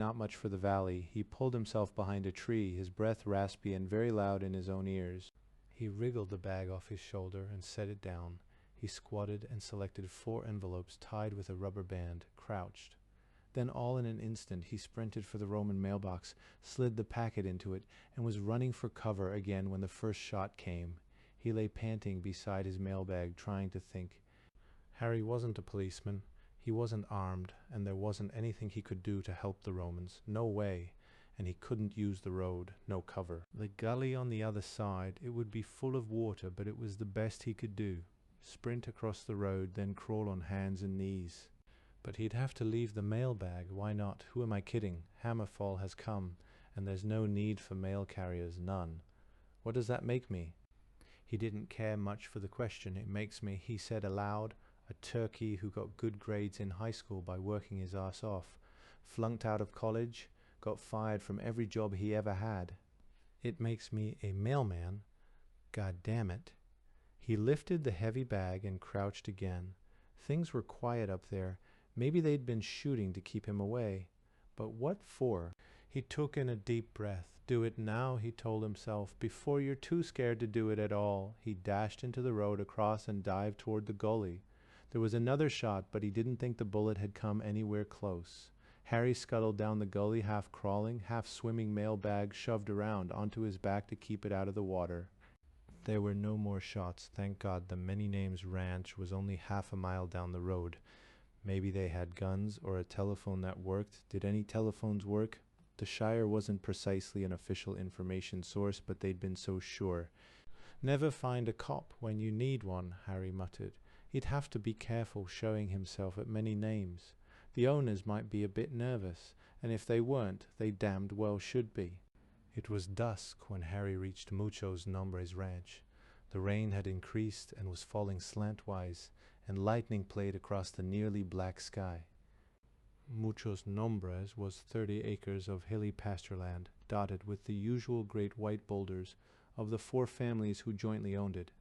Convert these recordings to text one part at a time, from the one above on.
Not much for the valley. He pulled himself behind a tree, his breath raspy and very loud in his own ears. He wriggled the bag off his shoulder and set it down. He squatted and selected 4 envelopes tied with a rubber band, crouched. Then all in an instant he sprinted for the Roman mailbox, slid the packet into it, and was running for cover again when the first shot came. He lay panting beside his mailbag, trying to think. Harry wasn't a policeman. He wasn't armed, and there wasn't anything he could do to help the Romans. No way. And he couldn't use the road. No cover. The gully on the other side, it would be full of water, but it was the best he could do. Sprint across the road, then crawl on hands and knees. But he'd have to leave the mailbag. Why not? Who am I kidding? Hammerfall has come, and there's no need for mail carriers, none. What does that make me? He didn't care much for the question. It makes me, he said aloud, a turkey who got good grades in high school by working his ass off, flunked out of college, got fired from every job he ever had. It makes me a mailman. God damn it. He lifted the heavy bag and crouched again. Things were quiet up there. Maybe they'd been shooting to keep him away. But what for? He took in a deep breath. Do it now, he told himself, before you're too scared to do it at all. He dashed into the road across and dived toward the gully. There was another shot, but he didn't think the bullet had come anywhere close. Harry scuttled down the gully, half crawling, half swimming, mailbag shoved around onto his back to keep it out of the water. There were no more shots. Thank God the Many Names Ranch was only half a mile down the road. Maybe they had guns or a telephone that worked. Did any telephones work? The Shire wasn't precisely an official information source, but they'd been so sure. Never find a cop when you need one, Harry muttered. He'd have to be careful showing himself at Many Names. The owners might be a bit nervous, and if they weren't, they damned well should be. It was dusk when Harry reached Muchos Nombres ranch. The rain had increased and was falling slantwise, and lightning played across the nearly black sky. Muchos Nombres was 30 acres of hilly pastureland, dotted with the usual great white boulders of the 4 families who jointly owned it.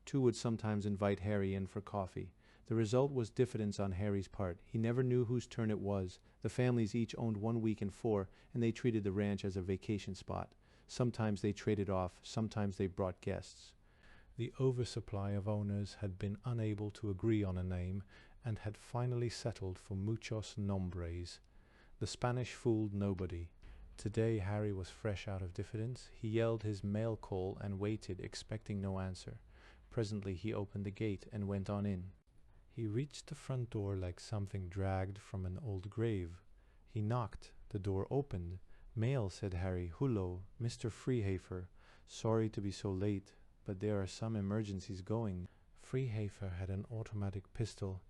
2 would sometimes invite Harry in for coffee. The result was diffidence on Harry's part. He never knew whose turn it was. The families each owned 1 week in 4, and they treated the ranch as a vacation spot. Sometimes they traded off, sometimes they brought guests. The oversupply of owners had been unable to agree on a name, and had finally settled for Muchos Nombres. The Spanish fooled nobody. Today Harry was fresh out of diffidence. He yelled his mail call and waited, expecting no answer. Presently he opened the gate and went on in. He reached the front door like something dragged from an old grave. He knocked. The door opened. "Mail," said Harry. "Hullo, Mr. Freehafer. Sorry to be so late, but there are some emergencies going." Freehafer had an automatic pistol.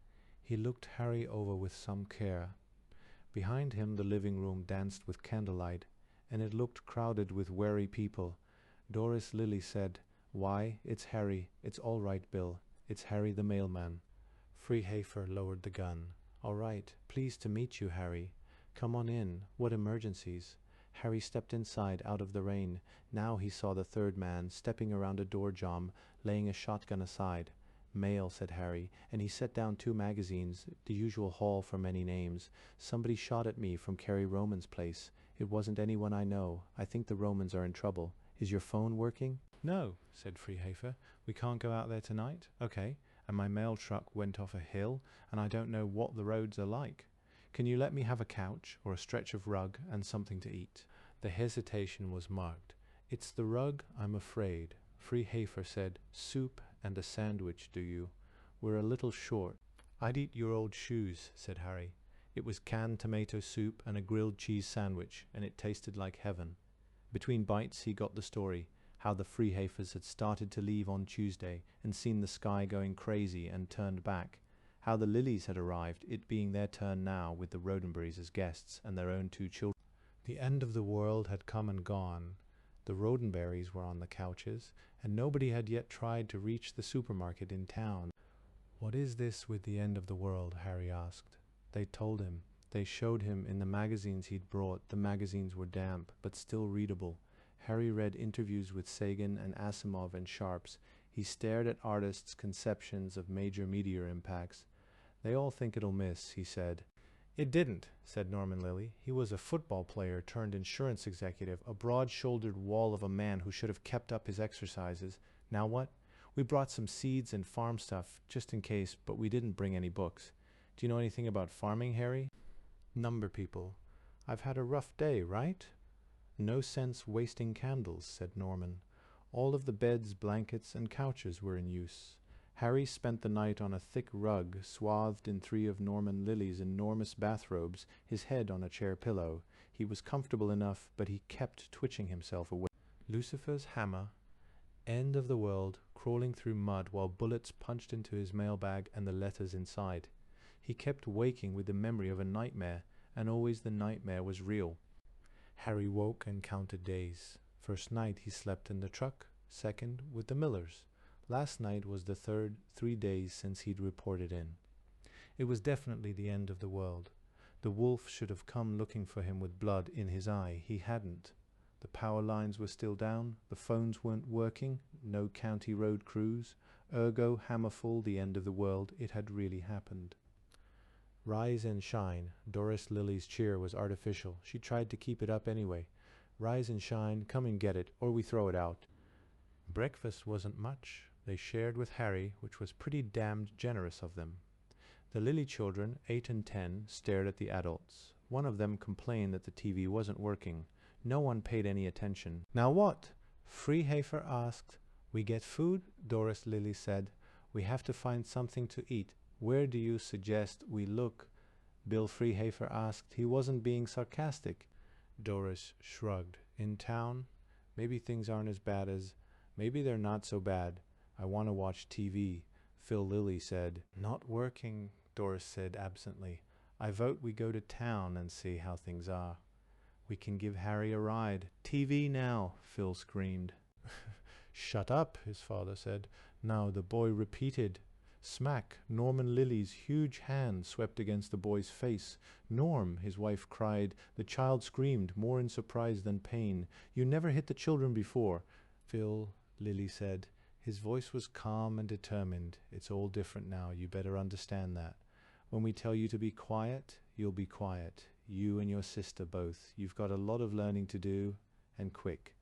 He looked Harry over with some care. Behind him the living room danced with candlelight, and it looked crowded with wary people. Doris Lilly said, "Why, it's Harry. It's all right, Bill. It's Harry the mailman." Freehafer lowered the gun. "All right. Pleased to meet you, Harry. Come on in. What emergencies?" Harry stepped inside, out of the rain. Now he saw the third man, stepping around a door jamb, laying a shotgun aside. "Mail," said Harry, and he set down 2 magazines, the usual haul for Many Names. "Somebody shot at me from Kerry Roman's place. It wasn't anyone I know. I think the Romans are in trouble. Is your phone working?" "No," said Freehafer. "We can't go out there tonight?" "Okay. And my mail truck went off a hill, and I don't know what the roads are like. Can you let me have a couch, or a stretch of rug, and something to eat?" The hesitation was marked. "It's the rug, I'm afraid." Freehafer said, "Soup and a sandwich, do you? We're a little short." "I'd eat your old shoes," said Harry. It was canned tomato soup and a grilled cheese sandwich, and it tasted like heaven. Between bites he got the story, how the Freehafers had started to leave on Tuesday and seen the sky going crazy and turned back. How the Lillys had arrived, it being their turn now with the Roddenberrys as guests and their own 2 children. The end of the world had come and gone. The Roddenberrys were on the couches, and nobody had yet tried to reach the supermarket in town. "What is this with the end of the world?" Harry asked. They told him. They showed him in the magazines he'd brought. The magazines were damp, but still readable. Harry read interviews with Sagan and Asimov and Sharps. He stared at artists' conceptions of major meteor impacts. "They all think it'll miss," he said. It didn't, said Norman Lilly. He was a football player turned insurance executive, a broad-shouldered wall of a man who should have kept up his exercises. Now what? We brought some seeds and farm stuff, just in case, but we didn't bring any books. Do you know anything about farming, Harry? Number people. I've had a rough day, right? No sense wasting candles, said Norman. All of the beds, blankets, and couches were in use. Harry spent the night on a thick rug, swathed in 3 of Norman Lilly's enormous bathrobes, his head on a chair pillow. He was comfortable enough, but he kept twitching himself away. Lucifer's hammer, end of the world, crawling through mud while bullets punched into his mailbag and the letters inside. He kept waking with the memory of a nightmare, and always the nightmare was real. Harry woke and counted days. First night he slept in the truck, second with the Millers. Last night was the third 3 days since he'd reported in. It was definitely the end of the world. The wolf should have come looking for him with blood in his eye. He hadn't. The power lines were still down, the phones weren't working, no county road crews. Ergo, hammerful, the end of the world. It had really happened. Rise and shine. Doris Lilly's cheer was artificial. She tried to keep it up anyway. Rise and shine, come and get it, or we throw it out. Breakfast wasn't much. They shared with Harry, which was pretty damned generous of them. The Lilly children, 8 and 10, stared at the adults. One of them complained that the TV wasn't working. No one paid any attention. Now what? Freehafer asked. We get food? Doris Lilly said. We have to find something to eat. Where do you suggest we look? Bill Freehafer asked. He wasn't being sarcastic. Doris shrugged. In town? Maybe things aren't as bad as... Maybe they're not so bad. I want to watch TV. Phil Lilly said. Not working, Doris said absently. I vote we go to town and see how things are. We can give Harry a ride. TV now, Phil screamed. Shut up, his father said. Now the boy repeated. Smack, Norman Lilly's huge hand swept against the boy's face. Norm, his wife cried. The child screamed, more in surprise than pain. You never hit the children before. Phil, Lilly said. His voice was calm and determined. It's all different now. You better understand that. When we tell you to be quiet, you'll be quiet. You and your sister both. You've got a lot of learning to do, and quick.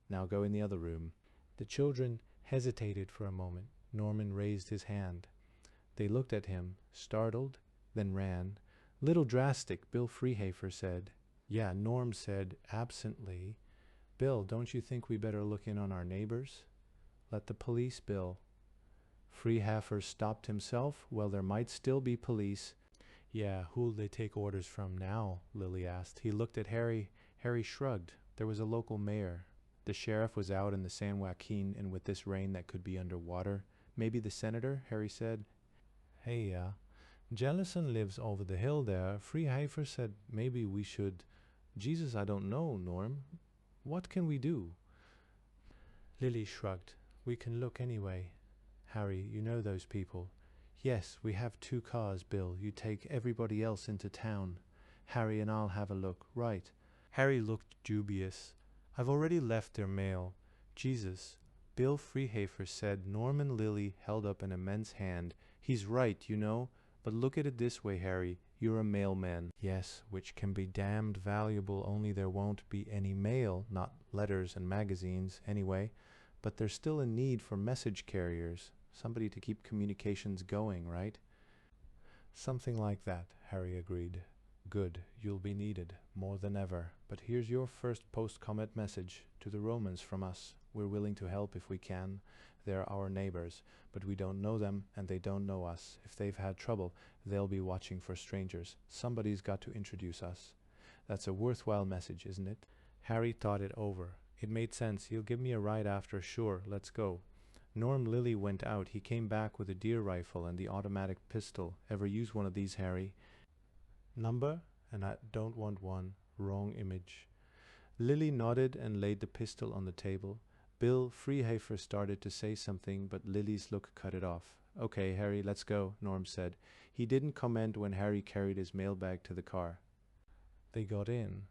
Now go in the other room. The children hesitated for a moment. Norman raised his hand. They looked at him, startled, then ran. Little drastic, Bill Freehafer said. Yeah, Norm said, absently. Bill, don't you think we better look in on our neighbors? Let the police, Bill. Freehafer stopped himself. Well, there might still be police. Yeah, who'll they take orders from now? Lilly asked. He looked at Harry. Harry shrugged. There was a local mayor. The sheriff was out in the San Joaquin, and with this rain that could be underwater. Maybe the senator, Harry said. Hey, Jellison lives over the hill there. Freehafer said maybe we should... Jesus, I don't know, Norm. What can we do? Lilly shrugged. We can look anyway. Harry, you know those people. Yes, we have 2 cars, Bill. You take everybody else into town. Harry and I'll have a look. Right. Harry looked dubious. I've already left their mail. Jesus. Bill Freehafer said. Norman Lilly held up an immense hand. He's right, you know. But look at it this way, Harry. You're a mailman. Yes, which can be damned valuable, only there won't be any mail, not letters and magazines, anyway. But there's still a need for message carriers. Somebody to keep communications going, right? Something like that, Harry agreed. Good, you'll be needed, more than ever. But here's your first post-comet message to the Romans from us. We're willing to help if we can. They're our neighbors, but we don't know them and they don't know us. If they've had trouble, they'll be watching for strangers. Somebody's got to introduce us. That's a worthwhile message, isn't it? Harry thought it over. It made sense. You'll give me a ride after, sure, let's go. Norm Lilly went out. He came back with a deer rifle and the automatic pistol. Ever use one of these, Harry? Number? And I don't want one. Wrong image. Lilly nodded and laid the pistol on the table. Bill Freehafer started to say something, but Lilly's look cut it off. Okay, Harry, let's go, Norm said. He didn't comment when Harry carried his mailbag to the car. They got in.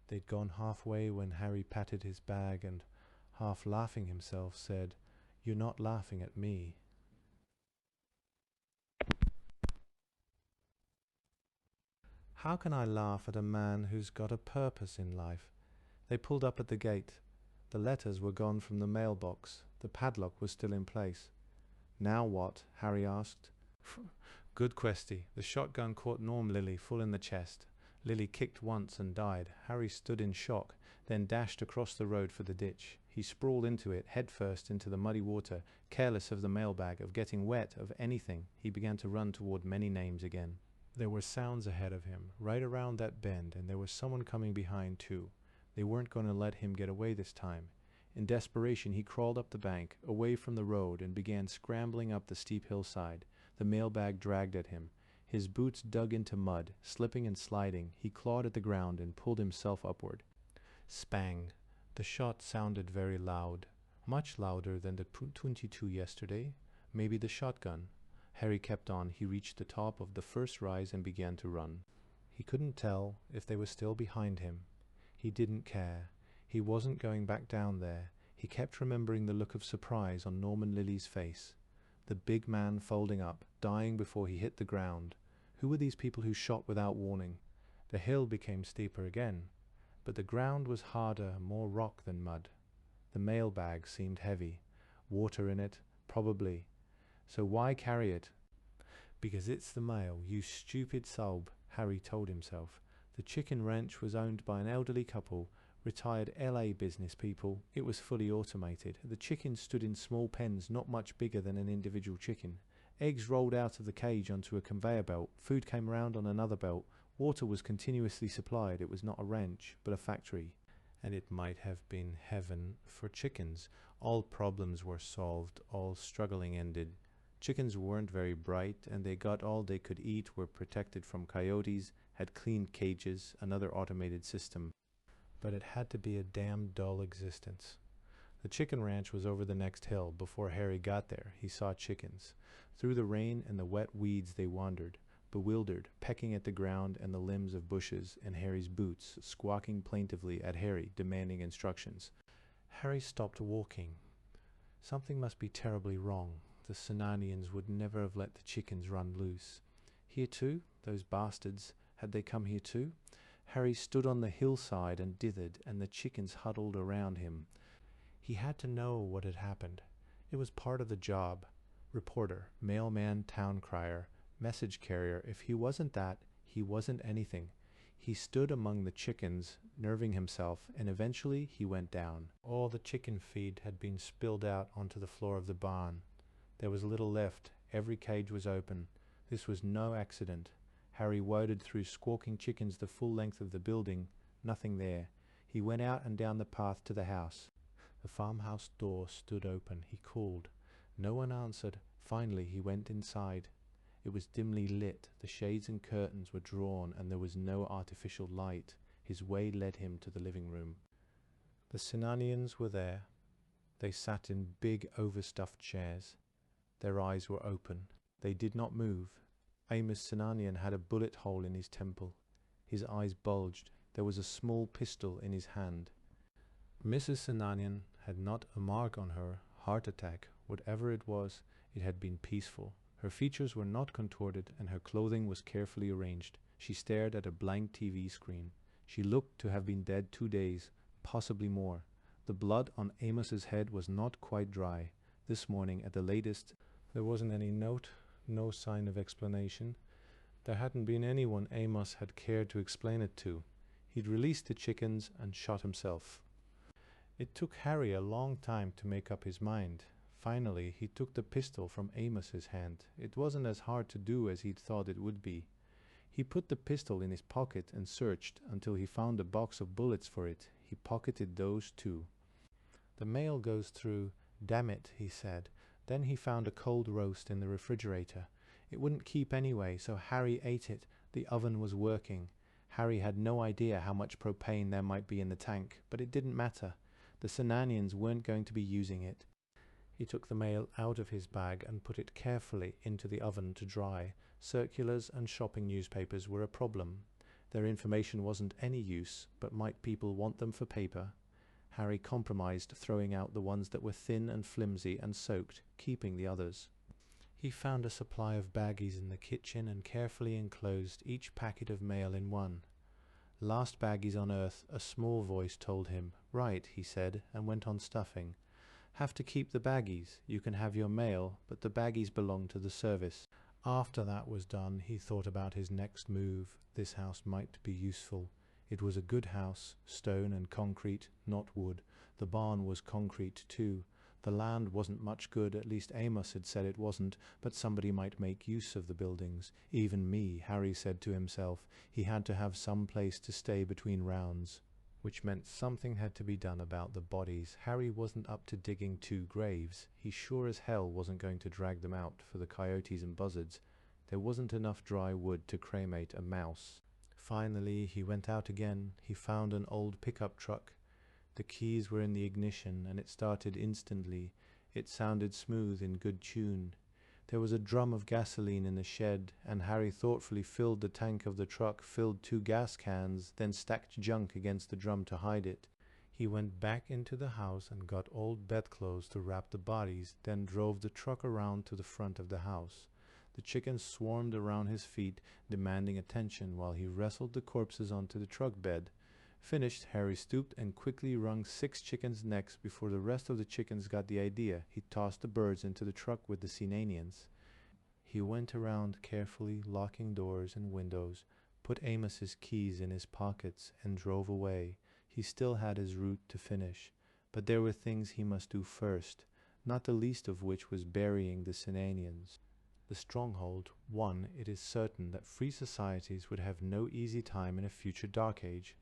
They'd gone halfway when Harry patted his bag and, half laughing himself, said, You're not laughing at me. How can I laugh at a man who's got a purpose in life? They pulled up at the gate. The letters were gone from the mailbox. The padlock was still in place. Now what? Harry asked. Good questy. The shotgun caught Norm Lily full in the chest. Lily kicked once and died. Harry stood in shock, then dashed across the road for the ditch. He sprawled into it, headfirst into the muddy water, careless of the mailbag, of getting wet, of anything. He began to run toward many names again. There were sounds ahead of him, right around that bend, and there was someone coming behind too. They weren't going to let him get away this time. In desperation, he crawled up the bank, away from the road, and began scrambling up the steep hillside. The mailbag dragged at him. His boots dug into mud, slipping and sliding. He clawed at the ground and pulled himself upward. Spang! The shot sounded very loud, much louder than the .22 yesterday. Maybe the shotgun. Harry kept on. He reached the top of the first rise and began to run. He couldn't tell if they were still behind him. He didn't care. He wasn't going back down there. He kept remembering the look of surprise on Norman Lilly's face. The big man folding up, dying before he hit the ground. Who were these people who shot without warning? The hill became steeper again, but the ground was harder, more rock than mud. The mailbag seemed heavy. Water in it? Probably. So why carry it? Because it's the mail, you stupid sob, Harry told himself. The chicken ranch was owned by an elderly couple, retired LA business people. It was fully automated. The chickens stood in small pens not much bigger than an individual chicken. Eggs rolled out of the cage onto a conveyor belt. Food came around on another belt. Water was continuously supplied. It was not a ranch, but a factory. And it might have been heaven for chickens. All problems were solved. All struggling ended. Chickens weren't very bright, and they got all they could eat, were protected from coyotes, had clean cages, another automated system. But it had to be a damn dull existence. The chicken ranch was over the next hill. Before Harry got there, he saw chickens. Through the rain and the wet weeds they wandered, bewildered, pecking at the ground and the limbs of bushes and Harry's boots, squawking plaintively at Harry, demanding instructions. Harry stopped walking. Something must be terribly wrong. The Tsunanians would never have let the chickens run loose. Here too? Those bastards. Had they come here too? Harry stood on the hillside and dithered, and the chickens huddled around him. He had to know what had happened. It was part of the job. Reporter, mailman, town crier, message carrier. If he wasn't that, he wasn't anything. He stood among the chickens, nerving himself, and eventually he went down. All the chicken feed had been spilled out onto the floor of the barn. There was little left. Every cage was open. This was no accident. Harry waded through squawking chickens the full length of the building. Nothing there. He went out and down the path to the house. The farmhouse door stood open. He called. No one answered. Finally he went inside. It was dimly lit. The shades and curtains were drawn, and there was no artificial light. His way led him to the living room. The Tsunanians were there. They sat in big overstuffed chairs. Their eyes were open. They did not move. Amos Tsunanian had a bullet hole in his temple. His eyes bulged. There was a small pistol in his hand. Mrs. Tsunanian had not a mark on her. Heart attack. Whatever it was, it had been peaceful. Her features were not contorted, and her clothing was carefully arranged. She stared at a blank TV screen. She looked to have been dead 2 days, possibly more. The blood on Amos's head was not quite dry. This morning, at the latest, there wasn't any note, no sign of explanation. There hadn't been anyone Amos had cared to explain it to. He'd released the chickens and shot himself. It took Harry a long time to make up his mind. Finally, he took the pistol from Amos's hand. It wasn't as hard to do as he'd thought it would be. He put the pistol in his pocket and searched until he found a box of bullets for it. He pocketed those too. The mail goes through. Damn it, he said. Then he found a cold roast in the refrigerator. It wouldn't keep anyway, so Harry ate it. The oven was working. Harry had no idea how much propane there might be in the tank, but it didn't matter. The Tsunanians weren't going to be using it. He took the mail out of his bag and put it carefully into the oven to dry. Circulars and shopping newspapers were a problem. Their information wasn't any use, but might people want them for paper? Harry compromised, throwing out the ones that were thin and flimsy and soaked, keeping the others. He found a supply of baggies in the kitchen and carefully enclosed each packet of mail in one. Last baggies on earth, a small voice told him. Right, he said, and went on stuffing. Have to keep the baggies. You can have your mail, but the baggies belong to the service. After that was done, he thought about his next move. This house might be useful. It was a good house, stone and concrete, not wood. The barn was concrete too. The land wasn't much good, at least Amos had said it wasn't, but somebody might make use of the buildings. Even me, Harry said to himself. He had to have some place to stay between rounds. Which meant something had to be done about the bodies. Harry wasn't up to digging 2 graves. He sure as hell wasn't going to drag them out for the coyotes and buzzards. There wasn't enough dry wood to cremate a mouse. Finally, he went out again. He found an old pickup truck. The keys were in the ignition, and it started instantly. It sounded smooth in good tune. There was a drum of gasoline in the shed, and Harry thoughtfully filled the tank of the truck, filled 2 gas cans, then stacked junk against the drum to hide it. He went back into the house and got old bedclothes to wrap the bodies, then drove the truck around to the front of the house. The chickens swarmed around his feet, demanding attention, while he wrestled the corpses onto the truck bed. Finished, Harry stooped and quickly wrung 6 chickens' necks before the rest of the chickens got the idea. He tossed the birds into the truck with the Cenanians. He went around carefully, locking doors and windows, put Amos's keys in his pockets, and drove away. He still had his route to finish, but there were things he must do first, not the least of which was burying the Cenanians. The stronghold. 1. It is certain that free societies would have no easy time in a future dark age.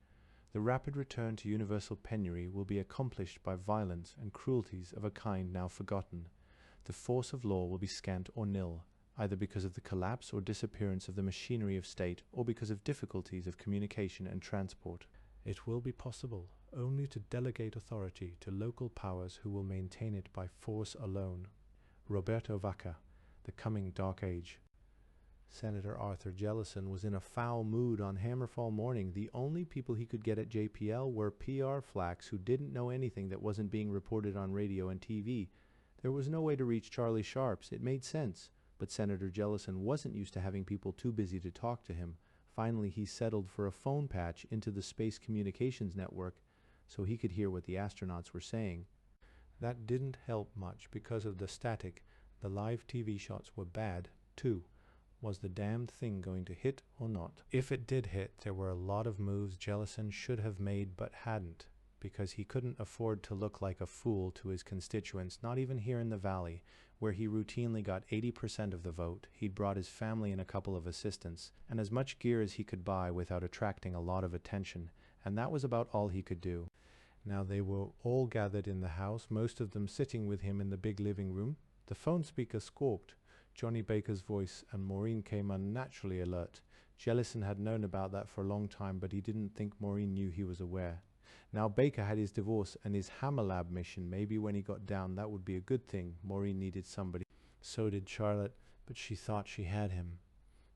The rapid return to universal penury will be accomplished by violence and cruelties of a kind now forgotten. The force of law will be scant or nil, either because of the collapse or disappearance of the machinery of state, or because of difficulties of communication and transport. It will be possible only to delegate authority to local powers who will maintain it by force alone. Roberto Vacca, The Coming Dark Age. Senator Arthur Jellison was in a foul mood on Hammerfall morning. The only people he could get at JPL were PR flacks who didn't know anything that wasn't being reported on radio and TV. There was no way to reach Charlie Sharps. It made sense. But Senator Jellison wasn't used to having people too busy to talk to him. Finally, he settled for a phone patch into the Space Communications Network so he could hear what the astronauts were saying. That didn't help much because of the static. The live TV shots were bad, too. Was the damned thing going to hit or not? If it did hit, there were a lot of moves Jellison should have made but hadn't, because he couldn't afford to look like a fool to his constituents, not even here in the Valley, where he routinely got 80% of the vote. He'd brought his family and a couple of assistants, and as much gear as he could buy without attracting a lot of attention, and that was about all he could do. Now they were all gathered in the house, most of them sitting with him in the big living room. The phone speaker squawked. Johnny Baker's voice, and Maureen came unnaturally alert. Jellison had known about that for a long time, but he didn't think Maureen knew he was aware. Now Baker had his divorce and his Hammer Lab mission. Maybe when he got down that would be a good thing. Maureen needed somebody. So did Charlotte, but she thought she had him.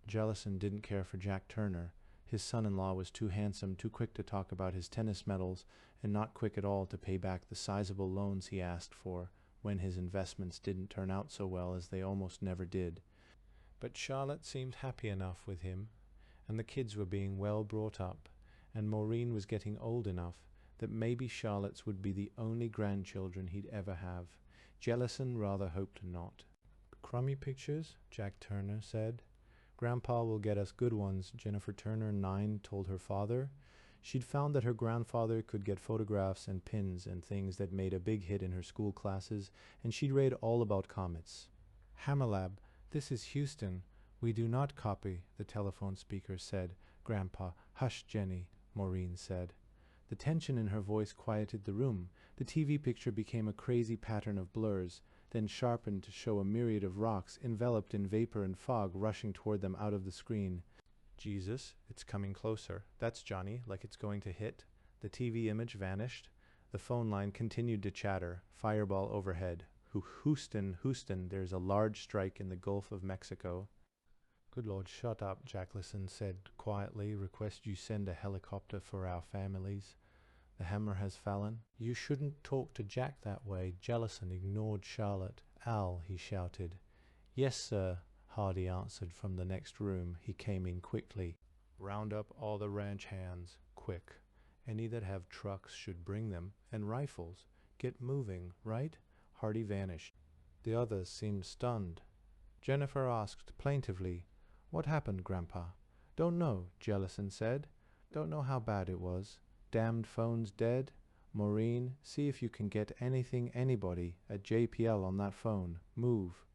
Jellison didn't care for Jack Turner. His son-in-law was too handsome, too quick to talk about his tennis medals, and not quick at all to pay back the sizable loans he asked for, when his investments didn't turn out so well, as they almost never did. But Charlotte seemed happy enough with him, and the kids were being well brought up, and Maureen was getting old enough that maybe Charlotte's would be the only grandchildren he'd ever have. Jellison rather hoped not. "Crummy pictures?" Jack Turner said. "Grandpa will get us good ones," Jennifer Turner, 9, told her father. She'd found that her grandfather could get photographs and pins and things that made a big hit in her school classes, and she'd read all about comets. "Hammerlab, this is Houston. We do not copy," the telephone speaker said. "Grandpa." "Hush, Jenny," Maureen said. The tension in her voice quieted the room. The TV picture became a crazy pattern of blurs, then sharpened to show a myriad of rocks enveloped in vapor and fog rushing toward them out of the screen. "Jesus, it's coming closer. That's Johnny, like it's going to hit." The TV image vanished. The phone line continued to chatter. Fireball overhead. Houston, Houston, there's a large strike in the Gulf of Mexico." "Good Lord, shut up," Jacklison said quietly. "Request you send a helicopter for our families. The hammer has fallen." "You shouldn't talk to Jack that way." Jellison ignored Charlotte. "Al," he shouted, "Yes, sir," Hardy answered from the next room. He came in quickly. "Round up all the ranch hands, quick. Any that have trucks should bring them, and rifles. Get moving, right?" Hardy vanished. The others seemed stunned. Jennifer asked plaintively, "What happened, Grandpa?" "Don't know," Jellison said. "Don't know how bad it was. Damned phone's dead. Maureen, see if you can get anybody at JPL on that phone. Move."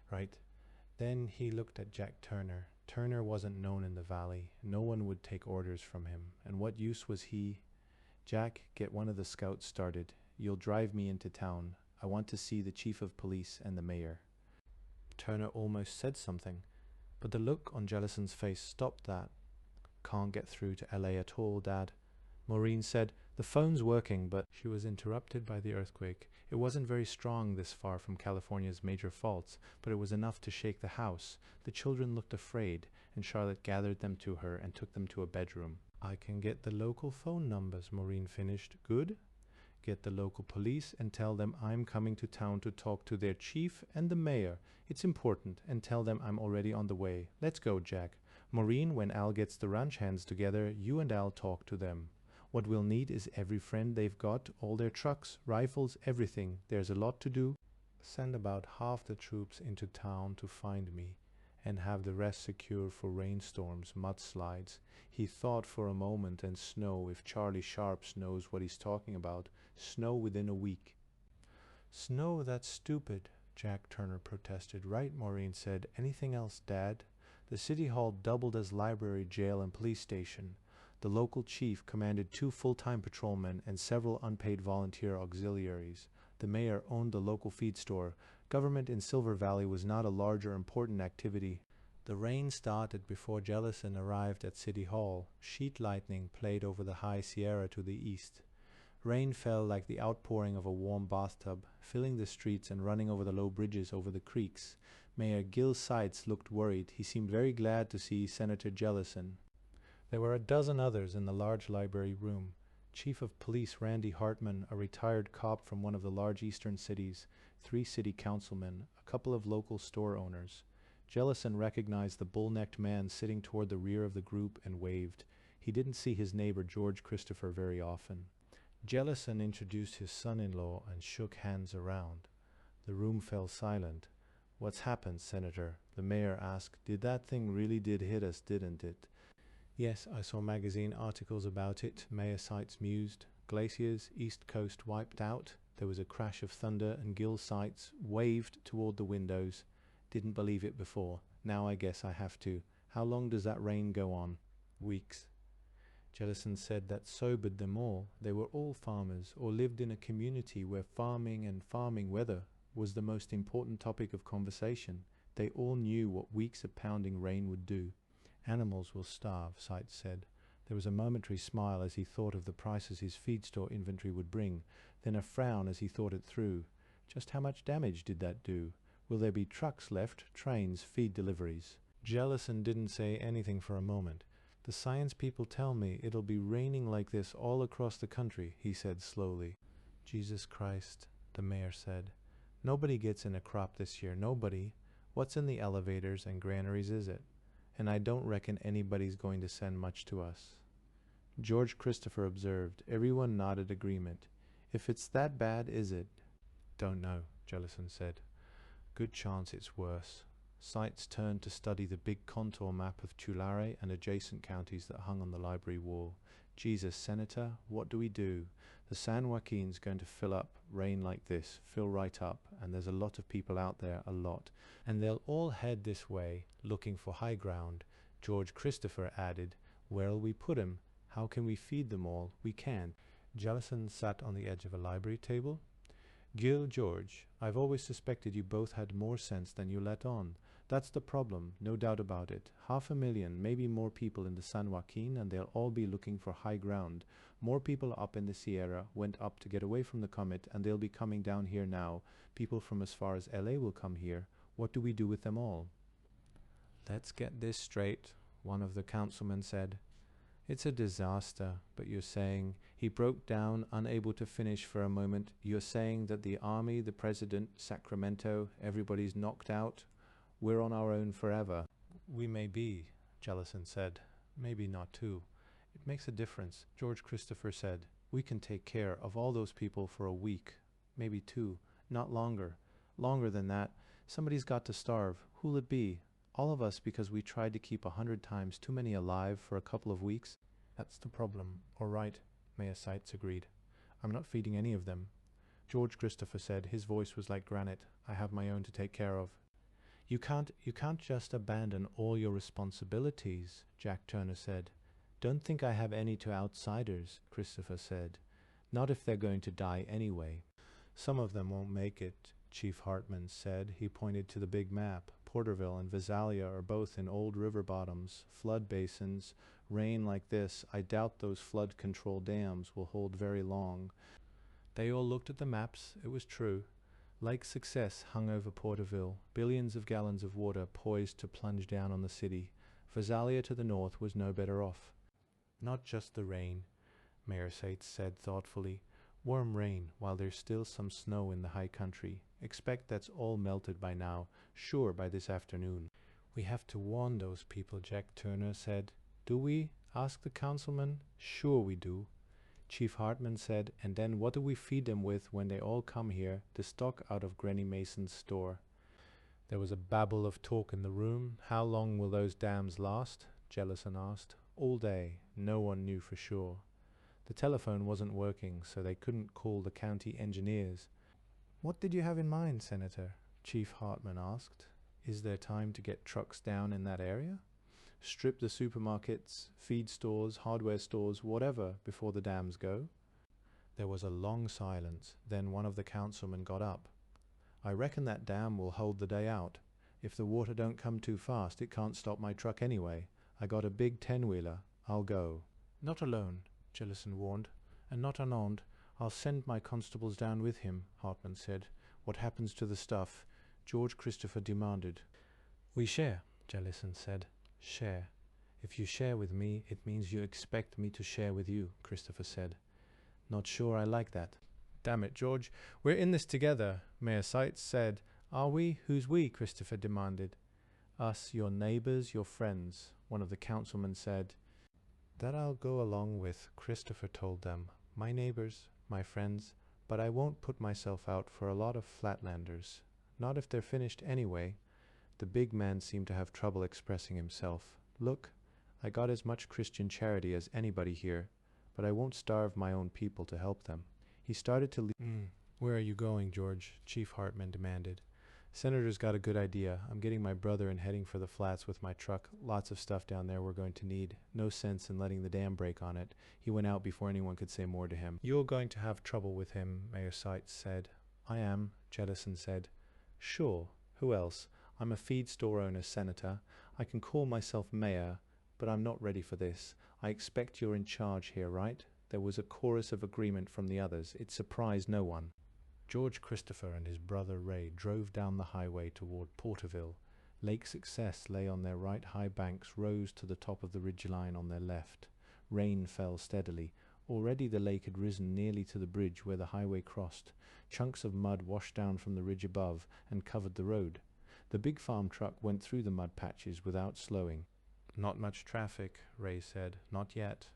Right. Then he looked at Jack Turner. Turner wasn't known in the valley. No one would take orders from him. And what use was he? "Jack, get one of the scouts started. You'll drive me into town. I want to see the chief of police and the mayor." Turner almost said something, but the look on Jellison's face stopped that. "Can't get through to LA at all, Dad." Maureen said, "The phone's working," but she was interrupted by the earthquake. It wasn't very strong this far from California's major faults, but it was enough to shake the house. The children looked afraid, and Charlotte gathered them to her and took them to a bedroom. "I can get the local phone numbers," Maureen finished. "Good. Get the local police and tell them I'm coming to town to talk to their chief and the mayor. It's important, and tell them I'm already on the way. Let's go, Jack. Maureen, when Al gets the ranch hands together, you and Al talk to them. What we'll need is every friend they've got, all their trucks, rifles, everything. There's a lot to do. Send about half the troops into town to find me, and have the rest secure for rainstorms, mudslides." He thought for a moment, and snow, if Charlie Sharps knows what he's talking about. Snow within a week. "Snow, that's stupid," Jack Turner protested. "Right," Maureen said. "Anything else, Dad?" The city hall doubled as library, jail, and police station. The local chief commanded 2 full-time patrolmen and several unpaid volunteer auxiliaries. The mayor owned the local feed store. Government in Silver Valley was not a large or important activity. The rain started before Jellison arrived at City Hall. Sheet lightning played over the high Sierra to the east. Rain fell like the outpouring of a warm bathtub, filling the streets and running over the low bridges over the creeks. Mayor Gil Seitz looked worried. He seemed very glad to see Senator Jellison. There were a dozen others in the large library room. Chief of Police Randy Hartman, a retired cop from one of the large eastern cities, 3 city councilmen, a couple of local store owners. Jellison recognized the bull-necked man sitting toward the rear of the group and waved. He didn't see his neighbor George Christopher very often. Jellison introduced his son-in-law and shook hands around. The room fell silent. "What's happened, Senator?" the mayor asked. "Did that thing really did hit us, didn't it?" "Yes, I saw magazine articles about it," Mayor Seitz mused. "Glaciers, East Coast wiped out." There was a crash of thunder, and Gil Seitz waved toward the windows. "Didn't believe it before. Now I guess I have to. How long does that rain go on?" "Weeks." Jellison said that sobered them all. They were all farmers, or lived in a community where farming and farming weather was the most important topic of conversation. They all knew what weeks of pounding rain would do. "Animals will starve," Seitz said. There was a momentary smile as he thought of the prices his feed store inventory would bring, then a frown as he thought it through. Just how much damage did that do? Will there be trucks left, trains, feed deliveries? Jellison didn't say anything for a moment. "The science people tell me it'll be raining like this all across the country," he said slowly. "Jesus Christ," the mayor said. "Nobody gets in a crop this year, nobody. What's in the elevators and granaries is it? And I don't reckon anybody's going to send much to us." George Christopher observed. Everyone nodded agreement. "If it's that bad, is it?" "Don't know," Jellison said. "Good chance it's worse." Seitz turned to study the big contour map of Tulare and adjacent counties that hung on the library wall. "Jesus, Senator, what do we do? The San Joaquin's going to fill up, rain like this, fill right up, and there's a lot of people out there, a lot. And they'll all head this way, looking for high ground." George Christopher added, "Where'll we put 'em? How can we feed them all? We can't." Jellison sat on the edge of a library table. "Gil, George, I've always suspected you both had more sense than you let on. That's the problem, no doubt about it. 500,000, maybe more people in the San Joaquin, and they'll all be looking for high ground. More people up in the Sierra went up to get away from the comet, and they'll be coming down here now. People from as far as LA will come here. What do we do with them all?" "Let's get this straight," one of the councilmen said. "It's a disaster, but you're saying—" He broke down, unable to finish for a moment. "You're saying that the army, the president, Sacramento, everybody's knocked out?" We're on our own forever. We may be, Jellison said. Maybe not too. It makes a difference, George Christopher said. We can take care of all those people for a week, maybe 2, not longer. Longer than that. Somebody's got to starve. Who'll it be? All of us, because we tried to keep 100 times too many alive for a couple of weeks? That's the problem. All right, Mayor Seitz agreed. I'm not feeding any of them. George Christopher said. His voice was like granite. I have my own to take care of. You can't just abandon all your responsibilities, Jack Turner said. Don't think I have any to outsiders, Christopher said. Not if they're going to die anyway. Some of them won't make it, Chief Hartman said. He pointed to the big map. Porterville and Visalia are both in old river bottoms, flood basins. Rain like this, I doubt those flood control dams will hold very long. They all looked at the maps. It was true. Lake Success hung over Porterville, billions of gallons of water poised to plunge down on the city. Visalia to the north was no better off. Not just the rain, Mayor Seitz said thoughtfully. Warm rain, while there's still some snow in the high country. Expect that's all melted by now, sure by this afternoon. We have to warn those people, Jack Turner said. Do we? Asked the councilman. Sure we do. Chief Hartman said, and then what do we feed them with when they all come here, to stock out of Granny Mason's store? There was a babble of talk in the room. How long will those dams last? Jellison asked. All day. No one knew for sure. The telephone wasn't working, so they couldn't call the county engineers. What did you have in mind, Senator? Chief Hartman asked. Is there time to get trucks down in that area? Strip the supermarkets, feed stores, hardware stores, whatever, before the dams go? There was a long silence. Then one of the councilmen got up. I reckon that dam will hold the day out. If the water don't come too fast, it can't stop my truck anyway. I got a big 10-wheeler. I'll go. Not alone, Jellison warned, and not unarmed. I'll send my constables down with him, Hartman said. What happens to the stuff? George Christopher demanded. We share, Jellison said. Share. If you share with me, it means you expect me to share with you, Christopher said. Not sure I like that. Damn it, George. We're in this together, Mayor Seitz said. Are we? Who's we? Christopher demanded. Us, your neighbors, your friends, one of the councilmen said. That I'll go along with, Christopher told them. My neighbors, my friends, but I won't put myself out for a lot of flatlanders. Not if they're finished anyway. The big man seemed to have trouble expressing himself. Look, I got as much Christian charity as anybody here, but I won't starve my own people to help them. He started to leave. Where are you going, George? Chief Hartman demanded. Senator's got a good idea. I'm getting my brother and heading for the flats with my truck. Lots of stuff down there we're going to need. No sense in letting the dam break on it. He went out before anyone could say more to him. You're going to have trouble with him, Mayor Seitz said. I am, Jellison said. Sure. Who else? I'm a feed store owner, Senator. I can call myself mayor, but I'm not ready for this. I expect you're in charge here, right? There was a chorus of agreement from the others. It surprised no one. George Christopher and his brother Ray drove down the highway toward Porterville. Lake Success lay on their right, high banks rose to the top of the ridgeline on their left. Rain fell steadily. Already the lake had risen nearly to the bridge where the highway crossed. Chunks of mud washed down from the ridge above and covered the road. The big farm truck went through the mud patches without slowing. Not much traffic, Ray said. Not yet.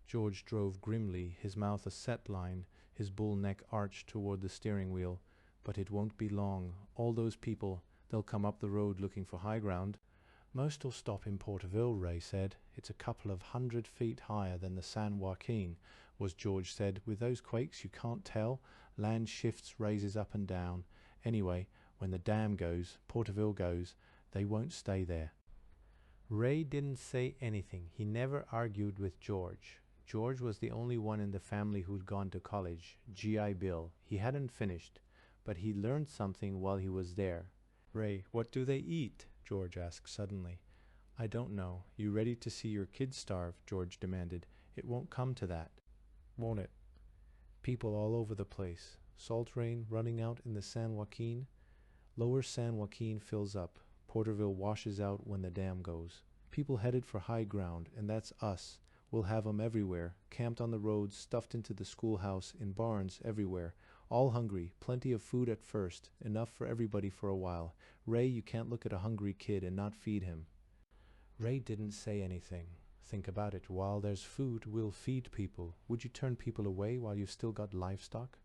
George drove grimly, his mouth a set line, his bull neck arched toward the steering wheel. But it won't be long. All those people, they'll come up the road looking for high ground. Most'll stop in Porterville, Ray said. It's a couple of 100 feet higher than the San Joaquin, was George said. With those quakes you can't tell. Land shifts, raises up and down. Anyway, when the dam goes, Porterville goes, they won't stay there. Ray didn't say anything. He never argued with George. George was the only one in the family who'd gone to college, G.I. Bill. He hadn't finished, but he learned something while he was there. Ray, what do they eat? George asked suddenly. I don't know. You ready to see your kids starve? George demanded. It won't come to that. Won't it? People all over the place. Salt rain running out in the San Joaquin. Lower San Joaquin fills up. Porterville washes out when the dam goes. People headed for high ground, and that's us. We'll have 'em everywhere, camped on the roads, stuffed into the schoolhouse, in barns, everywhere. All hungry, plenty of food at first, enough for everybody for a while. Ray, you can't look at a hungry kid and not feed him. Ray didn't say anything. Think about it. While there's food, we'll feed people. Would you turn people away while you've still got livestock?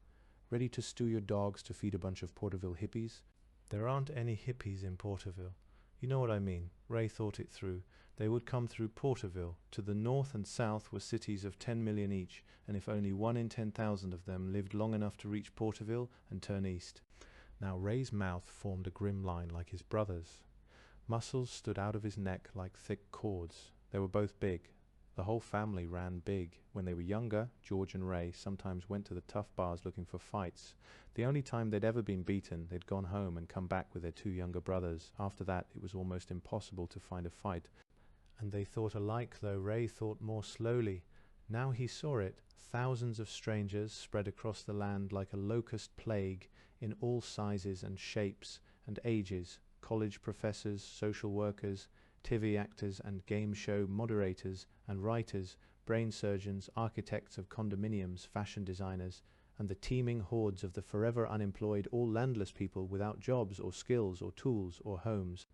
Ready to stew your dogs to feed a bunch of Porterville hippies? There aren't any hippies in Porterville. You know what I mean. Ray thought it through. They would come through Porterville. To the north and south were cities of 10 million each, and if only 1 in 10,000 of them lived long enough to reach Porterville and turn east. Now Ray's mouth formed a grim line like his brother's. Muscles stood out of his neck like thick cords. They were both big. The whole family ran big. When they were younger, George and Ray sometimes went to the tough bars looking for fights. The only time they'd ever been beaten, they'd gone home and come back with their 2 younger brothers. After that, it was almost impossible to find a fight. And they thought alike, though Ray thought more slowly. Now he saw it. Thousands of strangers spread across the land like a locust plague, in all sizes and shapes and ages. College professors, social workers, TV actors and game show moderators and writers, brain surgeons, architects of condominiums, fashion designers, and the teeming hordes of the forever unemployed, all landless people without jobs or skills or tools or homes.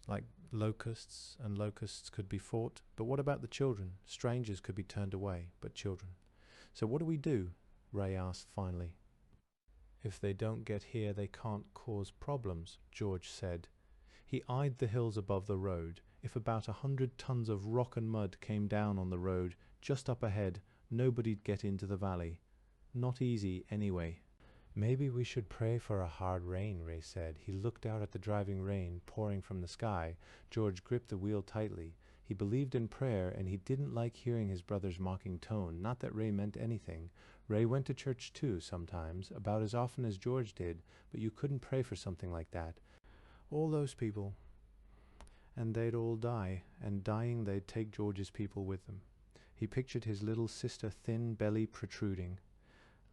Like locusts, and locusts could be fought, but what about the children? Strangers could be turned away, but children. So what do we do? Ray asked finally. If they don't get here, they can't cause problems, George said. He eyed the hills above the road. If about 100 tons of rock and mud came down on the road, just up ahead, nobody'd get into the valley. Not easy, anyway. Maybe we should pray for a hard rain, Ray said. He looked out at the driving rain pouring from the sky. George gripped the wheel tightly. He believed in prayer, and he didn't like hearing his brother's mocking tone. Not that Ray meant anything. Ray went to church too, sometimes, about as often as George did, but you couldn't pray for something like that. All those people. And they'd all die, and dying they'd take George's people with them. He pictured his little sister, thin belly protruding.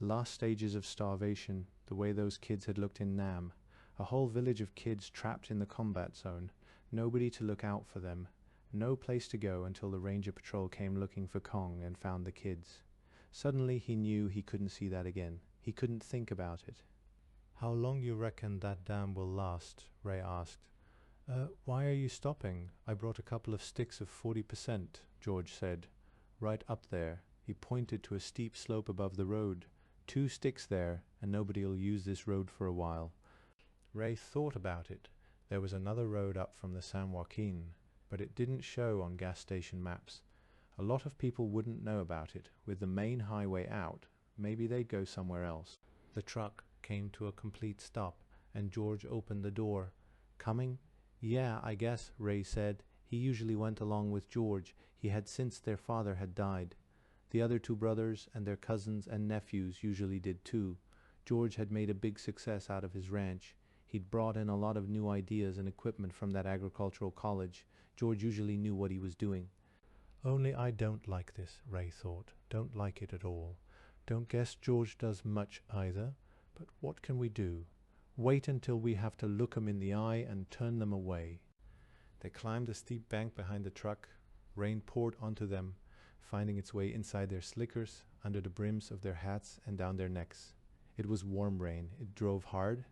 Last stages of starvation, the way those kids had looked in Nam. A whole village of kids trapped in the combat zone. Nobody to look out for them. No place to go until the ranger patrol came looking for Kong and found the kids. Suddenly he knew he couldn't see that again. He couldn't think about it. How long you reckon that dam will last? Ray asked. Why are you stopping? I brought a couple of sticks of 40%, George said. Right up there. He pointed to a steep slope above the road. 2 sticks there, and nobody'll use this road for a while. Ray thought about it. There was another road up from the San Joaquin, but it didn't show on gas station maps. A lot of people wouldn't know about it. With the main highway out, maybe they'd go somewhere else. The truck came to a complete stop, and George opened the door. Coming? Yeah, I guess, Ray said. He usually went along with George. He had since their father had died. The other 2 brothers and their cousins and nephews usually did too. George had made a big success out of his ranch. He'd brought in a lot of new ideas and equipment from that agricultural college. George usually knew what he was doing. Only I don't like this, Ray thought. Don't like it at all. Don't guess George does much either. But what can we do? Wait until we have to look 'em in the eye and turn them away. They climbed a steep bank behind the truck. Rain poured onto them, finding its way inside their slickers, under the brims of their hats, and down their necks. It was warm rain. It drove hard,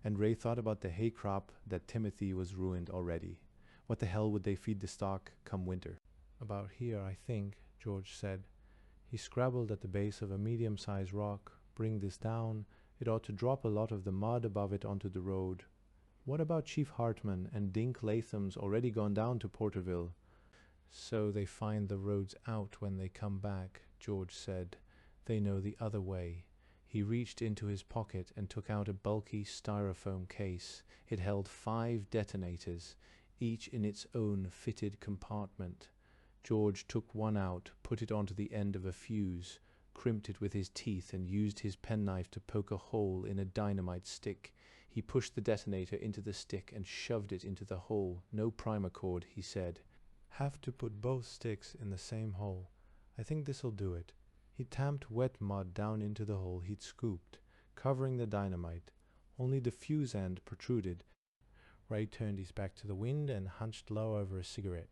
and Ray thought about the hay crop that Timothy was ruined already. What the hell would they feed the stock come winter? About here, I think, George said. He scrabbled at the base of a medium-sized rock. Bring this down. It ought to drop a lot of the mud above it onto the road. What about Chief Hartman and Dink Latham's already gone down to Porterville? So they find the roads out when they come back, George said. They know the other way. He reached into his pocket and took out a bulky styrofoam case. It held 5 detonators, each in its own fitted compartment. George took one out, put it onto the end of a fuse, crimped it with his teeth, and used his penknife to poke a hole in a dynamite stick. He pushed the detonator into the stick and shoved it into the hole. No primer cord, he said. Have to put both sticks in the same hole. I think this'll do it. He tamped wet mud down into the hole he'd scooped, covering the dynamite. Only the fuse end protruded. Ray turned his back to the wind and hunched low over a cigarette.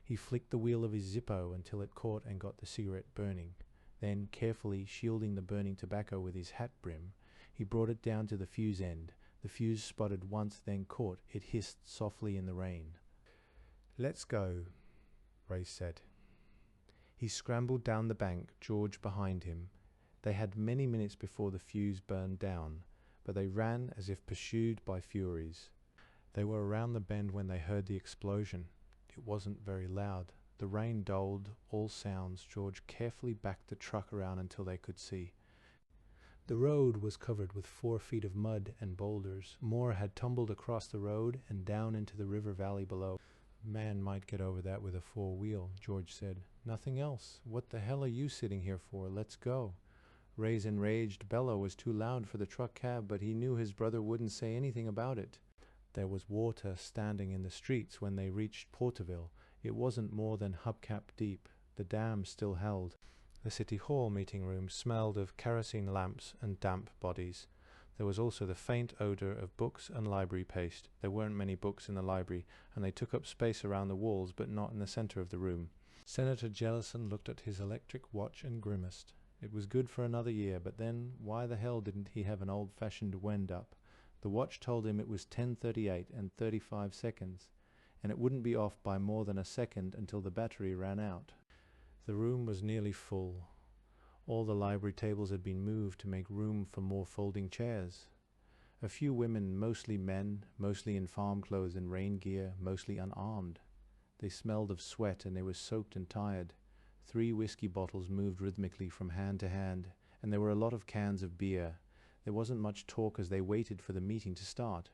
He flicked the wheel of his Zippo until it caught and got the cigarette burning. Then, carefully shielding the burning tobacco with his hat brim, He brought it down to the fuse end. The fuse spotted once, then caught. It hissed softly in the rain. "Let's go," Ray said. He scrambled down the bank, George behind him. They had many minutes before the fuse burned down, but they ran as if pursued by furies. They were around the bend when they heard the explosion. It wasn't very loud. The rain dulled all sounds. George carefully backed the truck around until they could see. The road was covered with 4 feet of mud and boulders. More had tumbled across the road and down into the river valley below. "Man might get over that with a 4-wheel, George said. "Nothing else. What the hell are you sitting here for? Let's go." Ray's enraged bellow was too loud for the truck cab, but he knew his brother wouldn't say anything about it. There was water standing in the streets when they reached Porterville. It wasn't more than hubcap deep. The dam still held. The City Hall meeting room smelled of kerosene lamps and damp bodies. There was also the faint odor of books and library paste. There weren't many books in the library, and they took up space around the walls, but not in the center of the room. Senator Jellison looked at his electric watch and grimaced. It was good for another year, but then why the hell didn't he have an old-fashioned wind-up? The watch told him it was 10:38 and 35 seconds, and it wouldn't be off by more than a second until the battery ran out. The room was nearly full. All the library tables had been moved to make room for more folding chairs. A few women, mostly men, mostly in farm clothes and rain gear, mostly unarmed. They smelled of sweat and they were soaked and tired. 3 whiskey bottles moved rhythmically from hand to hand, and there were a lot of cans of beer. There wasn't much talk as they waited for the meeting to start.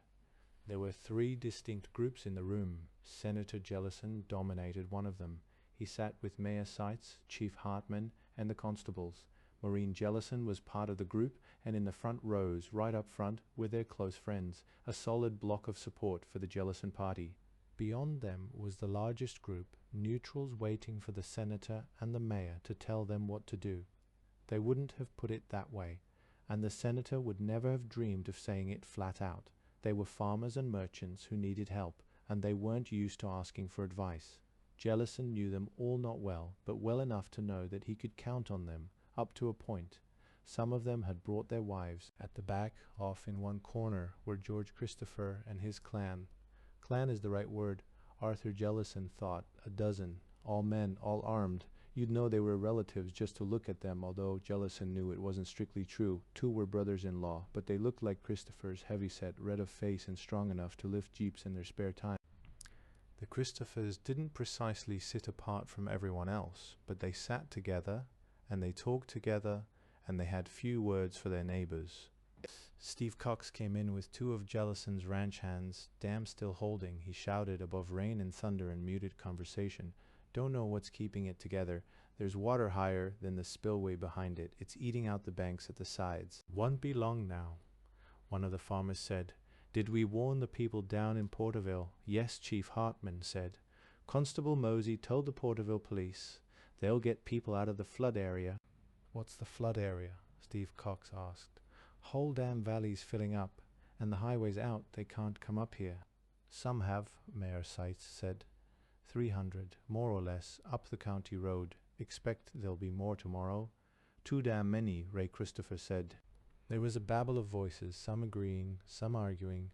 There were 3 distinct groups in the room. Senator Jellison dominated one of them. He sat with Mayor Seitz, Chief Hartman, and the constables. Maureen Jellison was part of the group, and in the front rows, right up front, were their close friends, a solid block of support for the Jellison party. Beyond them was the largest group, neutrals waiting for the senator and the mayor to tell them what to do. They wouldn't have put it that way, and the senator would never have dreamed of saying it flat out. They were farmers and merchants who needed help, and they weren't used to asking for advice. Jellison knew them all not well, but well enough to know that he could count on them, up to a point. Some of them had brought their wives. At the back, off in one corner, were George Christopher and his clan. Clan is the right word. Arthur Jellison thought, 12, all men, all armed. You'd know they were relatives just to look at them, although Jellison knew it wasn't strictly true. 2 were brothers-in-law, but they looked like Christopher's, heavy-set, red of face and strong enough to lift jeeps in their spare time. The Christophers didn't precisely sit apart from everyone else, but they sat together, and they talked together, and they had few words for their neighbors. Steve Cox came in with 2 of Jellison's ranch hands, dam still holding. He shouted above rain and thunder and muted conversation. "Don't know what's keeping it together. There's water higher than the spillway behind it. It's eating out the banks at the sides. Won't be long now." One of the farmers said, "Did we warn the people down in Porterville?" "Yes," Chief Hartman said. "Constable Mosey told the Porterville police. They'll get people out of the flood area." "What's the flood area?" Steve Cox asked. "Whole damn valley's filling up, and the highway's out. They can't come up here." "Some have," Mayor Seitz said. 300, more or less, up the county road. "Expect there'll be more tomorrow." "Too damn many," Ray Christopher said. There was a babble of voices, some agreeing, some arguing.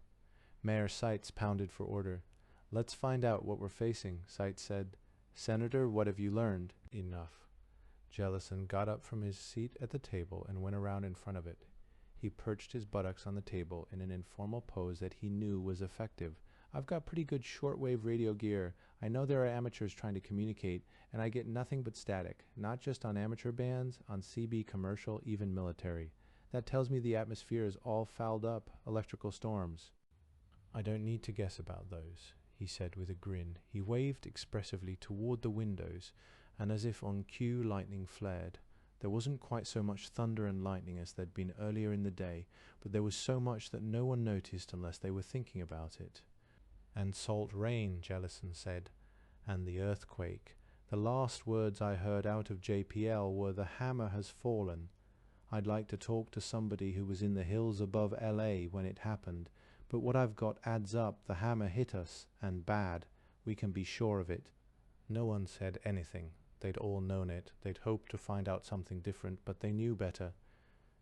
Mayor Seitz pounded for order. "Let's find out what we're facing," Seitz said. "Senator, what have you learned?" "Enough." Jellison got up from his seat at the table and went around in front of it. He perched his buttocks on the table in an informal pose that he knew was effective. "I've got pretty good shortwave radio gear. I know there are amateurs trying to communicate, and I get nothing but static, not just on amateur bands, on CB commercial, even military. That tells me the atmosphere is all fouled up, electrical storms." "I don't need to guess about those," he said with a grin. He waved expressively toward the windows, and as if on cue lightning flared. There wasn't quite so much thunder and lightning as there'd been earlier in the day, but there was so much that no one noticed unless they were thinking about it. "And salt rain," Jellison said, "and the earthquake. The last words I heard out of JPL were 'the hammer has fallen.' I'd like to talk to somebody who was in the hills above LA when it happened, but what I've got adds up. The hammer hit us, and bad. We can be sure of it." No one said anything. They'd all known it. They'd hoped to find out something different, but they knew better.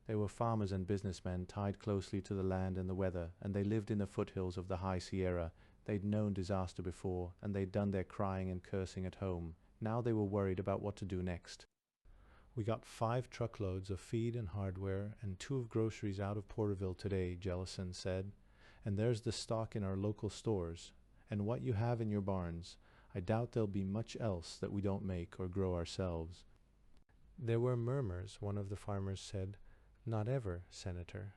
They were farmers and businessmen tied closely to the land and the weather, and they lived in the foothills of the High Sierra. They'd known disaster before, and they'd done their crying and cursing at home. Now they were worried about what to do next. "We got 5 truckloads of feed and hardware and 2 of groceries out of Porterville today," Jellison said. "And there's the stock in our local stores, and what you have in your barns. I doubt there'll be much else that we don't make or grow ourselves." There were murmurs. One of the farmers said, "Not ever, Senator."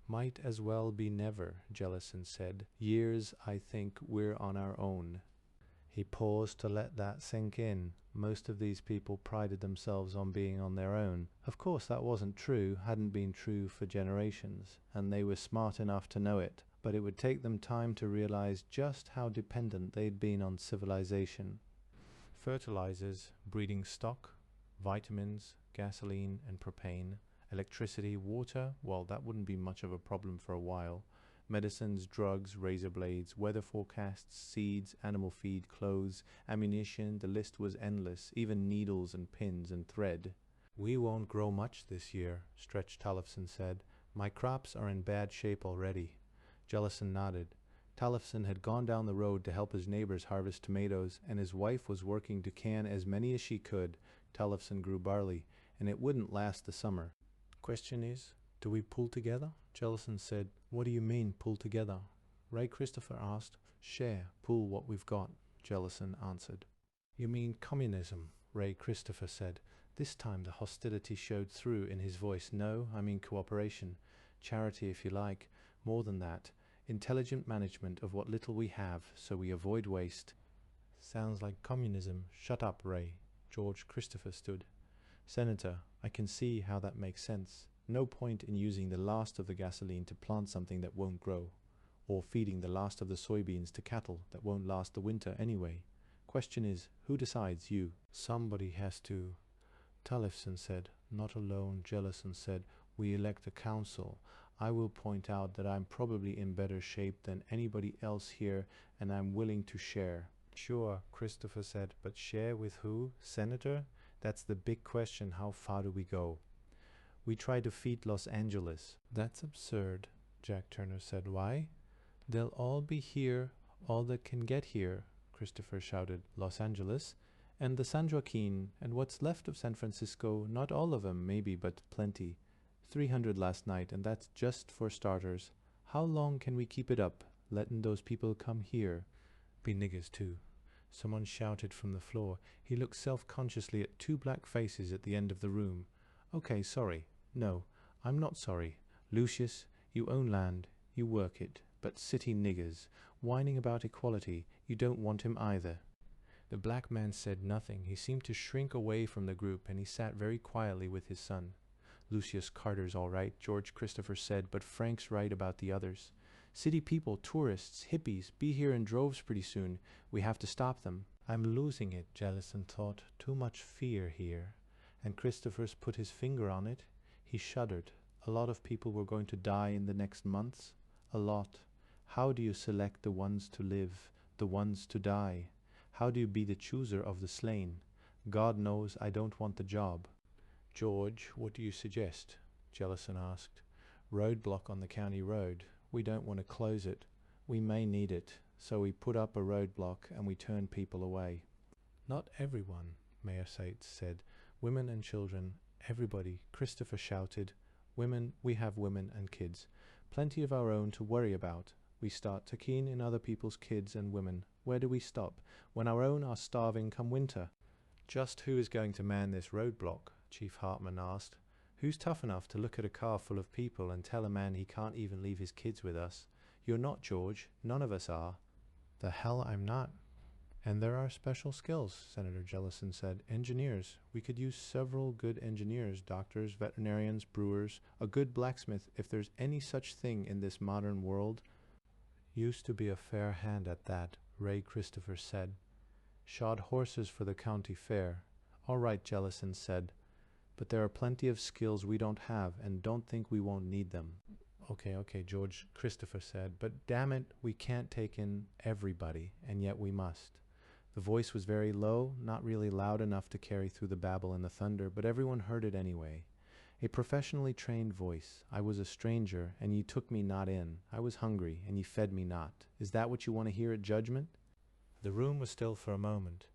"Might as well be never," Jellison said. "Years, I think, we're on our own." He paused to let that sink in. Most of these people prided themselves on being on their own. Of course that wasn't true, hadn't been true for generations, and they were smart enough to know it. But it would take them time to realize just how dependent they'd been on civilization. Fertilizers, breeding stock, vitamins, gasoline and propane, electricity, water, well, that wouldn't be much of a problem for a while. Medicines, drugs, razor blades, weather forecasts, seeds, animal feed, clothes, ammunition, the list was endless, even needles and pins and thread. "We won't grow much this year," Stretch Tollefson said. "My crops are in bad shape already." Jellison nodded. Tollefson had gone down the road to help his neighbors harvest tomatoes, and his wife was working to can as many as she could. Tollefson grew barley, and it wouldn't last the summer. "Question is, do we pull together?" Jellison said. "What do you mean, pull together?" Ray Christopher asked. "Share, pool what we've got," Jellison answered. "You mean communism?" Ray Christopher said. This time the hostility showed through in his voice. "No, I mean cooperation. Charity, if you like. More than that. Intelligent management of what little we have, so we avoid waste." "Sounds like communism." "Shut up, Ray." George Christopher stood. "Senator, I can see how that makes sense. No point in using the last of the gasoline to plant something that won't grow, or feeding the last of the soybeans to cattle that won't last the winter anyway. Question is, who decides? You." "Somebody has to," Tollefson said. "Not alone," Jellison said. "We elect a council. I will point out that I'm probably in better shape than anybody else here, and I'm willing to share." "Sure," Christopher said, "but share with who? Senator? That's the big question. How far do we go?" "We try to feed Los Angeles." "That's absurd," Jack Turner said. "Why?" "They'll all be here, all that can get here," Christopher shouted. "Los Angeles? And the San Joaquin, and what's left of San Francisco, not all of 'em, maybe, but plenty. 300 last night, and that's just for starters. How long can we keep it up, letting those people come here? Be niggers, too." Someone shouted from the floor. He looked self-consciously at 2 black faces at the end of the room. "Okay, sorry. No, I'm not sorry. Lucius, you own land, you work it, but city niggers, whining about equality, you don't want him either." The black man said nothing. He seemed to shrink away from the group, and he sat very quietly with his son. "Lucius Carter's all right," George Christopher said, "but Frank's right about the others. City people, tourists, hippies, be here in droves pretty soon. We have to stop them." "I'm losing it," Jellison thought. "Too much fear here." And Christopher's put his finger on it. He shuddered. A lot of people were going to die in the next months. A lot. How do you select the ones to live, the ones to die? How do you be the chooser of the slain? God knows I don't want the job. "George, what do you suggest?" Jellison asked. "Roadblock on the county road. We don't want to close it. We may need it, so we put up a roadblock and we turn people away." "Not everyone," Mayor Sates said. "Women and children, everybody," Christopher shouted. "Women, we have women and kids. Plenty of our own to worry about. We start to keen in other people's kids and women. Where do we stop? When our own are starving come winter." "Just who is going to man this roadblock?" Chief Hartman asked. "Who's tough enough to look at a car full of people and tell a man he can't even leave his kids with us? You're not, George. None of us are." "The hell I'm not." "And there are special skills," Senator Jellison said. "Engineers. We could use several good engineers, doctors, veterinarians, brewers, a good blacksmith, if there's any such thing in this modern world." "Used to be a fair hand at that," Ray Christopher said. "Shod horses for the county fair." "All right," Jellison said. "But there are plenty of skills we don't have, and don't think we won't need them." Okay, George Christopher said. "But damn it, we can't take in everybody, and yet we must." The voice was very low, not really loud enough to carry through the babble and the thunder, but everyone heard it anyway. A professionally trained voice. I was a stranger, and ye took me not in. I was hungry, and ye fed me not. Is that what you want to hear at judgment? The room was still for a moment.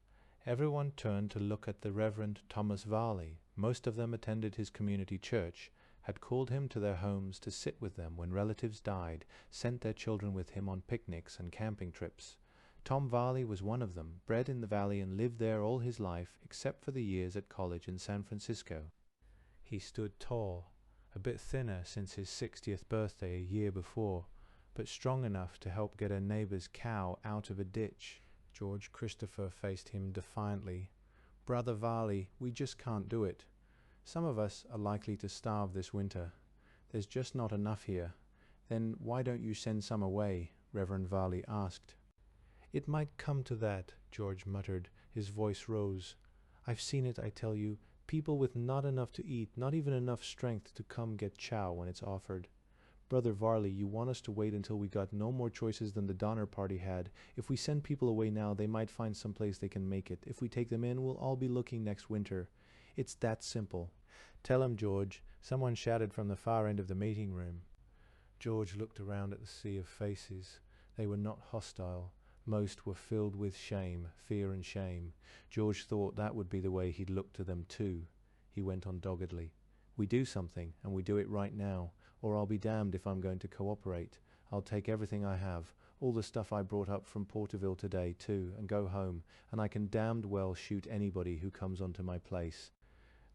Everyone turned to look at the Reverend Thomas Varley. Most of them attended his community church, had called him to their homes to sit with them when relatives died, sent their children with him on picnics and camping trips. Tom Varley was one of them, bred in the valley and lived there all his life, except for the years at college in San Francisco. He stood tall, a bit thinner since his 60th birthday a year before, but strong enough to help get a neighbor's cow out of a ditch. George Christopher faced him defiantly. Brother Varley, we just can't do it. Some of us are likely to starve this winter. There's just not enough here. Then why don't you send some away? Reverend Varley asked. It might come to that, George muttered. His voice rose. I've seen it, I tell you. People with not enough to eat, not even enough strength to come get chow when it's offered. Brother Varley, you want us to wait until we got no more choices than the Donner Party had. If we send people away now, they might find some place they can make it. If we take them in, we'll all be looking next winter. It's that simple. Tell him, George. Someone shouted from the far end of the meeting room. George looked around at the sea of faces. They were not hostile. Most were filled with shame, fear and shame. George thought that would be the way he'd look to them too. He went on doggedly. We do something, and we do it right now, or I'll be damned if I'm going to cooperate. I'll take everything I have, all the stuff I brought up from Porterville today too, and go home, and I can damned well shoot anybody who comes onto my place.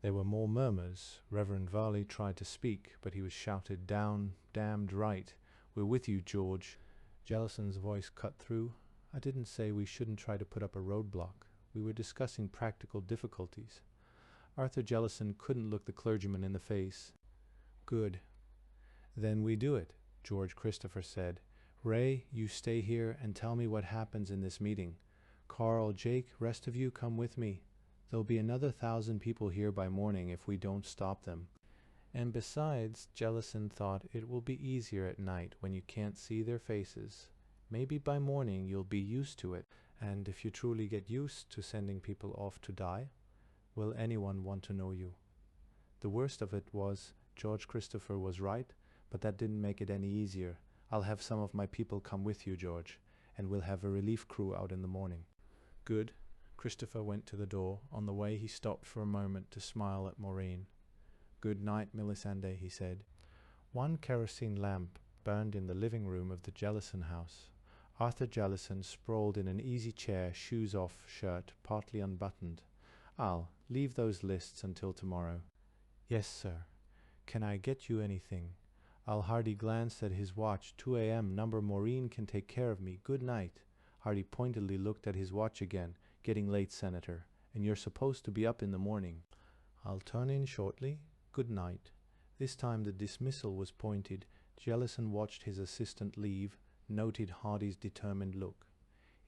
There were more murmurs. Reverend Varley tried to speak, but he was shouted down. Damned right. We're with you, George. Jellison's voice cut through. I didn't say we shouldn't try to put up a roadblock. We were discussing practical difficulties. Arthur Jellison couldn't look the clergyman in the face. Good. Then we do it, George Christopher said. Ray, you stay here and tell me what happens in this meeting. Carl, Jake, rest of you come with me. There'll be another 1,000 people here by morning if we don't stop them. And besides, Jellison thought, it will be easier at night when you can't see their faces. Maybe by morning you'll be used to it, and if you truly get used to sending people off to die, will anyone want to know you? The worst of it was, George Christopher was right, but that didn't make it any easier. I'll have some of my people come with you, George, and we'll have a relief crew out in the morning. Good. Christopher went to the door. On the way he stopped for a moment to smile at Maureen. Good night, Melisande, he said. One kerosene lamp burned in the living room of the Jellison house. Arthur Jellison sprawled in an easy chair, shoes off, shirt partly unbuttoned. I'll leave those lists until tomorrow. Yes, sir. Can I get you anything? Al Hardy glanced at his watch. 2 a.m. Number Maureen can take care of me. Good night. Hardy pointedly looked at his watch again. Getting late, Senator, and you're supposed to be up in the morning. I'll turn in shortly. Good night. This time the dismissal was pointed. Jellison watched his assistant leave, noted Hardy's determined look.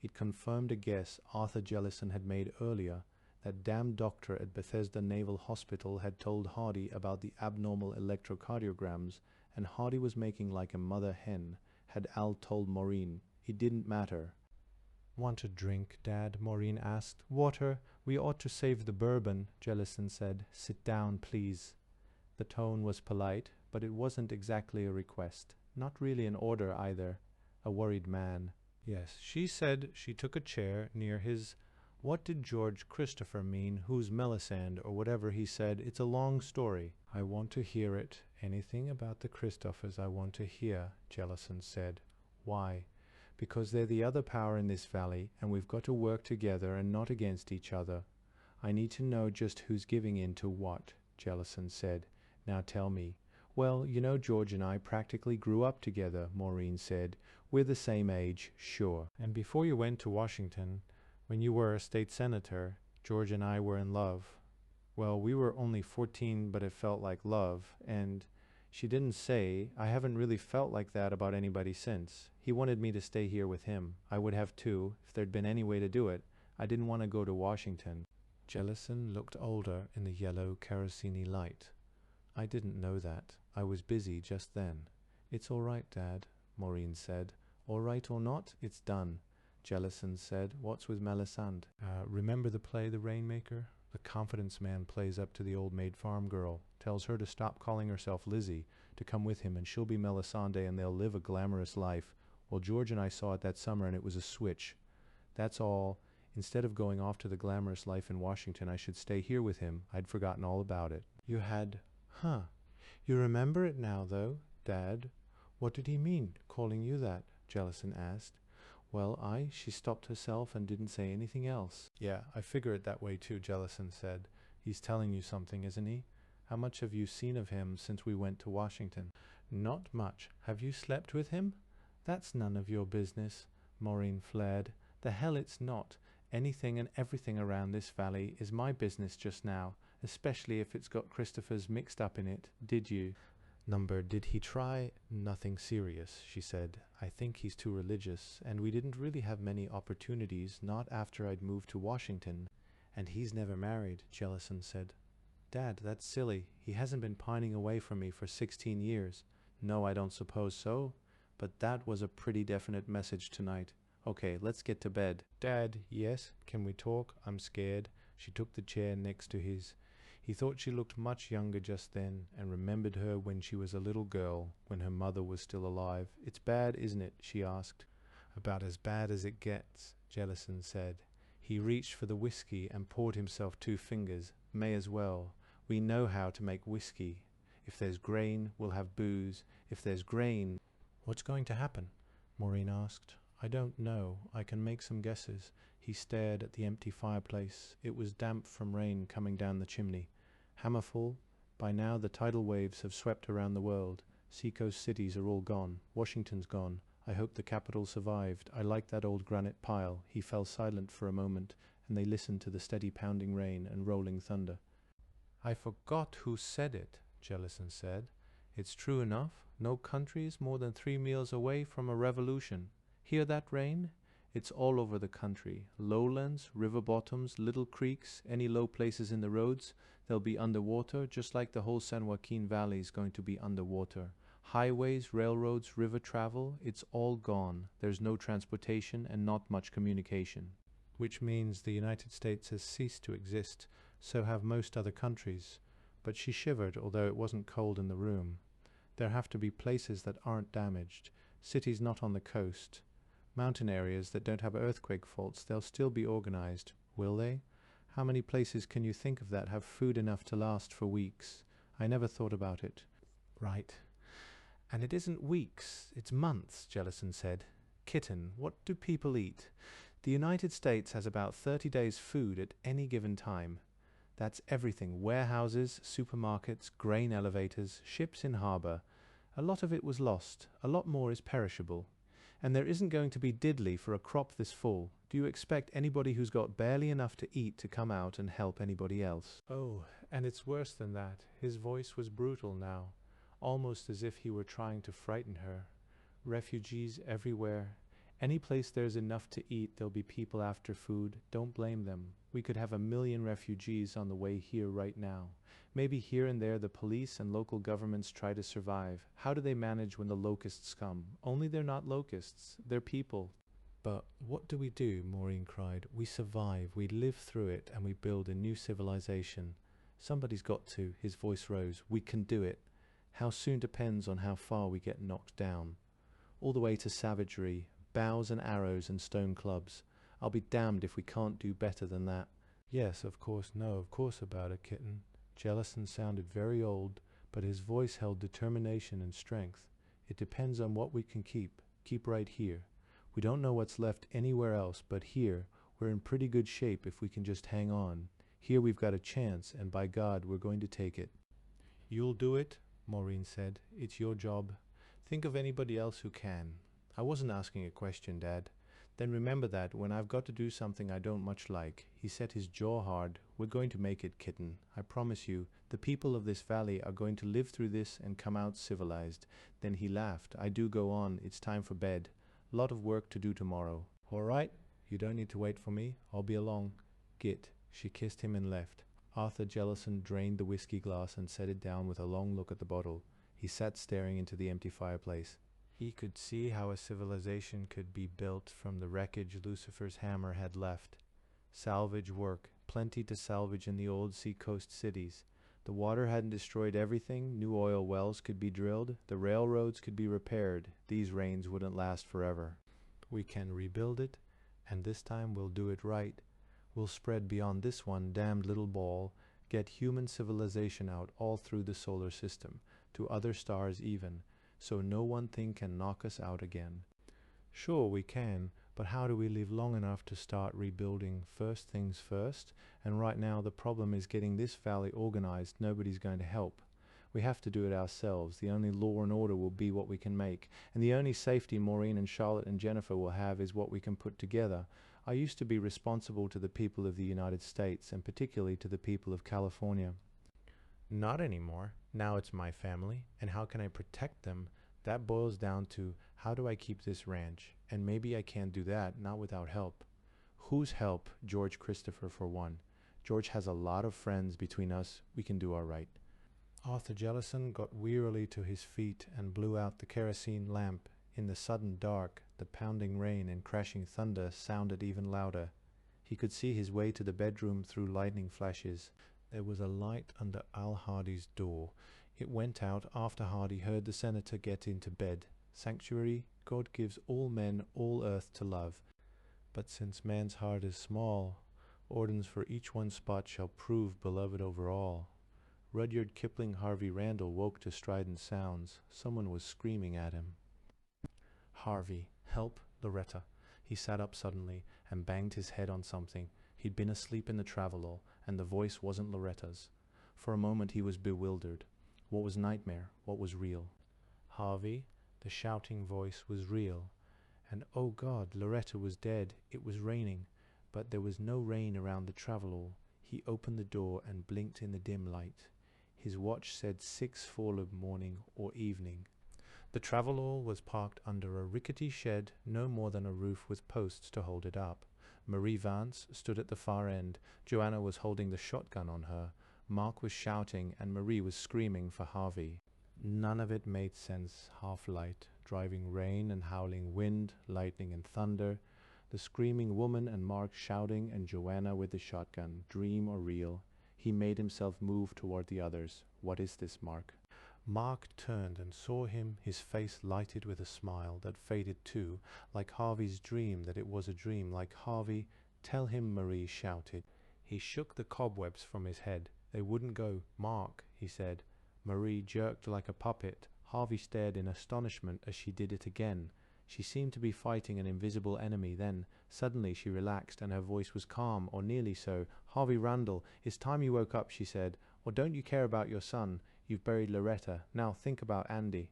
It confirmed a guess Arthur Jellison had made earlier. That damned doctor at Bethesda Naval Hospital had told Hardy about the abnormal electrocardiograms, and Hardy was making like a mother hen. Had Al told Maureen, it didn't matter. Want a drink, Dad? Maureen asked. Water. We ought to save the bourbon, Jellison said. Sit down, please. The tone was polite, but it wasn't exactly a request. Not really an order either. A worried man. Yes, she said. She took a chair near his. What did George Christopher mean? Who's Melisande, or whatever he said? It's a long story. I want to hear it. Anything about the Christophers I want to hear, Jellison said. Why? Because they're the other power in this valley, and we've got to work together and not against each other. I need to know just who's giving in to what, Jellison said. Now tell me. Well, you know George and I practically grew up together, Maureen said. We're the same age, sure. And before you went to Washington, when you were a state senator, George and I were in love. Well, we were only 14, but it felt like love, and she didn't say, I haven't really felt like that about anybody since. He wanted me to stay here with him. I would have too, if there'd been any way to do it. I didn't want to go to Washington. Jellison looked older in the yellow kerosene light. I didn't know that. I was busy just then. It's all right, Dad, Maureen said. All right or not, it's done. Jellison said, What's with Melisande? Remember the play The Rainmaker? The confidence man plays up to the old maid farm girl, tells her to stop calling herself Lizzie, to come with him, and she'll be Melisande and they'll live a glamorous life. Well, George and I saw it that summer and it was a switch. That's all. Instead of going off to the glamorous life in Washington, I should stay here with him. I'd forgotten all about it. You had... Huh. You remember it now, though, Dad. What did he mean, calling you that? Jellison asked. Well, she stopped herself and didn't say anything else. Yeah, I figure it that way too, Jellison said. He's telling you something, isn't he? How much have you seen of him since we went to Washington? Not much. Have you slept with him? That's none of your business, Maureen flared. The hell it's not. Anything and everything around this valley is my business just now, especially if it's got Christopher's mixed up in it. Did you? Did he try? Nothing serious, she said. I think he's too religious, and we didn't really have many opportunities, not after I'd moved to Washington. And he's never married, Jellison said. Dad, that's silly. He hasn't been pining away from me for 16 years. No, I don't suppose so. But that was a pretty definite message tonight. Okay, let's get to bed. Dad, yes? Can we talk? I'm scared. She took the chair next to his. He thought she looked much younger just then, and remembered her when she was a little girl, when her mother was still alive. It's bad, isn't it? She asked. About as bad as it gets, Jellison said. He reached for the whiskey and poured himself 2 fingers. May as well. We know how to make whiskey. If there's grain, we'll have booze. If there's grain... What's going to happen? Maureen asked. I don't know. I can make some guesses. He stared at the empty fireplace. It was damp from rain coming down the chimney. Hammerfall. By now the tidal waves have swept around the world. Seacoast cities are all gone. Washington's gone. I hope the capital survived. I like that old granite pile. He fell silent for a moment, and they listened to the steady pounding rain and rolling thunder. I forgot who said it, Jellison said. It's true enough. No country is more than 3 meals away from a revolution. Hear that rain? It's all over the country. Lowlands, river bottoms, little creeks, any low places in the roads, they'll be underwater, just like the whole San Joaquin Valley is going to be underwater. Highways, railroads, river travel, it's all gone. There's no transportation and not much communication. Which means the United States has ceased to exist, so have most other countries. But she shivered, although it wasn't cold in the room. There have to be places that aren't damaged, cities not on the coast. Mountain areas that don't have earthquake faults, they'll still be organized, will they? How many places can you think of that have food enough to last for weeks? I never thought about it. Right. And it isn't weeks, it's months, Jellison said. Kitten, what do people eat? The United States has about 30 days' food at any given time. That's everything. Warehouses, supermarkets, grain elevators, ships in harbor. A lot of it was lost. A lot more is perishable. And there isn't going to be diddly for a crop this fall. Do you expect anybody who's got barely enough to eat to come out and help anybody else? Oh, and it's worse than that. His voice was brutal now, almost as if he were trying to frighten her. Refugees everywhere. Any place there's enough to eat, there'll be people after food. Don't blame them. We could have 1 million refugees on the way here right now. Maybe here and there the police and local governments try to survive. How do they manage when the locusts come? Only they're not locusts. They're people. But what do we do? Maureen cried. We survive. We live through it and we build a new civilization. Somebody's got to. His voice rose. We can do it. How soon depends on how far we get knocked down. All the way to savagery, bows and arrows and stone clubs. I'll be damned if we can't do better than that. Yes, of course, no, of course about it, kitten. Jellison sounded very old, but his voice held determination and strength. It depends on what we can keep right here. We don't know what's left anywhere else, but here, we're in pretty good shape if we can just hang on. Here we've got a chance, and by God, we're going to take it. You'll do it, Maureen said. It's your job. Think of anybody else who can. I wasn't asking a question, Dad. Then remember that when I've got to do something I don't much like. He set his jaw hard. We're going to make it, kitten. I promise you, the people of this valley are going to live through this and come out civilized. Then he laughed. I do go on. It's time for bed. Lot of work to do tomorrow. All right? You don't need to wait for me. I'll be along. Git. She kissed him and left. Arthur Jellison drained the whiskey glass and set it down with a long look at the bottle. He sat staring into the empty fireplace. He could see how a civilization could be built from the wreckage Lucifer's hammer had left. Salvage work, plenty to salvage in the old seacoast cities. The water hadn't destroyed everything, new oil wells could be drilled, the railroads could be repaired, these rains wouldn't last forever. We can rebuild it, and this time we'll do it right. We'll spread beyond this one damned little ball, get human civilization out all through the solar system, to other stars even, so no one thing can knock us out again. Sure, we can, but how do we live long enough to start rebuilding first things first? And right now the problem is getting this valley organized. Nobody's going to help. We have to do it ourselves. The only law and order will be what we can make, and the only safety Maureen and Charlotte and Jennifer will have is what we can put together. I used to be responsible to the people of the United States, and particularly to the people of California. Not anymore. Now it's my family, and how can I protect them? That boils down to, how do I keep this ranch? And maybe I can't do that, not without help. Whose help? George Christopher, for one. George has a lot of friends. Between us, we can do all right. Arthur Jellison got wearily to his feet and blew out the kerosene lamp. In the sudden dark, the pounding rain and crashing thunder sounded even louder. He could see his way to the bedroom through lightning flashes. There was a light under Al Hardy's door. It went out after Hardy heard the senator get into bed. Sanctuary, God gives all men all earth to love. But since man's heart is small, ordinance for each one spot shall prove beloved over all. Rudyard Kipling Harvey Randall woke to strident sounds. Someone was screaming at him. Harvey, help, Loretta. He sat up suddenly and banged his head on something. He'd been asleep in the travelall, and the voice wasn't Loretta's. For a moment he was bewildered. What was nightmare? What was real? Harvey, the shouting voice was real. And oh God, Loretta was dead. It was raining, but there was no rain around the travelall. He opened the door and blinked in the dim light. His watch said 6:04 morning or evening. The travelall was parked under a rickety shed, no more than a roof with posts to hold it up. Marie Vance stood at the far end. Joanna was holding the shotgun on her. Mark was shouting, and Marie was screaming for Harvey. None of it made sense. Half light, driving rain and howling wind, lightning and thunder. The screaming woman and Mark shouting, and Joanna with the shotgun. Dream or real? He made himself move toward the others. What is this, Mark? Mark turned and saw him, his face lighted with a smile that faded too, like Harvey's dream that it was a dream, like Harvey. Tell him, Marie shouted. He shook the cobwebs from his head. They wouldn't go. Mark, he said. Marie jerked like a puppet. Harvey stared in astonishment as she did it again. She seemed to be fighting an invisible enemy. Then, suddenly she relaxed and her voice was calm, or nearly so. Harvey Randall, it's time you woke up, she said. Or don't you care about your son? You've buried Loretta. Now think about Andy.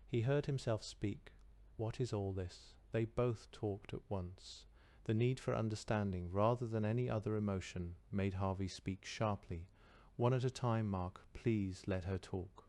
He heard himself speak. What is all this? They both talked at once. The need for understanding, rather than any other emotion, made Harvey speak sharply. One at a time, Mark. Please let her talk.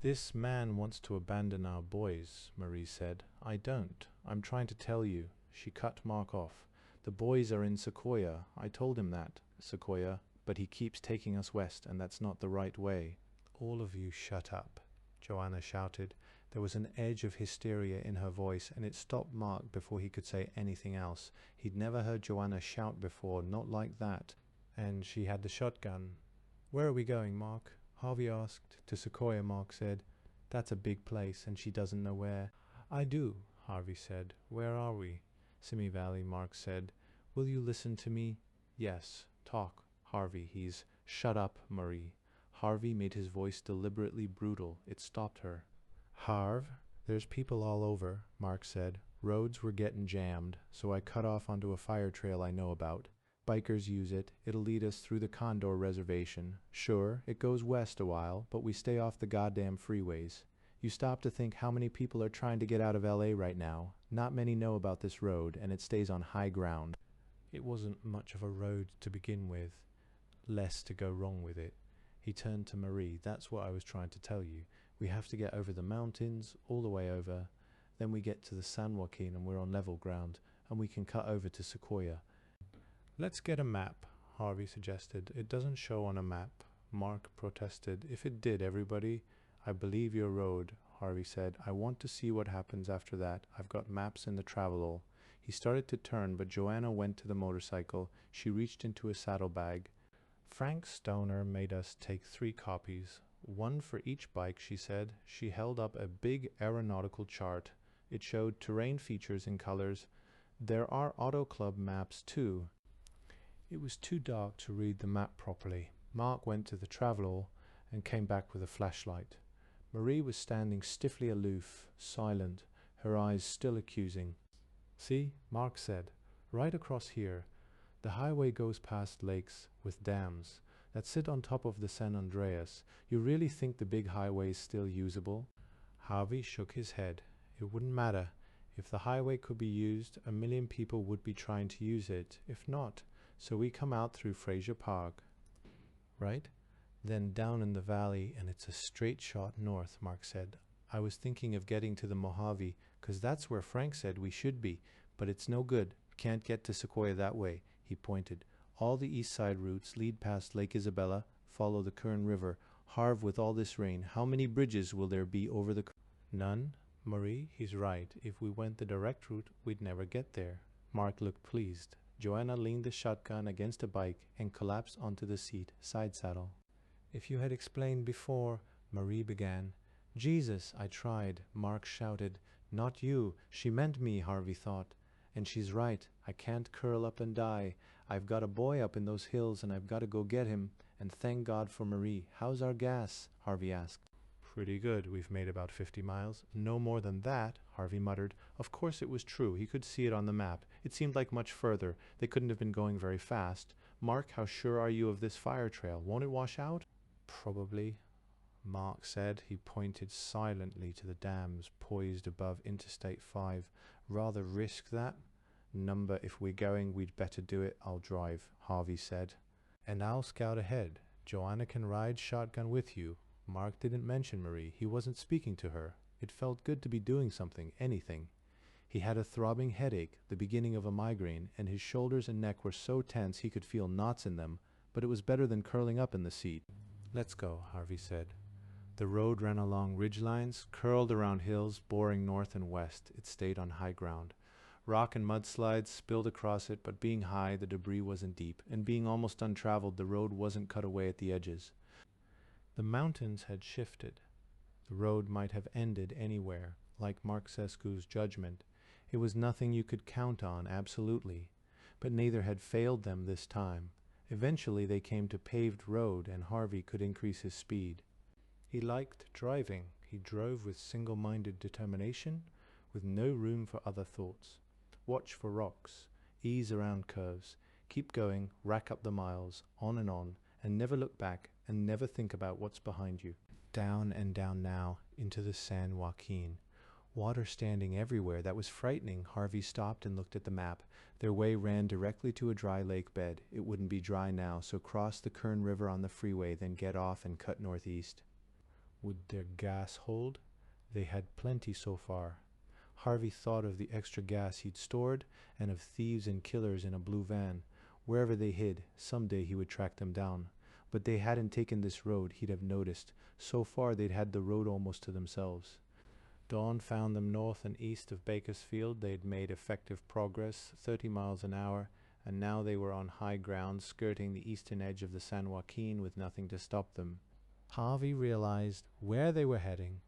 This man wants to abandon our boys, Marie said. I don't. I'm trying to tell you. She cut Mark off. The boys are in Sequoia. I told him that. Sequoia. But he keeps taking us west, and that's not the right way. All of you shut up, Joanna shouted. There was an edge of hysteria in her voice, and it stopped Mark before he could say anything else. He'd never heard Joanna shout before, not like that. And she had the shotgun. Where are we going, Mark? Harvey asked. To Sequoia, Mark said. That's a big place, and she doesn't know where. I do, Harvey said. Where are we? Simi Valley, Mark said. Will you listen to me? Yes. Talk, Harvey. He's... Shut up, Marie. Harvey made his voice deliberately brutal. It stopped her. Harv, there's people all over, Mark said. Roads were getting jammed, so I cut off onto a fire trail I know about. Bikers use it. It'll lead us through the Condor Reservation. Sure, it goes west a while, but we stay off the goddamn freeways. You stop to think how many people are trying to get out of LA right now. Not many know about this road, and it stays on high ground. It wasn't much of a road to begin with. Less to go wrong with it. He turned to Marie. That's what I was trying to tell you. We have to get over the mountains, all the way over. Then we get to the San Joaquin and we're on level ground, and we can cut over to Sequoia. Let's get a map, Harvey suggested. It doesn't show on a map. Mark protested. If it did, everybody. I believe your road, Harvey said. I want to see what happens after that. I've got maps in the travelall. He started to turn, but Joanna went to the motorcycle. She reached into a saddlebag. Frank Stoner made us take 3 copies. One for each bike, she said. She held up a big aeronautical chart. It showed terrain features in colors. There are Auto Club maps too. It was too dark to read the map properly. Mark went to the travelall and came back with a flashlight. Marie was standing stiffly aloof, silent, her eyes still accusing. See, Mark said, right across here. The highway goes past lakes with dams that sit on top of the San Andreas. You really think the big highway is still usable? Harvey shook his head. It wouldn't matter. If the highway could be used, 1 million people would be trying to use it. If not, so we come out through Fraser Park. Right? Then down in the valley, and it's a straight shot north, Mark said. I was thinking of getting to the Mojave, 'cause that's where Frank said we should be, but it's no good. Can't get to Sequoia that way. He pointed. All the east side routes lead past Lake Isabella, follow the Kern River. Harv, with all this rain, how many bridges will there be over the None? Marie, he's right. If we went the direct route, we'd never get there. Mark looked pleased. Joanna leaned the shotgun against a bike and collapsed onto the seat, side saddle. If you had explained before, Marie began. Jesus, I tried, Mark shouted. Not you. She meant me, Harvey thought. And she's right. I can't curl up and die. I've got a boy up in those hills and I've got to go get him. And thank God for Marie. How's our gas? Harvey asked. Pretty good. We've made about 50 miles. No more than that, Harvey muttered. Of course it was true. He could see it on the map. It seemed like much further. They couldn't have been going very fast. Mark, how sure are you of this fire trail? Won't it wash out? Probably, Mark said. He pointed silently to the dams poised above Interstate 5. Rather risk that? Number, if we're going, we'd better do it. I'll drive, Harvey said. And I'll scout ahead. Joanna can ride shotgun with you. Mark didn't mention Marie. He wasn't speaking to her. It felt good to be doing something, anything. He had a throbbing headache, the beginning of a migraine, and his shoulders and neck were so tense he could feel knots in them, but it was better than curling up in the seat. Let's go, Harvey said. The road ran along ridgelines, curled around hills, boring north and west. It stayed on high ground. Rock and mudslides spilled across it, but being high, the debris wasn't deep, and being almost untraveled, the road wasn't cut away at the edges. The mountains had shifted. The road might have ended anywhere, like Mark Sesku's judgment. It was nothing you could count on, absolutely. But neither had failed them this time. Eventually they came to paved road, and Harvey could increase his speed. He liked driving. He drove with single-minded determination, with no room for other thoughts. Watch for rocks, ease around curves, keep going, rack up the miles, on, and never look back, and never think about what's behind you. Down and down now, into the San Joaquin. Water standing everywhere. That was frightening. Harvey stopped and looked at the map. Their way ran directly to a dry lake bed. It wouldn't be dry now, so cross the Kern River on the freeway, then get off and cut northeast. Would their gas hold? They had plenty so far. Harvey thought of the extra gas he'd stored, and of thieves and killers in a blue van. Wherever they hid, someday he would track them down. But they hadn't taken this road, he'd have noticed. So far they'd had the road almost to themselves. Dawn found them north and east of Bakersfield. They'd made effective progress, 30 miles an hour, and now they were on high ground, skirting the eastern edge of the San Joaquin with nothing to stop them. Harvey realized where they were heading.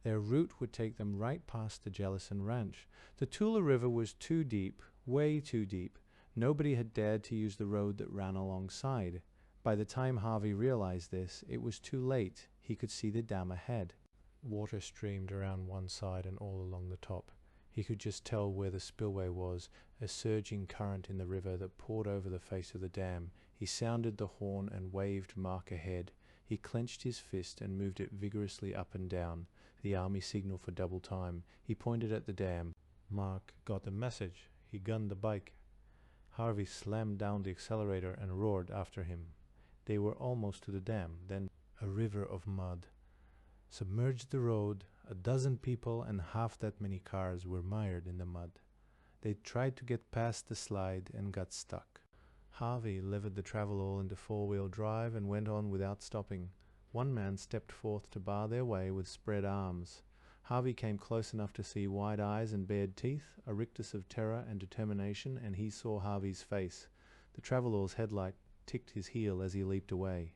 Their route would take them right past the Jellison Ranch. The Tula River was too deep, way too deep. Nobody had dared to use the road that ran alongside. By the time Harvey realized this, it was too late. He could see the dam ahead. Water streamed around one side and all along the top. He could just tell where the spillway was, a surging current in the river that poured over the face of the dam. He sounded the horn and waved Mark ahead. He clenched his fist and moved it vigorously up and down, the army signal for double time. He pointed at the dam. Mark got the message. He gunned the bike. Harvey slammed down the accelerator and roared after him. They were almost to the dam, then a river of mud submerged the road. A dozen people and half that many cars were mired in the mud. They tried to get past the slide and got stuck. Harvey levered the travelall into four-wheel drive and went on without stopping. One man stepped forth to bar their way with spread arms. Harvey came close enough to see wide eyes and bared teeth, a rictus of terror and determination, and he saw Harvey's face. The Travelall's headlight ticked his heel as he leaped away.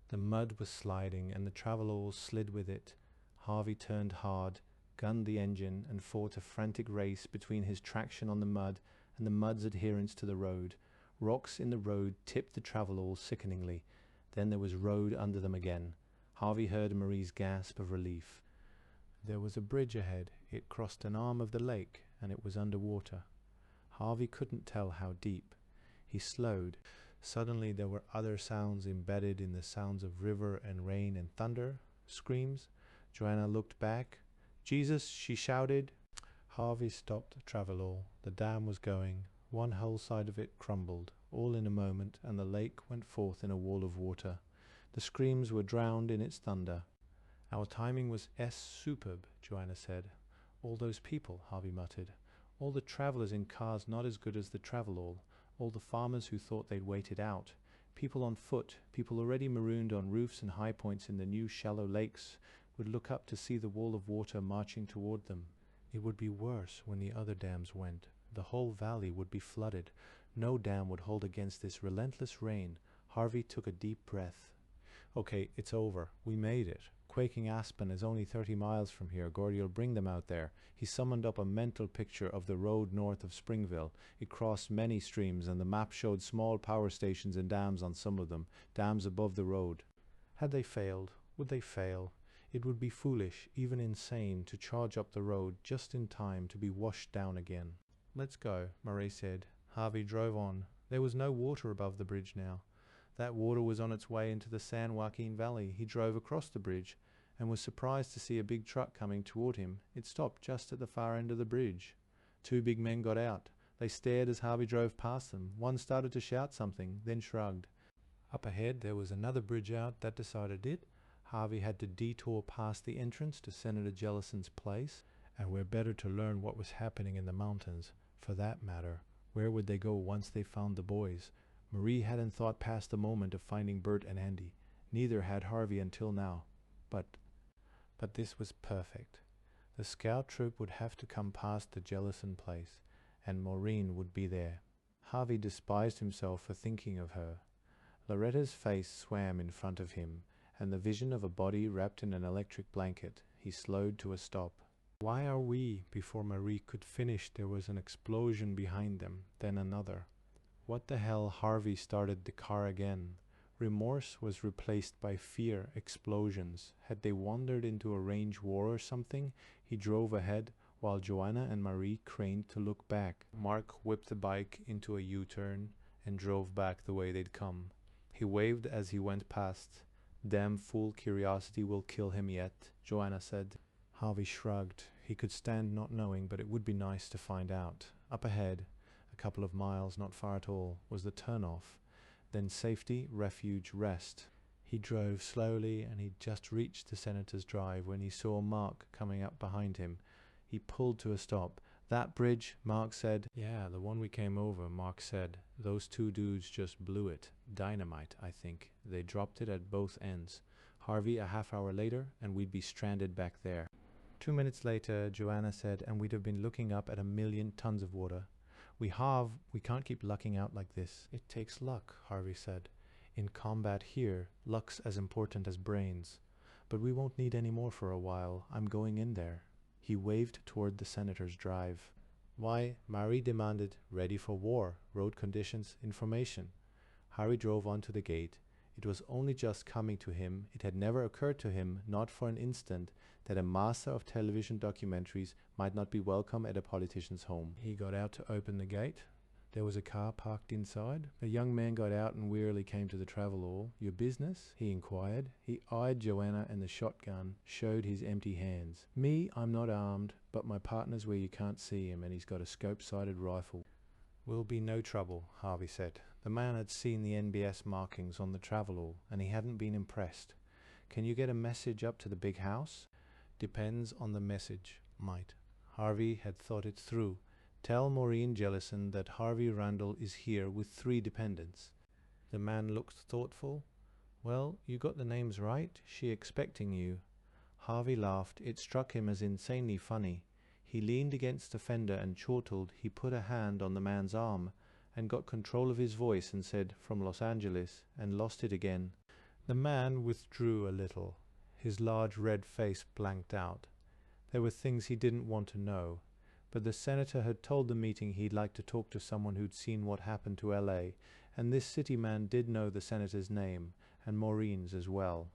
The mud was sliding, and the Travelall slid with it. Harvey turned hard, gunned the engine, and fought a frantic race between his traction on the mud and the mud's adherence to the road. Rocks in the road tipped the Travelall sickeningly. Then there was road under them again. Harvey heard Marie's gasp of relief. There was a bridge ahead. It crossed an arm of the lake, and it was under water. Harvey couldn't tell how deep. He slowed. Suddenly there were other sounds embedded in the sounds of river and rain and thunder. Screams. Joanna looked back. "Jesus!" she shouted. Harvey stopped the Travelall. The dam was going. One whole side of it crumbled, all in a moment, and the lake went forth in a wall of water. The screams were drowned in its thunder. "Our timing was superb," Joanna said. "All those people," Harvey muttered. "All the travellers in cars not as good as the Travelall. All the farmers who thought they'd wait it out. People on foot, people already marooned on roofs and high points in the new shallow lakes, would look up to see the wall of water marching toward them. It would be worse when the other dams went. The whole valley would be flooded. No dam would hold against this relentless rain." Harvey took a deep breath. "Okay, it's over. We made it. Quaking Aspen is only 30 miles from here. Gordy'll bring them out there." He summoned up a mental picture of the road north of Springville. It crossed many streams, and the map showed small power stations and dams on some of them, dams above the road. Had they failed? Would they fail? It would be foolish, even insane, to charge up the road just in time to be washed down again. "Let's go," Marie said. Harvey drove on. There was no water above the bridge now. That water was on its way into the San Joaquin Valley. He drove across the bridge and was surprised to see a big truck coming toward him. It stopped just at the far end of the bridge. Two big men got out. They stared as Harvey drove past them. One started to shout something, then shrugged. Up ahead there was another bridge out. That decided it. Harvey had to detour past the entrance to Senator Jellison's place, and we're better to learn what was happening in the mountains. For that matter, where would they go once they found the boys? Marie hadn't thought past the moment of finding Bert and Andy. Neither had Harvey until now. But this was perfect. The scout troop would have to come past the Jellison place, and Maureen would be there. Harvey despised himself for thinking of her. Loretta's face swam in front of him, and the vision of a body wrapped in an electric blanket. He slowed to a stop. "Why are we?" Before Marie could finish, there was an explosion behind them, then another. What the hell? Harvey started the car again. Remorse was replaced by fear. Explosions. Had they wandered into a range war or something? He drove ahead, while Joanna and Marie craned to look back. Mark whipped the bike into a U-turn and drove back the way they'd come. He waved as he went past. "Damn fool, curiosity will kill him yet," Joanna said. Harvey shrugged. He could stand not knowing, but it would be nice to find out. Up ahead, a couple of miles, not far at all, was the turnoff. Then safety, refuge, rest. He drove slowly, and he'd just reached the Senator's drive when he saw Mark coming up behind him. He pulled to a stop. "That bridge," Mark said. "Yeah, the one we came over," Mark said. "Those two dudes just blew it. Dynamite, I think. They dropped it at both ends. Harvey, a half hour later, and we'd be stranded back there." 2 minutes later, Joanna said, "and we'd have been looking up at 1,000,000 tons of water." We can't keep lucking out like this." "It takes luck," Harvey said. "In combat here, luck's as important as brains. But we won't need any more for a while. I'm going in there." He waved toward the Senator's drive. "Why?" Marie demanded. "Ready for war. Road conditions, information." Harry drove onto the gate. It was only just coming to him. It had never occurred to him, not for an instant, that a master of television documentaries might not be welcome at a politician's home. He got out to open the gate. There was a car parked inside. A young man got out and wearily came to the Travelall. "Your business?" he inquired. He eyed Joanna, and the shotgun showed his empty hands. "Me, I'm not armed, but my partner's where you can't see him, and he's got a scope-sighted rifle." "Will be no trouble," Harvey said. The man had seen the NBS markings on the Travelall, and he hadn't been impressed. "Can you get a message up to the big house?" "Depends on the message. Might." Harvey had thought it through. "Tell Maureen Jellison that Harvey Randall is here with 3 dependents." The man looked thoughtful. "Well, you got the names right. She expecting you." Harvey laughed. It struck him as insanely funny. He leaned against the fender and chortled. He put a hand on the man's arm and got control of his voice and said, "From Los Angeles," and lost it again. The man withdrew a little. His large red face blanked out. There were things he didn't want to know, but the senator had told the meeting he'd like to talk to someone who'd seen what happened to L.A., and this city man did know the senator's name, and Maureen's as well.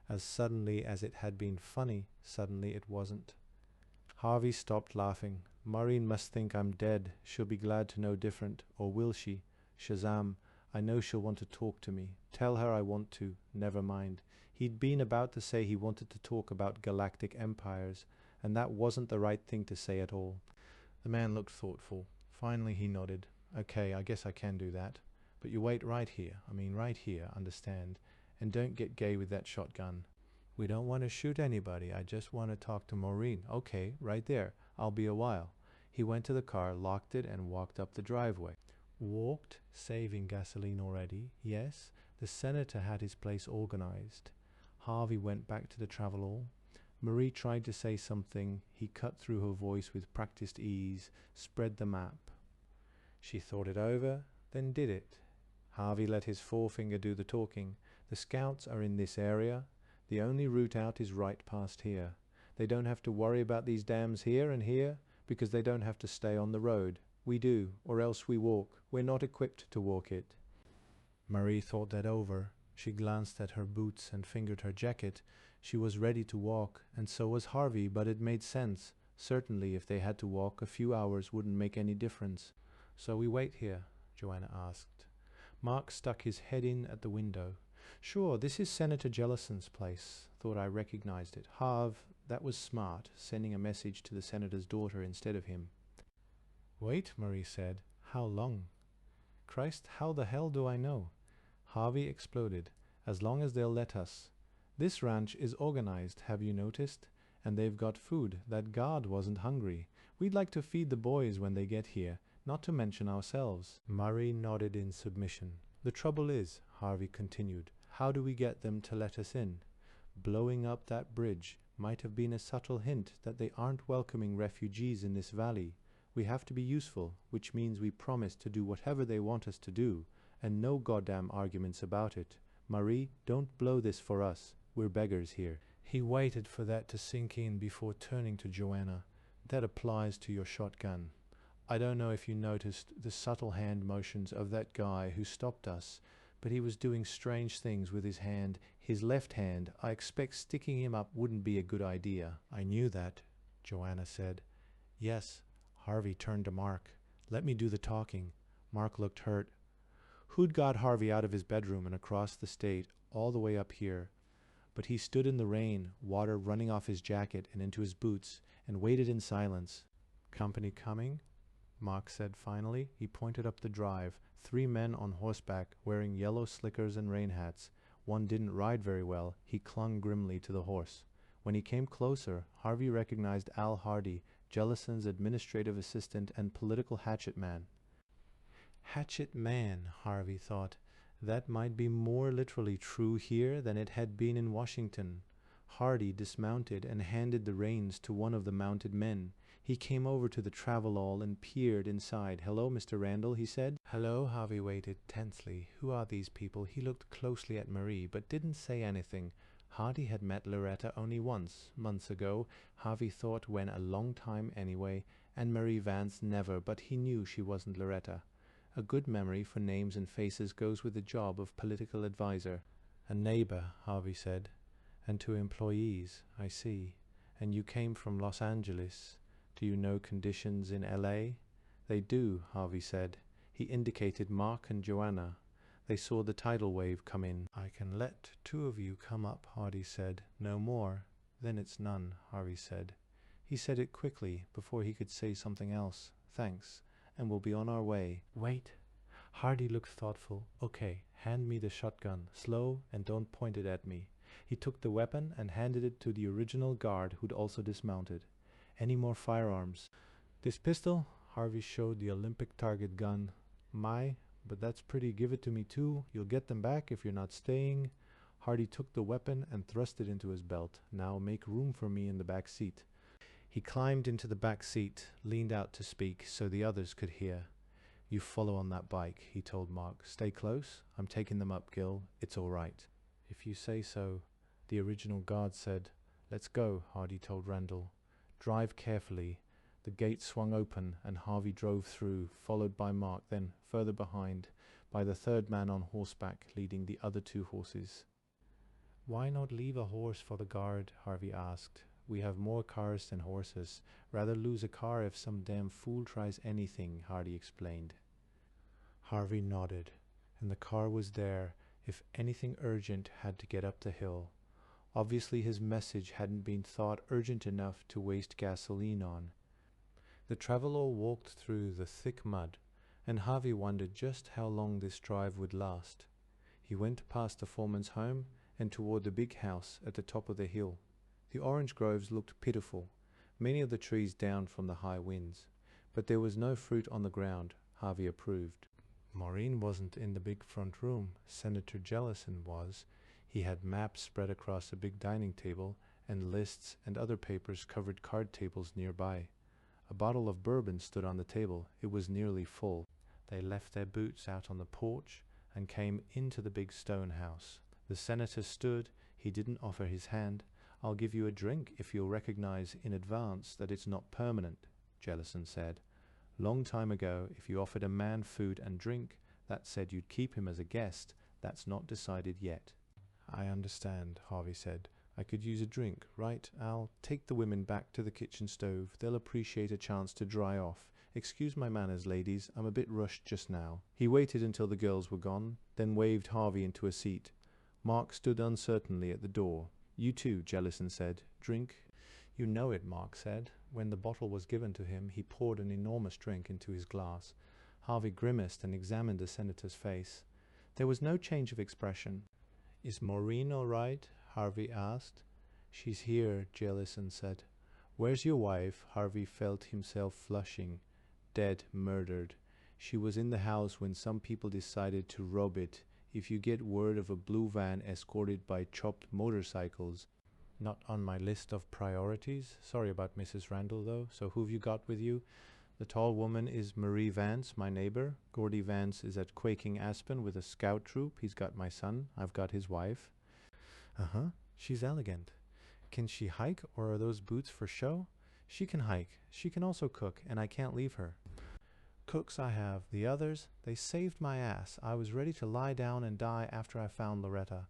As suddenly as it had been funny, suddenly it wasn't. Harvey stopped laughing. "Maureen must think I'm dead. She'll be glad to know different. Or will she? Shazam, I know she'll want to talk to me. Tell her I want to. Never mind." He'd been about to say he wanted to talk about galactic empires, and that wasn't the right thing to say at all. The man looked thoughtful. Finally he nodded. "Okay, I guess I can do that. But you wait right here. Right here, understand? And don't get gay with that shotgun. We don't want to shoot anybody. I just want to talk to Maureen." "Okay, right there. I'll be a while." He went to the car, locked it, and walked up the driveway. Walked, saving gasoline already. Yes, the senator had his place organized. Harvey went back to the travelall. Marie tried to say something. He cut through her voice with practiced ease, spread the map. She thought it over, then did it. Harvey let his forefinger do the talking. "The scouts are in this area. The only route out is right past here. They don't have to worry about these dams here and here, because they don't have to stay on the road. We do, or else we walk. We're not equipped to walk it." Marie thought that over. She glanced at her boots and fingered her jacket. She was ready to walk, and so was Harvey, but it made sense. Certainly, if they had to walk, a few hours wouldn't make any difference. "So we wait here?" Joanna asked. Mark stuck his head in at the window. "Sure, this is Senator Jellison's place. Thought I recognized it. Harv, that was smart, sending a message to the senator's daughter instead of him." "Wait," Marie said. "How long?" "Christ, how the hell do I know?" Harvey exploded. "As long as they'll let us. This ranch is organized, have you noticed? And they've got food. That guard wasn't hungry. We'd like to feed the boys when they get here, not to mention ourselves." Marie nodded in submission. "The trouble is," Harvey continued, "how do we get them to let us in? Blowing up that bridge might have been a subtle hint that they aren't welcoming refugees in this valley. We have to be useful, which means we promise to do whatever they want us to do, and no goddamn arguments about it. Marie, don't blow this for us. We're beggars here." He waited for that to sink in before turning to Joanna. "That applies to your shotgun. I don't know if you noticed the subtle hand motions of that guy who stopped us, but he was doing strange things with his hand. His left hand. I expect sticking him up wouldn't be a good idea." "I knew that," Joanna said. "Yes." Harvey turned to Mark. "Let me do the talking." Mark looked hurt. "Who'd got Harvey out of his bedroom and across the state, all the way up here?" But he stood in the rain, water running off his jacket and into his boots, and waited in silence. "Company coming?" Mark said finally. He pointed up the drive. 3 men on horseback, wearing yellow slickers and rain hats. One didn't ride very well. He clung grimly to the horse. When he came closer, Harvey recognized Al Hardy, Jellison's administrative assistant and political hatchet man. Hatchet man, Harvey thought. That might be more literally true here than it had been in Washington. Hardy dismounted and handed the reins to one of the mounted men. He came over to the travelall and peered inside. "Hello, Mr. Randall," he said. "Hello." Harvey waited tensely. Who are these people? He looked closely at Marie, but didn't say anything. Hardy had met Loretta only once, months ago. Harvey thought when a long time anyway, and Marie Vance never, but he knew she wasn't Loretta. A good memory for names and faces goes with the job of political advisor. "A neighbor," Harvey said. "And 2 employees, I see. And you came from Los Angeles. Do you know conditions in L.A.? "They do," Harvey said. He indicated Mark and Joanna. They saw the tidal wave come in. "I can let 2 of you come up," Hardy said. "No more." "Then it's none," Harvey said. He said it quickly, before he could say something else. "Thanks, and we'll be on our way." "Wait." Hardy looked thoughtful. "Okay, hand me the shotgun. Slow, and don't point it at me." He took the weapon and handed it to the original guard, who'd also dismounted. "Any more firearms?" "This pistol?" Harvey showed the Olympic target gun. "My, but that's pretty. Give it to me too. You'll get them back if you're not staying." Hardy took the weapon and thrust it into his belt. Now make room for me in the back seat. He climbed into the back seat, leaned out to speak so the others could hear. You follow on that bike, he told Mark. Stay close. I'm taking them up, Gil. It's all right. If you say so, the original guard said. Let's go, Hardy told Randall. Drive carefully. The gate swung open and Harvey drove through, followed by Mark, then further behind, by the third man on horseback leading the other two horses. Why not leave a horse for the guard? Harvey asked. We have more cars than horses. Rather lose a car if some damn fool tries anything, Hardy explained. Harvey nodded, and the car was there if anything urgent had to get up the hill. Obviously his message hadn't been thought urgent enough to waste gasoline on. The traveler walked through the thick mud, and Harvey wondered just how long this drive would last. He went past the foreman's home and toward the big house at the top of the hill. The orange groves looked pitiful, many of the trees down from the high winds, but there was no fruit on the ground, Harvey approved. Maureen wasn't in the big front room. Senator Jellison was. He had maps spread across a big dining table, and lists and other papers covered card tables nearby. A bottle of bourbon stood on the table. It was nearly full. They left their boots out on the porch and came into the big stone house. The senator stood. He didn't offer his hand. I'll give you a drink if you'll recognize in advance that it's not permanent, Jellison said. Long time ago, if you offered a man food and drink, that said you'd keep him as a guest. That's not decided yet. I understand, Harvey said. I could use a drink, right? I'll take the women back to the kitchen stove. They'll appreciate a chance to dry off. Excuse my manners, ladies. I'm a bit rushed just now. He waited until the girls were gone, then waved Harvey into a seat. Mark stood uncertainly at the door. You too, Jellison said. Drink? You know it, Mark said. When the bottle was given to him, he poured an enormous drink into his glass. Harvey grimaced and examined the senator's face. There was no change of expression. Is Maureen all right? Harvey asked. She's here, Jellison said. Where's your wife? Harvey felt himself flushing. Dead, murdered. She was in the house when some people decided to rob it. If you get word of a blue van escorted by chopped motorcycles. Not on my list of priorities. Sorry about Mrs. Randall, though. So who've you got with you? The tall woman is Marie Vance, my neighbor. Gordy Vance is at Quaking Aspen with a scout troop. He's got my son. I've got his wife. Uh-huh. She's elegant. Can she hike, or are those boots for show? She can hike. She can also cook, and I can't leave her. Cooks I have. The others, they saved my ass. I was ready to lie down and die after I found Loretta.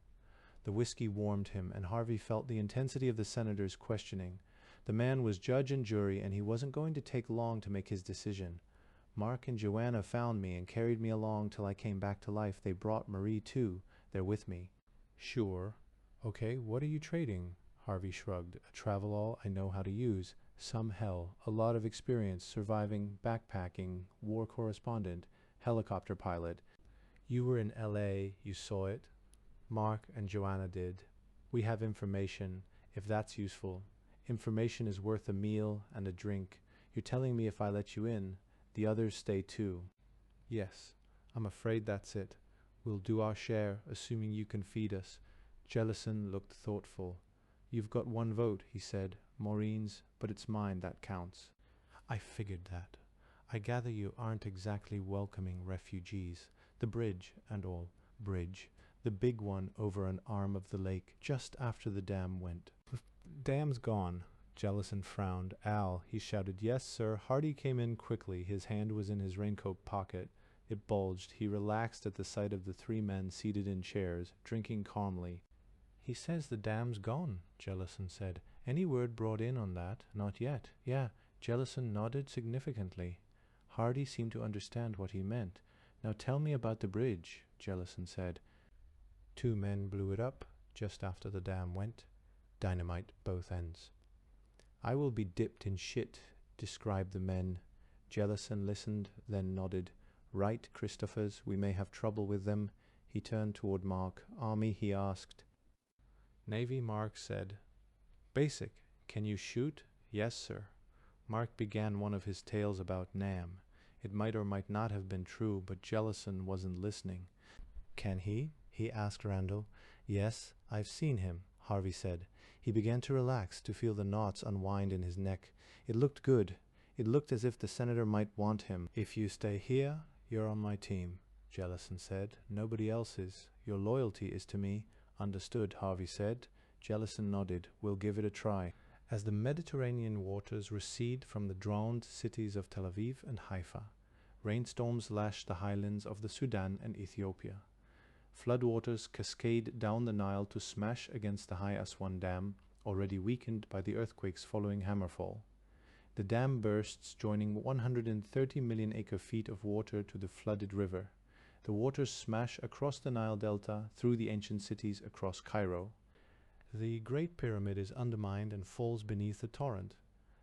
The whiskey warmed him, and Harvey felt the intensity of the senator's questioning. The man was judge and jury, and he wasn't going to take long to make his decision. Mark and Joanna found me and carried me along till I came back to life. They brought Marie, too. They're with me. Sure. Okay, what are you trading? Harvey shrugged. A travel-all I know how to use. Some hell. A lot of experience surviving, backpacking, war correspondent, helicopter pilot. You were in L.A., you saw it. Mark and Joanna did. We have information, if that's useful. Information is worth a meal and a drink. You're telling me if I let you in, the others stay too. Yes, I'm afraid that's it. We'll do our share, assuming you can feed us. Jellison looked thoughtful. You've got one vote, he said. Maureen's, but it's mine that counts. I figured that. I gather you aren't exactly welcoming refugees. The bridge and all. Bridge. The big one over an arm of the lake just after the dam went. The dam's gone. Jellison frowned. Al, he shouted. Yes, sir. Hardy came in quickly. His hand was in his raincoat pocket. It bulged. He relaxed at the sight of the three men seated in chairs, drinking calmly. He says the dam's gone, Jellison said. Any word brought in on that? Not yet. Yeah. Jellison nodded significantly. Hardy seemed to understand what he meant. Now tell me about the bridge, Jellison said. 2 men blew it up just after the dam went. Dynamite both ends. I will be dipped in shit, described the men. Jellison listened, then nodded. Right, Christophers, we may have trouble with them. He turned toward Mark. Army, he asked. Navy, Mark said. Basic. Can you shoot? Yes, sir. Mark began one of his tales about Nam. It might or might not have been true, but Jellison wasn't listening. Can he? He asked Randall. Yes, "I've seen him," Harvey said. He began to relax, to feel the knots unwind in his neck. It looked good. It looked as if the senator might want him. "If you stay here, you're on my team," Jellison said. "Nobody else is. Your loyalty is to me." "Understood," Harvey said. Jellison nodded. "We'll give it a try." As the Mediterranean waters recede from the drowned cities of Tel Aviv and Haifa, rainstorms lash the highlands of the Sudan and Ethiopia. Floodwaters cascade down the Nile to smash against the High Aswan Dam, already weakened by the earthquakes following Hammerfall. The dam bursts, joining 130 million acre-feet of water to the flooded river. The waters smash across the Nile Delta, through the ancient cities across Cairo. The Great Pyramid is undermined and falls beneath the torrent.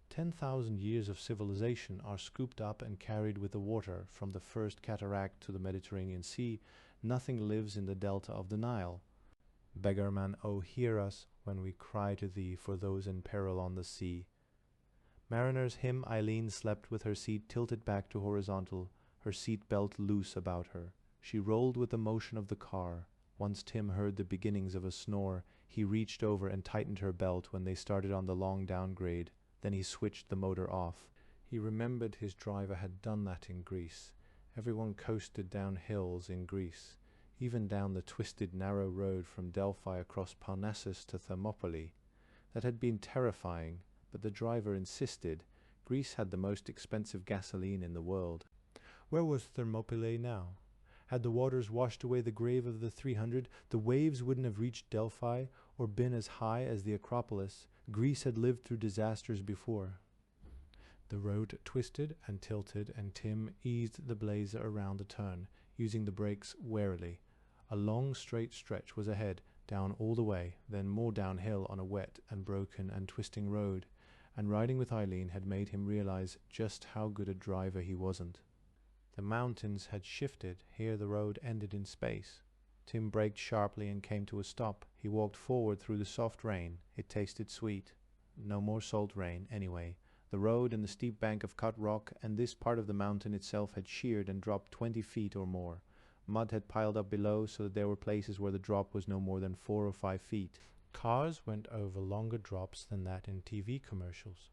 10,000 years of civilization are scooped up and carried with the water. From the first cataract to the Mediterranean Sea, nothing lives in the delta of the Nile. "Beggarman, O hear us when we cry to thee for those in peril on the sea." Mariner's hymn. Eileen slept with her seat tilted back to horizontal, her seat belt loose about her. She rolled with the motion of the car. Once Tim heard the beginnings of a snore, he reached over and tightened her belt when they started on the long downgrade. Then he switched the motor off. He remembered his driver had done that in Greece. Everyone coasted down hills in Greece, even down the twisted narrow road from Delphi across Parnassus to Thermopylae. That had been terrifying, but the driver insisted. Greece had the most expensive gasoline in the world. Where was Thermopylae now? Had the waters washed away the grave of the 300, the waves wouldn't have reached Delphi or been as high as the Acropolis. Greece had lived through disasters before. The road twisted and tilted, and Tim eased the Blazer around the turn, using the brakes warily. A long straight stretch was ahead, down all the way, then more downhill on a wet and broken and twisting road, and riding with Eileen had made him realize just how good a driver he wasn't. The mountains had shifted. Here the road ended in space. Tim braked sharply and came to a stop. He walked forward through the soft rain. It tasted sweet. No more salt rain, anyway. The road and the steep bank of cut rock and this part of the mountain itself had sheared and dropped 20 feet or more. Mud had piled up below so that there were places where the drop was no more than 4 or 5 feet. Cars went over longer drops than that in TV commercials.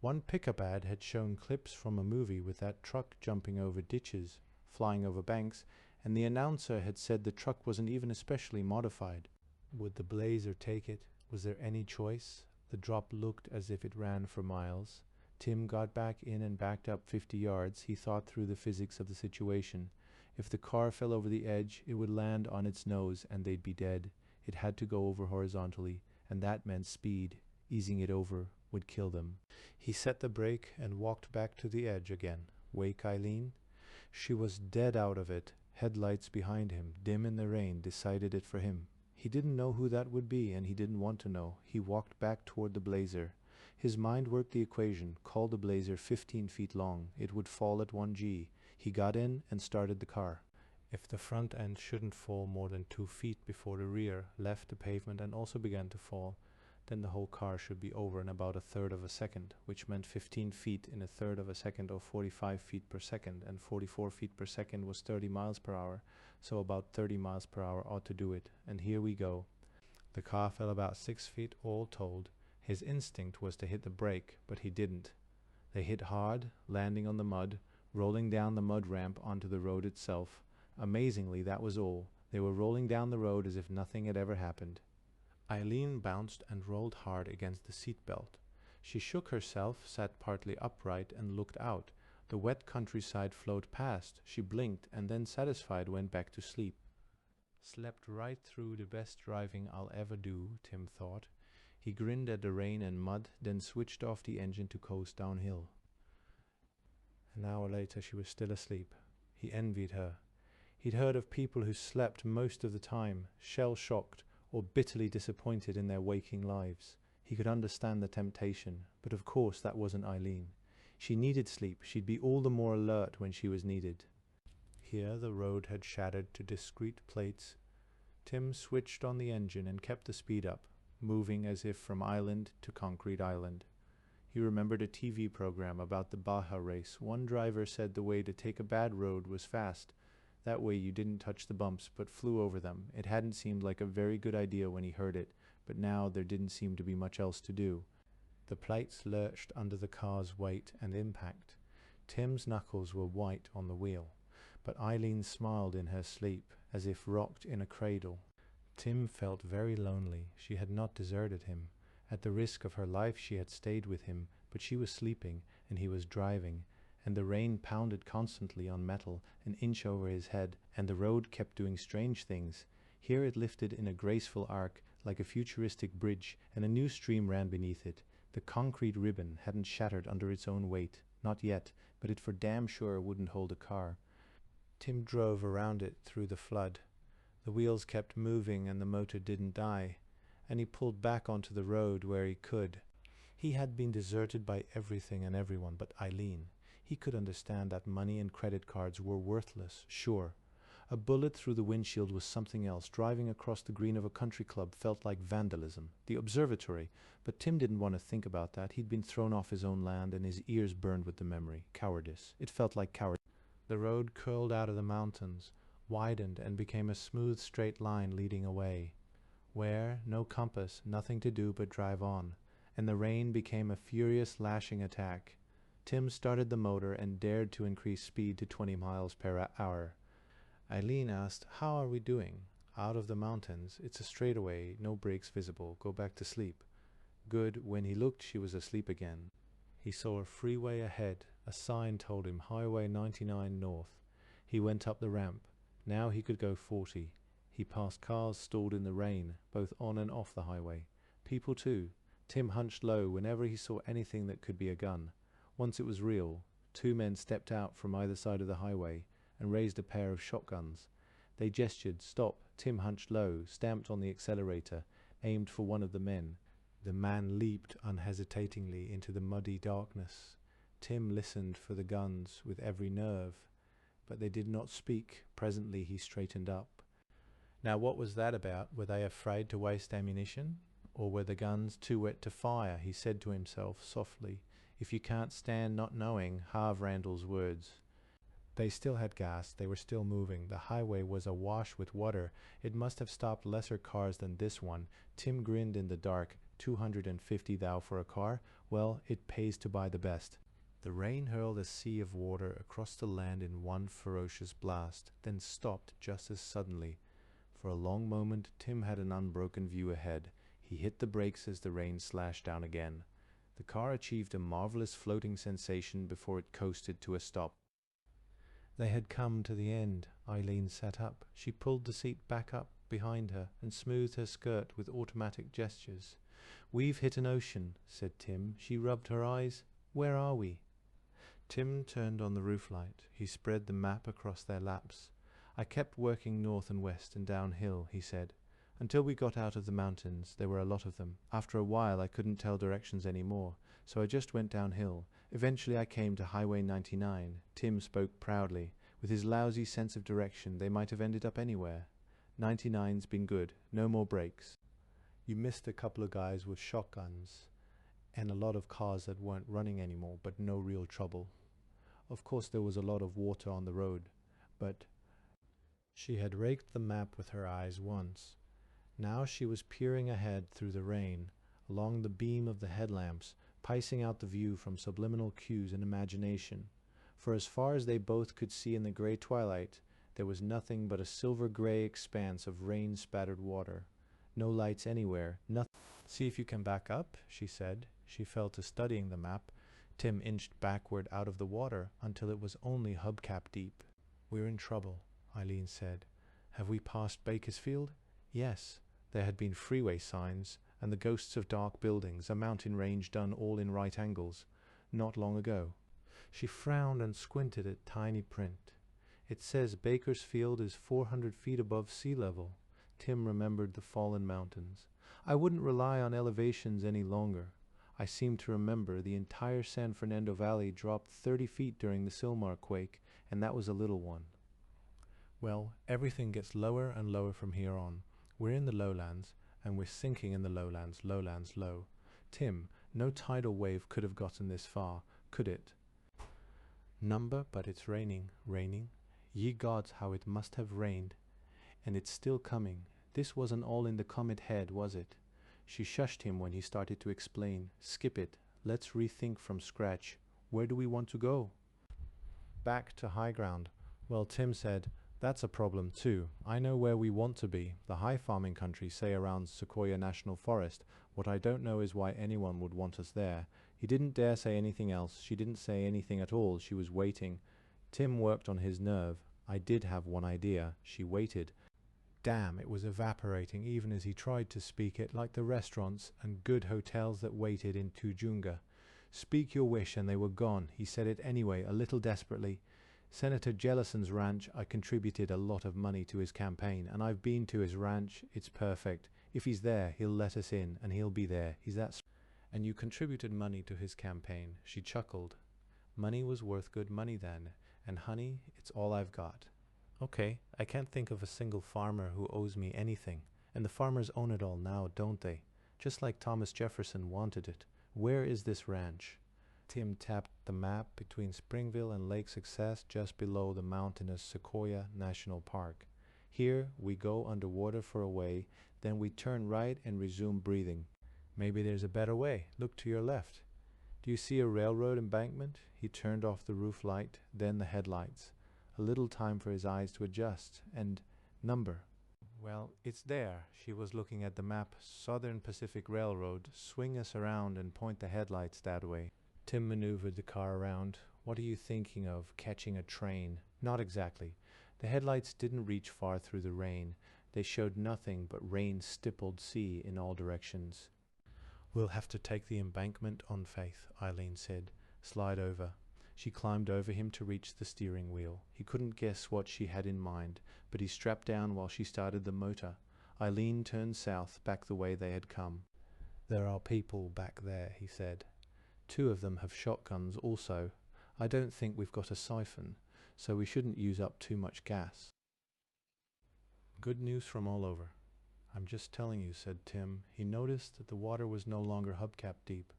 One pickup ad had shown clips from a movie with that truck jumping over ditches, flying over banks, and the announcer had said the truck wasn't even especially modified. Would the Blazer take it? Was there any choice? The drop looked as if it ran for miles. Tim got back in and backed up 50 yards. He thought through the physics of the situation. If the car fell over the edge, it would land on its nose and they'd be dead. It had to go over horizontally, and that meant speed. Easing it over would kill them. He set the brake and walked back to the edge again. Wake Eileen? She was dead out of it. Headlights behind him, dim in the rain, decided it for him. He didn't know who that would be, and he didn't want to know. He walked back toward the Blazer. His mind worked the equation. Call the Blazer 15 feet long. It would fall at 1G. He got in and started the car. If the front end shouldn't fall more than 2 feet before the rear left the pavement and also began to fall, then the whole car should be over in about 1/3 of a second, which meant 15 feet in 1/3 of a second, or 45 feet per second, and 44 feet per second was 30 miles per hour, so about 30 miles per hour ought to do it, and here we go. The car fell about 6 feet all told. His instinct was to hit the brake, but he didn't. They hit hard, landing on the mud, rolling down the mud ramp onto the road itself. Amazingly, that was all. They were rolling down the road as if nothing had ever happened. Eileen bounced and rolled hard against the seat belt. She shook herself, sat partly upright, and looked out. The wet countryside flowed past. She blinked, and then, satisfied, went back to sleep. Slept right through the best driving I'll ever do, Tim thought. He grinned at the rain and mud, then switched off the engine to coast downhill. An hour later she was still asleep. He envied her. He'd heard of people who slept most of the time, shell-shocked, or bitterly disappointed in their waking lives. He could understand the temptation, but of course that wasn't Eileen. She needed sleep. She'd be all the more alert when she was needed. Here the road had shattered to discrete plates. Tim switched on the engine and kept the speed up, moving as if from island to concrete island. He remembered a TV program about the Baja race. One driver said the way to take a bad road was fast. That way you didn't touch the bumps, but flew over them. It hadn't seemed like a very good idea when he heard it, but now there didn't seem to be much else to do. The plates lurched under the car's weight and impact. Tim's knuckles were white on the wheel, but Eileen smiled in her sleep, as if rocked in a cradle. Tim felt very lonely. She had not deserted him. At the risk of her life she had stayed with him, but she was sleeping, and he was driving, and the rain pounded constantly on metal, an inch over his head, and the road kept doing strange things. Here it lifted in a graceful arc, like a futuristic bridge, and a new stream ran beneath it. The concrete ribbon hadn't shattered under its own weight, not yet, but it for damn sure wouldn't hold a car. Tim drove around it through the flood. The wheels kept moving and the motor didn't die, and he pulled back onto the road where he could. He had been deserted by everything and everyone but Eileen. He could understand that money and credit cards were worthless, sure. A bullet through the windshield was something else. Driving across the green of a country club felt like vandalism. The observatory. But Tim didn't want to think about that. He'd been thrown off his own land and his ears burned with the memory. Cowardice. It felt like cowardice. The road curled out of the mountains, widened and became a smooth straight line leading away. Where, no compass, nothing to do but drive on. And the rain became a furious lashing attack. Tim started the motor and dared to increase speed to 20 miles per hour. Eileen asked, "How are we doing?" "Out of the mountains. It's a straightaway, no breaks visible. Go back to sleep." Good. When he looked, she was asleep again. He saw a freeway ahead. A sign told him Highway 99 North. He went up the ramp. Now he could go 40. He passed cars stalled in the rain, both on and off the highway. People too. Tim hunched low whenever he saw anything that could be a gun. Once it was real. 2 men stepped out from either side of the highway and raised a pair of shotguns. They gestured, "Stop." Tim hunched low, stamped on the accelerator, aimed for one of the men. The man leaped unhesitatingly into the muddy darkness. Tim listened for the guns with every nerve, but they did not speak. Presently he straightened up. Now what was that about? Were they afraid to waste ammunition? Or were the guns too wet to fire? He said to himself softly, "If you can't stand not knowing," halve Randall's words. They still had gas. They were still moving. The highway was awash with water. It must have stopped lesser cars than this one. Tim grinned in the dark. 250 thou for a car? Well, it pays to buy the best. The rain hurled a sea of water across the land in one ferocious blast, then stopped just as suddenly. For a long moment Tim had an unbroken view ahead. He hit the brakes as the rain slashed down again. The car achieved a marvelous floating sensation before it coasted to a stop. They had come to the end. Eileen sat up. She pulled the seat back up behind her and smoothed her skirt with automatic gestures. "We've hit an ocean," said Tim. She rubbed her eyes. "Where are we?" Tim turned on the roof light. He spread the map across their laps. "I kept working north and west and downhill," he said, "until we got out of the mountains. There were a lot of them. After a while I couldn't tell directions anymore, so I just went downhill. Eventually I came to Highway 99. Tim spoke proudly. With his lousy sense of direction, they might have ended up anywhere. 99's been good. No more breaks. You missed a couple of guys with shotguns and a lot of cars that weren't running anymore, but no real trouble. Of course there was a lot of water on the road, but..." She had raked the map with her eyes once. Now she was peering ahead through the rain, along the beam of the headlamps, picing out the view from subliminal cues and imagination. For as far as they both could see in the grey twilight, there was nothing but a silver-grey expanse of rain-spattered water. No lights anywhere, nothing. "See if you can back up," she said. She fell to studying the map. Tim inched backward out of the water until it was only hubcap deep. "We're in trouble," Eileen said. "Have we passed Bakersfield?" Yes. There had been freeway signs, and the ghosts of dark buildings, a mountain range done all in right angles, not long ago. She frowned and squinted at tiny print. "It says Bakersfield is 400 feet above sea level." Tim remembered the fallen mountains. "I wouldn't rely on elevations any longer. I seem to remember the entire San Fernando Valley dropped 30 feet during the Sylmar quake, and that was a little one. Well, everything gets lower and lower from here on. We're in the lowlands, and we're sinking in the lowlands, lowlands low. Tim, no tidal wave could have gotten this far, could it?" "Number, but it's raining." "Raining?" Ye gods, how it must have rained. And it's still coming. This wasn't all in the comet head, was it? She shushed him when he started to explain. Skip it. Let's rethink from scratch. Where do we want to go? Back to high ground. Well, Tim said, that's a problem too. I know where we want to be. The high farming country, say around Sequoia National Forest. What I don't know is why anyone would want us there. He didn't dare say anything else. She didn't say anything at all. She was waiting. Tim worked on his nerve. I did have one idea. She waited. Damn, it was evaporating even as he tried to speak it, like the restaurants and good hotels that waited in Tujunga. Speak your wish, and they were gone. He said it anyway, a little desperately. Senator Jellison's ranch, I contributed a lot of money to his campaign, and I've been to his ranch. It's perfect. If he's there, he'll let us in, and he'll be there. He's that And you contributed money to his campaign. She chuckled. Money was worth good money then, and honey, it's all I've got. Okay, I can't think of a single farmer who owes me anything, and the farmers own it all now, don't they? Just like Thomas Jefferson wanted it. Where is this ranch? Tim tapped the map between Springville and Lake Success, just below the mountainous Sequoia National Park. Here we go underwater for a way, then we turn right and resume breathing. Maybe there's a better way. Look to your left. Do you see a railroad embankment? He turned off the roof light, then the headlights. A little time for his eyes to adjust. And number. Well, it's there. She was looking at the map. Southern Pacific Railroad. Swing us around and point the headlights that way. Tim maneuvered the car around. What are you thinking of? Catching a train? Not exactly. The headlights didn't reach far through the rain. They showed nothing but rain-stippled sea in all directions. We'll have to take the embankment on faith, Eileen said. Slide over. She climbed over him to reach the steering wheel. He couldn't guess what she had in mind, but he strapped down while she started the motor. Eileen turned south, back the way they had come. There are people back there, he said. 2 of them have shotguns also. I don't think we've got a siphon, so we shouldn't use up too much gas. Good news from all over. I'm just telling you, said Tim. He noticed that the water was no longer hubcap deep.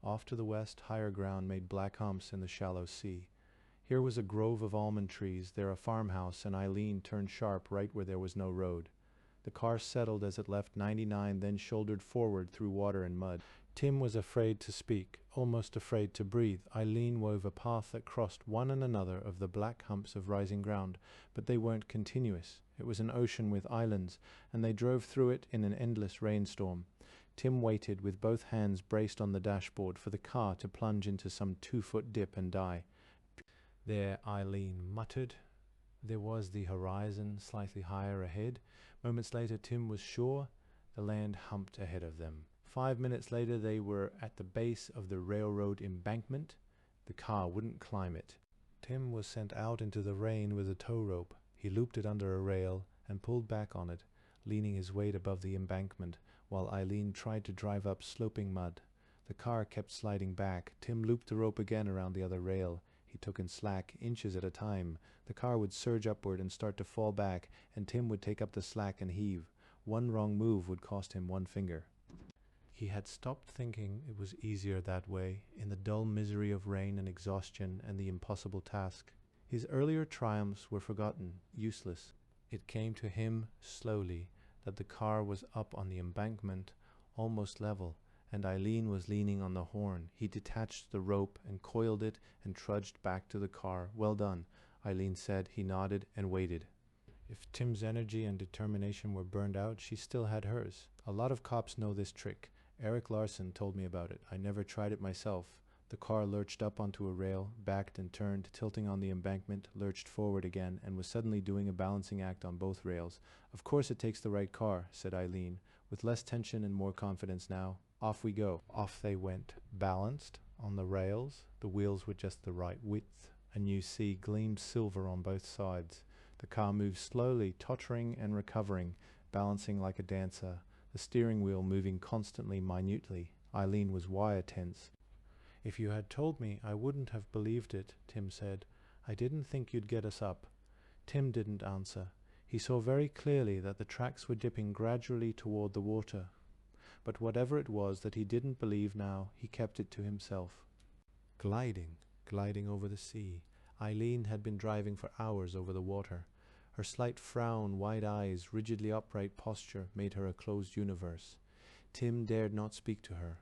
Off to the west, higher ground made black humps in the shallow sea. Here was a grove of almond trees, there a farmhouse, and Eileen turned sharp right where there was no road. The car settled as it left 99, then shouldered forward through water and mud. Tim was afraid to speak, almost afraid to breathe. Eileen wove a path that crossed one and another of the black humps of rising ground, but they weren't continuous. It was an ocean with islands, and they drove through it in an endless rainstorm. Tim waited with both hands braced on the dashboard for the car to plunge into some 2-foot dip and die. There, Eileen muttered. There was the horizon slightly higher ahead. Moments later, Tim was sure the land humped ahead of them. 5 minutes later, they were at the base of the railroad embankment. The car wouldn't climb it. Tim was sent out into the rain with a tow rope. He looped it under a rail and pulled back on it, leaning his weight above the embankment, while Eileen tried to drive up sloping mud. The car kept sliding back. Tim looped the rope again around the other rail. He took in slack, inches at a time. The car would surge upward and start to fall back, and Tim would take up the slack and heave. One wrong move would cost him 1 finger. He had stopped thinking it was easier that way, in the dull misery of rain and exhaustion and the impossible task. His earlier triumphs were forgotten, useless. It came to him slowly that the car was up on the embankment, almost level, and Eileen was leaning on the horn. He detached the rope and coiled it and trudged back to the car. Well done, Eileen said. He nodded and waited. If Tim's energy and determination were burned out, she still had hers. A lot of cops know this trick. Eric Larson told me about it. I never tried it myself. The car lurched up onto a rail, backed and turned, tilting on the embankment, lurched forward again, and was suddenly doing a balancing act on both rails. Of course it takes the right car, said Eileen. With less tension and more confidence now. Off we go. Off they went, balanced on the rails, the wheels were just the right width. A new sea gleamed silver on both sides. The car moved slowly, tottering and recovering, balancing like a dancer, the steering wheel moving constantly, minutely. Eileen was wire tense. If you had told me, I wouldn't have believed it, Tim said. I didn't think you'd get us up. Tim didn't answer. He saw very clearly that the tracks were dipping gradually toward the water. But whatever it was that he didn't believe now, he kept it to himself. Gliding over the sea. Eileen had been driving for hours over the water. Her slight frown, wide eyes, rigidly upright posture made her a closed universe. Tim dared not speak to her.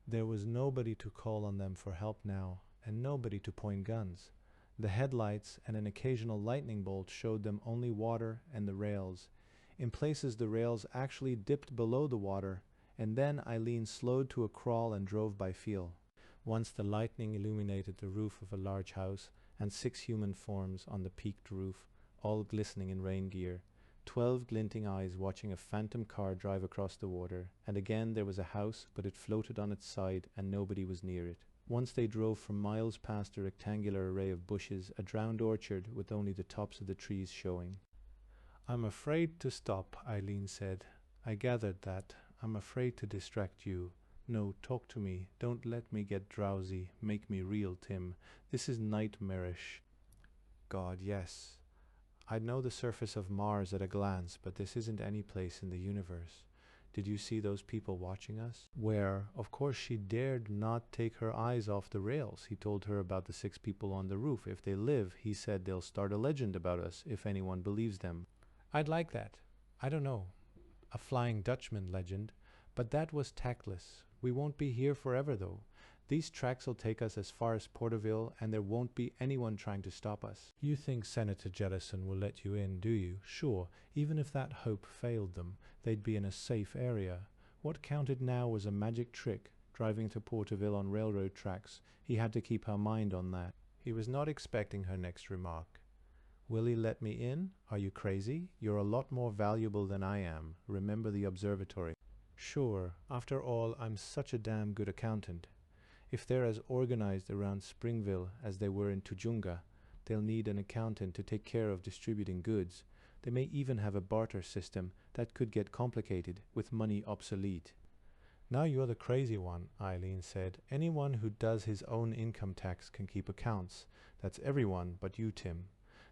There was nobody to call on them for help now, and nobody to point guns. The headlights and an occasional lightning bolt showed them only water and the rails. In places the rails actually dipped below the water, and then Eileen slowed to a crawl and drove by feel. Once the lightning illuminated the roof of a large house, and 6 human forms on the peaked roof, all glistening in rain gear. 12 glinting eyes watching a phantom car drive across the water, and again there was a house, but it floated on its side and nobody was near it. Once they drove for miles past a rectangular array of bushes, a drowned orchard with only the tops of the trees showing. "I'm afraid to stop," Eileen said. "I gathered that. I'm afraid to distract you. No, talk to me. Don't let me get drowsy. Make me real, Tim. This is nightmarish." God, yes. I'd know the surface of Mars at a glance, but this isn't any place in the universe. Did you see those people watching us? Where, of course, she dared not take her eyes off the rails. He told her about the 6 people on the roof. If they live, he said they'll start a legend about us, if anyone believes them. I'd like that. I don't know. A Flying Dutchman legend. But that was tactless. We won't be here forever, though. These tracks will take us as far as Porterville, and there won't be anyone trying to stop us. You think Senator Jellison will let you in, do you? Sure, even if that hope failed them, they'd be in a safe area. What counted now was a magic trick. Driving to Porterville on railroad tracks, he had to keep her mind on that. He was not expecting her next remark. "Will he let me in? Are you crazy? You're a lot more valuable than I am. Remember the observatory." "Sure, after all, I'm such a damn good accountant. If they're as organized around Springville as they were in Tujunga, they'll need an accountant to take care of distributing goods. They may even have a barter system that could get complicated, with money obsolete." "Now you're the crazy one," Eileen said. "Anyone who does his own income tax can keep accounts. That's everyone but you, Tim.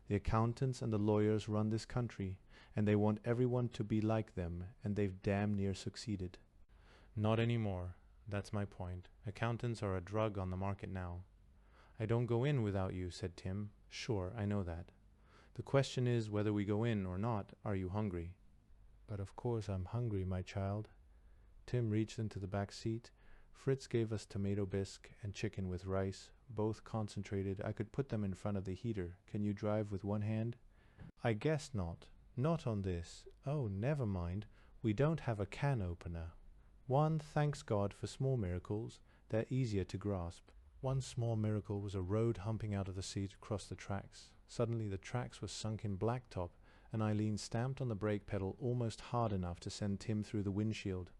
The accountants and the lawyers run this country, and they want everyone to be like them, and they've damn near succeeded." "Not anymore. That's my point. Accountants are a drug on the market now." "I don't go in without you," said Tim. "Sure, I know that. The question is whether we go in or not. Are you hungry?" "But of course I'm hungry, my child." Tim reached into the back seat. "Fritz gave us tomato bisque and chicken with rice, both concentrated. I could put them in front of the heater. Can you drive with one hand?" "I guess not. Not on this. Oh, never mind. We don't have a can opener." One thanks God for small miracles. They're easier to grasp. One small miracle was a road humping out of the seat across the tracks. Suddenly the tracks were sunk in blacktop, and Eileen stamped on the brake pedal almost hard enough to send Tim through the windshield.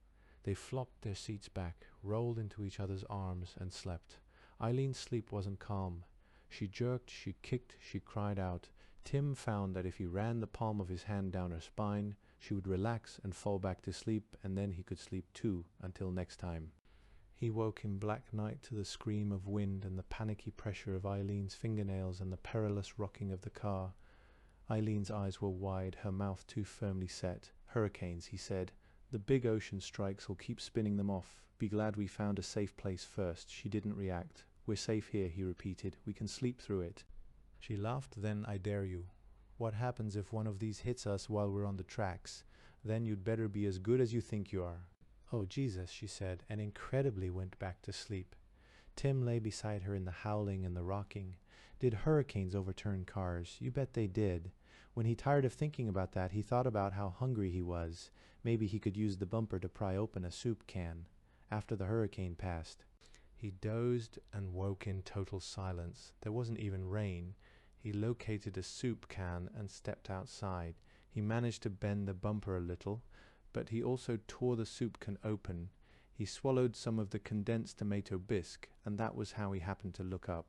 They flopped their seats back, rolled into each other's arms, and slept. Eileen's sleep wasn't calm. She jerked, she kicked, she cried out. Tim found that if he ran the palm of his hand down her spine, she would relax and fall back to sleep, and then he could sleep too, until next time. He woke in black night to the scream of wind and the panicky pressure of Eileen's fingernails and the perilous rocking of the car. Eileen's eyes were wide, her mouth too firmly set. "Hurricanes," he said. "The big ocean strikes will keep spinning them off. Be glad we found a safe place first." She didn't react. "We're safe here," he repeated. "We can sleep through it." She laughed. "Then I dare you. What happens if one of these hits us while we're on the tracks? Then you'd better be as good as you think you are." "Oh, Jesus," she said, and incredibly went back to sleep. Tim lay beside her in the howling and the rocking. Did hurricanes overturn cars? You bet they did. When he tired of thinking about that, he thought about how hungry he was. Maybe he could use the bumper to pry open a soup can. After the hurricane passed, he dozed and woke in total silence. There wasn't even rain. He located a soup can and stepped outside. He managed to bend the bumper a little, but he also tore the soup can open. He swallowed some of the condensed tomato bisque, and that was how he happened to look up.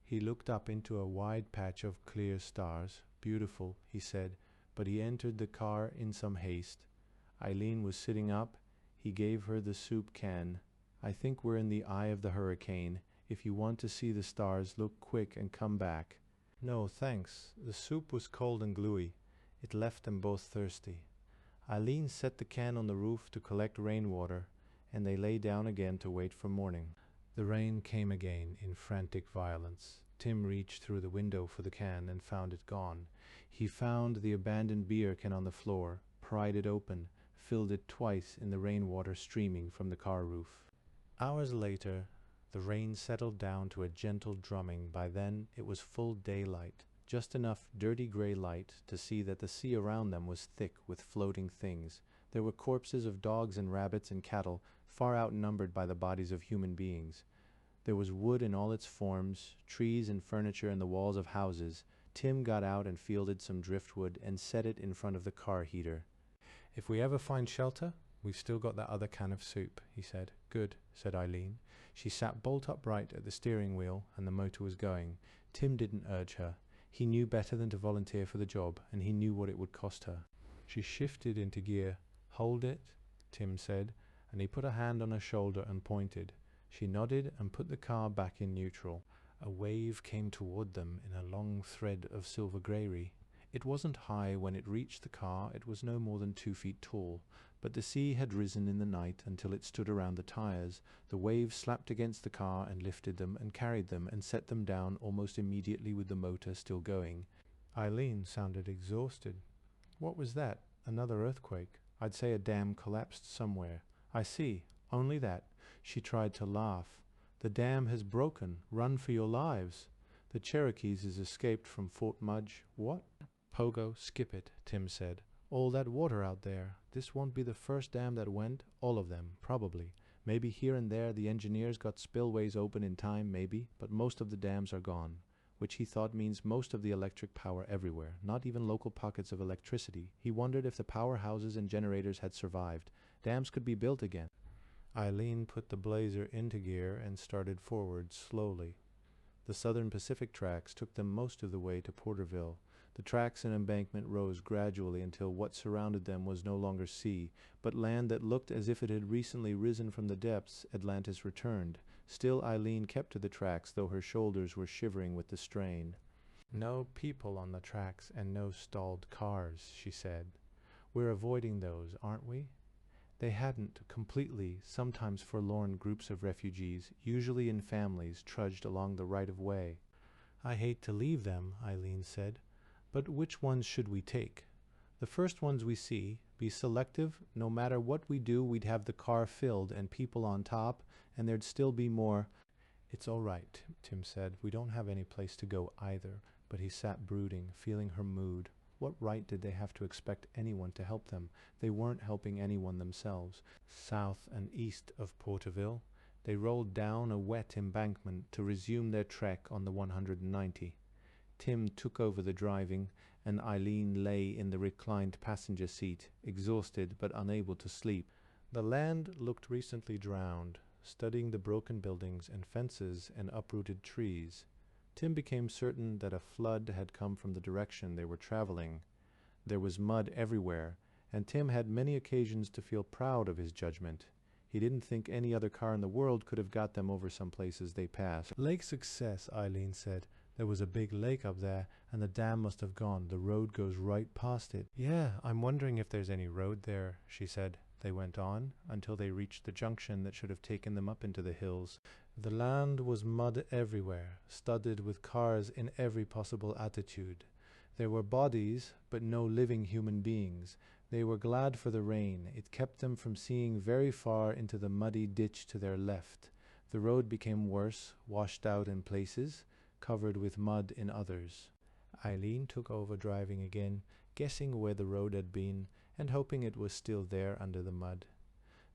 He looked up into a wide patch of clear stars. "Beautiful," he said, but he entered the car in some haste. Eileen was sitting up. He gave her the soup can. "I think we're in the eye of the hurricane. If you want to see the stars, look quick and come back." "No, thanks." The soup was cold and gluey. It left them both thirsty. Eileen set the can on the roof to collect rainwater, and they lay down again to wait for morning. The rain came again in frantic violence. Tim reached through the window for the can and found it gone. He found the abandoned beer can on the floor, pried it open, filled it twice in the rainwater streaming from the car roof. Hours later, the rain settled down to a gentle drumming. By then, it was full daylight, just enough dirty gray light to see that the sea around them was thick with floating things. There were corpses of dogs and rabbits and cattle, far outnumbered by the bodies of human beings. There was wood in all its forms, trees and furniture in the walls of houses. Tim got out and fielded some driftwood and set it in front of the car heater. "If we ever find shelter, we've still got that other can of soup," he said. "Good," said Eileen. She sat bolt upright at the steering wheel, and the motor was going. Tim didn't urge her. He knew better than to volunteer for the job, and he knew what it would cost her. She shifted into gear. "Hold it," Tim said, and he put a hand on her shoulder and pointed. She nodded and put the car back in neutral. A wave came toward them in a long thread of silver greyry. It wasn't high when it reached the car. It was no more than 2 feet tall, but the sea had risen in the night until it stood around the tires. The wave slapped against the car and lifted them and carried them and set them down almost immediately with the motor still going. Eileen sounded exhausted. "What was that? Another earthquake? I'd say a dam collapsed somewhere." "I see. Only that." She tried to laugh. "The dam has broken. Run for your lives. The Cherokees has escaped from Fort Mudge." "What?" "Pogo, skip it," Tim said. "All that water out there. This won't be the first dam that went. All of them, probably. Maybe here and there the engineers got spillways open in time, maybe, but most of the dams are gone." Which he thought means most of the electric power everywhere, not even local pockets of electricity. He wondered if the powerhouses and generators had survived. Dams could be built again. Eileen put the Blazer into gear and started forward slowly. The Southern Pacific tracks took them most of the way to Porterville. The tracks and embankment rose gradually until what surrounded them was no longer sea, but land that looked as if it had recently risen from the depths. Atlantis returned. Still Eileen kept to the tracks, though her shoulders were shivering with the strain. "No people on the tracks and no stalled cars," she said. "We're avoiding those, aren't we?" They hadn't completely. Sometimes forlorn groups of refugees, usually in families, trudged along the right-of-way. "I hate to leave them," Eileen said. "But which ones should we take?" "The first ones we see. Be selective. No matter what we do, we'd have the car filled and people on top, and there'd still be more." "It's all right," Tim said. "We don't have any place to go either." But he sat brooding, feeling her mood. What right did they have to expect anyone to help them? They weren't helping anyone themselves. South and east of Porterville, they rolled down a wet embankment to resume their trek on the 190. Tim took over the driving, and Eileen lay in the reclined passenger seat, exhausted but unable to sleep. The land looked recently drowned, studying the broken buildings and fences and uprooted trees. Tim became certain that a flood had come from the direction they were traveling. There was mud everywhere, and Tim had many occasions to feel proud of his judgment. He didn't think any other car in the world could have got them over some places they passed. "Lake Success," Eileen said. "There was a big lake up there, and the dam must have gone. The road goes right past it." "Yeah, I'm wondering if there's any road there," she said. They went on until they reached the junction that should have taken them up into the hills. The land was mud everywhere, studded with cars in every possible attitude. There were bodies, but no living human beings. They were glad for the rain. It kept them from seeing very far into the muddy ditch to their left. The road became worse, washed out in places, covered with mud in others. Eileen took over driving again, guessing where the road had been, and hoping it was still there under the mud.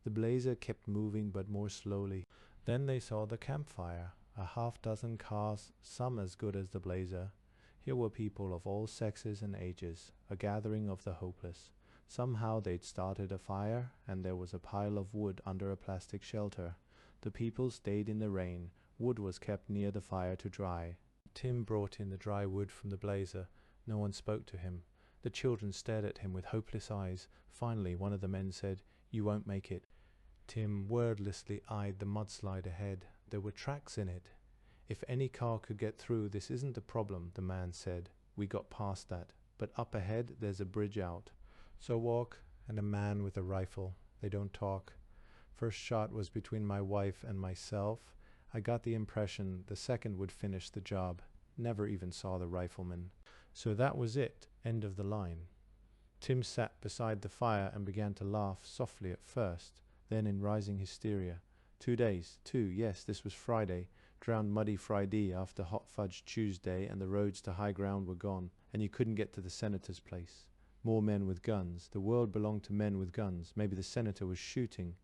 The Blazer kept moving, but more slowly. Then they saw the campfire, a half-dozen cars, some as good as the Blazer. Here were people of all sexes and ages, a gathering of the hopeless. Somehow they'd started a fire, and there was a pile of wood under a plastic shelter. The people stayed in the rain. Wood was kept near the fire to dry. Tim brought in the dry wood from the Blazer. No one spoke to him. The children stared at him with hopeless eyes. Finally, one of the men said, "You won't make it." Tim wordlessly eyed the mudslide ahead. There were tracks in it. "If any car could get through, this isn't a problem," the man said. "We got past that. But up ahead, there's a bridge out. So walk," and a man with a rifle. "They don't talk. First shot was between my wife and myself. I got the impression the second would finish the job." never even saw the rifleman. So that was it, end of the line. Tim sat beside the fire and began to laugh softly at first, then in rising hysteria. 2 days, yes, this was Friday, drowned muddy Friday after hot fudge Tuesday, and the roads to high ground were gone, and you couldn't get to the senator's place. More men with guns. The world belonged to men with guns. Maybe the senator was shooting.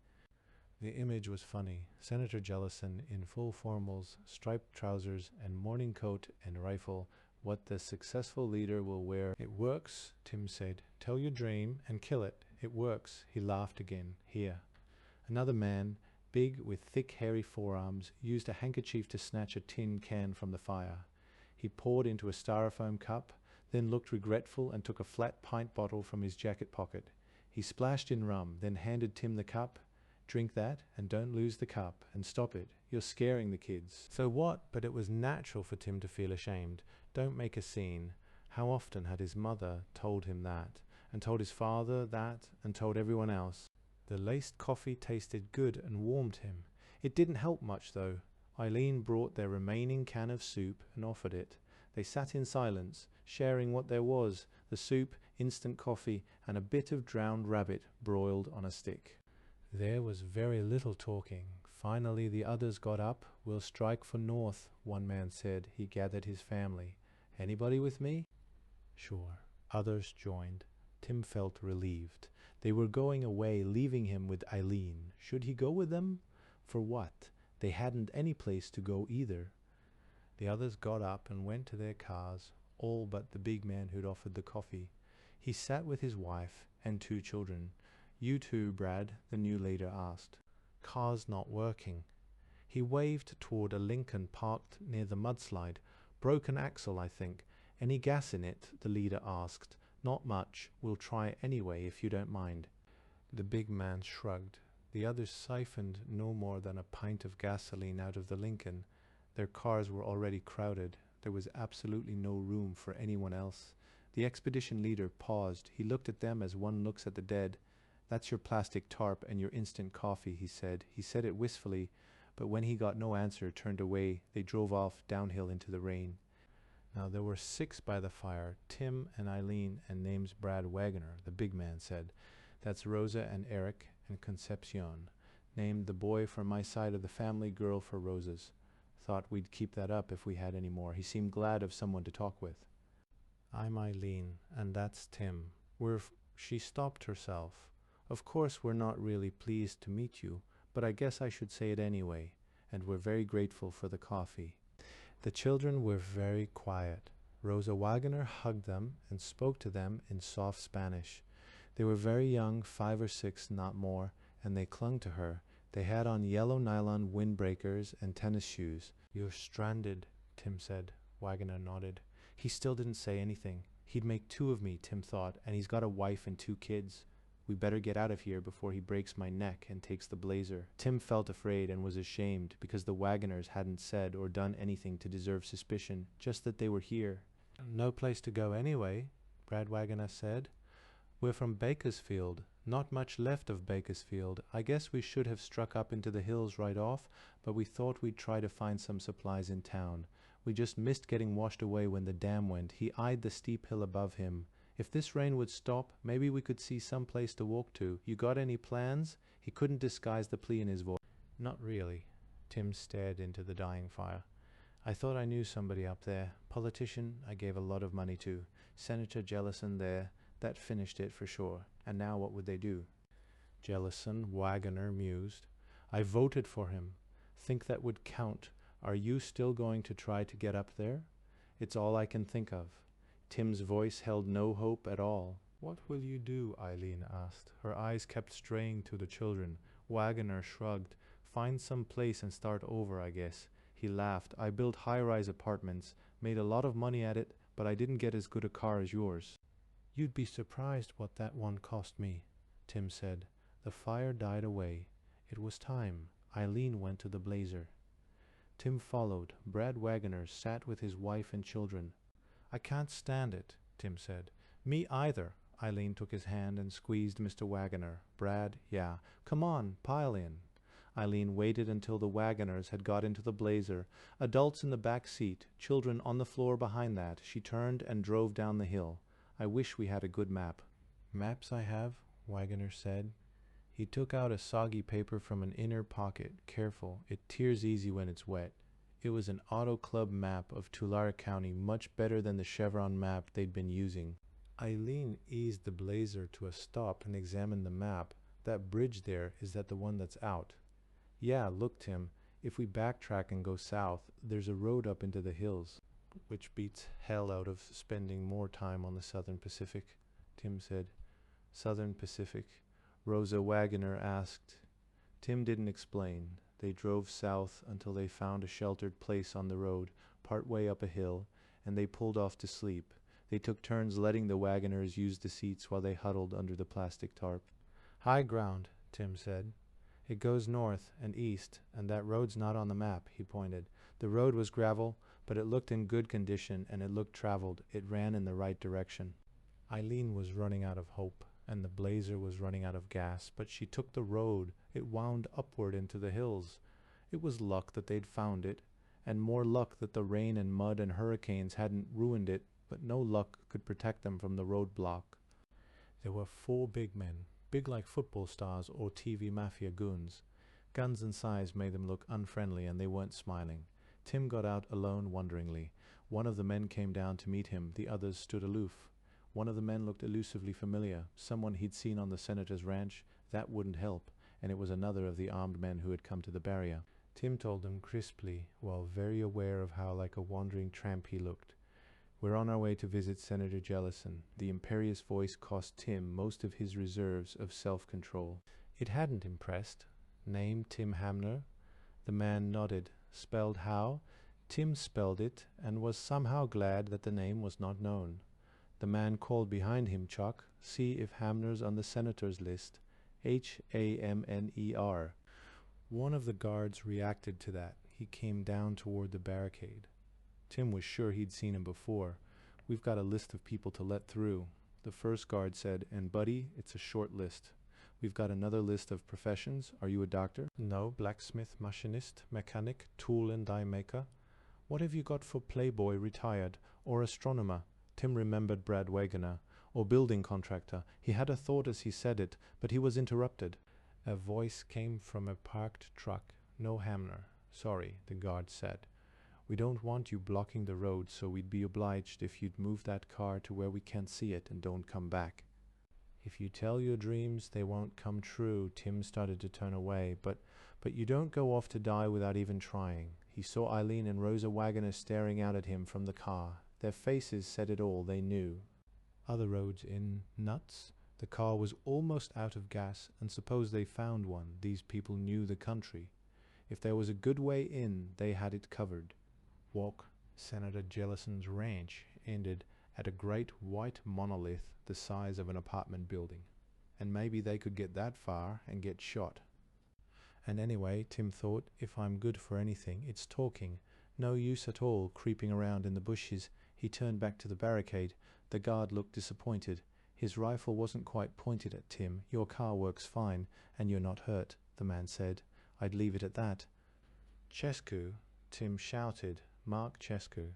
The image was funny. Senator Jellison in full formals, striped trousers, and morning coat and rifle, what the successful leader will wear. It works, Tim said. Tell your dream and kill it. It works. He laughed again. Here. Another man, big with thick hairy forearms, used a handkerchief to snatch a tin can from the fire. He poured into a styrofoam cup, then looked regretful and took a flat pint bottle from his jacket pocket. He splashed in rum, then handed Tim the cup. Drink that, and don't lose the cup, and stop it. You're scaring the kids. So what? But it was natural for Tim to feel ashamed. Don't make a scene. How often had his mother told him that, and told his father that, and told everyone else? The laced coffee tasted good and warmed him. It didn't help much, though. Eileen brought their remaining can of soup and offered it. They sat in silence, sharing what there was, the soup, instant coffee, and a bit of drowned rabbit broiled on a stick. There was very little talking. Finally the others got up. We'll strike for north, one man said. He gathered his family. Anybody with me? Sure. Others joined. Tim felt relieved. They were going away, leaving him with Eileen. Should he go with them? For what? They hadn't any place to go either. The others got up and went to their cars, all but the big man who'd offered the coffee. He sat with his wife and 2 children. You too, Brad, the new leader asked. Car's not working. He waved toward a Lincoln parked near the mudslide. Broken axle, I think. Any gas in it? The leader asked. Not much. We'll try anyway, if you don't mind. The big man shrugged. The others siphoned no more than a pint of gasoline out of the Lincoln. Their cars were already crowded. There was absolutely no room for anyone else. The expedition leader paused. He looked at them as one looks at the dead. That's your plastic tarp and your instant coffee, he said. He said it wistfully, but when he got no answer, turned away. They drove off downhill into the rain. Now there were 6 by the fire, Tim and Eileen, and name's Brad Wagner, the big man said. That's Rosa and Eric and Concepcion. Named the boy from my side of the family, girl for Rosa's. Thought we'd keep that up if we had any more. He seemed glad of someone to talk with. I'm Eileen, and that's Tim. She stopped herself. Of course we're not really pleased to meet you, but I guess I should say it anyway, and we're very grateful for the coffee. The children were very quiet. Rosa Wagner hugged them and spoke to them in soft Spanish. They were very young, 5 or 6, not more, and they clung to her. They had on yellow nylon windbreakers and tennis shoes. You're stranded, Tim said. Wagner nodded. He still didn't say anything. He'd make 2 of me, Tim thought, and he's got a wife and 2 kids. We better get out of here before he breaks my neck and takes the blazer. Tim felt afraid and was ashamed because the Wagoners hadn't said or done anything to deserve suspicion, just that they were here. No place to go anyway, Brad Wagner said. We're from Bakersfield. Not much left of Bakersfield. I guess we should have struck up into the hills right off, but we thought we'd try to find some supplies in town. We just missed getting washed away when the dam went. He eyed the steep hill above him. If this rain would stop, maybe we could see some place to walk to. You got any plans? He couldn't disguise the plea in his voice. Not really. Tim stared into the dying fire. I thought I knew somebody up there. Politician I gave a lot of money to. Senator Jellison there. That finished it for sure. And now what would they do? Jellison, Wagner mused. I voted for him. Think that would count. Are you still going to try to get up there? It's all I can think of. Tim's voice held no hope at all. What will you do? Eileen asked. Her eyes kept straying to the children. Wagner shrugged. Find some place and start over, I guess. He laughed. I built high-rise apartments, made a lot of money at it, but I didn't get as good a car as yours. You'd be surprised what that one cost me, Tim said. The fire died away. It was time. Eileen went to the blazer. Tim followed. Brad Wagner sat with his wife and children. I can't stand it, Tim said. Me either. Eileen took his hand and squeezed Mr. Wagner. Brad, yeah. Come on, pile in. Eileen waited until the wagoners had got into the blazer, adults in the back seat, children on the floor behind that. She turned and drove down the hill. I wish we had a good map. Maps I have, Wagoner said. He took out a soggy paper from an inner pocket. Careful, it tears easy when it's wet. It was an Auto Club map of Tulare County, much better than the chevron map they'd been using. Eileen eased the blazer to a stop and examined the map. That bridge there, is that the one that's out? Yeah, look, Tim. If we backtrack and go south, there's a road up into the hills, which beats hell out of spending more time on the Southern Pacific, Tim said. Southern Pacific? Rosa Wagoner asked. Tim didn't explain. They drove south until they found a sheltered place on the road, part way up a hill, and they pulled off to sleep. They took turns letting the wagoners use the seats while they huddled under the plastic tarp. High ground, Tim said. It goes north and east, and that road's not on the map, he pointed. The road was gravel, but it looked in good condition and it looked traveled. It ran in the right direction. Eileen was running out of hope, and the blazer was running out of gas, but she took the road. It wound upward into the hills. It was luck that they'd found it, and more luck that the rain and mud and hurricanes hadn't ruined it, but no luck could protect them from the roadblock. There were 4 big men, big like football stars or TV mafia goons. Guns and size made them look unfriendly, and they weren't smiling. Tim got out alone wonderingly. One of the men came down to meet him. The others stood aloof. One of the men looked elusively familiar, someone he'd seen on the senator's ranch. That wouldn't help, and it was another of the armed men who had come to the barrier. Tim told them crisply, while very aware of how like a wandering tramp he looked. We're on our way to visit Senator Jellison. The imperious voice cost Tim most of his reserves of self-control. It hadn't impressed. Name Tim Hamner? The man nodded. Spelled how? Tim spelled it, and was somehow glad that the name was not known. The man called behind him, Chuck. See if Hamner's on the senator's list. Hamner. One of the guards reacted to that. He came down toward the barricade. Tim was sure he'd seen him before. We've got a list of people to let through. The first guard said, and buddy, it's a short list. We've got another list of professions. Are you a doctor? No. Blacksmith, machinist, mechanic, tool and die maker. What have you got for playboy retired? Or astronomer? Tim remembered Brad Wagoner. Or building contractor. He had a thought as he said it, but he was interrupted. A voice came from a parked truck. No Hamner. Sorry, the guard said. We don't want you blocking the road, so we'd be obliged if you'd move that car to where we can't see it and don't come back. If you tell your dreams, they won't come true. Tim started to turn away, but you don't go off to die without even trying. He saw Eileen and Rosa Wagoner staring out at him from the car. Their faces said it all. They knew. Other roads in nuts? The car was almost out of gas, and suppose they found one. These people knew the country. If there was a good way in, they had it covered. Walk Senator Jellison's ranch ended at a great white monolith the size of an apartment building, and maybe they could get that far and get shot. And anyway, Tim thought, if I'm good for anything, it's talking. No use at all creeping around in the bushes. He turned back to the barricade. The guard looked disappointed. His rifle wasn't quite pointed at Tim. Your car works fine, and you're not hurt, the man said. I'd leave it at that. Chescu, Tim shouted. Mark Chescu.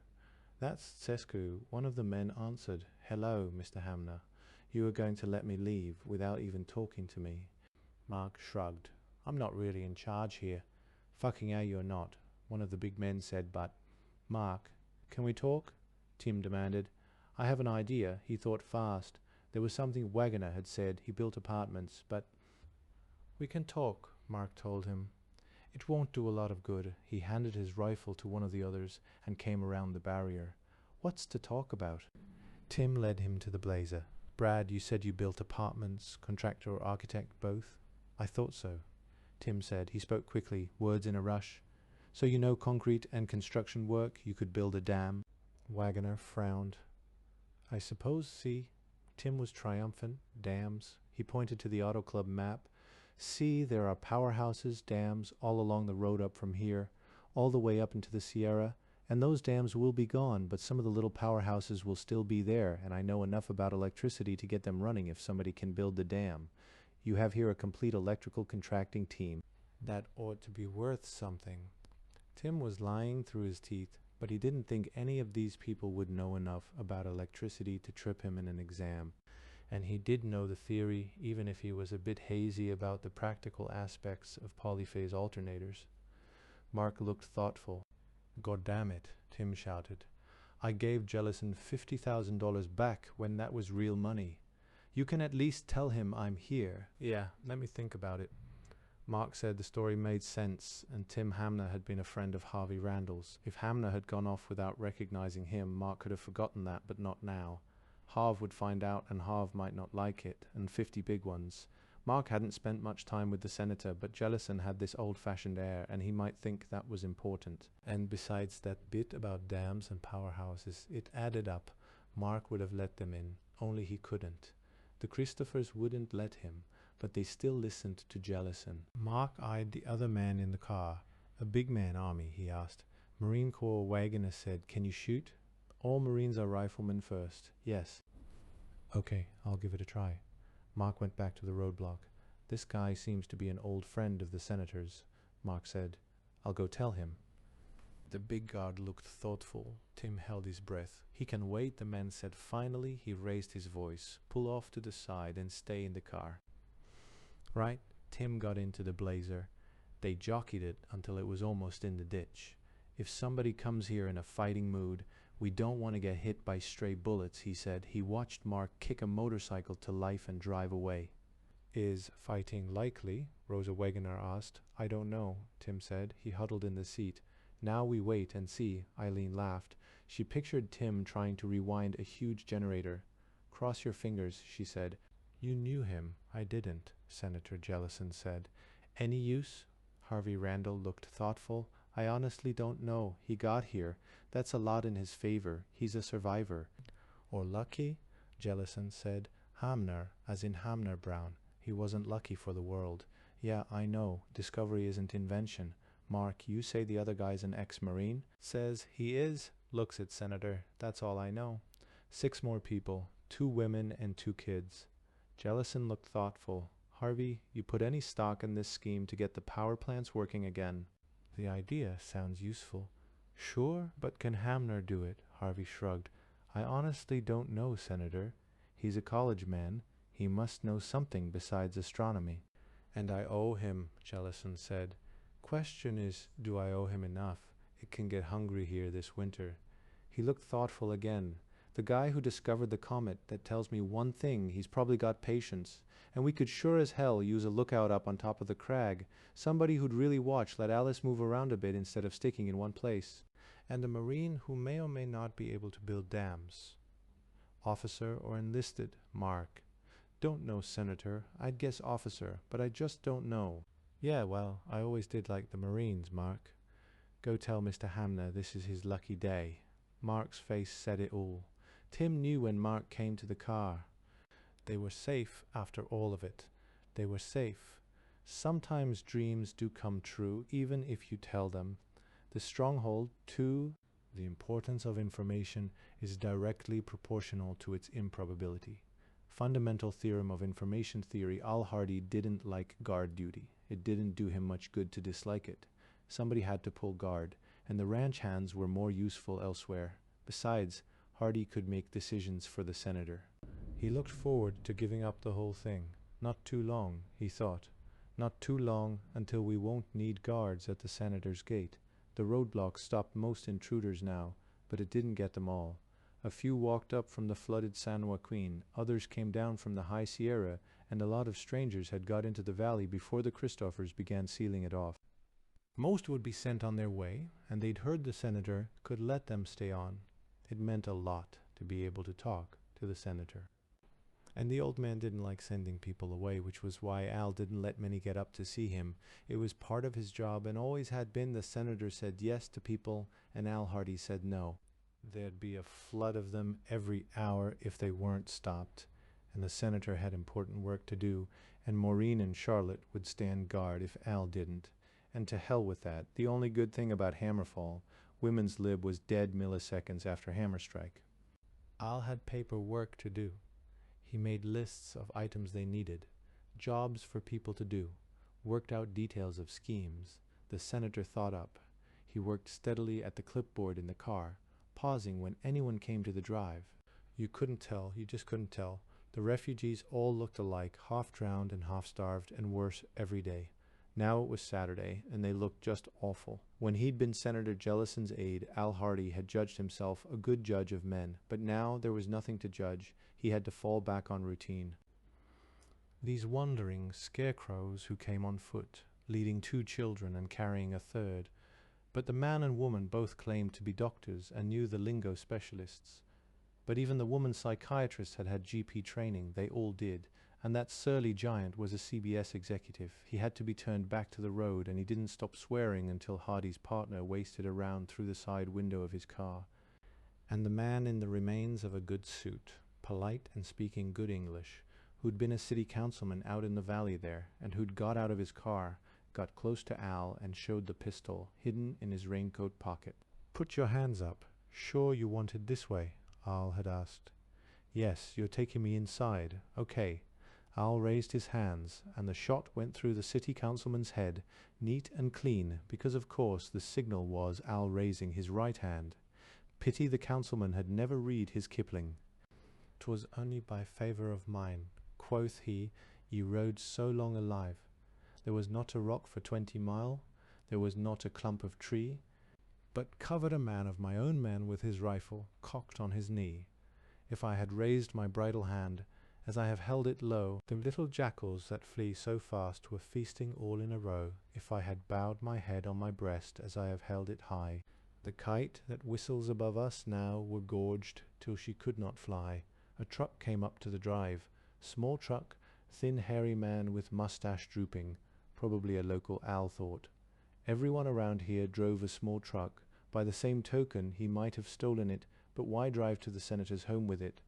That's Chescu. One of the men answered. Hello, Mr. Hamner. You were going to let me leave without even talking to me. Mark shrugged. I'm not really in charge here. Fucking A, you're not, one of the big men said, but... Mark, can we talk? Tim demanded. I have an idea. He thought fast. There was something Wagoner had said. He built apartments, but... We can talk, Mark told him. It won't do a lot of good. He handed his rifle to one of the others and came around the barrier. What's to talk about? Tim led him to the blazer. Brad, you said you built apartments, contractor or architect, both? I thought so, Tim said. He spoke quickly, words in a rush. So you know concrete and construction work? You could build a dam? Wagoner frowned. I suppose, see? Tim was triumphant. Dams. He pointed to the Auto Club map. See, there are powerhouses, dams, all along the road up from here, all the way up into the Sierra, and those dams will be gone, but some of the little powerhouses will still be there, and I know enough about electricity to get them running if somebody can build the dam. You have here a complete electrical contracting team. That ought to be worth something. Tim was lying through his teeth, but he didn't think any of these people would know enough about electricity to trip him in an exam. And he did know the theory, even if he was a bit hazy about the practical aspects of polyphase alternators. Mark looked thoughtful. "God damn it," Tim shouted. "I gave Jellison $50,000 back when that was real money. You can at least tell him I'm here." "Yeah, let me think about it." Mark said the story made sense, and Tim Hamner had been a friend of Harvey Randall's. If Hamner had gone off without recognizing him, Mark could have forgotten that, but not now. Harv would find out, and Harv might not like it, and 50 big ones. Mark hadn't spent much time with the senator, but Jellison had this old-fashioned air, and he might think that was important. And besides that bit about dams and powerhouses, it added up. Mark would have let them in, only he couldn't. The Christophers wouldn't let him, but they still listened to Jellison. Mark eyed the other man in the car. "A big man army?" he asked. Marine Corps wagoner said, "Can you shoot?" "All Marines are riflemen first." "Yes." "Okay, I'll give it a try." Mark went back to the roadblock. "This guy seems to be an old friend of the senator's," Mark said. "I'll go tell him." The big guard looked thoughtful. Tim held his breath. "He can wait," the man said. Finally, he raised his voice. "Pull off to the side and stay in the car." Right, Tim got into the Blazer. They jockeyed it until it was almost in the ditch. "If somebody comes here in a fighting mood, we don't want to get hit by stray bullets," he said. He watched Mark kick a motorcycle to life and drive away. "Is fighting likely?" Rosa Wegener asked. "I don't know," Tim said. He huddled in the seat. "Now we wait and see," Eileen laughed. She pictured Tim trying to rewind a huge generator. "Cross your fingers," she said. "You knew him." "I didn't," Senator Jellison said. "Any use?" Harvey Randall looked thoughtful. "I honestly don't know. He got here. That's a lot in his favor. He's a survivor." "Or lucky?" Jellison said. "Hamner, as in Hamner Brown. He wasn't lucky for the world." "Yeah, I know. Discovery isn't invention." "Mark, you say the other guy's an ex-Marine?" "Says he is." "Looks it, Senator. That's all I know." 6 more people, 2 women and 2 kids. Jellison looked thoughtful. "Harvey, you put any stock in this scheme to get the power plants working again?" "The idea sounds useful." "Sure, but can Hamner do it?" Harvey shrugged. "I honestly don't know, Senator. He's a college man. He must know something besides astronomy." "And I owe him," Jellison said. "Question is, do I owe him enough? It can get hungry here this winter." He looked thoughtful again. "The guy who discovered the comet, that tells me one thing: he's probably got patience. And we could sure as hell use a lookout up on top of the crag. Somebody who'd really watch, let Alice move around a bit instead of sticking in one place. And a Marine who may or may not be able to build dams." "Officer or enlisted?" "Mark." "Don't know, Senator. I'd guess officer, but I just don't know." "Yeah, well, I always did like the Marines, Mark. Go tell Mr. Hamner this is his lucky day." Mark's face said it all. Tim knew when Mark came to the car. They were safe after all of it. They were safe. Sometimes dreams do come true, even if you tell them. The stronghold, too, the importance of information, is directly proportional to its improbability. Fundamental theorem of information theory, Al Hardy didn't like guard duty. It didn't do him much good to dislike it. Somebody had to pull guard, and the ranch hands were more useful elsewhere. Besides, Hardy could make decisions for the senator. He looked forward to giving up the whole thing. Not too long, he thought. Not too long until we won't need guards at the senator's gate. The roadblock stopped most intruders now, but it didn't get them all. A few walked up from the flooded San Joaquin, others came down from the High Sierra, and a lot of strangers had got into the valley before the Christophers began sealing it off. Most would be sent on their way, and they'd heard the senator could let them stay on. It meant a lot to be able to talk to the senator. And the old man didn't like sending people away, which was why Al didn't let many get up to see him. It was part of his job, and always had been. The senator said yes to people, and Al Hardy said no. There'd be a flood of them every hour if they weren't stopped, and the senator had important work to do, and Maureen and Charlotte would stand guard if Al didn't. And to hell with that. The only good thing about Hammerfall, Women's Lib was dead milliseconds after Hammerstrike. Al had paperwork to do. He made lists of items they needed, jobs for people to do. worked out details of schemes. The senator thought up. He worked steadily at the clipboard in the car, pausing when anyone came to the drive. You just couldn't tell. The refugees all looked alike, half drowned and half starved, and worse every day. Now it was Saturday, and they looked just awful. When he'd been Senator Jellison's aide, Al Hardy had judged himself a good judge of men, but now there was nothing to judge. He had to fall back on routine. These wandering scarecrows who came on foot, leading 2 children and carrying a third. But the man and woman both claimed to be doctors and knew the lingo specialists. But even the woman psychiatrist had had GP training, they all did. And that surly giant was a CBS executive. He had to be turned back to the road, and he didn't stop swearing until Hardy's partner wasted around through the side window of his car. And the man in the remains of a good suit, polite and speaking good English, who'd been a city councilman out in the valley there, and who'd got out of his car, got close to Al and showed the pistol, hidden in his raincoat pocket. "Put your hands up. Sure you want it this way?" Al had asked. "Yes, you're taking me inside. Okay." Al raised his hands, and the shot went through the city councilman's head, neat and clean, because of course the signal was Al raising his right hand. Pity the councilman had never read his Kipling. "'Twas only by favour of mine," quoth he, "ye rode so long alive. There was not a rock for 20 mile, there was not a clump of tree, but covered a man of my own men with his rifle, cocked on his knee. If I had raised my bridle hand, as I have held it low, the little jackals that flee so fast were feasting all in a row. If I had bowed my head on my breast as I have held it high, the kite that whistles above us now were gorged till she could not fly." A truck came up to the drive. Small truck, thin hairy man with mustache drooping. Probably a local, Al thought. Everyone around here drove a small truck. By the same token, he might have stolen it, but why drive to the senator's home with it?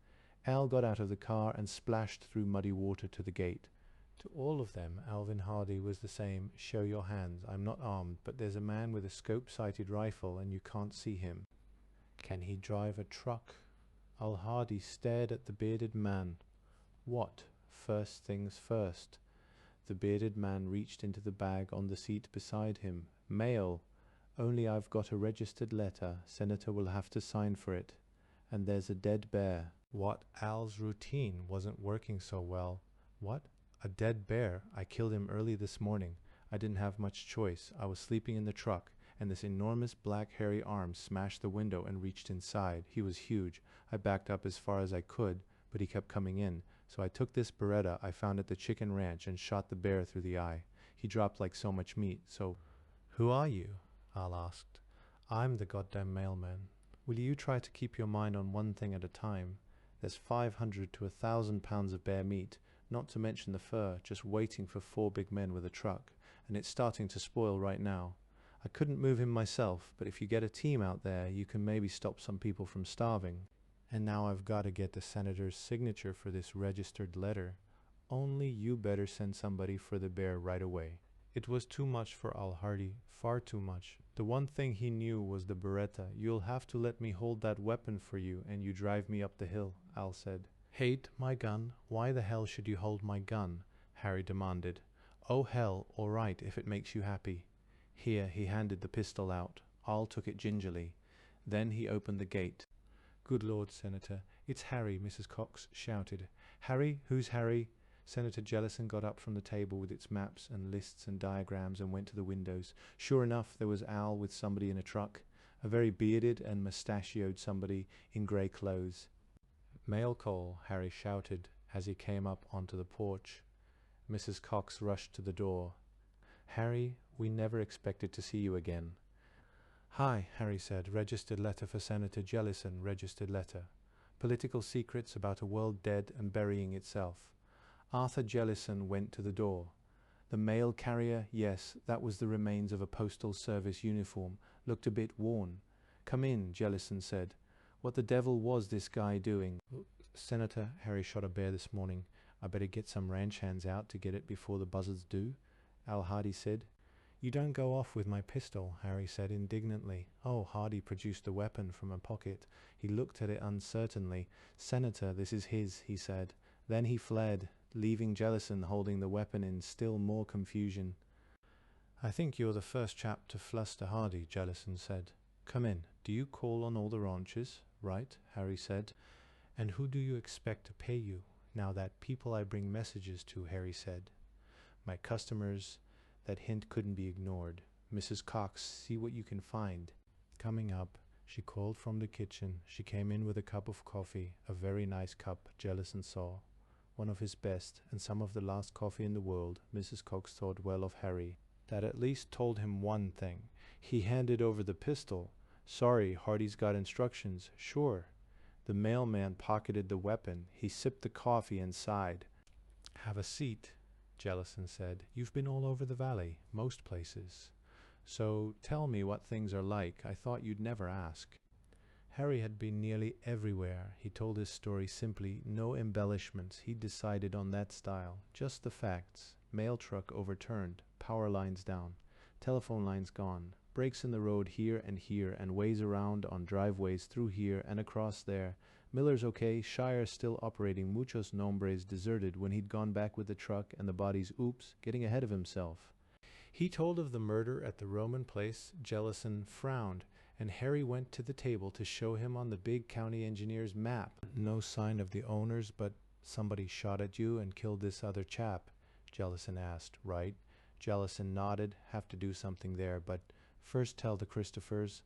Al got out of the car and splashed through muddy water to the gate. To all of them, Alvin Hardy was the same. "Show your hands. I'm not armed, but there's a man with a scope-sighted rifle and you can't see him." "Can he drive a truck?" Al Hardy stared at the bearded man. "What? First things first." The bearded man reached into the bag on the seat beside him. "Mail. Only I've got a registered letter. Senator will have to sign for it. And there's a dead bear." What? Al's routine wasn't working so well. "What? A dead bear? I killed him early this morning. I didn't have much choice. I was sleeping in the truck, and this enormous black hairy arm smashed the window and reached inside. He was huge. I backed up as far as I could, but he kept coming in. So I took this Beretta I found at the chicken ranch and shot the bear through the eye. He dropped like so much meat, so—" "Who are you?" Al asked. "I'm the goddamn mailman. Will you try to keep your mind on one thing at a time? There's 500 to 1,000 pounds of bear meat, not to mention the fur, just waiting for 4 big men with a truck, and it's starting to spoil right now. I couldn't move him myself, but if you get a team out there, you can maybe stop some people from starving. And now I've got to get the senator's signature for this registered letter. Only you better send somebody for the bear right away." It was too much for Al Hardy, far too much. The one thing he knew was the Beretta. "You'll have to let me hold that weapon for you and you drive me up the hill," Al said. "Hate my gun? Why the hell should you hold my gun?" Harry demanded. "Oh hell, all right, if it makes you happy." Here, he handed the pistol out. Al took it gingerly. Then he opened the gate. "Good Lord, Senator, it's Harry," Mrs. Cox shouted. "Harry? Who's Harry?" Senator Jellison got up from the table with its maps and lists and diagrams and went to the windows. Sure enough, there was Al with somebody in a truck, a very bearded and mustachioed somebody in grey clothes. "Mail call," Harry shouted as he came up onto the porch. Mrs. Cox rushed to the door. "Harry, we never expected to see you again." "Hi," Harry said. "Registered letter for Senator Jellison. Registered letter. Political secrets about a world dead and burying itself." Arthur Jellison went to the door. The mail carrier, yes, that was the remains of a postal service uniform, looked a bit worn. "Come in," Jellison said. What the devil was this guy doing? "Senator, Harry shot a bear this morning. I better get some ranch hands out to get it before the buzzards do," Al Hardy said. "You don't go off with my pistol," Harry said indignantly. Oh, Hardy produced the weapon from a pocket. He looked at it uncertainly. "Senator, this is his," he said. Then he fled. leaving Jellison holding the weapon in still more confusion. "I think you're the first chap to fluster Hardy," Jellison said. "Come in. Do you call on all the ranches?" "Right," Harry said. "And who do you expect to pay you?" "Now that people I bring messages to," Harry said. "My customers." That hint couldn't be ignored. "Mrs. Cox, see what you can find." Coming up, she called from the kitchen. She came in with a cup of coffee, a very nice cup, Jellison saw. One of his best, and some of the last coffee in the world. Mrs. Cox thought well of Harry. That at least told him one thing. He handed over the pistol. "Sorry, Hardy's got instructions." "Sure." The mailman pocketed the weapon. He sipped the coffee and sighed. "Have a seat," Jellison said. "You've been all over the valley, most places. So tell me what things are like. I thought you'd never ask." Harry had been nearly everywhere. He told his story simply, no embellishments. He decided on that style. Just the facts. Mail truck overturned. Power lines down. Telephone lines gone. Breaks in the road here, and ways around on driveways through here and across there. Miller's okay. Shire still operating. Muchos Nombres deserted when he'd gone back with the truck, and the bodies, oops, getting ahead of himself. He told of the murder at the Roman place. Jellison frowned, and Harry went to the table to show him on the big county engineer's map. "No sign of the owners, but somebody shot at you and killed this other chap?" Jellison asked. "Right." Jellison nodded. "Have to do something there, but first tell the Christophers.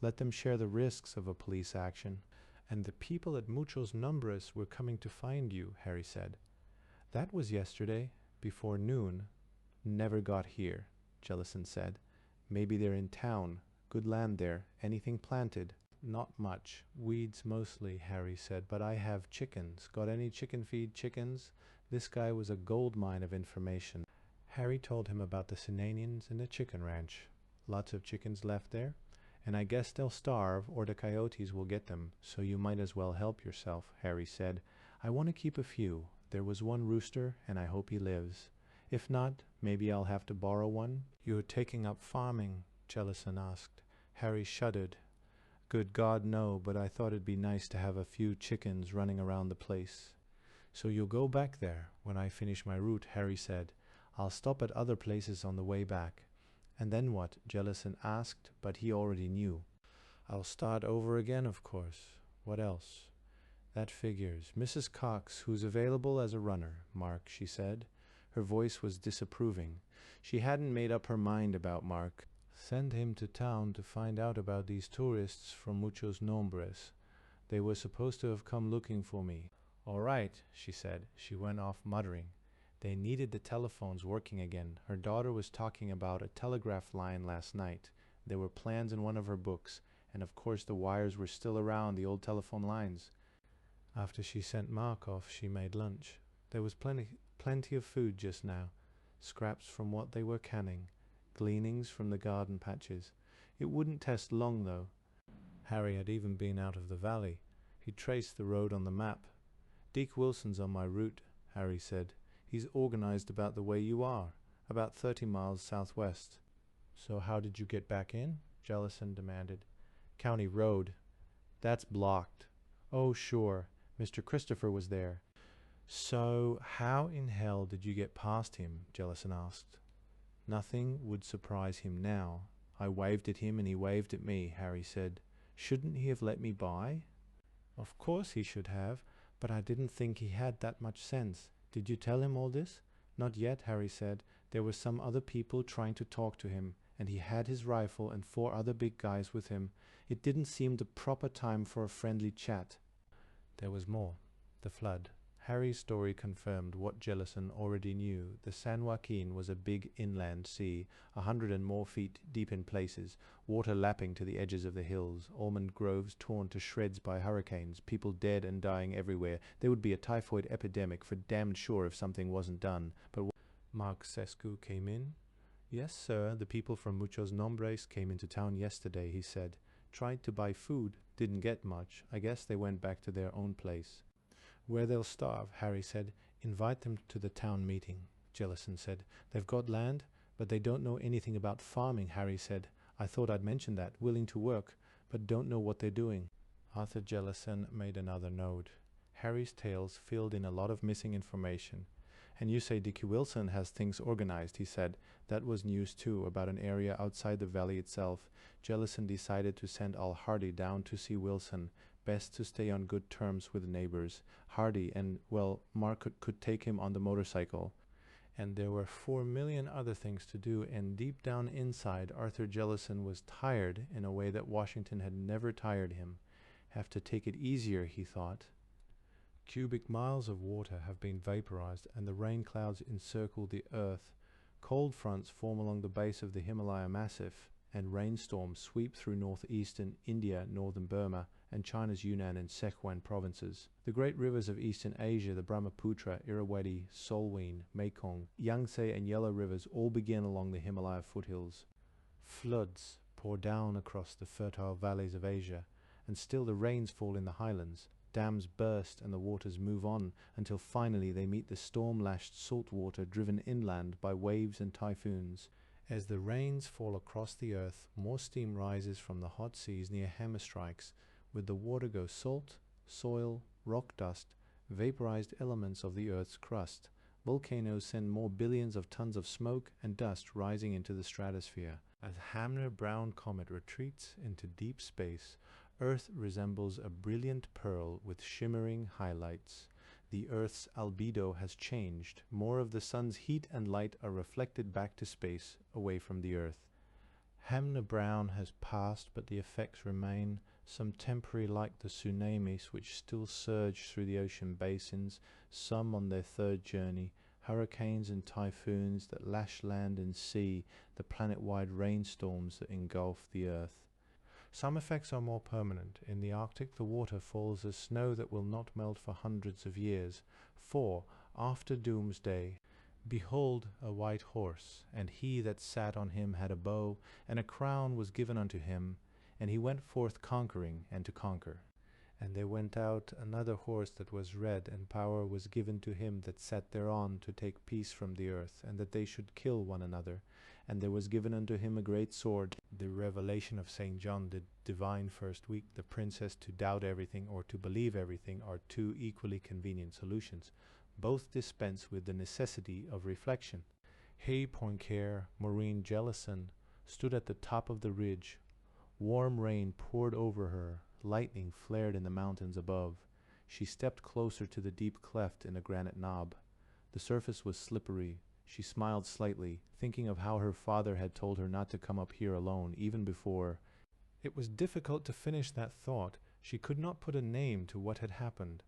Let them share the risks of a police action." "And the people at Muchos Nombres were coming to find you," Harry said. "That was yesterday, before noon." "Never got here," Jellison said. "Maybe they're in town. Good land there. Anything planted?" "Not much. Weeds mostly," Harry said. "But I have chickens. Got any chicken feed chickens?" This guy was a gold mine of information. Harry told him about the Sinanians and the chicken ranch. "Lots of chickens left there? And I guess they'll starve, or the coyotes will get them, so you might as well help yourself," Harry said. "I want to keep a few. There was one rooster, and I hope he lives. If not, maybe I'll have to borrow one." "You're taking up farming?" Jellison asked. Harry shuddered. "Good God, no, but I thought it'd be nice to have a few chickens running around the place." "So you'll go back there when I finish my route," Harry said. "I'll stop at other places on the way back." "And then what?" Jellison asked, but he already knew. "I'll start over again, of course. What else?" "That figures. Mrs. Cox, who's available as a runner, Mark," she said. Her voice was disapproving. She hadn't made up her mind about Mark. "Send him to town to find out about these tourists from Muchos Nombres. They were supposed to have come looking for me." "All right," she said. She went off muttering. They needed the telephones working again. Her daughter was talking about a telegraph line last night. There were plans in one of her books, and of course the wires were still around the old telephone lines. After she sent Mark off, she made lunch. There was plenty of food just now. Scraps from what they were canning. Gleanings from the garden patches. It wouldn't test long, though. Harry had even been out of the valley. He traced the road on the map. "Deke Wilson's on my route," Harry said. "He's organized about the way you are, about 30 miles southwest." "So how did you get back in?" Jellison demanded. "County road." "That's blocked." "Oh, sure. Mr. Christopher was there." "So how in hell did you get past him?" Jellison asked. "Nothing would surprise him now. I waved at him and he waved at me," Harry said. "Shouldn't he have let me by?" "Of course he should have, but I didn't think he had that much sense. Did you tell him all this?" "Not yet," Harry said. "There were some other people trying to talk to him, and he had his rifle and 4 other big guys with him. It didn't seem the proper time for a friendly chat." There was more. The flood. Harry's story confirmed what Jellison already knew. The San Joaquin was a big inland sea, 100 and more feet deep in places, water lapping to the edges of the hills, almond groves torn to shreds by hurricanes, people dead and dying everywhere. There would be a typhoid epidemic for damned sure if something wasn't done. But Mark Sescu came in. "Yes, sir, the people from Muchos Nombres came into town yesterday," he said. "Tried to buy food, didn't get much. I guess they went back to their own place." "Where they'll starve," Harry said. "Invite them to the town meeting," Jellison said. "They've got land, but they don't know anything about farming," Harry said. "I thought I'd mention that. Willing to work, but don't know what they're doing." Arthur Jellison made another note. Harry's tales filled in a lot of missing information. And you say Dickie Wilson has things organized, he said. That was news too, about an area outside the valley itself. Jellison decided to send Al Hardy down to see Wilson. Best to stay on good terms with neighbors. Hardy and, well, Mark could take him on the motorcycle. And there were 4 million other things to do, and deep down inside, Arthur Jellison was tired in a way that Washington had never tired him. Have to take it easier, he thought. Cubic miles of water have been vaporized, and the rain clouds encircle the earth. Cold fronts form along the base of the Himalaya Massif, and rainstorms sweep through northeastern India, northern Burma, and China's Yunnan and Sichuan provinces. The great rivers of eastern Asia, the Brahmaputra, Irrawaddy, Salween, Mekong, Yangtze, and Yellow rivers all begin along the Himalaya foothills. Floods pour down across the fertile valleys of Asia, and still the rains fall in the highlands. Dams burst and the waters move on until finally they meet the storm-lashed salt water driven inland by waves and typhoons. As the rains fall across the earth, more steam rises from the hot seas near Hammerstrikes. With the water go salt, soil, rock dust, vaporized elements of the earth's crust. Volcanoes send more billions of tons of smoke and dust rising into the stratosphere. As Hamner-Brown comet retreats into deep space, Earth resembles a brilliant pearl with shimmering highlights. The Earth's albedo has changed. More of the sun's heat and light are reflected back to space, away from the Earth. Hamner-Brown has passed, but the effects remain, some temporary like the tsunamis which still surge through the ocean basins, some on their third journey, hurricanes and typhoons that lash land and sea, the planet-wide rainstorms that engulf the Earth. Some effects are more permanent. In the Arctic, the water falls as snow that will not melt for hundreds of years. 4. After doomsday, behold a white horse, and he that sat on him had a bow, and a crown was given unto him, and he went forth conquering and to conquer. And there went out another horse that was red, and power was given to him that sat thereon to take peace from the earth, and that they should kill one another. And there was given unto him a great sword. The revelation of St. John, the divine first week, the princess to doubt everything or to believe everything are two equally convenient solutions. Both dispense with the necessity of reflection. Hay Poincare, Maureen Jellison, stood at the top of the ridge. Warm rain poured over her. Lightning flared in the mountains above. She stepped closer to the deep cleft in a granite knob. The surface was slippery. She smiled slightly, thinking of how her father had told her not to come up here alone, even before. It was difficult to finish that thought. She could not put a name to what had happened.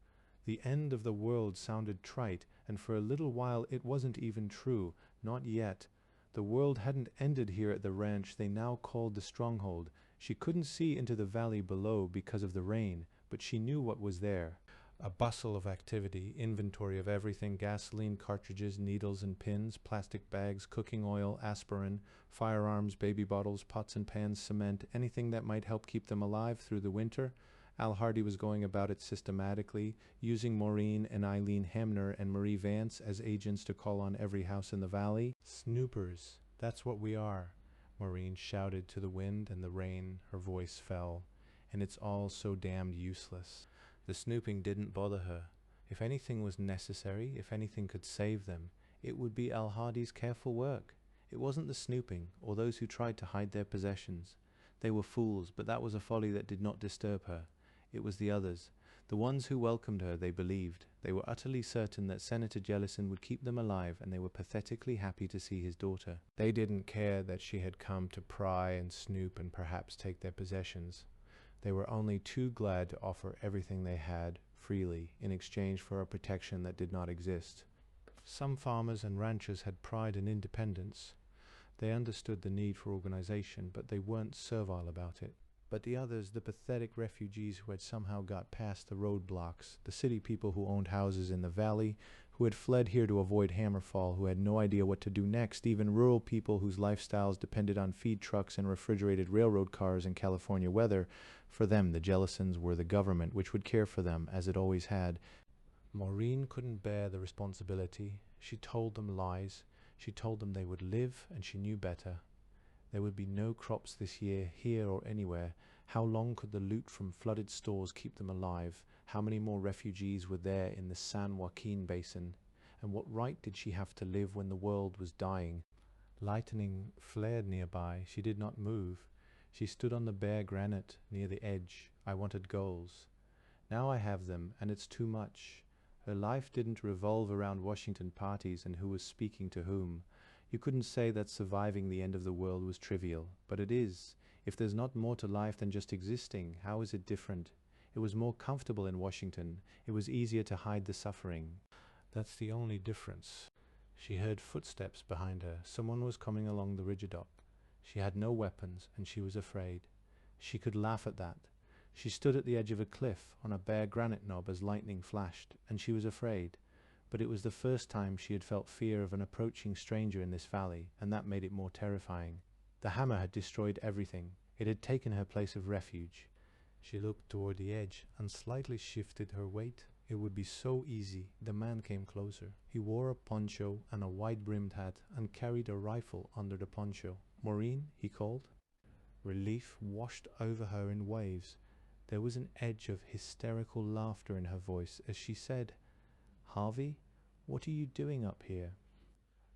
The end of the world sounded trite, and for a little while it wasn't even true. Not yet. The world hadn't ended here at the ranch they now called the Stronghold. She couldn't see into the valley below because of the rain, but she knew what was there. A bustle of activity, inventory of everything, gasoline cartridges, needles and pins, plastic bags, cooking oil, aspirin, firearms, baby bottles, pots and pans, cement, anything that might help keep them alive through the winter. Al Hardy was going about it systematically, using Maureen and Eileen Hamner and Marie Vance as agents to call on every house in the valley. Snoopers, that's what we are, Maureen shouted to the wind and the rain. Her voice fell. And it's all so damned useless. The snooping didn't bother her. If anything was necessary, if anything could save them, it would be Al Hardy's careful work. It wasn't the snooping, or those who tried to hide their possessions. They were fools, but that was a folly that did not disturb her. It was the others, the ones who welcomed her, they believed. They were utterly certain that Senator Jellison would keep them alive, and they were pathetically happy to see his daughter. They didn't care that she had come to pry and snoop and perhaps take their possessions. They were only too glad to offer everything they had, freely, in exchange for a protection that did not exist. Some farmers and ranchers had pride and independence. They understood the need for organization, but they weren't servile about it. But the others, the pathetic refugees who had somehow got past the roadblocks, the city people who owned houses in the valley, who had fled here to avoid Hammerfall, who had no idea what to do next, even rural people whose lifestyles depended on feed trucks and refrigerated railroad cars in California weather, for them the Jellisons were the government which would care for them, as it always had. Maureen couldn't bear the responsibility. She told them lies. She told them they would live, and she knew better. There would be no crops this year, here or anywhere. How long could the loot from flooded stores keep them alive? How many more refugees were there in the San Joaquin Basin? And what right did she have to live when the world was dying? Lightning flared nearby. She did not move. She stood on the bare granite near the edge. I wanted goals. Now I have them, and it's too much. Her life didn't revolve around Washington parties and who was speaking to whom. You couldn't say that surviving the end of the world was trivial, but it is. If there's not more to life than just existing, how is it different? It was more comfortable in Washington. It was easier to hide the suffering. That's the only difference. She heard footsteps behind her. Someone was coming along the ridgedock. She had no weapons, and she was afraid. She could laugh at that. She stood at the edge of a cliff on a bare granite knob as lightning flashed, and she was afraid. But it was the first time she had felt fear of an approaching stranger in this valley, and that made it more terrifying. The hammer had destroyed everything. It had taken her place of refuge. She looked toward the edge and slightly shifted her weight. It would be so easy. The man came closer. He wore a poncho and a wide-brimmed hat and carried a rifle under the poncho. "Maureen," he called. Relief washed over her in waves. There was an edge of hysterical laughter in her voice as she said, "Harvey, what are you doing up here?"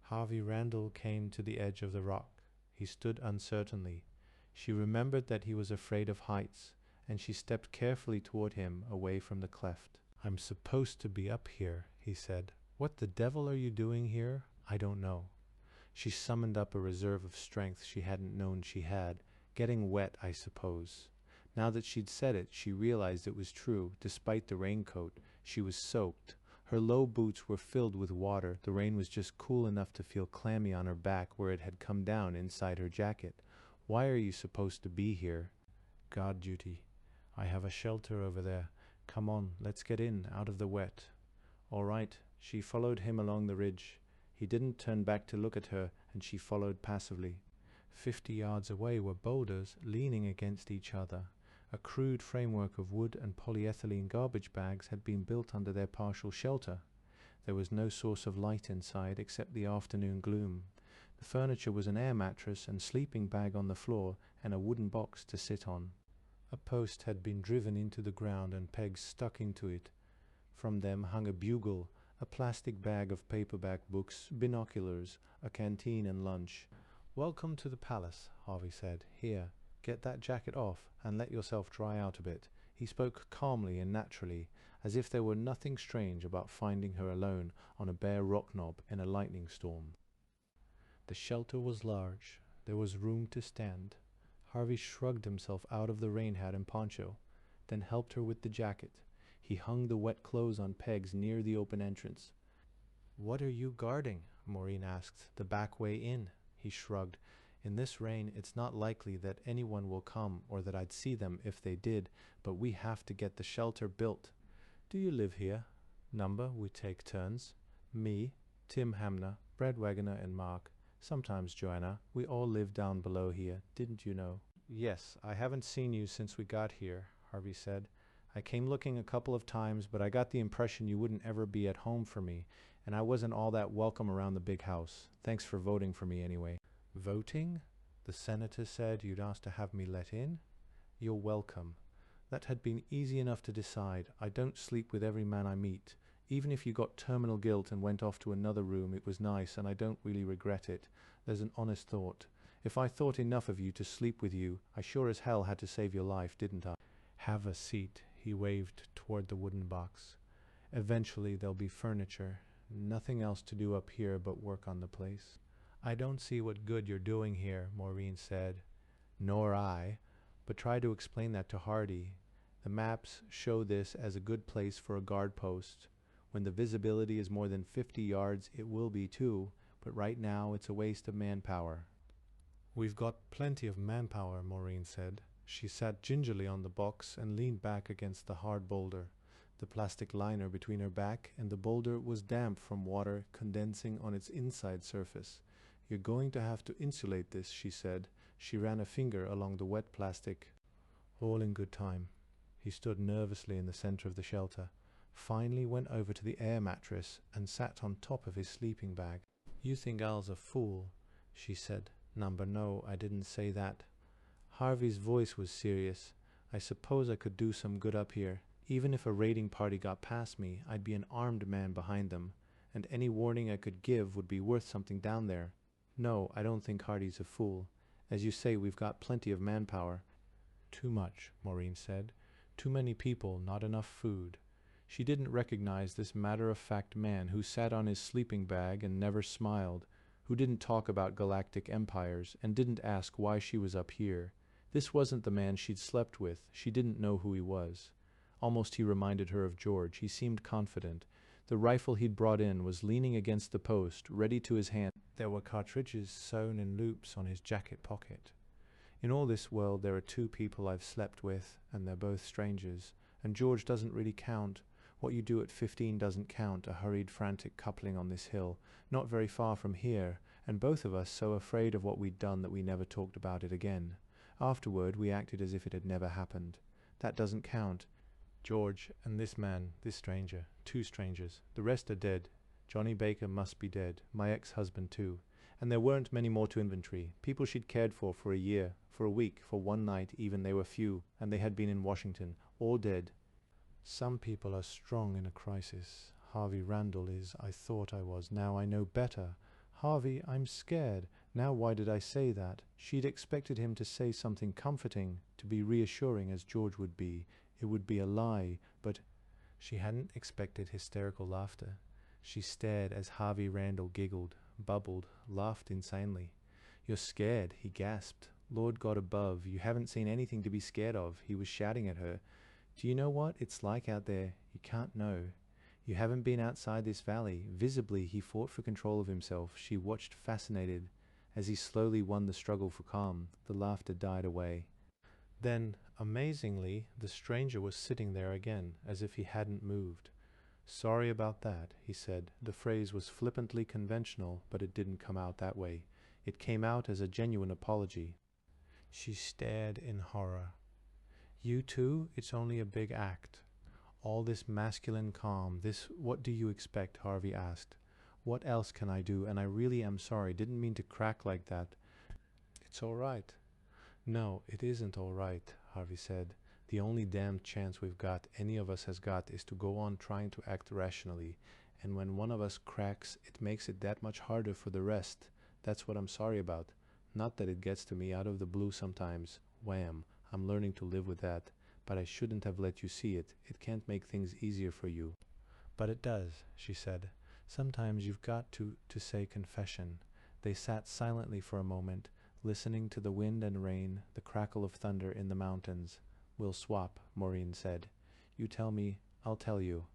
Harvey Randall came to the edge of the rock. He stood uncertainly. She remembered that he was afraid of heights, and she stepped carefully toward him away from the cleft. "I'm supposed to be up here," he said. "What the devil are you doing here? I don't know." She summoned up a reserve of strength she hadn't known she had. Getting wet, I suppose. Now that she'd said it, she realized it was true. Despite the raincoat, she was soaked. Her low boots were filled with water. The rain was just cool enough to feel clammy on her back where it had come down inside her jacket. "Why are you supposed to be here?" "Guard duty. I have a shelter over there. Come on, let's get in, out of the wet." "All right." She followed him along the ridge. He didn't turn back to look at her, and she followed passively. 50 yards away were boulders leaning against each other. A crude framework of wood and polyethylene garbage bags had been built under their partial shelter. There was no source of light inside except the afternoon gloom. The furniture was an air mattress and sleeping bag on the floor and a wooden box to sit on. A post had been driven into the ground and pegs stuck into it. From them hung a bugle, a plastic bag of paperback books, binoculars, a canteen and lunch. "Welcome to the palace," Harvey said. "Here, get that jacket off and let yourself dry out a bit." He spoke calmly and naturally, as if there were nothing strange about finding her alone on a bare rock knob in a lightning storm. The shelter was large. There was room to stand. Harvey shrugged himself out of the rain hat and poncho, then helped her with the jacket. He hung the wet clothes on pegs near the open entrance. "What are you guarding?" Maureen asked. "The back way in." He shrugged. "In this rain, it's not likely that anyone will come or that I'd see them if they did, but we have to get the shelter built." "Do you live here?" "Number, we take turns. Me, Tim Hamner, Brad Wagoner and Mark. Sometimes Joanna. We all live down below here, didn't you know?" "Yes, I haven't seen you since we got here," Harvey said. "I came looking a couple of times, but I got the impression you wouldn't ever be at home for me, and I wasn't all that welcome around the big house. Thanks for voting for me anyway." "Voting? The senator said you'd asked to have me let in?" "You're welcome." That had been easy enough to decide. I don't sleep with every man I meet. Even if you got terminal guilt and went off to another room, it was nice, and I don't really regret it. There's an honest thought. If I thought enough of you to sleep with you, I sure as hell had to save your life, didn't I? "Have a seat," he waved toward the wooden box. "Eventually there'll be furniture. Nothing else to do up here but work on the place." "I don't see what good you're doing here," Maureen said. "Nor I. But try to explain that to Hardy. The maps show this as a good place for a guard post. When the visibility is more than 50 yards, it will be too, but right now it's a waste of manpower." "We've got plenty of manpower," Maureen said. She sat gingerly on the box and leaned back against the hard boulder. The plastic liner between her back and the boulder was damp from water condensing on its inside surface. "You're going to have to insulate this," she said. She ran a finger along the wet plastic. "All in good time." He stood nervously in the center of the shelter, finally went over to the air mattress and sat on top of his sleeping bag. "You think Al's a fool," she said. "Number, no, I didn't say that." Harvey's voice was serious. "I suppose I could do some good up here. Even if a raiding party got past me, I'd be an armed man behind them. and any warning I could give would be worth something down there. No, I don't think Hardy's a fool. As you say, we've got plenty of manpower. Too much, Maureen said. Too many people, not enough food. She didn't recognize this matter-of-fact man who sat on his sleeping bag and never smiled, who didn't talk about galactic empires and didn't ask why she was up here. This wasn't the man she'd slept with. She didn't know who he was. Almost he reminded her of George. He seemed confident. The rifle he'd brought in was leaning against the post, ready to his hand. There were cartridges sewn in loops on his jacket pocket. In all this world there are two people I've slept with, and they're both strangers. And George doesn't really count. What you do at 15 doesn't count, a hurried, frantic coupling on this hill, not very far from here, and both of us so afraid of what we'd done that we never talked about it again. Afterward, we acted as if it had never happened. That doesn't count. George and this man, this stranger, two strangers. The rest are dead. Johnny Baker must be dead, my ex-husband too. And there weren't many more to inventory. People she'd cared for a year, for a week, for one night even, they were few, and they had been in Washington, all dead. Some people are strong in a crisis. Harvey Randall is. I thought I was. Now I know better. Harvey, I'm scared. Now why did I say that? She'd expected him to say something comforting, to be reassuring as George would be. It would be a lie, but she hadn't expected hysterical laughter. She stared as Harvey Randall giggled, bubbled, laughed insanely. You're scared, he gasped. Lord God above, you haven't seen anything to be scared of, he was shouting at her. Do you know what it's like out there? You can't know. You haven't been outside this valley. Visibly, he fought for control of himself. She watched fascinated. As he slowly won the struggle for calm, the laughter died away. Then, amazingly, the stranger was sitting there again, as if he hadn't moved. Sorry about that, he said. The phrase was flippantly conventional, but it didn't come out that way. It came out as a genuine apology. She stared in horror. You too? It's only a big act. All this masculine calm, this what do you expect? Harvey asked. What else can I do? And I really am sorry. Didn't mean to crack like that. It's all right. No, it isn't all right, Harvey said. The only damned chance we've got, any of us has got, is to go on trying to act rationally. And when one of us cracks, it makes it that much harder for the rest. That's what I'm sorry about. Not that it gets to me out of the blue sometimes. Wham. I'm learning to live with that. But I shouldn't have let you see it. It can't make things easier for you. But it does, she said. Sometimes you've got to say confession. They sat silently for a moment, listening to the wind and rain, the crackle of thunder in the mountains. We'll swap, Maureen said. You tell me, I'll tell you.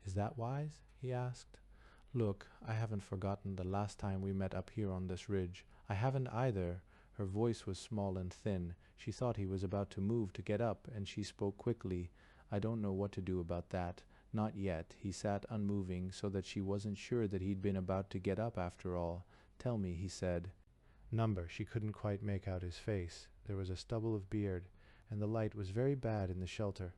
Is that wise? He asked. Look, I haven't forgotten the last time we met up here on this ridge. I haven't either. Her voice was small and thin. She thought he was about to move to get up, and she spoke quickly. I don't know what to do about that. Not yet. He sat unmoving, so that she wasn't sure that he'd been about to get up after all. Tell me, he said. Number. She couldn't quite make out his face. There was a stubble of beard, and the light was very bad in the shelter.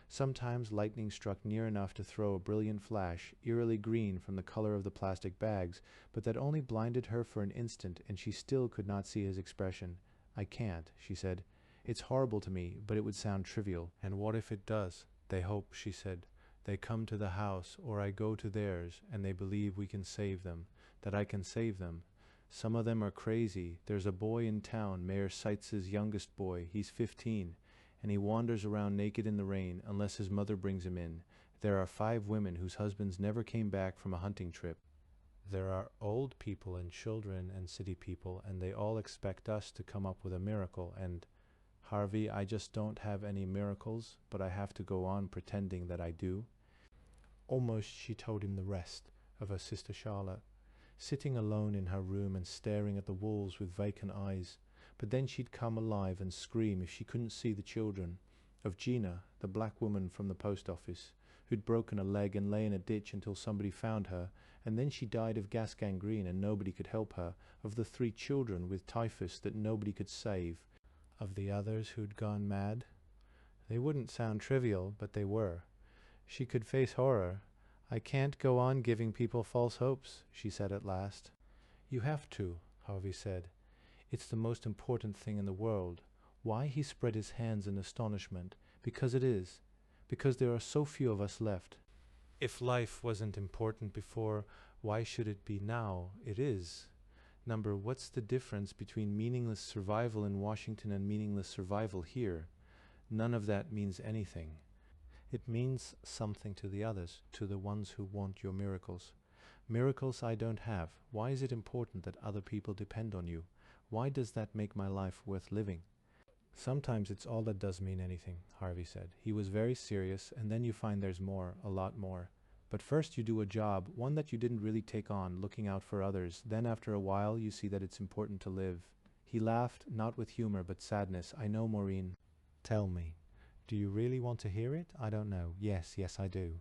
Sometimes lightning struck near enough to throw a brilliant flash, eerily green from the color of the plastic bags, but that only blinded her for an instant, and she still could not see his expression. I can't, she said. It's horrible to me, but it would sound trivial. And what if it does? They hope, she said. They come to the house, or I go to theirs, and they believe we can save them, that I can save them. Some of them are crazy. There's a boy in town, Mayor Seitz's youngest boy. He's 15. And he wanders around naked in the rain unless his mother brings him in. There are 5 women whose husbands never came back from a hunting trip. There are old people and children and city people, and they all expect us to come up with a miracle. And, Harvey, I just don't have any miracles, but I have to go on pretending that I do. Almost she told him the rest of her sister Charlotte, sitting alone in her room and staring at the walls with vacant eyes. But then she'd come alive and scream if she couldn't see the children. Of Gina, the black woman from the post office, who'd broken a leg and lay in a ditch until somebody found her, and then she died of gas gangrene and nobody could help her. Of the 3 children with typhus that nobody could save. Of the others who'd gone mad. They wouldn't sound trivial, but they were. She could face horror. I can't go on giving people false hopes, she said at last. You have to, Harvey said. It's the most important thing in the world. Why? He spread his hands in astonishment. Because it is. Because there are so few of us left. If life wasn't important before, why should it be now? It is. Number, what's the difference between meaningless survival in Washington and meaningless survival here? None of that means anything. It means something to the others, to the ones who want your miracles. Miracles I don't have. Why is it important that other people depend on you? Why does that make my life worth living? Sometimes it's all that does mean anything, Harvey said. He was very serious, and then you find there's more, a lot more. But first you do a job, one that you didn't really take on, looking out for others. Then after a while you see that it's important to live. He laughed, not with humor but sadness. I know, Maureen. Tell me. Do you really want to hear it? I don't know. Yes, I do.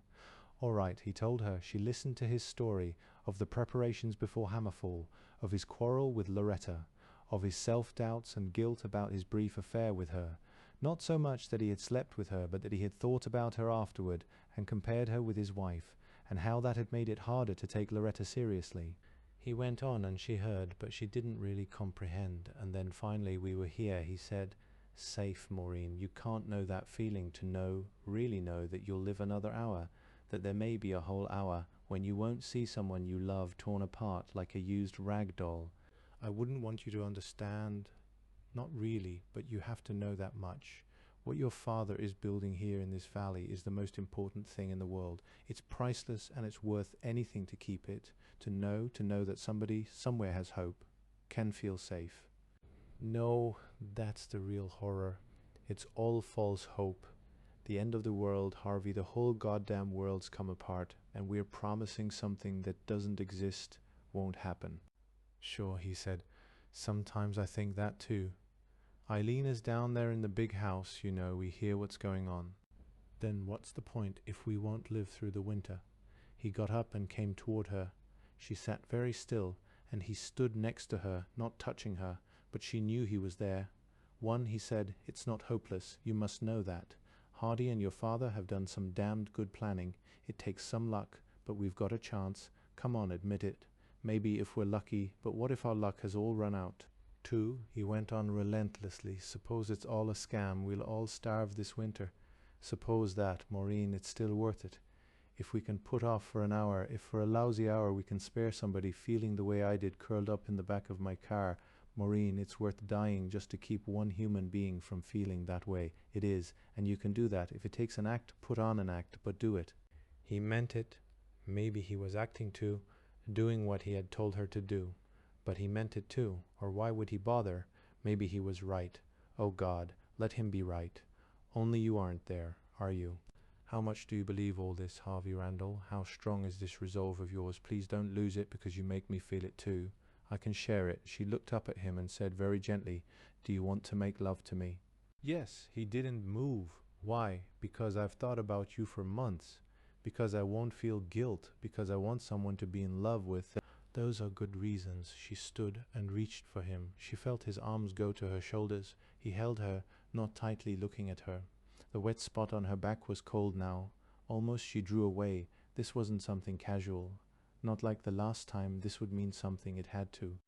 All right, he told her. She listened to his story of the preparations before Hammerfall, of his quarrel with Loretta, of his self-doubts and guilt about his brief affair with her. Not so much that he had slept with her, but that he had thought about her afterward and compared her with his wife, and how that had made it harder to take Loretta seriously. He went on and she heard, but she didn't really comprehend. And then finally, we were here, he said. Safe, Maureen. You can't know that feeling to know, really know, that you'll live another hour, that there may be a whole hour when you won't see someone you love torn apart like a used rag doll. I wouldn't want you to understand, not really, but you have to know that much. What your father is building here in this valley is the most important thing in the world. It's priceless and it's worth anything to keep it, to know that somebody somewhere has hope, can feel safe. No, that's the real horror. It's all false hope. The end of the world, Harvey, the whole goddamn world's come apart, and we're promising something that doesn't exist, won't happen. Sure, he said. Sometimes I think that too. Eileen is down there in the big house, you know, we hear what's going on. Then what's the point if we won't live through the winter? He got up and came toward her. She sat very still, and he stood next to her, not touching her, but she knew he was there. One, he said, it's not hopeless, you must know that. Hardy and your father have done some damned good planning. It takes some luck, but we've got a chance. Come on, admit it. Maybe if we're lucky, but what if our luck has all run out? Two, he went on relentlessly, suppose it's all a scam, we'll all starve this winter. Suppose that, Maureen, it's still worth it. If we can put off for an hour, if for a lousy hour we can spare somebody feeling the way I did curled up in the back of my car, Maureen, it's worth dying just to keep one human being from feeling that way. It is, and you can do that. If it takes an act, put on an act, but do it. He meant it. Maybe he was acting too, doing what he had told her to do. But he meant it too, or why would he bother? Maybe he was right. Oh God, let him be right. Only you aren't there, are you? How much do you believe all this, Harvey Randall? How strong is this resolve of yours? Please don't lose it because you make me feel it too. I can share it. She looked up at him and said very gently, do you want to make love to me? Yes, he didn't move. Why? Because I've thought about you for months. Because I won't feel guilt. Because I want someone to be in love with. Those are good reasons. She stood and reached for him. She felt his arms go to her shoulders. He held her, not tightly looking at her. The wet spot on her back was cold now. Almost she drew away. This wasn't something casual. Not like the last time. This would mean something. It had to.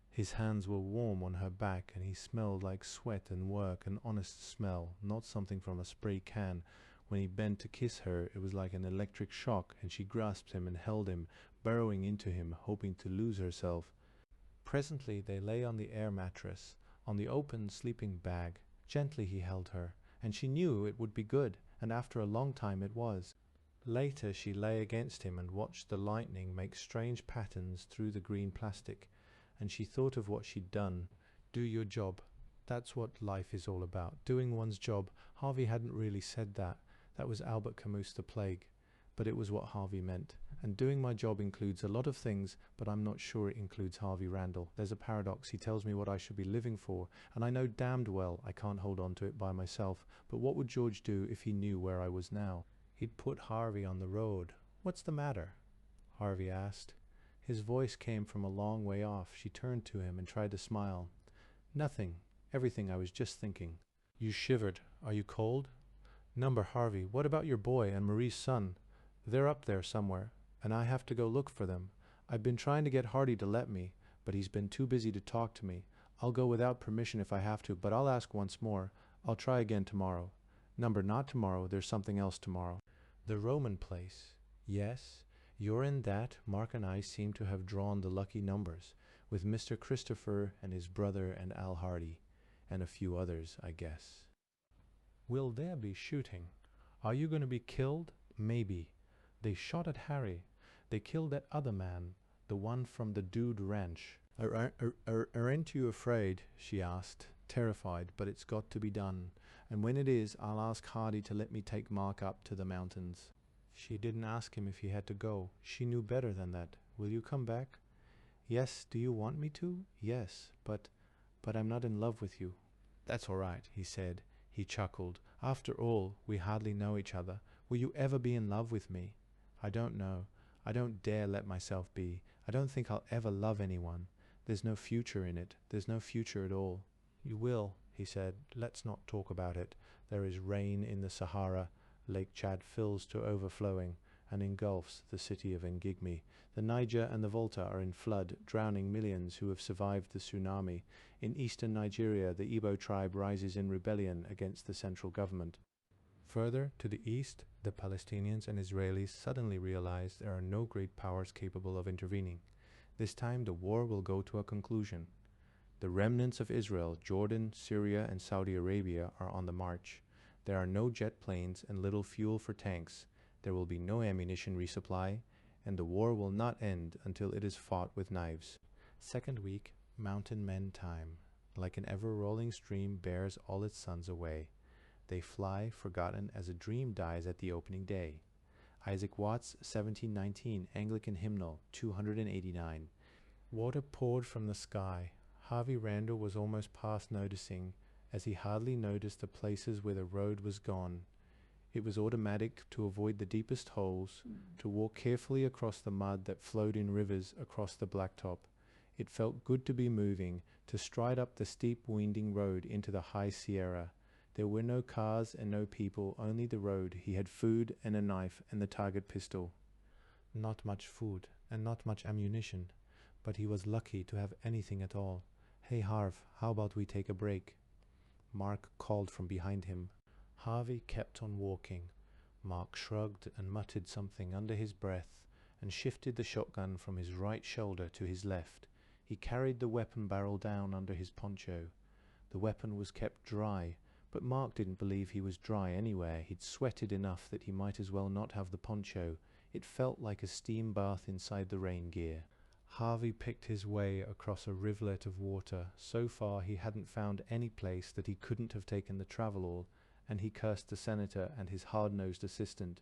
His hands were warm on her back, and he smelled like sweat and work, an honest smell, not something from a spray can. When he bent to kiss her, it was like an electric shock, and she grasped him and held him, burrowing into him, hoping to lose herself. Presently they lay on the air mattress, on the open sleeping bag. Gently he held her, and she knew it would be good, and after a long time it was. Later she lay against him and watched the lightning make strange patterns through the green plastic, and she thought of what she'd done. Do your job. That's what life is all about, doing one's job. Harvey hadn't really said that. That was Albert Camus' The Plague. But it was what Harvey meant. And doing my job includes a lot of things, but I'm not sure it includes Harvey Randall. There's a paradox. He tells me what I should be living for, and I know damned well I can't hold on to it by myself. But what would George do if he knew where I was now? He'd put Harvey on the road. What's the matter? Harvey asked. His voice came from a long way off. She turned to him and tried to smile. Nothing. Everything. I was just thinking. You shivered. Are you cold? Number Harvey, what about your boy and Marie's son? They're up there somewhere, and I have to go look for them. I've been trying to get Hardy to let me, but he's been too busy to talk to me. I'll go without permission if I have to, but I'll ask once more. I'll try again tomorrow. Number, not tomorrow. There's something else tomorrow. The Roman place. Yes, you're in that. Mark and I seem to have drawn the lucky numbers, with Mr. Christopher and his brother and Al Hardy, and a few others, I guess. Will there be shooting? Are you going to be killed? Maybe. They shot at Harry. They killed that other man, the one from the Dude Ranch. Aren't you afraid? She asked, terrified, but it's got to be done. And when it is, I'll ask Hardy to let me take Mark up to the mountains. She didn't ask him if he had to go. She knew better than that. Will you come back? Yes. Do you want me to? Yes. But I'm not in love with you. That's all right, he said. He chuckled. After all, we hardly know each other. Will you ever be in love with me? I don't know. I don't dare let myself be. I don't think I'll ever love anyone. There's no future in it. There's no future at all. You will, he said. Let's not talk about it. There is rain in the Sahara. Lake Chad fills to overflowing and engulfs the city of Ngigmi. The Niger and the Volta are in flood, drowning millions who have survived the tsunami. In eastern Nigeria, the Igbo tribe rises in rebellion against the central government. Further to the east, the Palestinians and Israelis suddenly realize there are no great powers capable of intervening. This time the war will go to a conclusion. The remnants of Israel, Jordan, Syria, and Saudi Arabia are on the march. There are no jet planes and little fuel for tanks. There will be no ammunition resupply, and the war will not end until it is fought with knives. Second week, mountain men time, like an ever-rolling stream, bears all its sons away. They fly, forgotten as a dream dies at the opening day. Isaac Watts, 1719, Anglican Hymnal, 289. Water poured from the sky. Harvey Randall was almost past noticing, as he hardly noticed the places where the road was gone. It was automatic to avoid the deepest holes, to walk carefully across the mud that flowed in rivers across the blacktop. It felt good to be moving, to stride up the steep winding road into the high Sierra. There were no cars and no people, only the road. He had food and a knife and the target pistol. Not much food and not much ammunition, but he was lucky to have anything at all. Hey Harv, how about we take a break? Mark called from behind him. Harvey kept on walking. Mark shrugged and muttered something under his breath and shifted the shotgun from his right shoulder to his left. He carried the weapon barrel down under his poncho. The weapon was kept dry, but Mark didn't believe he was dry anywhere. He'd sweated enough that he might as well not have the poncho. It felt like a steam bath inside the rain gear. Harvey picked his way across a rivulet of water. So far he hadn't found any place that he couldn't have taken the travelall, and he cursed the senator and his hard-nosed assistant.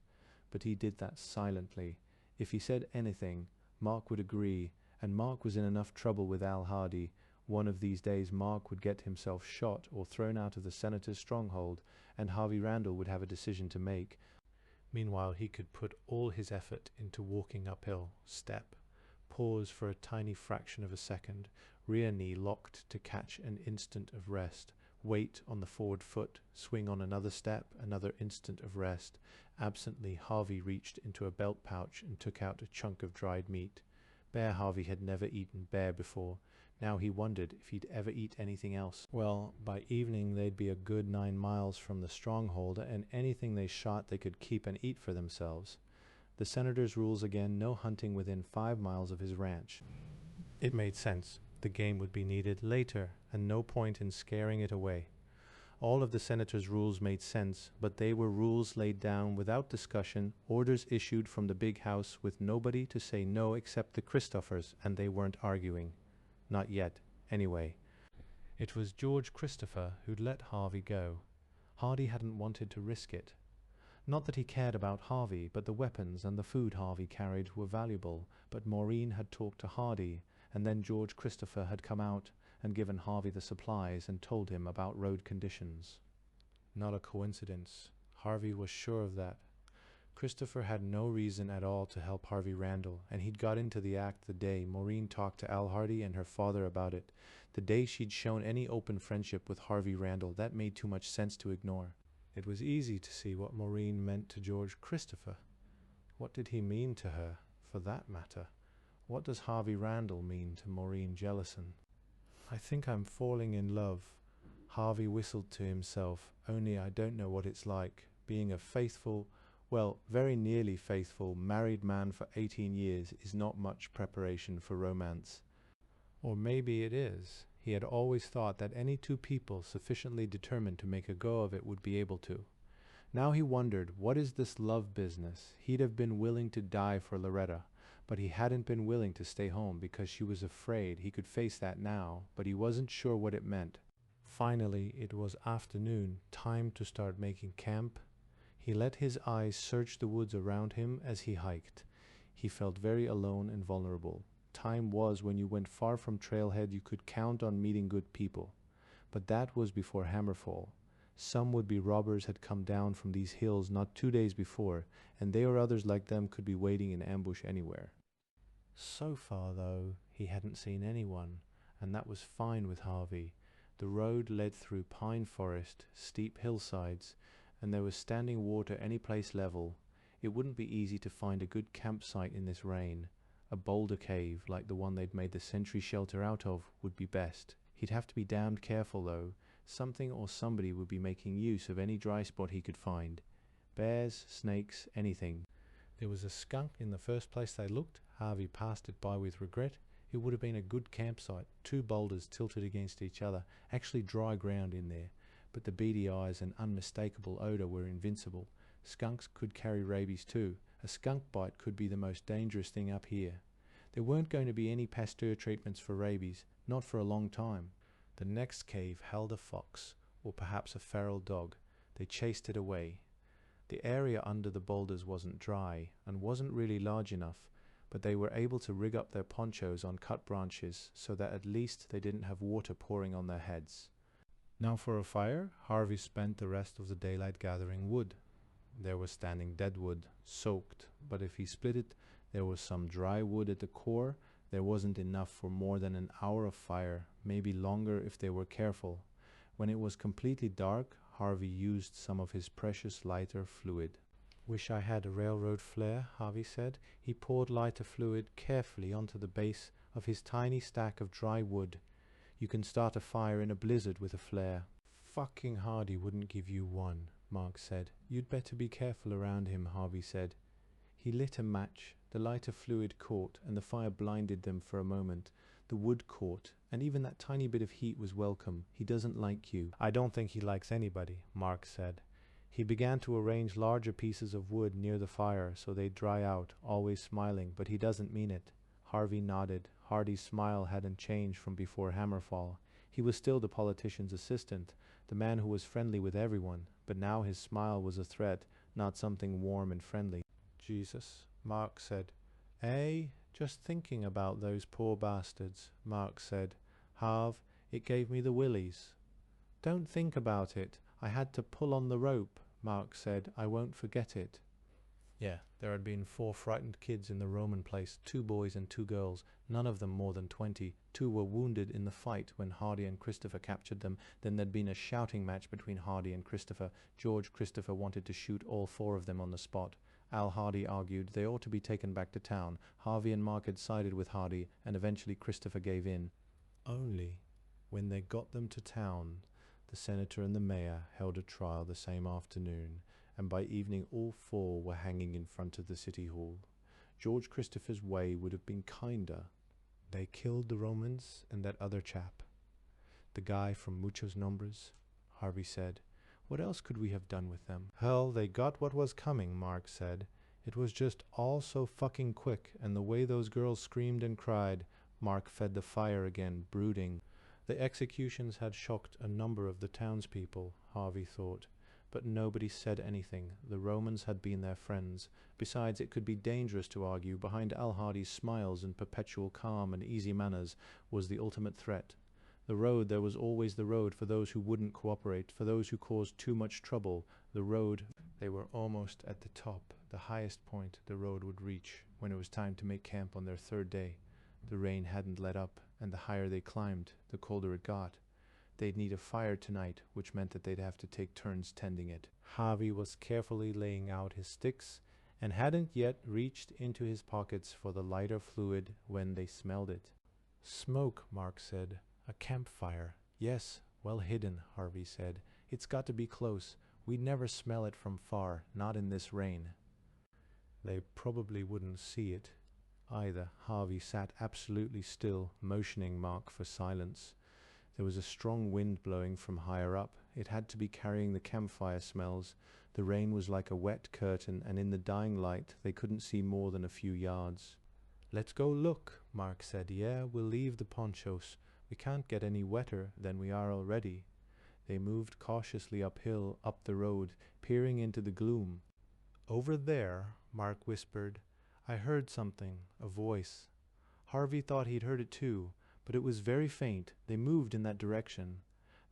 But he did that silently. If he said anything, Mark would agree, and Mark was in enough trouble with Al Hardy. One of these days Mark would get himself shot or thrown out of the senator's stronghold, and Harvey Randall would have a decision to make. Meanwhile he could put all his effort into walking uphill, step, pause for a tiny fraction of a second, rear knee locked to catch an instant of rest, weight on the forward foot, swing on another step, another instant of rest. Absently Harvey reached into a belt pouch and took out a chunk of dried meat. Bear Harvey had never eaten bear before. Now he wondered if he'd ever eat anything else. Well, by evening they'd be a good 9 miles from the stronghold, and anything they shot they could keep and eat for themselves. The senator's rules again: no hunting within 5 miles of his ranch. It made sense. The game would be needed later, and no point in scaring it away. All of the senator's rules made sense, but they were rules laid down without discussion, orders issued from the big house with nobody to say no except the Christophers, and they weren't arguing. Not yet, anyway. It was George Christopher who'd let Harvey go. Hardy hadn't wanted to risk it. Not that he cared about Harvey, but the weapons and the food Harvey carried were valuable. But Maureen had talked to Hardy, and then George Christopher had come out and given Harvey the supplies and told him about road conditions. Not a coincidence. Harvey was sure of that. Christopher had no reason at all to help Harvey Randall, and he'd got into the act the day Maureen talked to Al Hardy and her father about it. The day she'd shown any open friendship with Harvey Randall. That made too much sense to ignore. It was easy to see what Maureen meant to George Christopher. What did he mean to her, for that matter? What does Harvey Randall mean to Maureen Jellison? I think I'm falling in love. Harvey whistled to himself. Only I don't know what it's like, being a faithful, Well, very nearly faithful, married man for 18 years is not much preparation for romance. Or maybe it is. He had always thought that any two people sufficiently determined to make a go of it would be able to. Now he wondered, what is this love business? He'd have been willing to die for Loretta, but he hadn't been willing to stay home because she was afraid. He could face that now, but he wasn't sure what it meant. Finally, it was afternoon, time to start making camp. He let his eyes search the woods around him as he hiked. He felt very alone and vulnerable. Time was when you went far from Trailhead you could count on meeting good people. But that was before Hammerfall. Some would-be robbers had come down from these hills not 2 days before, and they or others like them could be waiting in ambush anywhere. So far, though, he hadn't seen anyone, and that was fine with Harvey. The road led through pine forest, steep hillsides, and there was standing water any place level. It wouldn't be easy to find a good campsite in this rain. A boulder cave, like the one they'd made the sentry shelter out of, would be best. He'd have to be damned careful, though. Something or somebody would be making use of any dry spot he could find. Bears, snakes, anything. There was a skunk in the first place they looked. Harvey passed it by with regret. It would have been a good campsite, 2 boulders tilted against each other, actually dry ground in there. But the beady eyes and unmistakable odor were invincible. Skunks could carry rabies too. A skunk bite could be the most dangerous thing up here. There weren't going to be any Pasteur treatments for rabies, not for a long time. The next cave held a fox, or perhaps a feral dog. They chased it away. The area under the boulders wasn't dry, and wasn't really large enough, but they were able to rig up their ponchos on cut branches so that at least they didn't have water pouring on their heads. Now for a fire, Harvey spent the rest of the daylight gathering wood. There was standing deadwood, soaked, but if he split it, there was some dry wood at the core. There wasn't enough for more than an hour of fire, maybe longer if they were careful. When it was completely dark, Harvey used some of his precious lighter fluid. "Wish I had a railroad flare," Harvey said. He poured lighter fluid carefully onto the base of his tiny stack of dry wood. "You can start a fire in a blizzard with a flare." "Fucking Hardy wouldn't give you one," Mark said. "You'd better be careful around him," Harvey said. He lit a match. The lighter fluid caught, and the fire blinded them for a moment. The wood caught, and even that tiny bit of heat was welcome. "He doesn't like you." "I don't think he likes anybody," Mark said. He began to arrange larger pieces of wood near the fire so they'd dry out, always smiling, but he doesn't mean it. Harvey nodded. Hardy's smile hadn't changed from before Hammerfall. He was still the politician's assistant, the man who was friendly with everyone, but now his smile was a threat, not something warm and friendly. "Jesus," Mark said. Just thinking about those poor bastards," Mark said. "Harv, it gave me the willies." "Don't think about it. I had to pull on the rope," Mark said. "I won't forget it." Yeah, there had been 4 frightened kids in the Roman place, 2 boys and 2 girls, none of them more than 20. 2 were wounded in the fight when Hardy and Christopher captured them. Then there'd been a shouting match between Hardy and Christopher. George Christopher wanted to shoot all 4 of them on the spot. Al Hardy argued they ought to be taken back to town. Harvey and Mark had sided with Hardy, and eventually Christopher gave in. Only, when they got them to town, the senator and the mayor held a trial the same afternoon, and by evening all 4 were hanging in front of the city hall. George Christopher's way would have been kinder. "They killed the Romans and that other chap. The guy from Muchos Nombres," Harvey said. "What else could we have done with them?" "Hell, they got what was coming," Mark said. "It was just all so fucking quick, and the way those girls screamed and cried." Mark fed the fire again, brooding. The executions had shocked a number of the townspeople, Harvey thought, but nobody said anything. The Romans had been their friends. Besides, it could be dangerous to argue. Behind Al Hardy's smiles and perpetual calm and easy manners was the ultimate threat. The road, there was always the road for those who wouldn't cooperate, for those who caused too much trouble. The road, they were almost at the top, the highest point the road would reach when it was time to make camp on their 3rd day. The rain hadn't let up, and the higher they climbed, the colder it got. They'd need a fire tonight, which meant that they'd have to take turns tending it. Harvey was carefully laying out his sticks, and hadn't yet reached into his pockets for the lighter fluid when they smelled it. "Smoke," Mark said. "A campfire." "Yes, well hidden," Harvey said. "It's got to be close. We'd never smell it from far, not in this rain." They probably wouldn't see it either. Harvey sat absolutely still, motioning Mark for silence. There was a strong wind blowing from higher up. It had to be carrying the campfire smells. The rain was like a wet curtain, and in the dying light they couldn't see more than a few yards. "Let's go look," Mark said. "Yeah, we'll leave the ponchos. We can't get any wetter than we are already." They moved cautiously uphill, up the road, peering into the gloom. "Over there," Mark whispered. "I heard something, a voice." Harvey thought he'd heard it too, but it was very faint. They moved in that direction.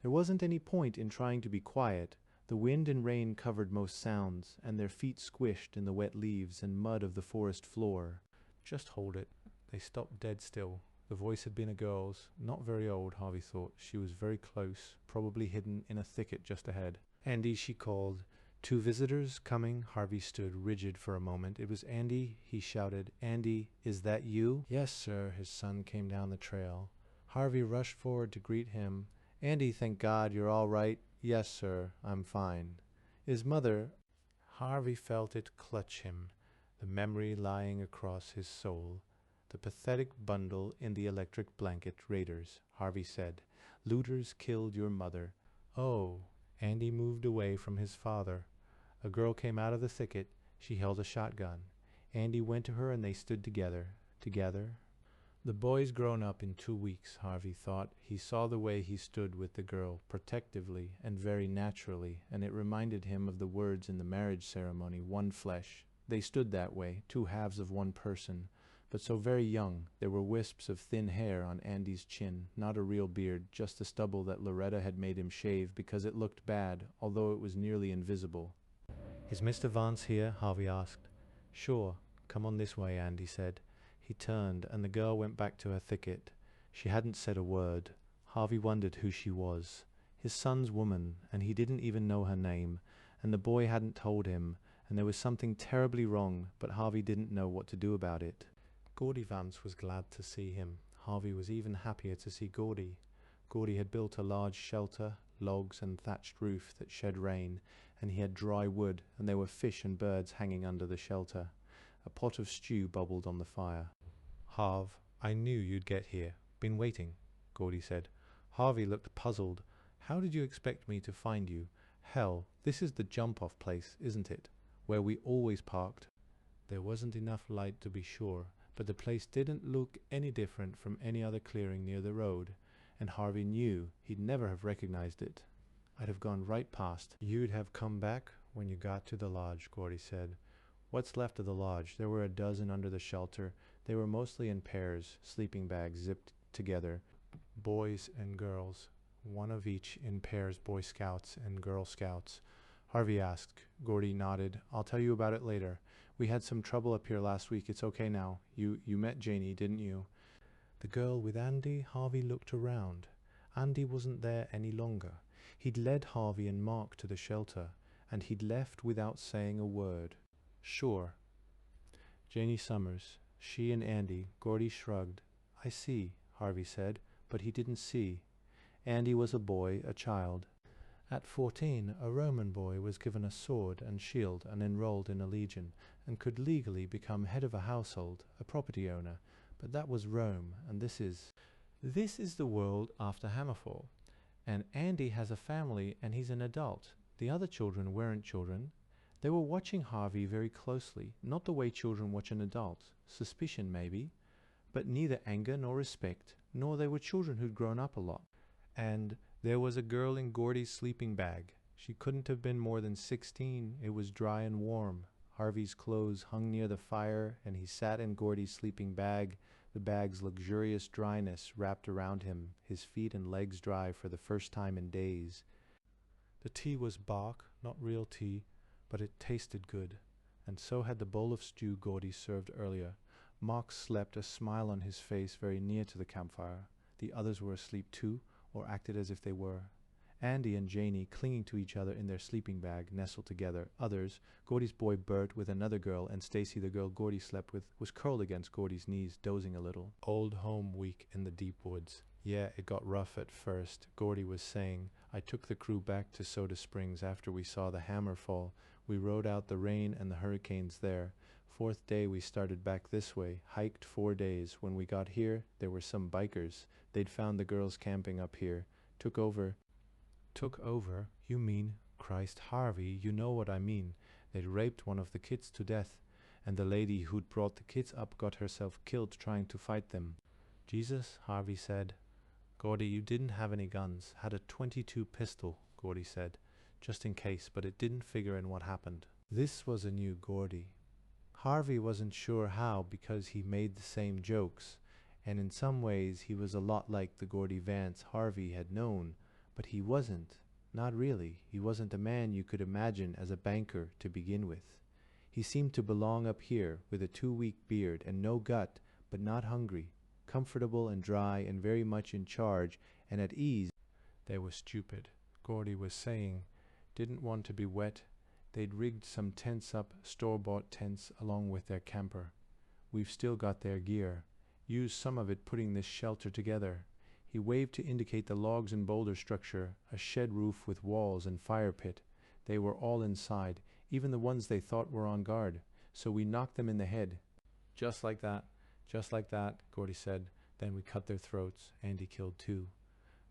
There wasn't any point in trying to be quiet. The wind and rain covered most sounds, and their feet squished in the wet leaves and mud of the forest floor. "Just hold it." They stopped dead still. The voice had been a girl's, not very old, Harvey thought. She was very close, probably hidden in a thicket just ahead. "Andy," she called. "Two visitors coming?" Harvey stood rigid for a moment. "It was Andy," he shouted. "Andy, is that you?" "Yes, sir." His son came down the trail. Harvey rushed forward to greet him. "Andy, thank God you're all right." "Yes, sir, I'm fine." "Is mother—" Harvey felt it clutch him, the memory lying across his soul. "The pathetic bundle in the electric blanket raiders," Harvey said. "Looters killed your mother." "Oh." Andy moved away from his father. A girl came out of the thicket. She held a shotgun. Andy went to her and they stood together. Together. The boy's grown up in 2 weeks, Harvey thought. He saw the way he stood with the girl, protectively and very naturally, and it reminded him of the words in the marriage ceremony, "one flesh." They stood that way, two halves of one person, but so very young. There were wisps of thin hair on Andy's chin, not a real beard, just the stubble that Loretta had made him shave because it looked bad, although it was nearly invisible. "Is Mr. Vance here?" Harvey asked. "Sure. Come on this way," Andy said. He turned, and the girl went back to her thicket. She hadn't said a word. Harvey wondered who she was. His son's woman, and he didn't even know her name, and the boy hadn't told him, and there was something terribly wrong, but Harvey didn't know what to do about it. Gordy Vance was glad to see him. Harvey was even happier to see Gordy. Gordy had built a large shelter, logs and thatched roof that shed rain, and he had dry wood, and there were fish and birds hanging under the shelter. A pot of stew bubbled on the fire. "Harv, I knew you'd get here. Been waiting," Gordy said. Harvey looked puzzled. "How did you expect me to find you? Hell, this is the jump-off place, isn't it? Where we always parked." There wasn't enough light to be sure, but the place didn't look any different from any other clearing near the road, and Harvey knew he'd never have recognized it. "I'd have gone right past." "You'd have come back when you got to the lodge," Gordy said. "What's left of the lodge?" There were a dozen under the shelter. They were mostly in pairs, sleeping bags zipped together. Boys and girls, one of each in pairs, Boy Scouts and Girl Scouts. Harvey asked. Gordy nodded. "I'll tell you about it later. We had some trouble up here last week. It's okay now. You met Janie, didn't you?" The girl with Andy? Harvey looked around. Andy wasn't there any longer. He'd led Harvey and Mark to the shelter, and he'd left without saying a word. "Sure." Janie Summers. She and Andy. Gordy shrugged. "I see," Harvey said, but he didn't see. Andy was a boy, a child. At 14, a Roman boy was given a sword and shield and enrolled in a legion, and could legally become head of a household, a property owner. But that was Rome, and this is the world after Hammerfall. And Andy has a family, and he's an adult. The other children weren't children. They were watching Harvey very closely, not the way children watch an adult. Suspicion, maybe, but neither anger nor respect, nor they were children who'd grown up a lot. And there was a girl in Gordy's sleeping bag. She couldn't have been more than 16. It was dry and warm. Harvey's clothes hung near the fire, and he sat in Gordy's sleeping bag, the bag's luxurious dryness wrapped around him, his feet and legs dry for the first time in days. The tea was bark, not real tea, but it tasted good, and so had the bowl of stew Gordy served earlier. Mark slept, a smile on his face, very near to the campfire. The others were asleep too, or acted as if they were. Andy and Janie, clinging to each other in their sleeping bag, nestled together. Others, Gordy's boy Bert with another girl, and Stacy, the girl Gordy slept with, was curled against Gordy's knees, dozing a little. "Old home week in the deep woods. Yeah, it got rough at first," Gordy was saying. "I took the crew back to Soda Springs after we saw the hammer fall. We rode out the rain and the hurricanes there. Fourth day we started back this way, hiked 4 days. When we got here, there were some bikers. They'd found the girls camping up here. Took over? You mean, Christ Harvey, you know what I mean. They'd raped one of the kids to death, and the lady who'd brought the kids up got herself killed trying to fight them. Jesus, Harvey said. Gordy, you didn't have any guns. Had a .22 pistol, Gordy said. Just in case, but it didn't figure in what happened. This was a new Gordy. Harvey wasn't sure how because he made the same jokes, and in some ways he was a lot like the Gordy Vance Harvey had known, but he wasn't. Not really. He wasn't a man you could imagine as a banker to begin with. He seemed to belong up here with a 2-week beard and no gut, but not hungry, comfortable and dry and very much in charge and at ease. They were stupid, Gordy was saying. Didn't want to be wet. They'd rigged some tents up, store-bought tents, along with their camper. We've still got their gear. Used some of it putting this shelter together. He waved to indicate the logs and boulder structure, a shed roof with walls and fire pit. They were all inside, even the ones they thought were on guard. So we knocked them in the head. Just like that, Gordy said. Then we cut their throats. Andy killed 2.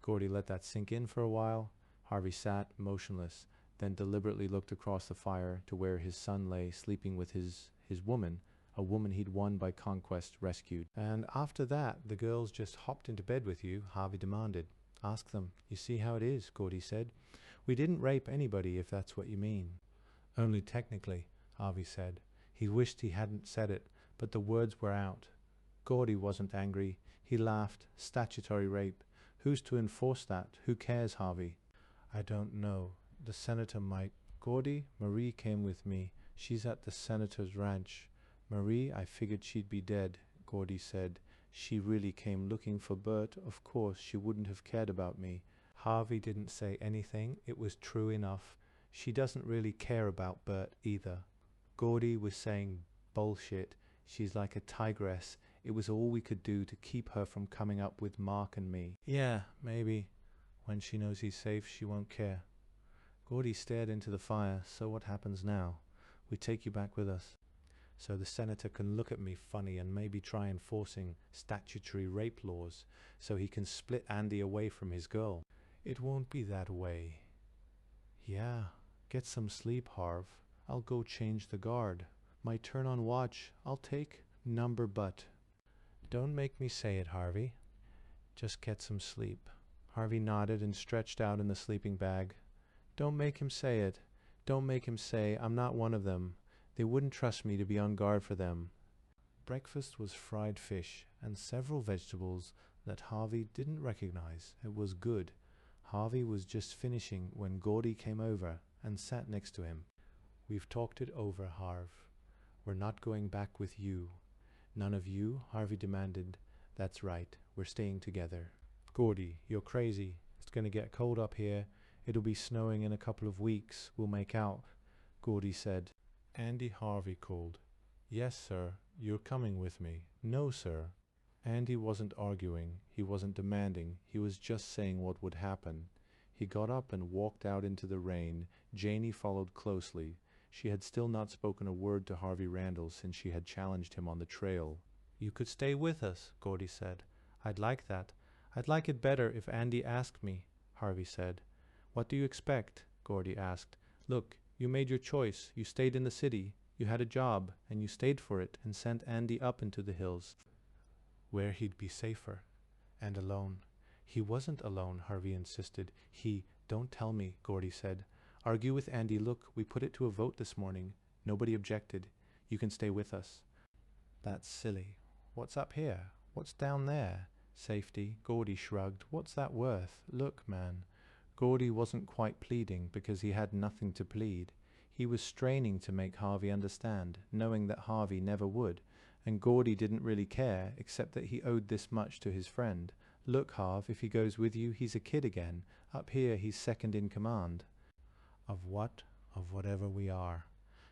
Gordy let that sink in for a while. Harvey sat, motionless, then deliberately looked across the fire to where his son lay sleeping with his woman, a woman he'd won by conquest, rescued. And after that, the girls just hopped into bed with you, Harvey demanded. Ask them. You see how it is, Gordy said. We didn't rape anybody, if that's what you mean. Only technically, Harvey said. He wished he hadn't said it, but the words were out. Gordy wasn't angry. He laughed. Statutory rape. Who's to enforce that? Who cares, Harvey? I don't know. The senator might. Gordy, Marie came with me. She's at the senator's ranch. Marie, I figured she'd be dead, Gordy said. She really came looking for Bert. Of course, she wouldn't have cared about me. Harvey didn't say anything. It was true enough. She doesn't really care about Bert either. Gordy was saying bullshit. She's like a tigress. It was all we could do to keep her from coming up with Mark and me. Yeah, maybe. When she knows he's safe, she won't care. Gordy stared into the fire. So what happens now? We take you back with us. So the senator can look at me funny and maybe try enforcing statutory rape laws so he can split Andy away from his girl. It won't be that way. Yeah, get some sleep, Harv. I'll go change the guard. My turn on watch, I'll take number but. Don't make me say it, Harvey. Just get some sleep. Harvey nodded and stretched out in the sleeping bag. Don't make him say it. Don't make him say I'm not one of them. They wouldn't trust me to be on guard for them. Breakfast was fried fish and several vegetables that Harvey didn't recognize. It was good. Harvey was just finishing when Gordy came over and sat next to him. We've talked it over, Harv. We're not going back with you. None of you? Harvey demanded. That's right. We're staying together. Gordy, you're crazy. It's going to get cold up here. It'll be snowing in a couple of weeks. We'll make out, Gordy said. Andy, Harvey called. Yes, sir. You're coming with me. No, sir. Andy wasn't arguing. He wasn't demanding. He was just saying what would happen. He got up and walked out into the rain. Janie followed closely. She had still not spoken a word to Harvey Randall since she had challenged him on the trail. You could stay with us, Gordy said. I'd like that. I'd like it better if Andy asked me, Harvey said. What do you expect? Gordy asked. Look, you made your choice. You stayed in the city. You had a job, and you stayed for it and sent Andy up into the hills, where he'd be safer and alone. He wasn't alone, Harvey insisted. Don't tell me, Gordy said. Argue with Andy. Look, we put it to a vote this morning. Nobody objected. You can stay with us. That's silly. What's up here? What's down there? Safety. Gordy shrugged. What's that worth? Look, man. Gordy wasn't quite pleading because he had nothing to plead. He was straining to make Harvey understand, knowing that Harvey never would, and Gordy didn't really care, except that he owed this much to his friend. Look, Harv, if he goes with you, he's a kid again. Up here, he's second in command. Of what? Of whatever we are.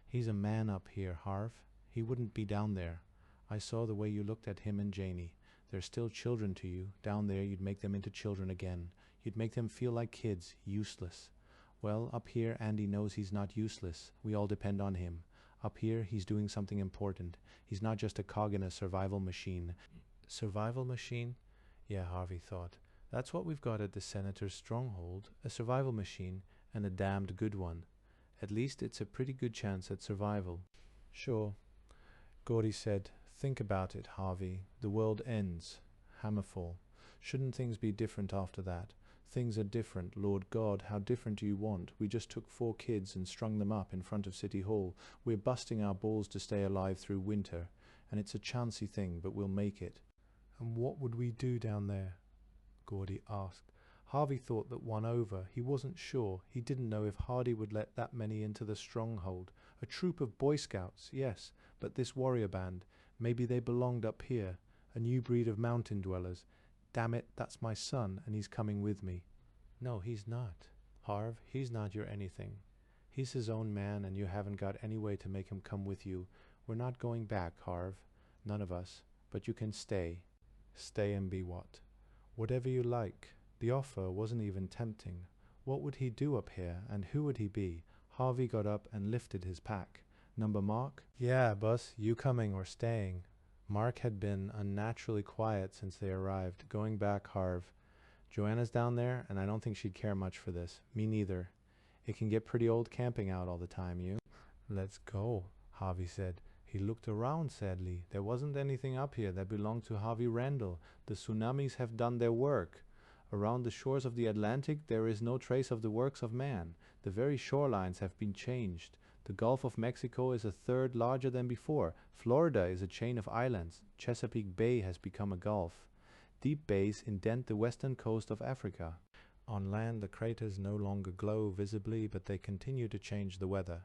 He's a man up here, Harv. He wouldn't be down there. I saw the way you looked at him and Janie. They're still children to you. Down there, you'd make them into children again. You'd make them feel like kids, useless. Well, up here, Andy knows he's not useless. We all depend on him. Up here, he's doing something important. He's not just a cog in a survival machine. Survival machine? Yeah, Harvey thought. That's what we've got at the Senator's stronghold, a survival machine, and a damned good one. At least it's a pretty good chance at survival. Sure. Gordy said, think about it, Harvey. The world ends. Hammerfall. Shouldn't things be different after that? Things are different. Lord God, how different do you want? We just took 4 kids and strung them up in front of City Hall. We're busting our balls to stay alive through winter. And it's a chancy thing, but we'll make it. And what would we do down there? Gordy asked. Harvey thought that won over. He wasn't sure. He didn't know if Hardy would let that many into the stronghold. A troop of Boy Scouts, yes, but this warrior band, maybe they belonged up here. A new breed of mountain dwellers. Damn it, that's my son, and he's coming with me. No, he's not. Harv, he's not your anything. He's his own man, and you haven't got any way to make him come with you. We're not going back, Harv. None of us. But you can stay. Stay and be what? Whatever you like. The offer wasn't even tempting. What would he do up here, and who would he be? Harvey got up and lifted his pack. Number Mark? Yeah, boss, you coming or staying? Mark had been unnaturally quiet since they arrived. Going back, Harv. Joanna's down there, and I don't think she'd care much for this. Me neither. It can get pretty old camping out all the time, you. Let's go, Harvey said. He looked around sadly. There wasn't anything up here that belonged to Harvey Randall. The tsunamis have done their work. Around the shores of the Atlantic there is no trace of the works of man. The very shorelines have been changed. The Gulf of Mexico is a third larger than before. Florida is a chain of islands. Chesapeake Bay has become a gulf. Deep bays indent the western coast of Africa. On land the craters no longer glow visibly, but they continue to change the weather.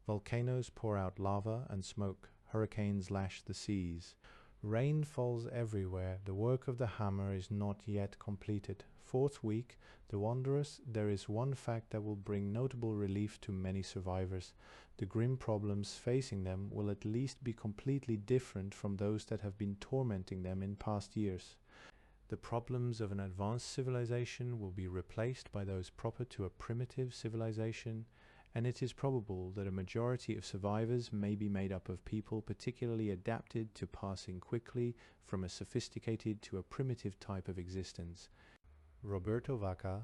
Volcanoes pour out lava and smoke. Hurricanes lash the seas. Rain falls everywhere. The work of the hammer is not yet completed. 4th week, the Wanderers, there is one fact that will bring notable relief to many survivors. The grim problems facing them will at least be completely different from those that have been tormenting them in past years. The problems of an advanced civilization will be replaced by those proper to a primitive civilization, and it is probable that a majority of survivors may be made up of people particularly adapted to passing quickly from a sophisticated to a primitive type of existence. Roberto Vaca.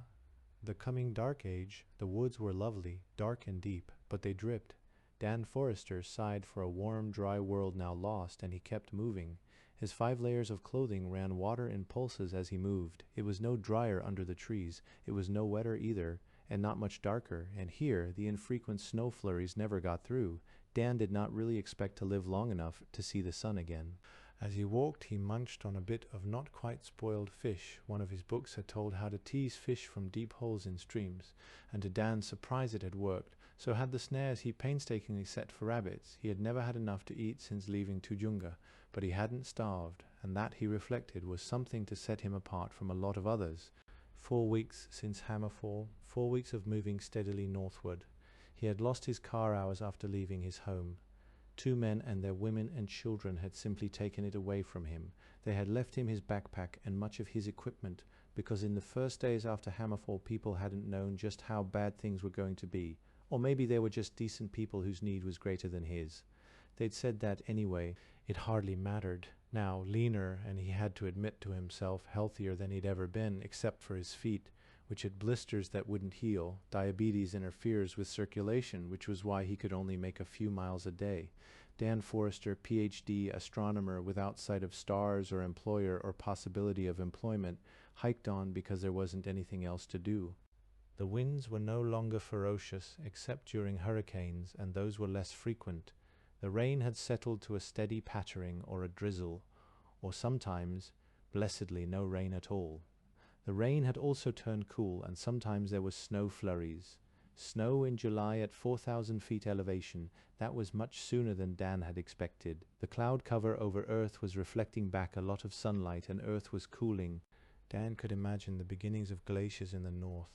The coming dark age. The woods were lovely, dark and deep, but they dripped. Dan Forrester sighed for a warm, dry world now lost, and he kept moving. His 5 layers of clothing ran water in pulses as he moved. It was no drier under the trees. It was no wetter either, and not much darker, and here the infrequent snow flurries never got through. Dan did not really expect to live long enough to see the sun again. As he walked, he munched on a bit of not quite spoiled fish. One of his books had told how to tease fish from deep holes in streams, and to Dan's surprise it had worked. So had the snares he painstakingly set for rabbits. He had never had enough to eat since leaving Tujunga, but he hadn't starved, and that, he reflected, was something to set him apart from a lot of others. 4 weeks since Hammerfall, 4 weeks of moving steadily northward. He had lost his car hours after leaving his home. 2 men and their women and children had simply taken it away from him. They had left him his backpack and much of his equipment, because in the first days after Hammerfall people hadn't known just how bad things were going to be. Or maybe they were just decent people whose need was greater than his. They'd said that anyway. It hardly mattered. Now, leaner, and he had to admit to himself, healthier than he'd ever been, except for his feet, which had blisters that wouldn't heal. Diabetes interferes with circulation, which was why he could only make a few miles a day. Dan Forrester, Ph.D., astronomer without sight of stars or employer or possibility of employment, hiked on because there wasn't anything else to do. The winds were no longer ferocious, except during hurricanes, and those were less frequent. The rain had settled to a steady pattering or a drizzle, or sometimes, blessedly, no rain at all. The rain had also turned cool, and sometimes there were snow flurries. Snow in July at 4,000 feet elevation. That was much sooner than Dan had expected. The cloud cover over Earth was reflecting back a lot of sunlight, and Earth was cooling. Dan could imagine the beginnings of glaciers in the north.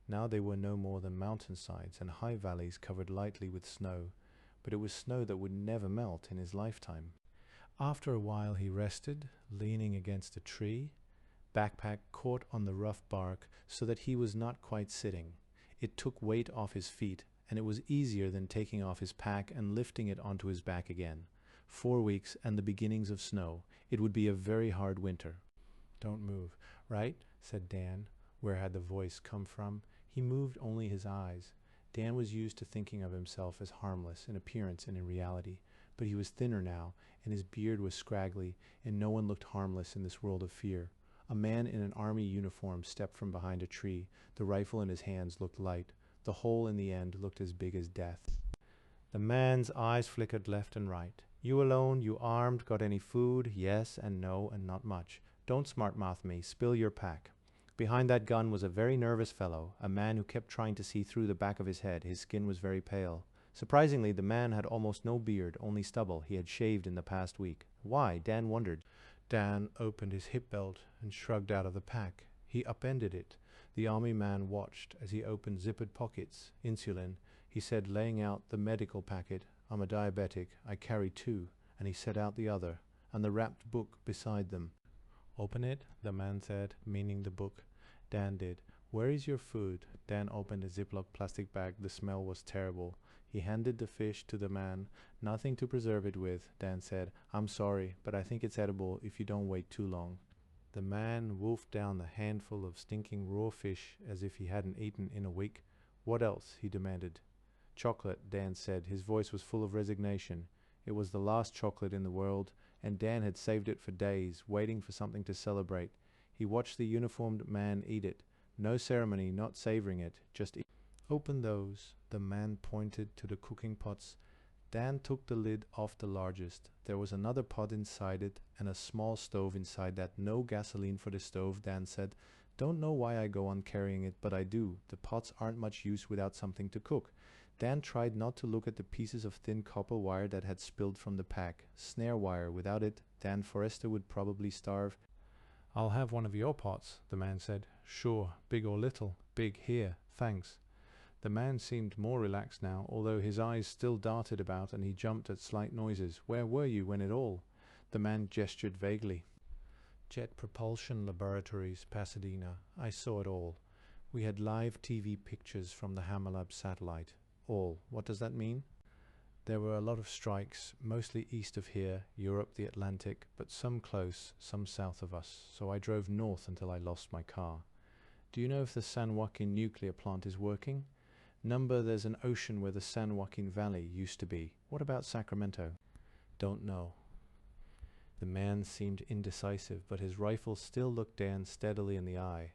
Now they were no more than mountainsides and high valleys covered lightly with snow, but it was snow that would never melt in his lifetime. After a while he rested, leaning against a tree, backpack caught on the rough bark so that he was not quite sitting. It took weight off his feet, and it was easier than taking off his pack and lifting it onto his back again. 4 weeks and the beginnings of snow. It would be a very hard winter. "Don't move, right?" said Dan. Where had the voice come from? He moved only his eyes. Dan was used to thinking of himself as harmless in appearance and in reality, but he was thinner now, and his beard was scraggly, and no one looked harmless in this world of fear. A man in an army uniform stepped from behind a tree. The rifle in his hands looked light. The hole in the end looked as big as death. The man's eyes flickered left and right. "You alone? You armed? Got any food?" "Yes and no and not much." "Don't smart-mouth me. Spill your pack." Behind that gun was a very nervous fellow, a man who kept trying to see through the back of his head. His skin was very pale. Surprisingly, the man had almost no beard, only stubble. He had shaved in the past week. Why? Dan wondered. Dan opened his hip belt and shrugged out of the pack. He upended it. The army man watched as he opened zippered pockets. "Insulin," he said, laying out the medical packet. "I'm a diabetic. I carry 2. And he set out the other, and the wrapped book beside them. "Open it," the man said, meaning the book. Dan did. "Where is your food?" Dan opened a Ziploc plastic bag. The smell was terrible. He handed the fish to the man. "Nothing to preserve it with," Dan said. "I'm sorry, but I think it's edible if you don't wait too long." The man wolfed down the handful of stinking raw fish as if he hadn't eaten in a week. "What else?" he demanded. "Chocolate," Dan said. His voice was full of resignation. It was the last chocolate in the world, and Dan had saved it for days, waiting for something to celebrate. He watched the uniformed man eat it. No ceremony, not savoring it, just eat. "Open those." The man pointed to the cooking pots. Dan took the lid off the largest. There was another pot inside it and a small stove inside that. "No gasoline for the stove," Dan said. "Don't know why I go on carrying it, but I do. The pots aren't much use without something to cook." Dan tried not to look at the pieces of thin copper wire that had spilled from the pack. Snare wire. Without it, Dan Forrester would probably starve. "I'll have one of your pots," the man said. "Sure. Big or little?" "Big. Here. Thanks." The man seemed more relaxed now, although his eyes still darted about and he jumped at slight noises. "Where were you when it all?" The man gestured vaguely. "Jet Propulsion Laboratories, Pasadena. I saw it all. We had live TV pictures from the Hammerlab satellite. All. What does that mean?" "There were a lot of strikes, mostly east of here, Europe, the Atlantic, but some close, some south of us, so I drove north until I lost my car." "Do you know if the San Joaquin nuclear plant is working?" There's an ocean where the San Joaquin Valley used to be. What about Sacramento?" "Don't know." The man seemed indecisive, but his rifle still looked Dan steadily in the eye.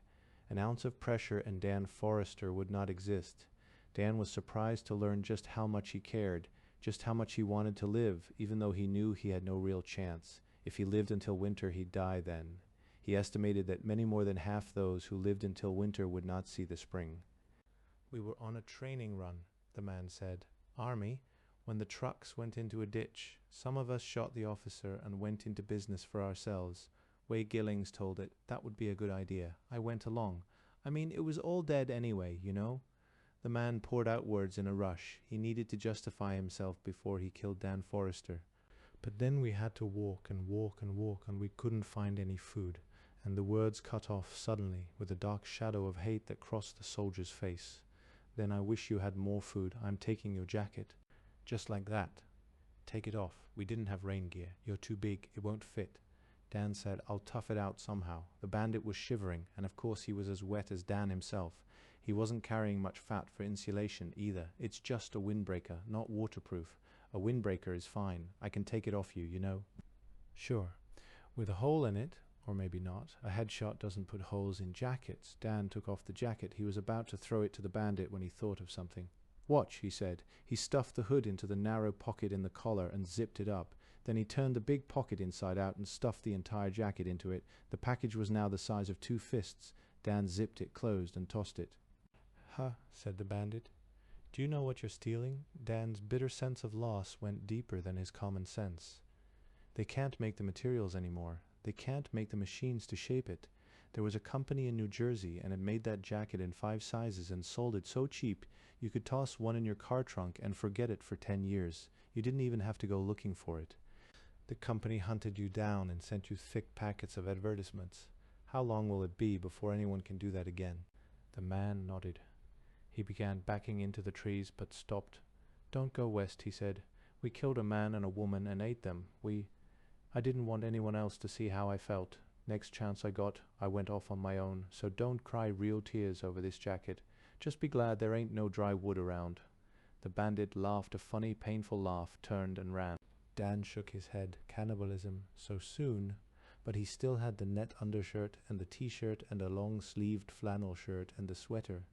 An ounce of pressure and Dan Forrester would not exist. Dan was surprised to learn just how much he cared, just how much he wanted to live, even though he knew he had no real chance. If he lived until winter, he'd die then. He estimated that many more than half those who lived until winter would not see the spring. "We were on a training run," the man said. "Army, when the trucks went into a ditch. Some of us shot the officer and went into business for ourselves. Way Gillings told it. That would be a good idea. I went along. I mean, it was all dead anyway, you know?" The man poured out words in a rush. He needed to justify himself before he killed Dan Forrester. "But then we had to walk and walk and walk, and we couldn't find any food." And the words cut off suddenly, with a dark shadow of hate that crossed the soldier's face. "Then I wish you had more food. I'm taking your jacket." "Just like that." "Take it off. We didn't have rain gear. You're too big. It won't fit." Dan said, "I'll tough it out somehow." The bandit was shivering, and of course he was as wet as Dan himself. He wasn't carrying much fat for insulation either. "It's just a windbreaker, not waterproof." "A windbreaker is fine. I can take it off you, you know." "Sure. With a hole in it, or maybe not. A headshot doesn't put holes in jackets." Dan took off the jacket. He was about to throw it to the bandit when he thought of something. "Watch," he said. He stuffed the hood into the narrow pocket in the collar and zipped it up. Then he turned the big pocket inside out and stuffed the entire jacket into it. The package was now the size of 2 fists. Dan zipped it closed and tossed it. "Huh," said the bandit. "Do you know what you're stealing?" Dan's bitter sense of loss went deeper than his common sense. "They can't make the materials anymore. They can't make the machines to shape it. There was a company in New Jersey, and it made that jacket in 5 sizes and sold it so cheap you could toss one in your car trunk and forget it for 10 years. You didn't even have to go looking for it. The company hunted you down and sent you thick packets of advertisements. How long will it be before anyone can do that again?" The man nodded. He began backing into the trees, but stopped. "Don't go west," he said. "We killed a man and a woman and ate them. I didn't want anyone else to see how I felt. Next chance I got, I went off on my own, so don't cry real tears over this jacket. Just be glad there ain't no dry wood around." The bandit laughed a funny, painful laugh, turned and ran. Dan shook his head. Cannibalism. So soon? But he still had the net undershirt and the t-shirt and a long-sleeved flannel shirt and the sweater.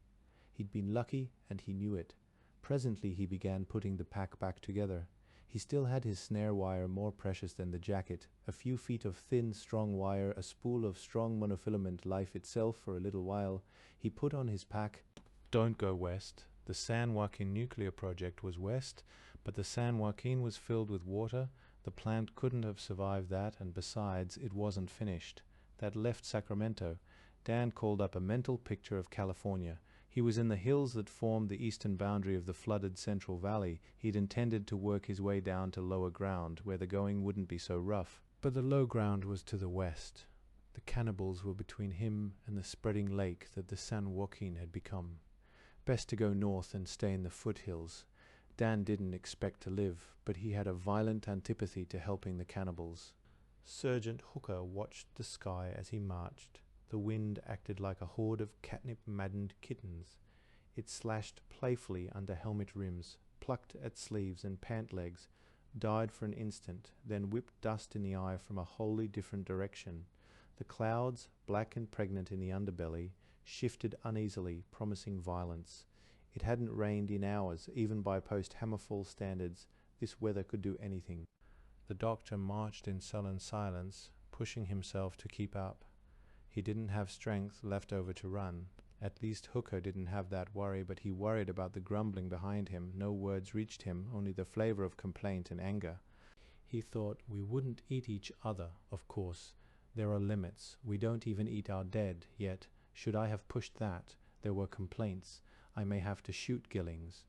He'd been lucky, and he knew it. Presently he began putting the pack back together. He still had his snare wire, more precious than the jacket, a few feet of thin, strong wire, a spool of strong monofilament life itself for a little while. He put on his pack. Don't go west. The San Joaquin nuclear project was west, but the San Joaquin was filled with water. The plant couldn't have survived that, and besides, it wasn't finished. That left Sacramento. Dan called up a mental picture of California. He was in the hills that formed the eastern boundary of the flooded Central Valley. He'd intended to work his way down to lower ground, where the going wouldn't be so rough. But the low ground was to the west. The cannibals were between him and the spreading lake that the San Joaquin had become. Best to go north and stay in the foothills. Dan didn't expect to live, but he had a violent antipathy to helping the cannibals. Sergeant Hooker watched the sky as he marched. The wind acted like a horde of catnip-maddened kittens. It slashed playfully under helmet rims, plucked at sleeves and pant legs, died for an instant, then whipped dust in the eye from a wholly different direction. The clouds, black and pregnant in the underbelly, shifted uneasily, promising violence. It hadn't rained in hours, even by post-Hammerfall standards. This weather could do anything. The doctor marched in sullen silence, pushing himself to keep up. He didn't have strength left over to run. At least Hooker didn't have that worry, but he worried about the grumbling behind him. No words reached him, only the flavor of complaint and anger. He thought, we wouldn't eat each other, of course. There are limits. We don't even eat our dead, yet, should I have pushed that, there were complaints. I may have to shoot Gillings.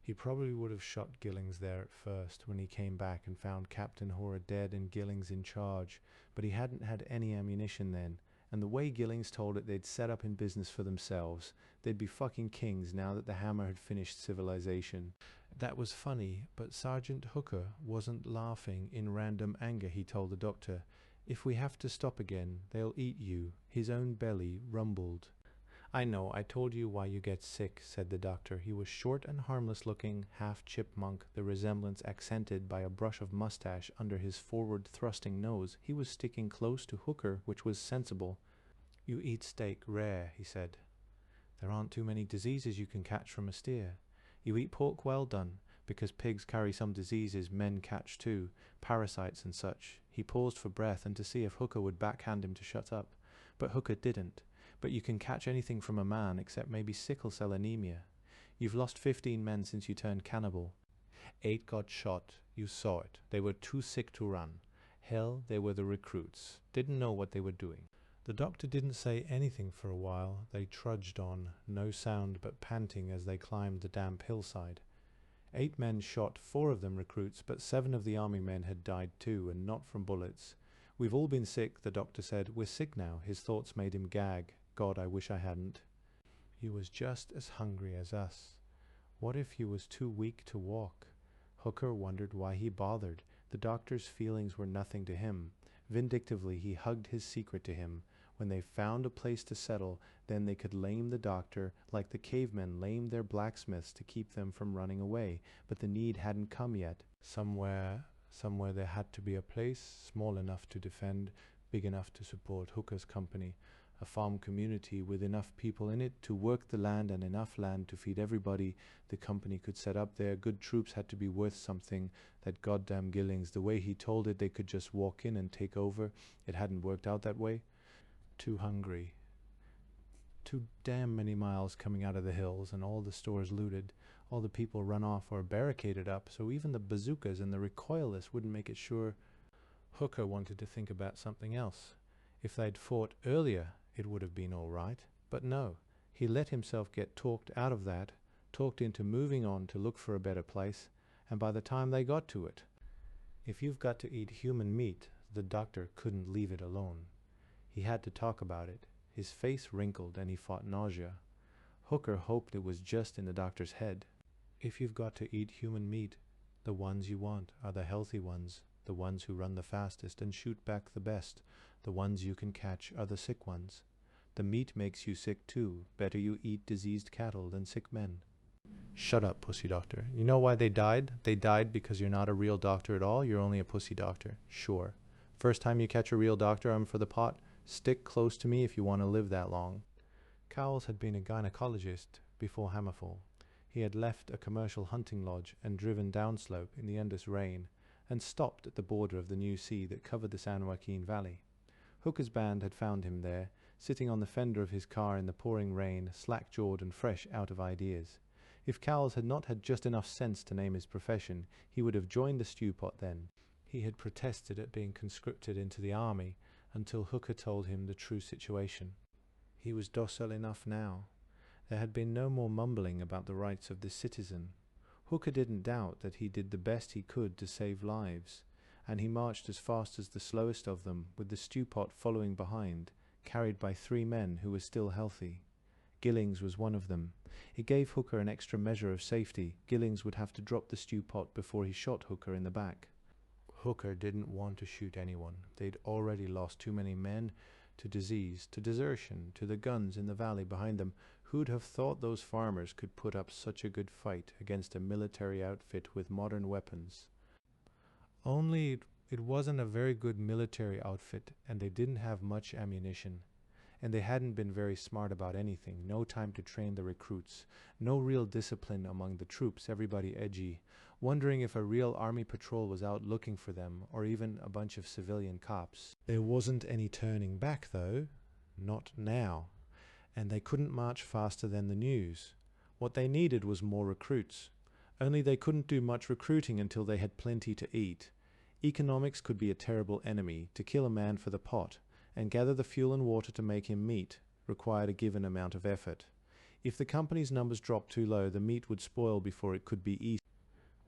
He probably would have shot Gillings there at first, when he came back and found Captain Hora dead and Gillings in charge, but he hadn't had any ammunition then. And the way Gillings told it, they'd set up in business for themselves. They'd be fucking kings now that the hammer had finished civilization. That was funny, but Sergeant Hooker wasn't laughing in random anger, he told the doctor. If we have to stop again, they'll eat you. His own belly rumbled. I know, I told you why you get sick, said the doctor. He was short and harmless looking, half chipmunk, the resemblance accented by a brush of mustache under his forward-thrusting nose. He was sticking close to Hooker, which was sensible. You eat steak rare, he said. There aren't too many diseases you can catch from a steer. You eat pork well done, because pigs carry some diseases men catch too, parasites and such. He paused for breath and to see if Hooker would backhand him to shut up. But Hooker didn't. But you can catch anything from a man except maybe sickle cell anemia. You've lost 15 men since you turned cannibal. 8 got shot. You saw it. They were too sick to run. Hell, they were the recruits. Didn't know what they were doing. The doctor didn't say anything for a while. They trudged on, no sound but panting as they climbed the damp hillside. 8 men shot, 4 of them recruits, but 7 of the army men had died too, and not from bullets. We've all been sick, the doctor said. We're sick now. His thoughts made him gag. God, I wish I hadn't. He was just as hungry as us. What if he was too weak to walk? Hooker wondered why he bothered. The doctor's feelings were nothing to him. Vindictively, he hugged his secret to him. When they found a place to settle, then they could lame the doctor like the cavemen lamed their blacksmiths to keep them from running away. But the need hadn't come yet. Somewhere there had to be a place small enough to defend, big enough to support Hooker's company. A farm community with enough people in it to work the land and enough land to feed everybody the company could set up there. Good troops had to be worth something. That goddamn Gillings, the way he told it, they could just walk in and take over. It hadn't worked out that way. Too hungry. Too damn many miles coming out of the hills and all the stores looted. All the people run off or barricaded up, so even the bazookas and the recoilless wouldn't make it sure. Hooker wanted to think about something else. If they'd fought earlier, it would have been all right. But no, he let himself get talked out of that, talked into moving on to look for a better place, and by the time they got to it, if you've got to eat human meat, the doctor couldn't leave it alone. He had to talk about it. His face wrinkled and he fought nausea. Hooker hoped it was just in the doctor's head. If you've got to eat human meat, the ones you want are the healthy ones, the ones who run the fastest and shoot back the best. The ones you can catch are the sick ones. The meat makes you sick too. Better you eat diseased cattle than sick men. Shut up, pussy doctor. You know why they died? They died because you're not a real doctor at all. You're only a pussy doctor. Sure. First time you catch a real doctor, I'm for the pot. Stick close to me if you want to live that long. Cowles had been a gynecologist before Hammerfall. He had left a commercial hunting lodge and driven downslope in the endless rain, and stopped at the border of the new sea that covered the San Joaquin Valley. Hooker's band had found him there, sitting on the fender of his car in the pouring rain, slack-jawed and fresh out of ideas. If Cowles had not had just enough sense to name his profession, he would have joined the stewpot then. He had protested at being conscripted into the army until Hooker told him the true situation. He was docile enough now. There had been no more mumbling about the rights of the citizen. Hooker didn't doubt that he did the best he could to save lives, and he marched as fast as the slowest of them, with the stewpot following behind, carried by 3 men who were still healthy. Gillings was one of them. It gave Hooker an extra measure of safety. Gillings would have to drop the stewpot before he shot Hooker in the back. Hooker didn't want to shoot anyone. They'd already lost too many men to disease, to desertion, to the guns in the valley behind them. Who'd have thought those farmers could put up such a good fight against a military outfit with modern weapons? Only it wasn't a very good military outfit, and they didn't have much ammunition. And they hadn't been very smart about anything. No time to train the recruits. No real discipline among the troops, everybody edgy, wondering if a real army patrol was out looking for them, or even a bunch of civilian cops. There wasn't any turning back, though. Not now. And they couldn't march faster than the news. What they needed was more recruits. Only they couldn't do much recruiting until they had plenty to eat. Economics could be a terrible enemy. To kill a man for the pot and gather the fuel and water to make him meat required a given amount of effort. If the company's numbers dropped too low, the meat would spoil before it could be eaten.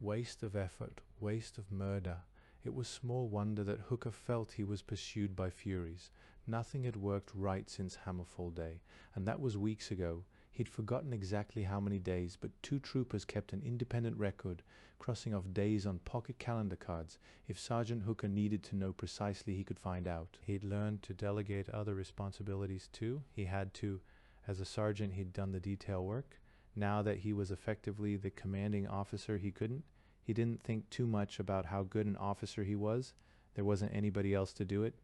Waste of effort, waste of murder. It was small wonder that Hooker felt he was pursued by furies. Nothing had worked right since Hammerfall Day, and that was weeks ago. He'd forgotten exactly how many days, but 2 troopers kept an independent record, crossing off days on pocket calendar cards. If Sergeant Hooker needed to know precisely, he could find out. He'd learned to delegate other responsibilities too. He had to. As a sergeant, he'd done the detail work. Now that he was effectively the commanding officer, he couldn't. He didn't think too much about how good an officer he was. There wasn't anybody else to do it.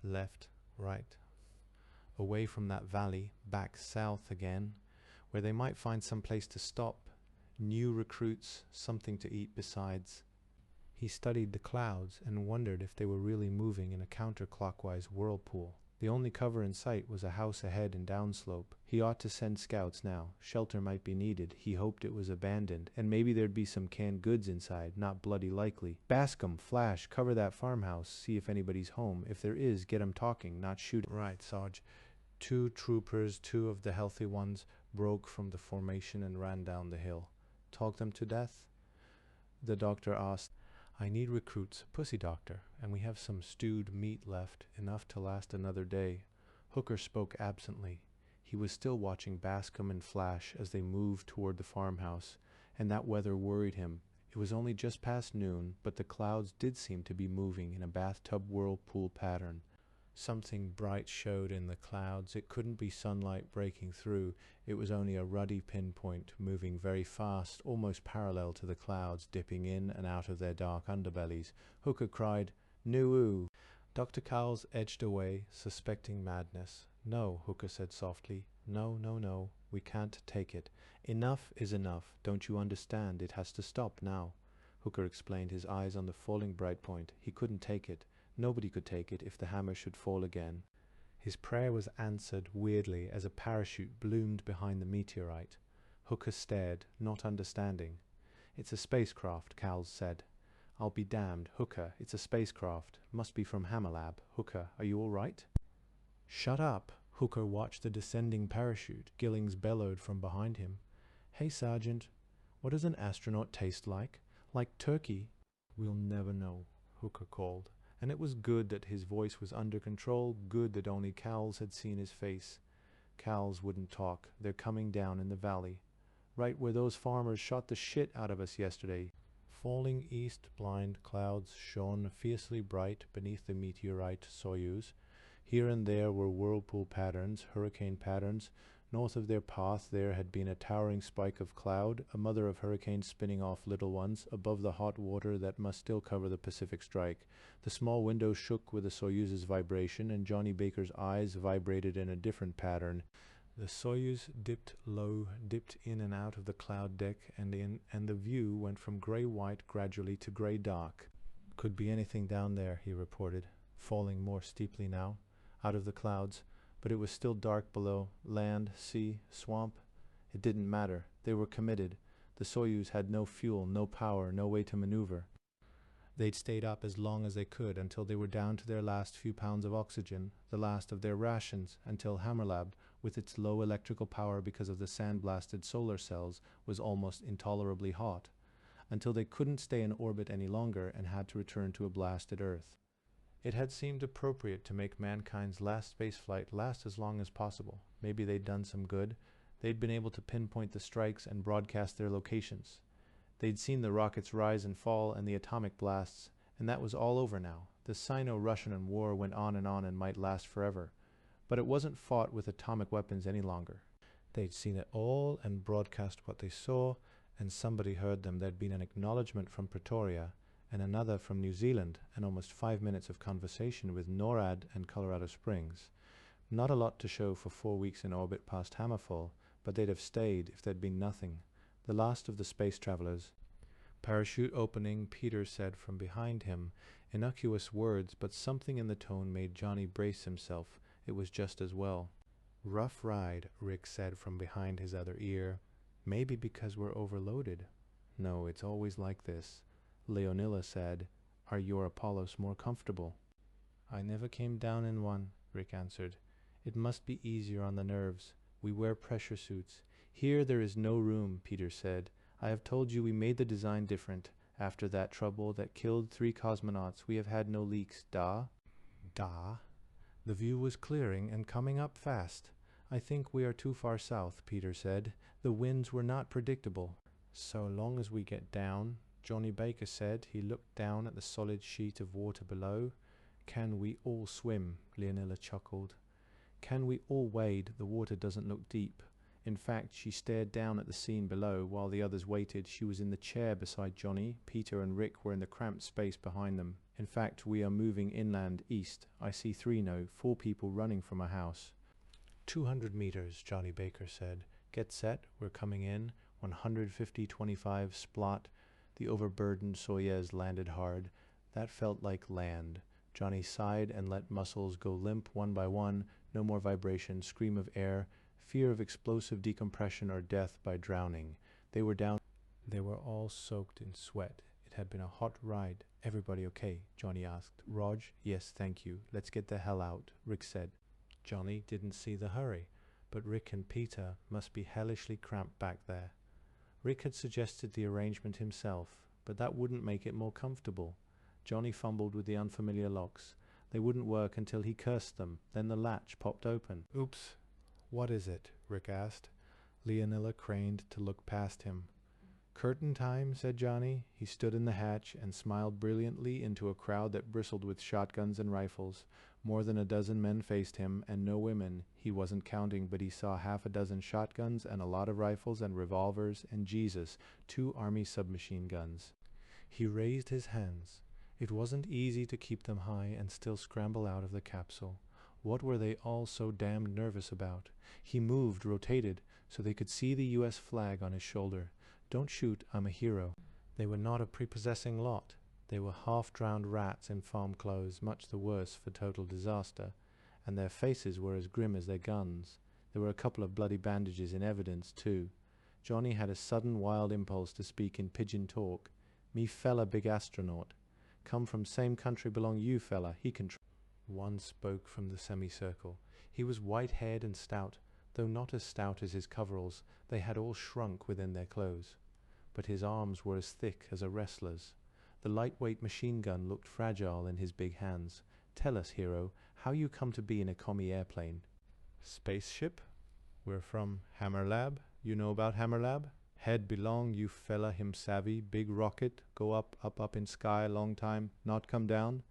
Left, right. Away from that valley, back south again, where they might find some place to stop. New recruits, something to eat besides. He studied the clouds and wondered if they were really moving in a counterclockwise whirlpool. The only cover in sight was a house ahead and downslope. He ought to send scouts now. Shelter might be needed. He hoped it was abandoned, and maybe there'd be some canned goods inside, not bloody likely. Bascom, Flash, cover that farmhouse, see if anybody's home. If there is, get 'em talking, not shooting. Right, Sarge. 2 troopers, 2 of the healthy ones, broke from the formation and ran down the hill. Talk them to death? The doctor asked. I need recruits, pussy doctor, and we have some stewed meat left, enough to last another day. Hooker spoke absently. He was still watching Bascom and Flash as they moved toward the farmhouse, and that weather worried him. It was only just past noon, but the clouds did seem to be moving in a bathtub whirlpool pattern. Something bright showed in the clouds. It couldn't be sunlight breaking through. It was only a ruddy pinpoint moving very fast, almost parallel to the clouds, dipping in and out of their dark underbellies. Hooker cried, "Noo-oo!" Dr. Cowles edged away, suspecting madness. "No," Hooker said softly. "No, no, no. We can't take it. Enough is enough. Don't you understand? It has to stop now." Hooker explained, his eyes on the falling bright point. He couldn't take it. Nobody could take it if the hammer should fall again. His prayer was answered weirdly as a parachute bloomed behind the meteorite. Hooker stared, not understanding. "It's a spacecraft," Cowles said. "I'll be damned. Hooker, it's a spacecraft. Must be from Hammerlab. Hooker, are you all right?" "Shut up!" Hooker watched the descending parachute. Gillings bellowed from behind him. "Hey, Sergeant, what does an astronaut taste like? Like turkey?" "We'll never know," Hooker called. And it was good that his voice was under control, good that only Cowles had seen his face. Cows wouldn't talk. They're coming down in the valley. Right where those farmers shot the shit out of us yesterday. Falling east, blind clouds shone fiercely bright beneath the meteorite Soyuz. Here and there were whirlpool patterns, hurricane patterns. North of their path there had been a towering spike of cloud, a mother of hurricanes spinning off little ones, above the hot water that must still cover the Pacific Strike. The small window shook with the Soyuz's vibration, and Johnny Baker's eyes vibrated in a different pattern. The Soyuz dipped low, dipped in and out of the cloud deck, and the view went from gray-white gradually to gray-dark. Could be anything down there, he reported, falling more steeply now, out of the clouds. But it was still dark below. Land, sea, swamp. It didn't matter. They were committed. The Soyuz had no fuel, no power, no way to maneuver. They'd stayed up as long as they could until they were down to their last few pounds of oxygen, the last of their rations, until Hammerlab, with its low electrical power because of the sandblasted solar cells, was almost intolerably hot, until they couldn't stay in orbit any longer and had to return to a blasted Earth. It had seemed appropriate to make mankind's last spaceflight last as long as possible. Maybe they'd done some good. They'd been able to pinpoint the strikes and broadcast their locations. They'd seen the rockets rise and fall and the atomic blasts, and that was all over now. The Sino-Russian war went on and might last forever. But it wasn't fought with atomic weapons any longer. They'd seen it all and broadcast what they saw, and somebody heard them. There'd been an acknowledgement from Pretoria, and another from New Zealand, and almost 5 minutes of conversation with NORAD and Colorado Springs. Not a lot to show for 4 weeks in orbit past Hammerfall, but they'd have stayed if there'd been nothing. The last of the space travelers. Parachute opening, Peter said from behind him. Innocuous words, but something in the tone made Johnny brace himself. It was just as well. Rough ride, Rick said from behind his other ear. Maybe because we're overloaded. No, it's always like this. Leonilla said, Are your Apollos more comfortable? I never came down in one, Rick answered. It must be easier on the nerves. We wear pressure suits. Here there is no room, Peter said. I have told you we made the design different. After that trouble that killed 3 cosmonauts, we have had no leaks. Da? Da? The view was clearing and coming up fast. I think we are too far south, Peter said. The winds were not predictable. So long as we get down, Johnny Baker said. He looked down at the solid sheet of water below. Can we all swim? Leonilla chuckled. Can we all wade? The water doesn't look deep. In fact, she stared down at the scene below while the others waited. She was in the chair beside Johnny. Peter and Rick were in the cramped space behind them. In fact, we are moving inland east. I see 3 now, 4 people running from a house. 200 meters, Johnny Baker said. Get set, we're coming in. 150-25 splot. The overburdened Soyuz landed hard. That felt like land. Johnny sighed and let muscles go limp one by one. No more vibration, scream of air, fear of explosive decompression or death by drowning. They were down. They were all soaked in sweat. It had been a hot ride. Everybody okay? Johnny asked. Rog? Yes, thank you. Let's get the hell out, Rick said. Johnny didn't see the hurry, but Rick and Peter must be hellishly cramped back there. Rick had suggested the arrangement himself, but that wouldn't make it more comfortable. Johnny fumbled with the unfamiliar locks. They wouldn't work until he cursed them. Then the latch popped open. Oops. What is it? Rick asked. Leonilla craned to look past him. Curtain time, said Johnny. He stood in the hatch and smiled brilliantly into a crowd that bristled with shotguns and rifles. More than a dozen men faced him, and no women. He wasn't counting, but he saw 6 shotguns and a lot of rifles and revolvers and Jesus, 2 Army submachine guns. He raised his hands. It wasn't easy to keep them high and still scramble out of the capsule. What were they all so damned nervous about? He moved, rotated, so they could see the U.S. flag on his shoulder. Don't shoot, I'm a hero. They were not a prepossessing lot. They were half-drowned rats in farm clothes, much the worse for total disaster, and their faces were as grim as their guns. There were a couple of bloody bandages in evidence, too. Johnny had a sudden wild impulse to speak in pidgin talk. Me fella big astronaut. Come from same country belong you fella, he can One spoke from the semicircle. He was white-haired and stout, though not as stout as his coveralls. They had all shrunk within their clothes. But his arms were as thick as a wrestler's. The lightweight machine gun looked fragile in his big hands. Tell us, hero, how you come to be in a commie airplane. Spaceship? We're from Hammer Lab. You know about Hammer Lab? Head belong, you fella him savvy. Big rocket, go up, up, up in sky, long time, not come down.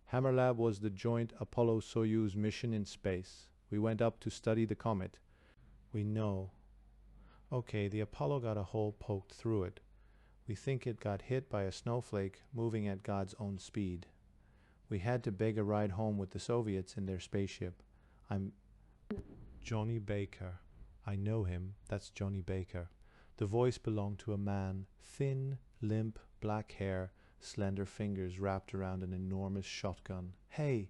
Hammer Lab was the joint Apollo-Soyuz mission in space. We went up to study the comet. We know. Okay, the Apollo got a hole poked through it. We think it got hit by a snowflake moving at God's own speed. We had to beg a ride home with the Soviets in their spaceship. I'm Johnny Baker. I know him. That's Johnny Baker. The voice belonged to a man, thin, limp, black hair, slender fingers wrapped around an enormous shotgun. Hey!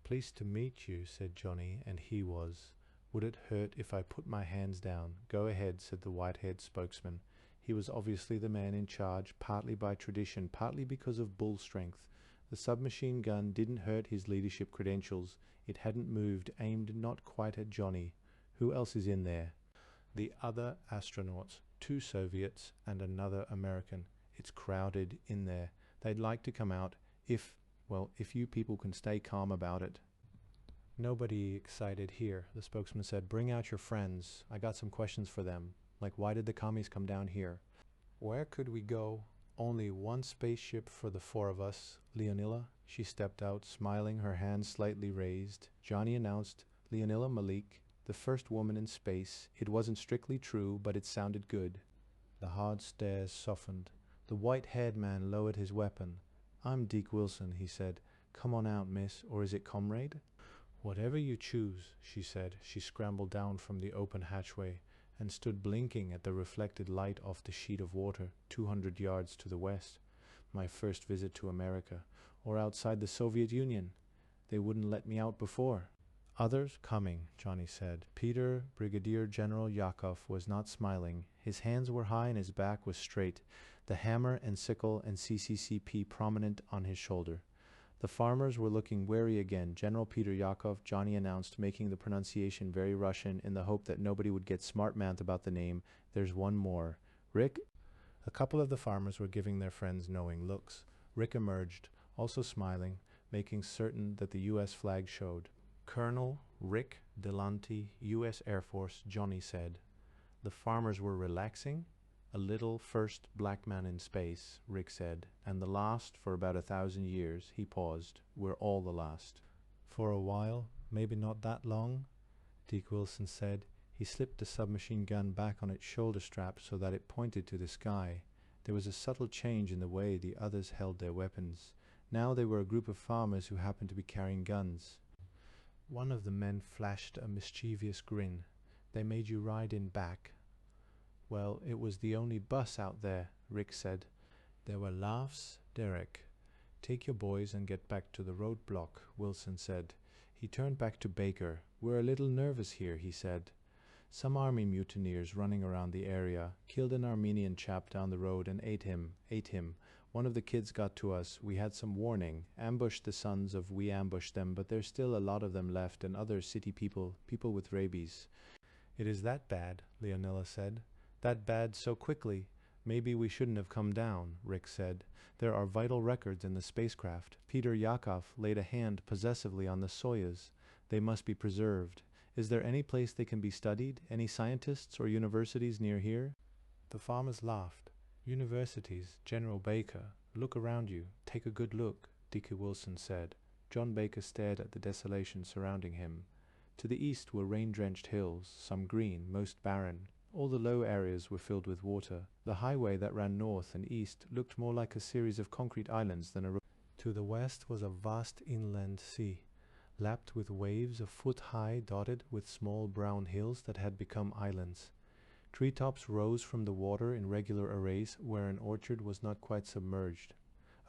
Pleased to meet you, said Johnny, and he was. Would it hurt if I put my hands down? Go ahead, said the white-haired spokesman. He was obviously the man in charge, partly by tradition, partly because of bull strength. The submachine gun didn't hurt his leadership credentials. It hadn't moved, aimed not quite at Johnny. Who else is in there? The other astronauts, 2 Soviets and another American. It's crowded in there. They'd like to come out if you people can stay calm about it. Nobody excited here, the spokesman said. Bring out your friends. I got some questions for them. Like, why did the commies come down here? Where could we go? Only one spaceship for the 4 of us. Leonilla. She stepped out, smiling, her hands slightly raised. Johnny announced, Leonilla Malik, the first woman in space. It wasn't strictly true, but it sounded good. The hard stares softened. The white-haired man lowered his weapon. I'm Deke Wilson, he said. Come on out, miss, or is it comrade? Whatever you choose, she said. She scrambled down from the open hatchway and stood blinking at the reflected light off the sheet of water 200 yards to the west. My first visit to America, or outside the Soviet Union. They wouldn't let me out before. Others coming, Johnny said. Peter, Brigadier General Yakov, was not smiling. His hands were high and his back was straight, the hammer and sickle and CCCP prominent on his shoulder. The farmers were looking wary again. General Peter Yakov, Johnny announced, making the pronunciation very Russian in the hope that nobody would get smart-mouthed about the name. There's one more. Rick? A couple of the farmers were giving their friends knowing looks. Rick emerged, also smiling, making certain that the U.S. flag showed. Colonel Rick Delante, U.S. Air Force, Johnny said. The farmers were relaxing. A little first black man in space, Rick said, and the last for about 1,000 years. He paused. We're all the last. For a while, maybe not that long, Deke Wilson said. He slipped the submachine gun back on its shoulder strap so that it pointed to the sky. There was a subtle change in the way the others held their weapons. Now they were a group of farmers who happened to be carrying guns. One of the men flashed a mischievous grin. They made you ride in back. Well, it was the only bus out there, Rick said. There were laughs. Derek. Take your boys and get back to the roadblock, Wilson said. He turned back to Baker. We're a little nervous here, he said. Some army mutineers running around the area killed an Armenian chap down the road and ate him. One of the kids got to us. We had some warning. Ambushed the sons of we ambushed them, but there's still a lot of them left and other city people with rabies. It is that bad, Leonilla said. That bad so quickly. Maybe we shouldn't have come down, Rick said. There are vital records in the spacecraft. Peter Yakov laid a hand possessively on the Soyuz. They must be preserved. Is there any place they can be studied? Any scientists or universities near here? The farmers laughed. Universities, General Baker. Look around you. Take a good look, Deke Wilson said. John Baker stared at the desolation surrounding him. To the east were rain-drenched hills, some green, most barren. All the low areas were filled with water. The highway that ran north and east looked more like a series of concrete islands than a road. To the west was a vast inland sea, lapped with waves a foot high, dotted with small brown hills that had become islands. Treetops rose from the water in regular arrays where an orchard was not quite submerged.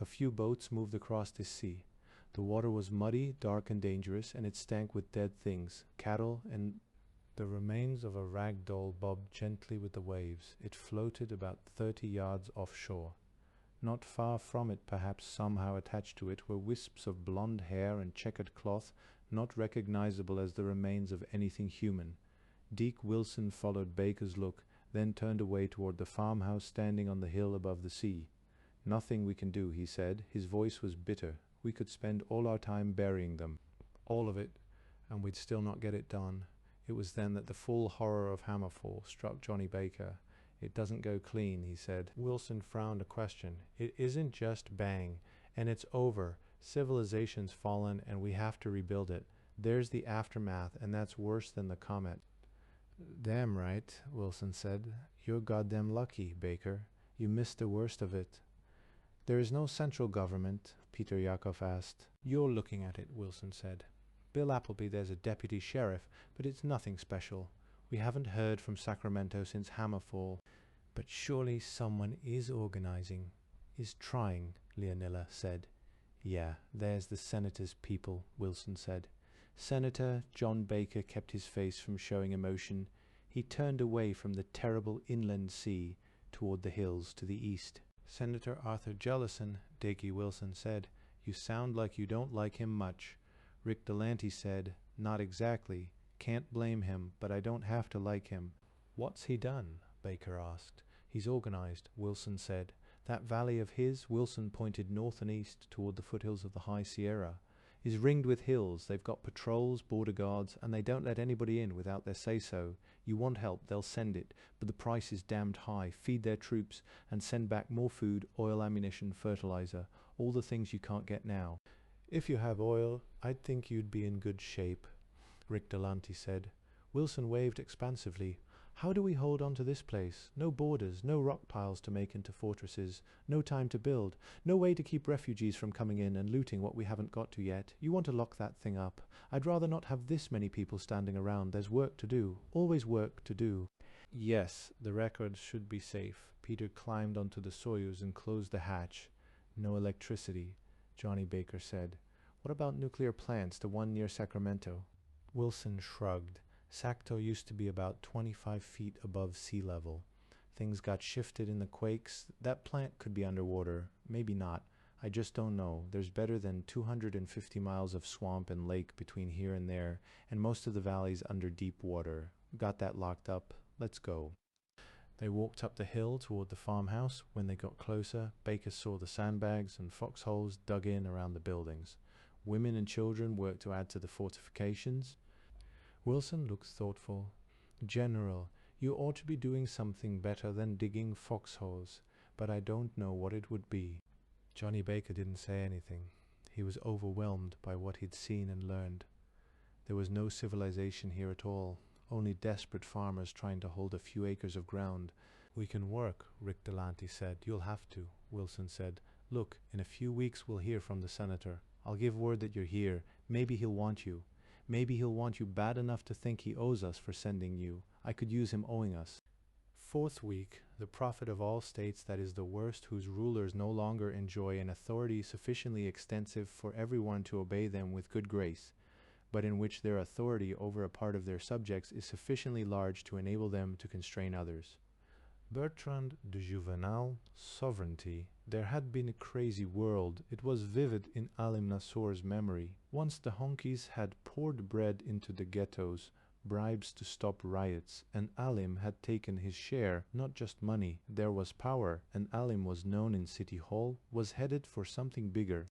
A few boats moved across this sea. The water was muddy, dark and dangerous, and it stank with dead things, cattle and the remains of a rag doll bobbed gently with the waves. It floated about 30 yards offshore. Not far from it, perhaps somehow attached to it, were wisps of blonde hair and checkered cloth, not recognizable as the remains of anything human. Deke Wilson followed Baker's look, then turned away toward the farmhouse standing on the hill above the sea. Nothing we can do, he said. His voice was bitter. We could spend all our time burying them. All of it, and we'd still not get it done. It was then that the full horror of Hammerfall struck Johnny Baker. It doesn't go clean, he said. Wilson frowned a question. It isn't just bang, and it's over. Civilization's fallen, and we have to rebuild it. There's the aftermath, and that's worse than the comet. Damn right, Wilson said. You're goddamn lucky, Baker. You missed the worst of it. There is no central government, Peter Yakov asked. You're looking at it, Wilson said. Bill Appleby, there's a deputy sheriff, but it's nothing special. We haven't heard from Sacramento since Hammerfall. But surely someone is organizing, is trying, Leonilla said. Yeah, there's the senator's people, Wilson said. Senator John Baker kept his face from showing emotion. He turned away from the terrible inland sea toward the hills to the east. Senator Arthur Jellison, Dickie Wilson said. You sound like you don't like him much. Rick Delante said, not exactly. Can't blame him, but I don't have to like him. What's he done? Baker asked. He's organized, Wilson said. That valley of his, Wilson pointed north and east toward the foothills of the High Sierra, is ringed with hills. They've got patrols, border guards, and they don't let anybody in without their say-so. You want help, they'll send it, but the price is damned high. Feed their troops and send back more food, oil, ammunition, fertilizer, all the things you can't get now. If you have oil, I'd think you'd be in good shape, Rick Delante said. Wilson waved expansively. How do we hold on to this place? No borders, no rock piles to make into fortresses, no time to build, no way to keep refugees from coming in and looting what we haven't got to yet. You want to lock that thing up. I'd rather not have this many people standing around. There's work to do, always work to do. Yes, the records should be safe. Peter climbed onto the Soyuz and closed the hatch. No electricity, Johnny Baker said. What about nuclear plants, the one near Sacramento? Wilson shrugged. Sacto used to be about 25 feet above sea level. Things got shifted in the quakes. That plant could be underwater. Maybe not. I just don't know. There's better than 250 miles of swamp and lake between here and there, and most of the valley's under deep water. Got that locked up. Let's go. They walked up the hill toward the farmhouse. When they got closer, Baker saw the sandbags and foxholes dug in around the buildings. Women and children worked to add to the fortifications. Wilson looked thoughtful. General, you ought to be doing something better than digging foxholes, but I don't know what it would be. Johnny Baker didn't say anything. He was overwhelmed by what he'd seen and learned. There was no civilization here at all, only desperate farmers trying to hold a few acres of ground. We can work, Rick Delante said. You'll have to, Wilson said. Look, in a few weeks we'll hear from the senator. I'll give word that you're here. Maybe he'll want you. Maybe he'll want you bad enough to think he owes us for sending you. I could use him owing us. Fourth week, the prophet of all states that is the worst, whose rulers no longer enjoy an authority sufficiently extensive for everyone to obey them with good grace, but in which their authority over a part of their subjects is sufficiently large to enable them to constrain others. Bertrand de Juvenal, Sovereignty. There had been a crazy world. It was vivid in Alim Nassor's memory. Once the honkies had poured bread into the ghettos, bribes to stop riots, and Alim had taken his share, not just money. There was power, and Alim was known in City Hall, was headed for something bigger.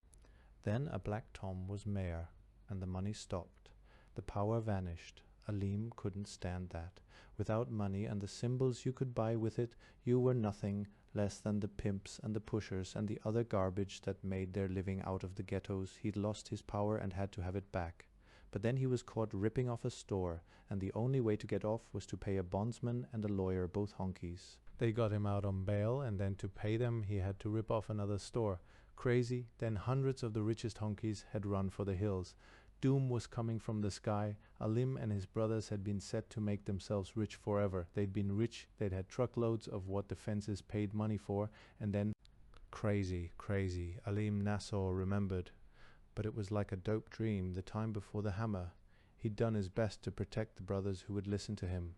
Then a Black Tom was mayor, and the money stopped. The power vanished. Alim couldn't stand that. Without money and the symbols you could buy with it, you were nothing less than the pimps and the pushers and the other garbage that made their living out of the ghettos. He'd lost his power and had to have it back. But then he was caught ripping off a store, and the only way to get off was to pay a bondsman and a lawyer, both honkies. They got him out on bail, and then to pay them he had to rip off another store. Crazy, then hundreds of the richest honkies had run for the hills. Doom was coming from the sky. Alim and his brothers had been set to make themselves rich forever. They'd been rich, they'd had truckloads of what the fences paid money for, and then... Crazy, crazy, Alim Nassor remembered. But it was like a dope dream, the time before the hammer. He'd done his best to protect the brothers who would listen to him.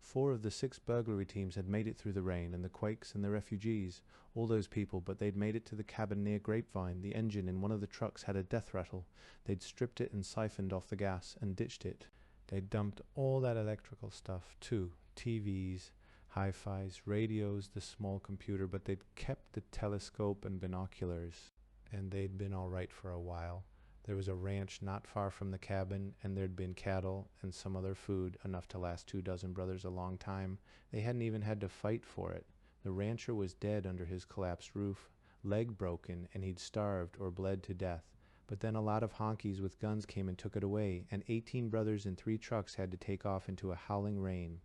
4 of the 6 burglary teams had made it through the rain and the quakes and the refugees. All those people, but they'd made it to the cabin near Grapevine. The engine in one of the trucks had a death rattle. They'd stripped it and siphoned off the gas and ditched it. They'd dumped all that electrical stuff too. TVs, hi-fis, radios, the small computer, but they'd kept the telescope and binoculars. And they'd been all right for a while. There was a ranch not far from the cabin, and there'd been cattle and some other food, enough to last 24 brothers a long time. They hadn't even had to fight for it. The rancher was dead under his collapsed roof, leg broken, and he'd starved or bled to death. But then a lot of honkies with guns came and took it away, and 18 brothers in 3 trucks had to take off into a howling rain.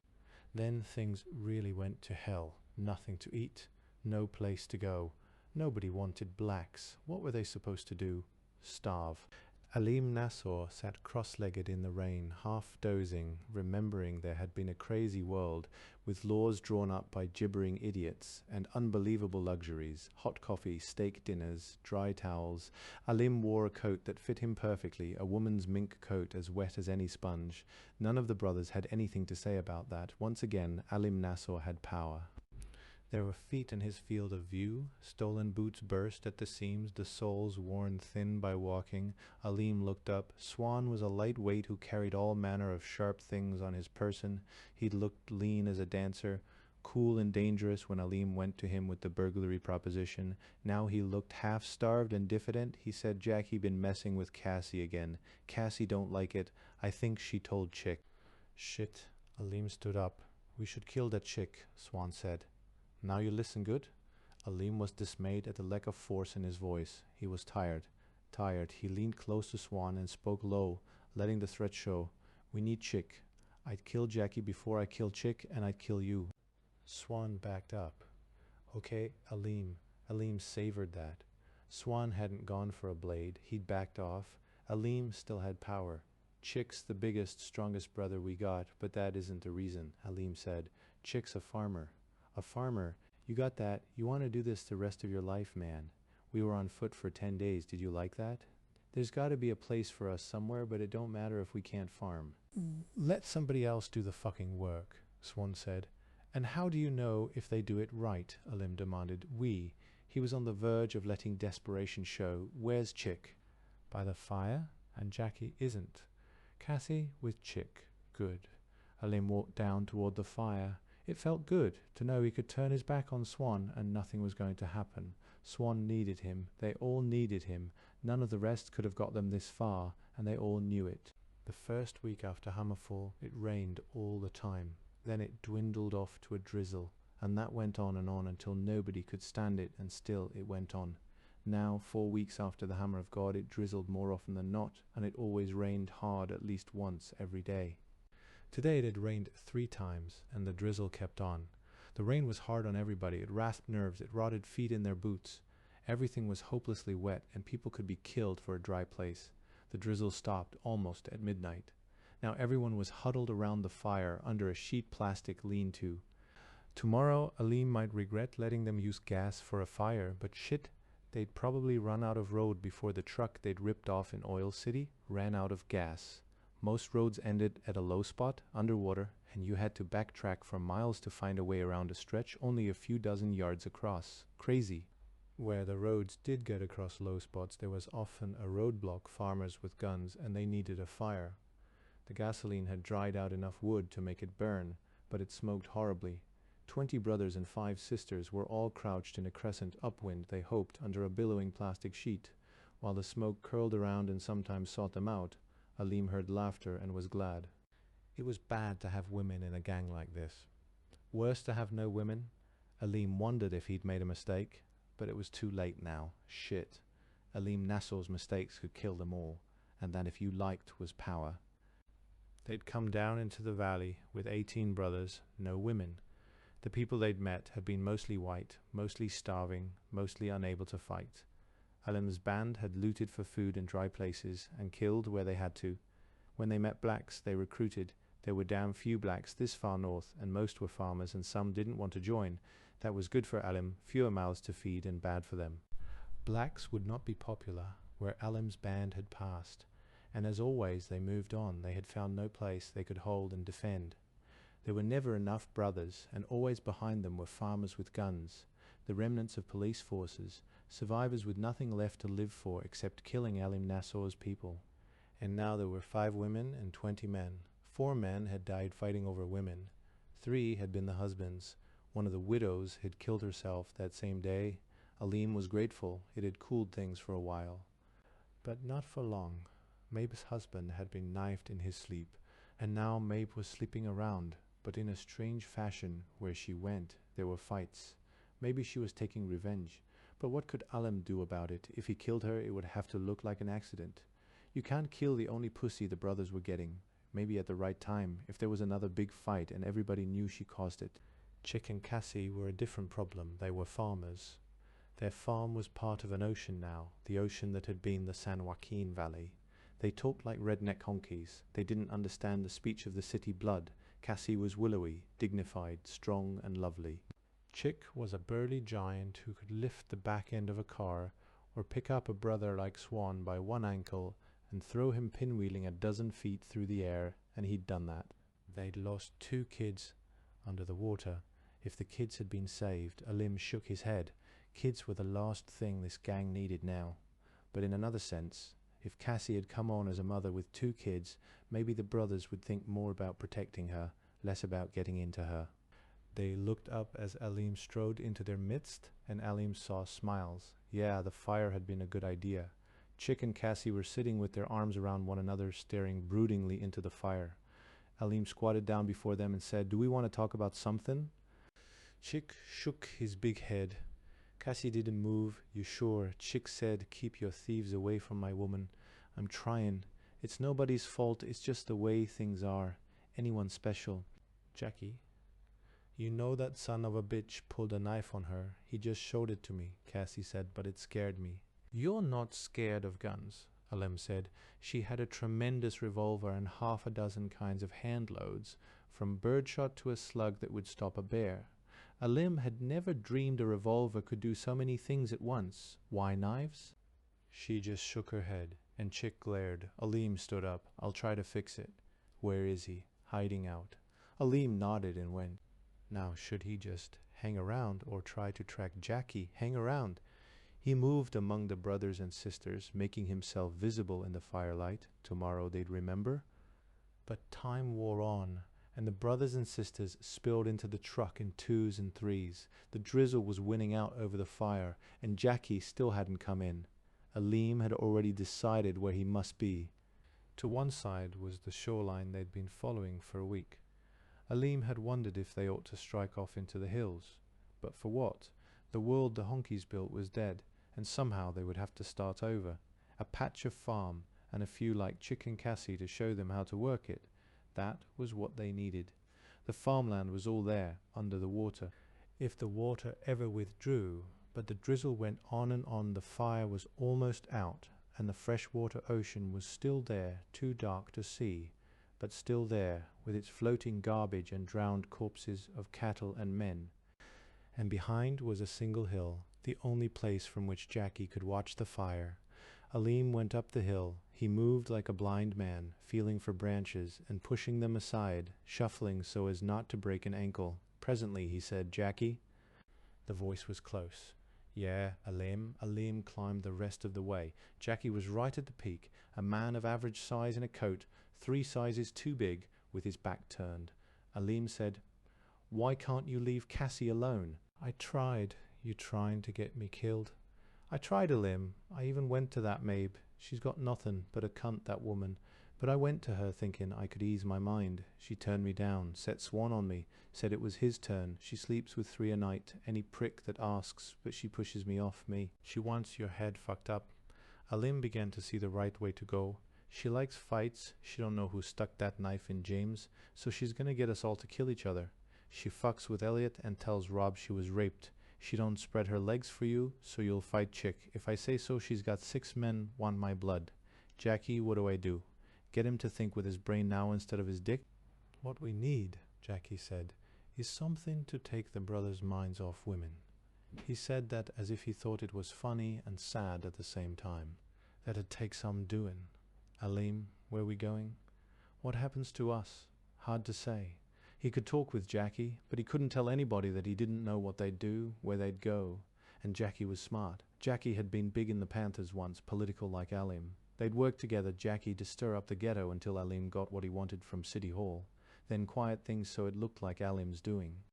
Then things really went to hell. Nothing to eat, no place to go. Nobody wanted blacks. What were they supposed to do? Starve. Alim Nasor sat cross-legged in the rain, half dozing, remembering there had been a crazy world, with laws drawn up by gibbering idiots, and unbelievable luxuries, hot coffee, steak dinners, dry towels. Alim wore a coat that fit him perfectly, a woman's mink coat as wet as any sponge. None of the brothers had anything to say about that. Once again, Alim Nasor had power. There were feet in his field of view. Stolen boots burst at the seams, the soles worn thin by walking. Alim looked up. Swan was a lightweight who carried all manner of sharp things on his person. He'd looked lean as a dancer, cool and dangerous when Alim went to him with the burglary proposition. Now he looked half-starved and diffident. He said Jackie been messing with Cassie again. Cassie don't like it. I think she told Chick. Shit. Alim stood up. We should kill that chick, Swan said. Now you listen good? Alim was dismayed at the lack of force in his voice. He was tired. He leaned close to Swan and spoke low, letting the threat show. We need Chick. I'd kill Jackie before I kill Chick, and I'd kill you. Swan backed up. Okay, Alim. Alim savored that. Swan hadn't gone for a blade. He'd backed off. Alim still had power. Chick's the biggest, strongest brother we got, but that isn't the reason, Alim said. Chick's a farmer. A farmer. You got that? You want to do this the rest of your life, man. We were on foot for 10 days. Did you like that? There's got to be a place for us somewhere, but it don't matter if we can't farm. Let somebody else do the fucking work, Swan said. And how do you know if they do it right? Alim demanded. We. He was on the verge of letting desperation show. Where's Chick? By the fire? And Jackie isn't. Cassie with Chick. Good. Alim walked down toward the fire. It felt good to know he could turn his back on Swan and nothing was going to happen. Swan needed him. They all needed him. None of the rest could have got them this far, and they all knew it. The first week after Hammerfall, it rained all the time. Then it dwindled off to a drizzle, and that went on until nobody could stand it, and still it went on. Now, 4 weeks after the Hammer of God, it drizzled more often than not, and it always rained hard at least once every day. Today it had rained 3 times, and the drizzle kept on. The rain was hard on everybody. It rasped nerves. It rotted feet in their boots. Everything was hopelessly wet, and people could be killed for a dry place. The drizzle stopped almost at midnight. Now everyone was huddled around the fire under a sheet plastic lean-to. Tomorrow Alim might regret letting them use gas for a fire, but shit, they'd probably run out of road before the truck they'd ripped off in Oil City ran out of gas. Most roads ended at a low spot, underwater, and you had to backtrack for miles to find a way around a stretch only a few dozen yards across. Crazy. Where the roads did get across low spots, there was often a roadblock, farmers with guns, and they needed a fire. The gasoline had dried out enough wood to make it burn, but it smoked horribly. 20 brothers and 5 sisters were all crouched in a crescent upwind, they hoped, under a billowing plastic sheet. While the smoke curled around and sometimes sought them out, Alim heard laughter and was glad. It was bad to have women in a gang like this. Worse to have no women. Alim wondered if he'd made a mistake, but it was too late now. Shit. Alim Nasor's mistakes could kill them all, and that if you liked was power. They'd come down into the valley with 18 brothers, no women. The people they'd met had been mostly white, mostly starving, mostly unable to fight. Alim's band had looted for food in dry places and killed where they had to. When they met blacks, they recruited. There were damn few blacks this far north, and most were farmers, and some didn't want to join. That was good for Alim, fewer mouths to feed and bad for them. Blacks would not be popular where Alim's band had passed, and as always they moved on. They had found no place they could hold and defend. There were never enough brothers, and always behind them were farmers with guns, the remnants of police forces, survivors with nothing left to live for except killing Alim Nasor's people. And now there were 5 women and 20 men. 4 men had died fighting over women. 3 had been the husbands. One of the widows had killed herself that same day. Alim was grateful. It had cooled things for a while. But not for long. Mabe's husband had been knifed in his sleep, and now Mabe was sleeping around, but in a strange fashion. Where she went, there were fights. Maybe she was taking revenge, but what could Alim do about it? If he killed her, it would have to look like an accident. You can't kill the only pussy the brothers were getting. Maybe at the right time, if there was another big fight and everybody knew she caused it. Chick and Cassie were a different problem. They were farmers. Their farm was part of an ocean now, the ocean that had been the San Joaquin Valley. They talked like redneck honkies. They didn't understand the speech of the city blood. Cassie was willowy, dignified, strong and lovely. Chick was a burly giant who could lift the back end of a car or pick up a brother like Swan by one ankle and throw him pinwheeling a dozen feet through the air, and he'd done that. They'd lost 2 kids under the water. If the kids had been saved, Alim shook his head. Kids were the last thing this gang needed now. But in another sense, if Cassie had come on as a mother with 2 kids, maybe the brothers would think more about protecting her, less about getting into her. They looked up as Alim strode into their midst, and Alim saw smiles. Yeah, the fire had been a good idea. Chick and Cassie were sitting with their arms around one another, staring broodingly into the fire. Alim squatted down before them and said, "Do we want to talk about something?" Chick shook his big head. Cassie didn't move. "You sure?" Chick said, "Keep your thieves away from my woman." "I'm trying. It's nobody's fault. It's just the way things are. Anyone special?" "Jackie, you know that son of a bitch pulled a knife on her. He just showed it to me," Cassie said, "but it scared me." "You're not scared of guns," Alim said. She had a tremendous revolver and 6 kinds of handloads, from birdshot to a slug that would stop a bear. Alim had never dreamed a revolver could do so many things at once. Why knives? She just shook her head, and Chick glared. Alim stood up. "I'll try to fix it." "Where is he?" "Hiding out." Alim nodded and went. Now, should he just hang around or try to track Jackie? Hang around. He moved among the brothers and sisters, making himself visible in the firelight. Tomorrow they'd remember. But time wore on, and the brothers and sisters spilled into the truck in 2s and 3s. The drizzle was winning out over the fire, and Jackie still hadn't come in. Alim had already decided where he must be. To one side was the shoreline they'd been following for a week. Alim had wondered if they ought to strike off into the hills. But for what? The world the honkies built was dead, and somehow they would have to start over. A patch of farm, and a few like Chick and Cassie to show them how to work it. That was what they needed. The farmland was all there, under the water. If the water ever withdrew, but the drizzle went on and on, the fire was almost out, and the freshwater ocean was still there, too dark to see, but still there, with its floating garbage and drowned corpses of cattle and men. And behind was a single hill, the only place from which Jackie could watch the fire. Alim went up the hill. He moved like a blind man, feeling for branches and pushing them aside, shuffling so as not to break an ankle. Presently he said, "Jackie?" The voice was close. "Yeah, Alim." Alim climbed the rest of the way. Jackie was right at the peak, a man of average size in a coat, 3 sizes too big, with his back turned. Alim said, "Why can't you leave Cassie alone?" "I tried." "You trying to get me killed?" "I tried, Alim. I even went to that Mabe. She's got nothing but a cunt, that woman. But I went to her thinking I could ease my mind. She turned me down, set Swan on me, said it was his turn. She sleeps with 3 a night, any prick that asks, but she pushes me off me. She wants your head fucked up." Alim began to see the right way to go. "She likes fights. She don't know who stuck that knife in James, so she's gonna get us all to kill each other. She fucks with Elliot and tells Rob she was raped. She don't spread her legs for you, so you'll fight Chick. If I say so, she's got 6 men want my blood. Jackie, what do I do? Get him to think with his brain now instead of his dick?" "What we need," Jackie said, "is something to take the brothers' minds off women." He said that as if he thought it was funny and sad at the same time. "That'd take some doing." "Alim, where we going?" "What happens to us? Hard to say." He could talk with Jackie, but he couldn't tell anybody that he didn't know what they'd do, where they'd go. And Jackie was smart. Jackie had been big in the Panthers once, political like Alim. They'd worked together, Jackie, to stir up the ghetto until Alim got what he wanted from City Hall. Then quiet things so it looked like Alim's doing.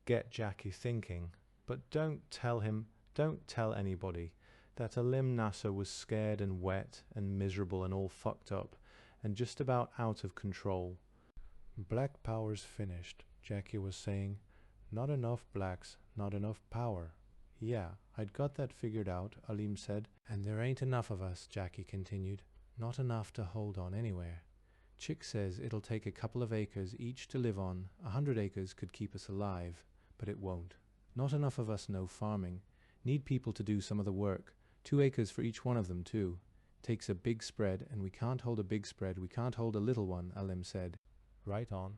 Get Jackie thinking. But don't tell him, don't tell anybody. that Alim Nasser was scared and wet and miserable and all fucked up and just about out of control. Black power's finished, Jackie was saying. Not enough blacks, not enough power. Yeah, I'd got that figured out, Alim said. And there ain't enough of us, Jackie continued. Not enough to hold on anywhere. Chick says it'll take a couple of acres each to live on. 100 acres could keep us alive, but it won't. Not enough of us know farming. Need people to do some of the work. 2 acres for each one of them, too. Takes a big spread, and we can't hold a big spread. We can't hold a little one, Alim said. Right on.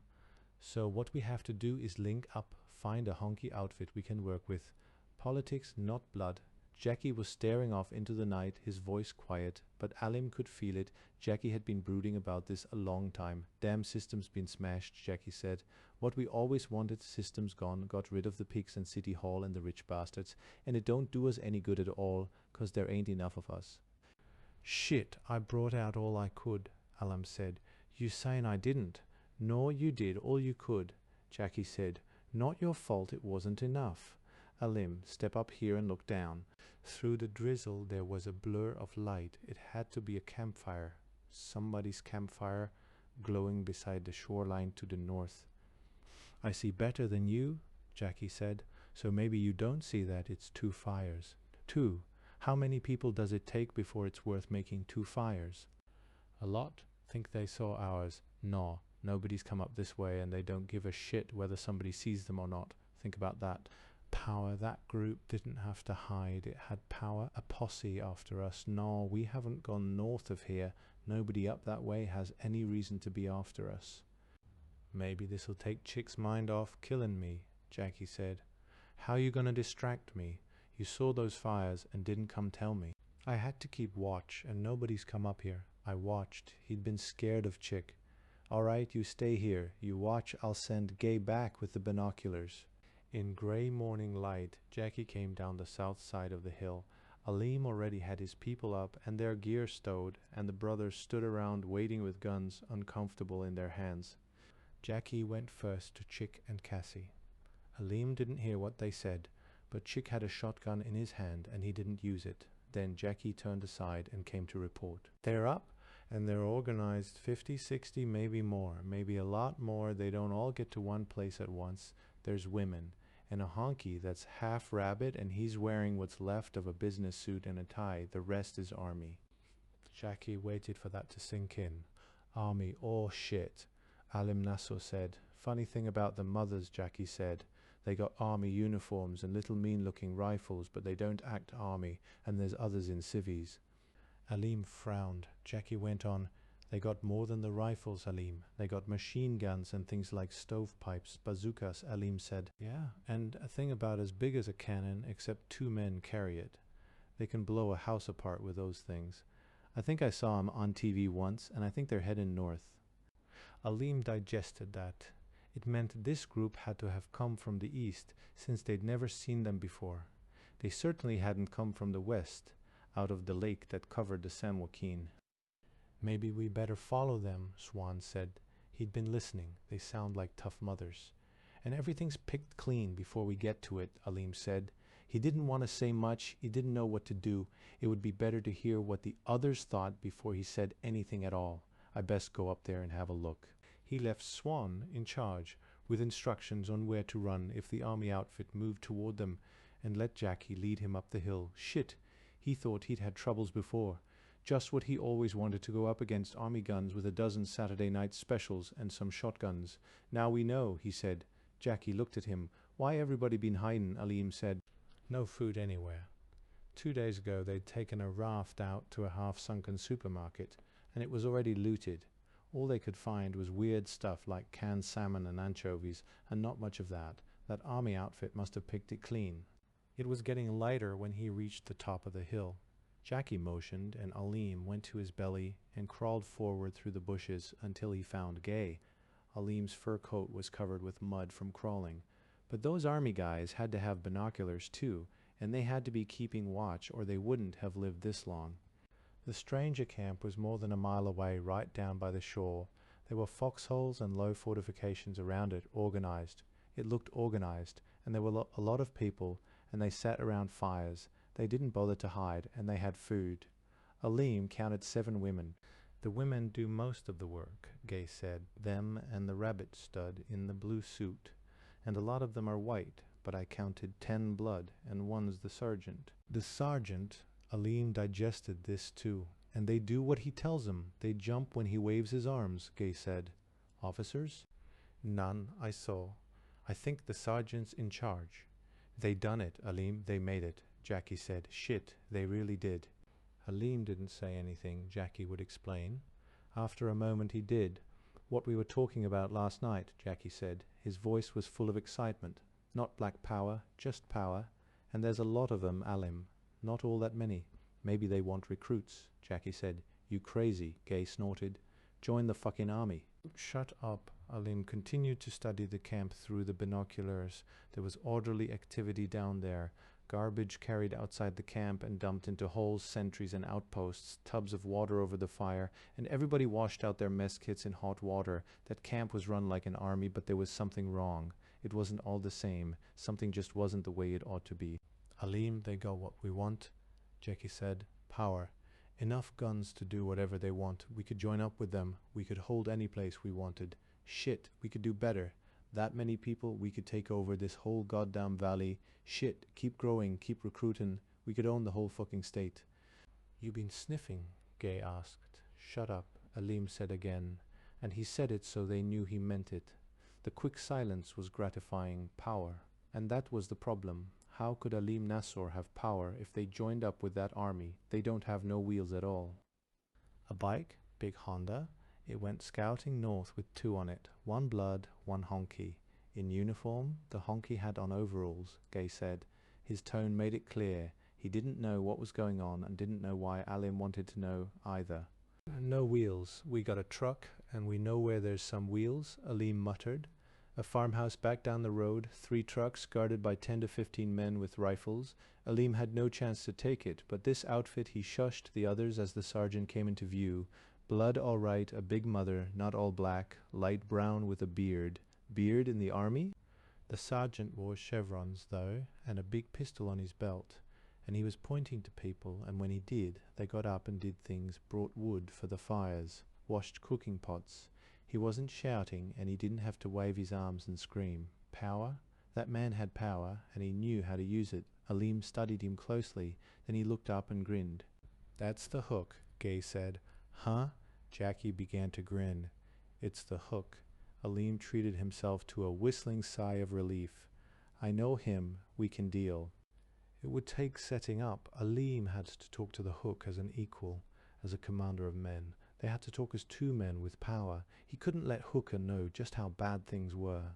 So what we have to do is link up, find a honky outfit we can work with. Politics, not blood. Jackie was staring off into the night, his voice quiet, but Alim could feel it. Jackie had been brooding about this a long time. Damn system's been smashed, Jackie said. What we always wanted, system's gone, got rid of the pigs and City Hall and the rich bastards, and it don't do us any good at all, 'cause there ain't enough of us. Shit, I brought out all I could, Alim said. You saying I didn't? No, you did all you could, Jackie said. Not your fault it wasn't enough. Alim, step up here and look down. Through the drizzle there was a blur of light. It had to be a campfire. Somebody's campfire glowing beside the shoreline to the north. I see better than you, Jackie said. So maybe you don't see that it's 2 fires. 2. How many people does it take before it's worth making 2 fires? A lot. Think they saw ours. No, nobody's come up this way and they don't give a shit whether somebody sees them or not. Think about that. Power, that group didn't have to hide. It had power, a posse after us. No, we haven't gone north of here. Nobody up that way has any reason to be after us. Maybe this'll take Chick's mind off killing me, Jackie said. How you gonna distract me? You saw those fires and didn't come tell me. I had to keep watch and nobody's come up here. I watched. He'd been scared of Chick. All right, you stay here. You watch, I'll send Gay back with the binoculars. In grey morning light, Jackie came down the south side of the hill. Alim already had his people up and their gear stowed, and the brothers stood around waiting with guns uncomfortable in their hands. Jackie went first to Chick and Cassie. Alim didn't hear what they said, but Chick had a shotgun in his hand and he didn't use it. Then Jackie turned aside and came to report. They're up, and they're organized 50, 60, maybe more, maybe a lot more. They don't all get to one place at once. There's women. And a honky that's half rabbit and he's wearing what's left of a business suit and a tie. The rest is army. Jackie waited for that to sink in. Army, oh shit, Alim Nasser said. Funny thing about the mothers, Jackie said. They got army uniforms and little mean-looking rifles, but they don't act army, and there's others in civvies. Alim frowned. Jackie went on. They got more than the rifles, Alim. They got machine guns and things like stovepipes, bazookas, Alim said. Yeah, and a thing about as big as a cannon, except 2 men carry it. They can blow a house apart with those things. I think I saw 'em on TV once, and I think they're heading north. Alim digested that. It meant this group had to have come from the east, since they'd never seen them before. They certainly hadn't come from the west, out of the lake that covered the San Joaquin. Maybe we better follow them, Swan said. He'd been listening. They sound like tough mothers. And everything's picked clean before we get to it, Alim said. He didn't want to say much. He didn't know what to do. It would be better to hear what the others thought before he said anything at all. I best go up there and have a look. He left Swan in charge, with instructions on where to run if the army outfit moved toward them, and let Jackie lead him up the hill. Shit, he thought he'd had troubles before. Just what he always wanted, to go up against army guns with a dozen Saturday night specials and some shotguns. Now we know, he said. Jackie looked at him. Why everybody been hiding, Alim said. No food anywhere. 2 days ago they'd taken a raft out to a half-sunken supermarket, and it was already looted. All they could find was weird stuff like canned salmon and anchovies, and not much of that. That army outfit must have picked it clean. It was getting lighter when he reached the top of the hill. Jackie motioned, and Alim went to his belly and crawled forward through the bushes until he found Gay. Alim's fur coat was covered with mud from crawling. But those army guys had to have binoculars too, and they had to be keeping watch or they wouldn't have lived this long. The stranger camp was more than a mile away, right down by the shore. There were foxholes and low fortifications around it, organized. It looked organized, and there were a lot of people, and they sat around fires. They didn't bother to hide, and they had food. Alim counted 7 women. The women do most of the work, Gay said, them and the rabbit stud in the blue suit. And a lot of them are white, but I counted 10 blood, and one's the sergeant. The sergeant, Alim digested this too. And they do what he tells them. They jump when he waves his arms, Gay said. Officers? None, I saw. I think the sergeant's in charge. They done it, Alim, they made it, Jackie said. Shit, they really did. Alim didn't say anything, Jackie would explain. After a moment he did. What we were talking about last night, Jackie said. His voice was full of excitement. Not black power, just power. And there's a lot of them, Alim. Not all that many. Maybe they want recruits, Jackie said. You crazy, Gay snorted. Join the fucking army. Shut up. Alim continued to study the camp through the binoculars. There was orderly activity down there. Garbage carried outside the camp and dumped into holes, sentries, and outposts, tubs of water over the fire, and everybody washed out their mess kits in hot water. That camp was run like an army, but there was something wrong. It wasn't all the same. Something just wasn't the way it ought to be. Alim, they got what we want, Jackie said. Power. Enough guns to do whatever they want. We could join up with them. We could hold any place we wanted. Shit, we could do better. That many people, we could take over this whole goddamn valley. Shit, keep growing, keep recruiting. We could own the whole fucking state. You been sniffing? Gay asked. Shut up, Alim said again. And he said it so they knew he meant it. The quick silence was gratifying. Power. And that was the problem. How could Alim Nasor have power if they joined up with that army? They don't have no wheels at all. A bike, big Honda. It went scouting north with 2 on it. 1 blood, 1 honky. In uniform, the honky had on overalls, Gay said. His tone made it clear. He didn't know what was going on and didn't know why Alim wanted to know either. No wheels. We got a truck and we know where there's some wheels, Alim muttered. A farmhouse back down the road, 3 trucks guarded by 10 to 15 men with rifles. Alim had no chance to take it, but this outfit he shushed the others as the sergeant came into view. Blood all right, a big mother, not all black, light brown with a beard. Beard in the army? The sergeant wore chevrons, though, and a big pistol on his belt. And he was pointing to people, and when he did, they got up and did things, brought wood for the fires, washed cooking pots. He wasn't shouting, and he didn't have to wave his arms and scream. Power? That man had power, and he knew how to use it. Alim studied him closely, then he looked up and grinned. That's the hook, Gay said. Huh? Jackie began to grin. It's the hook. Alim treated himself to a whistling sigh of relief. I know him. We can deal. It would take setting up. Alim had to talk to the hook as an equal, as a commander of men. They had to talk as 2 men with power. He couldn't let Hooker know just how bad things were.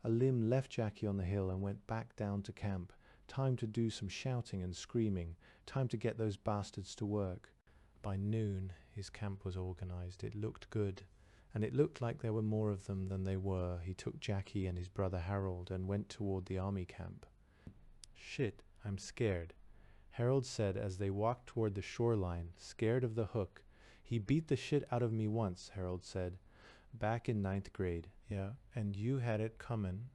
Alim left Jackie on the hill and went back down to camp. Time to do some shouting and screaming. Time to get those bastards to work. By noon, his camp was organized. It looked good. And it looked like there were more of them than they were. He took Jackie and his brother Harold and went toward the army camp. Shit, I'm scared, Harold said as they walked toward the shoreline, scared of the hook. He beat the shit out of me once, Harold said, back in 9th grade. Yeah, and you had it comin'.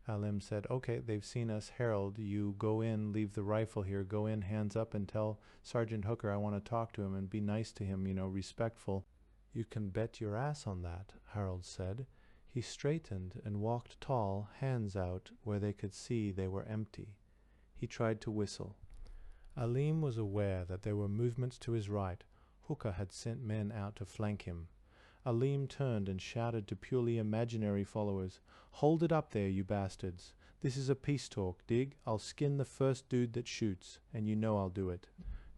Alim said, okay, they've seen us. Harold, you go in, leave the rifle here, go in, hands up, and tell Sergeant Hooker I want to talk to him and be nice to him, respectful. You can bet your ass on that, Harold said. He straightened and walked tall, hands out, where they could see they were empty. He tried to whistle. Alim was aware that there were movements to his right. Hooker had sent men out to flank him. Alim turned and shouted to purely imaginary followers, "Hold it up there, you bastards. This is a peace talk, dig? I'll skin the first dude that shoots, and you know I'll do it."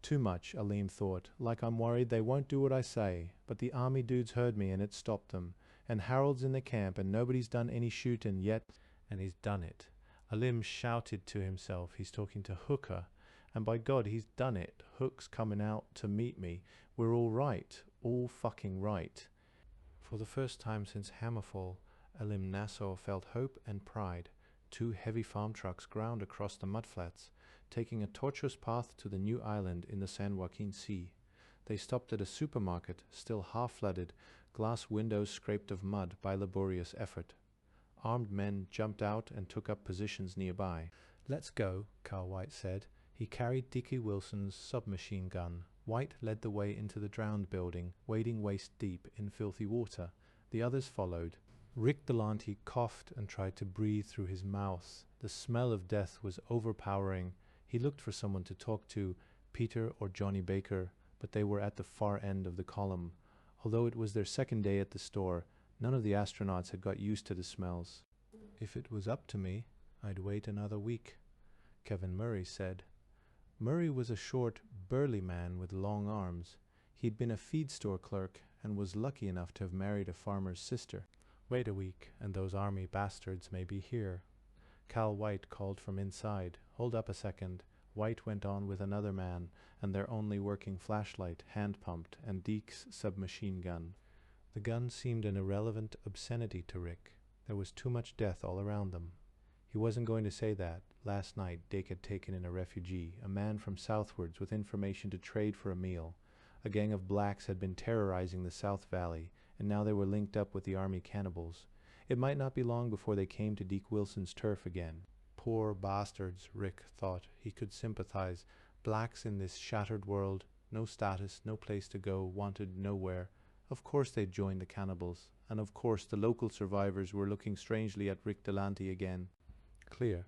Too much, Alim thought, like I'm worried they won't do what I say, but the army dudes heard me and it stopped them. And Harold's in the camp and nobody's done any shooting yet, and he's done it. Alim shouted to himself, he's talking to Hooker, and by God, he's done it. Hook's coming out to meet me. We're all right, all fucking right. For the first time since Hammerfall, Alim Nassau felt hope and pride. 2 heavy farm trucks ground across the mudflats, taking a tortuous path to the new island in the San Joaquin Sea. They stopped at a supermarket, still half-flooded, glass windows scraped of mud by laborious effort. Armed men jumped out and took up positions nearby. "Let's go," Carl White said. He carried Dickie Wilson's submachine gun. White led the way into the drowned building, wading waist deep in filthy water. The others followed. Rick Delante coughed and tried to breathe through his mouth. The smell of death was overpowering. He looked for someone to talk to, Peter or Johnny Baker, but they were at the far end of the column. Although it was their second day at the store, none of the astronauts had got used to the smells. "If it was up to me, I'd wait another week," Kevin Murray said. Murray was a short, burly man with long arms. He'd been a feed store clerk and was lucky enough to have married a farmer's sister. "Wait a week, and those army bastards may be here." Cal White called from inside. "Hold up a second." White went on with another man, and their only working flashlight, hand-pumped, and Deke's submachine gun. The gun seemed an irrelevant obscenity to Rick. There was too much death all around them. He wasn't going to say that. Last night, Dake had taken in a refugee, a man from southwards with information to trade for a meal. A gang of blacks had been terrorizing the South Valley, and now they were linked up with the army cannibals. It might not be long before they came to Deke Wilson's turf again. Poor bastards, Rick thought. He could sympathize. Blacks in this shattered world, no status, no place to go, wanted nowhere. Of course they'd join the cannibals, and of course the local survivors were looking strangely at Rick Delante again. Clear.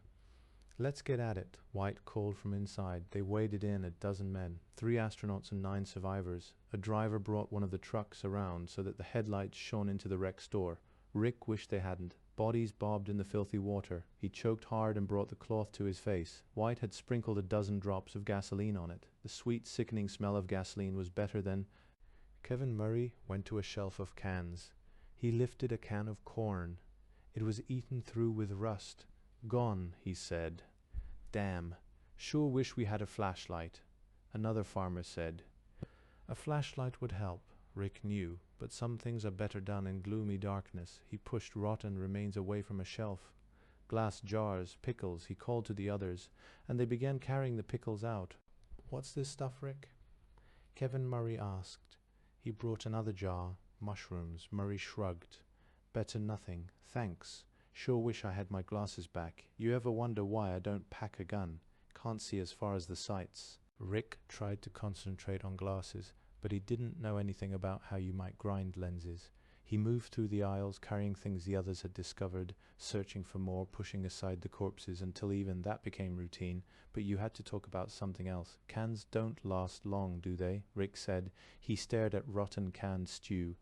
"Let's get at it," White called from inside. They waded in, a dozen men, 3 astronauts and 9 survivors. A driver brought one of the trucks around so that the headlights shone into the wrecked store. Rick wished they hadn't. Bodies bobbed in the filthy water. He choked hard and brought the cloth to his face. White had sprinkled a dozen drops of gasoline on it. The sweet, sickening smell of gasoline was better than... Kevin Murray went to a shelf of cans. He lifted a can of corn. It was eaten through with rust. "Gone," he said. "Damn. Sure wish we had a flashlight." Another farmer said. A flashlight would help, Rick knew, but some things are better done in gloomy darkness. He pushed rotten remains away from a shelf. Glass jars, pickles, he called to the others, and they began carrying the pickles out. "What's this stuff, Rick?" Kevin Murray asked. He brought another jar. Mushrooms. Murray shrugged. "Better nothing. Thanks. Sure wish I had my glasses back. You ever wonder why I don't pack a gun? Can't see as far as the sights." Rick tried to concentrate on glasses, but he didn't know anything about how you might grind lenses. He moved through the aisles, carrying things the others had discovered, searching for more, pushing aside the corpses until even that became routine. But you had to talk about something else. "Cans don't last long, do they?" Rick said. He stared at rotten canned stew.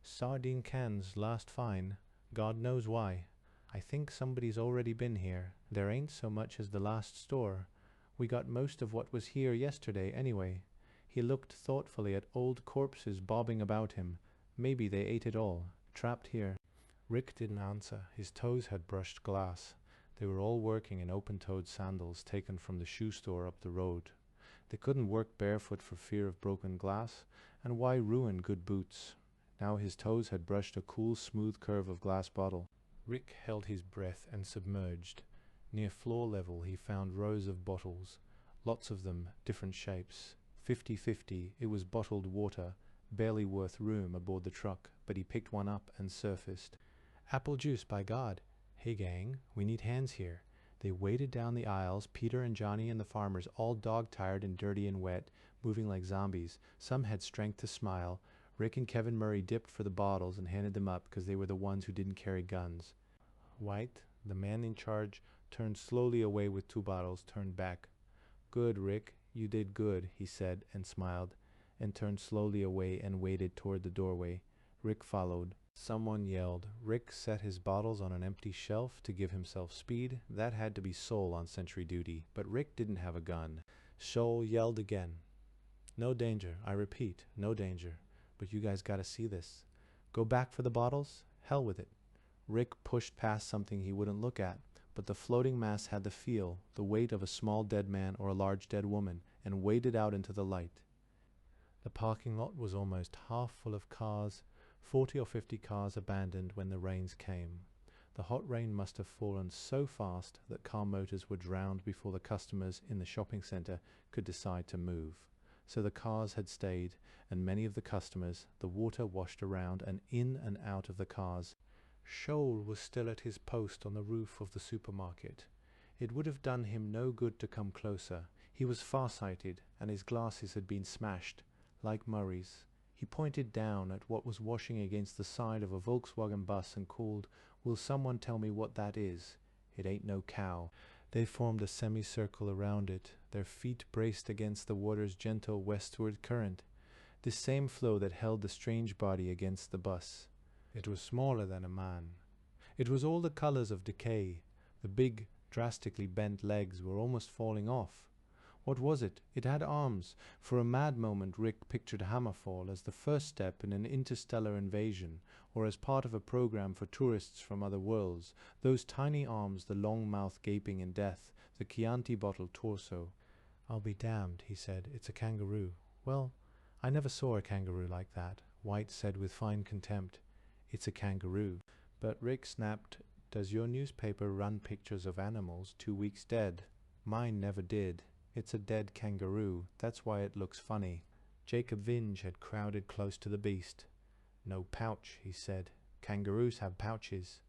"Sardine cans last fine. God knows why. I think somebody's already been here. There ain't so much as the last store. We got most of what was here yesterday anyway." He looked thoughtfully at old corpses bobbing about him. Maybe they ate it all. Trapped here. Rick didn't answer. His toes had brushed glass. They were all working in open-toed sandals taken from the shoe store up the road. They couldn't work barefoot for fear of broken glass, and why ruin good boots? Now his toes had brushed a cool, smooth curve of glass bottle. Rick held his breath and submerged. Near floor level he found rows of bottles. Lots of them, different shapes. 50-50, it was bottled water, barely worth room aboard the truck, but he picked one up and surfaced. "Apple juice, by God. Hey gang, we need hands here." They waded down the aisles, Peter and Johnny and the farmers, all dog-tired and dirty and wet, moving like zombies. Some had strength to smile. Rick and Kevin Murray dipped for the bottles and handed them up because they were the ones who didn't carry guns. White, the man in charge, turned slowly away with 2 bottles, turned back. "Good, Rick, you did good," he said and smiled, and turned slowly away and waded toward the doorway. Rick followed. Someone yelled. Rick set his bottles on an empty shelf to give himself speed. That had to be Sol on sentry duty, but Rick didn't have a gun. Sol yelled again. "No danger, I repeat, no danger. But you guys gotta see this. Go back for the bottles? Hell with it." Rick pushed past something he wouldn't look at, but the floating mass had the feel, the weight of a small dead man or a large dead woman, and waded out into the light. The parking lot was almost half full of cars, 40 or 50 cars abandoned when the rains came. The hot rain must have fallen so fast that car motors were drowned before the customers in the shopping center could decide to move. So the cars had stayed, and many of the customers, the water washed around and in and out of the cars. Scholl was still at his post on the roof of the supermarket. It would have done him no good to come closer. He was far-sighted, and his glasses had been smashed, like Murray's. He pointed down at what was washing against the side of a Volkswagen bus and called, "Will someone tell me what that is? It ain't no cow." They formed a semicircle around it, their feet braced against the water's gentle westward current, this same flow that held the strange body against the bus. It was smaller than a man. It was all the colors of decay. The big, drastically bent legs were almost falling off. What was it? It had arms. For a mad moment Rick pictured Hammerfall as the first step in an interstellar invasion, or as part of a program for tourists from other worlds. Those tiny arms, the long mouth gaping in death, the Chianti bottle torso. "I'll be damned," he said. "It's a kangaroo." "Well, I never saw a kangaroo like that," White said with fine contempt. "It's a kangaroo." But Rick snapped, "Does your newspaper run pictures of animals 2 weeks dead? Mine never did. It's a dead kangaroo. That's why it looks funny." Jacob Vinge had crowded close to the beast. "No pouch," he said. "Kangaroos have pouches."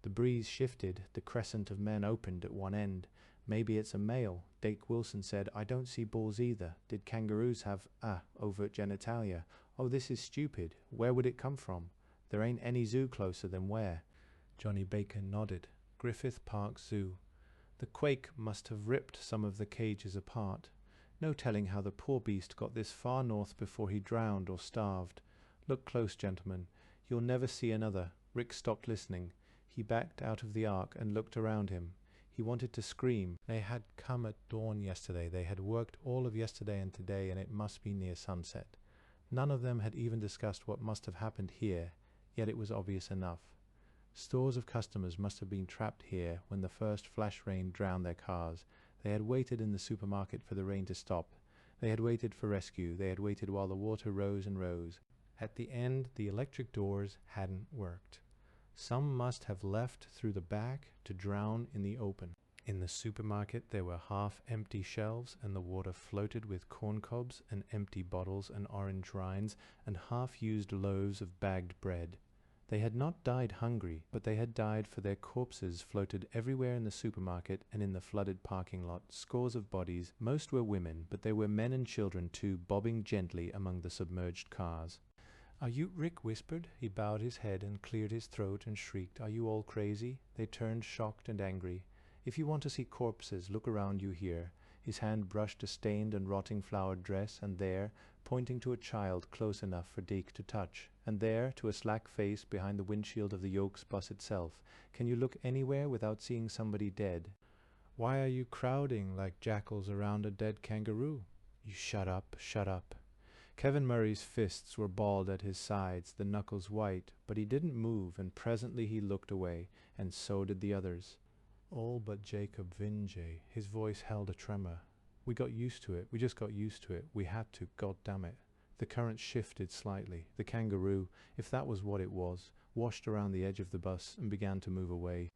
The breeze shifted. The crescent of men opened at one end. "Maybe it's a male." Dake Wilson said, "I don't see balls either. Did kangaroos have, overt genitalia? Oh, this is stupid. Where would it come from? There ain't any zoo closer than where?" Johnny Bacon nodded. "Griffith Park Zoo. The quake must have ripped some of the cages apart. No telling how the poor beast got this far north before he drowned or starved. Look close, gentlemen. You'll never see another." Rick stopped listening. He backed out of the ark and looked around him. He wanted to scream. They had come at dawn yesterday. They had worked all of yesterday and today, and it must be near sunset. None of them had even discussed what must have happened here, yet it was obvious enough. Stores of customers must have been trapped here when the first flash rain drowned their cars. They had waited in the supermarket for the rain to stop. They had waited for rescue. They had waited while the water rose and rose. At the end, the electric doors hadn't worked. Some must have left through the back to drown in the open. In the supermarket there were half-empty shelves, and the water floated with corn cobs and empty bottles and orange rinds and half-used loaves of bagged bread. They had not died hungry, but they had died for their corpses floated everywhere in the supermarket and in the flooded parking lot, scores of bodies. Most were women, but there were men and children too, bobbing gently among the submerged cars. "Are you—" Rick whispered. He bowed his head and cleared his throat and shrieked, "Are you all crazy?" They turned shocked and angry. "If you want to see corpses, look around you here." His hand brushed a stained and rotting flowered dress, and there, pointing to a child close enough for Deke to touch, and there, to a slack face behind the windshield of the Yokes bus itself. Can you look anywhere without seeing somebody dead? "Why are you crowding like jackals around a dead kangaroo?" "You shut up, shut up." Kevin Murray's fists were balled at his sides, the knuckles white, but he didn't move, and presently he looked away, and so did the others. All but Jacob Vinge. His voice held a tremor. "We got used to it. We just got used to it. We had to, goddammit." The current shifted slightly. The kangaroo, if that was what it was, washed around the edge of the bus and began to move away.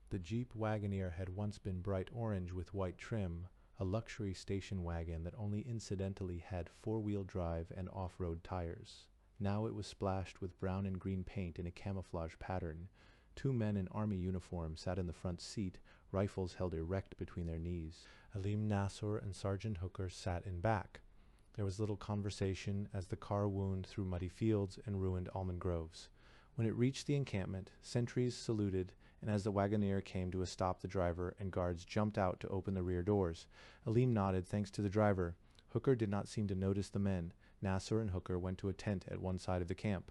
The Jeep Wagoneer had once been bright orange with white trim, a luxury station wagon that only incidentally had four-wheel drive and off-road tires. Now it was splashed with brown and green paint in a camouflage pattern. 2 men in army uniform sat in the front seat, rifles held erect between their knees. Aleem Nasser and Sergeant Hooker sat in back. There was little conversation as the car wound through muddy fields and ruined almond groves. When it reached the encampment, sentries saluted, and as the Wagoneer came to a stop, the driver and guards jumped out to open the rear doors. Aleem nodded thanks to the driver. Hooker did not seem to notice the men. Nasser and Hooker went to a tent at one side of the camp.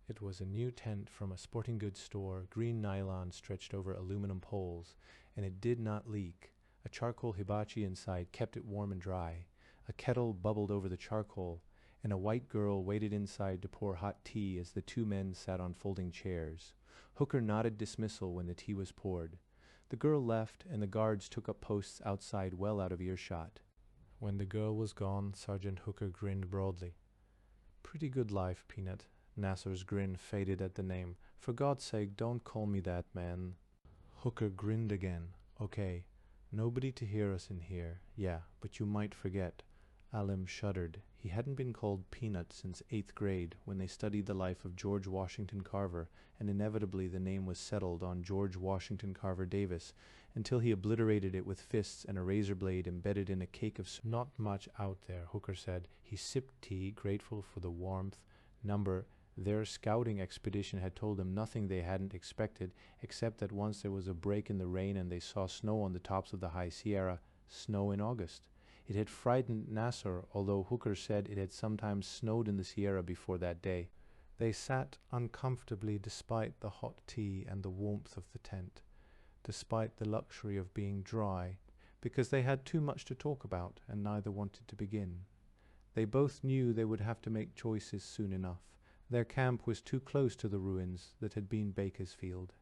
It was a new tent from a sporting goods store, green nylon stretched over aluminum poles, and it did not leak. A charcoal hibachi inside kept it warm and dry. A kettle bubbled over the charcoal, and a white girl waited inside to pour hot tea as the 2 men sat on folding chairs. Hooker nodded dismissal when the tea was poured. The girl left, and the guards took up posts outside well out of earshot. When the girl was gone, Sergeant Hooker grinned broadly. "Pretty good life, Peanut." Nasser's grin faded at the name. "For God's sake, don't call me that, man." Hooker grinned again. "Okay, nobody to hear us in here. Yeah, but you might forget." Aleem shuddered. He hadn't been called Peanut since 8th grade, when they studied the life of George Washington Carver, and inevitably the name was settled on George Washington Carver Davis, until he obliterated it with fists and a razor blade embedded in a cake of Not much out there, Hooker said. He sipped tea, grateful for the warmth. Their scouting expedition had told them nothing they hadn't expected, except that once there was a break in the rain and they saw snow on the tops of the High Sierra, snow in August. It had frightened Nasser, although Hooker said it had sometimes snowed in the Sierra before that day. They sat uncomfortably despite the hot tea and the warmth of the tent, despite the luxury of being dry, because they had too much to talk about and neither wanted to begin. They both knew they would have to make choices soon enough. Their camp was too close to the ruins that had been Bakersfield.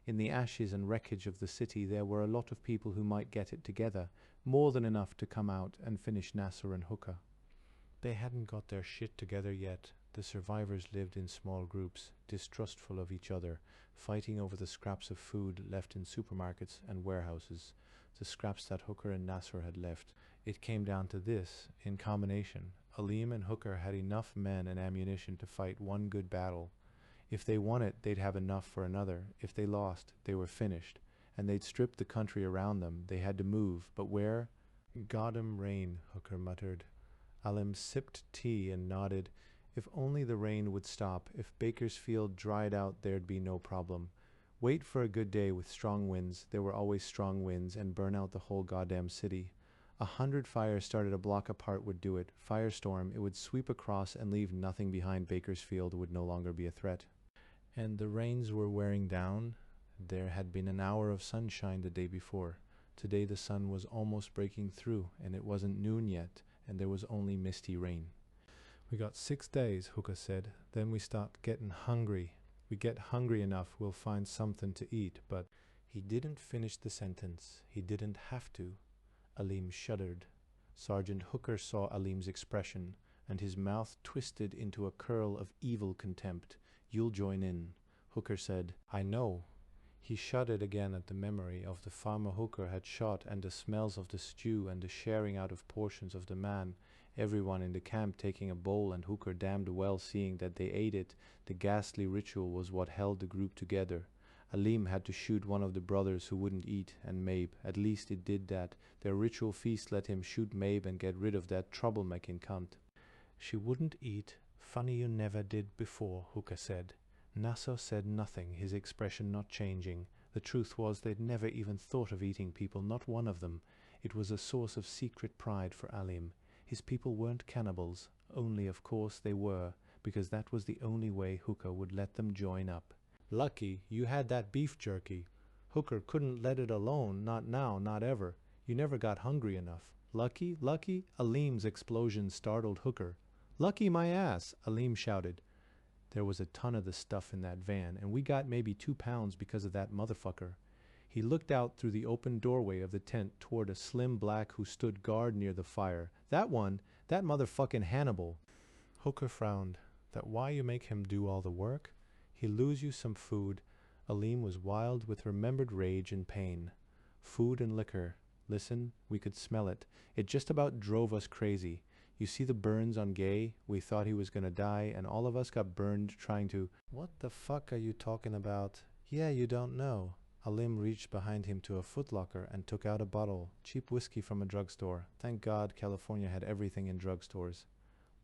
In the ashes and wreckage of the city there were a lot of people who might get it together, more than enough to come out and finish Nasser and Hooker. They hadn't got their shit together yet. The survivors lived in small groups, distrustful of each other, fighting over the scraps of food left in supermarkets and warehouses, the scraps that Hooker and Nasser had left. It came down to this, in combination. Aleem and Hooker had enough men and ammunition to fight one good battle. If they won it, they'd have enough for another. If they lost, they were finished. And they'd stripped the country around them. They had to move. But where? "Goddam rain," Hooker muttered. Aleem sipped tea and nodded. If only the rain would stop. If Bakersfield dried out, there'd be no problem. Wait for a good day with strong winds. There were always strong winds, and burn out the whole goddamn city. 100 fires started a block apart would do it. Firestorm, it would sweep across and leave nothing behind. Bakersfield would no longer be a threat. And the rains were wearing down. There had been an hour of sunshine the day before. Today the sun was almost breaking through, and it wasn't noon yet, and there was only misty rain. "We got 6 days," Hooker said. "Then we start getting hungry. We get hungry enough, we'll find something to eat." But he didn't finish the sentence. He didn't have to. Aleem shuddered. Sergeant Hooker saw Aleem's expression, and his mouth twisted into a curl of evil contempt. "You'll join in," Hooker said. "I know." He shuddered again at the memory of the farmer Hooker had shot, and the smells of the stew and the sharing out of portions of the man. Everyone in the camp taking a bowl, and Hooker damned well seeing that they ate it. The ghastly ritual was what held the group together. Aleem had to shoot one of the brothers who wouldn't eat, and Mabe. At least it did that. Their ritual feast let him shoot Mabe and get rid of that troublemaking cunt. "She wouldn't eat. Funny you never did before," Hooker said. Nasser said nothing, his expression not changing. The truth was they'd never even thought of eating people, not one of them. It was a source of secret pride for Aleem. His people weren't cannibals, only of course they were, because that was the only way Hooker would let them join up. "Lucky you had that beef jerky. Hooker couldn't let it alone, not now, not ever. You never got hungry enough." "Lucky? Lucky?" Aleem's explosion startled Hooker. "Lucky my ass," Aleem shouted. "There was a ton of the stuff in that van, and we got maybe 2 pounds because of that motherfucker." He looked out through the open doorway of the tent toward a slim black who stood guard near the fire. "That one, that motherfucking Hannibal." Hooker frowned. "That why you make him do all the work? He'll lose you some food." Aleem was wild with remembered rage and pain. "Food and liquor. Listen, we could smell it. It just about drove us crazy. You see the burns on Gay? We thought he was gonna die, and all of us got burned trying to—" "What the fuck are you talking about?" "Yeah, you don't know." Aleem reached behind him to a footlocker and took out a bottle. Cheap whiskey from a drugstore. Thank God California had everything in drugstores.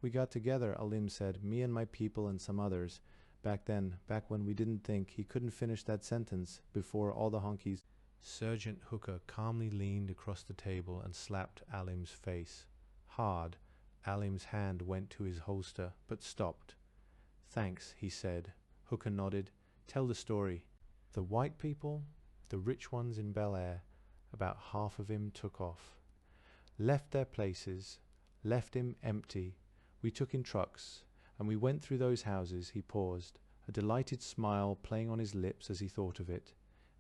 "We got together," Aleem said, "me and my people and some others. Back then, back when we didn't think." He couldn't finish that sentence before all the honkies. Sergeant Hooker calmly leaned across the table and slapped Aleem's face. Hard. Aleem's hand went to his holster, but stopped. "Thanks," he said. Hooker nodded. "Tell the story." "The white people, the rich ones in Bel Air, about half of him took off. Left their places, left him empty. We took in trucks, and we went through those houses." He paused, a delighted smile playing on his lips as he thought of it.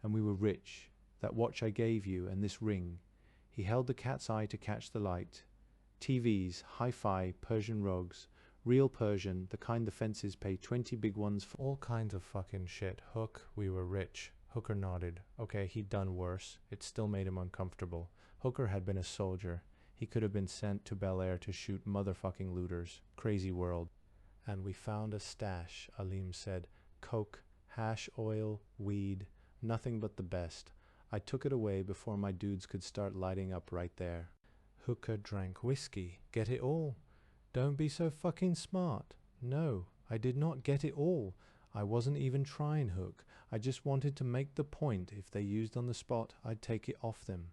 "And we were rich. That watch I gave you, and this ring." He held the cat's eye to catch the light. "TVs, hi-fi, Persian rugs. Real Persian, the kind the fences pay 20 big ones for." "All kinds of fucking shit, Hook. We were rich." Hooker nodded. Okay, he'd done worse. It still made him uncomfortable. Hooker had been a soldier. He could have been sent to Bel Air to shoot motherfucking looters. Crazy world. And we found a stash, Alim said. Coke, hash oil, weed, nothing but the best. I took it away before my dudes could start lighting up right there. Hooker drank whiskey. Get it all? Don't be so fucking smart. No, I did not get it all. I wasn't even trying, Hook. I just wanted to make the point. If they used on the spot, I'd take it off them.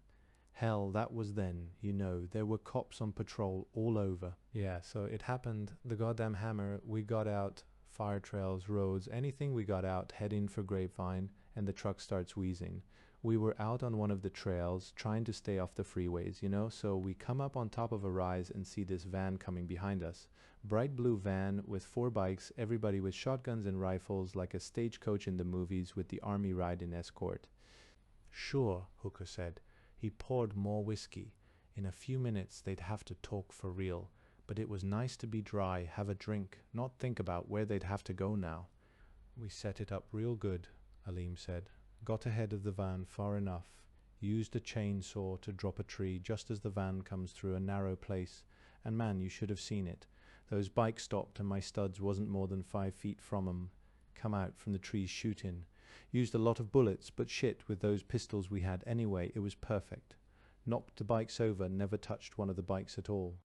Hell, that was then, you know, there were cops on patrol all over. Yeah, so it happened, the goddamn hammer, we got out, fire trails, roads, anything we got out, heading for Grapevine, and the truck starts wheezing. We were out on one of the trails, trying to stay off the freeways, you know, so we come up on top of a rise and see this van coming behind us. Bright blue van with 4 bikes, everybody with shotguns and rifles like a stagecoach in the movies with the army riding escort. Sure, Hooker said. He poured more whiskey. In a few minutes they'd have to talk for real. But it was nice to be dry, have a drink, not think about where they'd have to go now. We set it up real good, Alim said. Got ahead of the van far enough. Used a chainsaw to drop a tree just as the van comes through a narrow place. And man, you should have seen it. Those bikes stopped and my studs wasn't more than 5 feet from 'em. Come out from the trees shooting. Used a lot of bullets, but shit, with those pistols we had anyway, it was perfect. Knocked the bikes over, never touched one of the bikes at all.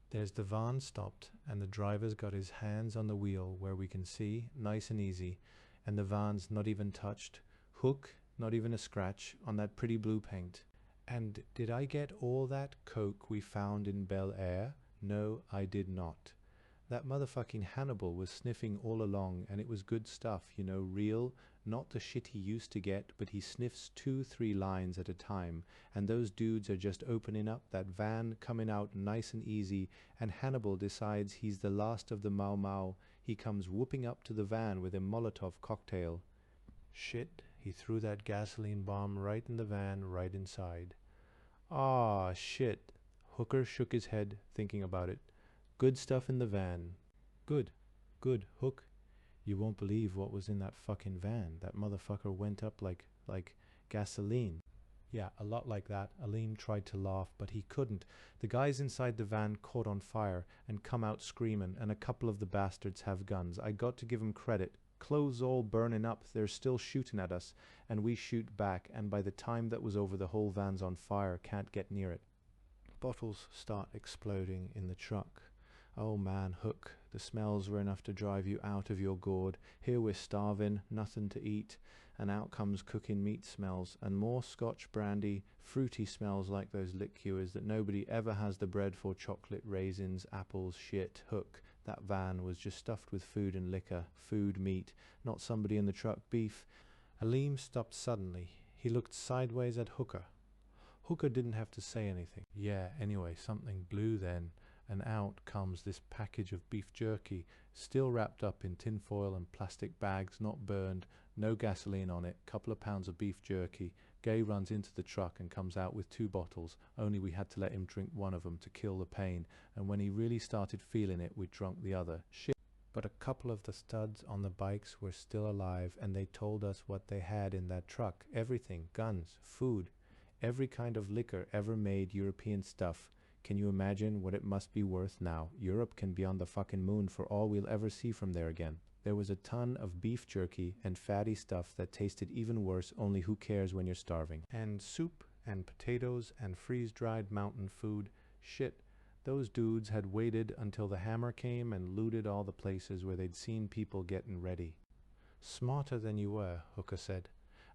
There's the van stopped, and the driver's got his hands on the wheel where we can see, nice and easy, and the van's not even touched. Hook, not even a scratch, on that pretty blue paint. And did I get all that coke we found in Bel Air? No, I did not. That motherfucking Hannibal was sniffing all along, and it was good stuff, you know, real, not the shit he used to get, but he sniffs 2-3 lines at a time, and those dudes are just opening up that van, coming out nice and easy, and Hannibal decides he's the last of the Mau Mau. He comes whooping up to the van with a Molotov cocktail. Shit, he threw that gasoline bomb right in the van, right inside. Ah, shit. Hooker shook his head, thinking about it. Good stuff in the van. Good. Good, Hook. You won't believe what was in that fucking van. That motherfucker went up like gasoline. Yeah, a lot like that. Alim tried to laugh, but he couldn't. The guys inside the van caught on fire and come out screaming, and a couple of the bastards have guns. I got to give 'em credit. Clothes all burning up, they're still shooting at us, and we shoot back, and by the time that was over, the whole van's on fire, can't get near it. Bottles start exploding in the truck. Oh man, Hook, the smells were enough to drive you out of your gourd. Here we're starving, nothing to eat, and out comes cooking meat smells, and more Scotch brandy, fruity smells like those liqueurs that nobody ever has the bread for, chocolate, raisins, apples, shit. Hook, that van was just stuffed with food and liquor, food, meat, not somebody in the truck, beef. Alim stopped suddenly. He looked sideways at Hooker. Hooker didn't have to say anything. Yeah, anyway, something blew then. And out comes this package of beef jerky, still wrapped up in tinfoil and plastic bags, not burned, no gasoline on it, couple of pounds of beef jerky. Gay runs into the truck and comes out with 2 bottles, only we had to let him drink one of them to kill the pain, and when he really started feeling it, we drunk the other. Shit. But a couple of the studs on the bikes were still alive, and they told us what they had in that truck. Everything, guns, food, every kind of liquor ever made, European stuff. Can you imagine what it must be worth now? Europe can be on the fucking moon for all we'll ever see from there again. There was a ton of beef jerky and fatty stuff that tasted even worse, only who cares when you're starving. And soup and potatoes and freeze-dried mountain food. Shit, those dudes had waited until the hammer came and looted all the places where they'd seen people getting ready. Smarter than you were, Hooker said.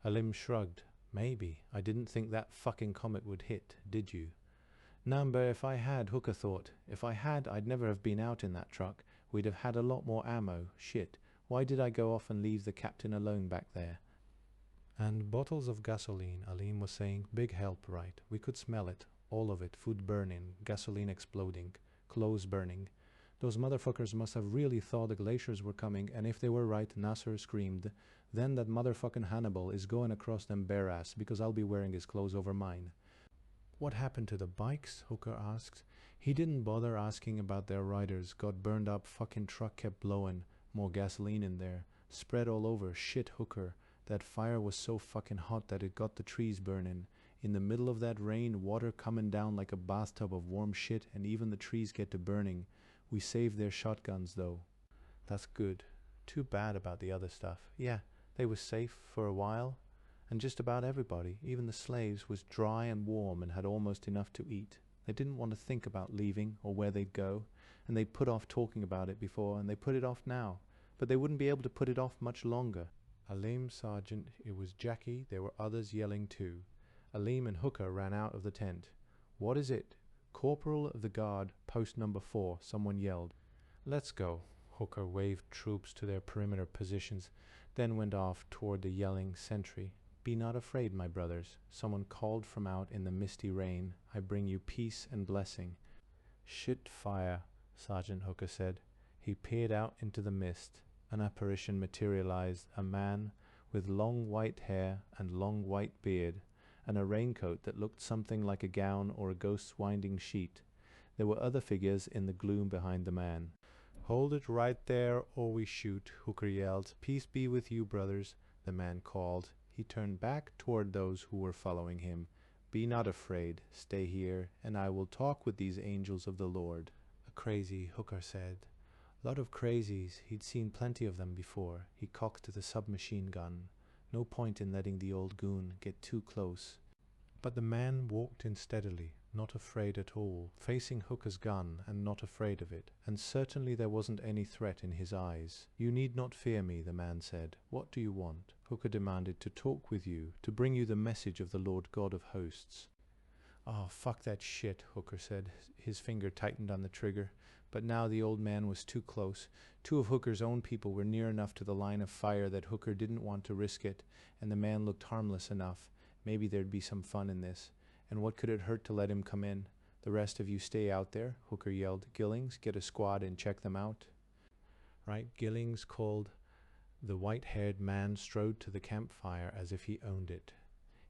Alim shrugged. Maybe. I didn't think that fucking comet would hit, did you? Number, if I had, Hooker thought. If I had, I'd never have been out in that truck. We'd have had a lot more ammo. Shit. Why did I go off and leave the captain alone back there? And bottles of gasoline, Alim was saying. Big help, right? We could smell it. All of it. Food burning. Gasoline exploding. Clothes burning. Those motherfuckers must have really thought the glaciers were coming, and if they were right, Nasser screamed. Then that motherfucking Hannibal is going across them bare ass, because I'll be wearing his clothes over mine. What happened to the bikes? Hooker asked. He didn't bother asking about their riders. Got burned up, fucking truck kept blowing. More gasoline in there. Spread all over. Shit, Hooker. That fire was so fucking hot that it got the trees burning. In the middle of that rain, water coming down like a bathtub of warm shit, and even the trees get to burning. We saved their shotguns, though. That's good. Too bad about the other stuff. Yeah, they was safe for a while, and just about everybody, even the slaves, was dry and warm and had almost enough to eat. They didn't want to think about leaving or where they'd go, and they'd put off talking about it before, and they put it off now. But they wouldn't be able to put it off much longer. Aleem, Sergeant, it was Jackie. There were others yelling too. Aleem and Hooker ran out of the tent. What is it? Corporal of the guard, post number 4, someone yelled. Let's go. Hooker waved troops to their perimeter positions, then went off toward the yelling sentry. Be not afraid, my brothers. Someone called from out in the misty rain. I bring you peace and blessing. Shit fire, Sergeant Hooker said. He peered out into the mist. An apparition materialized, a man with long white hair and long white beard, and a raincoat that looked something like a gown or a ghost's winding sheet. There were other figures in the gloom behind the man. Hold it right there or we shoot, Hooker yelled. Peace be with you, brothers, the man called. He turned back toward those who were following him. Be not afraid, stay here, and I will talk with these angels of the Lord. A crazy, Hooker said. Lot of crazies, he'd seen plenty of them before. He cocked the submachine gun. No point in letting the old goon get too close. But the man walked in steadily, not afraid at all, facing Hooker's gun and not afraid of it, and certainly there wasn't any threat in his eyes. You need not fear me, the man said. What do you want? Hooker demanded. To talk with you, to bring you the message of the Lord God of hosts. Oh, fuck that shit, Hooker said. His finger tightened on the trigger. But now the old man was too close. 2 of Hooker's own people were near enough to the line of fire that Hooker didn't want to risk it, and the man looked harmless enough. Maybe there'd be some fun in this. And what could it hurt to let him come in? The rest of you stay out there, Hooker yelled. Gillings, get a squad and check them out. Right, Gillings called. The white-haired man strode to the campfire as if he owned it.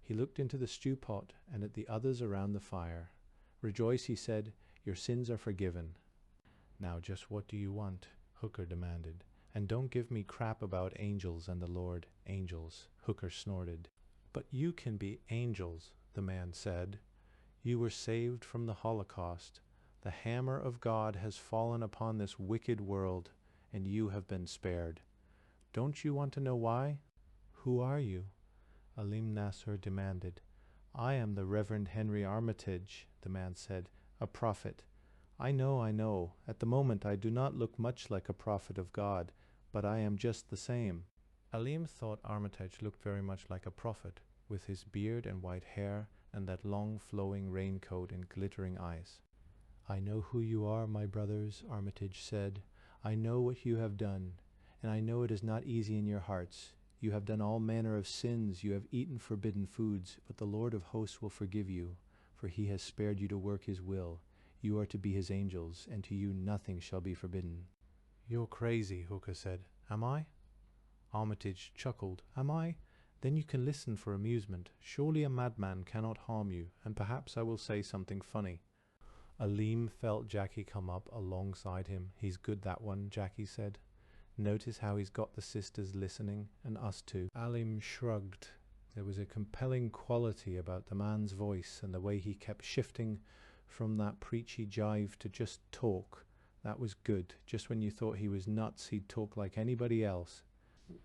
He looked into the stew pot and at the others around the fire. Rejoice, he said, your sins are forgiven. Now just what do you want? Hooker demanded. And don't give me crap about angels and the Lord. Angels, Hooker snorted. But you can be angels, the man said. You were saved from the Holocaust. The hammer of God has fallen upon this wicked world, and you have been spared. Don't you want to know why? Who are you? Aleem Nasser demanded. I am the Reverend Henry Armitage, the man said, a prophet. I know. At the moment I do not look much like a prophet of God, but I am just the same. Aleem thought Armitage looked very much like a prophet, with his beard and white hair and that long flowing raincoat and glittering eyes. I know who you are, my brothers, Armitage said. I know what you have done, and I know it is not easy in your hearts. You have done all manner of sins, you have eaten forbidden foods, but the Lord of hosts will forgive you, for he has spared you to work his will. You are to be his angels, and to you nothing shall be forbidden. You're crazy, Hooker said. Am I? Armitage chuckled. Am I? Then you can listen for amusement. Surely a madman cannot harm you, and perhaps I will say something funny. Aleem felt Jackie come up alongside him. He's good, that one, Jackie said. Notice how he's got the sisters listening, and us too. Aleem shrugged. There was a compelling quality about the man's voice and the way he kept shifting from that preachy jive to just talk. That was good. Just when you thought he was nuts, he'd talk like anybody else.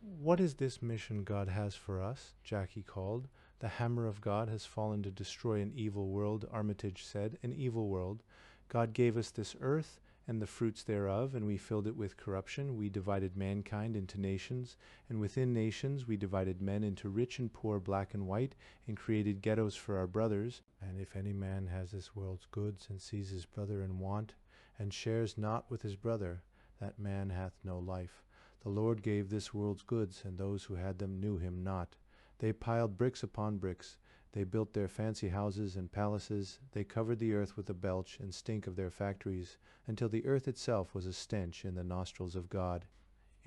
What is this mission God has for us? Jackie called. The hammer of God has fallen to destroy an evil world, Armitage said. An evil world. God gave us this earth and the fruits thereof, and we filled it with corruption. We divided mankind into nations, and within nations we divided men into rich and poor, black and white, and created ghettos for our brothers. And if any man has this world's goods, and sees his brother in want, and shares not with his brother, that man hath no life. The Lord gave this world's goods, and those who had them knew him not. They piled bricks upon bricks. They built their fancy houses and palaces. They covered the earth with the belch and stink of their factories, until the earth itself was a stench in the nostrils of God.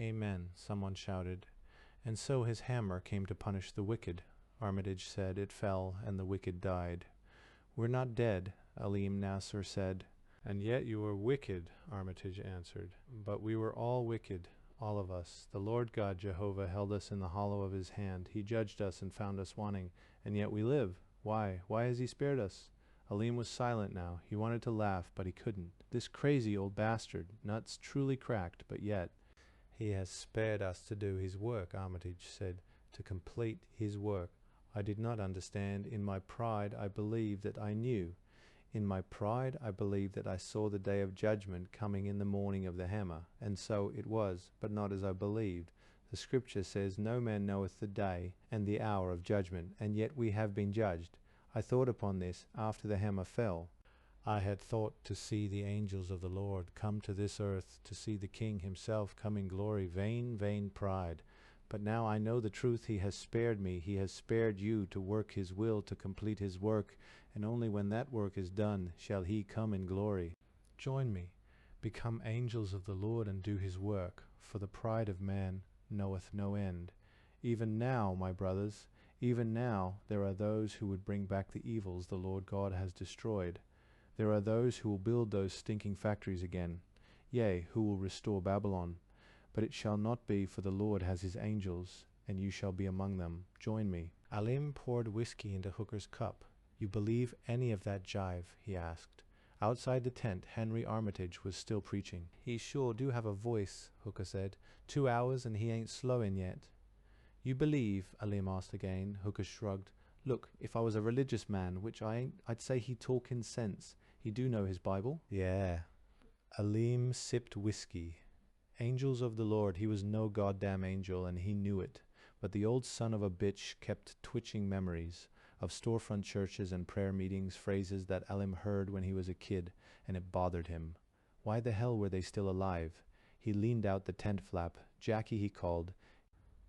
Amen, someone shouted. And so his hammer came to punish the wicked. Armitage said. It fell, and the wicked died. We're not dead, Aleem Nasser said. And yet you were wicked, Armitage answered. But we were all wicked, all of us. The Lord God Jehovah held us in the hollow of his hand. He judged us and found us wanting, and yet we live. Why? Why has he spared us? Alim was silent now. He wanted to laugh, but he couldn't. This crazy old bastard, nuts truly cracked, but yet. He has spared us to do his work, Armitage said, to complete his work. I did not understand. In my pride, I believed that I knew. In my pride, I believed that I saw the day of judgment coming in the morning of the hammer. And so it was, but not as I believed. The scripture says, no man knoweth the day and the hour of judgment, and yet we have been judged. I thought upon this after the hammer fell. I had thought to see the angels of the Lord come to this earth, to see the King himself come in glory. Vain, vain pride. But now I know the truth. He has spared me. He has spared you to work his will, to complete his work. And only when that work is done shall he come in glory. Join me. Become angels of the Lord and do his work, for the pride of man knoweth no end. Even now, my brothers, even now there are those who would bring back the evils the Lord God has destroyed. There are those who will build those stinking factories again, yea, who will restore Babylon. But it shall not be, for the Lord has his angels, and you shall be among them. Join me. Alim poured whiskey into Hooker's cup. You believe any of that jive? He asked. Outside the tent, Henry Armitage was still preaching. He sure do have a voice, Hooker said. 2 hours and he ain't slowing yet. You believe? Alim asked again. Hooker shrugged. Look, if I was a religious man, which I ain't, I'd say he talk in sense. He do know his Bible. Yeah. Alim sipped whiskey. Angels of the Lord, he was no goddamn angel, and he knew it. But the old son of a bitch kept twitching memories of storefront churches and prayer meetings, phrases that Alim heard when he was a kid, and it bothered him. Why the hell were they still alive? He leaned out the tent flap. Jackie, he called.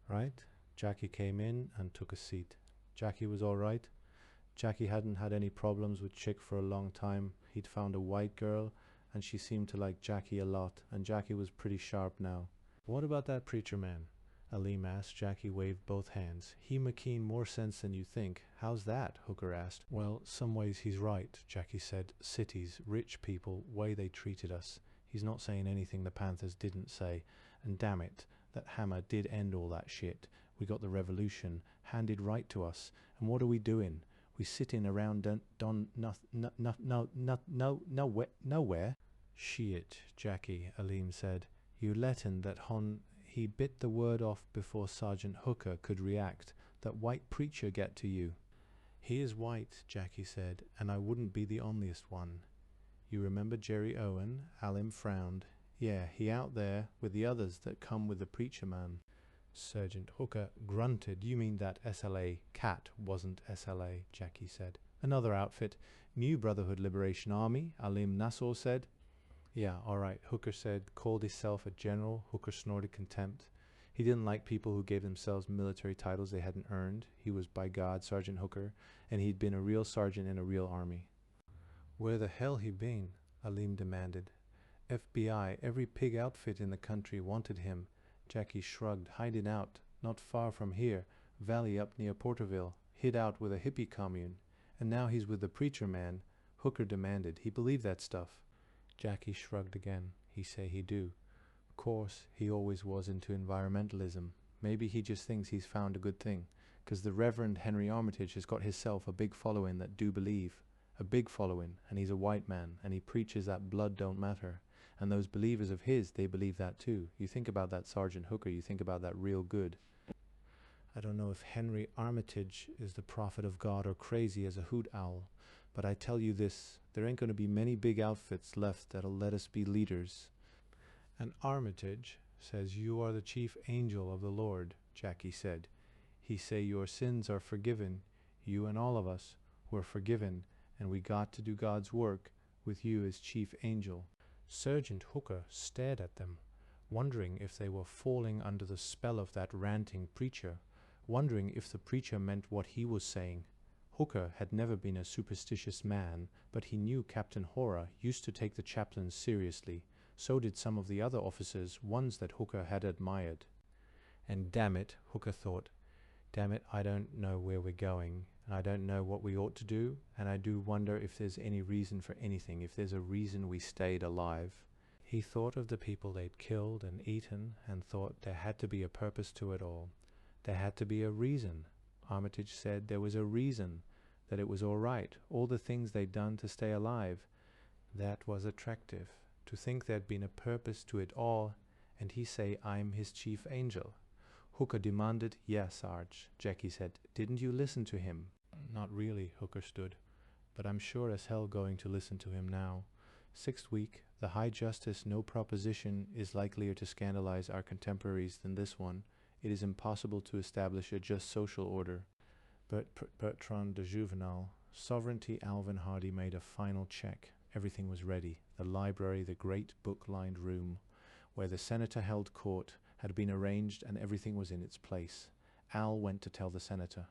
Right? Jackie came in and took a seat. Jackie was all right. Jackie hadn't had any problems with Chick for a long time. He'd found a white girl, and she seemed to like Jackie a lot, and Jackie was pretty sharp now. What about that preacher man? Alim asked. Jackie waved both hands. He McKean more sense than you think. How's that? Hooker asked. Well, some ways he's right, Jackie said. Cities, rich people, way they treated us. He's not saying anything the Panthers didn't say. And damn it, that hammer did end all that shit. We got the revolution handed right to us. And what are we doing? We sitting around nowhere. Shit, Jackie, Alim said. You lettin' that he bit the word off before Sergeant Hooker could react. That white preacher get to you. He is white, Jackie said, and I wouldn't be the onlyest one. You remember Jerry Owen? Alim frowned. Yeah, he out there with the others that come with the preacher man. Sergeant Hooker grunted. You mean that SLA cat wasn't SLA, Jackie said. Another outfit. New Brotherhood Liberation Army, Alim Nassau said. Yeah, all right, Hooker said. Called himself a general. Hooker snorted contempt. He didn't like people who gave themselves military titles they hadn't earned. He was, by God, Sergeant Hooker, and he'd been a real sergeant in a real army. Where the hell he been? Alim demanded. FBI, every pig outfit in the country wanted him. Jackie shrugged. Hiding out, not far from here, valley up near Porterville, hid out with a hippie commune. And now he's with the preacher man. Hooker demanded. He believed that stuff. Jackie shrugged again. He say he do. Of course, he always was into environmentalism. Maybe he just thinks he's found a good thing, 'cause the Reverend Henry Armitage has got himself a big following that do believe. A big following, and he's a white man, and he preaches that blood don't matter. And those believers of his, they believe that too. You think about that Sergeant Hooker, you think about that real good. I don't know if Henry Armitage is the prophet of God or crazy as a hoot owl, but I tell you this, there ain't going to be many big outfits left that'll let us be leaders. And Armitage says you are the chief angel of the Lord, Jackie said. He say your sins are forgiven, you and all of us were forgiven, and we got to do God's work with you as chief angel. Sergeant Hooker stared at them, wondering if they were falling under the spell of that ranting preacher, wondering if the preacher meant what he was saying. Hooker had never been a superstitious man, but he knew Captain Horror used to take the chaplains seriously. So did some of the other officers, ones that Hooker had admired. And damn it, Hooker thought, damn it, I don't know where we're going, and I don't know what we ought to do, and I do wonder if there's any reason for anything, if there's a reason we stayed alive. He thought of the people they'd killed and eaten, and thought there had to be a purpose to it all. There had to be a reason. Armitage said there was a reason. that it was all right, all the things they'd done to stay alive. That was attractive, to think there'd been a purpose to it all, and he say I'm his chief angel. Hooker demanded. "Yes, Sarge," Jackie said. "Didn't you listen to him?" "Not really," Hooker stood, "but I'm sure as hell going to listen to him now. 6th week, the High Justice no proposition is likelier to scandalize our contemporaries than this one. It is impossible to establish a just social order." Bertrand de Juvenal, Sovereignty. Alvin Hardy made a final check. Everything was ready. The library, the great book-lined room where the senator held court, had been arranged and everything was in its place. Al went to tell the senator.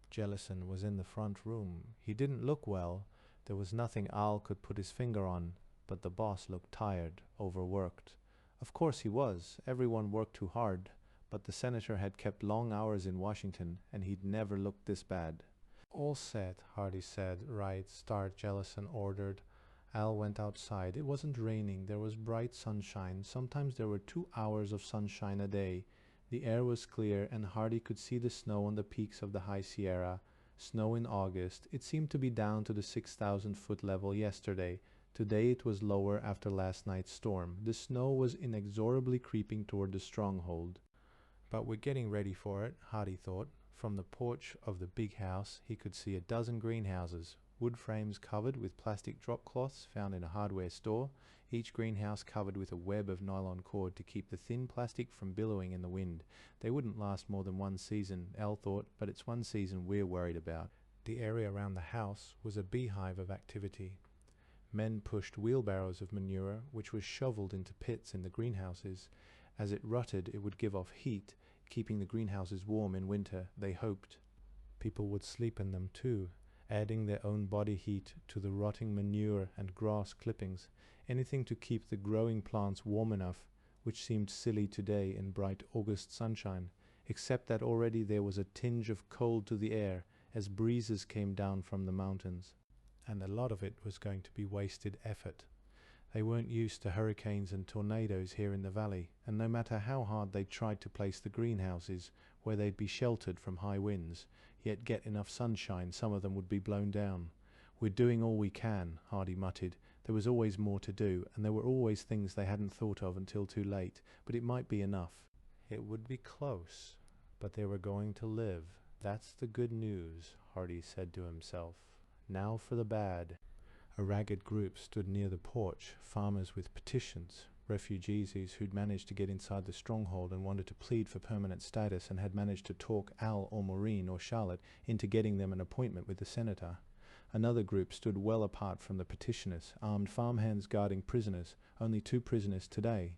Jellison was in the front room. He didn't look well. There was nothing Al could put his finger on, but the boss looked tired, overworked. Of course he was. Everyone worked too hard. But the senator had kept long hours in Washington, and he'd never looked this bad. "All set," Hardy said. "Right, start," Jellison ordered. Al went outside. It wasn't raining. There was bright sunshine. Sometimes there were 2 hours of sunshine a day. The air was clear, and Hardy could see the snow on the peaks of the High Sierra. Snow in August. It seemed to be down to the 6,000-foot level yesterday. Today it was lower after last night's storm. The snow was inexorably creeping toward the stronghold. But we're getting ready for it, Hardy thought. From the porch of the big house, he could see a dozen greenhouses, wood frames covered with plastic drop cloths found in a hardware store, each greenhouse covered with a web of nylon cord to keep the thin plastic from billowing in the wind. They wouldn't last more than 1 season, Al thought, but it's 1 season we're worried about. The area around the house was a beehive of activity. Men pushed wheelbarrows of manure, which was shoveled into pits in the greenhouses. As it rutted, it would give off heat, keeping the greenhouses warm in winter, they hoped. People would sleep in them too, adding their own body heat to the rotting manure and grass clippings, anything to keep the growing plants warm enough, which seemed silly today in bright August sunshine, except that already there was a tinge of cold to the air as breezes came down from the mountains. And a lot of it was going to be wasted effort. They weren't used to hurricanes and tornadoes here in the valley, and no matter how hard they tried to place the greenhouses where they'd be sheltered from high winds, yet get enough sunshine, some of them would be blown down. "We're doing all we can," Hardy muttered. There was always more to do, and there were always things they hadn't thought of until too late, but it might be enough. It would be close, but they were going to live. That's the good news, Hardy said to himself. Now for the bad. A ragged group stood near the porch, farmers with petitions, refugees who'd managed to get inside the stronghold and wanted to plead for permanent status and had managed to talk Al or Maureen or Charlotte into getting them an appointment with the senator. Another group stood well apart from the petitioners, armed farmhands guarding prisoners, only 2 prisoners today.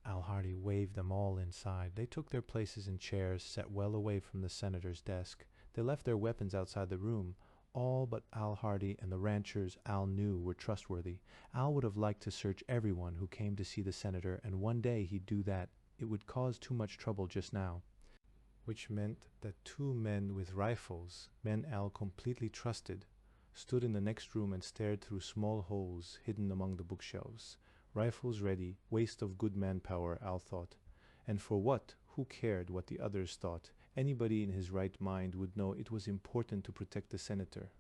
Al Hardy waved them all inside. They took their places in chairs set well away from the senator's desk. They left their weapons outside the room. All but Al Hardy and the ranchers Al knew were trustworthy. Al would have liked to search everyone who came to see the senator, and one day he'd do that. It would cause too much trouble just now. Which meant that 2 men with rifles, men Al completely trusted, stood in the next room and stared through small holes hidden among the bookshelves. Rifles ready, waste of good manpower, Al thought. And for what? Who cared what the others thought? Anybody in his right mind would know it was important to protect the senator.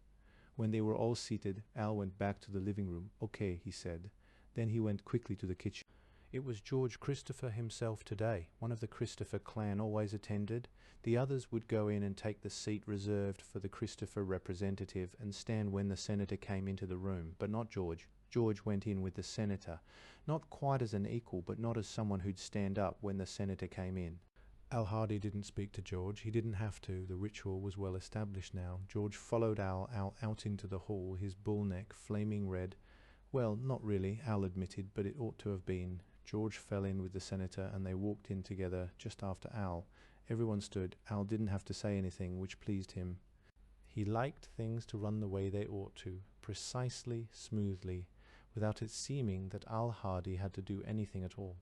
When they were all seated, Al went back to the living room. "Okay," he said. Then he went quickly to the kitchen. It was George Christopher himself today. One of the Christopher clan always attended. The others would go in and take the seat reserved for the Christopher representative and stand when the senator came into the room, but not George. George went in with the senator, not quite as an equal, but not as someone who'd stand up when the senator came in. Al Hardy didn't speak to George. He didn't have to. The ritual was well established now. George followed Al out into the hall, his bull neck flaming red. Well, not really, Al admitted, but it ought to have been. George fell in with the senator, and they walked in together just after Al. Everyone stood. Al didn't have to say anything, which pleased him. He liked things to run the way they ought to, precisely, smoothly, without it seeming that Al Hardy had to do anything at all.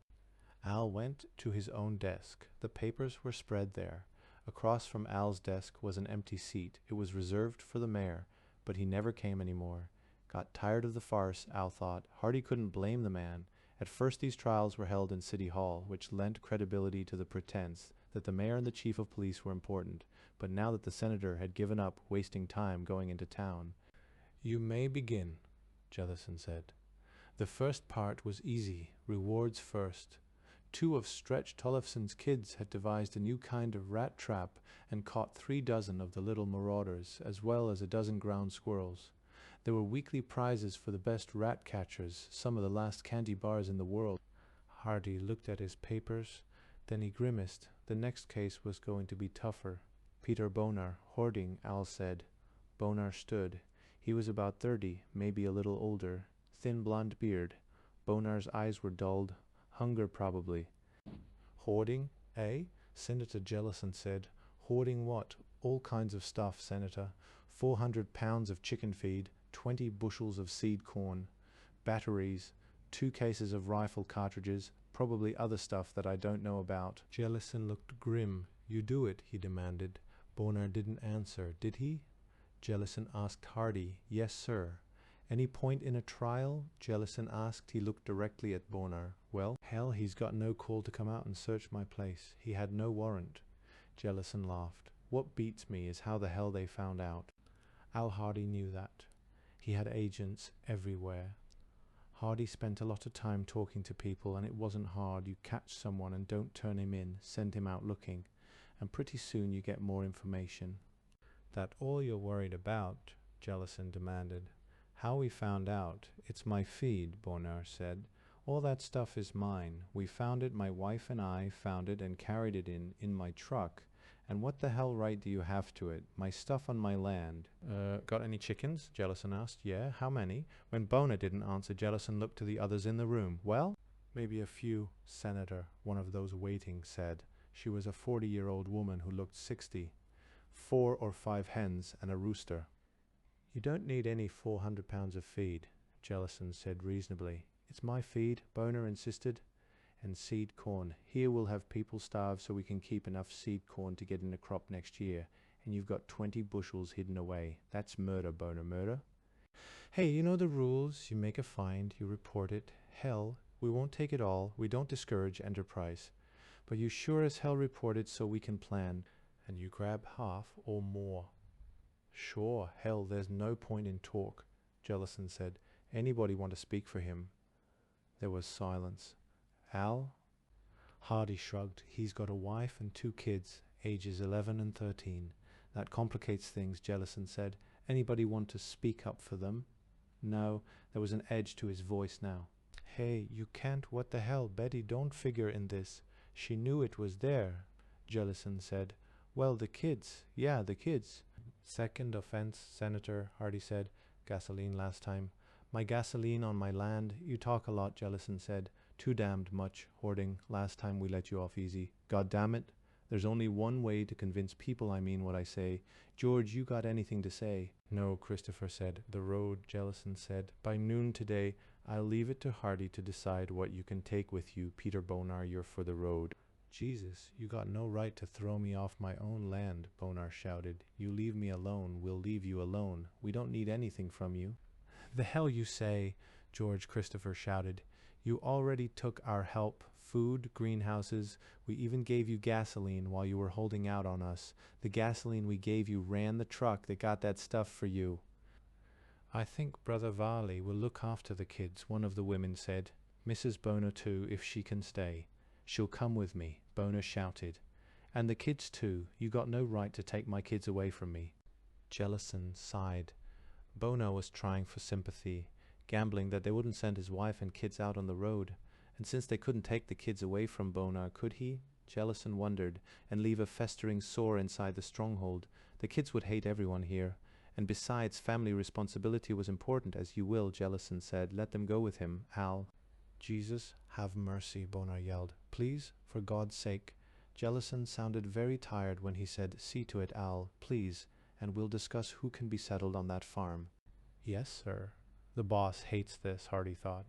Al went to his own desk. The papers were spread there. Across from Al's desk was an empty seat. It was reserved for the mayor, but he never came anymore. Got tired of the farce, Al thought. Hardy couldn't blame the man. At first these trials were held in City Hall, which lent credibility to the pretense. that the mayor and the chief of police were important, but now that the senator had given up wasting time going into town. "You may begin," Jellison said. "The first part was easy, rewards first. 2 of Stretch Tollefson's kids had devised a new kind of rat trap and caught 3 dozen of the little marauders, as well as a dozen ground squirrels. There were weekly prizes for the best rat catchers, some of the last candy bars in the world." Hardy looked at his papers, then he grimaced. The next case was going to be tougher. "Peter Bonar, hoarding," Al said. Bonar stood. He was about 30, maybe a little older. Thin blonde beard. Bonar's eyes were dulled. Hunger, probably. "Hoarding, eh?" Senator Jellison said. "Hoarding what? All kinds of stuff, Senator. 400 pounds of chicken feed, 20 bushels of seed corn, batteries, 2 cases of rifle cartridges, probably other stuff that I don't know about." Jellison looked grim. "You do it," he demanded. Bonar didn't answer, did he? Jellison asked Hardy. "Yes, sir." "Any point in a trial?" Jellison asked. He looked directly at Bonar. "Well, hell, he's got no call to come out and search my place. He had no warrant." Jellison laughed. "What beats me is how the hell they found out." Al Hardy knew that. He had agents everywhere. Hardy spent a lot of time talking to people, and it wasn't hard. You catch someone and don't turn him in, send him out looking, and pretty soon you get more information. "That all you're worried about?" Jellison demanded. "How we found out? It's my feed," Bonar said. "All that stuff is mine. We found it, my wife and I found it and carried it in my truck. And what the hell right do you have to it? My stuff on my land." Got any chickens?" Jellison asked. "Yeah, how many?" When Bonar didn't answer, Jellison looked to the others in the room. "Well, maybe a few, Senator," one of those waiting said. She was a 40-year-old woman who looked 60. 4 or 5 hens and a rooster. "You don't need any 400 pounds of feed," Jellison said reasonably. "It's my feed," Bonar insisted. "And seed corn. Here we'll have people starve so we can keep enough seed corn to get in a crop next year. And you've got 20 bushels hidden away. That's murder, Bonar, murder." "Hey, you know the rules. You make a find, you report it. Hell, we won't take it all. We don't discourage enterprise. But you sure as hell report it so we can plan. And you grab half or more." "Sure, hell, there's no point in talk," Jellison said. "Anybody want to speak for him?" There was silence. "Al?" Hardy shrugged. "He's got a wife and 2 kids, ages 11 and 13. "That complicates things," Jellison said. "Anybody want to speak up for them?" No, there was an edge to his voice now. "Hey, you can't. What the hell? Betty don't figure in this. She knew it was there," Jellison said. "Well, the kids. Yeah, the kids." "Second offense, Senator," Hardy said. "Gasoline last time." "My gasoline on my land. You talk a lot," Jellison said. "Too damned much, hoarding. Last time we let you off easy. God damn it. There's only one way to convince people I mean what I say. George, you got anything to say?" "No," Christopher said. "The road," Jellison said. "By noon today, I'll leave it to Hardy to decide what you can take with you. Peter Bonar, you're for the road." "Jesus, you got no right to throw me off my own land," Bonar shouted. "You leave me alone, we'll leave you alone. We don't need anything from you." "The hell you say," George Christopher shouted. "You already took our help, food, greenhouses. We even gave you gasoline while you were holding out on us. The gasoline we gave you ran the truck that got that stuff for you." "I think Brother Varley will look after the kids," one of the women said. "Mrs. Bonar too, if she can stay." "She'll come with me," Bonar shouted. "And the kids too. You got no right to take my kids away from me." Jellison sighed. Bonar was trying for sympathy, gambling that they wouldn't send his wife and kids out on the road. And since they couldn't take the kids away from Bonar, could he? Jellison wondered, and leave a festering sore inside the stronghold. The kids would hate everyone here. And besides, family responsibility was important, as you will, Jellison said. Let them go with him, Al. "Jesus, have mercy," Bonar yelled. "Please, for God's sake." Jellison sounded very tired when he said, "See to it, Al, please, and we'll discuss who can be settled on that farm." "Yes, sir." The boss hates this, Hardy thought.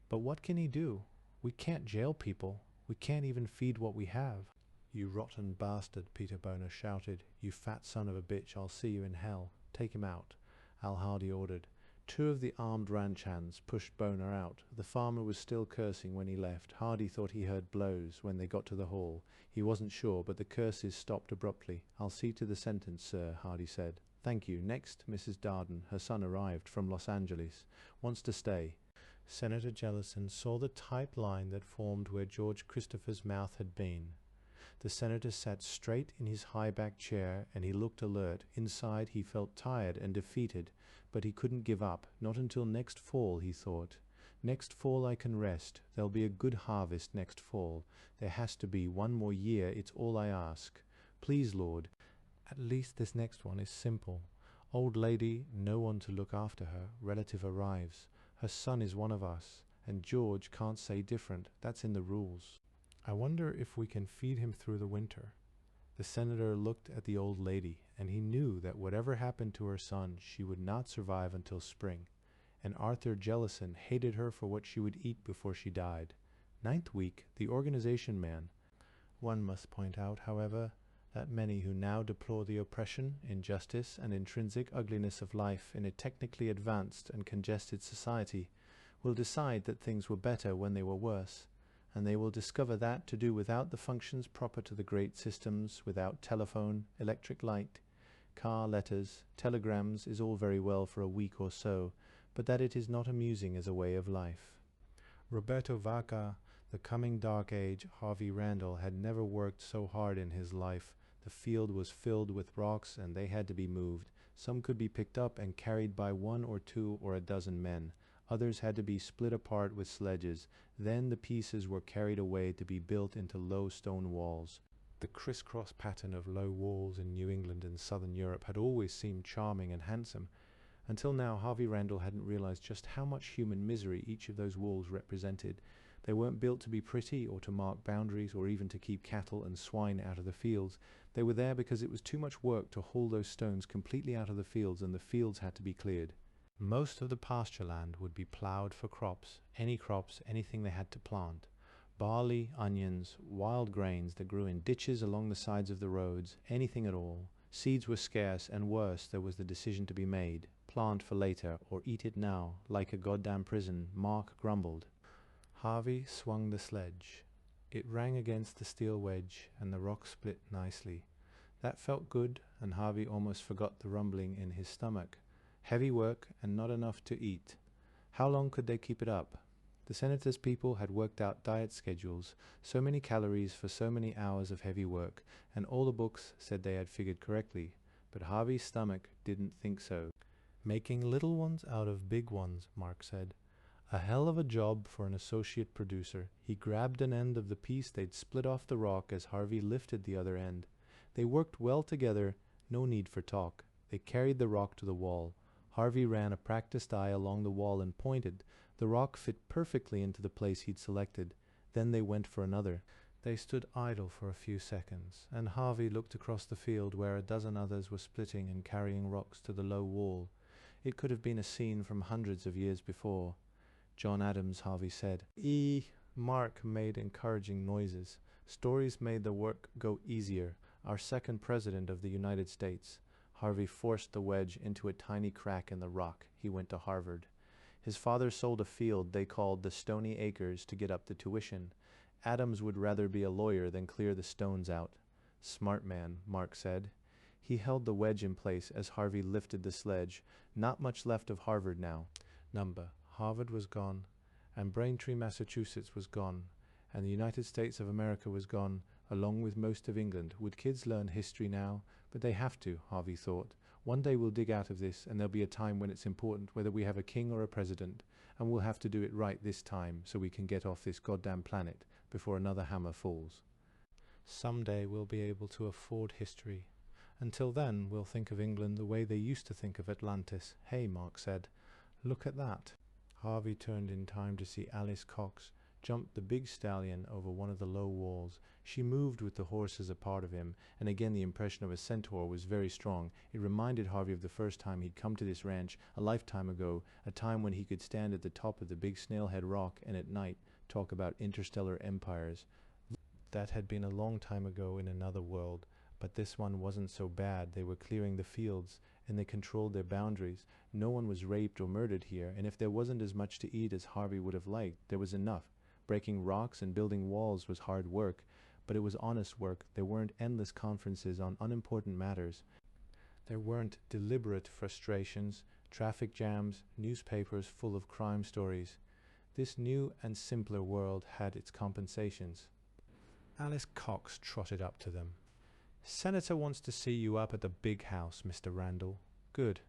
But what can he do? We can't jail people. We can't even feed what we have. "You rotten bastard," Peter Bonar shouted. "You fat son of a bitch, I'll see you in hell. Take him out," Al Hardy ordered. Two of the armed ranch hands pushed Boner out. The farmer was still cursing when he left. Hardy thought he heard blows when they got to the hall. He wasn't sure, but the curses stopped abruptly. "I'll see to the sentence, sir," Hardy said. "Thank you. Next, Mrs. Darden. Her son arrived from Los Angeles. Wants to stay." Senator Jellison saw the tight line that formed where George Christopher's mouth had been. The senator sat straight in his high-backed chair, and he looked alert. Inside, he felt tired and defeated, but he couldn't give up. Not until next fall, he thought. Next fall I can rest. There'll be a good harvest next fall. There has to be one more year. It's all I ask. Please, Lord. At least this next one is simple. Old lady, no one to look after her. Relative arrives. Her son is one of us, and George can't say different. That's in the rules. I wonder if we can feed him through the winter. The senator looked at the old lady, and he knew that whatever happened to her son, she would not survive until spring. And Arthur Jellison hated her for what she would eat before she died. Ninth week, the organization man. One must point out, however, that many who now deplore the oppression, injustice, and intrinsic ugliness of life in a technically advanced and congested society will decide that things were better when they were worse. And they will discover that to do without the functions proper to the great systems, without telephone, electric light, car letters, telegrams is all very well for a week or so, but that it is not amusing as a way of life. Roberto Vaca, the coming dark age, Harvey Randall, had never worked so hard in his life. The field was filled with rocks, and they had to be moved. Some could be picked up and carried by 1 or 2 or a dozen men. Others had to be split apart with sledges. Then the pieces were carried away to be built into low stone walls. The crisscross pattern of low walls in New England and southern Europe had always seemed charming and handsome. Until now, Harvey Randall hadn't realized just how much human misery each of those walls represented. They weren't built to be pretty or to mark boundaries or even to keep cattle and swine out of the fields. They were there because it was too much work to haul those stones completely out of the fields, and the fields had to be cleared. Most of the pasture land would be plowed for crops, anything they had to plant. Barley, onions, wild grains that grew in ditches along the sides of the roads, anything at all. Seeds were scarce, and worse, there was the decision to be made. Plant for later, or eat it now, like a goddamn prison, Mark grumbled. Harvey swung the sledge. It rang against the steel wedge, and the rock split nicely. That felt good, and Harvey almost forgot the rumbling in his stomach. Heavy work and not enough to eat. How long could they keep it up? The senator's people had worked out diet schedules, so many calories for so many hours of heavy work, and all the books said they had figured correctly, but Harvey's stomach didn't think so. "Making little ones out of big ones," Mark said. A hell of a job for an associate producer. He grabbed an end of the piece they'd split off the rock as Harvey lifted the other end. They worked well together, no need for talk. They carried the rock to the wall. Harvey ran a practiced eye along the wall and pointed. The rock fit perfectly into the place he'd selected. Then they went for another. They stood idle for a few seconds, and Harvey looked across the field where a dozen others were splitting and carrying rocks to the low wall. It could have been a scene from hundreds of years before. John Adams, Harvey said. Mark made encouraging noises. Stories made the work go easier. Our second president of the United States. Harvey forced the wedge into a tiny crack in the rock. He went to Harvard. His father sold a field they called the Stony Acres to get up the tuition. Adams would rather be a lawyer than clear the stones out. Smart man, Mark said. He held the wedge in place as Harvey lifted the sledge. Not much left of Harvard now. Harvard was gone, and Braintree, Massachusetts was gone, and the United States of America was gone, along with most of England. Would kids learn history now? But they have to, Harvey thought. One day we'll dig out of this, and there'll be a time when it's important whether we have a king or a president, and we'll have to do it right this time so we can get off this goddamn planet before another hammer falls. Someday we'll be able to afford history. Until then, we'll think of England the way they used to think of Atlantis. Hey, Mark said, look at that. Harvey turned in time to see Alice Cox jump the big stallion over one of the low walls. She moved with the horse as a part of him, and again the impression of a centaur was very strong. It reminded Harvey of the first time he'd come to this ranch, a lifetime ago, a time when he could stand at the top of the big Snailhead Rock and at night talk about interstellar empires. That had been a long time ago in another world, But this one wasn't so bad. They were clearing the fields, and they controlled their boundaries. No one was raped or murdered here, and if there wasn't as much to eat as Harvey would have liked, there was enough. Breaking rocks and building walls was hard work, but it was honest work. There weren't endless conferences on unimportant matters. There weren't deliberate frustrations, traffic jams, newspapers full of crime stories. This new and simpler world had its compensations. Alice Cox trotted up to them. "Senator wants to see you up at the big house, Mr. Randall." "Good."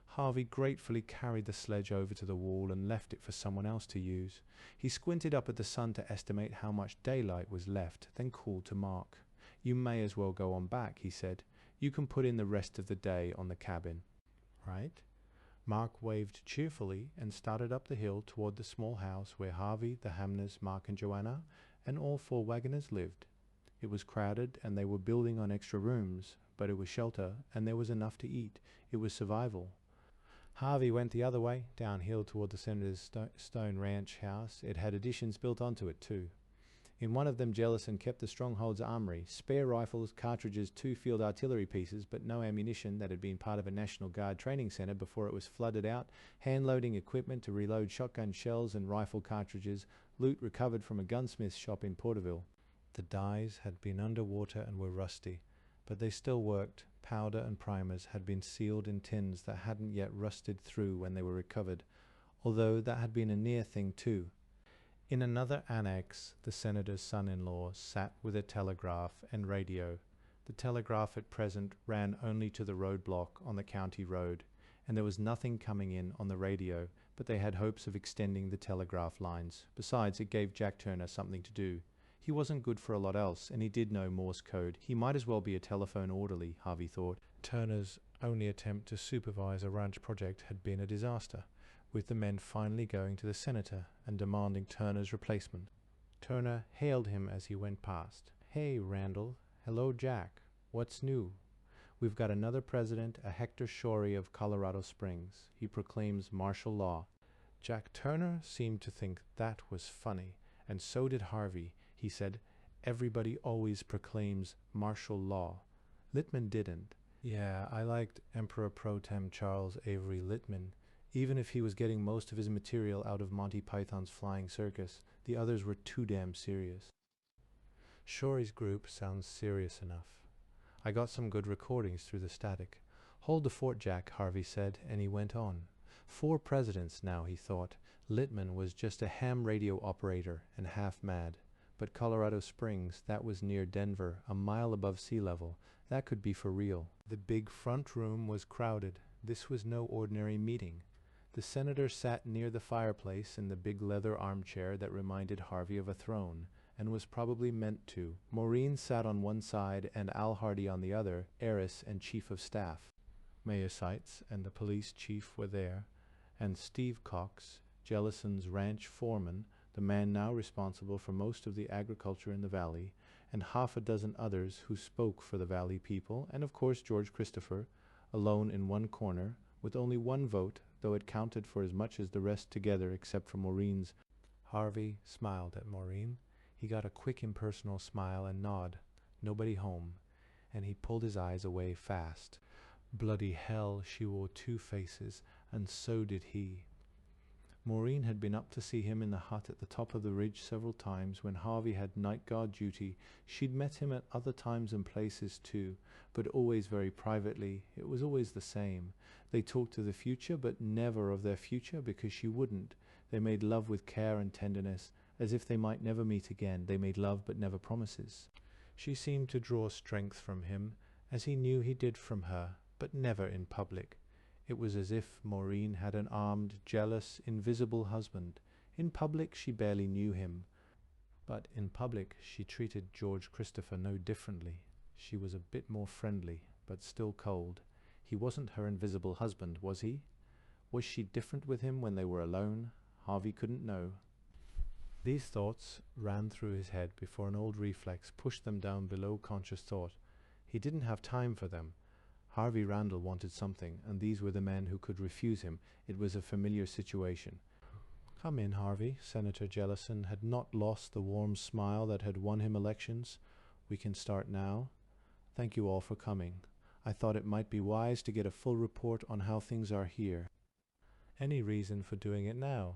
Harvey gratefully carried the sledge over to the wall and left it for someone else to use. He squinted up at the sun to estimate how much daylight was left, then called to Mark. "You may as well go on back," he said. "You can put in the rest of the day on the cabin." "Right." Mark waved cheerfully and started up the hill toward the small house where Harvey, the Hamners, Mark and Joanna, and all 4 wagoners lived. It was crowded and they were building on extra rooms, but it was shelter and there was enough to eat. It was survival. Harvey went the other way, downhill toward the senator's stone ranch house. It had additions built onto it too. In one of them, Jellison kept the Stronghold's armory, spare rifles, cartridges, 2 field artillery pieces, but no ammunition that had been part of a National Guard training center before it was flooded out, hand-loading equipment to reload shotgun shells and rifle cartridges, loot recovered from a gunsmith's shop in Porterville. The dies had been underwater and were rusty, but they still worked. Powder and primers had been sealed in tins that hadn't yet rusted through when they were recovered, although that had been a near thing too. In another annex, the senator's son-in-law sat with a telegraph and radio. The telegraph at present ran only to the roadblock on the county road, and there was nothing coming in on the radio, but they had hopes of extending the telegraph lines. Besides, it gave Jack Turner something to do. He wasn't good for a lot else, and he did know Morse code. He might as well be a telephone orderly, Harvey thought. Turner's only attempt to supervise a ranch project had been a disaster, with the men finally going to the senator and demanding Turner's replacement. Turner hailed him as he went past. "Hey, Randall. Hello, Jack. What's new? We've got another president, a Hector Shorey of Colorado Springs. He proclaims martial law." Jack Turner seemed to think that was funny, and so did Harvey. He said, "Everybody always proclaims martial law." Littman didn't. "Yeah, I liked Emperor Pro Tem Charles Avery Littman. Even if he was getting most of his material out of Monty Python's Flying Circus, the others were too damn serious." "Shorey's group sounds serious enough. I got some good recordings through the static." "Hold the fort, Jack," Harvey said, and he went on. 4 presidents now, he thought. Littman was just a ham radio operator and half mad. But Colorado Springs, that was near Denver, a mile above sea level. That could be for real. The big front room was crowded. This was no ordinary meeting. The senator sat near the fireplace in the big leather armchair that reminded Harvey of a throne, and was probably meant to. Maureen sat on one side and Al Hardy on the other, heiress and chief of staff. Mayor Seitz and the police chief were there, and Steve Cox, Jellison's ranch foreman, the man now responsible for most of the agriculture in the valley, and 6 others who spoke for the valley people, and of course George Christopher, alone in one corner, with only 1 vote, though it counted for as much as the rest together except for Maureen's. Harvey smiled at Maureen. He got a quick impersonal smile and nod. Nobody home. And he pulled his eyes away fast. Bloody hell, she wore 2 faces, and so did he. Maureen had been up to see him in the hut at the top of the ridge several times when Harvey had night guard duty. She'd met him at other times and places too, but always very privately. It was always the same. They talked of the future, but never of their future, because she wouldn't. They made love with care and tenderness, as if they might never meet again. They made love but never promises. She seemed to draw strength from him, as he knew he did from her, but never in public. It was as if Maureen had an armed, jealous, invisible husband. In public she barely knew him, but in public she treated George Christopher no differently. She was a bit more friendly, but still cold. He wasn't her invisible husband, was he? Was she different with him when they were alone? Harvey couldn't know. These thoughts ran through his head before an old reflex pushed them down below conscious thought. He didn't have time for them. Harvey Randall wanted something, and these were the men who could refuse him. It was a familiar situation. "Come in, Harvey." Senator Jellison had not lost the warm smile that had won him elections. "We can start now." Thank you all for coming. I thought it might be wise to get a full report on how things are here. Any reason for doing it now?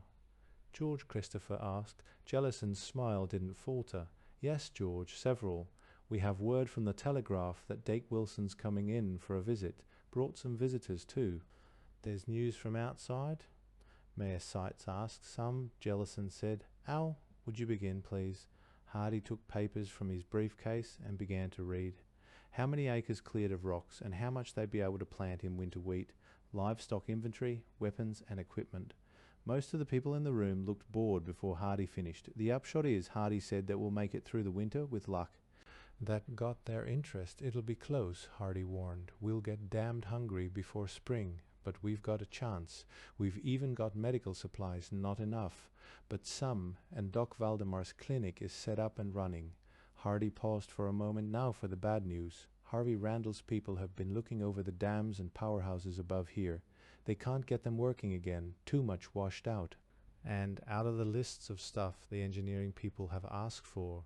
George, Christopher asked. Jellison's smile didn't falter. Yes, George, several. We have word from the Telegraph that Dake Wilson's coming in for a visit. Brought some visitors too. There's news from outside? Mayor Seitz asked. Some, Jellison said. Al, would you begin, please? Hardy took papers from his briefcase and began to read. How many acres cleared of rocks, and how much they'd be able to plant in winter wheat, livestock inventory, weapons and equipment. Most of the people in the room looked bored before Hardy finished. The upshot is, Hardy said, that we'll make it through the winter with luck. That got their interest. It'll be close, Hardy warned. We'll get damned hungry before spring, but we've got a chance. We've even got medical supplies, not enough, but some, and Doc Valdemar's clinic is set up and running. Hardy paused for a moment. Now for the bad news. Harvey Randall's people have been looking over the dams and powerhouses above here. They can't get them working again, too much washed out. And out of the lists of stuff the engineering people have asked for,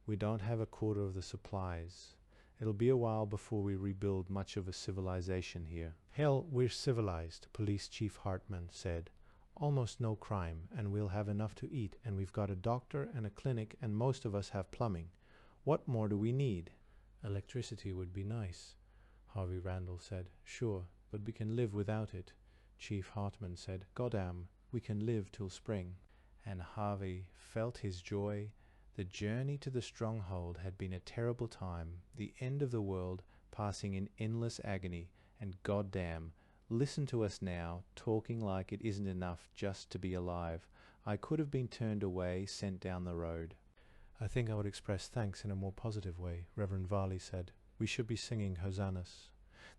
we don't have a quarter of the supplies. It'll be a while before we rebuild much of a civilization here. Hell, we're civilized, Police Chief Hartman said. Almost no crime, and we'll have enough to eat, and we've got a doctor and a clinic, and most of us have plumbing. What more do we need? Electricity would be nice, Harvey Randall said. Sure, but we can live without it. Chief Hartman said. Goddamn, we can live till spring. And Harvey felt his joy. The journey to the stronghold had been a terrible time, the end of the world passing in endless agony, and goddamn, listen to us now, talking like it isn't enough just to be alive. I could have been turned away, sent down the road. I think I would express thanks in a more positive way, Reverend Varley said. We should be singing hosannas.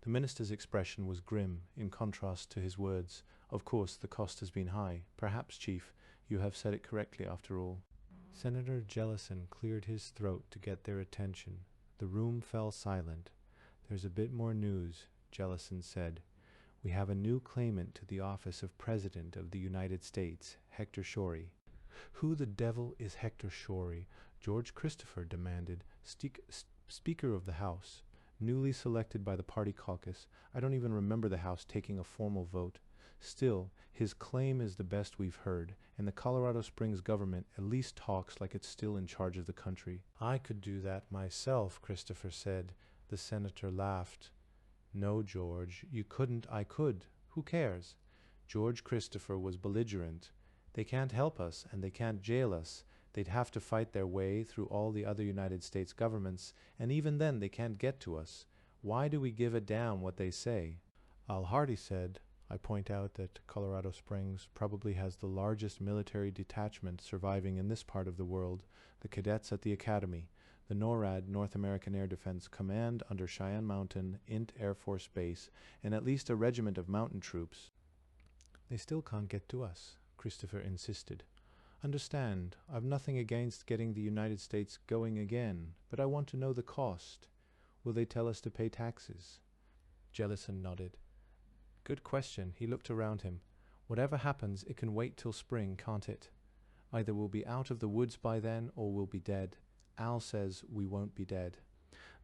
The minister's expression was grim, in contrast to his words. Of course, the cost has been high. Perhaps, Chief, you have said it correctly after all. Senator Jellison cleared his throat to get their attention. The room fell silent. There's a bit more news, Jellison said. We have a new claimant to the office of President of the United States, Hector Shorey. Who the devil is Hector Shorey? George Christopher demanded. Speaker of the House, newly selected by the party caucus. I don't even remember the House taking a formal vote. Still, his claim is the best we've heard, and the Colorado Springs government at least talks like it's still in charge of the country. I could do that myself, Christopher said. The senator laughed. No, George, you couldn't. I could. Who cares? George Christopher was belligerent. They can't help us, and they can't jail us. They'd have to fight their way through all the other United States governments, and even then they can't get to us. Why do we give a damn what they say? Al Hardy said, I point out that Colorado Springs probably has the largest military detachment surviving in this part of the world, the cadets at the Academy, the NORAD, North American Air Defense Command under Cheyenne Mountain Int Air Force Base, and at least a regiment of mountain troops. They still can't get to us, Christopher insisted. Understand, I've nothing against getting the United States going again, but I want to know the cost. Will they tell us to pay taxes? Jellison nodded. Good question. He looked around him. Whatever happens, it can wait till spring, can't it? Either we'll be out of the woods by then, or we'll be dead. Al says we won't be dead.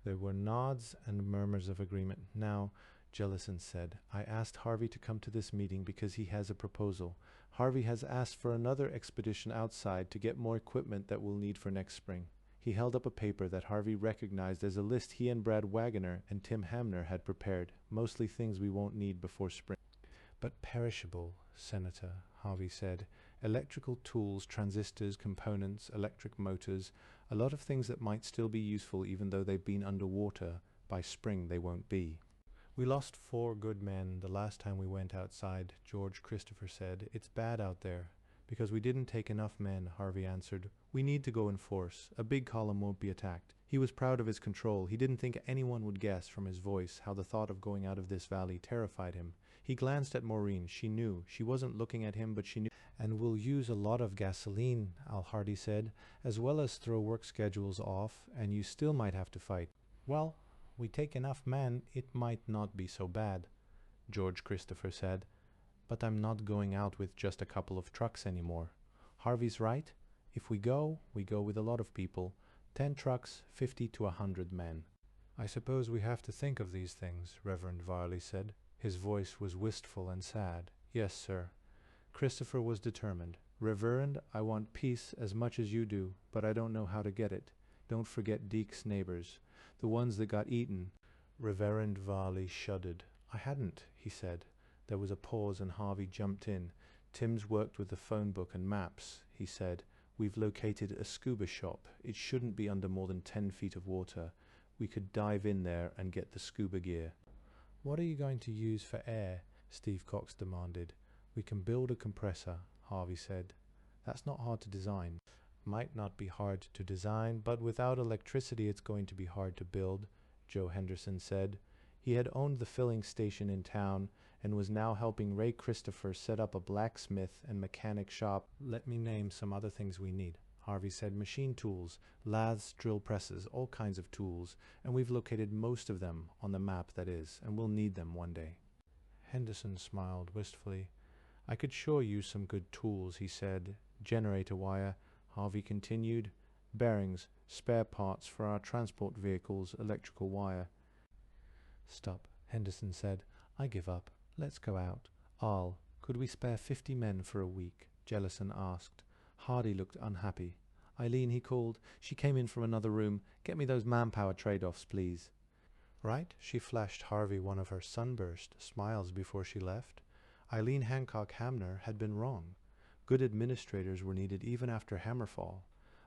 There were nods and murmurs of agreement. Now, Jellison said, I asked Harvey to come to this meeting because he has a proposal. Harvey has asked for another expedition outside to get more equipment that we'll need for next spring. He held up a paper that Harvey recognized as a list he and Brad Wagoner and Tim Hamner had prepared, mostly things we won't need before spring. But perishable, Senator, Harvey said. Electrical tools, transistors, components, electric motors, a lot of things that might still be useful even though they've been underwater. By spring they won't be. We lost 4 good men the last time we went outside, George Christopher said. It's bad out there. Because we didn't take enough men, Harvey answered. We need to go in force. A big column won't be attacked. He was proud of his control. He didn't think anyone would guess from his voice how the thought of going out of this valley terrified him. He glanced at Maureen. She knew. She wasn't looking at him, but she knew. And we'll use a lot of gasoline, Al Hardy said, as well as throw work schedules off, and you still might have to fight. Well, we take enough men, it might not be so bad, George Christopher said. But I'm not going out with just a couple of trucks anymore. Harvey's right. If we go with a lot of people. 10 trucks, 50 to 100 men. I suppose we have to think of these things, Reverend Varley said. His voice was wistful and sad. Yes, sir. Christopher was determined. Reverend, I want peace as much as you do, but I don't know how to get it. Don't forget Deke's neighbors, the ones that got eaten. Reverend Varley shuddered. I hadn't, he said. There was a pause and Harvey jumped in. Tim's worked with the phone book and maps, he said. We've located a scuba shop. It shouldn't be under more than 10 feet of water. We could dive in there and get the scuba gear. What are you going to use for air? Steve Cox demanded. We can build a compressor, Harvey said. That's not hard to design. Might not be hard to design, but without electricity it's going to be hard to build, Joe Henderson said. He had owned the filling station in town and was now helping Ray Christopher set up a blacksmith and mechanic shop. Let me name some other things we need, Harvey said. Machine tools, lathes, drill presses, all kinds of tools, and we've located most of them on the map, that is, and we'll need them one day. Henderson smiled wistfully. I could sure use some good tools, he said. Generator wire, Harvey continued. Bearings, spare parts for our transport vehicles, electrical wire. Stop, Henderson said. I give up. Let's go out. Could we spare 50 men for a week? Jellison asked. Hardy looked unhappy. Eileen, he called. She came in from another room. Get me those manpower trade-offs, please. Right? She flashed Harvey one of her sunburst smiles before she left. Eileen Hancock Hamner had been wrong. Good administrators were needed even after Hammerfall.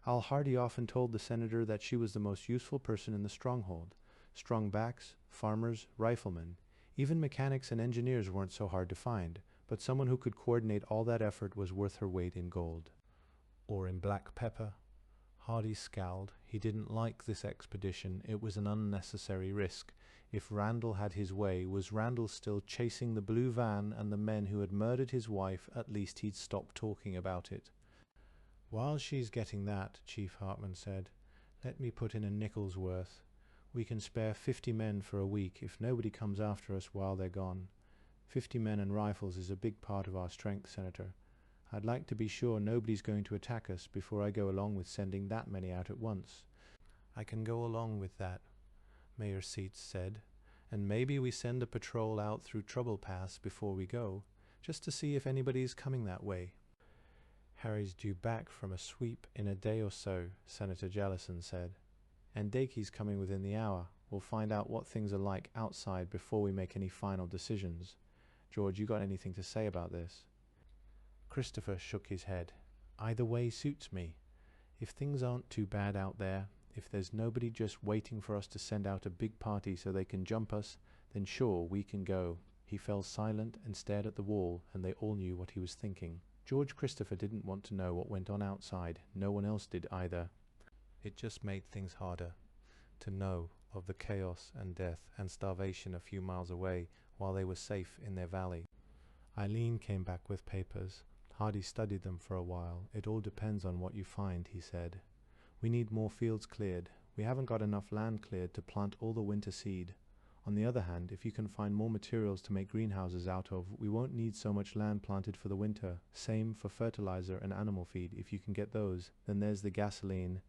Al Hardy often told the senator that she was the most useful person in the stronghold. Strong backs, farmers, riflemen. Even mechanics and engineers weren't so hard to find, but someone who could coordinate all that effort was worth her weight in gold. Or in black pepper. Hardy scowled. He didn't like this expedition. It was an unnecessary risk. If Randall had his way, was Randall still chasing the blue van and the men who had murdered his wife? At least he'd stop talking about it. While she's getting that, Chief Hartman said, let me put in a nickel's worth. We can spare 50 men for a week if nobody comes after us while they're gone. 50 men and rifles is a big part of our strength, Senator. I'd like to be sure nobody's going to attack us before I go along with sending that many out at once. I can go along with that, Mayor Seitz said, and maybe we send a patrol out through Trouble Pass before we go, just to see if anybody's coming that way. Harry's due back from a sweep in a day or so, Senator Jellison said. And Dakey's coming within the hour. We'll find out what things are like outside before we make any final decisions. George, you got anything to say about this? Christopher shook his head. Either way suits me. If things aren't too bad out there, if there's nobody just waiting for us to send out a big party so they can jump us, then sure, we can go. He fell silent and stared at the wall, and they all knew what he was thinking. George Christopher didn't want to know what went on outside. No one else did either. It just made things harder to know of the chaos and death and starvation a few miles away while they were safe in their valley. Eileen came back with papers. Hardy studied them for a while. It all depends on what you find, he said. We need more fields cleared. We haven't got enough land cleared to plant all the winter seed. On the other hand, if you can find more materials to make greenhouses out of, we won't need so much land planted for the winter. Same for fertilizer and animal feed. If you can get those, then there's the gasoline.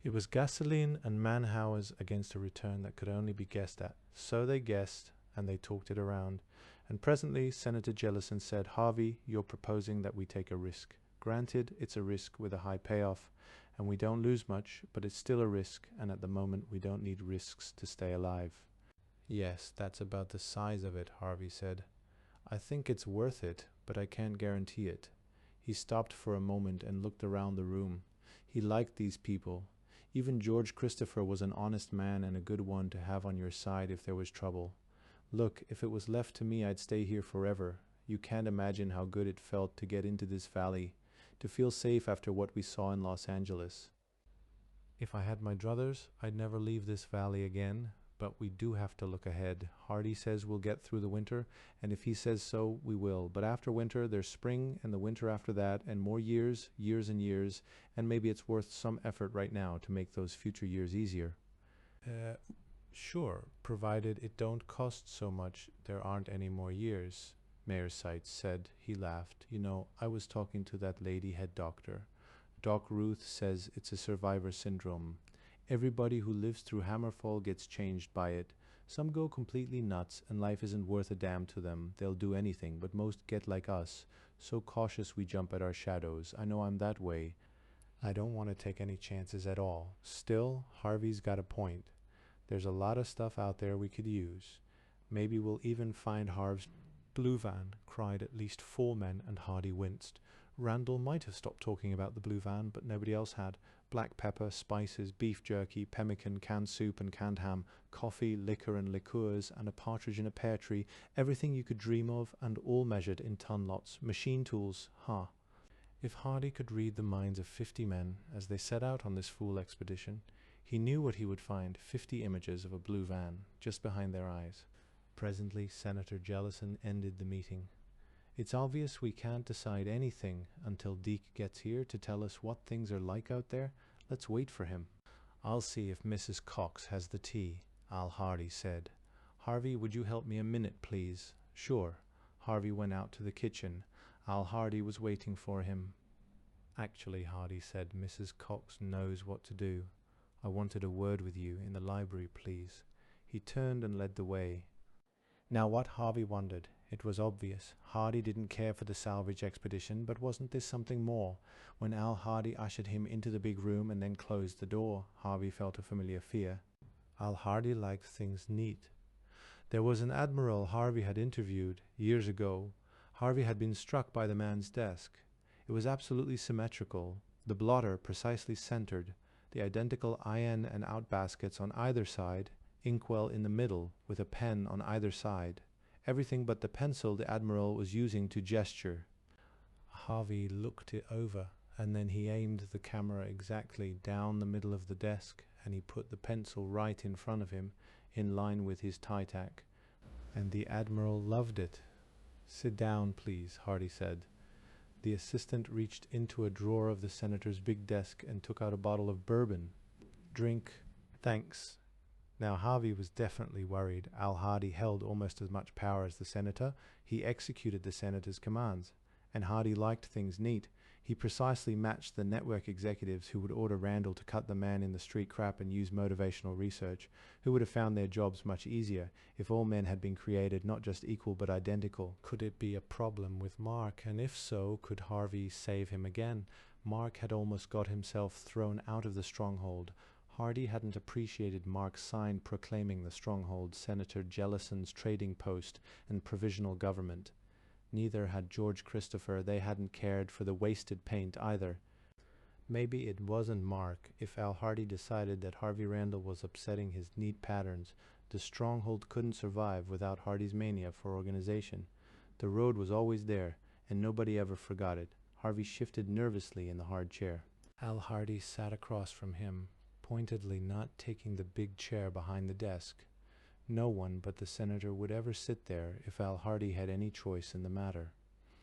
It was gasoline and man-hours against a return that could only be guessed at. So they guessed, and they talked it around. And presently Senator Jellison said, Harvey, you're proposing that we take a risk. Granted, it's a risk with a high payoff, and we don't lose much, but it's still a risk, and at the moment we don't need risks to stay alive. Yes, that's about the size of it, Harvey said. I think it's worth it, but I can't guarantee it. He stopped for a moment and looked around the room. He liked these people. Even George Christopher was an honest man and a good one to have on your side if there was trouble. Look, if it was left to me, I'd stay here forever. You can't imagine how good it felt to get into this valley, to feel safe after what we saw in Los Angeles. If I had my druthers, I'd never leave this valley again, but we do have to look ahead. Hardy says we'll get through the winter, and if he says so, we will. But after winter, there's spring, and the winter after that, and more years, years and years, and maybe it's worth some effort right now to make those future years easier. Sure, provided it don't cost so much, there aren't any more years, Mayor Seitz said. He laughed. You know, I was talking to that lady head doctor. Doc Ruth says it's a survivor syndrome. Everybody who lives through Hammerfall gets changed by it. Some go completely nuts and life isn't worth a damn to them. They'll do anything, but most get like us. So cautious we jump at our shadows. I know I'm that way. I don't want to take any chances at all. Still, Harvey's got a point. There's a lot of stuff out there we could use. Maybe we'll even find Harv's blue van, cried at least 4 men, and Hardy winced. Randall might have stopped talking about the blue van, but nobody else had. Black pepper, spices, beef jerky, pemmican, canned soup and canned ham, coffee, liquor and liqueurs, and a partridge in a pear tree, everything you could dream of, and all measured in ton lots. Machine tools, ha. If Hardy could read the minds of 50 men as they set out on this fool expedition, he knew what he would find: 50 images of a blue van, just behind their eyes. Presently, Senator Jellison ended the meeting. It's obvious we can't decide anything until Deke gets here to tell us what things are like out there. Let's wait for him. I'll see if Mrs. Cox has the tea, Al Hardy said. Harvey, would you help me a minute, please? Sure. Harvey went out to the kitchen. Al Hardy was waiting for him. Actually, Hardy said, Mrs. Cox knows what to do. I wanted a word with you in the library, please. He turned and led the way. Now what, Harvey wondered. It was obvious. Hardy didn't care for the salvage expedition, but wasn't this something more? When Al Hardy ushered him into the big room and then closed the door, Harvey felt a familiar fear. Al Hardy liked things neat. There was an admiral Harvey had interviewed years ago. Harvey had been struck by the man's desk. It was absolutely symmetrical, the blotter precisely centered, the identical in and out baskets on either side, inkwell in the middle, with a pen on either side. Everything but the pencil the admiral was using to gesture. Harvey looked it over, and then he aimed the camera exactly down the middle of the desk, and he put the pencil right in front of him, in line with his tie tack. And the admiral loved it. Sit down, please, Hardy said. The assistant reached into a drawer of the senator's big desk and took out a bottle of bourbon. Drink. Thanks. Now Harvey was definitely worried. Al Hardy held almost as much power as the senator. He executed the senator's commands. And Hardy liked things neat. He precisely matched the network executives who would order Randall to cut the man in the street crap and use motivational research, who would have found their jobs much easier if all men had been created not just equal but identical. Could it be a problem with Mark? And if so, could Harvey save him again? Mark had almost got himself thrown out of the stronghold. Hardy hadn't appreciated Mark's sign proclaiming the stronghold Senator Jellison's trading post and provisional government. Neither had George Christopher. They hadn't cared for the wasted paint either. Maybe it wasn't Mark. If Al Hardy decided that Harvey Randall was upsetting his neat patterns, the stronghold couldn't survive without Hardy's mania for organization. The road was always there, and nobody ever forgot it. Harvey shifted nervously in the hard chair. Al Hardy sat across from him, pointedly not taking the big chair behind the desk. No one but the senator would ever sit there if Al Hardy had any choice in the matter.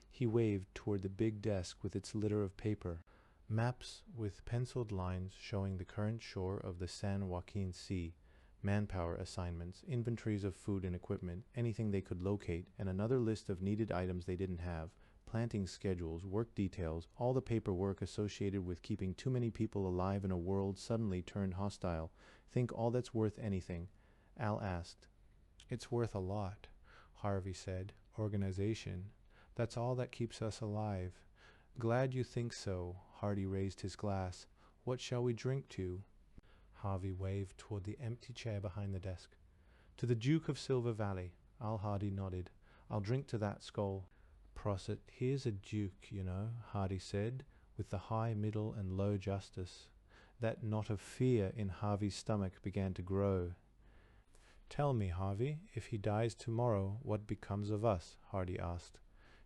He waved toward the big desk with its litter of paper, maps with penciled lines showing the current shore of the San Joaquin Sea, manpower assignments, inventories of food and equipment, anything they could locate, and another list of needed items they didn't have, planting schedules, work details, all the paperwork associated with keeping too many people alive in a world suddenly turned hostile. Think all that's worth anything. Al asked. It's worth a lot, Harvey said. Organization. That's all that keeps us alive. Glad you think so. Hardy raised his glass. What shall we drink to? Harvey waved toward the empty chair behind the desk. To the Duke of Silver Valley. Al Hardy nodded. I'll drink to that, Skoll. Prosit, here's a duke, you know, Hardy said, with the high, middle, and low justice. That knot of fear in Harvey's stomach began to grow. Tell me, Harvey, if he dies tomorrow, what becomes of us? Hardy asked.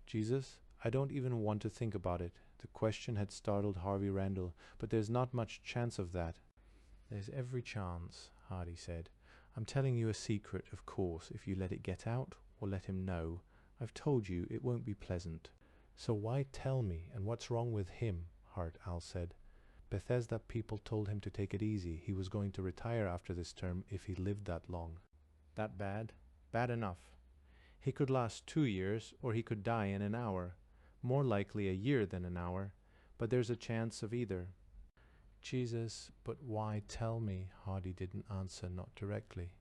Jesus, I don't even want to think about it. The question had startled Harvey Randall, but there's not much chance of that. There's every chance, Hardy said. I'm telling you a secret, of course, if you let it get out, or let him know. I've told you it won't be pleasant. So why tell me, and what's wrong with him? Al said. Bethesda people told him to take it easy. He was going to retire after this term if he lived that long. That bad? Bad enough. He could last 2 years, or he could die in an hour. More likely a year than an hour, but there's a chance of either. Jesus, but why tell me? Hardy didn't answer, not directly.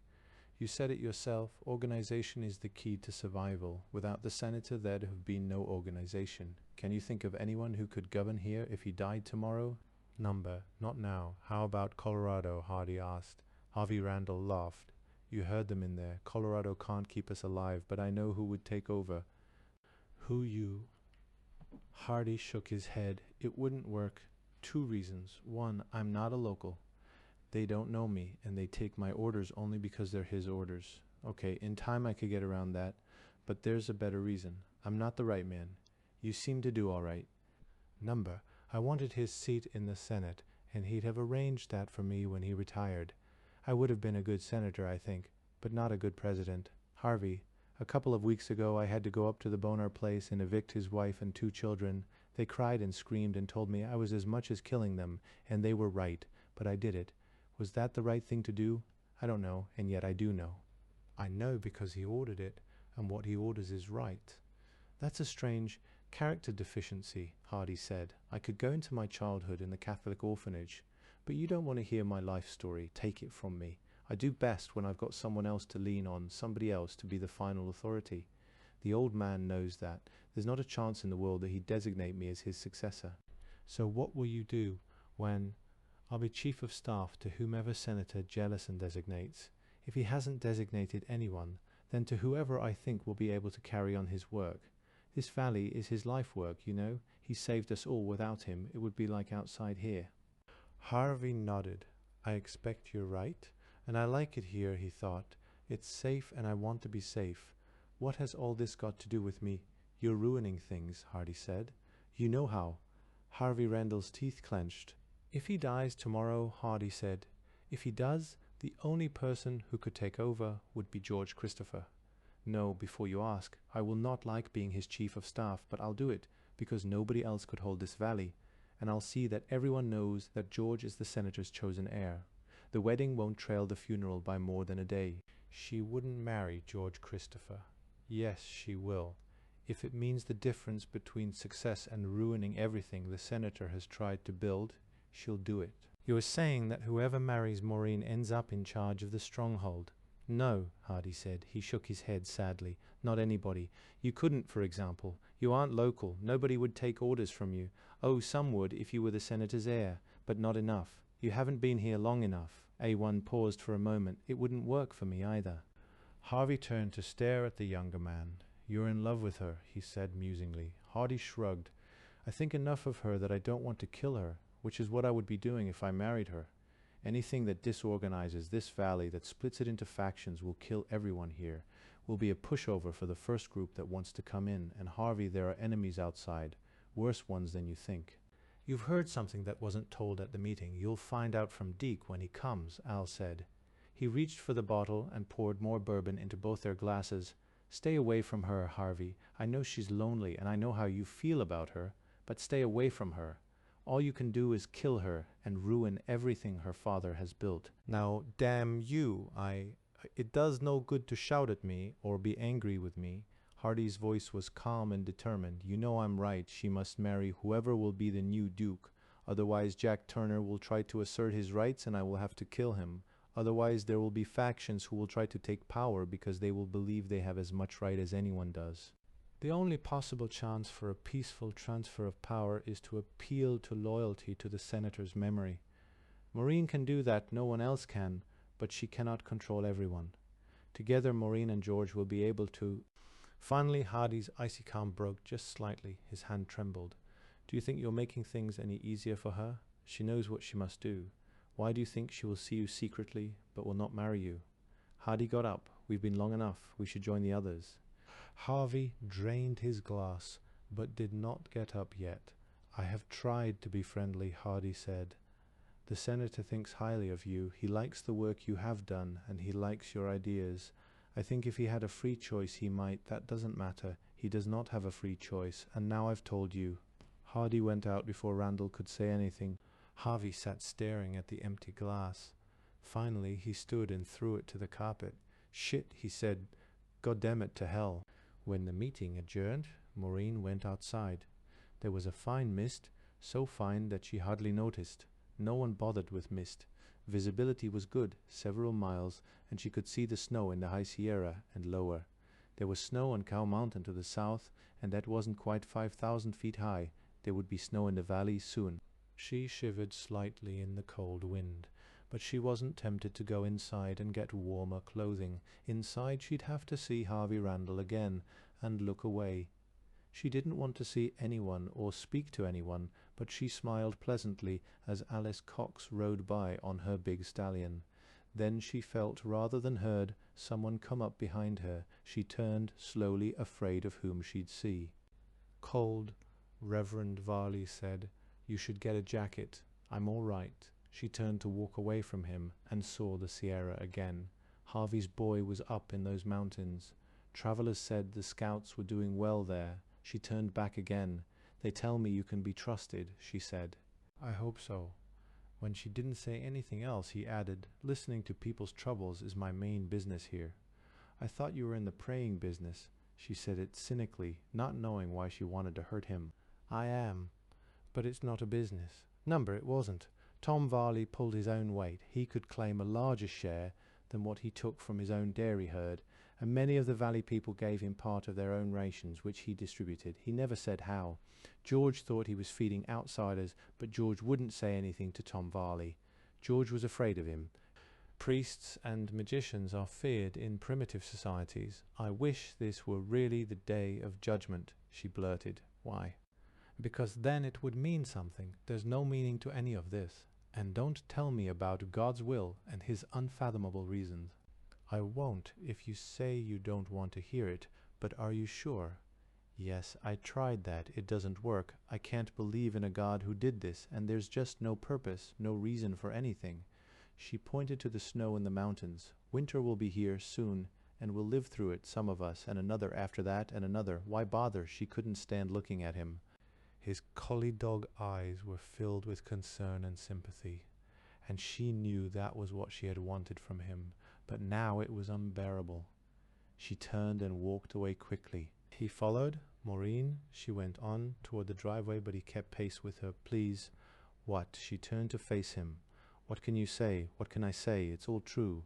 You said it yourself, organization is the key to survival. Without the senator, there'd have been no organization. Can you think of anyone who could govern here if he died tomorrow? Number, not now. How about Colorado? Hardy asked. Harvey Randall laughed. You heard them in there. Colorado can't keep us alive, but I know who would take over. Who you? Hardy shook his head. It wouldn't work. 2 reasons. 1, I'm not a local. They don't know me, and they take my orders only because they're his orders. Okay, in time I could get around that, but there's a better reason. I'm not the right man. You seem to do all right. Number, I wanted his seat in the Senate, and he'd have arranged that for me when he retired. I would have been a good senator, I think, but not a good president. Harvey, a couple of weeks ago I had to go up to the Bonar place and evict his wife and 2 children. They cried and screamed and told me I was as much as killing them, and they were right, but I did it. Was that the right thing to do? I don't know, and yet I do know. I know because he ordered it, and what he orders is right. That's a strange character deficiency, Hardy said. I could go into my childhood in the Catholic orphanage, but you don't want to hear my life story. Take it from me. I do best when I've got someone else to lean on, somebody else to be the final authority. The old man knows that. There's not a chance in the world that he'd designate me as his successor. So what will you do when... I'll be chief of staff to whomever Senator Jellison designates. If he hasn't designated anyone, then to whoever I think will be able to carry on his work. This valley is his life work, you know. He saved us all. Without him, it would be like outside here. Harvey nodded. I expect you're right, and I like it here, he thought. It's safe, and I want to be safe. What has all this got to do with me? You're ruining things, Hardy said. You know how. Harvey Randall's teeth clenched. If he dies tomorrow, Hardy said. If he does, the only person who could take over would be George Christopher. No, before you ask, I will not like being his chief of staff, but I'll do it, because nobody else could hold this valley, and I'll see that everyone knows that George is the senator's chosen heir. The wedding won't trail the funeral by more than a day. She wouldn't marry George Christopher. Yes, she will. If it means the difference between success and ruining everything the senator has tried to build, she'll do it. You're saying that whoever marries Maureen ends up in charge of the stronghold. No, Hardy said. He shook his head sadly. Not anybody. You couldn't, for example. You aren't local. Nobody would take orders from you. Oh, some would if you were the senator's heir, but not enough. You haven't been here long enough. A1 paused for a moment. It wouldn't work for me either. Harvey turned to stare at the younger man. You're in love with her, he said musingly. Hardy shrugged. I think enough of her that I don't want to kill her, which is what I would be doing if I married her. Anything that disorganizes this valley, that splits it into factions, will kill everyone here. Will be a pushover for the first group that wants to come in, and Harvey, there are enemies outside, worse ones than you think. You've heard something that wasn't told at the meeting. You'll find out from Deke when he comes, Al said. He reached for the bottle and poured more bourbon into both their glasses. Stay away from her, Harvey. I know she's lonely, and I know how you feel about her, but stay away from her. All you can do is kill her and ruin everything her father has built. Now, damn you, it does no good to shout at me or be angry with me. Hardy's voice was calm and determined. You know I'm right. She must marry whoever will be the new duke. Otherwise, Jack Turner will try to assert his rights and I will have to kill him. Otherwise, there will be factions who will try to take power because they will believe they have as much right as anyone does. The only possible chance for a peaceful transfer of power is to appeal to loyalty to the senator's memory. Maureen can do that, no one else can, but she cannot control everyone. Together, Maureen and George will be able to... Finally, Hardy's icy calm broke just slightly. His hand trembled. Do you think you're making things any easier for her? She knows what she must do. Why do you think she will see you secretly, but will not marry you? Hardy got up. We've been long enough. We should join the others. Harvey drained his glass, but did not get up yet. I have tried to be friendly, Hardy said. The senator thinks highly of you. He likes the work you have done, and he likes your ideas. I think if he had a free choice he might. That doesn't matter. He does not have a free choice, and now I've told you. Hardy went out before Randall could say anything. Harvey sat staring at the empty glass. Finally he stood and threw it to the carpet. Shit, he said. God damn it to hell. When the meeting adjourned, Maureen went outside. There was a fine mist, so fine that she hardly noticed. No one bothered with mist. Visibility was good, several miles, and she could see the snow in the High Sierra and lower. There was snow on Cow Mountain to the south, and that wasn't quite 5,000 feet high. There would be snow in the valley soon. She shivered slightly in the cold wind, but she wasn't tempted to go inside and get warmer clothing. Inside she'd have to see Harvey Randall again, and look away. She didn't want to see anyone or speak to anyone, but she smiled pleasantly as Alice Cox rode by on her big stallion. Then she felt, rather than heard, someone come up behind her. She turned slowly, afraid of whom she'd see. "Cold," Reverend Varley said. "You should get a jacket. I'm all right." She turned to walk away from him and saw the Sierra again. Harvey's boy was up in those mountains. Travelers said the scouts were doing well there. She turned back again. "They tell me you can be trusted," she said. "I hope so." When she didn't say anything else, he added, "Listening to people's troubles is my main business here." "I thought you were in the praying business." She said it cynically, not knowing why she wanted to hurt him. "I am, but it's not a business." Number it wasn't. Tom Varley pulled his own weight. He could claim a larger share than what he took from his own dairy herd, and many of the valley people gave him part of their own rations, which he distributed. He never said how. George thought he was feeding outsiders, but George wouldn't say anything to Tom Varley. George was afraid of him. Priests and magicians are feared in primitive societies. "I wish this were really the day of judgment," she blurted. "Why?" "Because then it would mean something. There's no meaning to any of this. And don't tell me about God's will and his unfathomable reasons." "I won't if you say you don't want to hear it, but are you sure?" "Yes, I tried that. It doesn't work. I can't believe in a God who did this, and there's just no purpose, no reason for anything." She pointed to the snow in the mountains. "Winter will be here soon, and we'll live through it, some of us, and another after that, and another." Why bother? She couldn't stand looking at him. His collie dog eyes were filled with concern and sympathy, and she knew that was what she had wanted from him, but now it was unbearable. She turned and walked away quickly. He followed. "Maureen," she went on toward the driveway, but he kept pace with her. "Please." "What?" She turned to face him. "What can you say? What can I say? It's all true."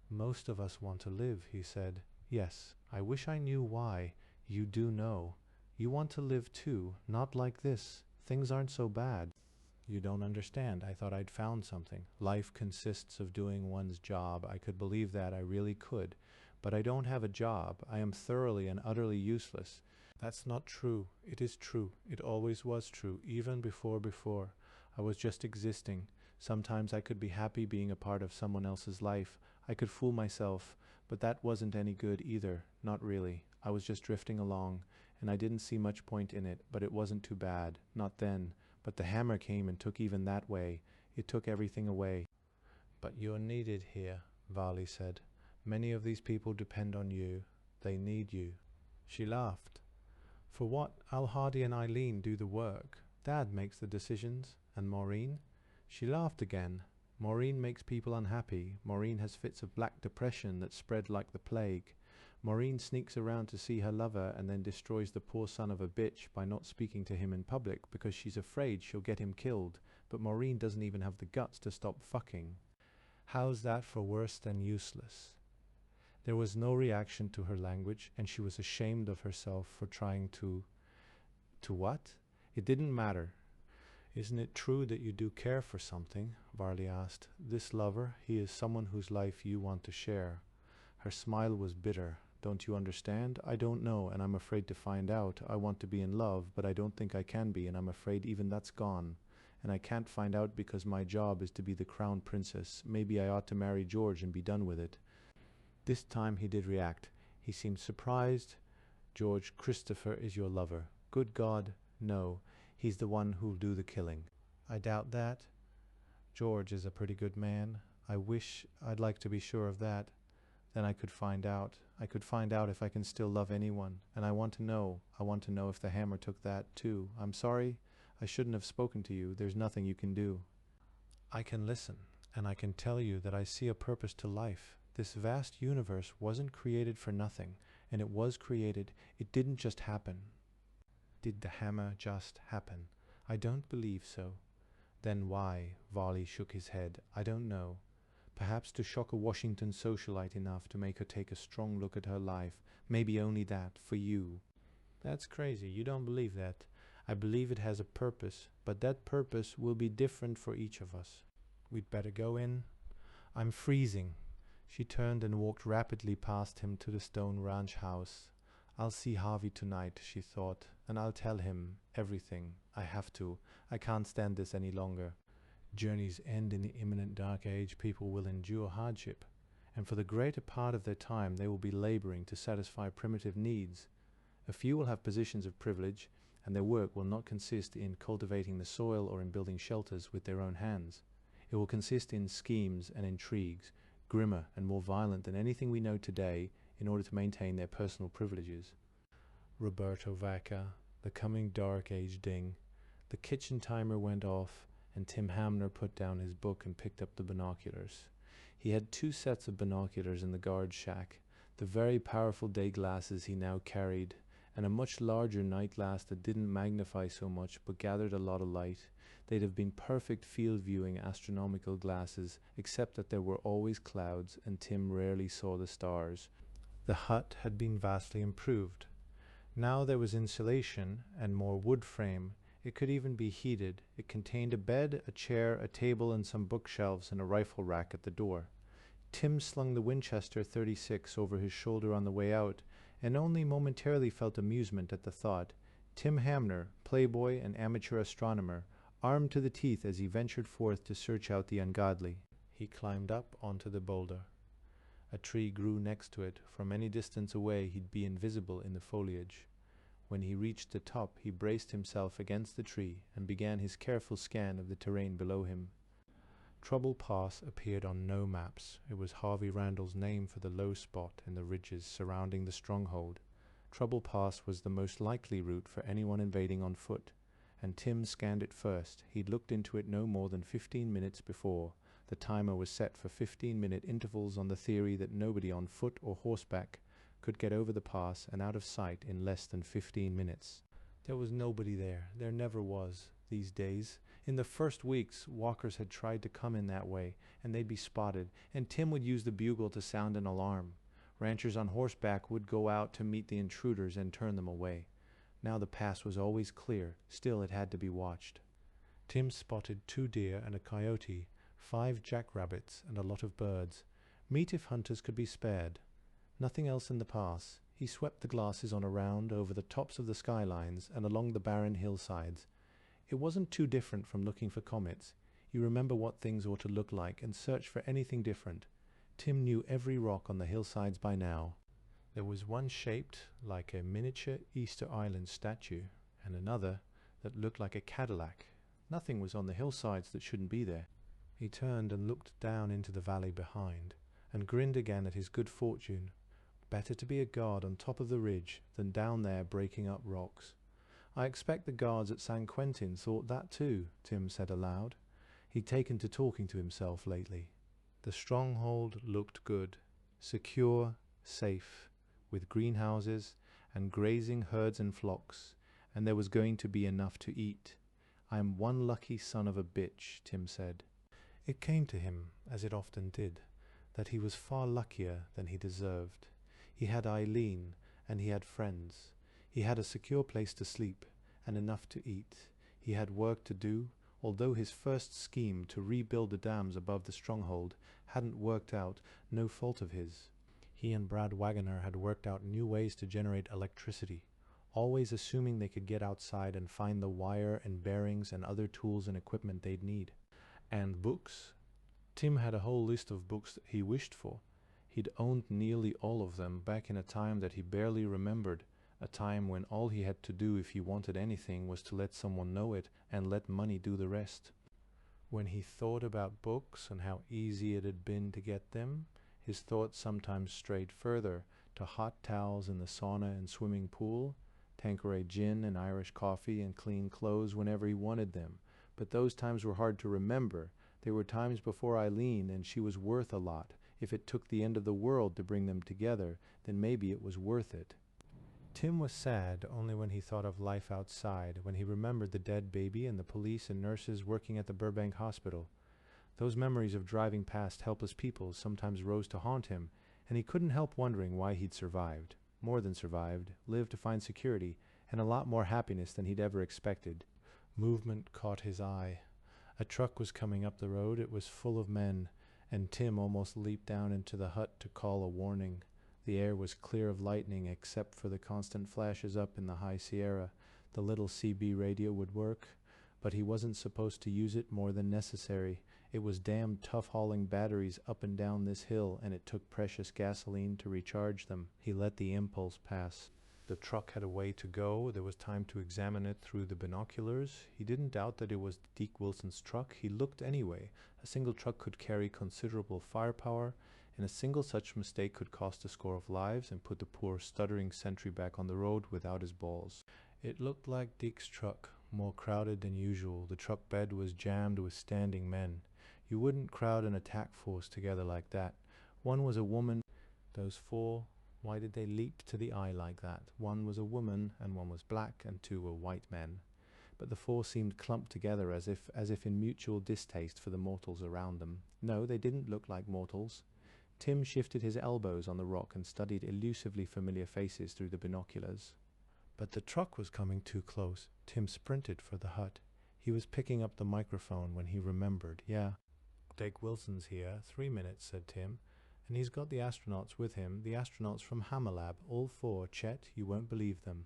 "Most of us want to live," he said. "Yes, I wish I knew why. You do know. You want to live too, not like this. Things aren't so bad." "You don't understand. I thought I'd found something. Life consists of doing one's job. I could believe that, I really could. But I don't have a job. I am thoroughly and utterly useless." "That's not true." "It is true. It always was true, even before. I was just existing. Sometimes I could be happy being a part of someone else's life. I could fool myself, but that wasn't any good either. Not really. I was just drifting along, and I didn't see much point in it, but it wasn't too bad. Not then. But the hammer came and took even that way. It took everything away." "But you're needed here," Varley said. "Many of these people depend on you. They need you." She laughed. "For what? Al Hardy and Eileen do the work. Dad makes the decisions. And Maureen?" She laughed again. "Maureen makes people unhappy. Maureen has fits of black depression that spread like the plague. Maureen sneaks around to see her lover and then destroys the poor son of a bitch by not speaking to him in public because she's afraid she'll get him killed. But Maureen doesn't even have the guts to stop fucking. How's that for worse than useless?" There was no reaction to her language, and she was ashamed of herself for trying to what? It didn't matter. "Isn't it true that you do care for something?" Varley asked. "This lover, he is someone whose life you want to share." Her smile was bitter. "Don't you understand? I don't know, and I'm afraid to find out. I want to be in love, but I don't think I can be, and I'm afraid even that's gone. And I can't find out because my job is to be the crown princess. Maybe I ought to marry George and be done with it." This time he did react. He seemed surprised. "George Christopher is your lover." "Good God, no. He's the one who'll do the killing." "I doubt that. George is a pretty good man. I'd like to be sure of that. Then I could find out. I could find out if I can still love anyone. And I want to know. I want to know if the hammer took that too. I'm sorry. I shouldn't have spoken to you. There's nothing you can do." "I can listen, and I can tell you that I see a purpose to life. This vast universe wasn't created for nothing, and it was created. It didn't just happen." "Did the hammer just happen?" "I don't believe so." Then why? Varley shook his head. I don't know. Perhaps to shock a Washington socialite enough to make her take a strong look at her life. Maybe only that, for you. That's crazy. You don't believe that. I believe it has a purpose, but that purpose will be different for each of us. We'd better go in. I'm freezing. She turned and walked rapidly past him to the stone ranch house. I'll see Harvey tonight, she thought, and I'll tell him everything. I have to. I can't stand this any longer. Journeys end in the imminent dark age. People will endure hardship, and for the greater part of their time they will be laboring to satisfy primitive needs. A few will have positions of privilege, and their work will not consist in cultivating the soil or in building shelters with their own hands. It will consist in schemes and intrigues, grimmer and more violent than anything we know today, in order to maintain their personal privileges. Roberto Vacca, the coming dark age ding. The kitchen timer went off, and Tim Hamner put down his book and picked up the binoculars. He had 2 sets of binoculars in the guard shack, the very powerful day glasses he now carried, and a much larger night glass that didn't magnify so much but gathered a lot of light. They'd have been perfect field-viewing astronomical glasses, except that there were always clouds, and Tim rarely saw the stars. The hut had been vastly improved. Now there was insulation and more wood frame. It could even be heated. It contained a bed, a chair, a table, and some bookshelves, and a rifle rack at the door. Tim slung the Winchester .36 over his shoulder on the way out, and only momentarily felt amusement at the thought. Tim Hamner, playboy and amateur astronomer, armed to the teeth as he ventured forth to search out the ungodly. He climbed up onto the boulder. A tree grew next to it. From any distance away he'd be invisible in the foliage. When he reached the top, he braced himself against the tree and began his careful scan of the terrain below him. Trouble Pass appeared on no maps. It was Harvey Randall's name for the low spot in the ridges surrounding the stronghold. Trouble Pass was the most likely route for anyone invading on foot, and Tim scanned it first. He'd looked into it no more than 15 minutes before. The timer was set for 15-minute intervals on the theory that nobody on foot or horseback could get over the pass and out of sight in less than 15 minutes. There was nobody there. There never was, these days. In the first weeks, walkers had tried to come in that way, and they'd be spotted, and Tim would use the bugle to sound an alarm. Ranchers on horseback would go out to meet the intruders and turn them away. Now the pass was always clear. Still, it had to be watched. Tim spotted 2 deer and a coyote, 5 jackrabbits, and a lot of birds. Meat if hunters could be spared. Nothing else in the pass. He swept the glasses on around over the tops of the skylines and along the barren hillsides. It wasn't too different from looking for comets. You remember what things ought to look like and search for anything different. Tim knew every rock on the hillsides by now. There was one shaped like a miniature Easter Island statue, and another that looked like a Cadillac. Nothing was on the hillsides that shouldn't be there. He turned and looked down into the valley behind, and grinned again at his good fortune. Better to be a guard on top of the ridge than down there breaking up rocks. I expect the guards at San Quentin thought that too, Tim said aloud. He'd taken to talking to himself lately. The stronghold looked good, secure, safe, with greenhouses and grazing herds and flocks, and there was going to be enough to eat. I'm one lucky son of a bitch, Tim said. It came to him, as it often did, that he was far luckier than he deserved. He had Eileen, and he had friends. He had a secure place to sleep, and enough to eat. He had work to do, although his first scheme to rebuild the dams above the stronghold hadn't worked out, no fault of his. He and Brad Wagoner had worked out new ways to generate electricity, always assuming they could get outside and find the wire and bearings and other tools and equipment they'd need. And books. Tim had a whole list of books that he wished for. He'd owned nearly all of them back in a time that he barely remembered, a time when all he had to do if he wanted anything was to let someone know it and let money do the rest. When he thought about books and how easy it had been to get them, his thoughts sometimes strayed further to hot towels in the sauna and swimming pool, Tanqueray gin and Irish coffee and clean clothes whenever he wanted them. But those times were hard to remember. There were times before Eileen, and she was worth a lot. If it took the end of the world to bring them together, then maybe it was worth it. Tim was sad only when he thought of life outside, when he remembered the dead baby and the police and nurses working at the Burbank hospital. Those memories of driving past helpless people sometimes rose to haunt him, and he couldn't help wondering why he'd survived. More than survived, lived to find security, and a lot more happiness than he'd ever expected. Movement caught his eye. A truck was coming up the road. It was full of men, and Tim almost leaped down into the hut to call a warning. The air was clear of lightning except for the constant flashes up in the high Sierra. The little CB radio would work, but he wasn't supposed to use it more than necessary. It was damned tough hauling batteries up and down this hill, and it took precious gasoline to recharge them. He let the impulse pass. The truck had a way to go. There was time to examine it through the binoculars. He didn't doubt that it was Deke Wilson's truck. He looked anyway. A single truck could carry considerable firepower, and a single such mistake could cost a score of lives and put the poor stuttering sentry back on the road without his balls. It looked like Deke's truck, more crowded than usual. The truck bed was jammed with standing men. You wouldn't crowd an attack force together like that. One was a woman. Those four, why did they leap to the eye like that? One was a woman, and one was black, and two were white men. But the four seemed clumped together as if in mutual distaste for the mortals around them. No, they didn't look like mortals. Tim shifted his elbows on the rock and studied elusively familiar faces through the binoculars. But the truck was coming too close. Tim sprinted for the hut. He was picking up the microphone when he remembered. Yeah, Deke Wilson's here. 3 minutes, said Tim. And he's got the astronauts with him, the astronauts from Hammerlab, all four. Chet, you won't believe them.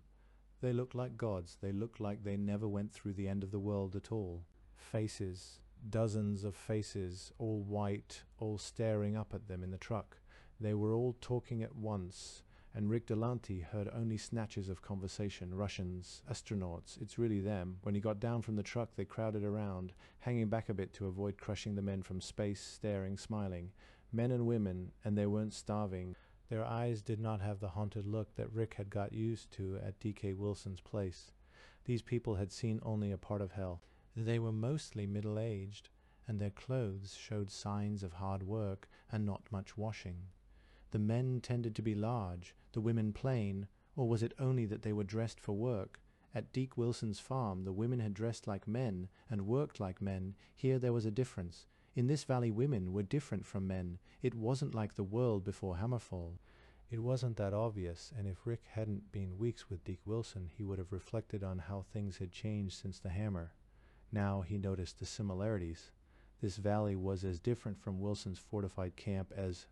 They look like gods. They look like they never went through the end of the world at all. Faces. Dozens of faces, all white, all staring up at them in the truck. They were all talking at once, and Rick Delante heard only snatches of conversation. Russians, astronauts, it's really them. When he got down from the truck, they crowded around, hanging back a bit to avoid crushing the men from space, staring, smiling. Men and women, and they weren't starving. Their eyes did not have the haunted look that Rick had got used to at D.K. Wilson's place. These people had seen only a part of hell. They were mostly middle-aged, and their clothes showed signs of hard work and not much washing. The men tended to be large, the women plain, or was it only that they were dressed for work? At Deke Wilson's farm, the women had dressed like men and worked like men. Here there was a difference. In this valley, women were different from men. It wasn't like the world before Hammerfall. It wasn't that obvious, and if Rick hadn't been weeks with Deke Wilson, he would have reflected on how things had changed since the hammer. Now he noticed the similarities. This valley was as different from Wilson's fortified camp as...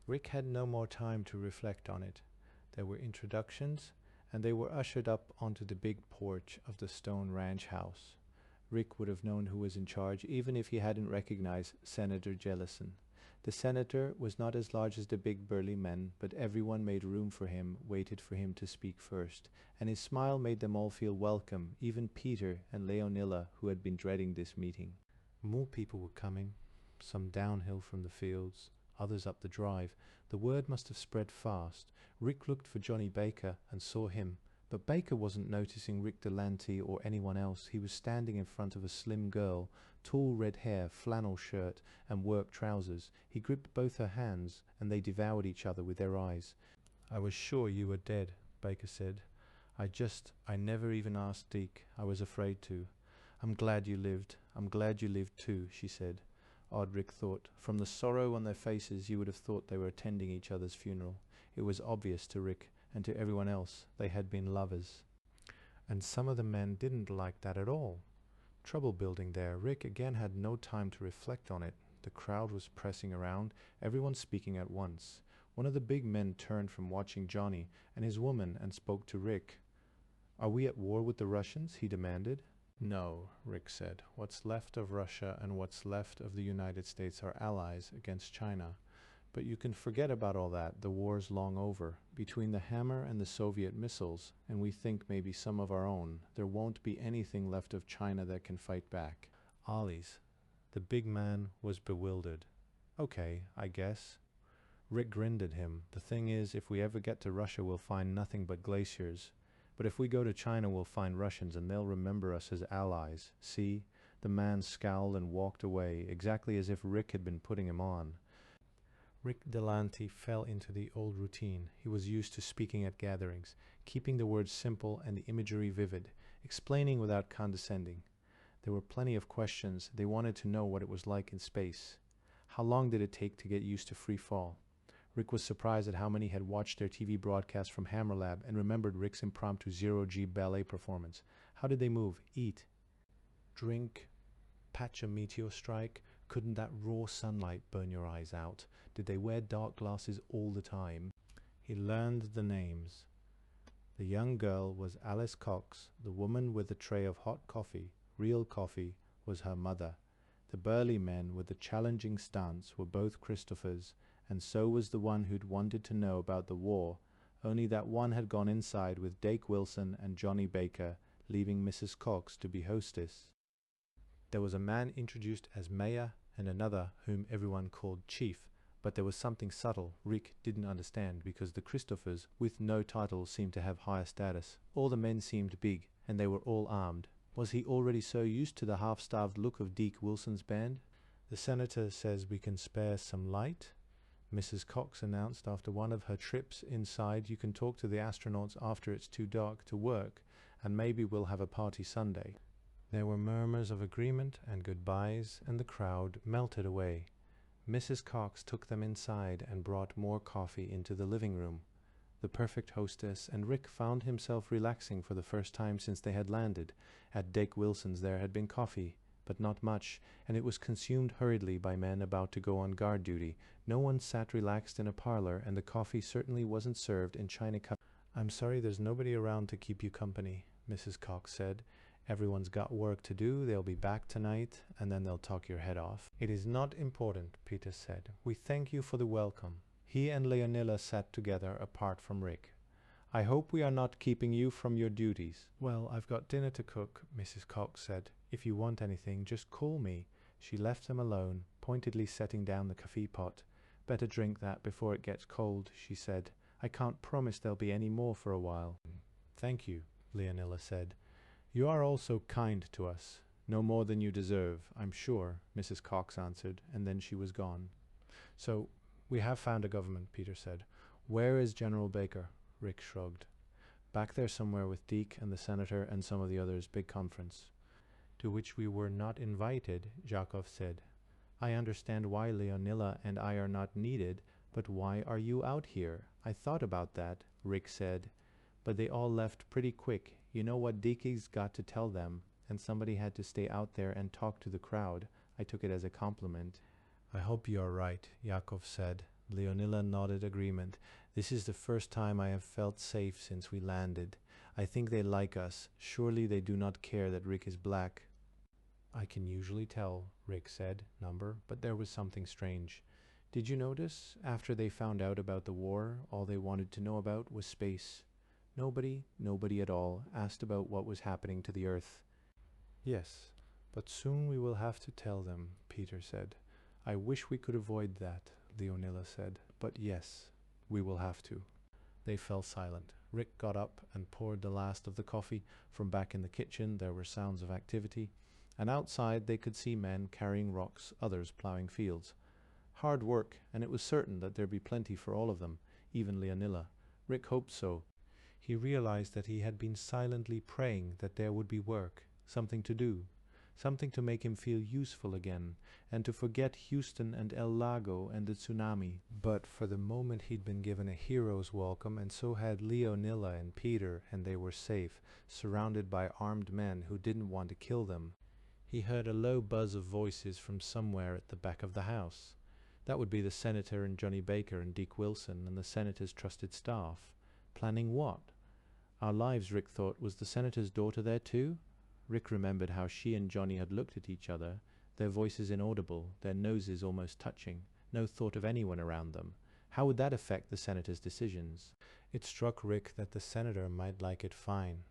Rick had no more time to reflect on it. There were introductions, and they were ushered up onto the big porch of the stone ranch house. Rick would have known who was in charge, even if he hadn't recognized Senator Jellison. The senator was not as large as the big burly men, but everyone made room for him, waited for him to speak first, and his smile made them all feel welcome, even Peter and Leonilla, who had been dreading this meeting. More people were coming, some downhill from the fields, others up the drive. The word must have spread fast. Rick looked for Johnny Baker and saw him, but Baker wasn't noticing Rick Delante or anyone else. He was standing in front of a slim girl, tall red hair, flannel shirt, and work trousers. He gripped both her hands, and they devoured each other with their eyes. "I was sure you were dead," Baker said. I never even asked Deke. I was afraid to." "I'm glad you lived. I'm glad you lived too," she said. Odd, Rick thought. From the sorrow on their faces, you would have thought they were attending each other's funeral. It was obvious to Rick, and to everyone else, they had been lovers. And some of the men didn't like that at all. Trouble building there. Rick again had no time to reflect on it. The crowd was pressing around, everyone speaking at once. One of the big men turned from watching Johnny and his woman and spoke to Rick. "Are we at war with the Russians?" he demanded. "No," Rick said. "What's left of Russia and what's left of the United States are allies against China. But you can forget about all that. The war's long over. Between the hammer and the Soviet missiles, and we think maybe some of our own, there won't be anything left of China that can fight back." Ollie's. The big man was bewildered. "Okay, I guess." Rick grinned at him. "The thing is, if we ever get to Russia, we'll find nothing but glaciers. But if we go to China, we'll find Russians, and they'll remember us as allies. See?" The man scowled and walked away, exactly as if Rick had been putting him on. Rick Delante fell into the old routine. He was used to speaking at gatherings, keeping the words simple and the imagery vivid, explaining without condescending. There were plenty of questions. They wanted to know what it was like in space. How long did it take to get used to free fall? Rick was surprised at how many had watched their TV broadcast from Hammer Lab and remembered Rick's impromptu zero-G ballet performance. How did they move, eat, drink, patch a meteor strike? Couldn't that raw sunlight burn your eyes out? Did they wear dark glasses all the time? He learned the names. The young girl was Alice Cox. The woman with the tray of hot coffee, real coffee, was her mother. The burly men with the challenging stance were both Christophers, and so was the one who'd wanted to know about the war, only that one had gone inside with Dake Wilson and Johnny Baker, leaving Mrs. Cox to be hostess. There was a man introduced as Mayor and another whom everyone called Chief, but there was something subtle Rick didn't understand because the Christophers with no title seemed to have higher status. All the men seemed big, and they were all armed. Was he already so used to the half-starved look of Deke Wilson's band? "The senator says we can spare some light," Mrs. Cox announced after one of her trips inside. "You can talk to the astronauts after it's too dark to work, and maybe we'll have a party Sunday." There were murmurs of agreement and goodbyes, and the crowd melted away. Mrs. Cox took them inside and brought more coffee into the living room. The perfect hostess, and Rick found himself relaxing for the first time since they had landed. At Dake Wilson's there had been coffee, but not much, and it was consumed hurriedly by men about to go on guard duty. No one sat relaxed in a parlor, and the coffee certainly wasn't served in china cups. "I'm sorry there's nobody around to keep you company," Mrs. Cox said. "Everyone's got work to do. They'll be back tonight, and then they'll talk your head off." "It is not important," Peter said. "We thank you for the welcome." He and Leonilla sat together apart from Rick. "I hope we are not keeping you from your duties." "Well, I've got dinner to cook," Mrs. Cox said. "If you want anything, just call me." She left them alone, pointedly setting down the coffee pot. "Better drink that before it gets cold," she said. "I can't promise there'll be any more for a while." "Thank you," Leonilla said. "You are all so kind to us." "No more than you deserve, I'm sure," Mrs. Cox answered, and then she was gone. "So, we have found a government," Peter said. "Where is General Baker?" Rick shrugged. "Back there somewhere with Deke and the senator and some of the others. Big conference." "To which we were not invited," Jakov said. "I understand why Leonilla and I are not needed, but why are you out here?" "I thought about that," Rick said. "But they all left pretty quick. You know what Deke's got to tell them, and somebody had to stay out there and talk to the crowd." I took it as a compliment. "I hope you are right," Yakov said. Leonilla nodded agreement. "This is the first time I have felt safe since we landed. I think they like us. Surely they do not care that Rick is black." "I can usually tell," Rick said, but there was something strange. "Did you notice, after they found out about the war, all they wanted to know about was space? Nobody at all, asked about what was happening to the Earth." "Yes, but soon we will have to tell them," Peter said. "I wish we could avoid that," Leonilla said. "But yes, we will have to." They fell silent. Rick got up and poured the last of the coffee. From back in the kitchen there were sounds of activity, and outside they could see men carrying rocks, others plowing fields. Hard work, and it was certain that there'd be plenty for all of them, even Leonilla. Rick hoped so. He realized that he had been silently praying that there would be work, something to do, something to make him feel useful again, and to forget Houston and El Lago and the tsunami. But for the moment he'd been given a hero's welcome, and so had Leonilla and Peter, and they were safe, surrounded by armed men who didn't want to kill them. He heard a low buzz of voices from somewhere at the back of the house. That would be the senator and Johnny Baker and Deke Wilson and the senator's trusted staff. Planning what? Our lives, Rick thought. Was the senator's daughter there too? Rick remembered how she and Johnny had looked at each other, their voices inaudible, their noses almost touching, no thought of anyone around them. How would that affect the senator's decisions? It struck Rick that the senator might like it fine.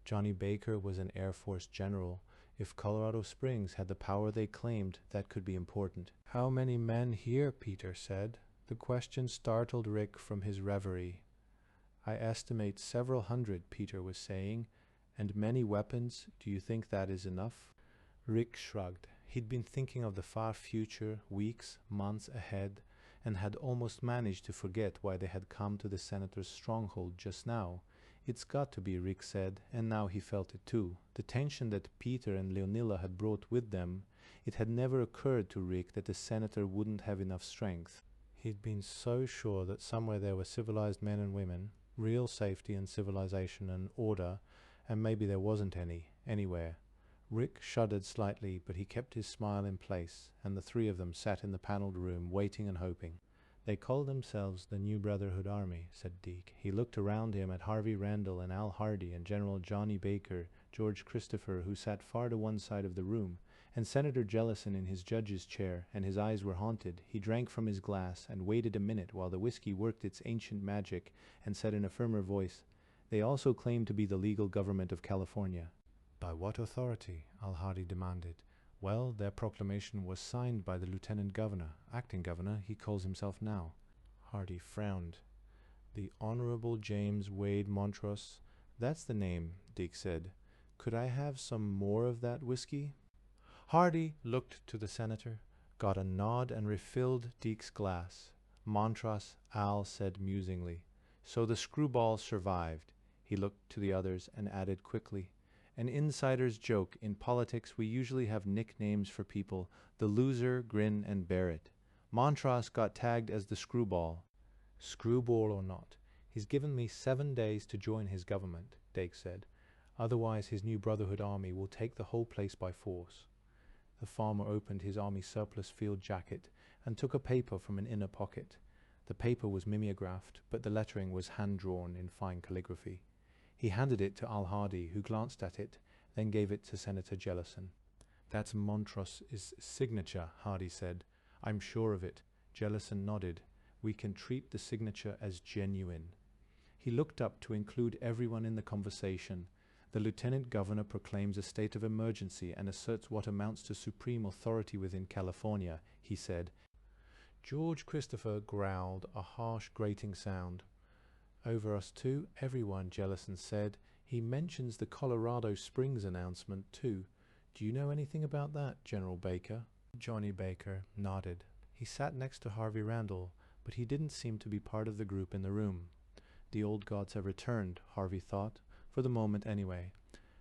Johnny Baker was an Air Force general. If Colorado Springs had the power they claimed, that could be important. "How many men here?" Peter said. The question startled Rick from his reverie. "I estimate several hundred," Peter was saying. "And many weapons. Do you think that is enough?" Rick shrugged. He'd been thinking of the far future, weeks, months ahead, and had almost managed to forget why they had come to the senator's stronghold just now. It's got to be, Rick said, and now he felt it too. The tension that Peter and Leonilla had brought with them. It had never occurred to Rick that the senator wouldn't have enough strength. He'd been so sure that somewhere there were civilized men and women, real safety and civilization and order, and maybe there wasn't any, anywhere. Rick shuddered slightly, but he kept his smile in place, and the three of them sat in the panelled room, waiting and hoping. They called themselves the New Brotherhood Army, said Deke. He looked around him at Harvey Randall and Al Hardy and General Johnny Baker, George Christopher, who sat far to one side of the room, and Senator Jellison in his judge's chair, and his eyes were haunted. He drank from his glass and waited a minute while the whiskey worked its ancient magic, and said in a firmer voice, "They also claim to be the legal government of California." "By what authority?" Al Hardy demanded. "Well, their proclamation was signed by the lieutenant governor, acting governor, he calls himself now." Hardy frowned. "The Honorable James Wade Montrose, that's the name," Deke said. "Could I have some more of that whiskey?" Hardy looked to the senator, got a nod, and refilled Deke's glass. "Montrose," Al said musingly. "So the screwball survived." He looked to the others and added quickly, "An insider's joke. In politics we usually have nicknames for people. The loser, grin and bear it. Montrose got tagged as the screwball." "Screwball or not, he's given me 7 days to join his government," Deke said. "Otherwise his New Brotherhood Army will take the whole place by force." The farmer opened his army surplus field jacket and took a paper from an inner pocket. The paper was mimeographed, but the lettering was hand-drawn in fine calligraphy. He handed it to Al Hardy, who glanced at it, then gave it to Senator Jellison. "That's Montrose's signature," Hardy said. "I'm sure of it." Jellison nodded. "We can treat the signature as genuine." He looked up to include everyone in the conversation. "The lieutenant governor proclaims a state of emergency and asserts what amounts to supreme authority within California," he said. George Christopher growled, a harsh grating sound. "Over us too, everyone," Jellison said. "He mentions the Colorado Springs announcement too. Do you know anything about that, General Baker?" Johnny Baker nodded. He sat next to Harvey Randall, but he didn't seem to be part of the group in the room. The old gods have returned, Harvey thought, for the moment anyway.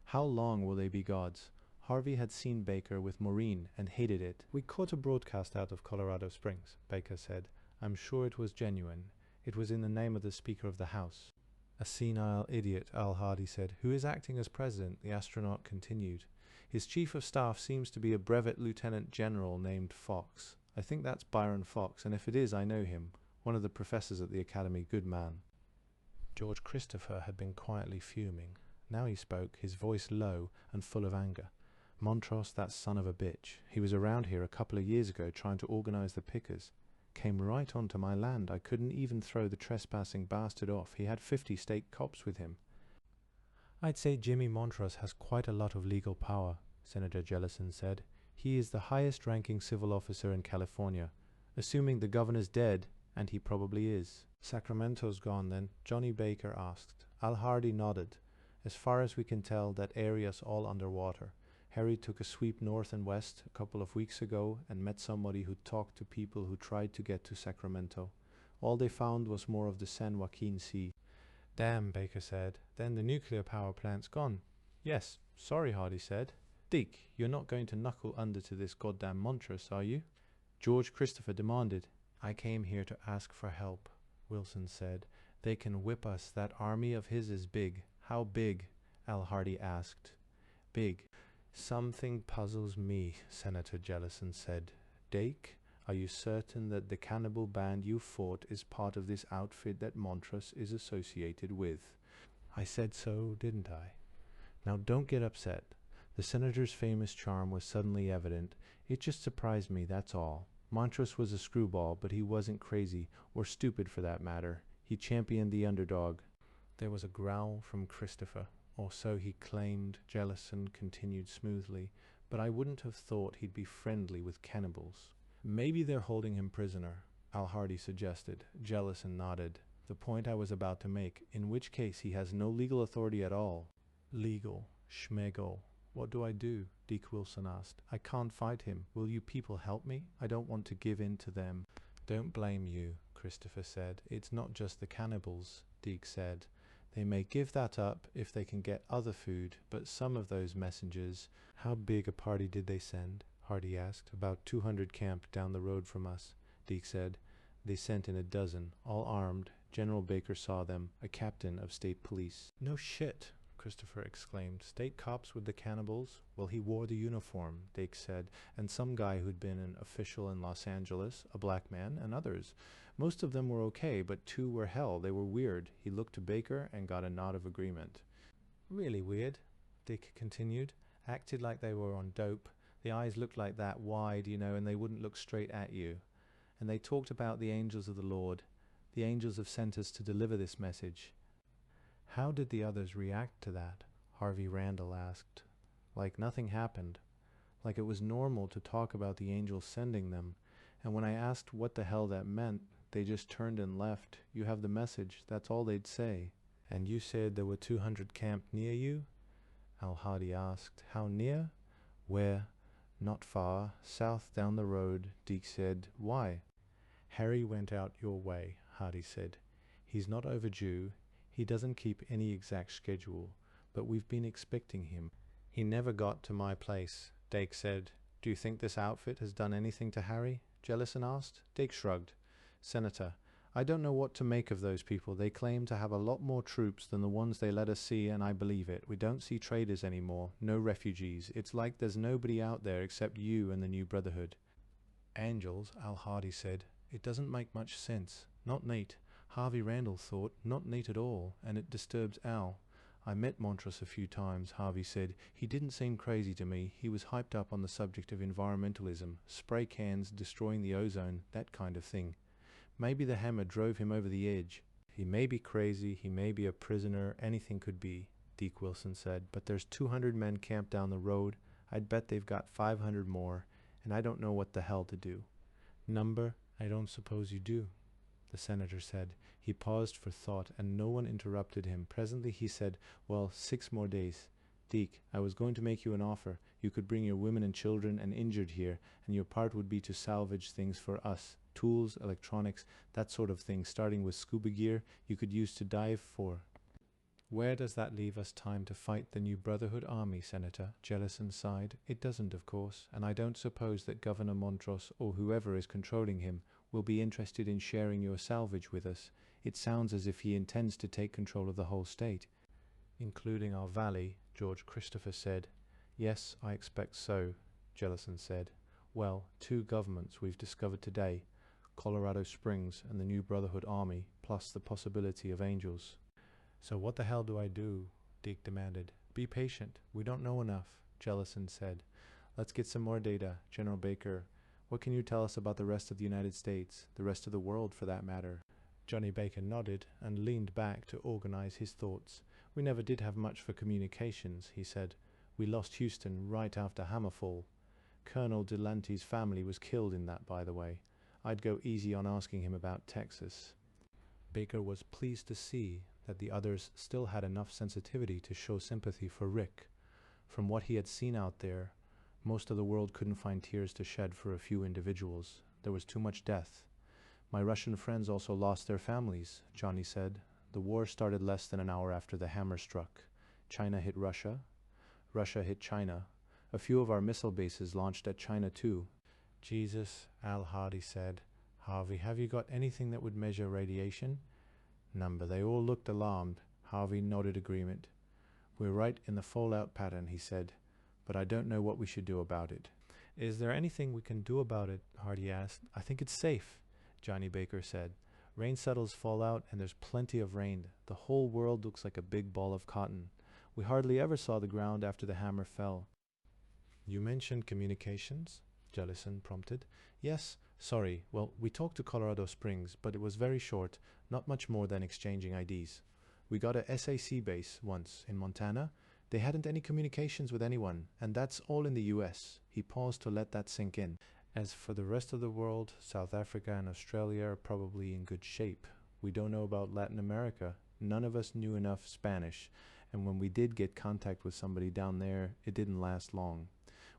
How long will they be gods? Harvey had seen Baker with Maureen and hated it. "We caught a broadcast out of Colorado Springs," Baker said. "I'm sure it was genuine. It was in the name of the Speaker of the House." "A senile idiot," Al Hardy said. "Who is acting as president?" The astronaut continued. "His chief of staff seems to be a brevet lieutenant general named Fox. I think that's Byron Fox, and if it is, I know him. One of the professors at the academy, good man." George Christopher had been quietly fuming. Now he spoke, his voice low and full of anger. "Montrose, that son of a bitch. He was around here a couple of years ago trying to organize the pickers. Came right onto my land. I couldn't even throw the trespassing bastard off. He had 50 state cops with him." "I'd say Jimmy Montrose has quite a lot of legal power," Senator Jellison said. "He is the highest-ranking civil officer in California. Assuming the governor's dead, and he probably is." "Sacramento's gone then?" Johnny Baker asked. Al Hardy nodded. "As far as we can tell, that area's all underwater. Harry took a sweep north and west a couple of weeks ago and met somebody who talked to people who tried to get to Sacramento. All they found was more of the San Joaquin Sea." "Damn," Baker said. "Then the nuclear power plant's gone." "Yes, sorry," Hardy said. "Deke, you're not going to knuckle under to this goddamn Montrose, are you?" George Christopher demanded. "I came here to ask for help," Wilson said. "They can whip us. That army of his is big." "How big?" Al Hardy asked. "Big." "Something puzzles me," Senator Jellison said. "Deke, are you certain that the cannibal band you fought is part of this outfit that Montrose is associated with?" "I said so, didn't I?" "Now don't get upset." The senator's famous charm was suddenly evident. "It just surprised me, that's all. Montrose was a screwball, but he wasn't crazy, or stupid for that matter. He championed the underdog." There was a growl from Christopher. "Or so he claimed," Jellison continued smoothly. "But I wouldn't have thought he'd be friendly with cannibals." "Maybe they're holding him prisoner," Al Hardy suggested. Jellison nodded. "The point I was about to make, in which case he has no legal authority at all." "Legal. Schmegel. What do I do?" Deke Wilson asked. "I can't fight him. Will you people help me? I don't want to give in to them." Don't blame you, Christopher said. It's not just the cannibals, Deke said. They may give that up if they can get other food, but some of those messengers— How big a party did they send? Hardy asked. About 200 camped down the road from us, Deke said. They sent in a dozen, all armed. General Baker saw them, a captain of state police. No shit, Christopher exclaimed. State cops with the cannibals? Well, he wore the uniform, Deke said, and some guy who'd been an official in Los Angeles, a black man, and others. Most of them were okay, but 2 were hell. They were weird. He looked to Baker and got a nod of agreement. Really weird, Dick continued. Acted like they were on dope. The eyes looked like that wide, you know, and they wouldn't look straight at you. And they talked about the angels of the Lord. The angels have sent us to deliver this message. How did the others react to that? Harvey Randall asked. Like nothing happened. Like it was normal to talk about the angels sending them. And when I asked what the hell that meant, they just turned and left. You have the message. That's all they'd say. And you said there were 200 camped near you? Al-Hadi asked. How near? Where? Not far. South down the road, Deke said. Why? Harry went out your way, Hardy said. He's not overdue. He doesn't keep any exact schedule, but we've been expecting him. He never got to my place, Dake said. Do you think this outfit has done anything to Harry? Jellison asked. Dake shrugged. Senator, I don't know what to make of those people. They claim to have a lot more troops than the ones they let us see, and I believe it. We don't see traders anymore, no refugees. It's like there's nobody out there except you and the New Brotherhood. Angels, Al-Hadi said. It doesn't make much sense. Not neat. Harvey Randall thought, not neat at all, and it disturbs Al. I met Montrose a few times, Harvey said. He didn't seem crazy to me. He was hyped up on the subject of environmentalism, spray cans destroying the ozone, that kind of thing. Maybe the hammer drove him over the edge. He may be crazy, he may be a prisoner, anything could be, Deke Wilson said, but there's 200 men camped down the road. I'd bet they've got 500 more, and I don't know what the hell to do. Number? I don't suppose you do, the senator said. He paused for thought, and no one interrupted him. Presently he said, well, 6 more days. Deke, I was going to make you an offer. You could bring your women and children and injured here, and your part would be to salvage things for us. Tools, electronics, that sort of thing, starting with scuba gear you could use to dive for. Where does that leave us time to fight the New Brotherhood army, Senator? Jellison sighed. It doesn't, of course, and I don't suppose that Governor Montrose, or whoever is controlling him, will be interested in sharing your salvage with us. It sounds as if he intends to take control of the whole state. Including our valley, George Christopher said. Yes, I expect so, Jellison said. Well, 2 governments we've discovered today, Colorado Springs and the New Brotherhood Army, plus the possibility of angels. So what the hell do I do? Deke demanded. Be patient. We don't know enough, Jellison said. Let's get some more data, General Baker. What can you tell us about the rest of the United States, the rest of the world for that matter? Johnny Baker nodded and leaned back to organize his thoughts. We never did have much for communications, he said. We lost Houston right after Hammerfall. Colonel Delanty's family was killed in that, by the way. I'd go easy on asking him about Texas. Baker was pleased to see that the others still had enough sensitivity to show sympathy for Rick. From what he had seen out there, most of the world couldn't find tears to shed for a few individuals. There was too much death. My Russian friends also lost their families, Johnny said. The war started less than an hour after the hammer struck. China hit Russia. Russia hit China. A few of our missile bases launched at China too. Jesus, Al-Hadi said. Harvey, have you got anything that would measure radiation? Number. They all looked alarmed. Harvey nodded agreement. We're right in the fallout pattern, he said, but I don't know what we should do about it. Is there anything we can do about it? Hardy asked. I think it's safe, Johnny Baker said. Rain settles fallout and there's plenty of rain. The whole world looks like a big ball of cotton. We hardly ever saw the ground after the hammer fell. You mentioned communications? Jellison prompted. Yes, sorry. Well, we talked to Colorado Springs, but it was very short, not much more than exchanging IDs. We got a SAC base once in Montana. They hadn't any communications with anyone, and that's all in the US. He paused to let that sink in. As for the rest of the world, South Africa and Australia are probably in good shape. We don't know about Latin America. None of us knew enough Spanish, and when we did get contact with somebody down there, it didn't last long.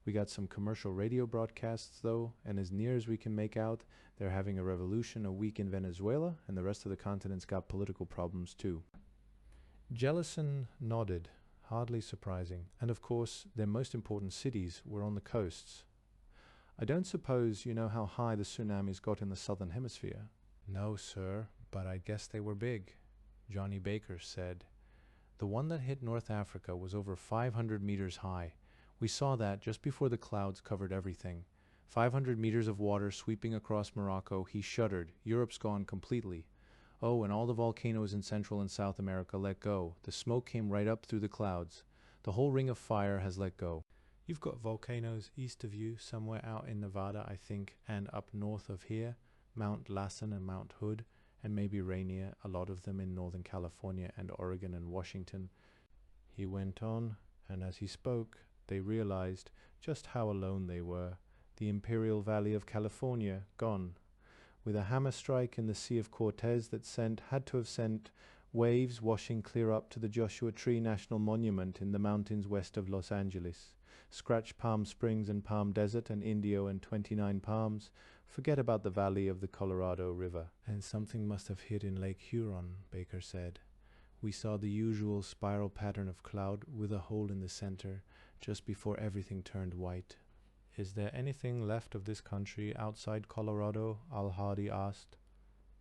We got some commercial radio broadcasts, though, and as near as we can make out, they're having a revolution a week in Venezuela, and the rest of the continent's got political problems, too. Jellison nodded, hardly surprising, and of course, their most important cities were on the coasts. I don't suppose you know how high the tsunamis got in the southern hemisphere? No, sir, but I guess they were big, Johnny Baker said. The one that hit North Africa was over 500 meters high. We saw that just before the clouds covered everything. 500 meters of water sweeping across Morocco. He shuddered. Europe's gone completely. Oh, and all the volcanoes in Central and South America let go. The smoke came right up through the clouds. The whole ring of fire has let go. You've got volcanoes east of you, somewhere out in Nevada, I think, and up north of here, Mount Lassen and Mount Hood, and maybe Rainier, a lot of them in Northern California and Oregon and Washington. He went on, and as he spoke, they realized just how alone they were. The Imperial Valley of California, gone. With a hammer strike in the Sea of Cortez that had to have sent waves washing clear up to the Joshua Tree National Monument in the mountains west of Los Angeles. Scratch Palm Springs and Palm Desert and Indio and 29 Palms. Forget about the valley of the Colorado River. And something must have hit in Lake Huron, Baker said. We saw the usual spiral pattern of cloud with a hole in the center just before everything turned white. Is there anything left of this country outside Colorado? Al-Hadi asked.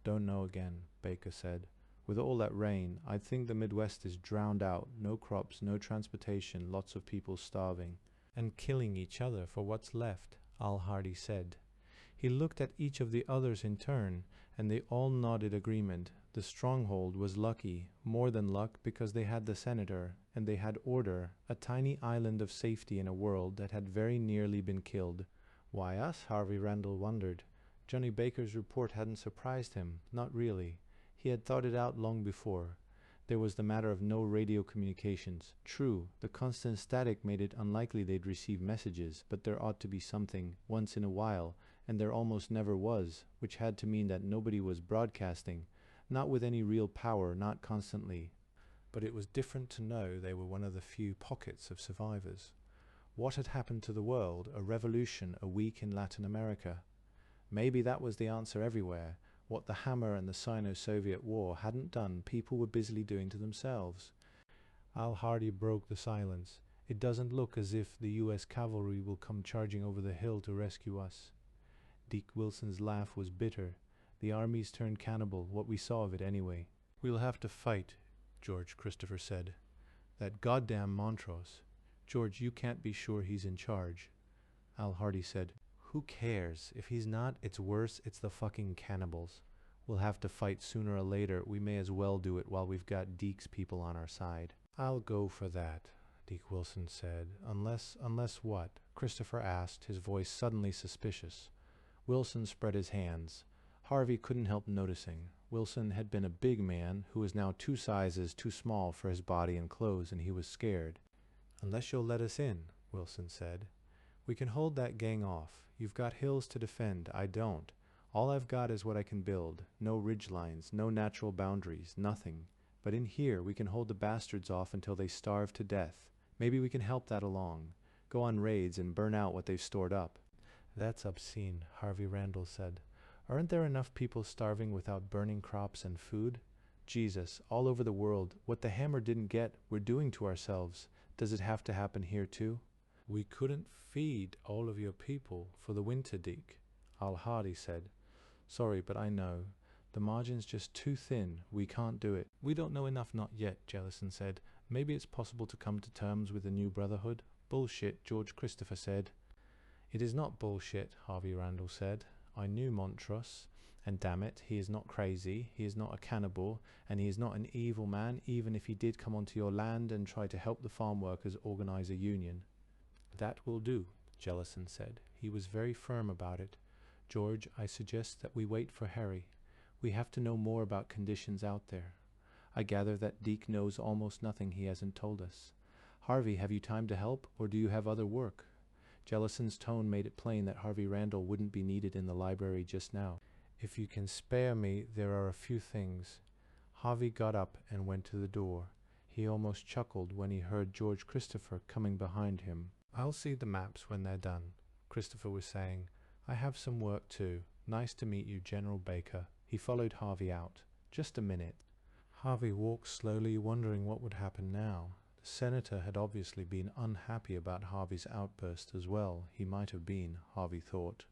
Don't know again, Baker said. With all that rain, I think the Midwest is drowned out. No crops, no transportation, lots of people starving. And killing each other for what's left, Al-Hadi said. He looked at each of the others in turn, and they all nodded agreement. The stronghold was lucky, more than luck, because they had the senator, and they had order, a tiny island of safety in a world that had very nearly been killed. Why us? Harvey Randall wondered. Johnny Baker's report hadn't surprised him, not really. He had thought it out long before. There was the matter of no radio communications. True, the constant static made it unlikely they'd receive messages, but there ought to be something, once in a while, and there almost never was, which had to mean that nobody was broadcasting, not with any real power, not constantly. But it was different to know they were one of the few pockets of survivors. What had happened to the world? A revolution, a week in Latin America. Maybe that was the answer everywhere. What the Hammer and the Sino-Soviet War hadn't done, people were busily doing to themselves. Al-Hadi broke the silence. It doesn't look as if the U.S. cavalry will come charging over the hill to rescue us. Deke Wilson's laugh was bitter. The army's turned cannibal, what we saw of it anyway. We'll have to fight, George Christopher said. That goddamn Montrose. George, you can't be sure he's in charge. Al-Hadi said, who cares? If he's not, it's worse, it's the fucking cannibals. We'll have to fight sooner or later. We may as well do it while we've got Deke's people on our side. I'll go for that, Deke Wilson said. Unless what? Christopher asked, his voice suddenly suspicious. Wilson spread his hands. Harvey couldn't help noticing. Wilson had been a big man who was now 2 sizes too small for his body and clothes, and he was scared. Unless you'll let us in, Wilson said. We can hold that gang off. You've got hills to defend. I don't. All I've got is what I can build. No ridge lines, no natural boundaries, nothing. But in here, we can hold the bastards off until they starve to death. Maybe we can help that along. Go on raids and burn out what they've stored up. That's obscene, Harvey Randall said. Aren't there enough people starving without burning crops and food? Jesus, all over the world, what the Hammer didn't get, we're doing to ourselves. Does it have to happen here too? We couldn't feed all of your people for the winter, Deke, Al-Hadi said. Sorry, but I know. The margin's just too thin. We can't do it. We don't know enough not yet, Jellison said. Maybe it's possible to come to terms with the new brotherhood. Bullshit, George Christopher said. It is not bullshit, Harvey Randall said. I knew Montrose, and damn it, he is not crazy, he is not a cannibal, and he is not an evil man, even if he did come onto your land and try to help the farm workers organize a union. That will do, Jellison said. He was very firm about it. George, I suggest that we wait for Harry. We have to know more about conditions out there. I gather that Deke knows almost nothing he hasn't told us. Harvey, have you time to help, or do you have other work? Jellison's tone made it plain that Harvey Randall wouldn't be needed in the library just now. If you can spare me, there are a few things. Harvey got up and went to the door. He almost chuckled when he heard George Christopher coming behind him. I'll see the maps when they're done, Christopher was saying. I have some work too. Nice to meet you, General Baker. He followed Harvey out. Just a minute. Harvey walked slowly, wondering what would happen now. The senator had obviously been unhappy about Harvey's outburst as well. He might have been, Harvey thought.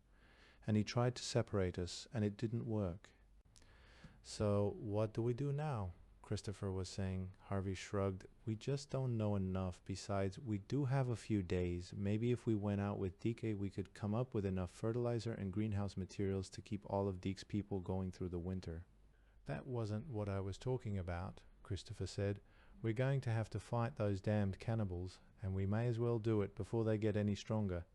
And he tried to separate us, and it didn't work. So, what do we do now? Christopher was saying. Harvey shrugged. We just don't know enough. Besides, we do have a few days. Maybe if we went out with DK, we could come up with enough fertilizer and greenhouse materials to keep all of Deke's people going through the winter. That wasn't what I was talking about, Christopher said. We're going to have to fight those damned cannibals, and we may as well do it before they get any stronger.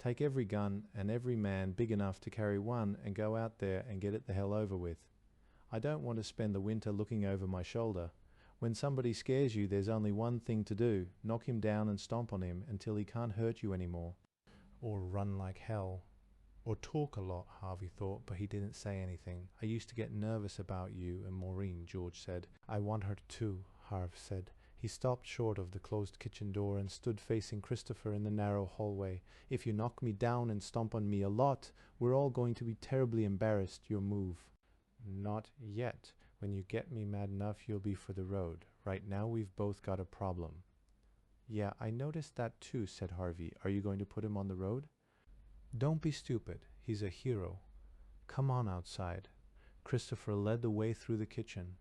Take every gun and every man big enough to carry one and go out there and get it the hell over with. I don't want to spend the winter looking over my shoulder. When somebody scares you, there's only one thing to do. Knock him down and stomp on him until he can't hurt you anymore. Or run like hell. Or talk a lot, Harvey thought, but he didn't say anything. I used to get nervous about you and Maureen, George said. I want her too, Harv said. He stopped short of the closed kitchen door and stood facing Christopher in the narrow hallway. If you knock me down and stomp on me a lot, we're all going to be terribly embarrassed. Your move. Not yet. When you get me mad enough, you'll be for the road. Right now we've both got a problem. Yeah, I noticed that too, said Harvey. Are you going to put him on the road? Don't be stupid. He's a hero. Come on outside. Christopher led the way through the kitchen.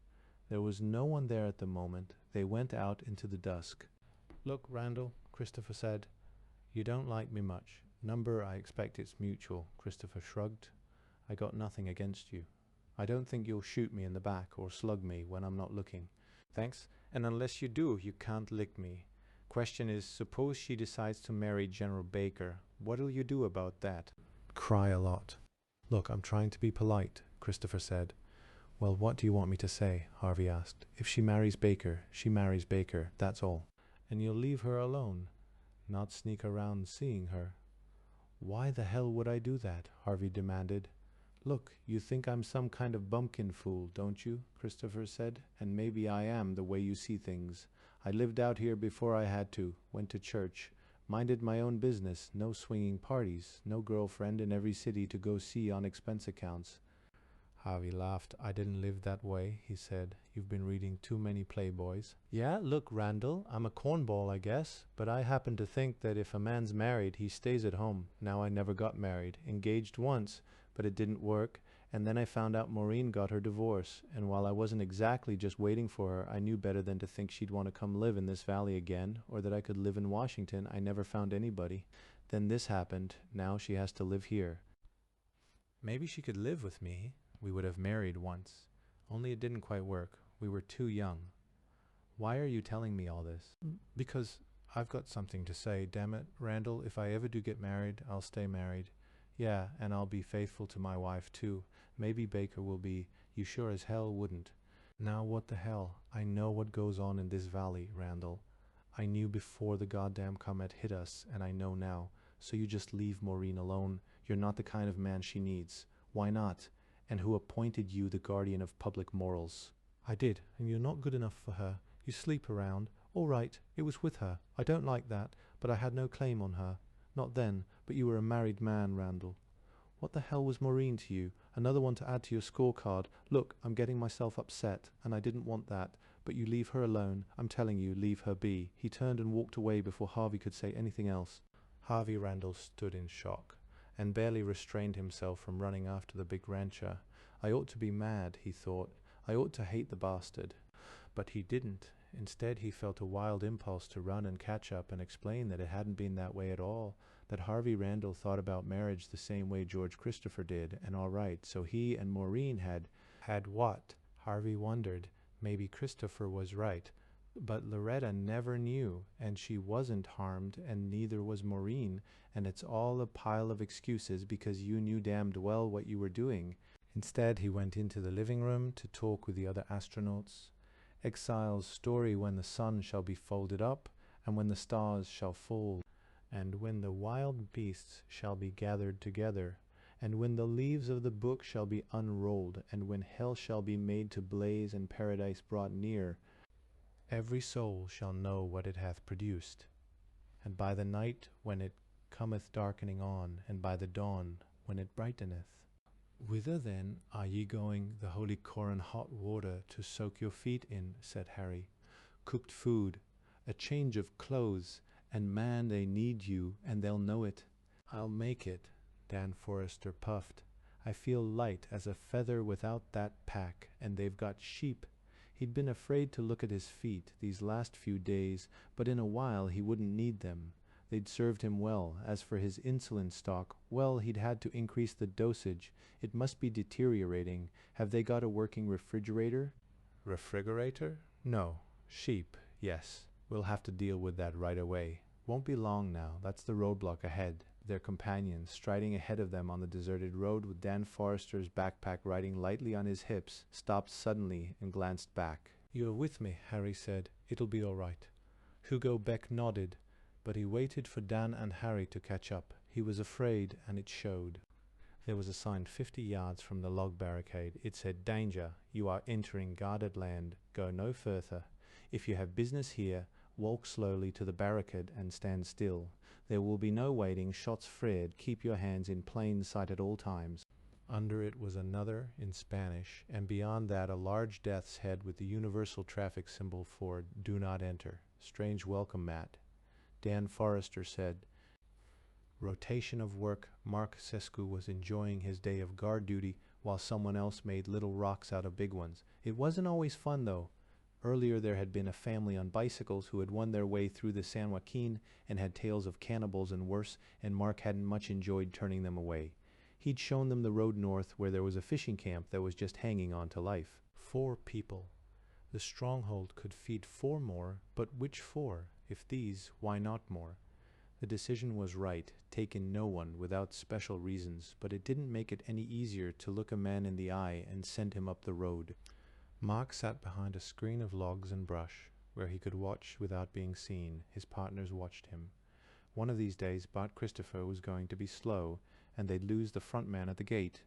There was no one there at the moment. They went out into the dusk. Look, Randall, Christopher said. You don't like me much. Number, I expect it's mutual. Christopher shrugged. I got nothing against you. I don't think you'll shoot me in the back or slug me when I'm not looking. Thanks. And unless you do, you can't lick me. Question is, suppose she decides to marry General Baker. What'll you do about that? Cry a lot. Look, I'm trying to be polite, Christopher said. Well, what do you want me to say? Harvey asked. If she marries Baker, she marries Baker, that's all. And you'll leave her alone, not sneak around seeing her. Why the hell would I do that? Harvey demanded. Look, you think I'm some kind of bumpkin fool, don't you? Christopher said. And maybe I am, the way you see things. I lived out here before I had to, went to church, minded my own business, no swinging parties, no girlfriend in every city to go see on expense accounts. Harvey laughed. I didn't live that way, he said. You've been reading too many Playboys. Yeah, look, Randall, I'm a cornball, I guess, but I happen to think that if a man's married, he stays at home. Now, I never got married. Engaged once, but it didn't work, and then I found out Maureen got her divorce, and while I wasn't exactly just waiting for her, I knew better than to think she'd want to come live in this valley again, or that I could live in Washington. I never found anybody. Then this happened. Now she has to live here. Maybe she could live with me. We would have married once. Only it didn't quite work. We were too young. Why are you telling me all this? Because I've got something to say, damn it. Randall, if I ever do get married, I'll stay married. Yeah, and I'll be faithful to my wife too. Maybe Baker will be. You sure as hell wouldn't. Now what the hell? I know what goes on in this valley, Randall. I knew before the goddamn comet hit us, and I know now. So you just leave Maureen alone. You're not the kind of man she needs. Why not? And who appointed you the guardian of public morals? I did, and you're not good enough for her. You sleep around. All right, it was with her. I don't like that, but I had no claim on her. Not then, but you were a married man, Randall. What the hell was Maureen to you? Another one to add to your scorecard. Look, I'm getting myself upset, and I didn't want that. But you leave her alone. I'm telling you, leave her be. He turned and walked away before Harvey could say anything else. Harvey Randall stood in shock, and barely restrained himself from running after the big rancher. I ought to be mad, he thought. I ought to hate the bastard. But he didn't. Instead, he felt a wild impulse to run and catch up and explain that it hadn't been that way at all, that Harvey Randall thought about marriage the same way George Christopher did, and all right, so he and Maureen had what? Harvey wondered. Maybe Christopher was right. But Loretta never knew, and she wasn't harmed, and neither was Maureen, and it's all a pile of excuses because you knew damned well what you were doing. Instead, he went into the living room to talk with the other astronauts. Exile's story when the sun shall be folded up, and when the stars shall fall, and when the wild beasts shall be gathered together, and when the leaves of the book shall be unrolled, and when hell shall be made to blaze and paradise brought near, every soul shall know what it hath produced. and by the night when it cometh darkening on, and by the dawn when it brighteneth. Whither then are ye going the holy Coran hot water to soak your feet in? Said Harry. Cooked food, a change of clothes, and man, they need you, and they'll know it. I'll make it, Dan Forrester puffed. I feel light as a feather without that pack, and they've got sheep. He'd been afraid to look at his feet these last few days, but in a while he wouldn't need them. They'd served him well. As for his insulin stock, well, he'd had to increase the dosage. It must be deteriorating. Have they got a working refrigerator? Refrigerator? No. Sheep, yes. We'll have to deal with that right away. Won't be long now. That's the roadblock ahead. Their companions, striding ahead of them on the deserted road with Dan Forrester's backpack riding lightly on his hips, stopped suddenly and glanced back. You're with me, Harry said. It'll be all right. Hugo Beck nodded, but he waited for Dan and Harry to catch up. He was afraid, and it showed. There was a sign 50 yards from the log barricade. It said, "Danger. You are entering guarded land. Go no further. If you have business here, walk slowly to the barricade and stand still. There will be no waiting, shots fired. Keep your hands in plain sight at all times." Under it was another in Spanish, and beyond that a large death's head with the universal traffic symbol for "Do not enter." Strange welcome mat. Dan Forrester said, "Rotation of work." Mark Sescu was enjoying his day of guard duty while someone else made little rocks out of big ones. It wasn't always fun, though. Earlier there had been a family on bicycles who had won their way through the San Joaquin and had tales of cannibals and worse, and Mark hadn't much enjoyed turning them away. He'd shown them the road north where there was a fishing camp that was just hanging on to life. 4 people. The stronghold could feed 4 more, but which 4? If these, why not more? The decision was right, take in no one without special reasons, but it didn't make it any easier to look a man in the eye and send him up the road. Mark sat behind a screen of logs and brush, where he could watch without being seen. His partners watched him. One of these days Bart Christopher was going to be slow, and they'd lose the front man at the gate.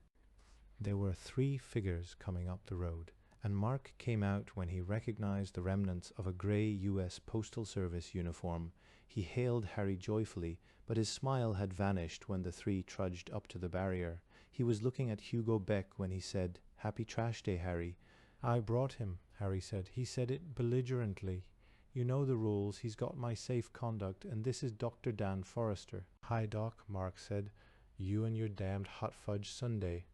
There were 3 figures coming up the road, and Mark came out when he recognized the remnants of a grey U.S. Postal Service uniform. He hailed Harry joyfully, but his smile had vanished when the 3 trudged up to the barrier. He was looking at Hugo Beck when he said, "Happy Trash Day, Harry." "I brought him," Harry said. He said it belligerently. "You know the rules. He's got my safe conduct, and this is Dr. Dan Forrester." "Hi, Doc," Mark said. "You and your damned hot fudge sundae."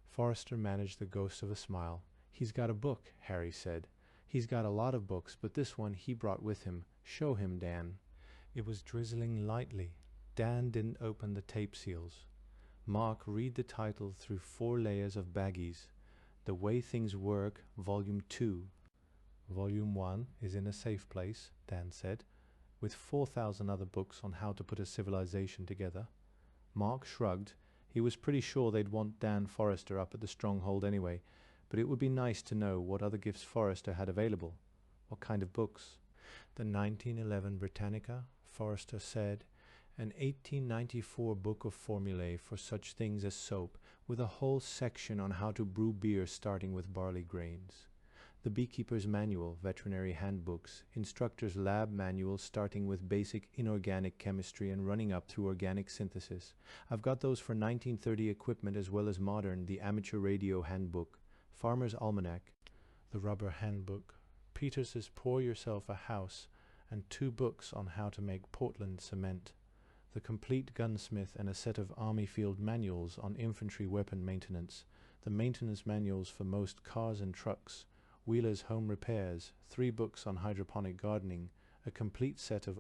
Forrester managed the ghost of a smile. "He's got a book," Harry said. "He's got a lot of books, but this one he brought with him. Show him, Dan." It was drizzling lightly. Dan didn't open the tape seals. Mark read the title through 4 layers of baggies. The Way Things Work, Volume 2. Volume 1 is in a safe place, Dan said, with 4,000 other books on how to put a civilization together. Mark shrugged. He was pretty sure they'd want Dan Forrester up at the stronghold anyway, but it would be nice to know what other gifts Forrester had available. What kind of books? The 1911 Britannica, Forrester said, an 1894 book of formulae for such things as soap, with a whole section on how to brew beer starting with barley grains. The Beekeeper's Manual, veterinary handbooks, instructor's lab manuals starting with basic inorganic chemistry and running up through organic synthesis. I've got those for 1930 equipment as well as modern, the Amateur Radio Handbook, Farmer's Almanac, the Rubber Handbook, Peters's Pour Yourself a House, and 2 books on how to make Portland cement, the Complete Gunsmith and a set of Army Field Manuals on infantry weapon maintenance, the maintenance manuals for most cars and trucks, Wheeler's Home Repairs, 3 books on hydroponic gardening, a complete set of...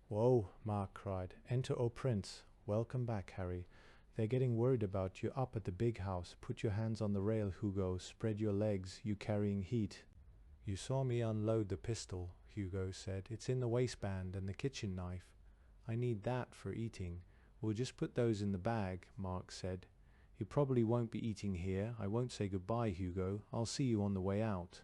"Whoa," Mark cried. "Enter O Prince. Welcome back, Harry. They're getting worried about you up at the big house. Put your hands on the rail, Hugo. Spread your legs, you carrying heat." "You saw me unload the pistol," Hugo said. "It's in the waistband and the kitchen knife. I need that for eating." "We'll just put those in the bag," Mark said. "You probably won't be eating here. I won't say goodbye, Hugo. I'll see you on the way out."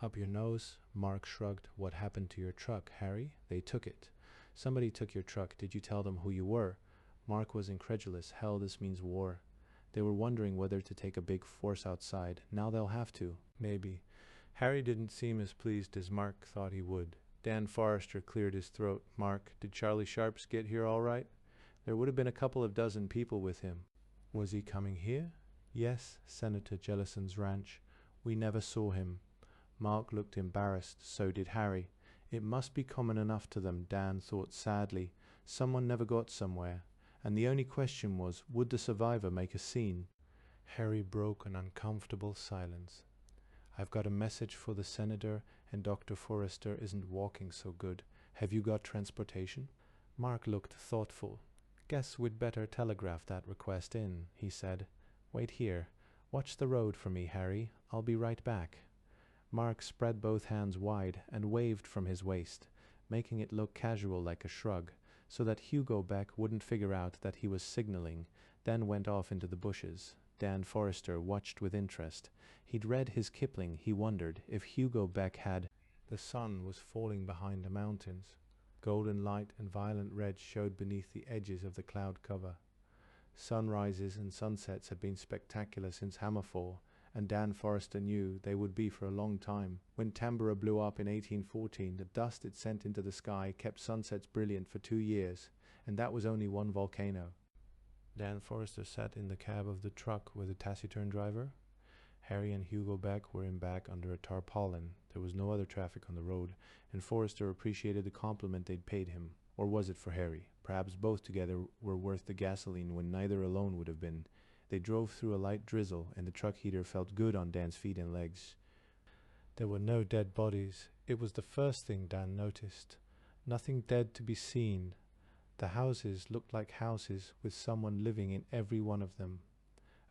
"Up your nose," Mark shrugged. "What happened to your truck, Harry?" "They took it." "Somebody took your truck. Did you tell them who you were?" Mark was incredulous. Hell, this means war. They were wondering whether to take a big force outside. Now they'll have to. Maybe. Harry didn't seem as pleased as Mark thought he would. Dan Forrester cleared his throat. Mark, did Charlie Sharps get here all right? There would have been a couple of dozen people with him. Was he coming here? Yes, Senator Jellison's ranch. We never saw him. Mark looked embarrassed. So did Harry. It must be common enough to them, Dan thought sadly. Someone never got somewhere. And the only question was, would the survivor make a scene? Harry broke an uncomfortable silence. I've got a message for the senator, and Dr. Forrester isn't walking so good. Have you got transportation? Mark looked thoughtful. Guess we'd better telegraph that request in, he said. Wait here. Watch the road for me, Harry. I'll be right back. Mark spread both hands wide and waved from his waist, making it look casual like a shrug, so that Hugo Beck wouldn't figure out that he was signaling, then went off into the bushes. Dan Forrester watched with interest. He'd read his Kipling, he wondered if Hugo Beck had. The sun was falling behind the mountains. Golden light and violent red showed beneath the edges of the cloud cover. Sunrises and sunsets had been spectacular since Hammerfall, and Dan Forrester knew they would be for a long time. When Tambora blew up in 1814, the dust it sent into the sky kept sunsets brilliant for 2 years, and that was only one volcano. Dan Forrester sat in the cab of the truck with a taciturn driver. Harry and Hugo Beck were in back under a tarpaulin. There was no other traffic on the road, and Forrester appreciated the compliment they'd paid him. Or was it for Harry? Perhaps both together were worth the gasoline when neither alone would have been. They drove through a light drizzle, and the truck heater felt good on Dan's feet and legs. There were no dead bodies. It was the first thing Dan noticed. Nothing dead to be seen. The houses looked like houses with someone living in every one of them.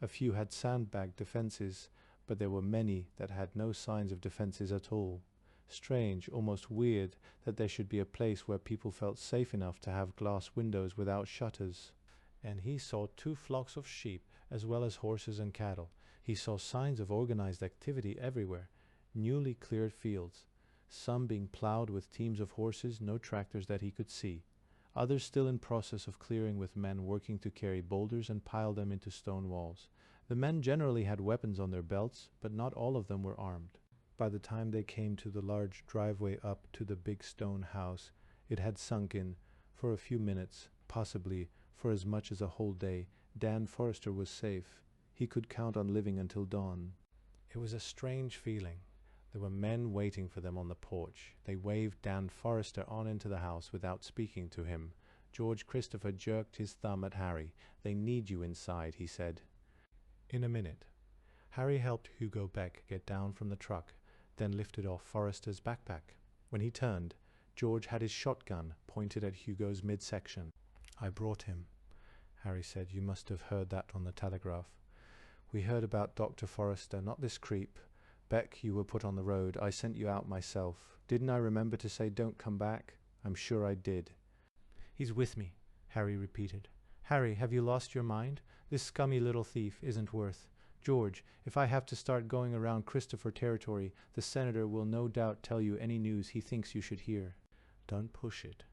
A few had sandbagged defenses, but there were many that had no signs of defenses at all. Strange, almost weird, that there should be a place where people felt safe enough to have glass windows without shutters. And he saw 2 flocks of sheep, as well as horses and cattle. He saw signs of organized activity everywhere. Newly cleared fields, some being plowed with teams of horses, no tractors that he could see. Others still in process of clearing with men working to carry boulders and pile them into stone walls. The men generally had weapons on their belts, but not all of them were armed. By the time they came to the large driveway up to the big stone house, it had sunk in. For a few minutes, possibly for as much as a whole day, Dan Forrester was safe. He could count on living until dawn. It was a strange feeling. There were men waiting for them on the porch. They waved Dan Forrester on into the house without speaking to him. George Christopher jerked his thumb at Harry. They need you inside, he said. In a minute. Harry helped Hugo Beck get down from the truck, then lifted off Forrester's backpack. When he turned, George had his shotgun pointed at Hugo's midsection. I brought him, Harry said. You must have heard that on the telegraph. We heard about Dr. Forrester, not this creep. Beck, you were put on the road. I sent you out myself. Didn't I remember to say don't come back? I'm sure I did. He's with me, Harry repeated. Harry, have you lost your mind? This scummy little thief isn't worth. George, if I have to start going around Christopher territory, the senator will no doubt tell you any news he thinks you should hear. Don't push it,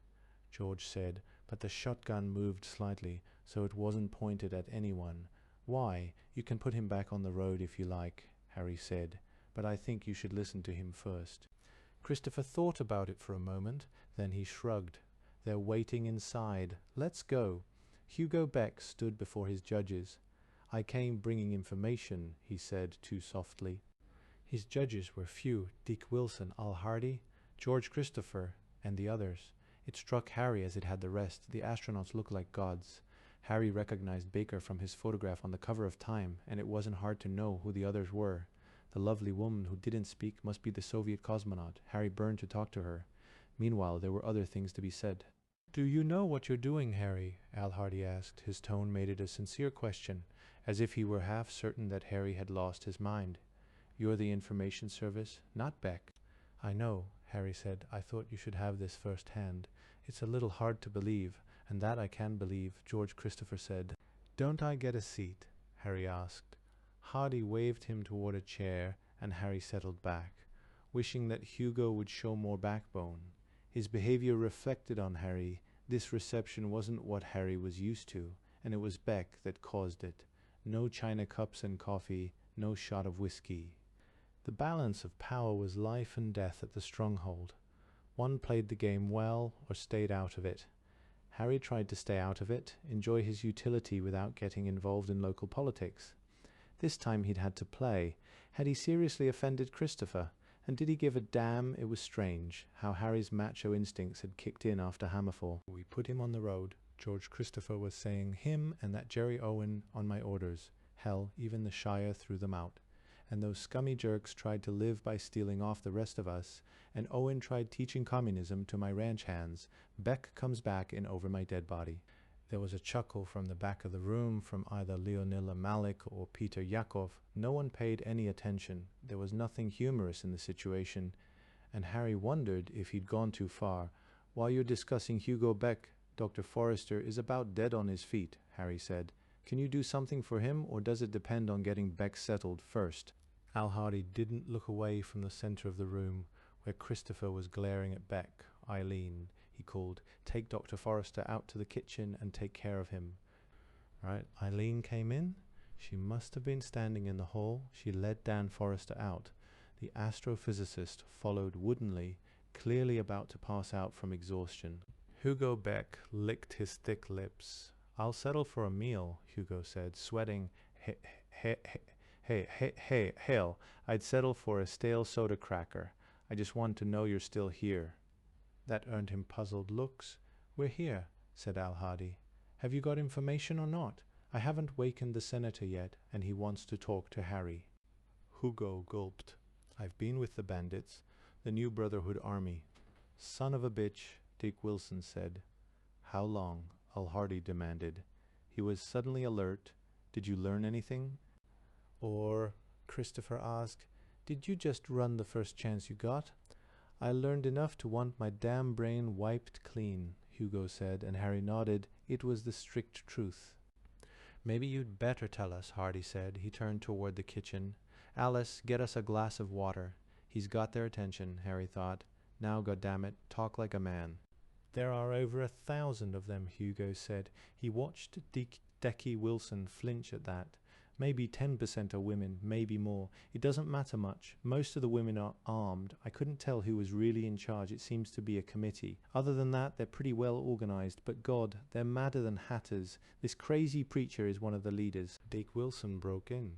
George said, but the shotgun moved slightly, so it wasn't pointed at anyone. Why? You can put him back on the road if you like, Harry said, but I think you should listen to him first. Christopher thought about it for a moment, then he shrugged. They're waiting inside. Let's go. Hugo Beck stood before his judges. I came bringing information, he said too softly. His judges were few: Dick Wilson, Al Hardy, George Christopher, and the others. It struck Harry as it had the rest. The astronauts looked like gods. Harry recognized Baker from his photograph on the cover of Time, and it wasn't hard to know who the others were. The lovely woman who didn't speak must be the Soviet cosmonaut. Harry burned to talk to her. Meanwhile, there were other things to be said. Do you know what you're doing, Harry? Al Hardy asked. His tone made it a sincere question, as if he were half certain that Harry had lost his mind. You're the information service, not Beck. I know, Harry said. I thought you should have this firsthand. It's a little hard to believe, and that I can believe, George Christopher said. Don't I get a seat? Harry asked. Hardy waved him toward a chair, and Harry settled back, wishing that Hugo would show more backbone. His behavior reflected on Harry. This reception wasn't what Harry was used to, and it was Beck that caused it. No china cups and coffee, no shot of whiskey. The balance of power was life and death at the stronghold. One played the game well or stayed out of it. Harry tried to stay out of it, enjoy his utility without getting involved in local politics. This time he'd had to play. Had he seriously offended Christopher? And did he give a damn? It was strange, how Harry's macho instincts had kicked in after Hammerfall. We put him on the road. George Christopher was saying him and that Jerry Owen on my orders. Hell, even the Shire threw them out. And those scummy jerks tried to live by stealing off the rest of us, and Owen tried teaching communism to my ranch hands. Beck comes back in over my dead body. There was a chuckle from the back of the room from either Leonila Malik or Peter Yakov. No one paid any attention. There was nothing humorous in the situation, and Harry wondered if he'd gone too far. While you're discussing Hugo Beck, Dr. Forrester is about dead on his feet, Harry said. Can you do something for him, or does it depend on getting Beck settled first? Al Hardy didn't look away from the center of the room, where Christopher was glaring at Beck. Eileen, he called, take Dr. Forrester out to the kitchen and take care of him. Right, Eileen came in. She must have been standing in the hall. She led Dan Forrester out. The astrophysicist followed woodenly, clearly about to pass out from exhaustion. Hugo Beck licked his thick lips. I'll settle for a meal, Hugo said, sweating. Hell, I'd settle for a stale soda cracker. I just want to know you're still here. That earned him puzzled looks. We're here, said Al Hardy. Have you got information or not? I haven't wakened the senator yet, and he wants to talk to Harry. Hugo gulped. I've been with the bandits, the New Brotherhood Army. Son of a bitch, Dick Wilson said. How long? Al Hardy demanded. He was suddenly alert. Did you learn anything? Or, Christopher asked, did you just run the first chance you got? I learned enough to want my damn brain wiped clean, Hugo said, and Harry nodded. It was the strict truth. Maybe you'd better tell us, Hardy said. He turned toward the kitchen. Alice, get us a glass of water. He's got their attention, Harry thought. Now, goddammit, talk like a man. There are over 1,000 of them, Hugo said. He watched Decky Wilson flinch at that. Maybe 10% are women, maybe more. It doesn't matter much. Most of the women are armed. I couldn't tell who was really in charge. It seems to be a committee. Other than that, they're pretty well organized. But God, they're madder than hatters. This crazy preacher is one of the leaders. Dick Wilson broke in.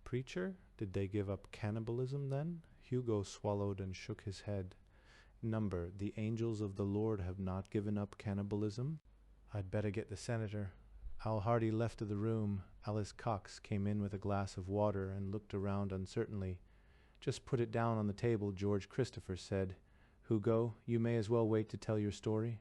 Preacher? Did they give up cannibalism then? Hugo swallowed and shook his head. Number, the angels of the Lord have not given up cannibalism? I'd better get the senator. Al Hardy left the room. Alice Cox came in with a glass of water and looked around uncertainly. Just put it down on the table, George Christopher said. Hugo, you may as well wait to tell your story.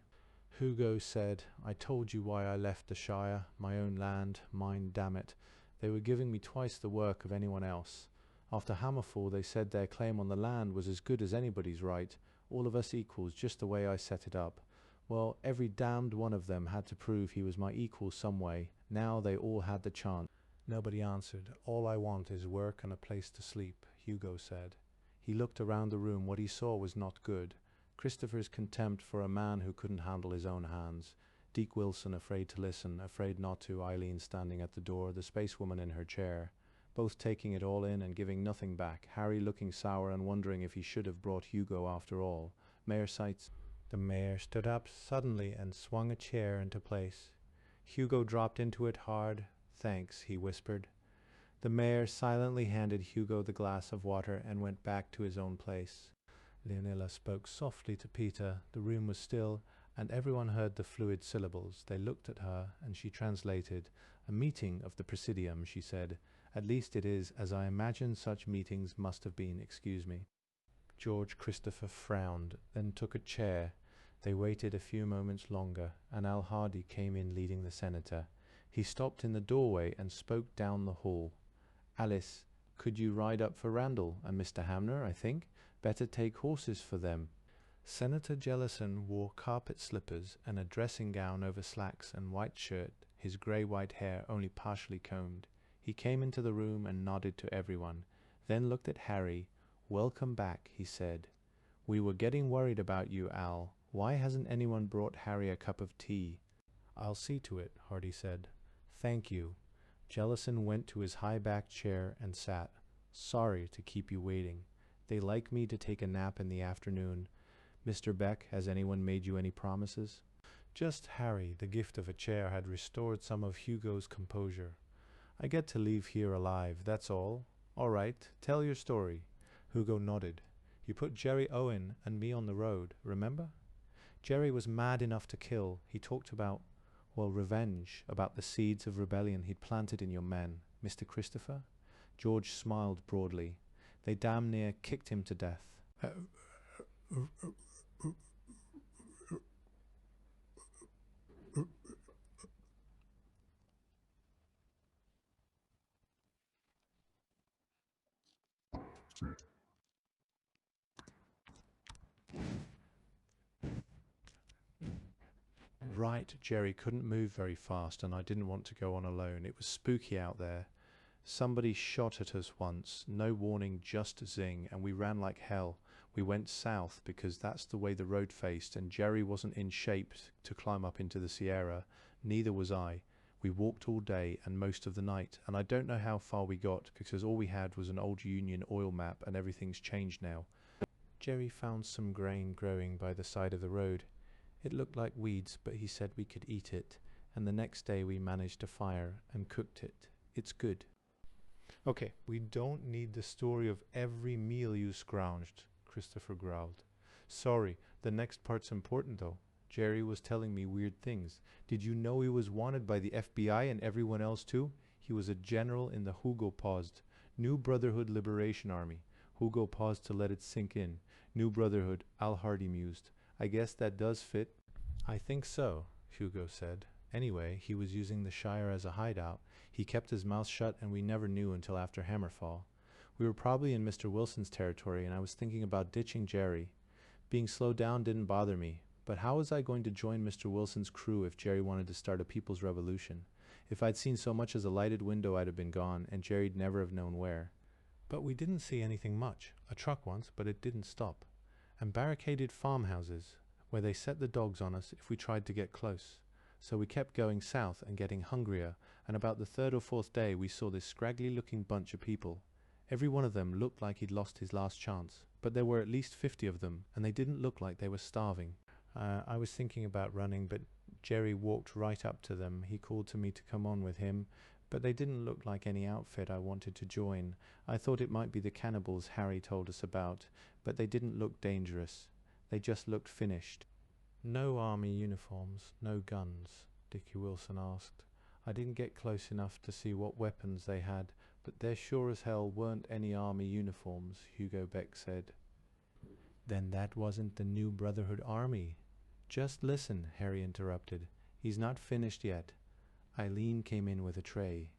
Hugo said, I told you why I left the Shire, my own land, mine, damn it. They were giving me twice the work of anyone else. After Hammerfall, they said their claim on the land was as good as anybody's right, all of us equals, just the way I set it up. Well, every damned one of them had to prove he was my equal some way. Now they all had the chance. Nobody answered. All I want is work and a place to sleep, Hugo said. He looked around the room. What he saw was not good. Christopher's contempt for a man who couldn't handle his own hands. Deke Wilson afraid to listen, afraid not to, Eileen standing at the door, the spacewoman in her chair. Both taking it all in and giving nothing back. Harry looking sour and wondering if he should have brought Hugo after all. Mayor Seitz. The mayor stood up suddenly and swung a chair into place. Hugo dropped into it hard. Thanks, he whispered. The mayor silently handed Hugo the glass of water and went back to his own place. Leonila spoke softly to Peter. The room was still, and everyone heard the fluid syllables. They looked at her, and she translated. A meeting of the Presidium, she said. At least it is, as I imagine such meetings must have been, excuse me. George Christopher frowned, then took a chair. They waited a few moments longer, and Al Hardy came in leading the senator. He stopped in the doorway and spoke down the hall. Alice, could you ride up for Randall and Mr. Hamner, I think? Better take horses for them. Senator Jellison wore carpet slippers and a dressing gown over slacks and white shirt, his grey-white hair only partially combed. He came into the room and nodded to everyone, then looked at Harry. Welcome back, he said. We were getting worried about you, Al. Why hasn't anyone brought Harry a cup of tea? I'll see to it, Hardy said. Thank you. Jellison went to his high-backed chair and sat. Sorry to keep you waiting. They like me to take a nap in the afternoon. Mr. Beck, has anyone made you any promises? Just Harry, the gift of a chair, had restored some of Hugo's composure. I get to leave here alive, that's all. All right, tell your story. Hugo nodded. You put Jerry Owen and me on the road, remember? Jerry was mad enough to kill. He talked about, well, revenge, about the seeds of rebellion he'd planted in your men. Mr. Christopher? George smiled broadly. They damn near kicked him to death. Right, Jerry couldn't move very fast, and I didn't want to go on alone. It was spooky out there. Somebody shot at us once, no warning, just zing, and we ran like hell. We went south because that's the way the road faced, and Jerry wasn't in shape to climb up into the Sierra. Neither was I. We walked all day and most of the night, and I don't know how far we got because all we had was an old Union oil map, and everything's changed now. Jerry found some grain growing by the side of the road. It looked like weeds, but he said we could eat it, and the next day we managed a fire and cooked it. It's good. Okay, we don't need the story of every meal you scrounged, Christopher growled. Sorry, the next part's important though. Jerry was telling me weird things. Did you know he was wanted by the FBI and everyone else too? He was a general in the Hugo paused. New Brotherhood Liberation Army. Hugo paused to let it sink in. New Brotherhood, Al Hardy mused. I guess that does fit. I think so, Hugo said. Anyway, he was using the Shire as a hideout. He kept his mouth shut and we never knew until after Hammerfall. We were probably in Mr. Wilson's territory and I was thinking about ditching Jerry. Being slowed down didn't bother me, but how was I going to join Mr. Wilson's crew if Jerry wanted to start a people's revolution? If I'd seen so much as a lighted window I'd have been gone and Jerry'd never have known where. But we didn't see anything much. A truck once, but it didn't stop. And barricaded farmhouses, where they set the dogs on us if we tried to get close. So we kept going south and getting hungrier, and about the third or fourth day we saw this scraggly-looking bunch of people. Every one of them looked like he'd lost his last chance, but there were at least 50 of them, and they didn't look like they were starving. I was thinking about running, but Jerry walked right up to them. He called to me to come on with him, but they didn't look like any outfit I wanted to join. I thought it might be the cannibals Harry told us about, but they didn't look dangerous. They just looked finished. No army uniforms, no guns, Dickie Wilson asked. I didn't get close enough to see what weapons they had, but there sure as hell weren't any army uniforms, Hugo Beck said. Then that wasn't the New Brotherhood Army. Just listen, Harry interrupted. He's not finished yet. Eileen came in with a tray.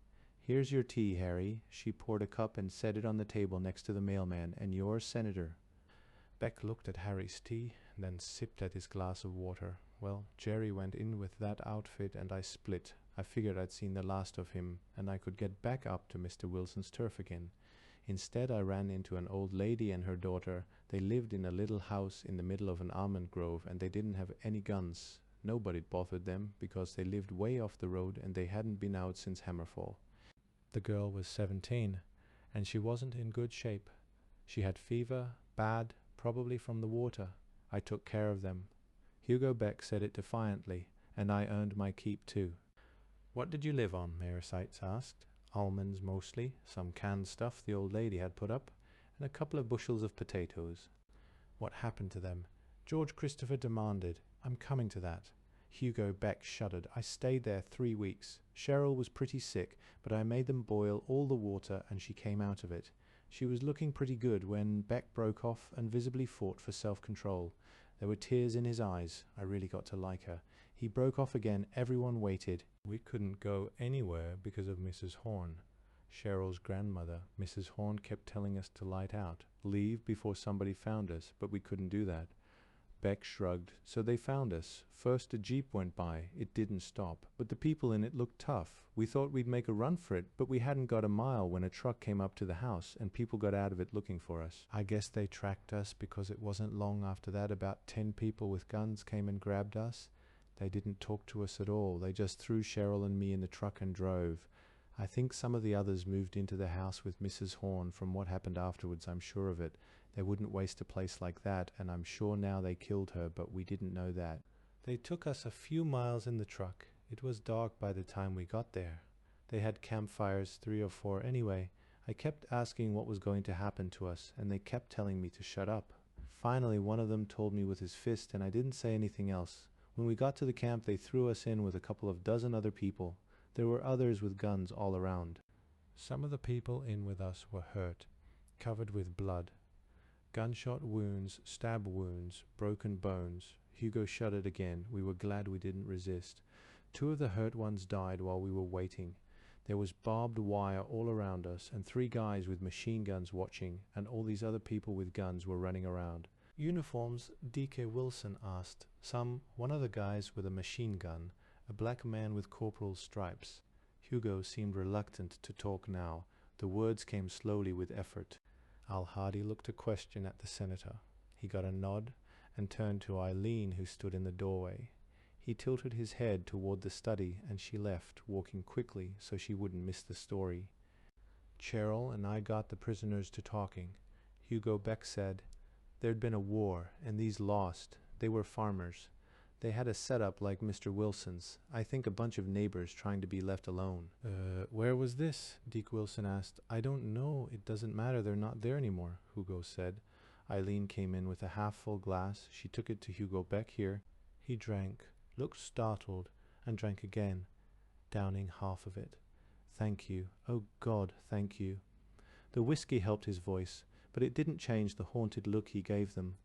Here's your tea, Harry. She poured a cup and set it on the table next to the mailman. And yours, Senator. Beck looked at Harry's tea, then sipped at his glass of water. Well, Jerry went in with that outfit and I split. I figured I'd seen the last of him and I could get back up to Mr. Wilson's turf again. Instead, I ran into an old lady and her daughter. They lived in a little house in the middle of an almond grove and they didn't have any guns. Nobody bothered them because they lived way off the road and they hadn't been out since Hammerfall. The girl was 17 and she wasn't in good shape. She had fever, bad, probably from the water. I took care of them. Hugo Beck said it defiantly, and I earned my keep too. What did you live on? Mayor Seitz asked. Almonds mostly, some canned stuff the old lady had put up, and a couple of bushels of potatoes. What happened to them? George Christopher demanded. I'm coming to that. Hugo Beck shuddered. I stayed there 3 weeks. Cheryl was pretty sick, but I made them boil all the water and she came out of it. She was looking pretty good when Beck broke off and visibly fought for self-control. There were tears in his eyes. I really got to like her. He broke off again. Everyone waited. We couldn't go anywhere because of Mrs. Horn. Cheryl's grandmother, Mrs. Horn, kept telling us to light out, leave before somebody found us, but we couldn't do that. Beck shrugged. So they found us. First a jeep went by. It didn't stop. But the people in it looked tough. We thought we'd make a run for it, but we hadn't got a mile when a truck came up to the house and people got out of it looking for us. I guess they tracked us because it wasn't long after that about 10 people with guns came and grabbed us. They didn't talk to us at all. They just threw Cheryl and me in the truck and drove. I think some of the others moved into the house with Mrs. Horn. From what happened afterwards, I'm sure of it. They wouldn't waste a place like that, and I'm sure now they killed her, but we didn't know that. They took us a few miles in the truck. It was dark by the time we got there. They had campfires, 3 or 4 anyway. I kept asking what was going to happen to us, and they kept telling me to shut up. Finally, one of them told me with his fist, and I didn't say anything else. When we got to the camp, they threw us in with a couple of dozen other people. There were others with guns all around. Some of the people in with us were hurt, covered with blood. Gunshot wounds, stab wounds, broken bones. Hugo shuddered again. We were glad we didn't resist. 2 of the hurt ones died while we were waiting. There was barbed wire all around us, and 3 guys with machine guns watching, and all these other people with guns were running around. Uniforms? D.K. Wilson asked. One of the guys with a machine gun, a black man with corporal's stripes. Hugo seemed reluctant to talk now. The words came slowly with effort. Al Hardy looked a question at the senator. He got a nod and turned to Eileen, who stood in the doorway. He tilted his head toward the study, and she left, walking quickly so she wouldn't miss the story. Cheryl and I got the prisoners to talking. Hugo Beck said, "There'd been a war, and these lost. They were farmers. They had a setup like Mr. Wilson's. I think a bunch of neighbors trying to be left alone." Where was this?" Deke Wilson asked. "I don't know. It doesn't matter. They're not there anymore," Hugo said. Eileen came in with a half-full glass. She took it to Hugo Beck. "Here." He drank, looked startled, and drank again, downing half of it. "Thank you. Oh God, thank you." The whiskey helped his voice, but it didn't change the haunted look he gave them.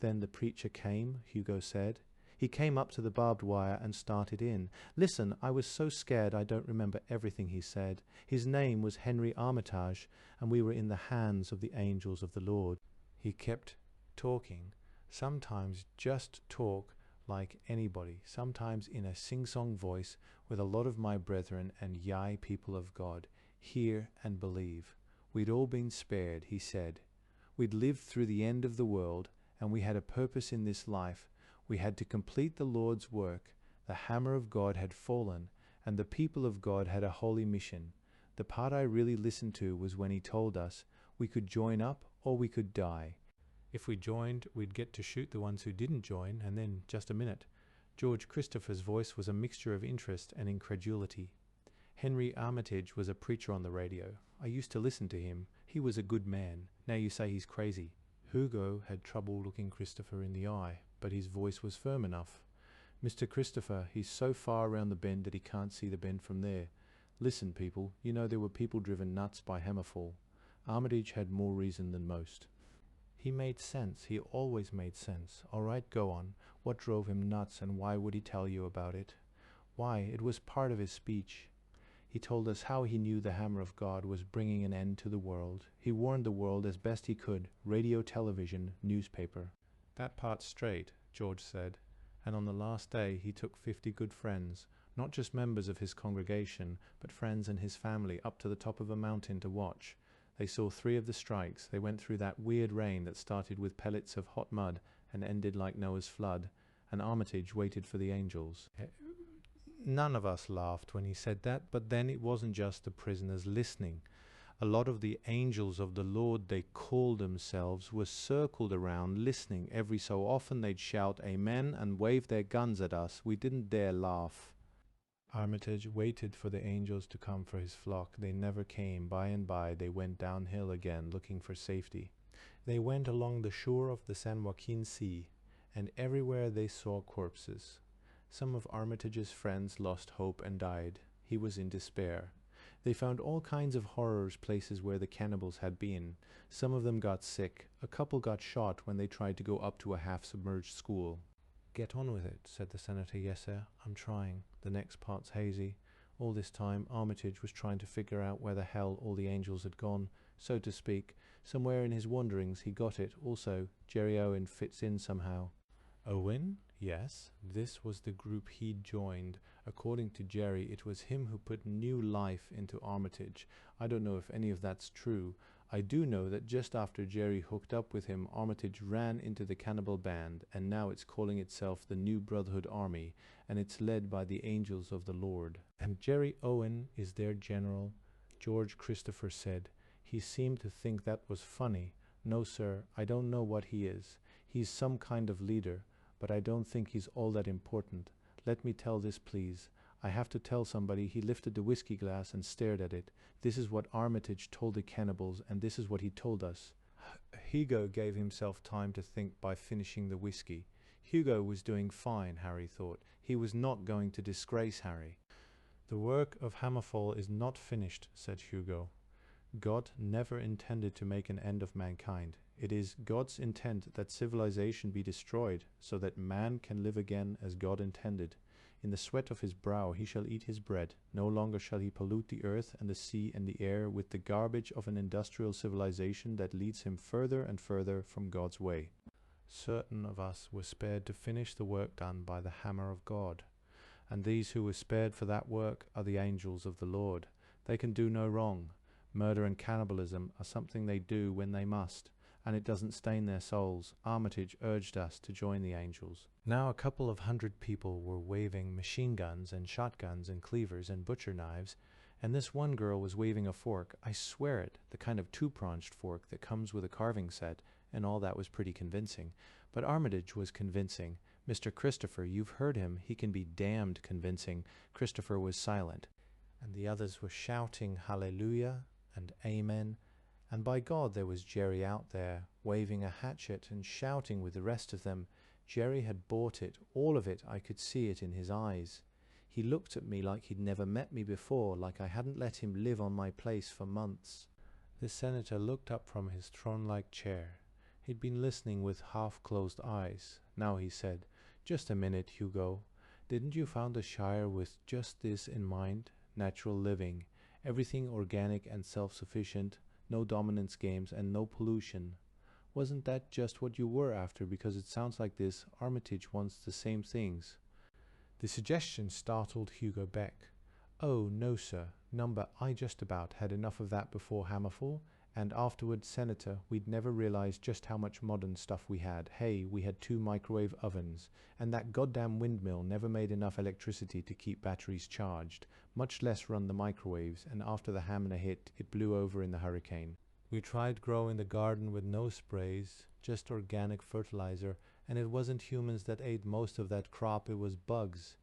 "Then the preacher came," Hugo said. "He came up to the barbed wire and started in. Listen, I was so scared I don't remember everything he said. His name was Henry Armitage, and we were in the hands of the angels of the Lord." He kept talking, sometimes just talk like anybody, sometimes in a sing-song voice with a lot of my brethren and yai people of God. "Hear and believe. We'd all been spared," he said. "We'd lived through the end of the world, and we had a purpose in this life. We had to complete the Lord's work. The hammer of God had fallen, and the people of God had a holy mission. The part I really listened to was when he told us we could join up or we could die. If we joined, we'd get to shoot the ones who didn't join, and then, just a minute." George Christopher's voice was a mixture of interest and incredulity. "Henry Armitage was a preacher on the radio. I used to listen to him. He was a good man. Now you say he's crazy." Hugo had trouble looking Christopher in the eye, but his voice was firm enough. "Mr. Christopher, he's so far around the bend that he can't see the bend from there. Listen, people, you know there were people driven nuts by Hammerfall. Armitage had more reason than most. He made sense. He always made sense. All right, go on. What drove him nuts, and why would he tell you about it?" "Why, it was part of his speech. He told us how he knew the hammer of God was bringing an end to the world. He warned the world as best he could, radio, television, newspaper." "That part's straight," George said. "And on the last day he took 50 good friends, not just members of his congregation, but friends and his family, up to the top of a mountain to watch. They saw 3 of the strikes. They went through that weird rain that started with pellets of hot mud and ended like Noah's flood, and Armitage waited for the angels." None of us laughed when he said that, but then it wasn't just the prisoners listening. A lot of the angels of the Lord, they called themselves, were circled around listening. Every so often they'd shout amen and wave their guns at us. We didn't dare laugh. Armitage waited for the angels to come for his flock. They never came. By and by they went downhill again, looking for safety. They went along the shore of the San Joaquin Sea, and everywhere they saw corpses. Some of Armitage's friends lost hope and died. He was in despair. They found all kinds of horrors places where the cannibals had been. Some of them got sick. A couple got shot when they tried to go up to a half-submerged school. "Get on with it," said the senator. "Yes, sir, I'm trying." The next part's hazy. All this time, Armitage was trying to figure out where the hell all the angels had gone, so to speak. Somewhere in his wanderings, he got it. Also, Jerry Owen fits in somehow. Owen? Yes, this was the group he'd joined. According to Jerry, it was him who put new life into Armitage. I don't know if any of that's true. I do know that just after Jerry hooked up with him, Armitage ran into the cannibal band, and now it's calling itself the New Brotherhood Army, and it's led by the Angels of the Lord. "And Jerry Owen is their general," George Christopher said. He seemed to think that was funny. No, sir, I don't know what he is. He's some kind of leader, but I don't think he's all that important. Let me tell this, please. I have to tell somebody." He lifted the whiskey glass and stared at it. "This is what Armitage told the cannibals, and this is what he told us." Hugo gave himself time to think by finishing the whiskey. Hugo was doing fine, Harry thought. He was not going to disgrace Harry. "The work of Hammerfall is not finished," said Hugo. "God never intended to make an end of mankind. It is God's intent that civilization be destroyed, so that man can live again as God intended. In the sweat of his brow he shall eat his bread. No longer shall he pollute the earth and the sea and the air with the garbage of an industrial civilization that leads him further and further from God's way." Certain of us were spared to finish the work done by the hammer of God. And these who were spared for that work are the angels of the Lord. They can do no wrong. Murder and cannibalism are something they do when they must, and it doesn't stain their souls. Armitage urged us to join the angels. Now a couple of 100 people were waving machine guns and shotguns and cleavers and butcher knives, and this one girl was waving a fork. I swear it, the kind of two-pronged fork that comes with a carving set, and all that was pretty convincing. But Armitage was convincing. Mr. Christopher, you've heard him, he can be damned convincing. Christopher was silent, and the others were shouting hallelujah and amen. And by God, there was Jerry out there, waving a hatchet and shouting with the rest of them. Jerry had bought it, all of it. I could see it in his eyes. He looked at me like he'd never met me before, like I hadn't let him live on my place for months. The senator looked up from his throne-like chair. He'd been listening with half-closed eyes. Now he said, "Just a minute, Hugo. Didn't you found the Shire with just this in mind? Natural living, everything organic and self-sufficient, no dominance games and no pollution. Wasn't that just what you were after? Because it sounds like this Armitage wants the same things." The suggestion startled Hugo Beck. "Oh, no, sir. Number, I just about had enough of that before Hammerfall. And afterwards, Senator, we'd never realized just how much modern stuff we had. Hey, we had 2 microwave ovens, and that goddamn windmill never made enough electricity to keep batteries charged, much less run the microwaves, and after the hammer hit, it blew over in the hurricane. We tried growing the garden with no sprays, just organic fertilizer, and it wasn't humans that ate most of that crop, it was bugs.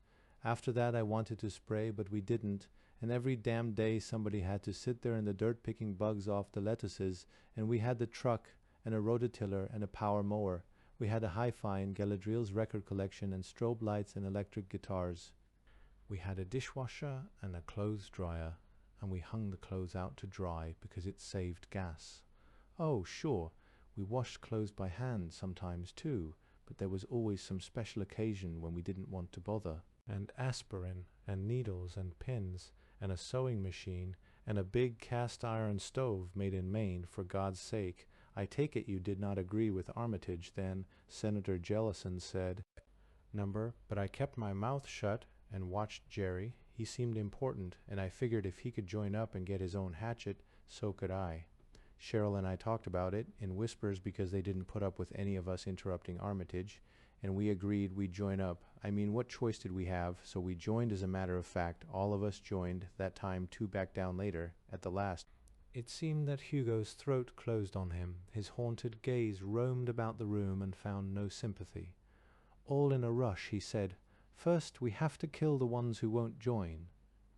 After that I wanted to spray, but we didn't, and every damn day somebody had to sit there in the dirt picking bugs off the lettuces, and we had the truck and a rototiller and a power mower. We had a hi-fi and Galadriel's record collection and strobe lights and electric guitars. We had a dishwasher and a clothes dryer, and we hung the clothes out to dry because it saved gas. Oh, sure, we washed clothes by hand sometimes too, but there was always some special occasion when we didn't want to bother. And aspirin and needles and pins and a sewing machine, and a big cast-iron stove made in Maine, for God's sake. I take it you did not agree with Armitage then, Senator Jellison said. Number, but I kept my mouth shut and watched Jerry. He seemed important, and I figured if he could join up and get his own hatchet, so could I. Cheryl and I talked about it, in whispers because they didn't put up with any of us interrupting Armitage, and we agreed we'd join up. I mean, what choice did we have? So we joined as a matter of fact. All of us joined, that time 2 back down later, at the last. It seemed that Hugo's throat closed on him. His haunted gaze roamed about the room and found no sympathy. All in a rush, he said, "First, we have to kill the ones who won't join.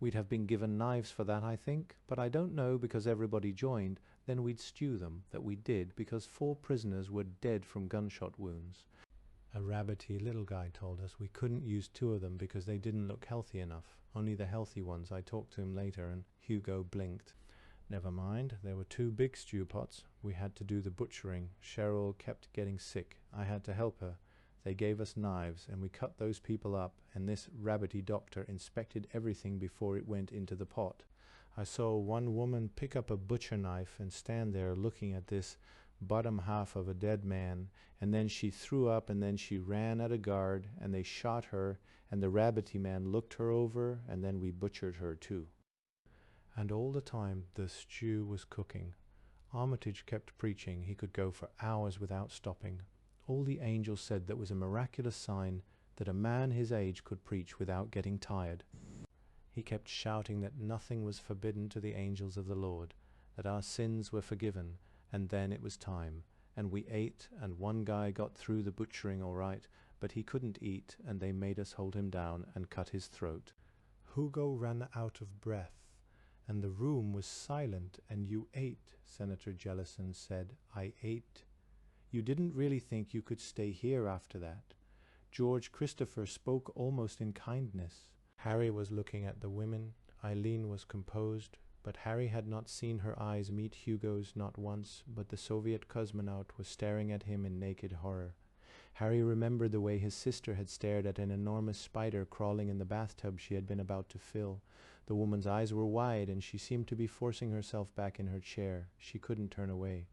We'd have been given knives for that, I think, but I don't know because everybody joined. Then we'd stew them, that we did, because 4 prisoners were dead from gunshot wounds. A rabbity little guy told us we couldn't use 2 of them because they didn't look healthy enough. Only the healthy ones. I talked to him later, and Hugo blinked. Never mind, there were 2 big stew pots. We had to do the butchering. Cheryl kept getting sick. I had to help her. They gave us knives, and we cut those people up, and this rabbity doctor inspected everything before it went into the pot. I saw one woman pick up a butcher knife and stand there looking at this bottom half of a dead man, and then she threw up, and then she ran at a guard, and they shot her, and the rabbity man looked her over, and then we butchered her too. And all the time the stew was cooking. Armitage kept preaching. He could go for hours without stopping. All the angels said that was a miraculous sign that a man his age could preach without getting tired. He kept shouting that nothing was forbidden to the angels of the Lord, that our sins were forgiven, and then it was time. and we ate, and one guy got through the butchering all right, but he couldn't eat, and they made us hold him down and cut his throat. Hugo ran out of breath, and the room was silent. And you ate, Senator Jellison said. I ate. You didn't really think you could stay here after that. George Christopher spoke almost in kindness. Harry was looking at the women. Eileen was composed, but Harry had not seen her eyes meet Hugo's not once, but the Soviet cosmonaut was staring at him in naked horror. Harry remembered the way his sister had stared at an enormous spider crawling in the bathtub she had been about to fill. The woman's eyes were wide, and she seemed to be forcing herself back in her chair. She couldn't turn away.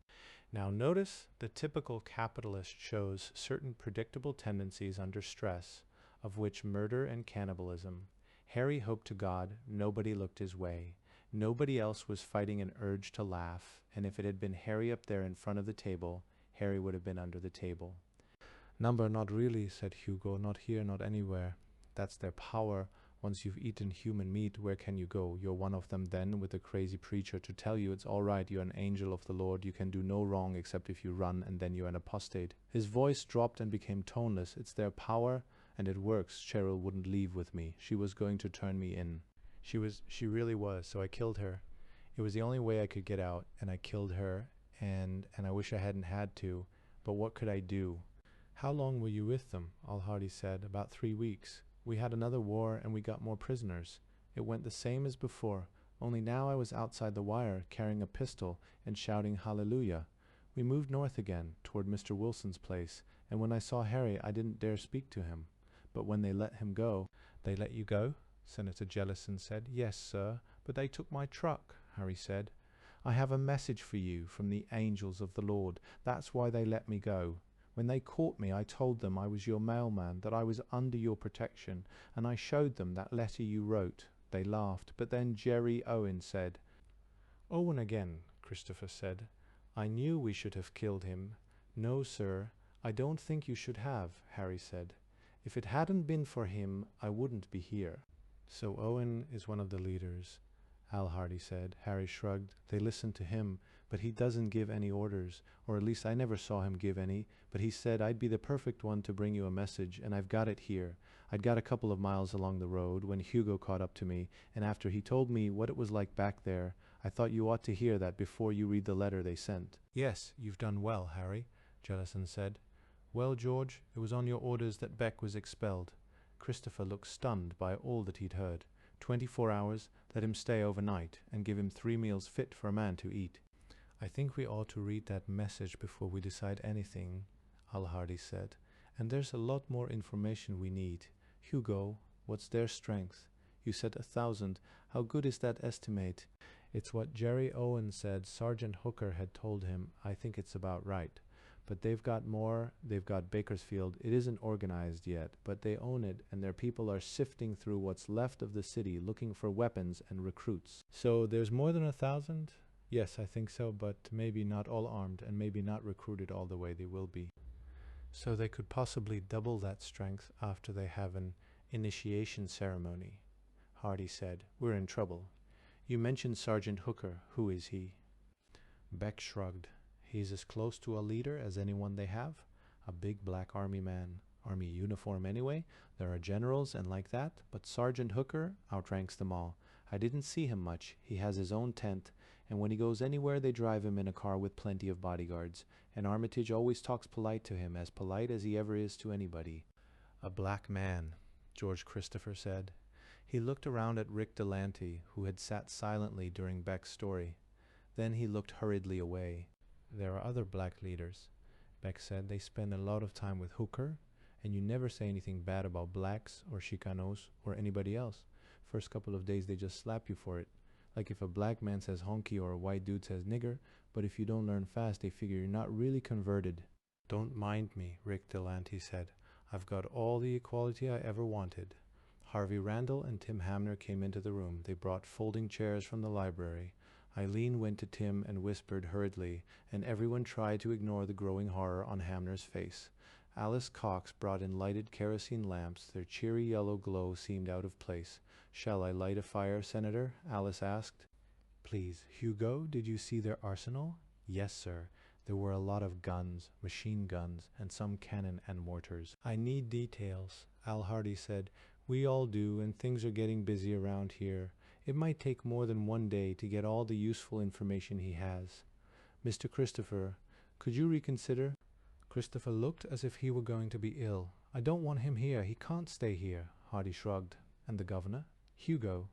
Now notice the typical capitalist shows certain predictable tendencies under stress, of which murder and cannibalism. Harry hoped to God nobody looked his way. Nobody else was fighting an urge to laugh, and if it had been Harry up there in front of the table, Harry would have been under the table. Number, not really, said Hugo. Not here, not anywhere. That's their power. Once you've eaten human meat, where can you go? You're one of them then, with a crazy preacher to tell you it's all right, you're an angel of the Lord, you can do no wrong except if you run, and then you're an apostate. His voice dropped and became toneless. It's their power, and it works. Cheryl wouldn't leave with me. She was going to turn me in. She really was, so I killed her. It was the only way I could get out, and I killed her, and I wish I hadn't had to, but what could I do? How long were you with them? Al-Hardy said. About 3 weeks. We had another war, and we got more prisoners. It went the same as before, only now I was outside the wire, carrying a pistol and shouting hallelujah. We moved north again, toward Mr. Wilson's place, and when I saw Harry, I didn't dare speak to him. But when they let him go— They let you go? Senator Jellison said. Yes, sir, but they took my truck, Harry said. I have a message for you from the angels of the Lord. That's why they let me go. When they caught me, I told them I was your mailman, that I was under your protection, and I showed them that letter you wrote. They laughed, but then Jerry Owen said— Owen again, Christopher said. I knew we should have killed him. No, sir, I don't think you should have, Harry said. If it hadn't been for him, I wouldn't be here. So Owen is one of the leaders, Al-Hardy said. Harry shrugged. They listened to him, but he doesn't give any orders, or at least I never saw him give any, but he said I'd be the perfect one to bring you a message, and I've got it here. I'd got a couple of miles along the road when Hugo caught up to me, and after he told me what it was like back there, I thought you ought to hear that before you read the letter they sent. Yes, you've done well, Harry, Jellison said. Well, George, it was on your orders that Beck was expelled. Christopher looked stunned by all that he'd heard. 24 hours, let him stay overnight, and give him 3 meals fit for a man to eat. I think we ought to read that message before we decide anything, Al-Hardy said. And there's a lot more information we need. Hugo, what's their strength? You said 1,000. How good is that estimate? It's what Jerry Owen said Sergeant Hooker had told him. I think it's about right. But they've got more. They've got Bakersfield. It isn't organized yet, but they own it, and their people are sifting through what's left of the city looking for weapons and recruits. So there's more than 1,000? Yes, I think so, but maybe not all armed, and maybe not recruited all the way they will be. So they could possibly double that strength after they have an initiation ceremony. Hardy said, We're in trouble. You mentioned Sergeant Hooker. Who is he? Beck shrugged. He's as close to a leader as anyone they have. A big black army man. Army uniform anyway. There are generals and like that, but Sergeant Hooker outranks them all. I didn't see him much. He has his own tent, and when he goes anywhere they drive him in a car with plenty of bodyguards, and Armitage always talks polite to him, as polite as he ever is to anybody. A black man, George Christopher said. He looked around at Rick Delante, who had sat silently during Beck's story. Then he looked hurriedly away. There are other black leaders, Beck said. They spend a lot of time with Hooker, and you never say anything bad about blacks or Chicanos or anybody else. First couple of days they just slap you for it. Like if a black man says honky or a white dude says nigger, but if you don't learn fast they figure you're not really converted. Don't mind me, Rick Delante said. I've got all the equality I ever wanted. Harvey Randall and Tim Hamner came into the room. They brought folding chairs from the library. Eileen went to Tim and whispered hurriedly, and everyone tried to ignore the growing horror on Hamner's face. Alice Cox brought in lighted kerosene lamps. Their cheery yellow glow seemed out of place. Shall I light a fire, Senator? Alice asked. Please. Hugo, did you see their arsenal? Yes, sir. There were a lot of guns, machine guns, and some cannon and mortars. I need details, Al Hardy said. We all do, and things are getting busy around here. It might take more than one day to get all the useful information he has. Mr. Christopher, could you reconsider? Christopher looked as if he were going to be ill. I don't want him here. He can't stay here. Hardy shrugged. And the governor? Hugo.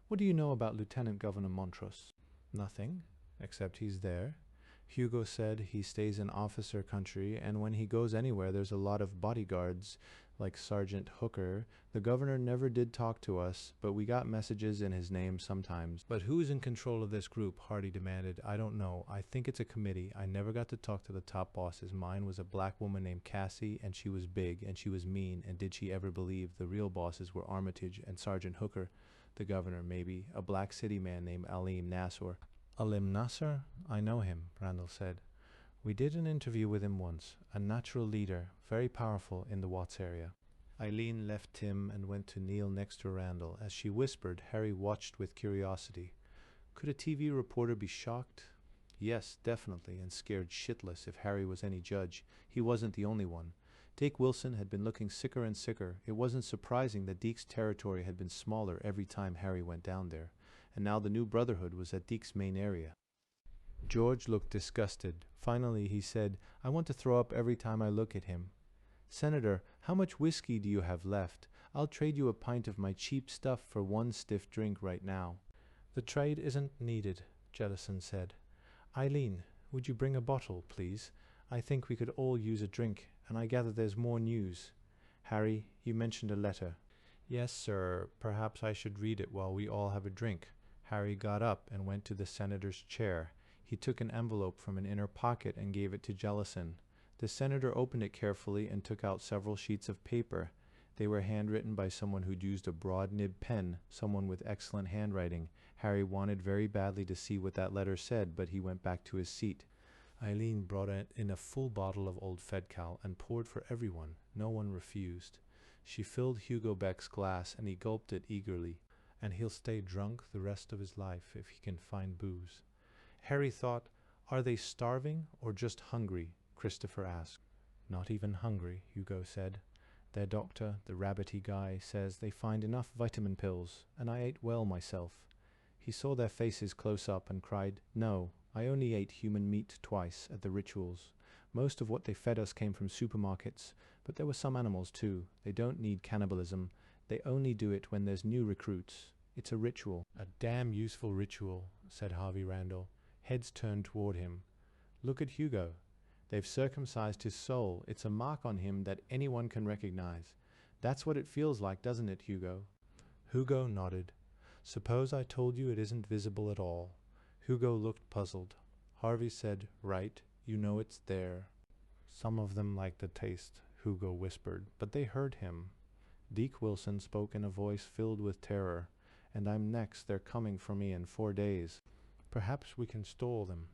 What do you know about Lieutenant Governor Montrose? Nothing, except he's there. Hugo said he stays in officer country, and when he goes anywhere there's a lot of bodyguards, like Sergeant Hooker. The governor never did talk to us, but we got messages in his name sometimes. But who's in control of this group? Hardy demanded. I don't know. I think it's a committee. I never got to talk to the top bosses. Mine was a black woman named Cassie, and she was big, and she was mean, and did she ever believe the real bosses were Armitage and Sergeant Hooker? The governor, maybe. A black city man named Alim Nasser. Alim Nasser? I know him, Randall said. We did an interview with him once. A natural leader, very powerful in the Watts area. Eileen left Tim and went to kneel next to Randall. As she whispered, Harry watched with curiosity. Could a TV reporter be shocked? Yes, definitely, and scared shitless if Harry was any judge. He wasn't the only one. Deke Wilson had been looking sicker and sicker. It wasn't surprising that Deke's territory had been smaller every time Harry went down there. And now the new Brotherhood was at Deke's main area. George looked disgusted. Finally, he said, I want to throw up every time I look at him. Senator, how much whiskey do you have left? I'll trade you a pint of my cheap stuff for one stiff drink right now. The trade isn't needed, Jellison said. Eileen, would you bring a bottle, please? I think we could all use a drink, and I gather there's more news. Harry, you mentioned a letter. Yes, sir. Perhaps I should read it while we all have a drink. Harry got up and went to the senator's chair. He took an envelope from an inner pocket and gave it to Jellison. The senator opened it carefully and took out several sheets of paper. They were handwritten by someone who'd used a broad-nib pen, someone with excellent handwriting. Harry wanted very badly to see what that letter said, but he went back to his seat. Eileen brought in a full bottle of Old Fedcal and poured for everyone. No one refused. She filled Hugo Beck's glass, and he gulped it eagerly. And he'll stay drunk the rest of his life if he can find booze. Harry thought, are they starving or just hungry? Christopher asked. Not even hungry, Hugo said. Their doctor, the rabbity guy, says they find enough vitamin pills, and I ate well myself. He saw their faces close up and cried, No, I only ate human meat twice at the rituals. Most of what they fed us came from supermarkets, but there were some animals too. They don't need cannibalism. They only do it when there's new recruits. It's a ritual. A damn useful ritual, said Harvey Randall. Heads turned toward him. Look at Hugo. They've circumcised his soul. It's a mark on him that anyone can recognize. That's what it feels like, doesn't it, Hugo? Hugo nodded. Suppose I told you it isn't visible at all. Hugo looked puzzled. Harvey said, Right, you know it's there. Some of them like the taste, Hugo whispered, but they heard him. Deke Wilson spoke in a voice filled with terror. And I'm next. They're coming for me in 4 days. Perhaps we can stall them.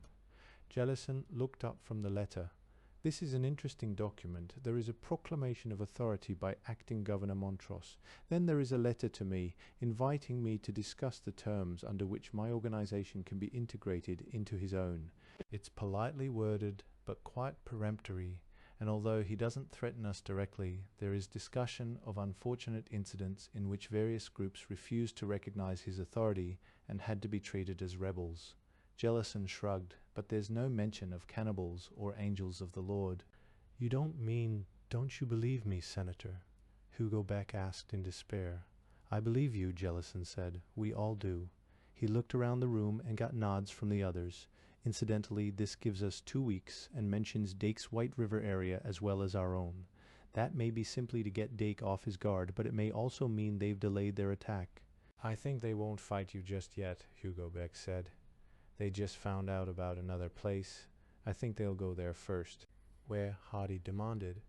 Jellison looked up from the letter. This is an interesting document. There is a proclamation of authority by acting Governor Montrose. Then there is a letter to me, inviting me to discuss the terms under which my organization can be integrated into his own. It's politely worded, but quite peremptory, and although he doesn't threaten us directly, there is discussion of unfortunate incidents in which various groups refused to recognize his authority and had to be treated as rebels. Jellison shrugged, but there's no mention of cannibals or angels of the Lord. You don't you believe me, Senator? Hugo Beck asked in despair. I believe you, Jellison said. We all do. He looked around the room and got nods from the others. Incidentally, this gives us 2 weeks and mentions Dake's White River area as well as our own. That may be simply to get Dake off his guard, but it may also mean they've delayed their attack. I think they won't fight you just yet, Hugo Beck said. They just found out about another place. I think they'll go there first. Where? Hardy demanded.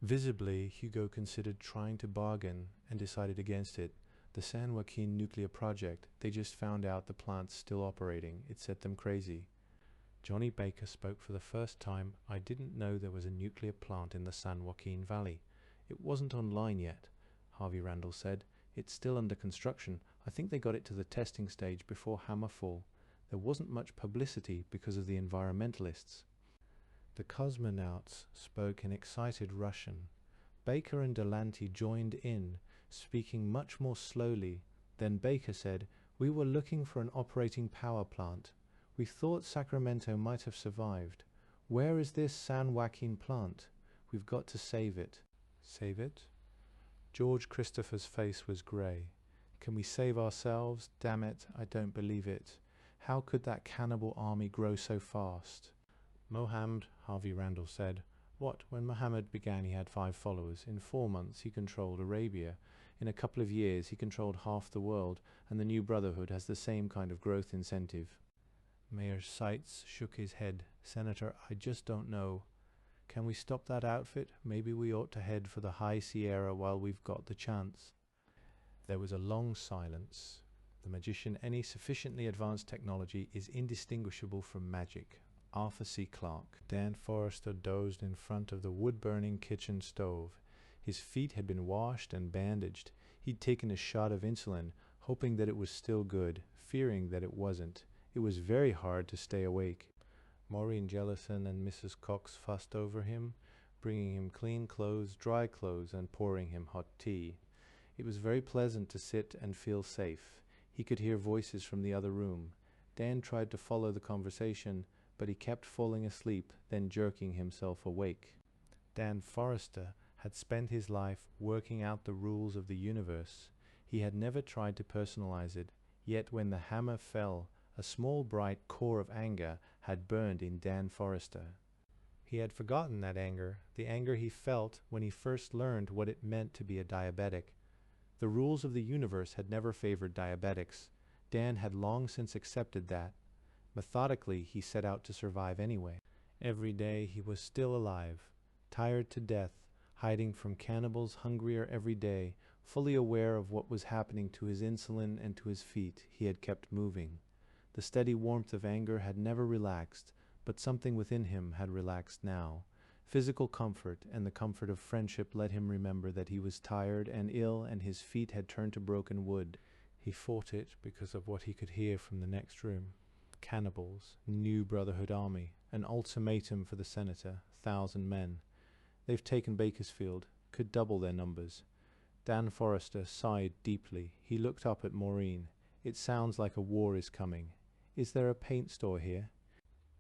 Visibly, Hugo considered trying to bargain and decided against it. The San Joaquin nuclear project. They just found out the plant's still operating. It set them crazy. Johnny Baker spoke for the first time. I didn't know there was a nuclear plant in the San Joaquin Valley. It wasn't online yet, Harvey Randall said. It's still under construction. I think they got it to the testing stage before Hammerfall. There wasn't much publicity because of the environmentalists. The cosmonauts spoke in excited Russian. Baker and Delante joined in, speaking much more slowly. Then Baker said, "We were looking for an operating power plant. We thought Sacramento might have survived. Where is this San Joaquin plant? We've got to save it." Save it? George Christopher's face was grey. Can we save ourselves? Damn it, I don't believe it. How could that cannibal army grow so fast? Mohammed, Harvey Randall said. What, when Muhammad began he had 5 followers. In 4 months he controlled Arabia. In a couple of years he controlled half the world, and the new Brotherhood has the same kind of growth incentive. Mayor Seitz shook his head. Senator, I just don't know. Can we stop that outfit? Maybe we ought to head for the High Sierra while we've got the chance. There was a long silence. The magician, any sufficiently advanced technology is indistinguishable from magic. Arthur C. Clarke. Dan Forrester dozed in front of the wood-burning kitchen stove. His feet had been washed and bandaged. He'd taken a shot of insulin, hoping that it was still good, fearing that it wasn't. It was very hard to stay awake. Maureen Jellison and Mrs. Cox fussed over him, bringing him clean clothes, dry clothes, and pouring him hot tea. It was very pleasant to sit and feel safe. He could hear voices from the other room. Dan tried to follow the conversation, but he kept falling asleep, then jerking himself awake. Dan Forrester had spent his life working out the rules of the universe. He had never tried to personalize it, yet when the hammer fell, a small bright core of anger had burned in Dan Forrester. He had forgotten that anger, the anger he felt when he first learned what it meant to be a diabetic. The rules of the universe had never favored diabetics. Dan had long since accepted that. Methodically, he set out to survive anyway. Every day he was still alive, tired to death, hiding from cannibals hungrier every day, fully aware of what was happening to his insulin and to his feet. He had kept moving. The steady warmth of anger had never relaxed, but something within him had relaxed now. Physical comfort and the comfort of friendship let him remember that he was tired and ill and his feet had turned to broken wood. He fought it because of what he could hear from the next room. Cannibals, new Brotherhood army, an ultimatum for the senator, 1,000 men. They've taken Bakersfield, could double their numbers. Dan Forrester sighed deeply. He looked up at Maureen. It sounds like a war is coming. Is there a paint store here?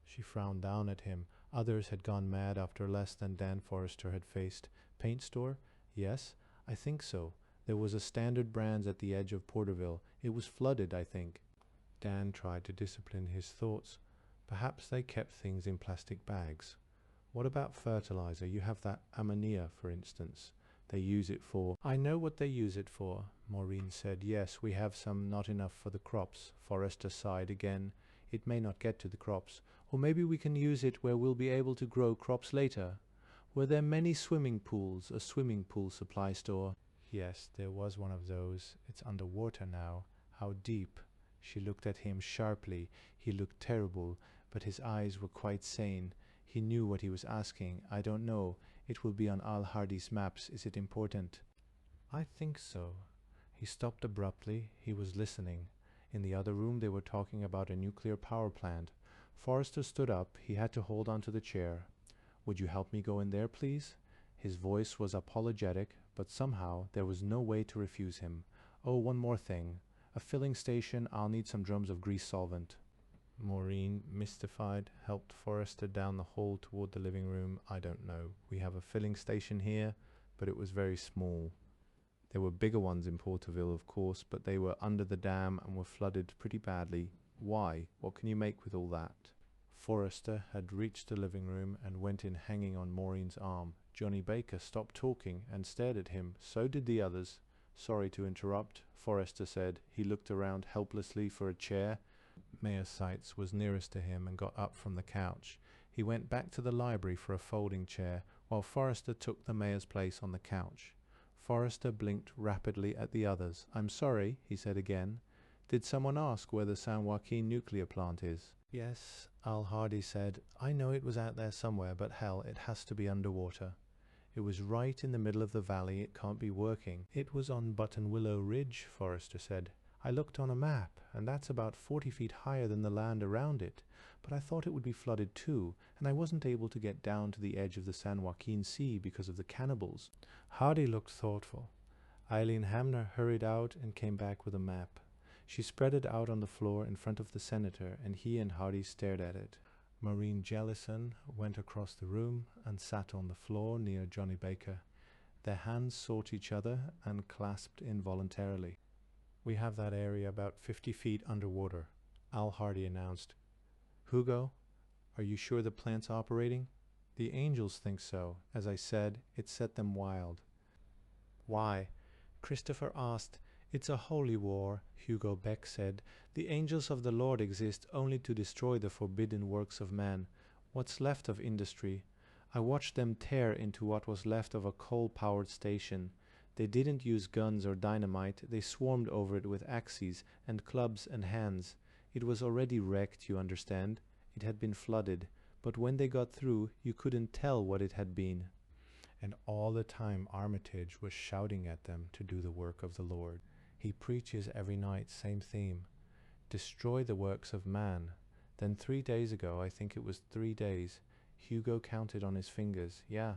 She frowned down at him. Others had gone mad after less than Dan Forrester had faced. Paint store? Yes, I think so. There was a Standard Brands at the edge of Porterville. It was flooded, I think. Dan tried to discipline his thoughts. Perhaps they kept things in plastic bags. What about fertilizer? You have that ammonia, for instance. They use it for... I know what they use it for, Maureen said. Yes, we have some, not enough for the crops. Forrester sighed again. It may not get to the crops. Or maybe we can use it where we'll be able to grow crops later. Were there many swimming pools, a swimming pool supply store? Yes, there was one of those. It's underwater now. How deep? She looked at him sharply. He looked terrible, but his eyes were quite sane. He knew what he was asking. I don't know. It will be on Al Hardy's maps. Is it important? I think so. He stopped abruptly. He was listening. In the other room they were talking about a nuclear power plant. Forrester stood up. He had to hold onto the chair. Would you help me go in there, please? His voice was apologetic, but somehow there was no way to refuse him. Oh, one more thing. A filling station. I'll need some drums of grease solvent. Maureen, mystified, helped Forrester down the hall toward the living room. I don't know. We have a filling station here, but it was very small. There were bigger ones in Porterville, of course, but they were under the dam and were flooded pretty badly. Why? What can you make with all that? Forrester had reached the living room and went in hanging on Maureen's arm. Johnny Baker stopped talking and stared at him. So did the others. Sorry to interrupt, Forrester said. He looked around helplessly for a chair. Mayor Seitz was nearest to him and got up from the couch. He went back to the library for a folding chair, while Forrester took the mayor's place on the couch. Forrester blinked rapidly at the others. I'm sorry, he said again. Did someone ask where the San Joaquin nuclear plant is? Yes, Al Hardy said. I know it was out there somewhere, but hell, it has to be underwater. It was right in the middle of the valley. It can't be working. It was on Buttonwillow Ridge, Forrester said. I looked on a map, and that's about 40 feet higher than the land around it, but I thought it would be flooded too, and I wasn't able to get down to the edge of the San Joaquin Sea because of the cannibals. Hardy looked thoughtful. Eileen Hamner hurried out and came back with a map. She spread it out on the floor in front of the senator, and he and Hardy stared at it. Maureen Jellison went across the room and sat on the floor near Johnny Baker. Their hands sought each other and clasped involuntarily. "We have that area about 50 feet underwater," Al Hardy announced. "Hugo, are you sure the plant's operating?" "The angels think so. As I said, it set them wild." "Why?" Christopher asked. "It's a holy war," Hugo Beck said. "The angels of the Lord exist only to destroy the forbidden works of man. What's left of industry? I watched them tear into what was left of a coal-powered station. They didn't use guns or dynamite. They swarmed over it with axes and clubs and hands. It was already wrecked, you understand. It had been flooded. But when they got through, you couldn't tell what it had been." And all the time Armitage was shouting at them to do the work of the Lord. He preaches every night, same theme. Destroy the works of man. Then 3 days ago, I think it was 3 days, Hugo counted on his fingers. Yeah,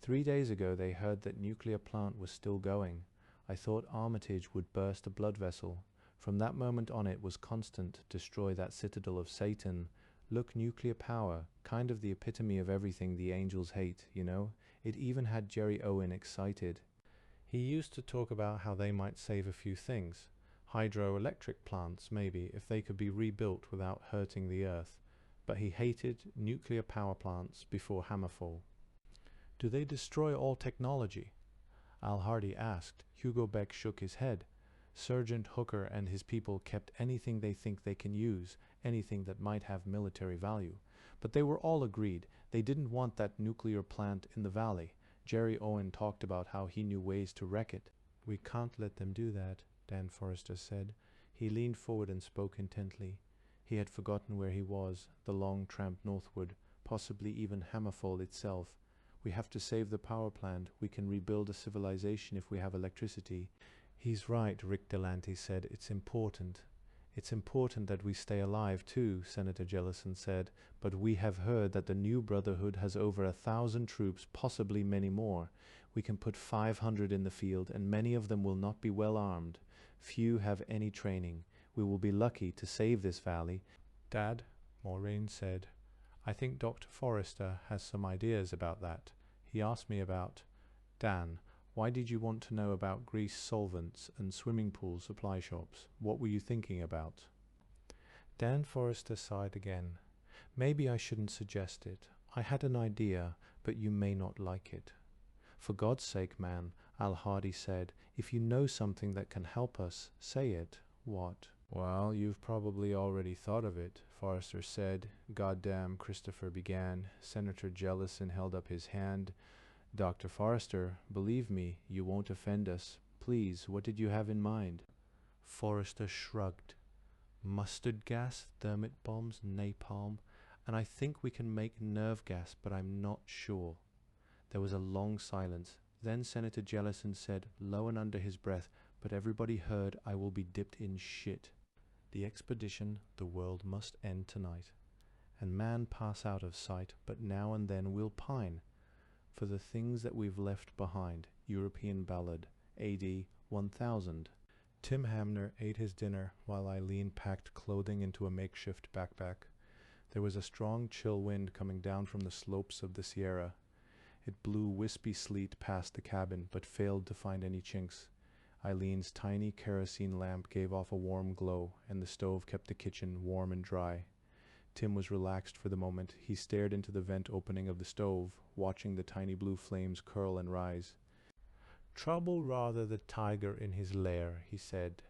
3 days ago they heard that nuclear plant was still going. I thought Armitage would burst a blood vessel. From that moment on it was constant, destroy that citadel of Satan. Look, nuclear power, kind of the epitome of everything the angels hate, you know? It even had Jerry Owen excited. He used to talk about how they might save a few things. Hydroelectric plants, maybe, if they could be rebuilt without hurting the earth. But he hated nuclear power plants before Hammerfall. "Do they destroy all technology?" Al Hardy asked. Hugo Beck shook his head. "Sergeant Hooker and his people kept anything they think they can use, anything that might have military value. But they were all agreed. They didn't want that nuclear plant in the valley. Jerry Owen talked about how he knew ways to wreck it." "We can't let them do that," Dan Forrester said. He leaned forward and spoke intently. He had forgotten where he was, the long tramp northward, possibly even Hammerfall itself. "We have to save the power plant. We can rebuild a civilization if we have electricity." "He's right," Rick Delante said. "It's important." "It's important that we stay alive, too," Senator Jellison said. "But we have heard that the new Brotherhood has over 1,000 troops, possibly many more. We can put 500 in the field, and many of them will not be well armed. Few have any training. We will be lucky to save this valley." "Dad," Maureen said, "I think Dr. Forrester has some ideas about that. He asked me about—" "Dan, why did you want to know about grease solvents and swimming pool supply shops? What were you thinking about?" Dan Forrester sighed again. "Maybe I shouldn't suggest it. I had an idea, but you may not like it." "For God's sake, man," Al Hardy said, "if you know something that can help us, say it." "What?" "Well, you've probably already thought of it," Forrester said. "Goddamn," Christopher began. Senator Jellison held up his hand. "Dr. Forrester, believe me, you won't offend us. Please, what did you have in mind?" Forrester shrugged. "Mustard gas, thermite bombs, napalm, and I think we can make nerve gas, but I'm not sure." There was a long silence. Then Senator Jellison said, low and under his breath, but everybody heard, "I will be dipped in shit. The expedition, the world must end tonight. And man pass out of sight, but now and then we'll pine for the things that we've left behind." European Ballad, AD 1000. Tim Hamner ate his dinner while Eileen packed clothing into a makeshift backpack. There was a strong chill wind coming down from the slopes of the Sierra. It blew wispy sleet past the cabin, but failed to find any chinks. Eileen's tiny kerosene lamp gave off a warm glow, and the stove kept the kitchen warm and dry. Tim was relaxed for the moment. He stared into the vent opening of the stove, watching the tiny blue flames curl and rise. "Trouble rather the tiger in his lair," he said.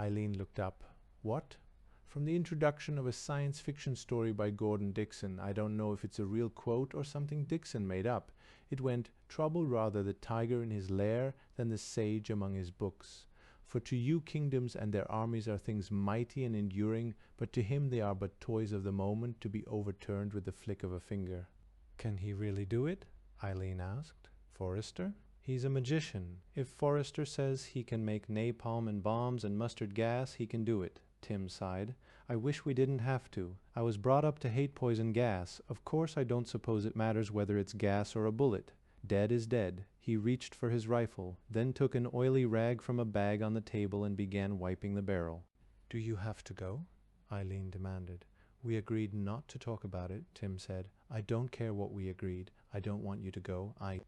Eileen looked up. "What?" "From the introduction of a science fiction story by Gordon Dixon. I don't know if it's a real quote or something Dixon made up. It went, 'Trouble rather the tiger in his lair than the sage among his books. For to you kingdoms and their armies are things mighty and enduring, but to him they are but toys of the moment, to be overturned with the flick of a finger.'" "Can he really do it?" Eileen asked. "Forrester?" He's a magician. If Forrester says he can make napalm and bombs and mustard gas, he can do it, Tim sighed. I wish we didn't have to. I was brought up to hate poison gas. Of course I don't suppose it matters whether it's gas or a bullet. Dead is dead. He reached for his rifle, then took an oily rag from a bag on the table and began wiping the barrel. Do you have to go? Eileen demanded. We agreed not to talk about it, Tim said. I don't care what we agreed. I don't want you to go. I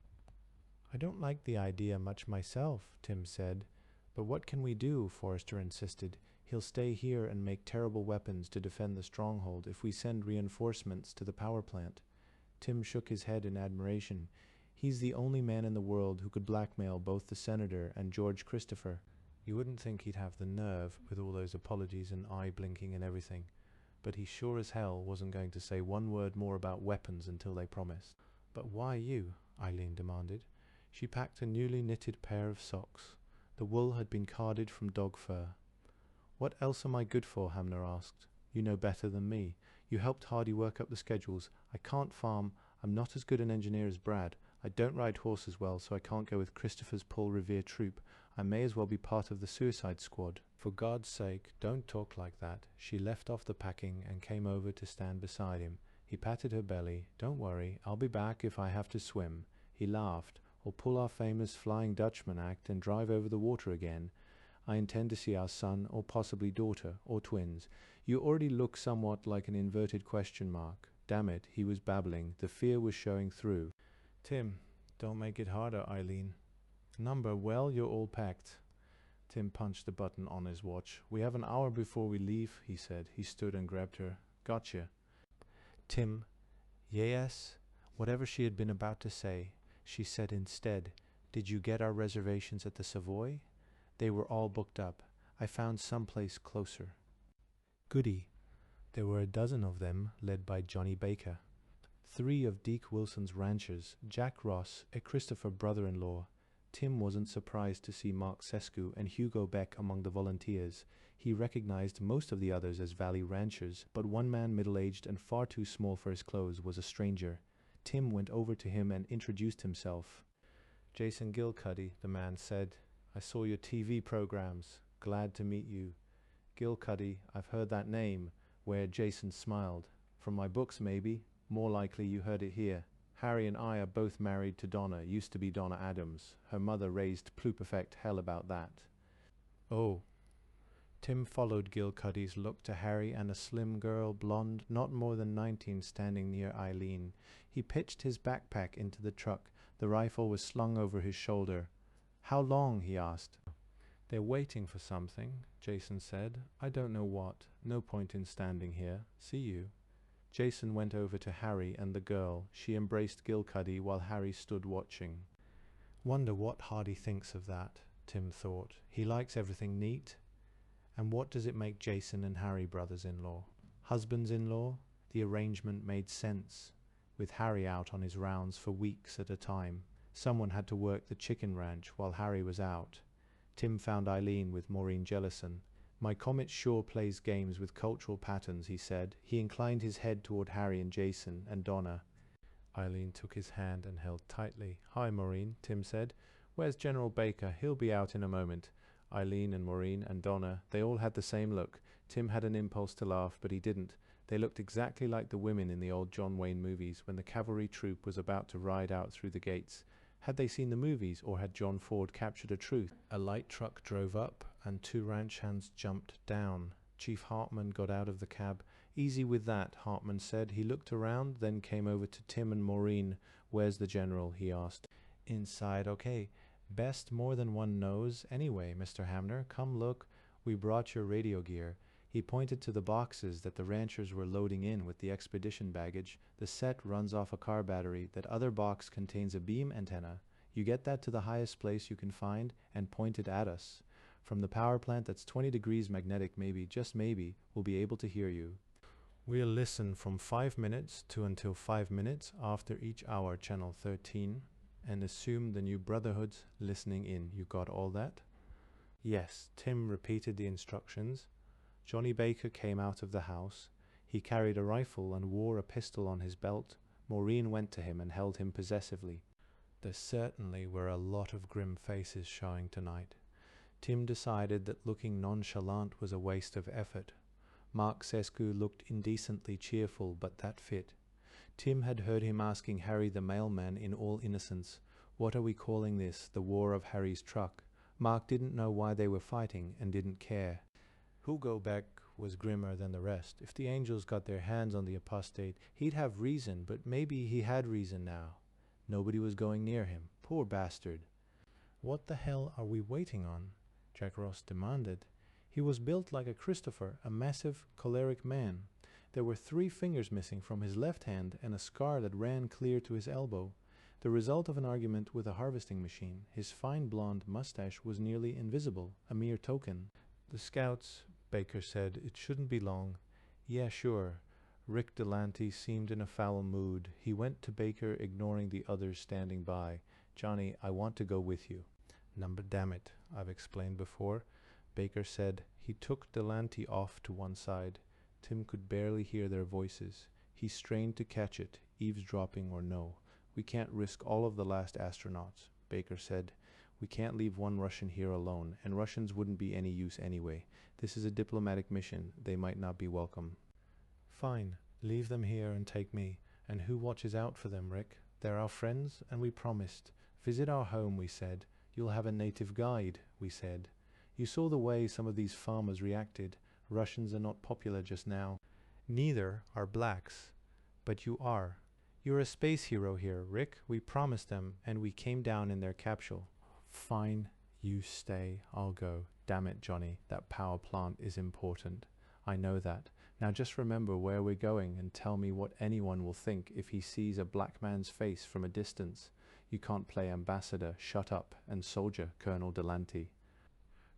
don't like the idea much myself, Tim said. But what can we do? Forrester insisted. He'll stay here and make terrible weapons to defend the stronghold if we send reinforcements to the power plant. Tim shook his head in admiration. He's the only man in the world who could blackmail both the senator and George Christopher. You wouldn't think he'd have the nerve with all those apologies and eye blinking and everything. But he sure as hell wasn't going to say one word more about weapons until they promised. But why you? Eileen demanded. She packed a newly knitted pair of socks. The wool had been carded from dog fur. What else am I good for? Hamner asked. You know better than me. You helped Hardy work up the schedules. I can't farm. I'm not as good an engineer as Brad. I don't ride horses well, so I can't go with Christopher's Paul Revere troop. I may as well be part of the suicide squad. For God's sake, don't talk like that. She left off the packing and came over to stand beside him. He patted her belly. Don't worry, I'll be back if I have to swim. He laughed. Or pull our famous Flying Dutchman act and drive over the water again. I intend to see our son, or possibly daughter, or twins. You already look somewhat like an inverted question mark. Damn it, he was babbling. The fear was showing through. Tim, don't make it harder, Eileen. Number, well, you're all packed. Tim punched the button on his watch. We have an hour before we leave, he said. He stood and grabbed her. Gotcha. Tim, yes? Whatever she had been about to say, she said instead, Did you get our reservations at the Savoy? They were all booked up. I found someplace closer. Goody. There were a dozen of them, led by Johnny Baker. 3 of Deke Wilson's ranchers, Jack Ross, a Christopher brother-in-law. Tim wasn't surprised to see Mark Sescu and Hugo Beck among the volunteers. He recognized most of the others as Valley ranchers, but one man middle-aged and far too small for his clothes was a stranger. Tim went over to him and introduced himself. Jason Gilcuddy, the man said. I saw your TV programs. Glad to meet you. Gilcuddy, I've heard that name, where Jason smiled. From my books, maybe. More likely you heard it here. Harry and I are both married to Donna, used to be Donna Adams. Her mother raised pluperfect hell about that. Oh. Tim followed Gilcuddy's look to Harry and a slim girl, blonde, not more than 19, standing near Eileen. He pitched his backpack into the truck. The rifle was slung over his shoulder. How long? He asked. They're waiting for something, Jason said. I don't know what. No point in standing here. See you. Jason went over to Harry and the girl. She embraced Gilcuddy while Harry stood watching. Wonder what Hardy thinks of that, Tim thought. He likes everything neat. And what does it make Jason and Harry brothers-in-law? Husbands-in-law? The arrangement made sense. With Harry out on his rounds for weeks at a time, someone had to work the chicken ranch while Harry was out. Tim found Eileen with Maureen Jellison. My comet sure plays games with cultural patterns, he said. He inclined his head toward Harry and Jason and Donna. Eileen took his hand and held tightly. Hi, Maureen, Tim said. Where's General Baker? He'll be out in a moment. Eileen and Maureen and Donna, they all had the same look. Tim had an impulse to laugh, but he didn't. They looked exactly like the women in the old John Wayne movies when the cavalry troop was about to ride out through the gates. Had they seen the movies, or had John Ford captured a truth? A light truck drove up, and 2 ranch hands jumped down. Chief Hartman got out of the cab. Easy with that, Hartman said. He looked around, then came over to Tim and Maureen. Where's the general? He asked. Inside, okay. Best more than one knows. Anyway, Mr. Hamner, come look. We brought your radio gear. He pointed to the boxes that the ranchers were loading in with the expedition baggage. The set runs off a car battery. That other box contains a beam antenna. You get that to the highest place you can find and point it at us. From the power plant that's 20 degrees magnetic, maybe, just maybe, we'll be able to hear you. We'll listen from 5 minutes to until 5 minutes after each hour, channel 13, and assume the new Brotherhood's listening in. You got all that? Yes, Tim repeated the instructions. Johnny Baker came out of the house. He carried a rifle and wore a pistol on his belt. Maureen went to him and held him possessively. There certainly were a lot of grim faces showing tonight. Tim decided that looking nonchalant was a waste of effort. Mark Sescu looked indecently cheerful, but that fit. Tim had heard him asking Harry the mailman in all innocence, "What are we calling this, the war of Harry's truck?" Mark didn't know why they were fighting and didn't care. Hugo Beck was grimmer than the rest. If the angels got their hands on the apostate, he'd have reason, but maybe he had reason now. Nobody was going near him. Poor bastard. "What the hell are we waiting on?" Jack Ross demanded. He was built like a Christopher, a massive, choleric man. There were 3 fingers missing from his left hand and a scar that ran clear to his elbow. The result of an argument with a harvesting machine. His fine blonde mustache was nearly invisible, a mere token. "The scouts," Baker said. "It shouldn't be long." "Yeah, sure." Rick Delante seemed in a foul mood. He went to Baker, ignoring the others standing by. "Johnny, I want to go with you." "Number damn it, I've explained before," Baker said. He took Delante off to one side. Tim could barely hear their voices. He strained to catch it, eavesdropping or no. "We can't risk all of the last astronauts," Baker said. "We can't leave one Russian here alone, and Russians wouldn't be any use anyway. This is a diplomatic mission. They might not be welcome." "Fine. Leave them here and take me. And who watches out for them, Rick? They're our friends, and we promised. Visit our home, we said. You'll have a native guide, we said. You saw the way some of these farmers reacted. Russians are not popular just now. Neither are blacks. But you are. You're a space hero here, Rick. We promised them, and we came down in their capsule." "Fine. You stay. I'll go. Damn it, Johnny. That power plant is important. I know that. Now just remember where we're going and tell me what anyone will think if he sees a black man's face from a distance. You can't play ambassador, shut up, and soldier, Colonel Delante."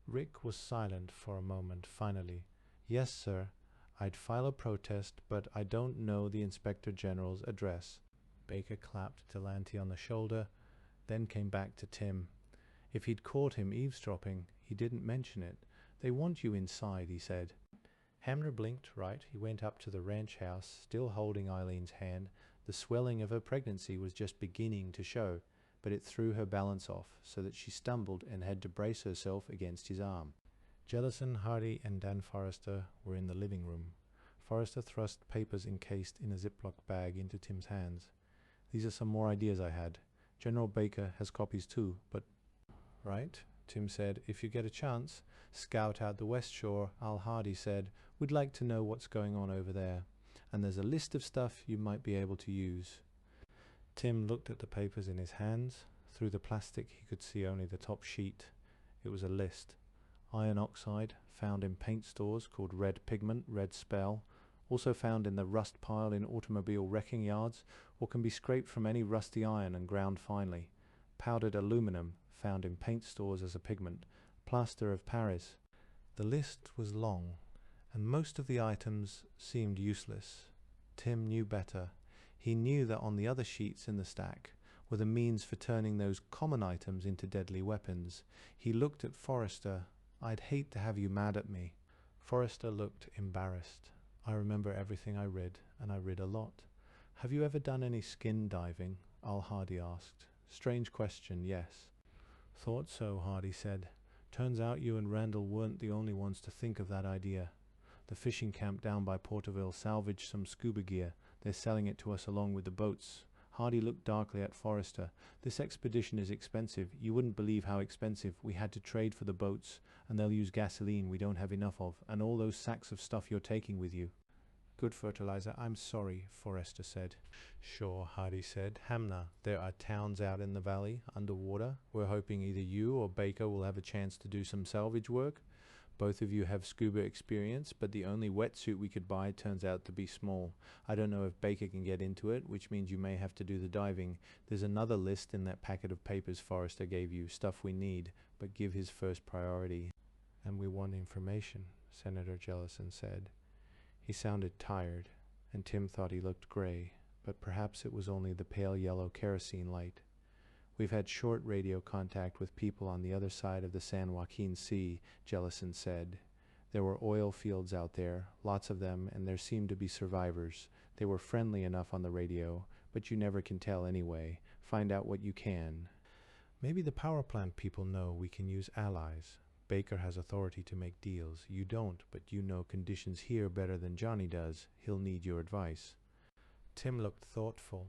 Rick was silent for a moment, finally. "Yes, sir. I'd file a protest, but I don't know the Inspector General's address." Baker clapped Delante on the shoulder, then came back to Tim. If he'd caught him eavesdropping, he didn't mention it. "They want you inside," he said. Hamner blinked right. He went up to the ranch house, still holding Eileen's hand. The swelling of her pregnancy was just beginning to show, but it threw her balance off, so that she stumbled and had to brace herself against his arm. Jellison, Hardy, and Dan Forrester were in the living room. Forrester thrust papers encased in a Ziploc bag into Tim's hands. "These are some more ideas I had. General Baker has copies too, but—" "Right," Tim said. "If you get a chance, scout out the West Shore," Al Hardy said. "We'd like to know what's going on over there. And there's a list of stuff you might be able to use." Tim looked at the papers in his hands. Through the plastic he could see only the top sheet. It was a list. Iron oxide, found in paint stores called red pigment, red spell, also found in the rust pile in automobile wrecking yards, or can be scraped from any rusty iron and ground finely. Powdered aluminum, found in paint stores as a pigment. Plaster of Paris. The list was long, and most of the items seemed useless. Tim knew better. He knew that on the other sheets in the stack were the means for turning those common items into deadly weapons. He looked at Forrester. "I'd hate to have you mad at me." Forrester looked embarrassed. "I remember everything I read, and I read a lot." "Have you ever done any skin diving?" Al Hardy asked. "Strange question, yes." "Thought so," Hardy said. "Turns out you and Randall weren't the only ones to think of that idea. The fishing camp down by Porterville salvaged some scuba gear. They're selling it to us along with the boats." Hardy looked darkly at Forrester. "This expedition is expensive. You wouldn't believe how expensive. We had to trade for the boats, and they'll use gasoline we don't have enough of, and all those sacks of stuff you're taking with you." "Good fertilizer. I'm sorry," Forrester said. "Sure," Hardy said. "Hamner, there are towns out in the valley, underwater. We're hoping either you or Baker will have a chance to do some salvage work. Both of you have scuba experience, but the only wetsuit we could buy turns out to be small. I don't know if Baker can get into it, which means you may have to do the diving. There's another list in that packet of papers Forrester gave you, stuff we need, but give his first priority." "And we want information," Senator Jellison said. He sounded tired, and Tim thought he looked gray, but perhaps it was only the pale yellow kerosene light. "We've had short radio contact with people on the other side of the San Joaquin Sea," Jellison said. "There were oil fields out there, lots of them, and there seemed to be survivors. They were friendly enough on the radio, but you never can tell anyway. find out what you can. Maybe the power plant people know we can use allies. Baker has authority to make deals. You don't, but you know conditions here better than Johnny does. He'll need your advice. Tim looked thoughtful.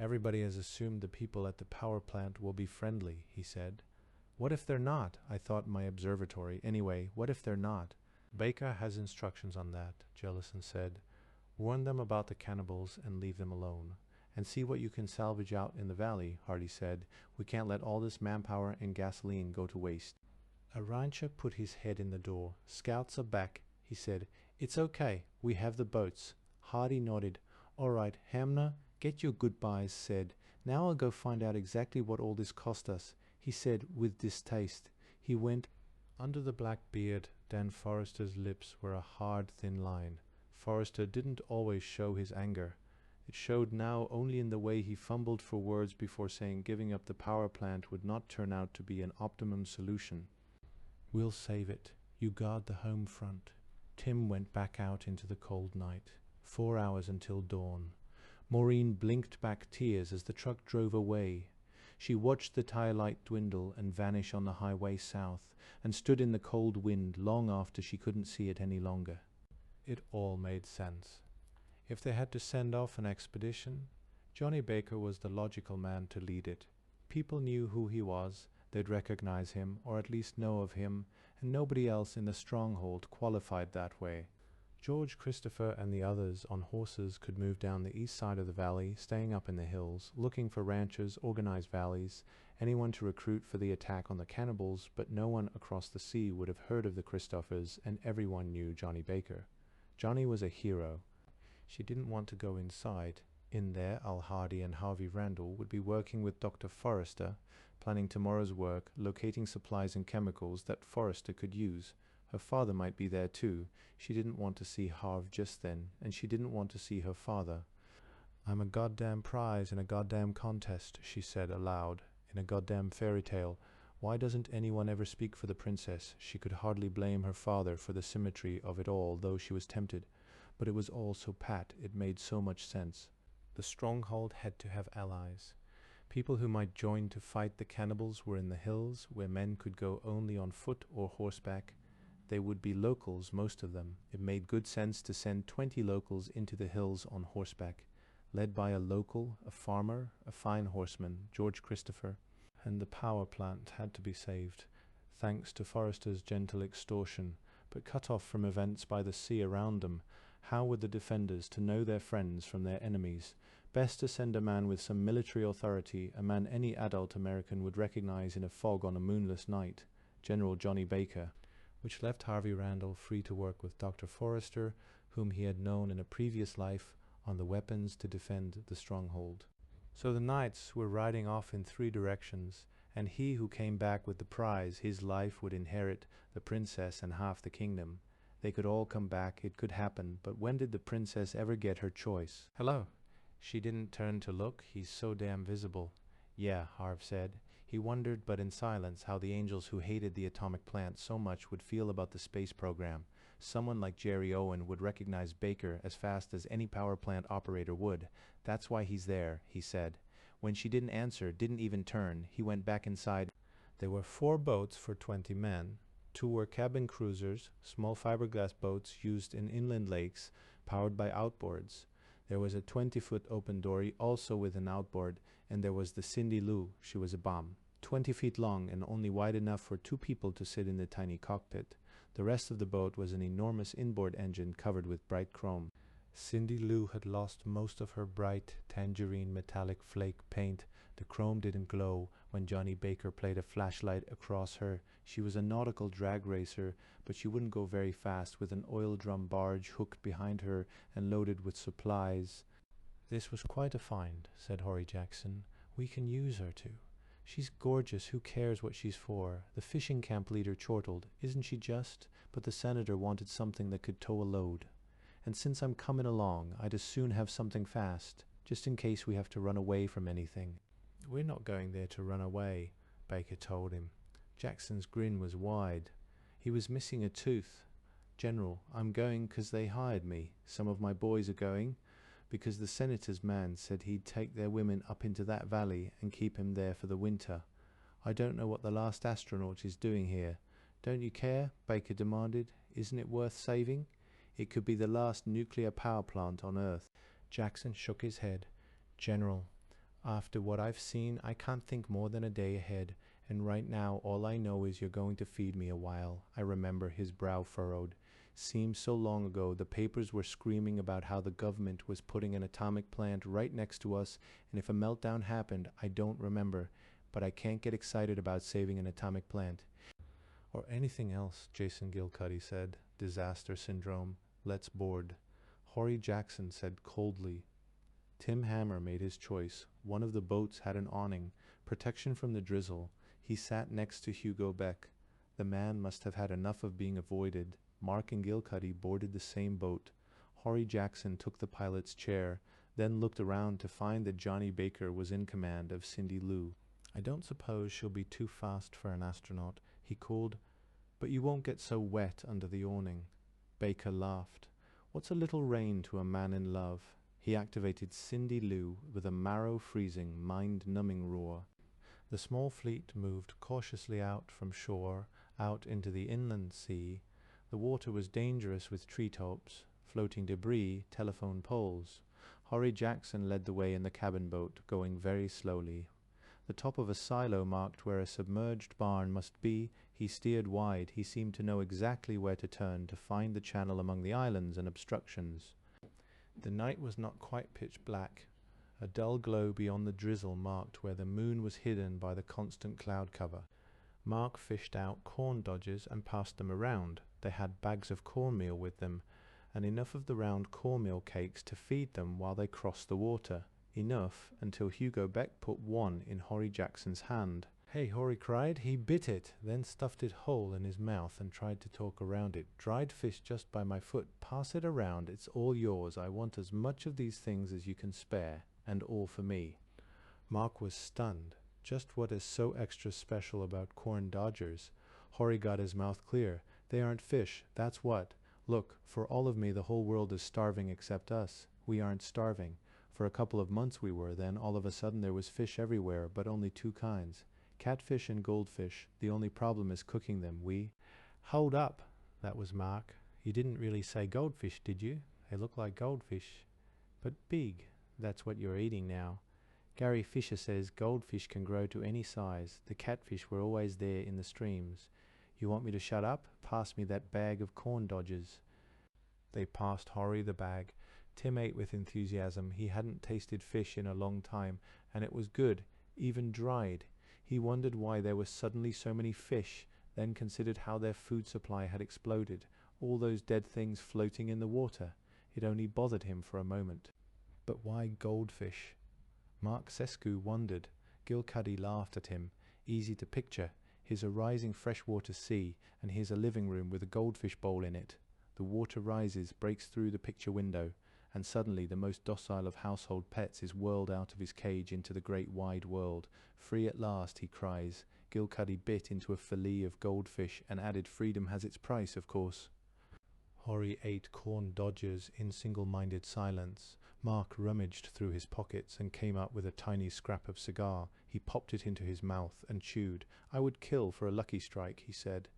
Everybody has assumed the people at the power plant will be friendly, he said. What if they're not? I thought in my observatory. Anyway, what if they're not? Baker has instructions on that, Jellison said. Warn them about the cannibals and leave them alone. And see what you can salvage out in the valley, Hardy said. We can't let all this manpower and gasoline go to waste. A rancher put his head in the door. Scouts are back, he said. It's okay. We have the boats. Hardy nodded. All right, Hamner, get your goodbyes said. Now I'll go find out exactly what all this cost us, he said with distaste. He went. Under the black beard, Dan Forrester's lips were a hard, thin line. Forrester didn't always show his anger. It showed now only in the way he fumbled for words before saying giving up the power plant would not turn out to be an optimum solution. We'll save it. You guard the home front. Tim went back out into the cold night. 4 hours until dawn. Maureen blinked back tears as the truck drove away. She watched the tire light dwindle and vanish on the highway south, and stood in the cold wind long after she couldn't see it any longer. It all made sense. If they had to send off an expedition, Johnny Baker was the logical man to lead it. People knew who he was, they'd recognize him, or at least know of him, and nobody else in the stronghold qualified that way. George, Christopher, and the others on horses could move down the east side of the valley, staying up in the hills, looking for ranchers, organized valleys, anyone to recruit for the attack on the cannibals, but no one across the sea would have heard of the Christophers, and everyone knew Johnny Baker. Johnny was a hero. She didn't want to go inside. In there, Al Hardy and Harvey Randall would be working with Dr. Forrester, planning tomorrow's work, locating supplies and chemicals that Forrester could use. Her father might be there too. She didn't want to see Harv just then, and she didn't want to see her father. I'm a goddamn prize in a goddamn contest, she said aloud, in a goddamn fairy tale. Why doesn't anyone ever speak for the princess? She could hardly blame her father for the symmetry of it all, though she was tempted. But it was all so pat, it made so much sense. The stronghold had to have allies. People who might join to fight the cannibals were in the hills, where men could go only on foot or horseback. They would be locals, most of them. It made good sense to send 20 locals into the hills on horseback, led by a local, a farmer, a fine horseman, George Christopher. And the power plant had to be saved, thanks to Forrester's gentle extortion, but cut off from events by the sea around them. How were the defenders to know their friends from their enemies? Best to send a man with some military authority, a man any adult American would recognize in a fog on a moonless night, General Johnny Baker, which left Harvey Randall free to work with Dr. Forrester, whom he had known in a previous life, on the weapons to defend the stronghold. So the knights were riding off in 3 directions, and he who came back with the prize, his life, would inherit the princess and half the kingdom. They could all come back, it could happen, but when did the princess ever get her choice? Hello. She didn't turn to look, he's so damn visible. Yeah, Harv said. He wondered, but in silence, how the angels who hated the atomic plant so much would feel about the space program. Someone like Jerry Owen would recognize Baker as fast as any power plant operator would. That's why he's there, he said. When she didn't answer, didn't even turn, he went back inside. There were 4 boats for 20 men. 2 were cabin cruisers, small fiberglass boats used in inland lakes, powered by outboards. There was a 20-foot open dory, also with an outboard, and there was the Cindy Lou. She was a bomb. 20 feet long and only wide enough for 2 people to sit in the tiny cockpit. The rest of the boat was an enormous inboard engine covered with bright chrome. Cindy Lou had lost most of her bright tangerine metallic flake paint. The chrome didn't glow when Johnny Baker played a flashlight across her. She was a nautical drag racer, but she wouldn't go very fast with an oil drum barge hooked behind her and loaded with supplies. This was quite a find, said Horry Jackson. We can use her too. She's gorgeous, who cares what she's for? The fishing camp leader chortled. Isn't she just? But the senator wanted something that could tow a load. And since I'm coming along, I'd as soon have something fast, just in case we have to run away from anything. We're not going there to run away, Baker told him. Jackson's grin was wide. He was missing a tooth. General, I'm going 'cause they hired me. Some of my boys are going. because the senator's man said he'd take their women up into that valley and keep him there for the winter. I don't know what the last astronaut is doing here. Don't you care? Baker demanded. Isn't it worth saving? It could be the last nuclear power plant on Earth. Jackson shook his head. General, after what I've seen, I can't think more than a day ahead, and right now all I know is you're going to feed me a while. I remember, his brow furrowed. Seems so long ago. The papers were screaming about how the government was putting an atomic plant right next to us, and if a meltdown happened, I don't remember. But I can't get excited about saving an atomic plant. Or anything else, Jason Gilcuddy said. Disaster syndrome. Let's board. Horry Jackson said coldly. Tim Hammer made his choice. One of the boats had an awning, protection from the drizzle. He sat next to Hugo Beck. The man must have had enough of being avoided. Mark and Gilcuddy boarded the same boat. Horry Jackson took the pilot's chair, then looked around to find that Johnny Baker was in command of Cindy Lou. I don't suppose she'll be too fast for an astronaut, he called, but you won't get so wet under the awning. Baker laughed. What's a little rain to a man in love? He activated Cindy Lou with a marrow-freezing, mind-numbing roar. The small fleet moved cautiously out from shore, out into the inland sea. The water was dangerous with treetops, floating debris, telephone poles. Horry Jackson led the way in the cabin boat, going very slowly. The top of a silo marked where a submerged barn must be. He steered wide. He seemed to know exactly where to turn to find the channel among the islands and obstructions. The night was not quite pitch black. A dull glow beyond the drizzle marked where the moon was hidden by the constant cloud cover. Mark fished out corn dodgers and passed them around. They had bags of cornmeal with them, and enough of the round cornmeal cakes to feed them while they crossed the water. Enough until Hugo Beck put one in Horry Jackson's hand. Hey, Horry cried. He bit it, then stuffed it whole in his mouth and tried to talk around it. Dried fish just by my foot. Pass it around. It's all yours. I want as much of these things as you can spare, and all for me. Mark was stunned. Just what is so extra special about corn dodgers? Horry got his mouth clear. They aren't fish, that's what. Look, for all of me the whole world is starving except us. We aren't starving. For a couple of months we were, then all of a sudden there was fish everywhere, but only two kinds. Catfish and goldfish. The only problem is cooking them. Hold up, that was Mark. You didn't really say goldfish, did you? They look like goldfish. But big. That's what you're eating now. Gary Fisher says goldfish can grow to any size. The catfish were always there in the streams. You want me to shut up? Pass me that bag of corn dodgers. They passed Horry the bag. Tim ate with enthusiasm. He hadn't tasted fish in a long time, and it was good, even dried. He wondered why there were suddenly so many fish, then considered how their food supply had exploded, all those dead things floating in the water. It only bothered him for a moment. But why goldfish? Mark Sescu wondered. Gilcuddy laughed at him. Easy to picture. Here's a rising freshwater sea, and here's a living room with a goldfish bowl in it. The water rises, breaks through the picture window, and suddenly the most docile of household pets is whirled out of his cage into the great wide world. Free at last, he cries. Gilcuddy bit into a fillet of goldfish and added, freedom has its price, of course. Horry ate corn dodgers in single-minded silence. Mark rummaged through his pockets and came up with a tiny scrap of cigar. He popped it into his mouth and chewed. I would kill for a lucky strike, he said.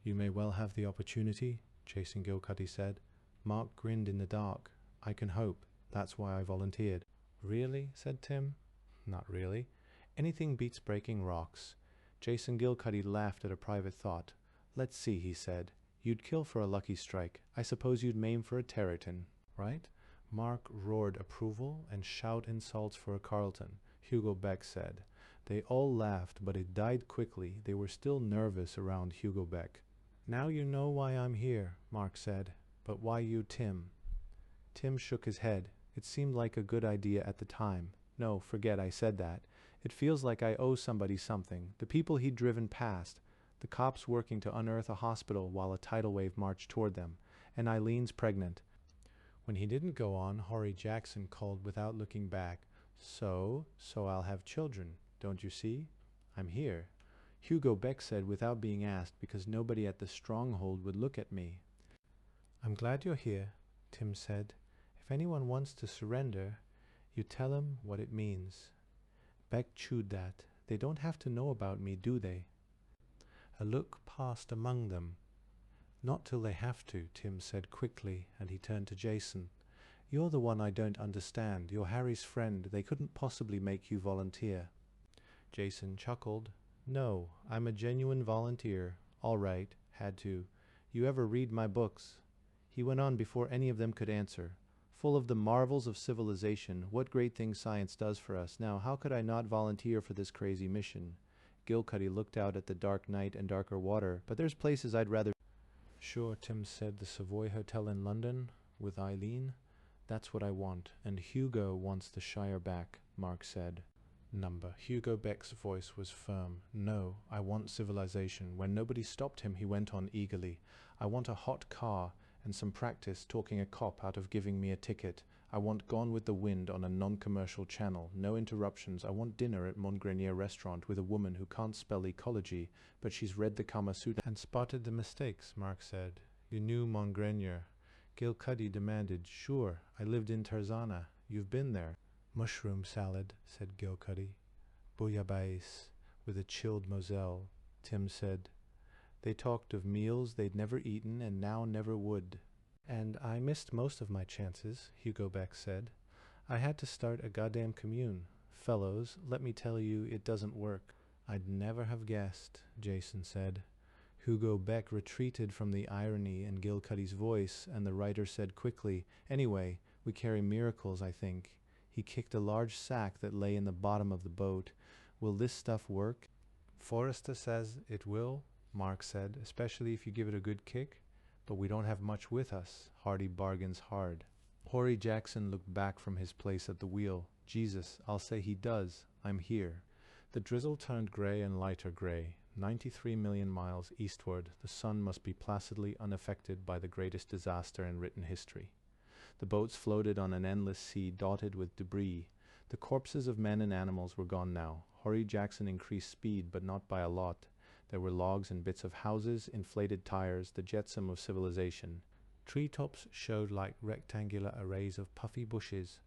You may well have the opportunity, Jason Gilcuddy said. Mark grinned in the dark. I can hope. That's why I volunteered. Really? Said Tim. Not really. Anything beats breaking rocks. Jason Gilcuddy laughed at a private thought. Let's see, he said. You'd kill for a lucky strike. I suppose you'd maim for a terratin, right? Mark roared approval and shout insults for a Carlton. Hugo Beck said. They all laughed, but it died quickly. They were still nervous around Hugo Beck. Now you know why I'm here, Mark said. But why you, Tim? Tim shook his head. It seemed like a good idea at the time. No, forget I said that. It feels like I owe somebody something. The people he'd driven past. The cops working to unearth a hospital while a tidal wave marched toward them. And Eileen's pregnant. When he didn't go on, Horry Jackson called without looking back. So I'll have children, don't you see? I'm here. Hugo Beck said without being asked, because nobody at the stronghold would look at me. I'm glad you're here, Tim said. If anyone wants to surrender, you tell him what it means. Beck chewed that. They don't have to know about me, do they? A look passed among them. Not till they have to, Tim said quickly, and he turned to Jason. You're the one I don't understand. You're Harry's friend. They couldn't possibly make you volunteer. Jason chuckled. No, I'm a genuine volunteer. All right, had to. You ever read my books? He went on before any of them could answer. Full of the marvels of civilization, what great things science does for us. Now, how could I not volunteer for this crazy mission? Gilcuddy looked out at the dark night and darker water. But there's places I'd rather... Sure, Tim said, the Savoy Hotel in London, with Eileen. That's what I want, and Hugo wants the Shire back, Mark said. Number. Hugo Beck's voice was firm. No, I want civilization. When nobody stopped him, he went on eagerly. I want a hot car, and some practice talking a cop out of giving me a ticket. I want Gone with the Wind on a non-commercial channel. No interruptions. I want dinner at Montgrenier restaurant with a woman who can't spell ecology, but she's read the Kama Sutra and spotted the mistakes, Mark said. You knew Montgrenier. Gilcuddy demanded. Sure, I lived in Tarzana. You've been there. Mushroom salad, said Gilcuddy. Bouillabaisse, with a chilled Moselle, Tim said. They talked of meals they'd never eaten and now never would. And I missed most of my chances, Hugo Beck said. I had to start a goddamn commune. Fellows, let me tell you, it doesn't work. I'd never have guessed, Jason said. Hugo Beck retreated from the irony in Gilcuddy's voice, and the writer said quickly, Anyway, we carry miracles, I think. He kicked a large sack that lay in the bottom of the boat. Will this stuff work? Forrester says it will, Mark said, especially if you give it a good kick. But we don't have much with us. Hardy bargains hard. Horry Jackson looked back from his place at the wheel. Jesus, I'll say he does. I'm here. The drizzle turned grey and lighter grey. 93 million miles eastward, the sun must be placidly unaffected by the greatest disaster in written history. The boats floated on an endless sea dotted with debris. The corpses of men and animals were gone now. Horry Jackson increased speed, but not by a lot. There were logs and bits of houses, inflated tires, the jetsam of civilization. Treetops showed like rectangular arrays of puffy bushes,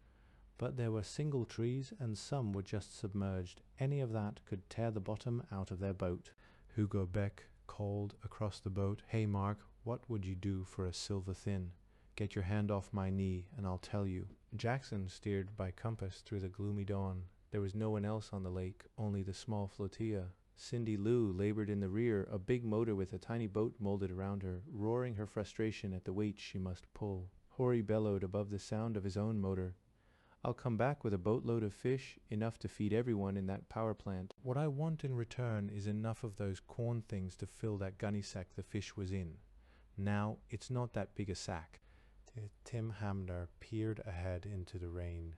but there were single trees and some were just submerged. Any of that could tear the bottom out of their boat. Hugo Beck called across the boat, Hey Mark, what would you do for a silver thin? Get your hand off my knee and I'll tell you. Jackson steered by compass through the gloomy dawn. There was no one else on the lake, only the small flotilla. Cindy Lou labored in the rear, a big motor with a tiny boat molded around her, roaring her frustration at the weight she must pull. Horry bellowed above the sound of his own motor. I'll come back with a boatload of fish, enough to feed everyone in that power plant. What I want in return is enough of those corn things to fill that gunny sack the fish was in. Now, it's not that big a sack. Tim Hamner peered ahead into the rain.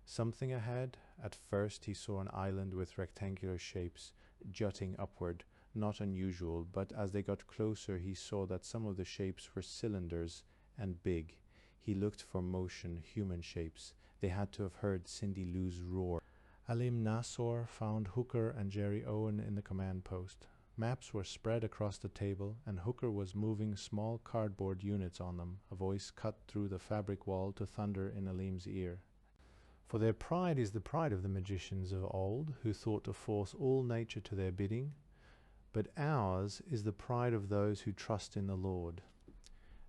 Something ahead? At first he saw an island with rectangular shapes, jutting upward, not unusual, but as they got closer he saw that some of the shapes were cylinders and big. He looked for motion, human shapes. They had to have heard Cindy Lou's roar. Alim Nassor found Hooker and Jerry Owen in the command post. Maps were spread across the table, and Hooker was moving small cardboard units on them. A voice cut through the fabric wall to thunder in Alim's ear. For their pride is the pride of the magicians of old, who thought to force all nature to their bidding, but ours is the pride of those who trust in the Lord.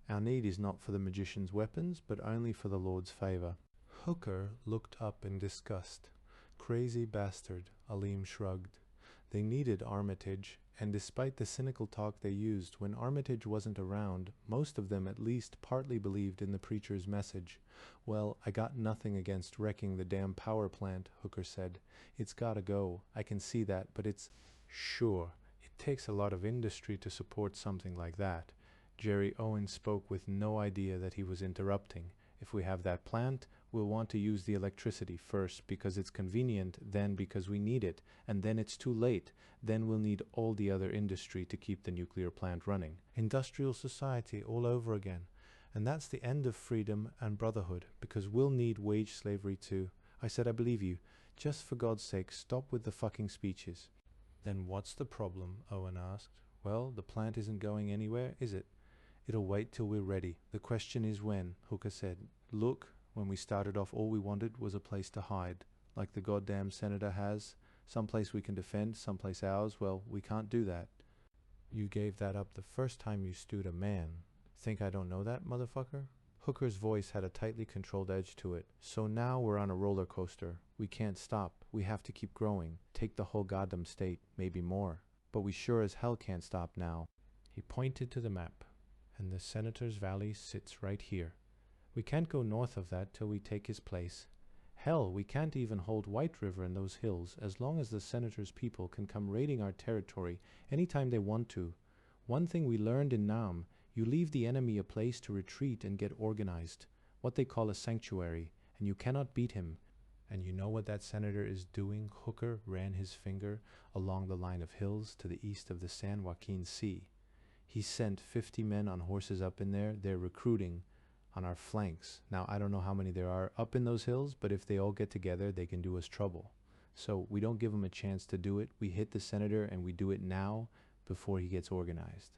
Our need is not for the magician's weapons, but only for the Lord's favor. Hooker looked up in disgust. Crazy bastard, Alim shrugged. They needed Armitage, and despite the cynical talk they used, when Armitage wasn't around, most of them at least partly believed in the preacher's message. Well, I got nothing against wrecking the damn power plant, Hooker said. It's gotta go. I can see that, but it's... Sure, it takes a lot of industry to support something like that. Jerry Owen spoke with no idea that he was interrupting. If we have that plant, we'll want to use the electricity first because it's convenient, then because we need it, and then it's too late. Then we'll need all the other industry to keep the nuclear plant running. Industrial society all over again. And that's the end of freedom and brotherhood, because we'll need wage slavery too. I said I believe you. Just for God's sake, stop with the fucking speeches. Then what's the problem? Owen asked. Well, the plant isn't going anywhere, is it? It'll wait till we're ready. The question is when, Hooker said. Look, When we started off, all we wanted was a place to hide, like the goddamn senator has. Someplace we can defend, someplace ours. Well, we can't do that. You gave that up the first time you stewed a man. Think I don't know that, motherfucker? Hooker's voice had a tightly controlled edge to it. So now we're on a roller coaster. We can't stop. We have to keep growing. Take the whole goddamn state, maybe more. But we sure as hell can't stop now. He pointed to the map. And the Senator's Valley sits right here. We can't go north of that till we take his place. Hell, we can't even hold White River in those hills as long as the Senator's people can come raiding our territory anytime they want to. One thing we learned in Nam, you leave the enemy a place to retreat and get organized, what they call a sanctuary, and you cannot beat him. And you know what that senator is doing? Hooker ran his finger along the line of hills to the east of the San Joaquin Sea. He sent 50 men on horses up in there. They're recruiting on our flanks. Now, I don't know how many there are up in those hills, but if they all get together, they can do us trouble. So we don't give them a chance to do it. We hit the senator, and we do it now before he gets organized.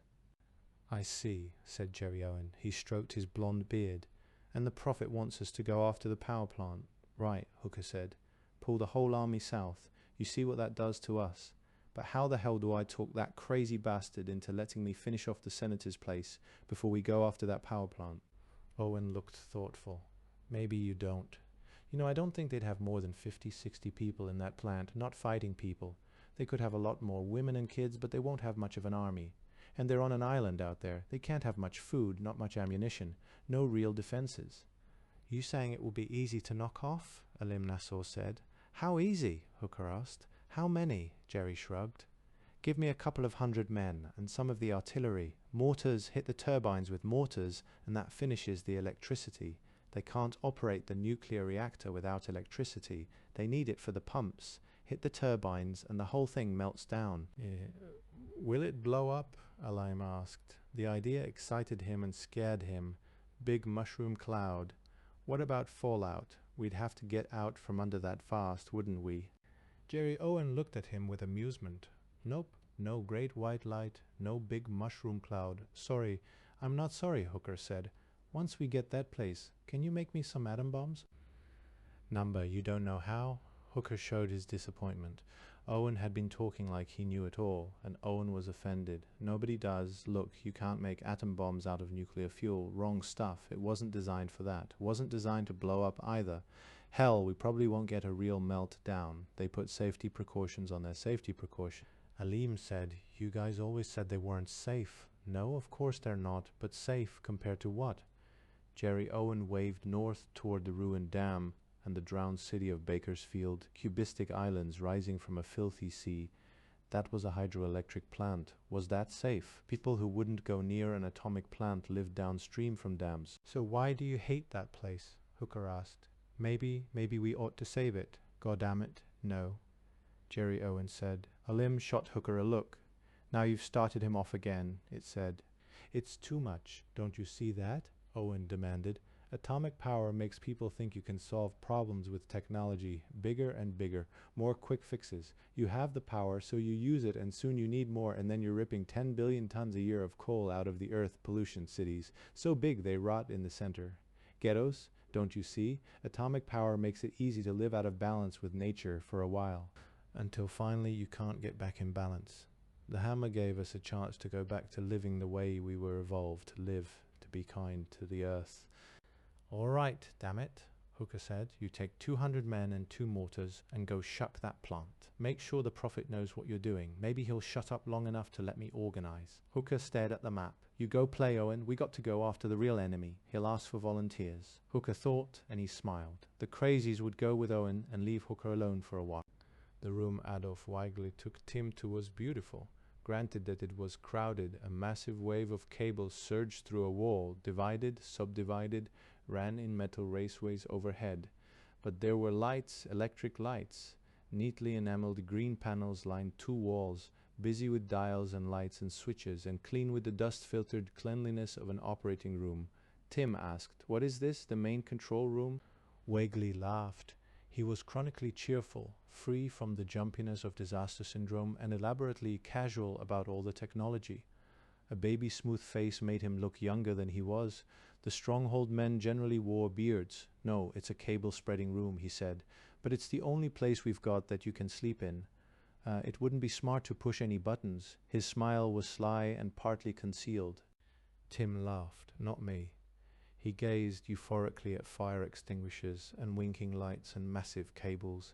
I see, said Jerry Owen. He stroked his blonde beard. And the prophet wants us to go after the power plant. Right, Hooker said. Pull the whole army south. You see what that does to us. But how the hell do I talk that crazy bastard into letting me finish off the senator's place before we go after that power plant? Owen looked thoughtful. Maybe you don't. You know, I don't think they'd have more than 50, 60 people in that plant, not fighting people. They could have a lot more women and kids, but they won't have much of an army. And they're on an island out there. They can't have much food, not much ammunition, no real defenses. You saying it will be easy to knock off? Alim Nassau said. How easy? Hooker asked. How many? Jerry shrugged. Give me a couple of 100 men, and some of the artillery. Mortars, hit the turbines with mortars, and that finishes the electricity. They can't operate the nuclear reactor without electricity. They need it for the pumps. Hit the turbines, and the whole thing melts down. Will it blow up? Alim asked. The idea excited him and scared him. Big mushroom cloud. What about fallout? We'd have to get out from under that fast, wouldn't we? Jerry Owen looked at him with amusement. Nope, no great white light, no big mushroom cloud. Sorry, I'm not sorry, Hooker said. Once we get that place, can you make me some atom bombs? Number, you don't know how? Hooker showed his disappointment. Owen had been talking like he knew it all, and Owen was offended. Nobody does. Look, you can't make atom bombs out of nuclear fuel. Wrong stuff. It wasn't designed for that. Wasn't designed to blow up either. Hell, we probably won't get a real meltdown. They put safety precautions on their safety precautions. Alim said, you guys always said they weren't safe. No, of course they're not, but safe compared to what? Jerry Owen waved north toward the ruined dam and the drowned city of Bakersfield, cubistic islands rising from a filthy sea. That was a hydroelectric plant. Was that safe? People who wouldn't go near an atomic plant lived downstream from dams. So why do you hate that place? Hooker asked. Maybe we ought to save it. Goddamn it, no. Jerry Owen said. Alim shot Hooker a look. Now you've started him off again, it said. It's too much. Don't you see that? Owen demanded. Atomic power makes people think you can solve problems with technology, bigger and bigger, more quick fixes. You have the power, so you use it, and soon you need more, and then you're ripping 10 billion tons a year of coal out of the earth pollution cities, so big they rot in the center. Ghettos, don't you see? Atomic power makes it easy to live out of balance with nature for a while, until finally you can't get back in balance. The hammer gave us a chance to go back to living the way we were evolved to live, to be kind to the earth. All right, damn it, Hooker said. You take 200 men and 2 mortars and go shuck that plant. Make sure the prophet knows what you're doing. Maybe he'll shut up long enough to let me organize. Hooker stared at the map. You go play, Owen. We got to go after the real enemy. He'll ask for volunteers. Hooker thought, and he smiled. The crazies would go with Owen and leave Hooker alone for a while. The room Adolf Weigli took Tim to was beautiful. Granted that it was crowded, a massive wave of cables surged through a wall, divided, subdivided, ran in metal raceways overhead. But there were lights, electric lights. Neatly enameled green panels lined 2 walls, busy with dials and lights and switches, and clean with the dust-filtered cleanliness of an operating room. Tim asked, "What is this, the main control room?" Weigli laughed. He was chronically cheerful, free from the jumpiness of disaster syndrome, and elaborately casual about all the technology. A baby-smooth face made him look younger than he was. The stronghold men generally wore beards. No, it's a cable-spreading room, he said. But it's the only place we've got that you can sleep in. It wouldn't be smart to push any buttons. His smile was sly and partly concealed. Tim laughed, not me. He gazed euphorically at fire extinguishers and winking lights and massive cables.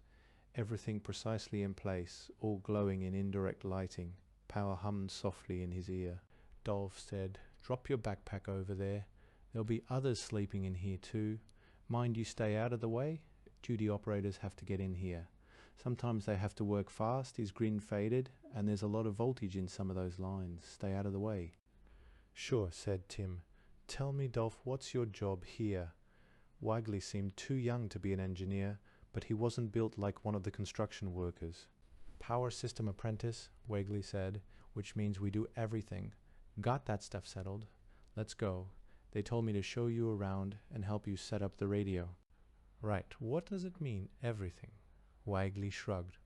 Everything precisely in place, all glowing in indirect lighting. Power hummed softly in his ear. Dolph said, "Drop your backpack over there. There'll be others sleeping in here too. Mind you stay out of the way? Duty operators have to get in here. Sometimes they have to work fast." His grin faded, "and there's a lot of voltage in some of those lines. Stay out of the way." "Sure," said Tim. "Tell me, Dolph, what's your job here?" Wagley seemed too young to be an engineer, but he wasn't built like one of the construction workers. "Power system apprentice," Wagley said, "which means we do everything. Got that stuff settled. Let's go. They told me to show you around and help you set up the radio." "Right, what does it mean, everything?" Wagley shrugged.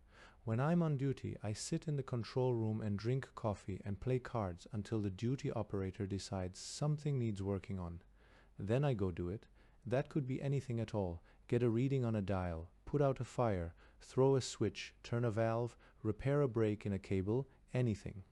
"When I'm on duty, I sit in the control room and drink coffee and play cards until the duty operator decides something needs working on. Then I go do it. That could be anything at all. Get a reading on a dial, put out a fire, throw a switch, turn a valve, repair a break in a cable, anything."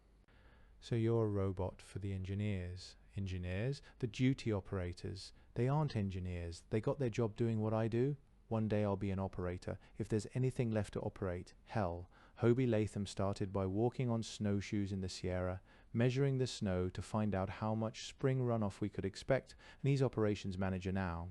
"So you're a robot for the engineers." "Engineers? The duty operators. They aren't engineers. They got their job doing what I do. One day I'll be an operator, if there's anything left to operate. Hell, Hobie Latham started by walking on snowshoes in the Sierra, measuring the snow to find out how much spring runoff we could expect, and he's operations manager now."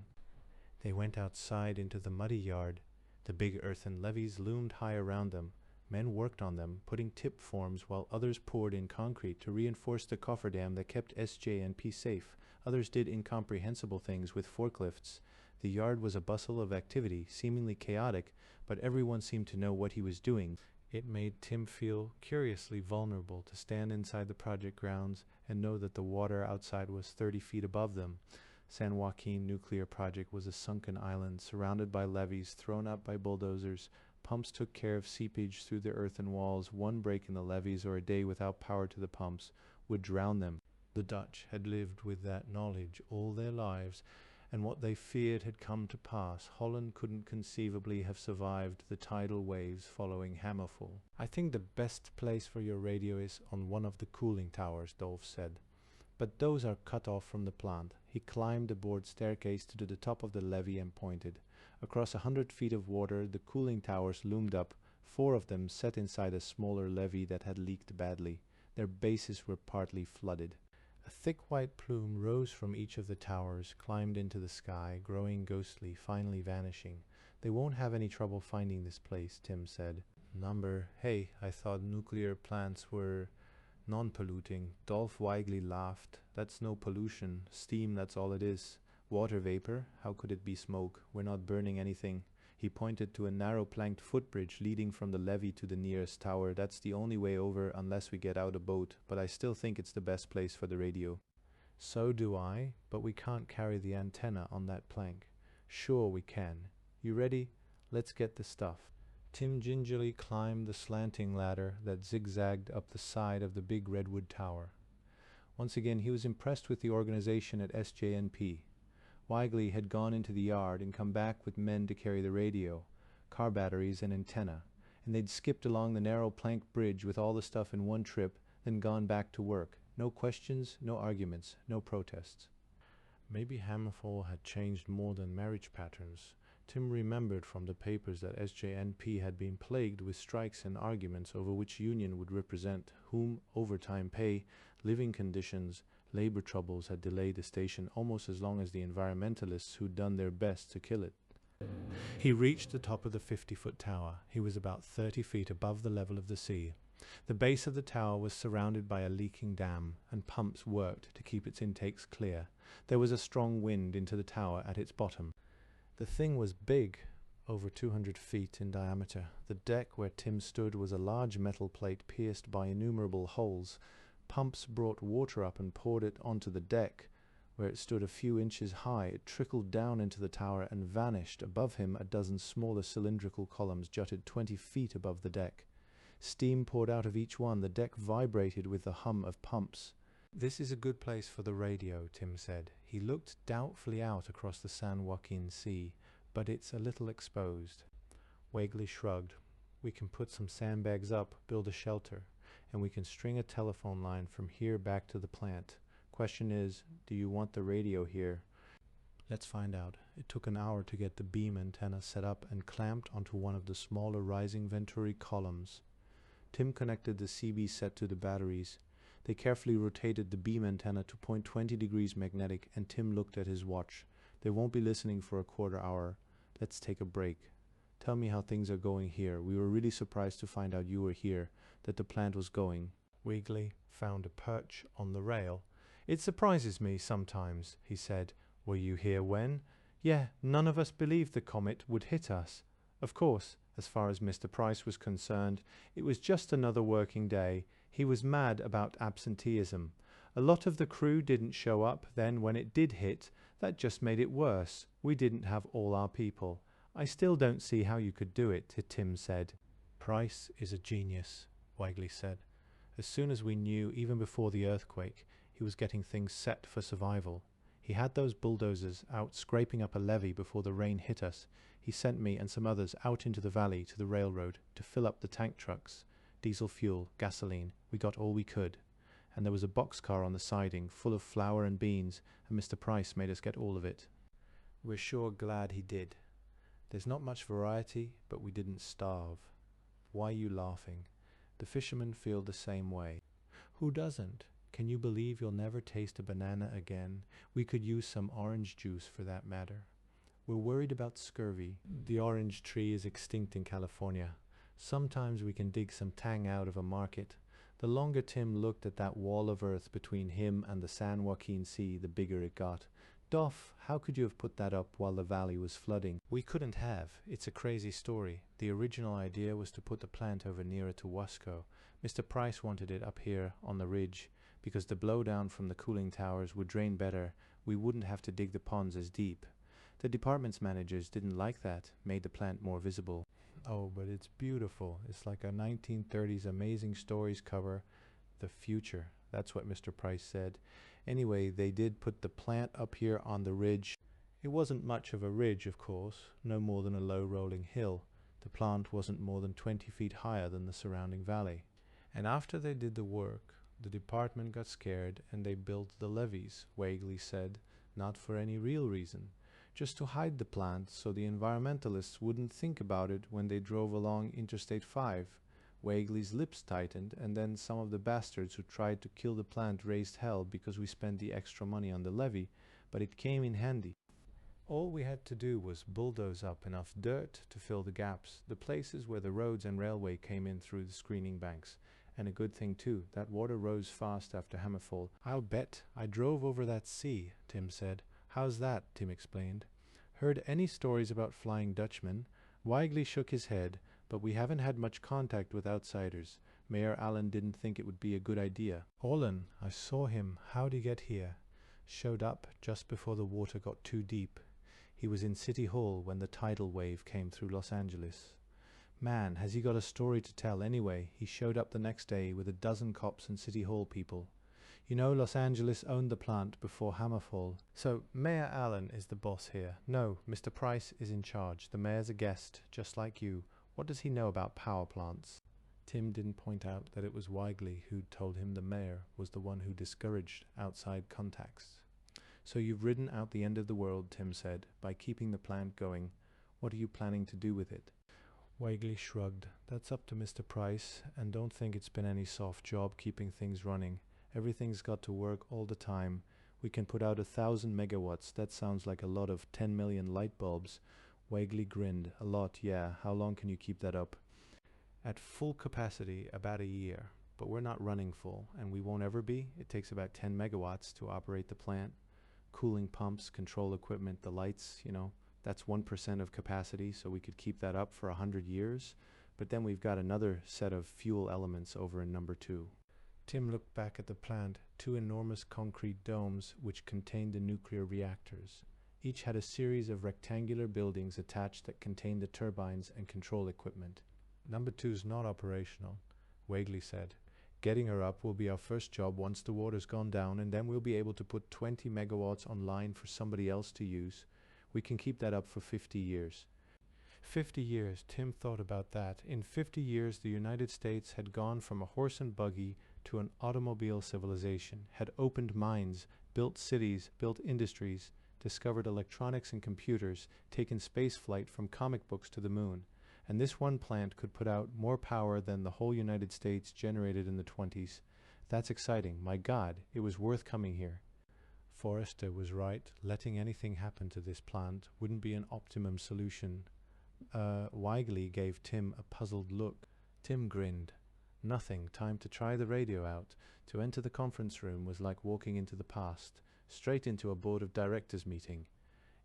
They went outside into the muddy yard. The big earthen levees loomed high around them. Men worked on them, putting tip forms while others poured in concrete to reinforce the cofferdam that kept SJ&P safe. Others did incomprehensible things with forklifts. The yard was a bustle of activity, seemingly chaotic, but everyone seemed to know what he was doing. It made Tim feel curiously vulnerable to stand inside the project grounds and know that the water outside was 30 feet above them. San Joaquin Nuclear Project was a sunken island surrounded by levees thrown up by bulldozers. Pumps took care of seepage through the earthen walls. One break in the levees or a day without power to the pumps would drown them. The Dutch had lived with that knowledge all their lives, and what they feared had come to pass. Holland couldn't conceivably have survived the tidal waves following Hammerfall. "I think the best place for your radio is on one of the cooling towers," Dolph said. "But those are cut off from the plant." He climbed a board staircase to the top of the levee and pointed. Across 100 feet of water, the cooling towers loomed up, 4 of them set inside a smaller levee that had leaked badly. Their bases were partly flooded. A thick white plume rose from each of the towers, climbed into the sky, growing ghostly, finally vanishing. "They won't have any trouble finding this place," Tim said. Hey, I thought nuclear plants were non-polluting." Dolph Wagley laughed. "That's no pollution. Steam, that's all it is. Water vapor, how could it be smoke? We're not burning anything." He pointed to a narrow planked footbridge leading from the levee to the nearest tower. "That's the only way over unless we get out a boat, but I still think it's the best place for the radio." "So do I, but we can't carry the antenna on that plank." "Sure we can. You ready? Let's get the stuff." Tim gingerly climbed the slanting ladder that zigzagged up the side of the big redwood tower. Once again he was impressed with the organization at SJ&P. Wagley had gone into the yard and come back with men to carry the radio, car batteries and antenna, and they'd skipped along the narrow plank bridge with all the stuff in one trip, then gone back to work. No questions, no arguments, no protests. Maybe Hammerfall had changed more than marriage patterns. Tim remembered from the papers that SJ&P had been plagued with strikes and arguments over which union would represent whom, overtime pay, living conditions, labor troubles had delayed the station almost as long as the environmentalists who'd done their best to kill it. He reached the top of the 50-foot tower. He was about 30 feet above the level of the sea. The base of the tower was surrounded by a leaking dam, and pumps worked to keep its intakes clear. There was a strong wind into the tower at its bottom. The thing was big, over 200 feet in diameter. The deck where Tim stood was a large metal plate pierced by innumerable holes. Pumps brought water up and poured it onto the deck. Where it stood a few inches high, it trickled down into the tower and vanished. Above him, a dozen smaller cylindrical columns jutted 20 feet above the deck. Steam poured out of each one. The deck vibrated with the hum of pumps. This is a good place for the radio, Tim said. He looked doubtfully out across the San Joaquin Sea, but it's a little exposed. Wagley shrugged. We can put some sandbags up, build a shelter, and we can string a telephone line from here back to the plant. Question is, do you want the radio here? Let's find out. It took an hour to get the beam antenna set up and clamped onto one of the smaller rising Venturi columns. Tim connected the CB set to the batteries. They carefully rotated the beam antenna to point 20 degrees magnetic, and Tim looked at his watch. They won't be listening for a quarter hour. Let's take a break. Tell me how things are going here. We were really surprised to find out you were here, that the plant was going. Wiggly found a perch on the rail. It surprises me sometimes, he said. Were you here when? Yeah, none of us believed the comet would hit us. Of course, as far as Mr. Price was concerned, it was just another working day. He was mad about absenteeism. A lot of the crew didn't show up. Then when it did hit, that just made it worse. We didn't have all our people. I still don't see how you could do it, Tim said. Price is a genius, Wigley said. As soon as we knew, even before the earthquake, he was getting things set for survival. He had those bulldozers out scraping up a levee before the rain hit us. He sent me and some others out into the valley to the railroad to fill up the tank trucks. Diesel fuel, gasoline, we got all we could. And there was a boxcar on the siding full of flour and beans, and Mr. Price made us get all of it. We're sure glad he did. There's not much variety, but we didn't starve. Why are you laughing? The fishermen feel the same way. Who doesn't? Can you believe you'll never taste a banana again? We could use some orange juice for that matter. We're worried about scurvy. The orange tree is extinct in California. Sometimes we can dig some tang out of a market. The longer Tim looked at that wall of earth between him and the San Joaquin Sea, the bigger it got. Doff, how could you have put that up while the valley was flooding? We couldn't have. It's a crazy story. The original idea was to put the plant over nearer to Wasco. Mr. Price wanted it up here on the ridge, because the blowdown from the cooling towers would drain better. We wouldn't have to dig the ponds as deep. The department's managers didn't like that, made the plant more visible. Oh, but it's beautiful. It's like a 1930s Amazing Stories cover. The future. That's what Mr. Price said. Anyway, they did put the plant up here on the ridge. It wasn't much of a ridge, of course, no more than a low rolling hill. The plant wasn't more than 20 feet higher than the surrounding valley. And after they did the work, the department got scared and they built the levees, Wagley said, not for any real reason, just to hide the plant so the environmentalists wouldn't think about it when they drove along Interstate 5. Wagley's lips tightened, and then some of the bastards who tried to kill the plant raised hell because we spent the extra money on the levee, but it came in handy. All we had to do was bulldoze up enough dirt to fill the gaps, the places where the roads and railway came in through the screening banks. And a good thing too, that water rose fast after hammerfall. I'll bet. I drove over that sea, Tim said. How's that? Tim explained. Heard any stories about Flying Dutchmen? Wigley shook his head, but we haven't had much contact with outsiders. Mayor Allen didn't think it would be a good idea. Olin, I saw him. How'd he get here? Showed up just before the water got too deep. He was in City Hall when the tidal wave came through Los Angeles. Man, has he got a story to tell anyway. He showed up the next day with 12 cops and City Hall people. You know, Los Angeles owned the plant before Hammerfall. So, Mayor Allen is the boss here. No, Mr. Price is in charge. The mayor's a guest, just like you. What does he know about power plants? Tim didn't point out that it was Wigley who'd told him the mayor was the one who discouraged outside contacts. So you've ridden out the end of the world, Tim said, by keeping the plant going. What are you planning to do with it? Wigley shrugged. That's up to Mr. Price, and don't think it's been any soft job keeping things running. Everything's got to work all the time. We can put out 1,000 megawatts. That sounds like a lot of 10 million light bulbs. Wigley grinned. A lot, yeah. How long can you keep that up? At full capacity, about a year. But we're not running full, and we won't ever be. It takes about 10 megawatts to operate the plant. Cooling pumps, control equipment, the lights, you know. That's 1% of capacity, so we could keep that up for 100 years. But then we've got another set of fuel elements over in number 2. Tim looked back at the plant, 2 enormous concrete domes which contained the nuclear reactors. Each had a series of rectangular buildings attached that contained the turbines and control equipment. Number 2's not operational, Wagley said. Getting her up will be our first job once the water's gone down, and then we'll be able to put 20 megawatts online for somebody else to use. We can keep that up for 50 years. 50 years, Tim thought about that. In 50 years, the United States had gone from a horse and buggy to an automobile civilization, had opened mines, built cities, built industries, discovered electronics and computers, taken space flight from comic books to the moon. And this one plant could put out more power than the whole United States generated in the 20s. That's exciting. My God, it was worth coming here. Forrester was right. Letting anything happen to this plant wouldn't be an optimum solution. Weigley gave Tim a puzzled look. Tim grinned. Nothing. Time to try the radio out. To enter the conference room was like walking into the past, straight into a board of directors meeting.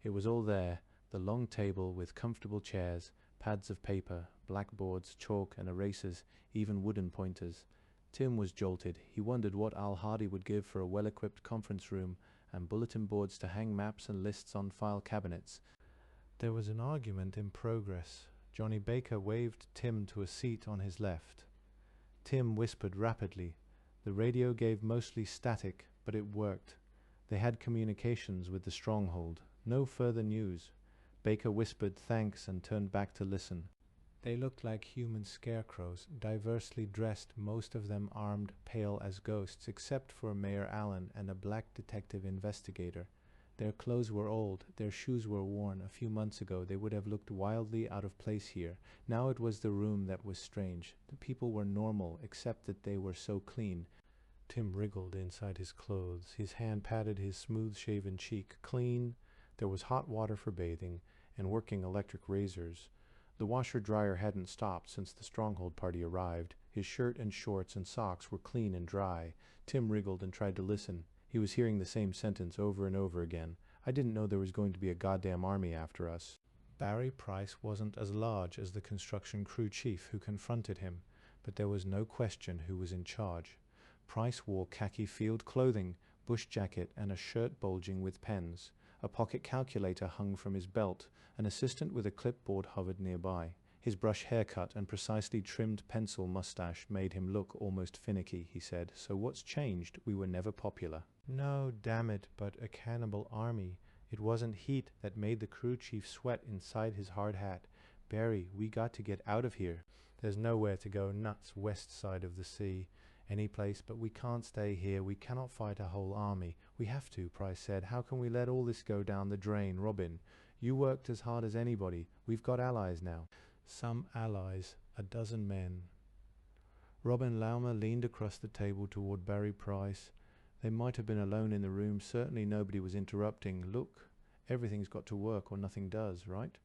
It was all there, the long table with comfortable chairs, pads of paper, blackboards, chalk and erasers, even wooden pointers. Tim was jolted. He wondered what Al Hardy would give for a well-equipped conference room and bulletin boards to hang maps and lists on file cabinets. There was an argument in progress. Johnny Baker waved Tim to a seat on his left. Tim whispered rapidly. The radio gave mostly static, but it worked. They had communications with the stronghold. No further news. Baker whispered thanks and turned back to listen. They looked like human scarecrows, diversely dressed, most of them armed, pale as ghosts, except for Mayor Allen and a black detective investigator. Their clothes were old, their shoes were worn. A few months ago they would have looked wildly out of place here. Now it was the room that was strange. The people were normal, except that they were so clean. Tim wriggled inside his clothes. His hand patted his smooth-shaven cheek. Clean. There was hot water for bathing, and working electric razors. The washer-dryer hadn't stopped since the Stronghold party arrived. His shirt and shorts and socks were clean and dry. Tim wriggled and tried to listen. He was hearing the same sentence over and over again. I didn't know there was going to be a goddamn army after us. Barry Price wasn't as large as the construction crew chief who confronted him, but there was no question who was in charge. Price wore khaki field clothing, bush jacket, and a shirt bulging with pens. A pocket calculator hung from his belt. An assistant with a clipboard hovered nearby. His brush haircut and precisely trimmed pencil mustache made him look almost finicky, he said. So what's changed? We were never popular. No, damn it, but a cannibal army. It wasn't heat that made the crew chief sweat inside his hard hat. Barry, we got to get out of here. There's nowhere to go nuts west side of the sea. Any place, but we can't stay here. We cannot fight a whole army. We have to, Price said. How can we let all this go down the drain? Robin, you worked as hard as anybody. We've got allies now. Some allies. 12 men. Robin Laumer leaned across the table toward Barry Price. They might have been alone in the room. Certainly nobody was interrupting. Look, everything's got to work or nothing does, right?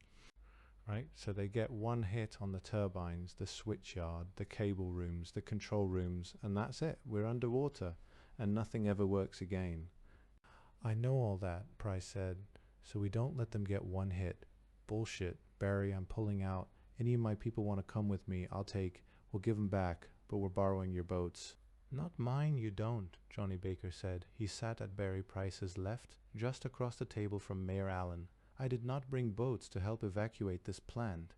Right, so they get one hit on the turbines, the switchyard, the cable rooms, the control rooms, and that's it. We're underwater, and nothing ever works again. I know all that, Price said, so we don't let them get one hit. Bullshit. Barry, I'm pulling out. Any of my people want to come with me, I'll take. We'll give them back, but we're borrowing your boats. Not mine, you don't, Johnny Baker said. He sat at Barry Price's left, just across the table from Mayor Allen. I did not bring boats to help evacuate this plant.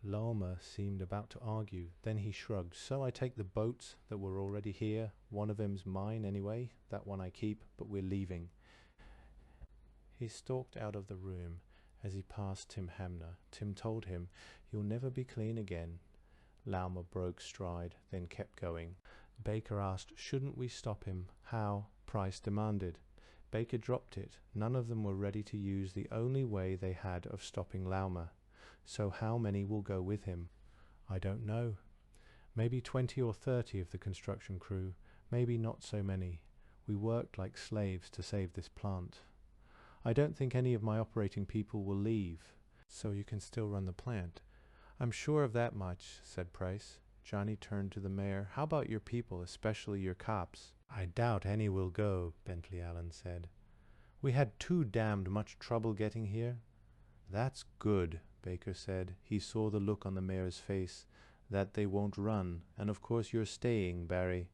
Laumer seemed about to argue. Then he shrugged. So I take the boats that were already here. One of them's mine anyway. That one I keep, but we're leaving. He stalked out of the room. As he passed Tim Hamner, Tim told him, "You'll never be clean again." Laumer broke stride, then kept going. Baker asked, "Shouldn't we stop him?" "How?" Price demanded. Baker dropped it. None of them were ready to use the only way they had of stopping Laumer. So how many will go with him? I don't know. Maybe 20 or 30 of the construction crew. Maybe not so many. We worked like slaves to save this plant. I don't think any of my operating people will leave. So you can still run the plant. I'm sure of that much, said Price. Johnny turned to the mayor. How about your people, especially your cops? I doubt any will go, Bentley Allen said. We had too damned much trouble getting here. That's good, Baker said. He saw the look on the mayor's face. That they won't run. And of course you're staying, Barry.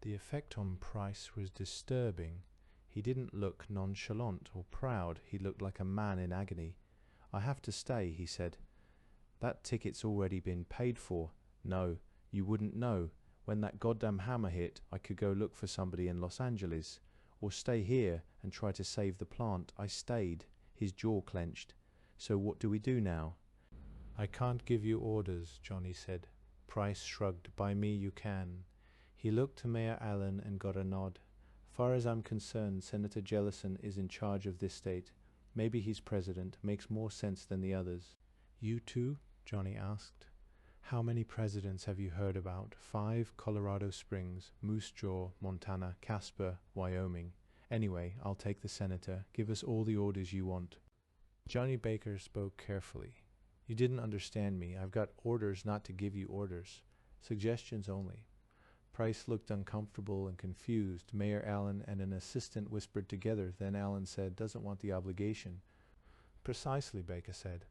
The effect on Price was disturbing. He didn't look nonchalant or proud. He looked like a man in agony. I have to stay, he said. That ticket's already been paid for. No, you wouldn't know. When that goddamn hammer hit, I could go look for somebody in Los Angeles. Or stay here and try to save the plant. I stayed. His jaw clenched. So what do we do now? I can't give you orders, Johnny said. Price shrugged. By me you can. He looked to Mayor Allen and got a nod. Far as I'm concerned, Senator Jellison is in charge of this state. Maybe he's president. Makes more sense than the others. You too? Johnny asked. How many presidents have you heard about? 5, Colorado Springs, Moose Jaw, Montana, Casper, Wyoming. Anyway, I'll take the senator. Give us all the orders you want. Johnny Baker spoke carefully. You didn't understand me. I've got orders not to give you orders. Suggestions only. Price looked uncomfortable and confused. Mayor Allen and an assistant whispered together. Then Allen said, doesn't want the obligation. Precisely, Baker said.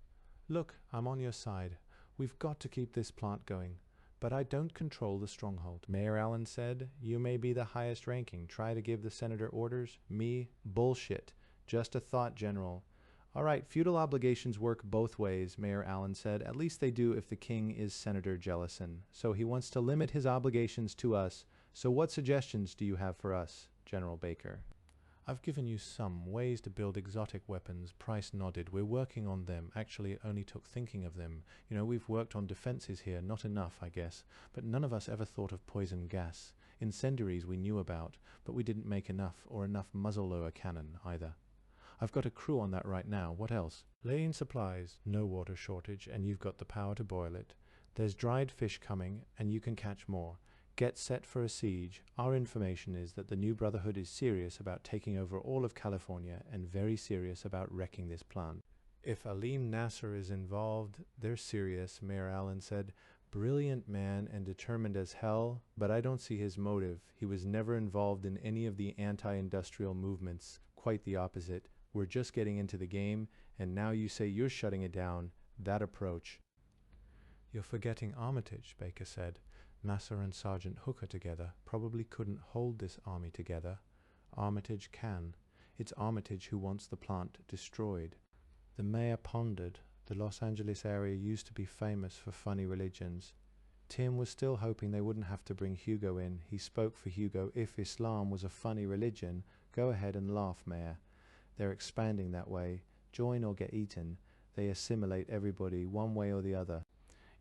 Look, I'm on your side. We've got to keep this plant going. But I don't control the stronghold. Mayor Allen said, you may be the highest ranking. Try to give the senator orders. Me? Bullshit. Just a thought, General. All right, feudal obligations work both ways, Mayor Allen said. At least they do if the king is Senator Jellison. So he wants to limit his obligations to us. So what suggestions do you have for us, General Baker? I've given you some ways to build exotic weapons. Price nodded. We're working on them. Actually, it only took thinking of them. You know, we've worked on defenses here. Not enough, I guess. But none of us ever thought of poison gas. Incendiaries we knew about, but we didn't make enough, or enough muzzle-lower cannon, either. I've got a crew on that right now. What else? Lay in supplies. No water shortage, and you've got the power to boil it. There's dried fish coming, and you can catch more. Get set for a siege. Our information is that the New Brotherhood is serious about taking over all of California and very serious about wrecking this plant. If Alim Nasser is involved, they're serious, Mayor Allen said. Brilliant man and determined as hell, but I don't see his motive. He was never involved in any of the anti-industrial movements. Quite the opposite. We're just getting into the game, and now you say you're shutting it down. That approach. You're forgetting Armitage, Baker said. Nasser and Sergeant Hooker together probably couldn't hold this army together. Armitage can. It's Armitage who wants the plant destroyed. The mayor pondered. The Los Angeles area used to be famous for funny religions. Tim was still hoping they wouldn't have to bring Hugo in. He spoke for Hugo. If Islam was a funny religion, go ahead and laugh, Mayor. They're expanding that way. Join or get eaten. They assimilate everybody one way or the other.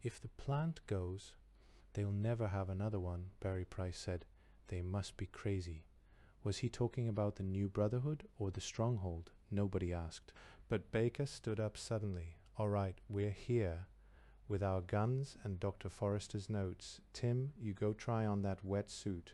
If the plant goes, they'll never have another one, Barry Price said. They must be crazy. Was he talking about the New Brotherhood or the Stronghold? Nobody asked. But Baker stood up suddenly. All right, we're here. With our guns and Dr. Forrester's notes. Tim, you go try on that wet suit.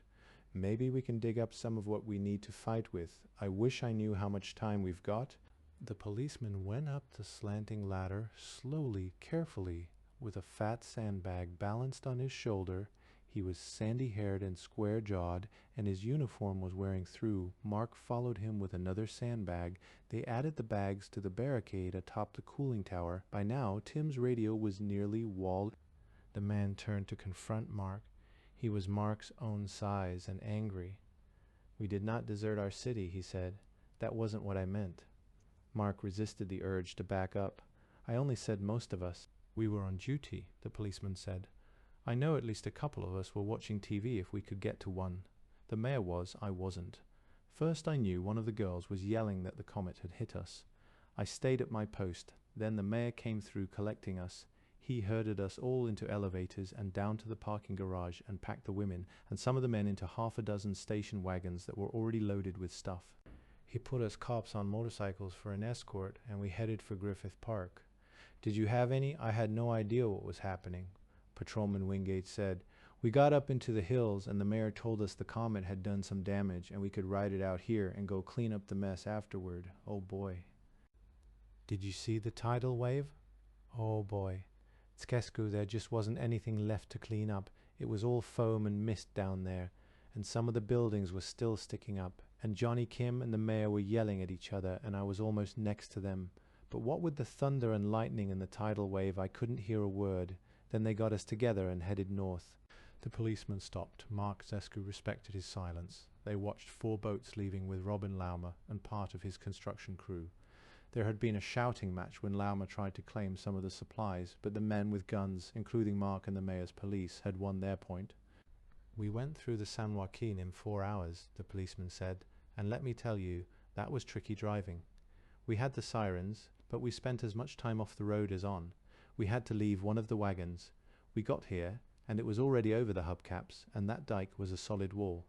Maybe we can dig up some of what we need to fight with. I wish I knew how much time we've got. The policeman went up the slanting ladder, slowly, carefully, with a fat sandbag balanced on his shoulder. He was sandy-haired and square-jawed, and his uniform was wearing through. Mark followed him with another sandbag. They added the bags to the barricade atop the cooling tower. By now, Tim's radio was nearly walled. The man turned to confront Mark. He was Mark's own size and angry. We did not desert our city, he said. That wasn't what I meant. Mark resisted the urge to back up. I only said most of us. We were on duty, the policeman said. I know at least a couple of us were watching TV if we could get to one. The mayor was, I wasn't. First I knew one of the girls was yelling that the comet had hit us. I stayed at my post. Then the mayor came through collecting us. He herded us all into elevators and down to the parking garage and packed the women and some of the men into half a dozen station wagons that were already loaded with stuff. He put us cops on motorcycles for an escort and we headed for Griffith Park. Did you have any? I had no idea what was happening. Patrolman Wingate said, we got up into the hills and the mayor told us the comet had done some damage and we could ride it out here and go clean up the mess afterward. Oh boy. Did you see the tidal wave? Oh boy. Tzkesku, there just wasn't anything left to clean up. It was all foam and mist down there, and some of the buildings were still sticking up, and Johnny Kim and the mayor were yelling at each other, and I was almost next to them. But what with the thunder and lightning and the tidal wave, I couldn't hear a word. Then they got us together and headed north. The policeman stopped. Mark Zescu respected his silence. They watched 4 boats leaving with Robin Laumer and part of his construction crew. There had been a shouting match when Laumer tried to claim some of the supplies, but the men with guns, including Mark and the mayor's police, had won their point. "We went through the San Joaquin in 4 hours," the policeman said, "and let me tell you, that was tricky driving. We had the sirens, but we spent as much time off the road as on. We had to leave one of the wagons. We got here, and it was already over the hubcaps, and that dike was a solid wall.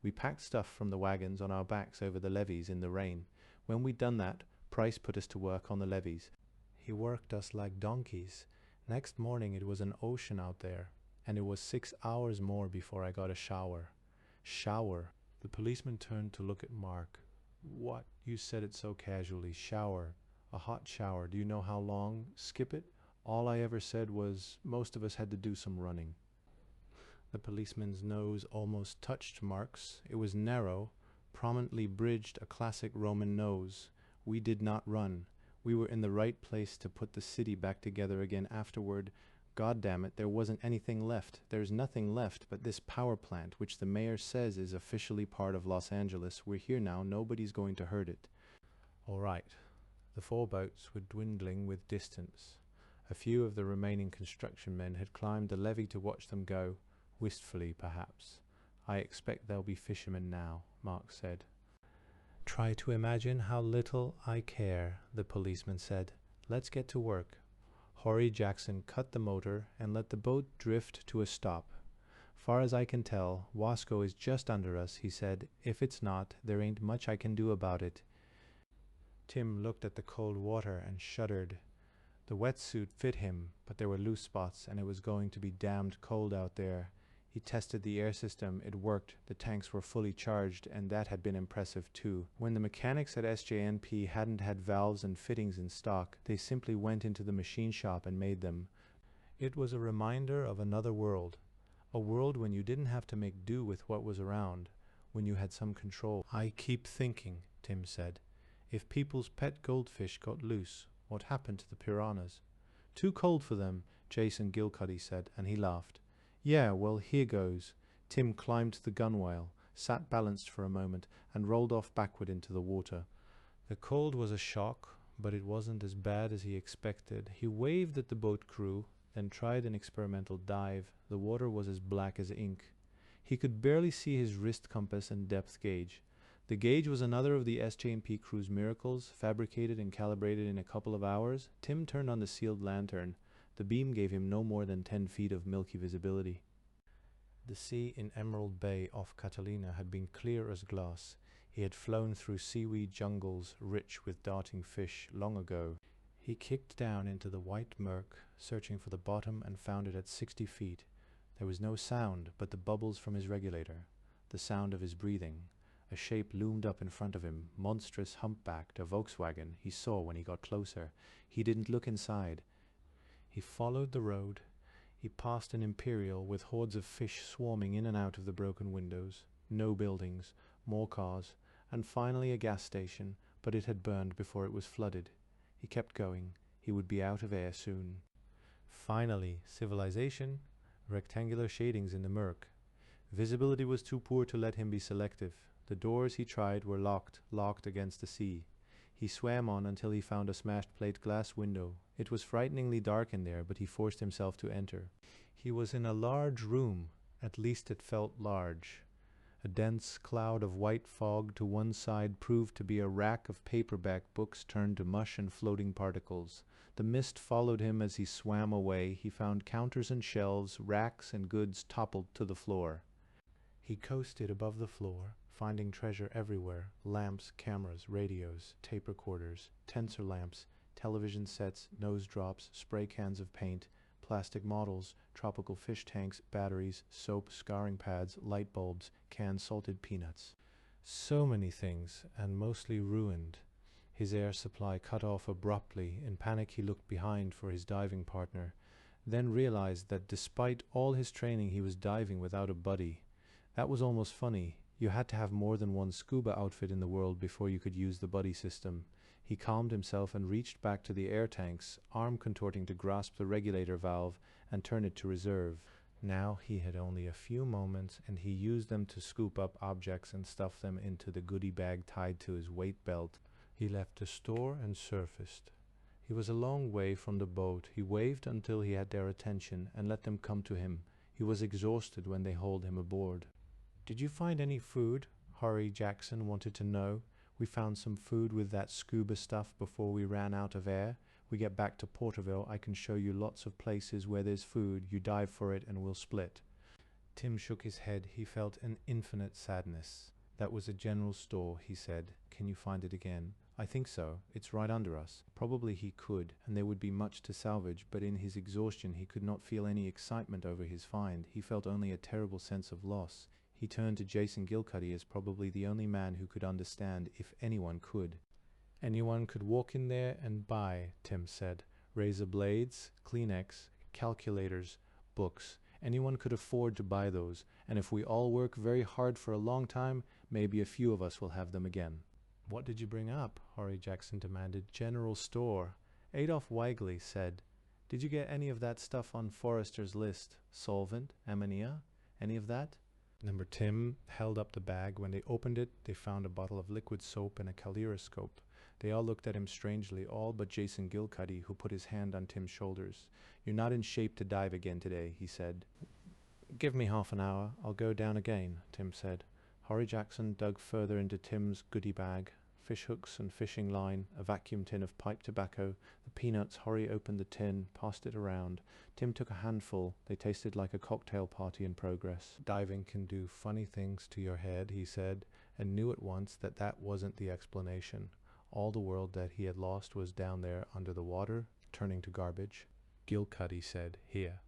We packed stuff from the wagons on our backs over the levees in the rain. When we'd done that, Price put us to work on the levees. He worked us like donkeys. Next morning it was an ocean out there, and it was 6 hours more before I got a shower." Shower. The policeman turned to look at Mark. "What? You said it so casually. Shower. A hot shower. Do you know how long? Skip it? All I ever said was most of us had to do some running." The policeman's nose almost touched Mark's. It was narrow, prominently bridged, a classic Roman nose. "We did not run. We were in the right place to put the city back together again afterward. God damn it, there wasn't anything left. There's nothing left but this power plant, which the mayor says is officially part of Los Angeles. We're here now. Nobody's going to hurt it." All right. The 4 boats were dwindling with distance. A few of the remaining construction men had climbed the levee to watch them go, wistfully perhaps. "I expect they'll be fishermen now," Mark said. "Try to imagine how little I care," the policeman said. "Let's get to work." Horry Jackson cut the motor and let the boat drift to a stop. "Far as I can tell, Wasco is just under us," he said. "If it's not, there ain't much I can do about it." Tim looked at the cold water and shuddered. The wetsuit fit him, but there were loose spots, and it was going to be damned cold out there. He tested the air system. It worked. The tanks were fully charged, and that had been impressive too. When the mechanics at SJNP hadn't had valves and fittings in stock, they simply went into the machine shop and made them. It was a reminder of another world. A world when you didn't have to make do with what was around, when you had some control. "I keep thinking," Tim said, "if people's pet goldfish got loose, what happened to the piranhas?" "Too cold for them," Jason Gilcuddy said, and he laughed. "Yeah, well, here goes." Tim climbed to the gunwale, sat balanced for a moment, and rolled off backward into the water. The cold was a shock, but it wasn't as bad as he expected. He waved at the boat crew, then tried an experimental dive. The water was as black as ink. He could barely see his wrist compass and depth gauge. The gauge was another of the SJMP crew's miracles, fabricated and calibrated in a couple of hours. Tim turned on the sealed lantern. The beam gave him no more than 10 feet of milky visibility. The sea in Emerald Bay off Catalina had been clear as glass. He had flown through seaweed jungles rich with darting fish long ago. He kicked down into the white murk, searching for the bottom, and found it at 60 feet. There was no sound but the bubbles from his regulator, the sound of his breathing. A shape loomed up in front of him, monstrous, humpbacked, a Volkswagen, he saw when he got closer. He didn't look inside. He followed the road. He passed an Imperial with hordes of fish swarming in and out of the broken windows. No buildings, more cars, and finally a gas station, but it had burned before it was flooded. He kept going. He would be out of air soon. Finally, civilization, rectangular shadings in the murk. Visibility was too poor to let him be selective. The doors he tried were locked against the sea. He swam on until he found a smashed plate glass window. It was frighteningly dark in there, but he forced himself to enter. He was in a large room. At least it felt large. A dense cloud of white fog to one side proved to be a rack of paperback books turned to mush and floating particles. The mist followed him as he swam away. He found counters and shelves, racks and goods toppled to the floor. He coasted above the floor, finding treasure everywhere: lamps, cameras, radios, tape recorders, tensor lamps, television sets, nose drops, spray cans of paint, plastic models, tropical fish tanks, batteries, soap, scarring pads, light bulbs, canned salted peanuts. So many things, and mostly ruined. His air supply cut off abruptly. In panic he looked behind for his diving partner, then realized that despite all his training he was diving without a buddy. That was almost funny. You had to have more than one scuba outfit in the world before you could use the buddy system. He calmed himself and reached back to the air tanks, arm contorting to grasp the regulator valve and turn it to reserve. Now he had only a few moments, and he used them to scoop up objects and stuff them into the goodie bag tied to his weight belt. He left the store and surfaced. He was a long way from the boat. He waved until he had their attention and let them come to him. He was exhausted when they hauled him aboard. "Did you find any food?" Harry Jackson wanted to know. "We found some food with that scuba stuff before we ran out of air. We get back to Porterville, I can show you lots of places where there's food. You dive for it and we'll split." Tim shook his head. He felt an infinite sadness. "That was a general store," he said. "Can you find it again?" "I think so. It's right under us." Probably he could, and there would be much to salvage, but in his exhaustion he could not feel any excitement over his find. He felt only a terrible sense of loss. He turned to Jason Gilcuddy as probably the only man who could understand, if anyone could. "Anyone could walk in there and buy," Tim said. "Razor blades, Kleenex, calculators, books. Anyone could afford to buy those, and if we all work very hard for a long time, maybe a few of us will have them again." "What did you bring up?" Harry Jackson demanded. "General store." Adolf Weigley said, "Did you get any of that stuff on Forrester's list? Solvent, ammonia, any of that?" Number Tim held up the bag. When they opened it, they found a bottle of liquid soap and a kaleidoscope. They all looked at him strangely, all but Jason Gilcuddy, who put his hand on Tim's shoulders. "You're not in shape to dive again today," he said. "Give me half an hour. I'll go down again," Tim said. Harry Jackson dug further into Tim's goodie bag. Fish hooks and fishing line, a vacuum tin of pipe tobacco, the peanuts. Harry opened the tin, passed it around. Tim took a handful. They tasted like a cocktail party in progress. "Diving can do funny things to your head," he said, and knew at once that that wasn't the explanation. All the world that he had lost was down there under the water, turning to garbage. Gilcuddy said, "Here."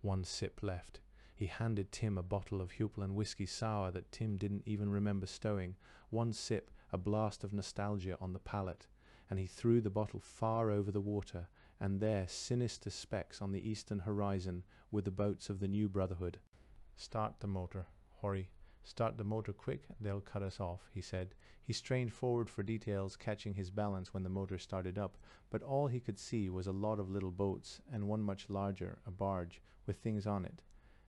1 sip left. He handed Tim a bottle of Huplan whiskey sour that Tim didn't even remember stowing. 1 sip, a blast of nostalgia on the palate, and he threw the bottle far over the water, and there, sinister specks on the eastern horizon, were the boats of the New Brotherhood. "Start the motor, Horry. Start the motor quick, they'll cut us off," he said. He strained forward for details, catching his balance when the motor started up, but all he could see was a lot of little boats, and one much larger, a barge, with things on it.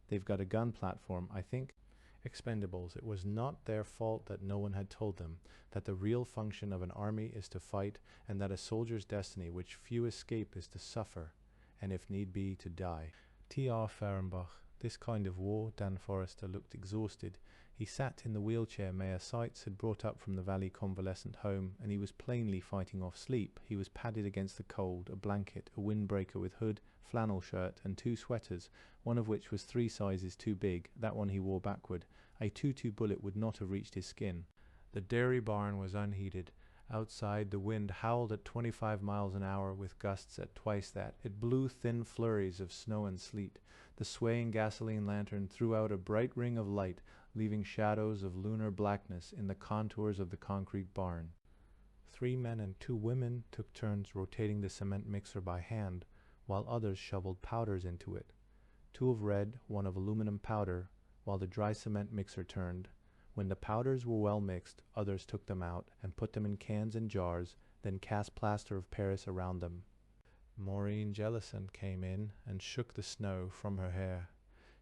"They've got a gun platform, I think." Expendables. It was not their fault that no one had told them that the real function of an army is to fight, and that a soldier's destiny, which few escape, is to suffer, and if need be, to die. T.R. Fehrenbach. This kind of war. Dan Forrester looked exhausted. He sat in the wheelchair Mayor Seitz had brought up from the Valley Convalescent Home, and he was plainly fighting off sleep. He was padded against the cold, a blanket, a windbreaker with hood, flannel shirt, and 2 sweaters, one of which was 3 sizes too big. That one he wore backward. A .22 bullet would not have reached his skin. The dairy barn was unheated. Outside, the wind howled at 25 miles an hour with gusts at twice that. It blew thin flurries of snow and sleet. The swaying gasoline lantern threw out a bright ring of light, leaving shadows of lunar blackness in the contours of the concrete barn. 3 men and 2 women took turns rotating the cement mixer by hand, while others shoveled powders into it. 2 of red, 1 of aluminum powder, while the dry cement mixer turned. When the powders were well mixed, others took them out and put them in cans and jars, then cast plaster of Paris around them. Maureen Jellison came in and shook the snow from her hair.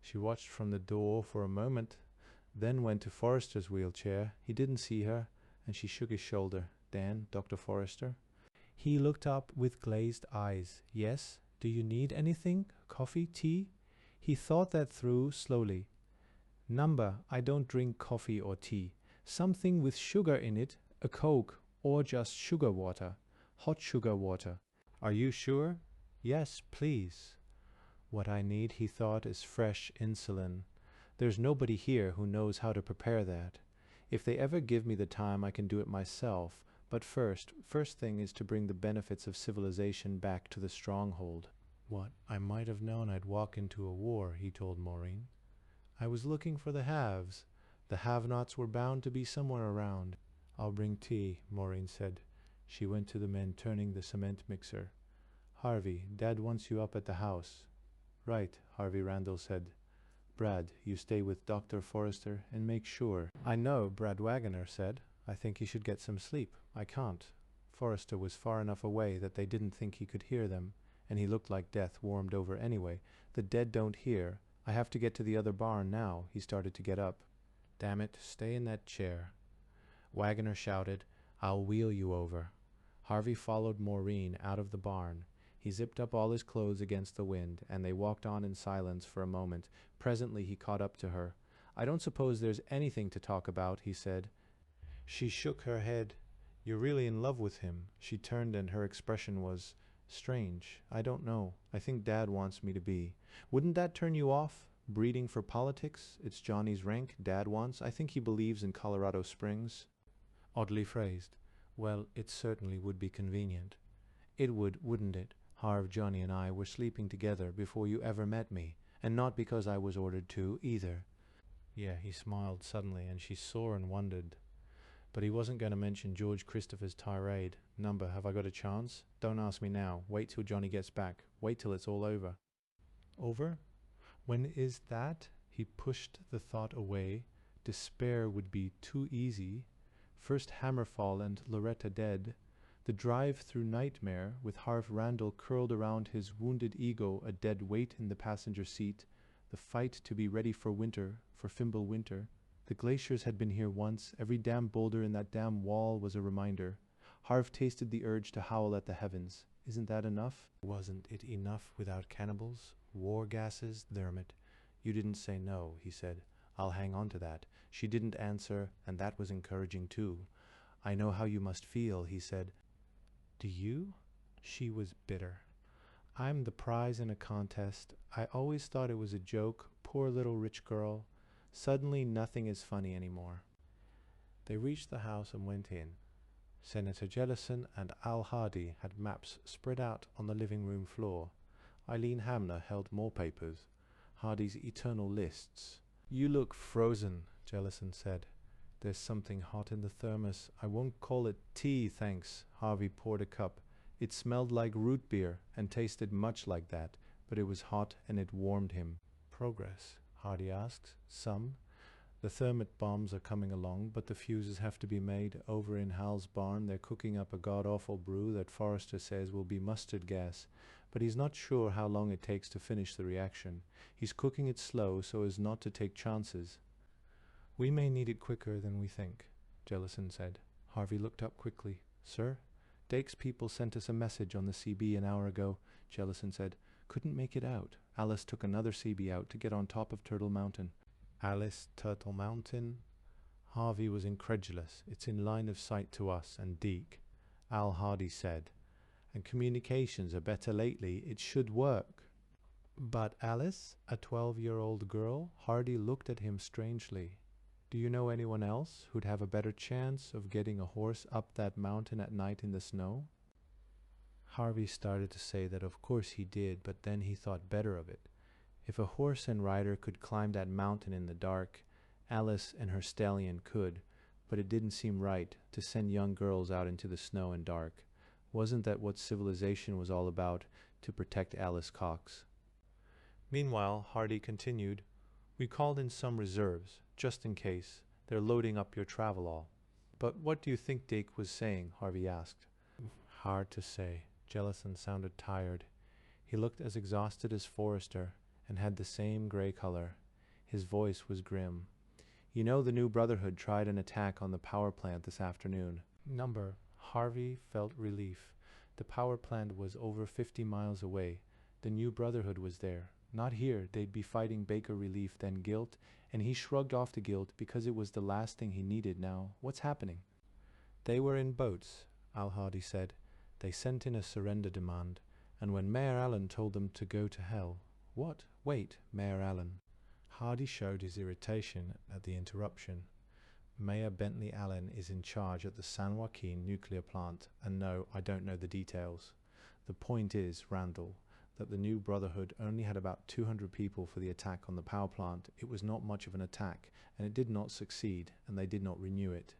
She watched from the door for a moment, then went to Forrester's wheelchair. He didn't see her, and she shook his shoulder. "Dan, Dr. Forrester?" He looked up with glazed eyes. "Yes? Do you need anything? Coffee? Tea?" He thought that through slowly. "Number, I don't drink coffee or tea. Something with sugar in it, a Coke, or just sugar water. Hot sugar water." "Are you sure?" "Yes, please." "What I need," he thought, "is fresh insulin. There's nobody here who knows how to prepare that. If they ever give me the time, I can do it myself. But first thing is to bring the benefits of civilization back to the stronghold." "What, I might have known I'd walk into a war," he told Maureen. "I was looking for the haves. The have-nots were bound to be somewhere around." "I'll bring tea," Maureen said. She went to the men turning the cement mixer. "Harvey, Dad wants you up at the house." "Right," Harvey Randall said. "Brad, you stay with Dr. Forrester and make sure." "I know," Brad Wagoner said. "I think he should get some sleep. I can't." Forrester was far enough away that they didn't think he could hear them, and he looked like death warmed over anyway. "The dead don't hear. I have to get to the other barn now." He started to get up. "Damn it, stay in that chair." Wagoner shouted, "I'll wheel you over." Harvey followed Maureen out of the barn. He zipped up all his clothes against the wind, and they walked on in silence for a moment. Presently he caught up to her. "I don't suppose there's anything to talk about," he said. She shook her head. "You're really in love with him?" She turned and her expression was strange. "I don't know. I think Dad wants me to be." "Wouldn't that turn you off? Breeding for politics? It's Johnny's rank Dad wants. I think he believes in Colorado Springs." Oddly phrased. "Well, it certainly would be convenient." "It would, wouldn't it? Harv, Johnny and I were sleeping together before you ever met me, and not because I was ordered to, either." Yeah, he smiled suddenly, and she saw and wondered. But he wasn't going to mention George Christopher's tirade. "Number, have I got a chance? Don't ask me now. Wait till Johnny gets back. Wait till it's all over." Over? When is that? He pushed the thought away. Despair would be too easy. First Hammerfall and Loretta dead. The drive through nightmare, with Harv Randall curled around his wounded ego, a dead weight in the passenger seat. The fight to be ready for winter, for Fimble winter. The glaciers had been here once. Every damn boulder in that damn wall was a reminder. Harv tasted the urge to howl at the heavens. Isn't that enough? Wasn't it enough without cannibals? War gases? Thermit. "You didn't say no," he said. "I'll hang on to that." She didn't answer, and that was encouraging too. "I know how you must feel," he said. "Do you?" She was bitter. "I'm the prize in a contest. I always thought it was a joke. Poor little rich girl. Suddenly nothing is funny anymore." They reached the house and went in. Senator Jellison and Al Hardy had maps spread out on the living room floor. Eileen Hamner held more papers. Hardy's eternal lists. "You look frozen," Jellison said. "There's something hot in the thermos. I won't call it tea, thanks." Harvey poured a cup. It smelled like root beer and tasted much like that, but it was hot and it warmed him. "Progress?" Hardy asked. "Some. The thermit bombs are coming along, but the fuses have to be made. Over in Hal's barn they're cooking up a god-awful brew that Forrester says will be mustard gas, but he's not sure how long it takes to finish the reaction. He's cooking it slow so as not to take chances." "We may need it quicker than we think," Jellison said. Harvey looked up quickly. "Sir?" "Dake's people sent us a message on the CB an hour ago," Jellison said. "Couldn't make it out. Alice took another CB out to get on top of Turtle Mountain." "Alice, Turtle Mountain?" Harvey was incredulous. "It's in line of sight to us and Deke," Al Hardy said. "And communications are better lately. It should work." "But Alice? A 12-year-old girl?" Hardy looked at him strangely. "Do you know anyone else who'd have a better chance of getting a horse up that mountain at night in the snow?" Harvey started to say that of course he did, but then he thought better of it. If a horse and rider could climb that mountain in the dark, Alice and her stallion could, but it didn't seem right to send young girls out into the snow and dark. Wasn't that what civilization was all about, to protect Alice Cox? Meanwhile, Hardy continued, "We called in some reserves, just in case. They're loading up your travelall." "But what do you think Dake was saying?" Harvey asked. "Hard to say." Jellison sounded tired. He looked as exhausted as Forrester, and had the same gray color. His voice was grim. "You know the New Brotherhood tried an attack on the power plant this afternoon." "Number." Harvey felt relief. The power plant was over 50 miles away. The New Brotherhood was there. Not here. They'd be fighting Baker Relief, then guilt, and he shrugged off the guilt because it was the last thing he needed now. What's happening? "They were in boats," Al Hardy said. "They sent in a surrender demand, and when Mayor Allen told them to go to hell." "What? Wait, Mayor Allen." Hardy showed his irritation at the interruption. "Mayor Bentley Allen is in charge at the San Joaquin nuclear plant, and no, I don't know the details. The point is, Randall, that the New Brotherhood only had about 200 people for the attack on the power plant. It was not much of an attack, and it did not succeed, and they did not renew it."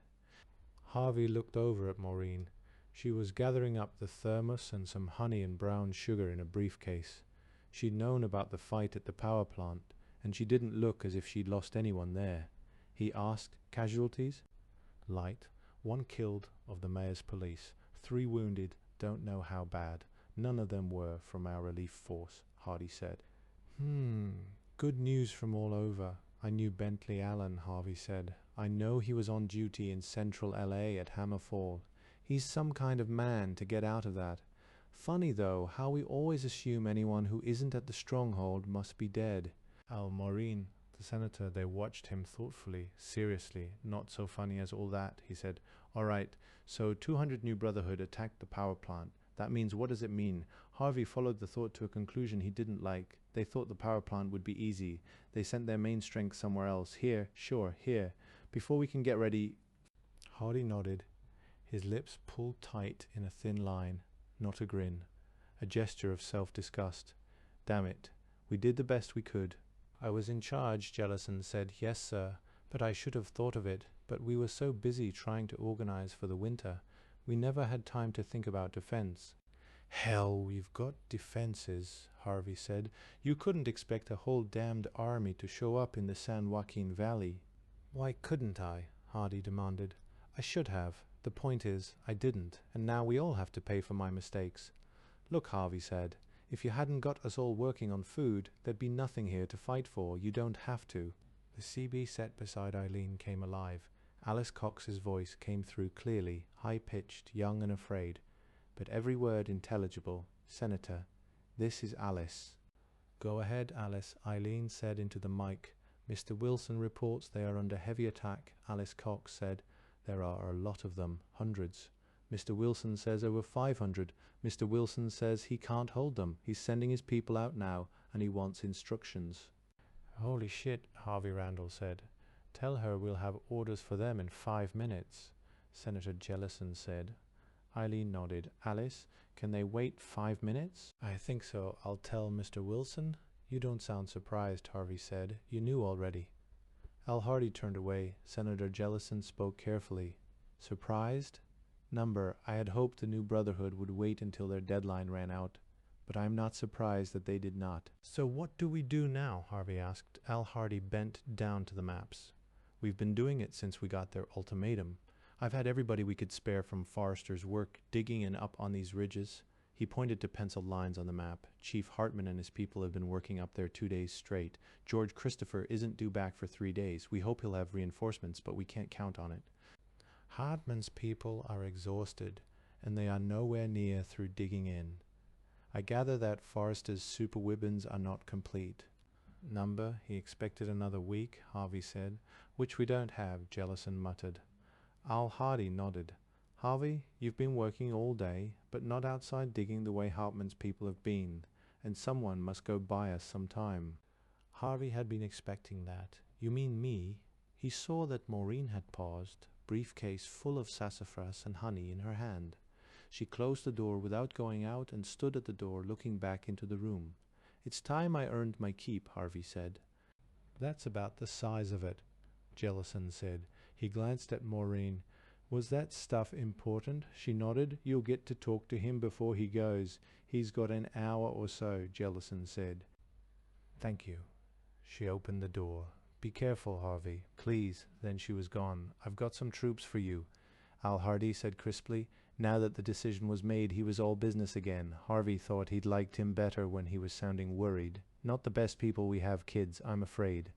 Harvey looked over at Maureen. She was gathering up the thermos and some honey and brown sugar in a briefcase. She'd known about the fight at the power plant, and she didn't look as if she'd lost anyone there. He asked, "Casualties?" "Light. 1 killed of the mayor's police. 3 wounded, don't know how bad. None of them were from our relief force," Hardy said. Good news from all over. I knew Bentley Allen," Harvey said. "I know he was on duty in central LA at Hammer Fall. He's some kind of man to get out of that. Funny though, how we always assume anyone who isn't at the stronghold must be dead. Al Maureen, the senator, they watched him thoughtfully. Seriously, not so funny as all that, he said. All right, so 200 New Brotherhood attacked the power plant. That means, what does it mean? Harvey followed the thought to a conclusion he didn't like. They thought the power plant would be easy. They sent their main strength somewhere else. Here, sure, here. Before we can get ready... Hardy nodded, his lips pulled tight in a thin line. Not a grin. A gesture of self-disgust. Damn it. We did the best we could. I was in charge, Jellison said. Yes, sir. But I should have thought of it. But we were so busy trying to organize for the winter. We never had time to think about defense. Hell, we've got defenses, Harvey said. You couldn't expect a whole damned army to show up in the San Joaquin Valley. Why couldn't I? Hardy demanded. I should have. The point is, I didn't, and now we all have to pay for my mistakes. Look, Harvey said, if you hadn't got us all working on food, there'd be nothing here to fight for. You don't have to. The CB set beside Eileen came alive. Alice Cox's voice came through clearly, high-pitched, young and afraid, but every word intelligible. Senator, this is Alice. Go ahead, Alice, Eileen said into the mic. Mr. Wilson reports they are under heavy attack, Alice Cox said. There are a lot of them, hundreds. Mr. Wilson says over 500. Mr. Wilson says he can't hold them. He's sending his people out now, and he wants instructions. Holy shit, Harvey Randall said. Tell her we'll have orders for them in 5 minutes, Senator Jellison said. Eileen nodded. Alice, can they wait 5 minutes? I think so. I'll tell Mr. Wilson. You don't sound surprised, Harvey said. You knew already. Al Hardy turned away. Senator Jellison spoke carefully. Surprised? Number, I had hoped the New Brotherhood would wait until their deadline ran out, but I am not surprised that they did not. So what do we do now? Harvey asked. Al Hardy bent down to the maps. We've been doing it since we got their ultimatum. I've had everybody we could spare from Forrester's work digging in up on these ridges. He pointed to penciled lines on the map. Chief Hartman and his people have been working up there 2 days straight. George Christopher isn't due back for 3 days. We hope he'll have reinforcements, but we can't count on it. Hartman's people are exhausted, and they are nowhere near through digging in. I gather that Forrester's superweapons are not complete. Number, he expected another week, Harvey said. Which we don't have, Jellison muttered. Al Hardy nodded. Harvey, you've been working all day, but not outside digging the way Hartman's people have been, and someone must go by us sometime. Harvey had been expecting that. You mean me? He saw that Maureen had paused, briefcase full of sassafras and honey in her hand. She closed the door without going out and stood at the door looking back into the room. It's time I earned my keep, Harvey said. That's about the size of it, Jellison said. He glanced at Maureen. Was that stuff important? She nodded. You'll get to talk to him before he goes. He's got an hour or so, Jellison said. Thank you. She opened the door. Be careful, Harvey. Please. Then she was gone. I've got some troops for you, Al Hardy said crisply. Now that the decision was made, he was all business again. Harvey thought he'd liked him better when he was sounding worried. Not the best people we have, kids, I'm afraid.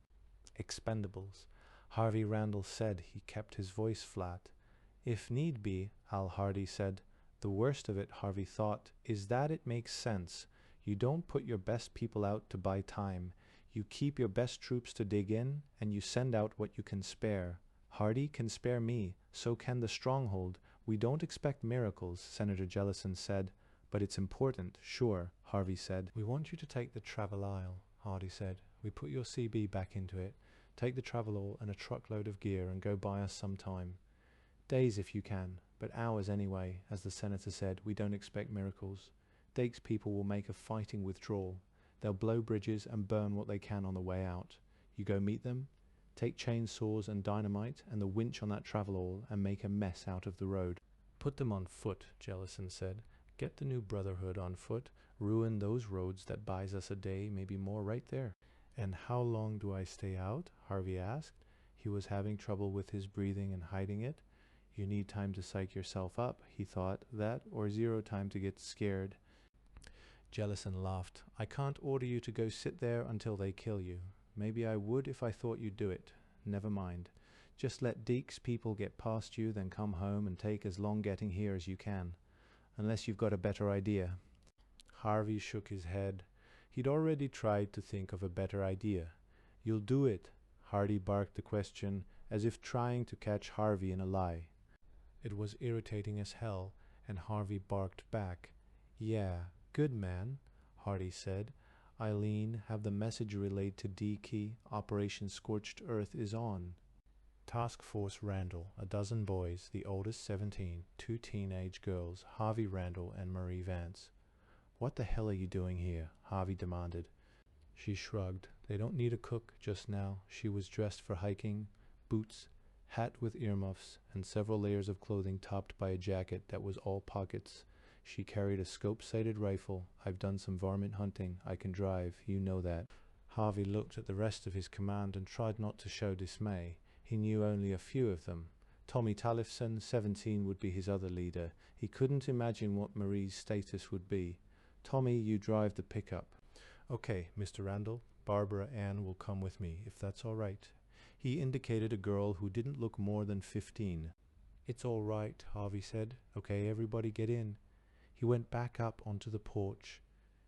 Expendables, Harvey Randall said. He kept his voice flat. If need be, Al Hardy said. The worst of it, Harvey thought, is that it makes sense. You don't put your best people out to buy time. You keep your best troops to dig in, and you send out what you can spare. Hardy can spare me, so can the stronghold. We don't expect miracles, Senator Jellison said. But it's important, sure, Harvey said. We want you to take the Traveloil, Hardy said. We put your CB back into it. Take the Traveloil and a truckload of gear and go buy us some time. Days if you can, but hours anyway. As the senator said, we don't expect miracles. Dake's people will make a fighting withdrawal. They'll blow bridges and burn what they can on the way out. You go meet them, take chainsaws and dynamite and the winch on that Traveloil and make a mess out of the road. Put them on foot, Jellison said. Get the New Brotherhood on foot. Ruin those roads that buys us a day, maybe more right there. And how long do I stay out? Harvey asked. He was having trouble with his breathing and hiding it. You need time to psych yourself up, he thought, that or zero time to get scared. Jellison laughed. I can't order you to go sit there until they kill you. Maybe I would if I thought you'd do it. Never mind. Just let Deke's people get past you, then come home and take as long getting here as you can. Unless you've got a better idea. Harvey shook his head. He'd already tried to think of a better idea. "You'll do it," Hardy barked the question, as if trying to catch Harvey in a lie. It was irritating as hell, and Harvey barked back. "Yeah, good man," Hardy said. "Eileen, have the message relayed to D-Key. Operation Scorched Earth is on." Task Force Randall, a dozen boys, the oldest 17, 2 teenage girls, Harvey Randall and Marie Vance. "What the hell are you doing here?" Harvey demanded. She shrugged. They don't need a cook just now. She was dressed for hiking, boots, hat with earmuffs, and several layers of clothing topped by a jacket that was all pockets. She carried a scope-sighted rifle. "I've done some varmint hunting. I can drive. You know that." Harvey looked at the rest of his command and tried not to show dismay. He knew only a few of them. Tommy Tallifson, 17, would be his other leader. He couldn't imagine what Marie's status would be. "Tommy, you drive the pickup." "Okay, Mr. Randall, Barbara Ann will come with me, if that's all right." He indicated a girl who didn't look more than 15. "It's all right," Harvey said. "Okay, everybody get in." He went back up onto the porch.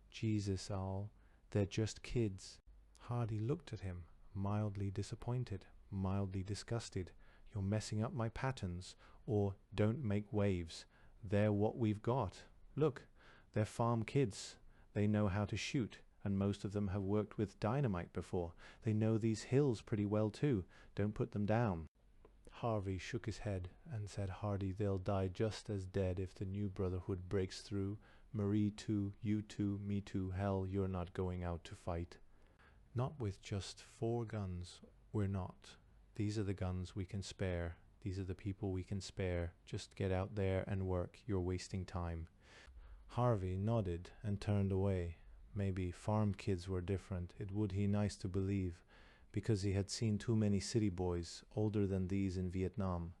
"Jesus, Al, they're just kids." Hardy looked at him, mildly disappointed, mildly disgusted. "You're messing up my patterns," or "don't make waves. They're what we've got. Look, they're farm kids. They know how to shoot, and most of them have worked with dynamite before. They know these hills pretty well too. Don't put them down." Harvey shook his head and said, "Hardy, they'll die just as dead if the new brotherhood breaks through. Marie too, you too, me too. Hell, you're not going out to fight." "Not with just 4 guns. We're not. These are the guns we can spare. These are the people we can spare. Just get out there and work. You're wasting time." Harvey nodded and turned away. Maybe farm kids were different. It would be nice to believe, because he had seen too many city boys, older than these in Vietnam.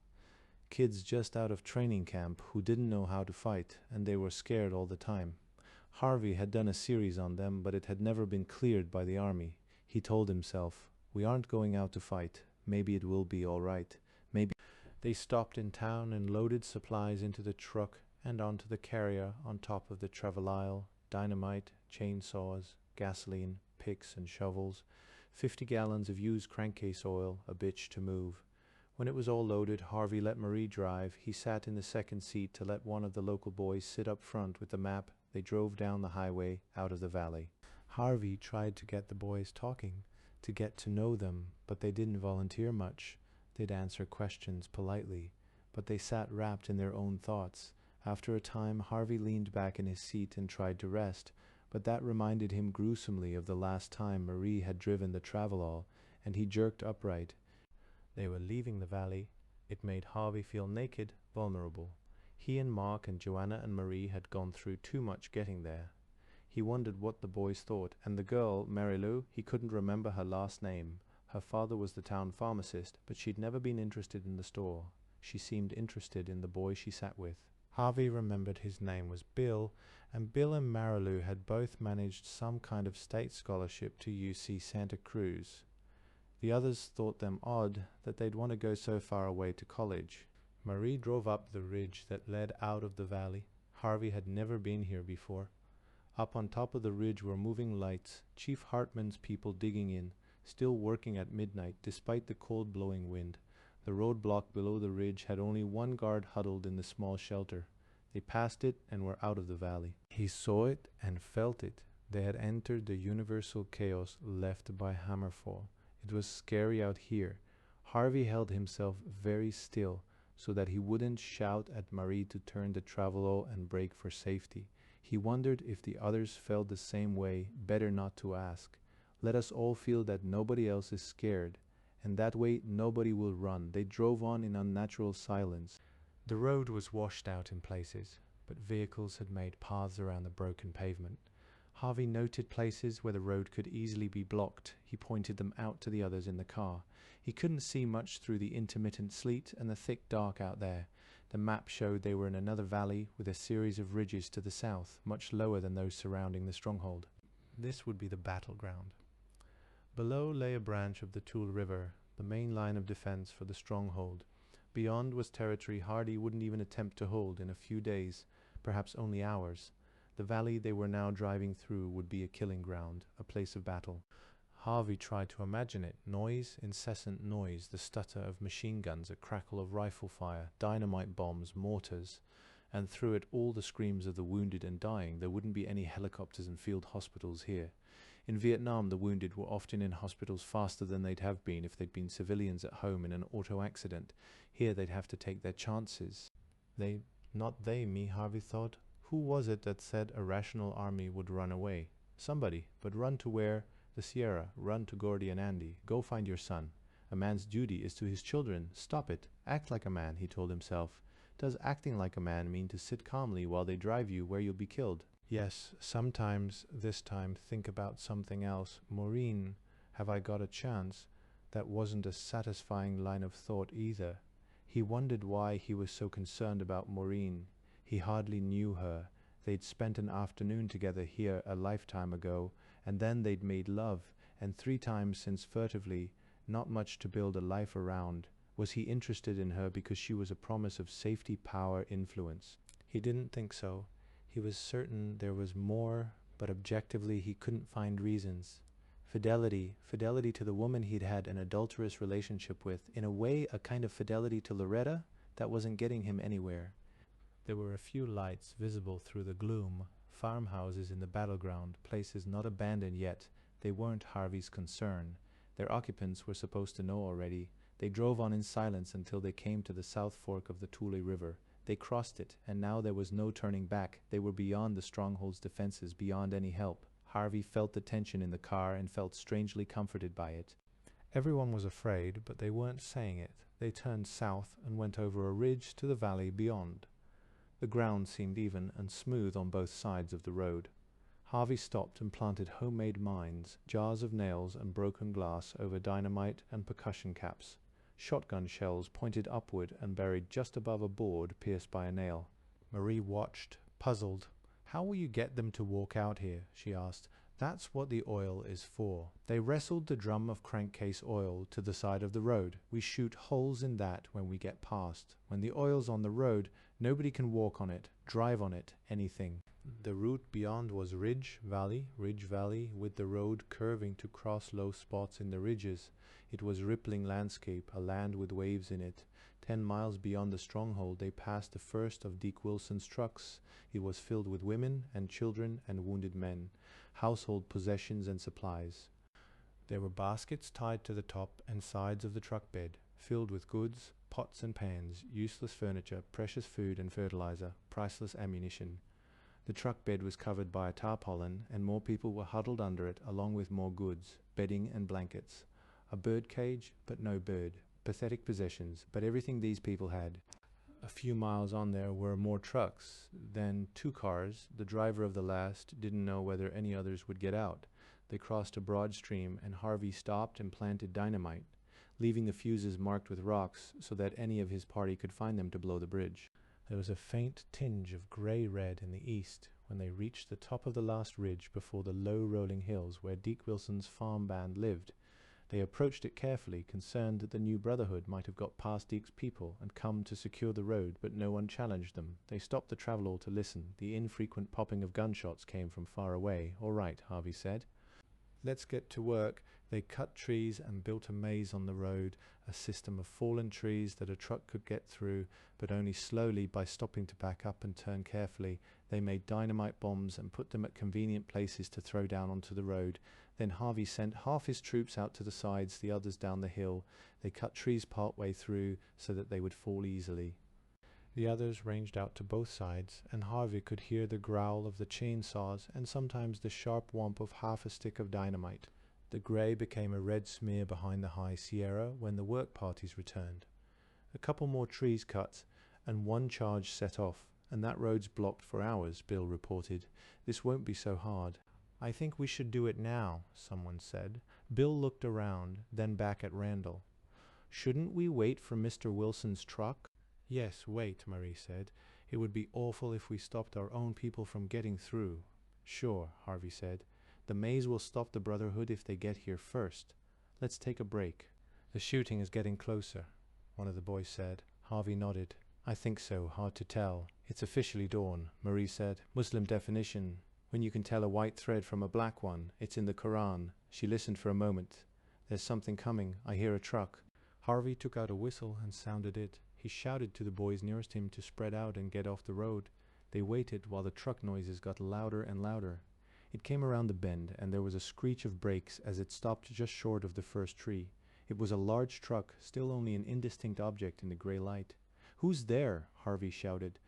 Kids just out of training camp who didn't know how to fight, and they were scared all the time. Harvey had done a series on them, but it had never been cleared by the army. He told himself, "We aren't going out to fight. Maybe it will be all right. Maybe." They stopped in town and loaded supplies into the truck and onto the carrier on top of the travel dynamite, chainsaws, gasoline, picks and shovels, 50 gallons of used crankcase oil, a bitch to move. When it was all loaded, Harvey let Marie drive. He sat in the second seat to let one of the local boys sit up front with the map. They drove down the highway out of the valley. Harvey tried to get the boys talking, to get to know them, but they didn't volunteer much. They'd answer questions politely, but they sat wrapped in their own thoughts. After a time, Harvey leaned back in his seat and tried to rest, but that reminded him gruesomely of the last time Marie had driven the Travelall, and he jerked upright. They were leaving the valley. It made Harvey feel naked, vulnerable. He and Mark and Joanna and Marie had gone through too much getting there. He wondered what the boys thought, and the girl, Mary-Lou, he couldn't remember her last name. Her father was the town pharmacist, but she'd never been interested in the store. She seemed interested in the boy she sat with. Harvey remembered his name was Bill, and Bill and Mary-Lou had both managed some kind of state scholarship to UC Santa Cruz. The others thought them odd that they'd want to go so far away to college. Marie drove up the ridge that led out of the valley. Harvey had never been here before. Up on top of the ridge were moving lights, Chief Hartman's people digging in, still working at midnight despite the cold blowing wind. The roadblock below the ridge had only one guard huddled in the small shelter. They passed it and were out of the valley. He saw it and felt it. They had entered the universal chaos left by Hammerfall. It was scary out here. Harvey held himself very still so that he wouldn't shout at Marie to turn the Travelall and brake for safety. He wondered if the others felt the same way. Better not to ask. Let us all feel that nobody else is scared, and that way nobody will run. They drove on in unnatural silence. The road was washed out in places, but vehicles had made paths around the broken pavement. Harvey noted places where the road could easily be blocked. He pointed them out to the others in the car. He couldn't see much through the intermittent sleet and the thick dark out there. The map showed they were in another valley with a series of ridges to the south, much lower than those surrounding the stronghold. This would be the battleground. Below lay a branch of the Tool River, the main line of defense for the stronghold. Beyond was territory Hardy wouldn't even attempt to hold in a few days, perhaps only hours. The valley they were now driving through would be a killing ground, a place of battle. Harvey tried to imagine it. Noise, incessant noise, the stutter of machine guns, a crackle of rifle fire, dynamite bombs, mortars, and through it all the screams of the wounded and dying. There wouldn't be any helicopters and field hospitals here. In Vietnam, the wounded were often in hospitals faster than they'd have been if they'd been civilians at home in an auto accident. Here they'd have to take their chances. Not they, me, Harvey thought. Who was it that said a rational army would run away? Somebody, but run to where? The Sierra. Run to Gordy and Andy. Go find your son. A man's duty is to his children. Stop it. Act like a man, he told himself. Does acting like a man mean to sit calmly while they drive you where you'll be killed? Yes, sometimes, this time, think about something else. Maureen, have I got a chance? That wasn't a satisfying line of thought either. He wondered why he was so concerned about Maureen. He hardly knew her. They'd spent an afternoon together here a lifetime ago, and then they'd made love, and 3 times since furtively, not much to build a life around. Was he interested in her because she was a promise of safety, power, influence? He didn't think so. He was certain there was more, but objectively he couldn't find reasons. Fidelity to the woman he'd had an adulterous relationship with, in a way a kind of fidelity to Loretta that wasn't getting him anywhere. There were a few lights visible through the gloom, farmhouses in the battleground, places not abandoned yet. They weren't Harvey's concern. Their occupants were supposed to know already. They drove on in silence until they came to the south fork of the Tule River. They crossed it, and now there was no turning back. They were beyond the stronghold's defenses, beyond any help. Harvey felt the tension in the car and felt strangely comforted by it. Everyone was afraid, but they weren't saying it. They turned south and went over a ridge to the valley beyond. The ground seemed even and smooth on both sides of the road. Harvey stopped and planted homemade mines, jars of nails and broken glass over dynamite and percussion caps. Shotgun shells pointed upward and buried just above a board pierced by a nail. Marie watched, puzzled. "How will you get them to walk out here?" she asked. "That's what the oil is for." They wrestled the drum of crankcase oil to the side of the road. "We shoot holes in that when we get past. When the oil's on the road, nobody can walk on it, drive on it, anything." The route beyond was ridge valley, with the road curving to cross low spots in the ridges. It was rippling landscape, a land with waves in it. 10 miles beyond the stronghold they passed the first of Deke Wilson's trucks. It was filled with women and children and wounded men, household possessions and supplies. There were baskets tied to the top and sides of the truck bed, filled with goods, pots and pans, useless furniture, precious food and fertilizer, priceless ammunition. The truck bed was covered by a tarpaulin, and more people were huddled under it, along with more goods, bedding and blankets. A bird cage, but no bird. Pathetic possessions, but everything these people had. A few miles on there were more trucks, then 2 cars. The driver of the last didn't know whether any others would get out. They crossed a broad stream, and Harvey stopped and planted dynamite, leaving the fuses marked with rocks so that any of his party could find them to blow the bridge. There was a faint tinge of grey-red in the east when they reached the top of the last ridge before the low rolling hills where Deke Wilson's farm band lived. They approached it carefully, concerned that the new brotherhood might have got past Deke's people and come to secure the road, but no one challenged them. They stopped the travel to listen. The infrequent popping of gunshots came from far away. "All right," Harvey said. "Let's get to work." They cut trees and built a maze on the road, a system of fallen trees that a truck could get through, but only slowly by stopping to back up and turn carefully. They made dynamite bombs and put them at convenient places to throw down onto the road. Then Harvey sent half his troops out to the sides, the others down the hill. They cut trees part way through so that they would fall easily. The others ranged out to both sides, and Harvey could hear the growl of the chainsaws and sometimes the sharp whomp of half a stick of dynamite. The grey became a red smear behind the high Sierra when the work parties returned. A couple more trees cut, and 1 charge set off, and that road's blocked for hours, Bill reported. "This won't be so hard." "I think we should do it now," someone said. Bill looked around, then back at Randall. "Shouldn't we wait for Mr. Wilson's truck?" "Yes, wait," Marie said. "It would be awful if we stopped our own people from getting through." "Sure," Harvey said. "The maze will stop the Brotherhood if they get here first. Let's take a break." "The shooting is getting closer," one of the boys said. Harvey nodded. I think so, hard to tell. It's officially dawn, Marie said. Muslim definition. When you can tell a white thread from a black one, it's in the Quran. She listened for a moment. There's something coming. I hear a truck. Harvey took out a whistle and sounded it. He shouted to the boys nearest him to spread out and get off the road. They waited while the truck noises got louder and louder. It came around the bend, and there was a screech of brakes as it stopped just short of the first tree. It was a large truck, still only an indistinct object in the gray light. "Who's there?" Harvey shouted.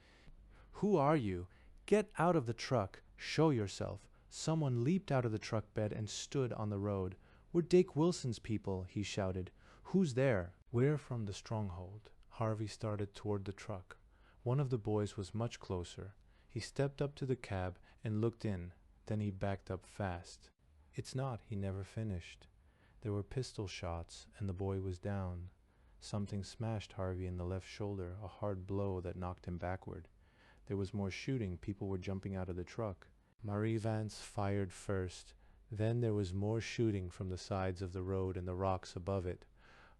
"Who are you? Get out of the truck. Show yourself." Someone leaped out of the truck bed and stood on the road. "We're Dick Wilson's people," he shouted. "Who's there?" "We're from the stronghold." Harvey started toward the truck. One of the boys was much closer. He stepped up to the cab and looked in. Then he backed up fast. "It's not," he never finished. There were pistol shots, and the boy was down. Something smashed Harvey in the left shoulder, a hard blow that knocked him backward. There was more shooting. People were jumping out of the truck. Marie Vance fired first. Then there was more shooting from the sides of the road and the rocks above it.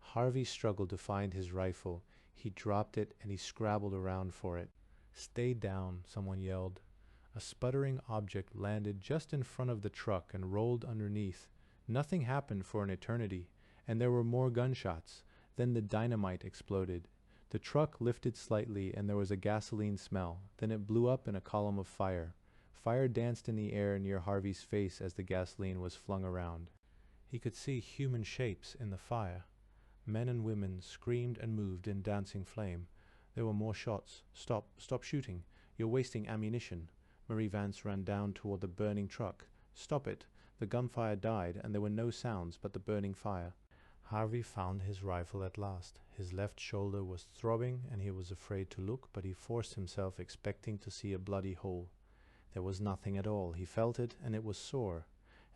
Harvey struggled to find his rifle. He dropped it and he scrabbled around for it. "Stay down," someone yelled. A sputtering object landed just in front of the truck and rolled underneath. Nothing happened for an eternity, and there were more gunshots. Then the dynamite exploded. The truck lifted slightly and there was a gasoline smell. Then it blew up in a column of fire. Fire danced in the air near Harvey's face as the gasoline was flung around. He could see human shapes in the fire. Men and women screamed and moved in dancing flame. There were more shots. Stop shooting. You're wasting ammunition." Marie Vance ran down toward the burning truck. "Stop it." The gunfire died, and there were no sounds but the burning fire. Harvey found his rifle at last. His left shoulder was throbbing, and he was afraid to look, but he forced himself, expecting to see a bloody hole. There was nothing at all. He felt it, and it was sore.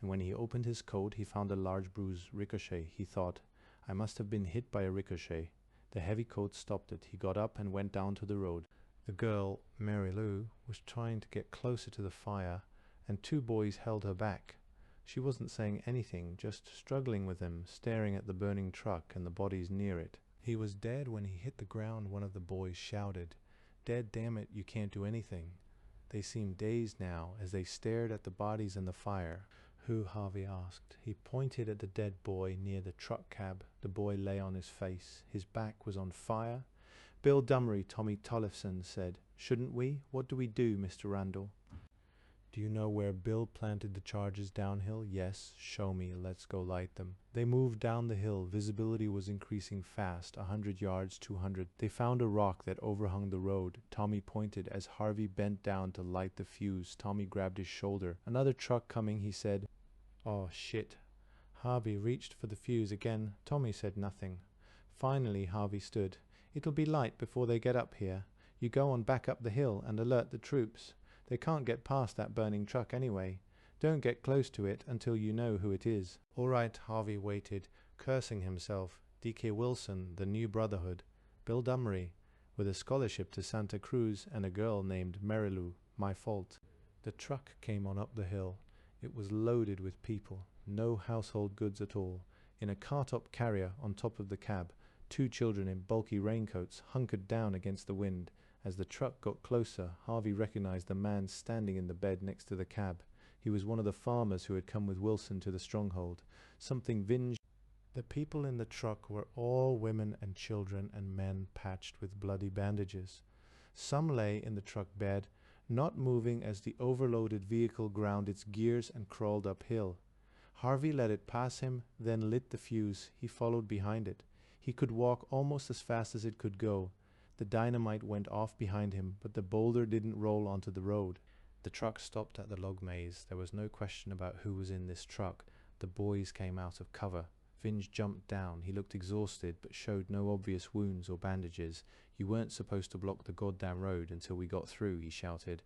And when he opened his coat, he found a large bruise. Ricochet, he thought. "I must have been hit by a ricochet." The heavy coat stopped it. He got up and went down to the road. The girl, Mary Lou, was trying to get closer to the fire, and two boys held her back. She wasn't saying anything, just struggling with him, staring at the burning truck and the bodies near it. "He was dead when he hit the ground," one of the boys shouted. "Dead, damn it, you can't do anything." They seemed dazed now as they stared at the bodies in the fire. "Who?" Harvey asked. He pointed at the dead boy near the truck cab. The boy lay on his face. His back was on fire. "Bill Dummery," Tommy Tollefson said. "Shouldn't we? What do we do, Mr. Randall?" "Do you know where Bill planted the charges downhill?" "Yes." "Show me. Let's go light them." They moved down the hill. Visibility was increasing fast, 100 yards, 200. They found a rock that overhung the road. Tommy pointed as Harvey bent down to light the fuse. Tommy grabbed his shoulder. "Another truck coming," he said. "Oh, shit." Harvey reached for the fuse again. Tommy said nothing. Finally, Harvey stood. "It'll be light before they get up here. You go on back up the hill and alert the troops. They can't get past that burning truck anyway. Don't get close to it until you know who it is." "All right." Harvey waited, cursing himself. D.K. Wilson, the New Brotherhood. Bill Dummery, with a scholarship to Santa Cruz, and a girl named Marilou. My fault. The truck came on up the hill. It was loaded with people. No household goods at all. In a car-top carrier on top of the cab, two children in bulky raincoats hunkered down against the wind. As the truck got closer, Harvey recognized the man standing in the bed next to the cab. He was one of the farmers who had come with Wilson to the stronghold. Something vinged. The people in the truck were all women and children and men patched with bloody bandages. Some lay in the truck bed, not moving as the overloaded vehicle ground its gears and crawled uphill. Harvey let it pass him, then lit the fuse. He followed behind it. He could walk almost as fast as it could go. The dynamite went off behind him, but the boulder didn't roll onto the road. The truck stopped at the log maze. There was no question about who was in this truck. The boys came out of cover. Vinge jumped down. He looked exhausted, but showed no obvious wounds or bandages. "You weren't supposed to block the goddamn road until we got through," he shouted.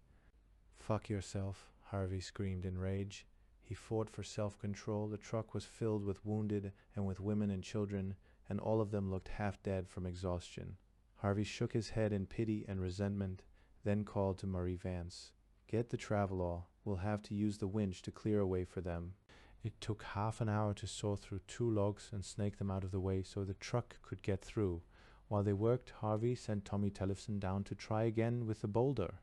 "Fuck yourself," Harvey screamed in rage. He fought for self-control. The truck was filled with wounded and with women and children, and all of them looked half dead from exhaustion. Harvey shook his head in pity and resentment, then called to Marie Vance. "Get the travelall. We'll have to use the winch to clear a way for them." It took half an hour to saw through two logs and snake them out of the way so the truck could get through. While they worked, Harvey sent Tommy Tellefsen down to try again with the boulder.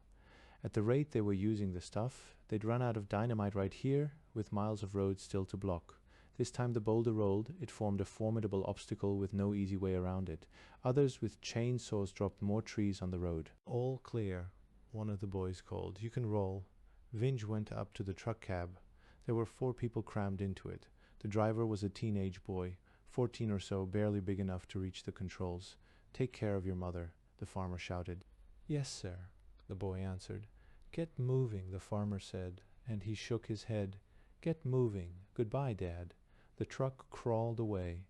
At the rate they were using the stuff, they'd run out of dynamite right here, with miles of road still to block. This time the boulder rolled. It formed a formidable obstacle with no easy way around it. Others with chainsaws dropped more trees on the road. "All clear," one of the boys called. "You can roll." Vinge went up to the truck cab. There were 4 people crammed into it. The driver was a teenage boy, 14 or so, barely big enough to reach the controls. "Take care of your mother," the farmer shouted. "Yes, sir," the boy answered. "Get moving," the farmer said, and he shook his head. "Get moving. Goodbye, Dad." The truck crawled away.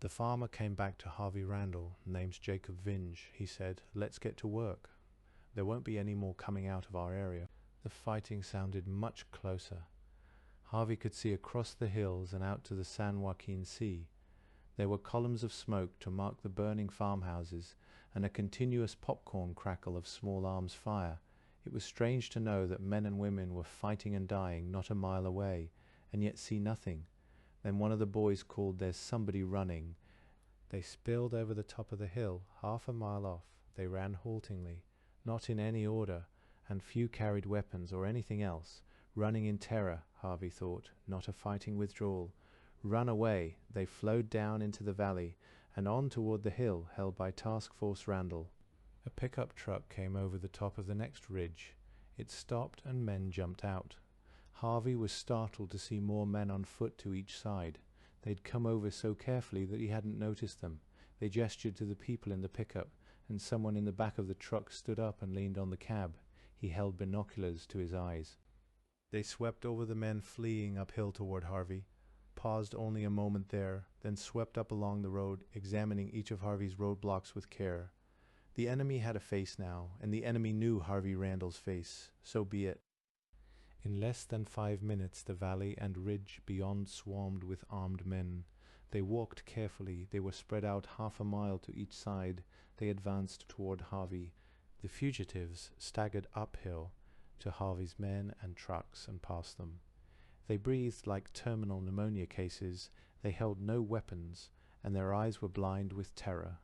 The farmer came back to Harvey Randall. "Name's Jacob Vinge," he said. "Let's get to work. There won't be any more coming out of our area." The fighting sounded much closer. Harvey could see across the hills and out to the San Joaquin Sea. There were columns of smoke to mark the burning farmhouses, and a continuous popcorn crackle of small arms fire. It was strange to know that men and women were fighting and dying not a mile away, and yet see nothing. Then one of the boys called, "There's somebody running." They spilled over the top of the hill, half a mile off. They ran haltingly, not in any order, and few carried weapons or anything else. Running in terror, Harvey thought, not a fighting withdrawal. Run away. They flowed down into the valley and on toward the hill held by Task Force Randall. A pickup truck came over the top of the next ridge. It stopped and men jumped out. Harvey was startled to see more men on foot to each side. They'd come over so carefully that he hadn't noticed them. They gestured to the people in the pickup, and someone in the back of the truck stood up and leaned on the cab. He held binoculars to his eyes. They swept over the men fleeing uphill toward Harvey, paused only a moment there, then swept up along the road, examining each of Harvey's roadblocks with care. The enemy had a face now, and the enemy knew Harvey Randall's face. So be it. In less than 5 minutes the valley and ridge beyond swarmed with armed men. They walked carefully. They were spread out half a mile to each side. They advanced toward Harvey. The fugitives staggered uphill to Harvey's men and trucks and past them. They breathed like terminal pneumonia cases. They held no weapons, and their eyes were blind with terror.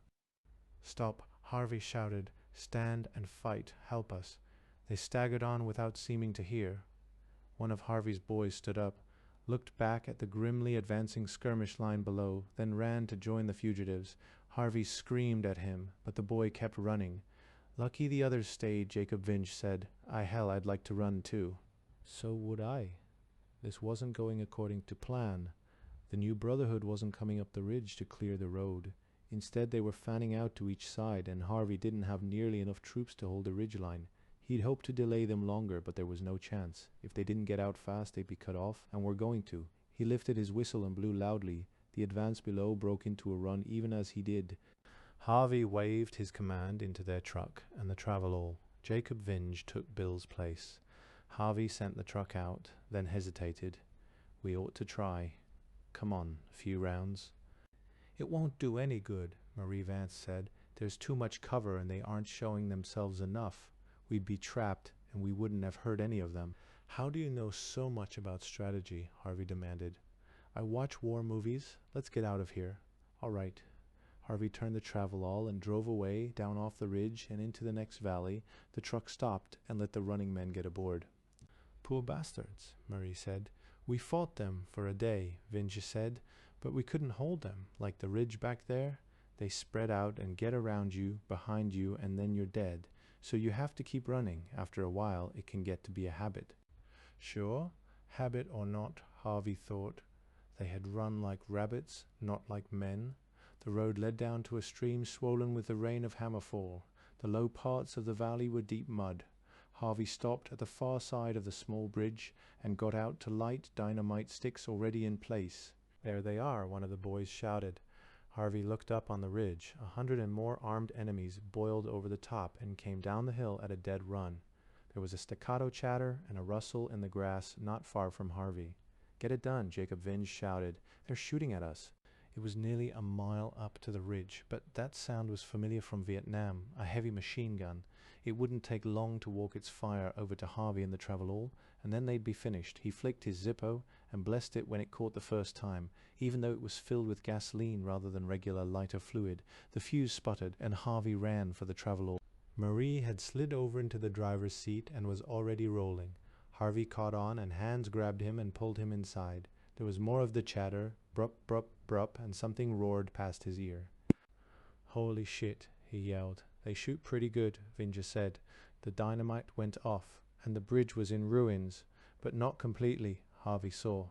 "Stop," Harvey shouted. "Stand and fight. Help us." They staggered on without seeming to hear. One of Harvey's boys stood up, looked back at the grimly advancing skirmish line below, then ran to join the fugitives. Harvey screamed at him, but the boy kept running. "Lucky the others stayed," Jacob Vinge said. I'd like to run too." "So would I." This wasn't going according to plan. The new Brotherhood wasn't coming up the ridge to clear the road. Instead, they were fanning out to each side, and Harvey didn't have nearly enough troops to hold the ridgeline. He'd hoped to delay them longer, but there was no chance. If they didn't get out fast, they'd be cut off, and were going to. He lifted his whistle and blew loudly. The advance below broke into a run even as he did. Harvey waved his command into their truck and the travelall. Jacob Vinge took Bill's place. Harvey sent the truck out, then hesitated. "We ought to try. Come on, a few rounds." "It won't do any good," Marie Vance said. "There's too much cover and they aren't showing themselves enough. We'd be trapped and we wouldn't have hurt any of them." "How do you know so much about strategy?" Harvey demanded. "I watch war movies. Let's get out of here." "All right." Harvey turned the travelall and drove away, down off the ridge and into the next valley. The truck stopped and let the running men get aboard. "Poor bastards," Marie said. "We fought them for a day," Vinge said, "but we couldn't hold them. Like the ridge back there, they spread out and get around you, behind you, and then you're dead. So you have to keep running. After a while, it can get to be a habit." Sure, habit or not, Harvey thought. They had run like rabbits, not like men. The road led down to a stream swollen with the rain of hammerfall. The low parts of the valley were deep mud. Harvey stopped at the far side of the small bridge and got out to light dynamite sticks already in place. "There they are," one of the boys shouted. Harvey looked up on the ridge. 100 and more armed enemies boiled over the top and came down the hill at a dead run. There was a staccato chatter and a rustle in the grass not far from Harvey. "Get it done," Jacob Vinge shouted. "They're shooting at us." It was nearly a mile up to the ridge, but that sound was familiar from Vietnam, a heavy machine gun. It wouldn't take long to walk its fire over to Harvey and the Travelall, and then they'd be finished. He flicked his Zippo and blessed it when it caught the first time. Even though it was filled with gasoline rather than regular lighter fluid, the fuse sputtered and Harvey ran for the Travelall. Marie had slid over into the driver's seat and was already rolling. Harvey caught on and Hans grabbed him and pulled him inside. There was more of the chatter, brup, brup, brup, and something roared past his ear. "Holy shit," he yelled. "They shoot pretty good," Vinja said. The dynamite went off, and the bridge was in ruins, but not completely, Harvey saw.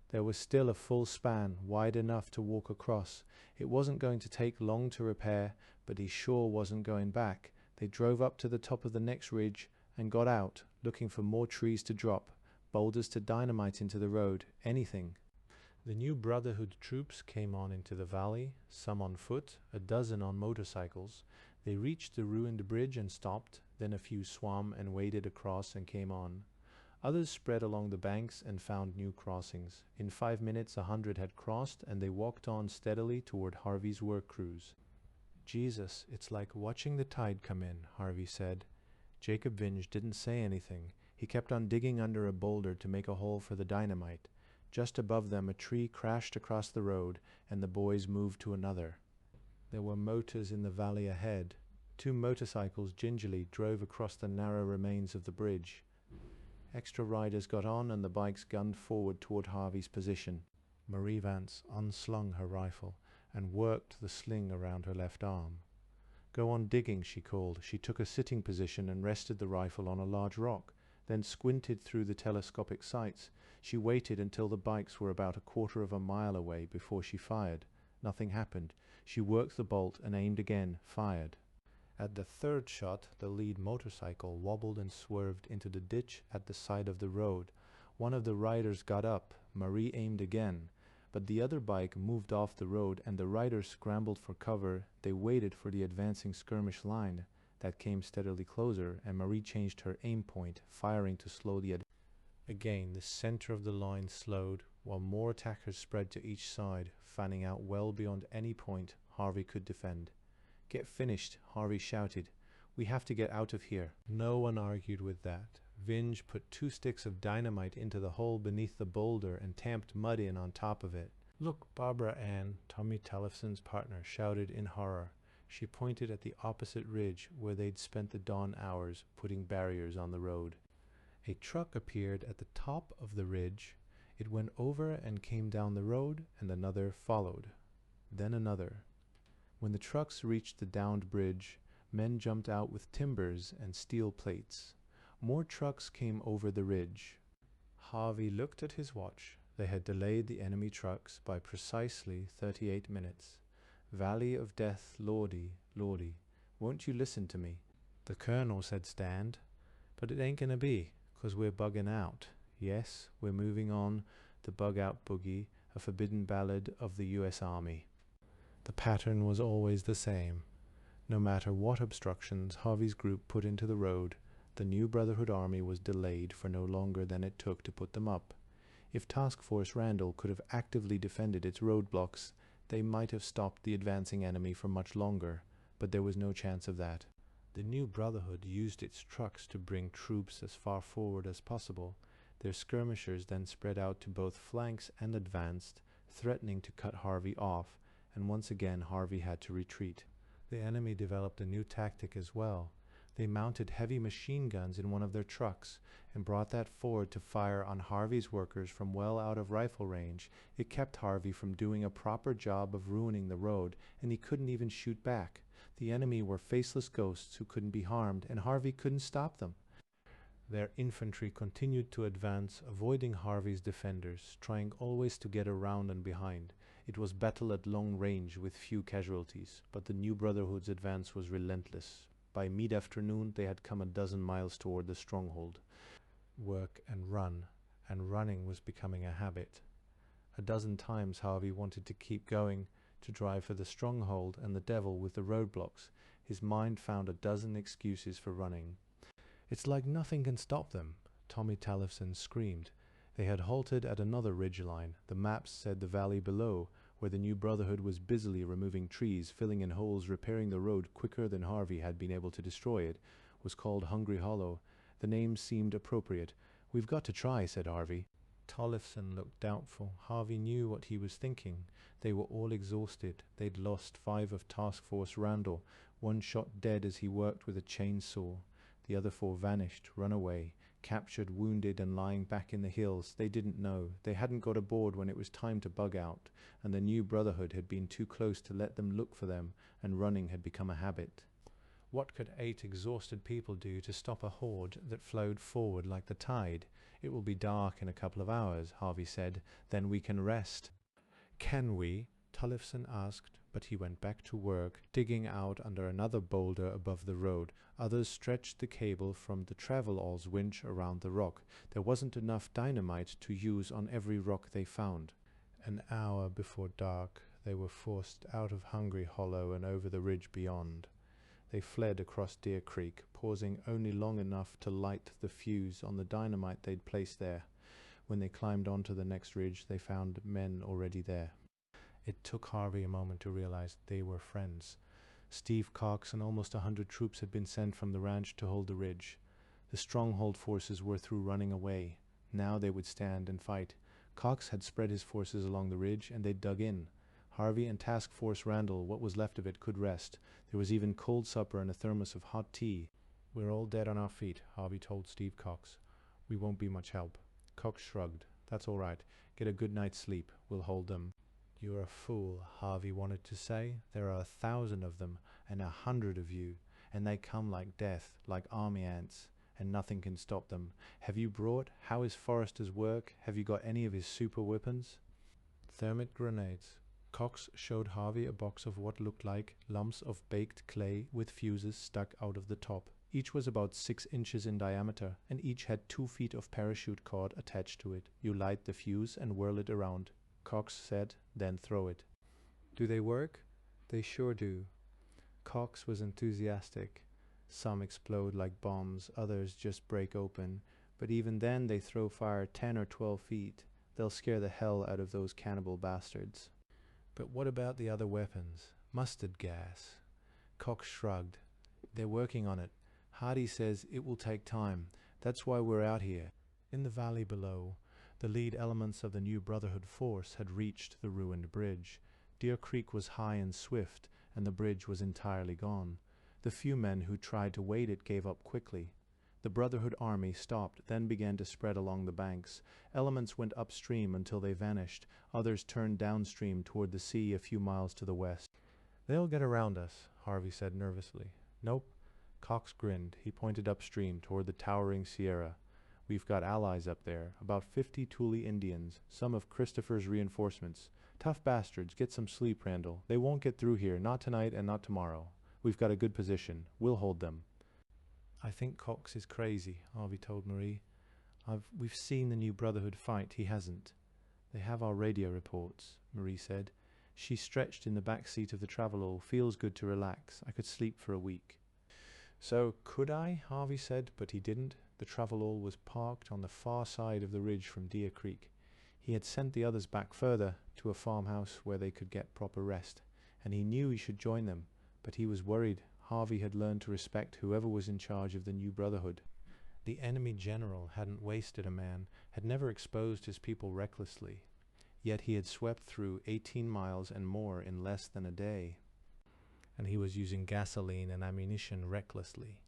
There was still a full span, wide enough to walk across. It wasn't going to take long to repair, but he sure wasn't going back. They drove up to the top of the next ridge and got out, looking for more trees to drop, boulders to dynamite into the road, anything. The new Brotherhood troops came on into the valley, some on foot, a dozen on motorcycles. They reached the ruined bridge and stopped, then a few swam and waded across and came on. Others spread along the banks and found new crossings. In 5 minutes 100 had crossed, and they walked on steadily toward Harvey's work crews. "Jesus, it's like watching the tide come in," Harvey said. Jacob Vinge didn't say anything. He kept on digging under a boulder to make a hole for the dynamite. Just above them a tree crashed across the road, and the boys moved to another. There were motors in the valley ahead. 2 motorcycles gingerly drove across the narrow remains of the bridge. Extra riders got on and the bikes gunned forward toward Harvey's position. Marie Vance unslung her rifle and worked the sling around her left arm. "Go on digging," she called. She took a sitting position and rested the rifle on a large rock, then squinted through the telescopic sights. She waited until the bikes were about 1/4 of a mile away before she fired. Nothing happened. She worked the bolt and aimed again, fired. At the 3rd shot, the lead motorcycle wobbled and swerved into the ditch at the side of the road. One of the riders got up. Marie aimed again, but the other bike moved off the road and the riders scrambled for cover. They waited for the advancing skirmish line. That came steadily closer, and Marie changed her aim point, firing to slow the Again, the center of the line slowed, while more attackers spread to each side, fanning out well beyond any point Harvey could defend. "Get finished," Harvey shouted. "We have to get out of here." No one argued with that. Vinge put 2 sticks of dynamite into the hole beneath the boulder and tamped mud in on top of it. "Look," Barbara Ann, Tommy Tellefson's partner, shouted in horror. She pointed at the opposite ridge where they'd spent the dawn hours putting barriers on the road. A truck appeared at the top of the ridge. It went over and came down the road, and another followed. Then another. When the trucks reached the downed bridge, men jumped out with timbers and steel plates. More trucks came over the ridge. Harvey looked at his watch. They had delayed the enemy trucks by precisely 38 minutes. "Valley of Death, Lordy, Lordy, won't you listen to me?" The colonel said stand. "But it ain't gonna be, 'cause we're bugging out. Yes, we're moving on, the bug out boogie, a forbidden ballad of the U.S. Army." The pattern was always the same. No matter what obstructions Harvey's group put into the road, the new Brotherhood army was delayed for no longer than it took to put them up. If Task Force Randall could have actively defended its roadblocks, they might have stopped the advancing enemy for much longer, but there was no chance of that. The new Brotherhood used its trucks to bring troops as far forward as possible. Their skirmishers then spread out to both flanks and advanced, threatening to cut Harvey off, and once again Harvey had to retreat. The enemy developed a new tactic as well. They mounted heavy machine guns in one of their trucks and brought that forward to fire on Harvey's workers from well out of rifle range. It kept Harvey from doing a proper job of ruining the road, and he couldn't even shoot back. The enemy were faceless ghosts who couldn't be harmed, and Harvey couldn't stop them. Their infantry continued to advance, avoiding Harvey's defenders, trying always to get around and behind. It was battle at long range with few casualties, but the new Brotherhood's advance was relentless. By mid-afternoon they had come 12 miles toward the stronghold. Work and running was becoming a habit. 12 times Harvey wanted to keep going, to drive for the stronghold and the devil with the roadblocks. His mind found 12 excuses for running. "It's like nothing can stop them," Tommy Tellefson screamed. They had halted at another ridgeline. The maps said the valley below, where the new Brotherhood was busily removing trees, filling in holes, repairing the road quicker than Harvey had been able to destroy it. was called Hungry Hollow. The name seemed appropriate. "We've got to try," said Harvey. Tollefson looked doubtful. Harvey knew what he was thinking. They were all exhausted. They'd lost 5 of Task Force Randall, 1 shot dead as he worked with a chainsaw. The other 4 vanished, run away, captured, wounded, and lying back in the hills. They didn't know. They hadn't got aboard when it was time to bug out, and the new Brotherhood had been too close to let them look for them, and running had become a habit. What could 8 exhausted people do to stop a horde that flowed forward like the tide? "It will be dark in a couple of hours," Harvey said. "Then we can rest." "Can we?" Tollefson asked, but he went back to work, digging out under another boulder above the road. Others stretched the cable from the travel-all's winch around the rock. There wasn't enough dynamite to use on every rock they found. An hour before dark, they were forced out of Hungry Hollow and over the ridge beyond. They fled across Deer Creek, pausing only long enough to light the fuse on the dynamite they'd placed there. When they climbed onto the next ridge, they found men already there. It took Harvey a moment to realize they were friends. Steve Cox and almost 100 troops had been sent from the ranch to hold the ridge. The stronghold forces were through running away. Now they would stand and fight. Cox had spread his forces along the ridge, and they dug in. Harvey and Task Force Randall, what was left of it, could rest. There was even cold supper and a thermos of hot tea. "We're all dead on our feet," Harvey told Steve Cox. "We won't be much help." Cox shrugged. "That's all right. Get a good night's sleep. We'll hold them." "You're a fool," Harvey wanted to say. "There are 1,000 of them, and 100 of you, and they come like death, like army ants, and nothing can stop them. Have you brought? How is Forrester's work? Have you got any of his super weapons?" "Thermite grenades." Cox showed Harvey a box of what looked like lumps of baked clay with fuses stuck out of the top. Each was about 6 inches in diameter, and each had 2 feet of parachute cord attached to it. You light the fuse and whirl it around, Cox said, then throw it. "Do they work?" "They sure do." Cox was enthusiastic. "Some explode like bombs, others just break open, but even then they throw fire 10 or 12 feet. They'll scare the hell out of those cannibal bastards." "But what about the other weapons? Mustard gas?" Cox shrugged. "They're working on it. Hardy says it will take time. That's why we're out here." In the valley below, the lead elements of the new Brotherhood force had reached the ruined bridge. Deer Creek was high and swift, and the bridge was entirely gone. The few men who tried to wade it gave up quickly. The Brotherhood army stopped, then began to spread along the banks. Elements went upstream until they vanished. Others turned downstream toward the sea a few miles to the west. "They'll get around us," Harvey said nervously. "Nope." Cox grinned. He pointed upstream toward the towering Sierra. "We've got allies up there, about 50 Thule Indians, some of Christopher's reinforcements. Tough bastards. Get some sleep, Randall. They won't get through here, not tonight and not tomorrow. We've got a good position. We'll hold them." "I think Cox is crazy," Harvey told Marie. We've seen the new Brotherhood fight. He hasn't." "They have our radio reports," Marie said. She stretched in the back seat of the Travelall. "Feels good to relax. I could sleep for a week." "So could I?" Harvey said, but he didn't. The Travelall was parked on the far side of the ridge from Deer Creek. He had sent the others back further, to a farmhouse where they could get proper rest, and he knew he should join them, but he was worried. Harvey had learned to respect whoever was in charge of the new Brotherhood. The enemy general hadn't wasted a man, had never exposed his people recklessly. Yet he had swept through 18 miles and more in less than a day. And he was using gasoline and ammunition recklessly.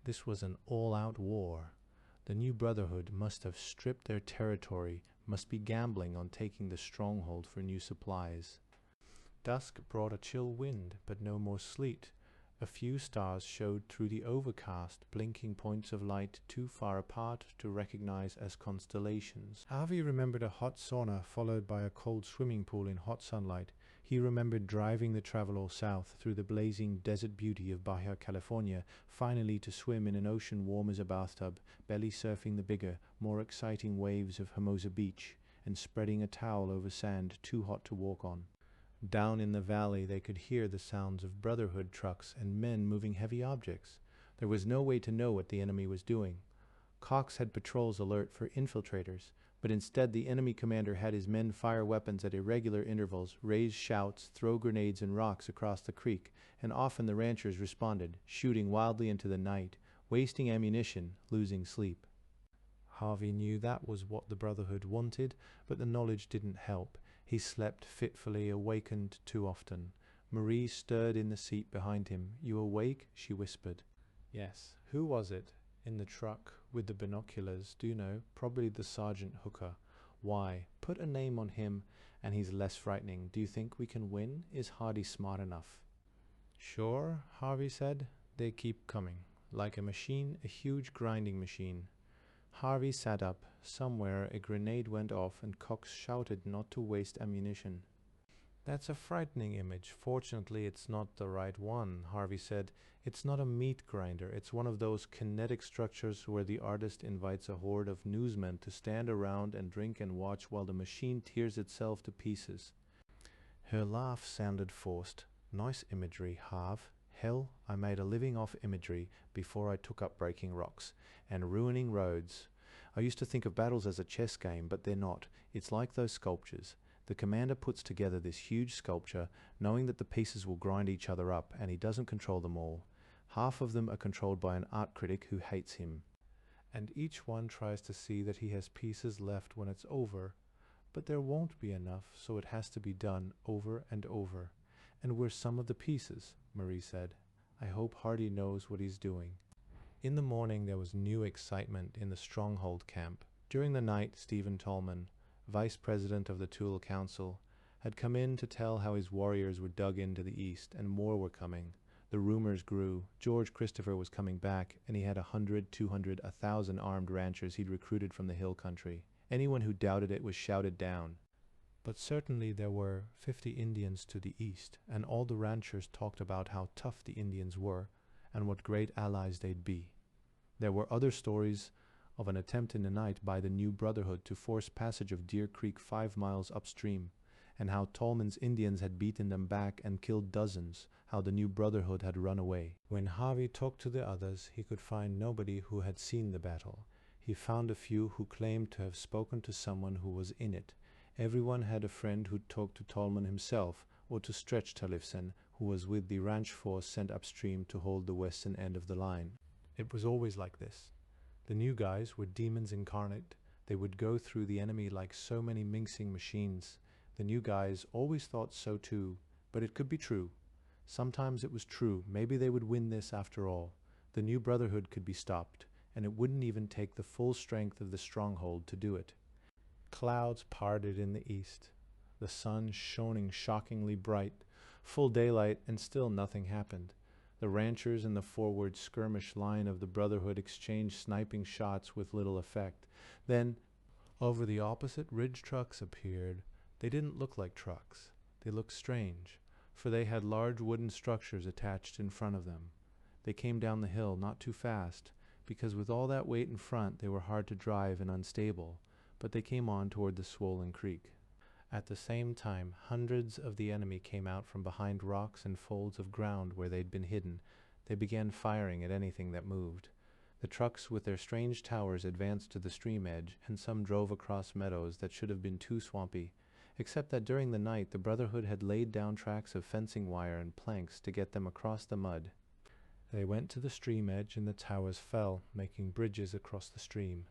This was an all-out war. The new Brotherhood must have stripped their territory, must be gambling on taking the stronghold for new supplies. Dusk brought a chill wind, but no more sleet. A few stars showed through the overcast, blinking points of light too far apart to recognize as constellations. Harvey remembered a hot sauna followed by a cold swimming pool in hot sunlight. He remembered driving the Travelall south through the blazing desert beauty of Baja California, finally to swim in an ocean warm as a bathtub, belly surfing the bigger, more exciting waves of Hermosa Beach, and spreading a towel over sand too hot to walk on. Down in the valley they could hear the sounds of Brotherhood trucks and men moving heavy objects. There was no way to know what the enemy was doing. Cox had patrols alert for infiltrators, but instead the enemy commander had his men fire weapons at irregular intervals, raise shouts, throw grenades and rocks across the creek, and often the ranchers responded, shooting wildly into the night, wasting ammunition, losing sleep. Harvey knew that was what the Brotherhood wanted, but the knowledge didn't help. He slept fitfully, awakened too often. Marie stirred in the seat behind him. "You awake?" she whispered. "Yes." "Who was it? In the truck, with the binoculars, do you know? Probably the Sergeant Hooker." "Why? Put a name on him, and he's less frightening. Do you think we can win? Is Hardy smart enough?" "Sure," Harvey said. "They keep coming. Like a machine, a huge grinding machine." Harvey sat up. Somewhere a grenade went off, and Cox shouted not to waste ammunition. "That's a frightening image. Fortunately, it's not the right one," Harvey said. "It's not a meat grinder. It's one of those kinetic structures where the artist invites a horde of newsmen to stand around and drink and watch while the machine tears itself to pieces." Her laugh sounded forced. "Nice imagery, Harv. Hell, I made a living off imagery before I took up breaking rocks and ruining roads. I used to think of battles as a chess game, but they're not. It's like those sculptures. The commander puts together this huge sculpture, knowing that the pieces will grind each other up, and he doesn't control them all. Half of them are controlled by an art critic who hates him. And each one tries to see that he has pieces left when it's over. But there won't be enough, so it has to be done over and over. And we're some of the pieces," Marie said. "I hope Hardy knows what he's doing." In the morning there was new excitement in the Stronghold camp. During the night, Stephen Tallman, vice president of the Tool Council, had come in to tell how his warriors were dug into the east, and more were coming. The rumors grew. George Christopher was coming back, and he had 100, 200, 1,000 armed ranchers he'd recruited from the hill country. Anyone who doubted it was shouted down. But certainly there were 50 Indians to the east, and all the ranchers talked about how tough the Indians were, and what great allies they'd be. There were other stories of an attempt in the night by the New Brotherhood to force passage of Deer Creek 5 miles upstream, and how Tallman's Indians had beaten them back and killed dozens, how the New Brotherhood had run away. When Harvey talked to the others, he could find nobody who had seen the battle. He found a few who claimed to have spoken to someone who was in it. Everyone had a friend who talked to Tallman himself, or to Stretch Tallifsen, who was with the ranch force sent upstream to hold the western end of the line. It was always like this. The new guys were demons incarnate. They would go through the enemy like so many minxing machines. The new guys always thought so too, but it could be true. Sometimes it was true. Maybe they would win this after all. The New Brotherhood could be stopped, and it wouldn't even take the full strength of the stronghold to do it. Clouds parted in the east. The sun shone shockingly bright. Full daylight, and still nothing happened. The ranchers in the forward skirmish line of the Brotherhood exchanged sniping shots with little effect. Then, over the opposite ridge, trucks appeared. They didn't look like trucks. They looked strange, for they had large wooden structures attached in front of them. They came down the hill, not too fast, because with all that weight in front they were hard to drive and unstable, but they came on toward the swollen creek. At the same time, hundreds of the enemy came out from behind rocks and folds of ground where they'd been hidden. They began firing at anything that moved. The trucks with their strange towers advanced to the stream edge, and some drove across meadows that should have been too swampy, except that during the night the Brotherhood had laid down tracks of fencing wire and planks to get them across the mud. They went to the stream edge and the towers fell, making bridges across the stream.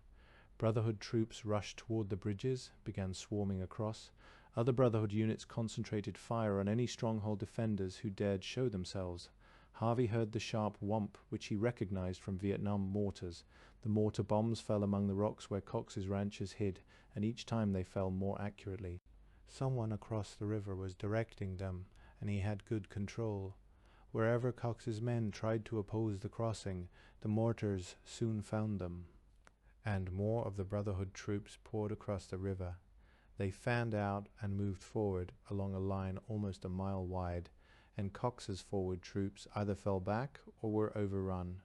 Brotherhood troops rushed toward the bridges, began swarming across. Other Brotherhood units concentrated fire on any stronghold defenders who dared show themselves. Harvey heard the sharp whomp, which he recognized from Vietnam mortars. The mortar bombs fell among the rocks where Cox's ranchers hid, and each time they fell more accurately. Someone across the river was directing them, and he had good control. Wherever Cox's men tried to oppose the crossing, the mortars soon found them. And more of the Brotherhood troops poured across the river. They fanned out and moved forward along a line almost a mile wide, and Cox's forward troops either fell back or were overrun.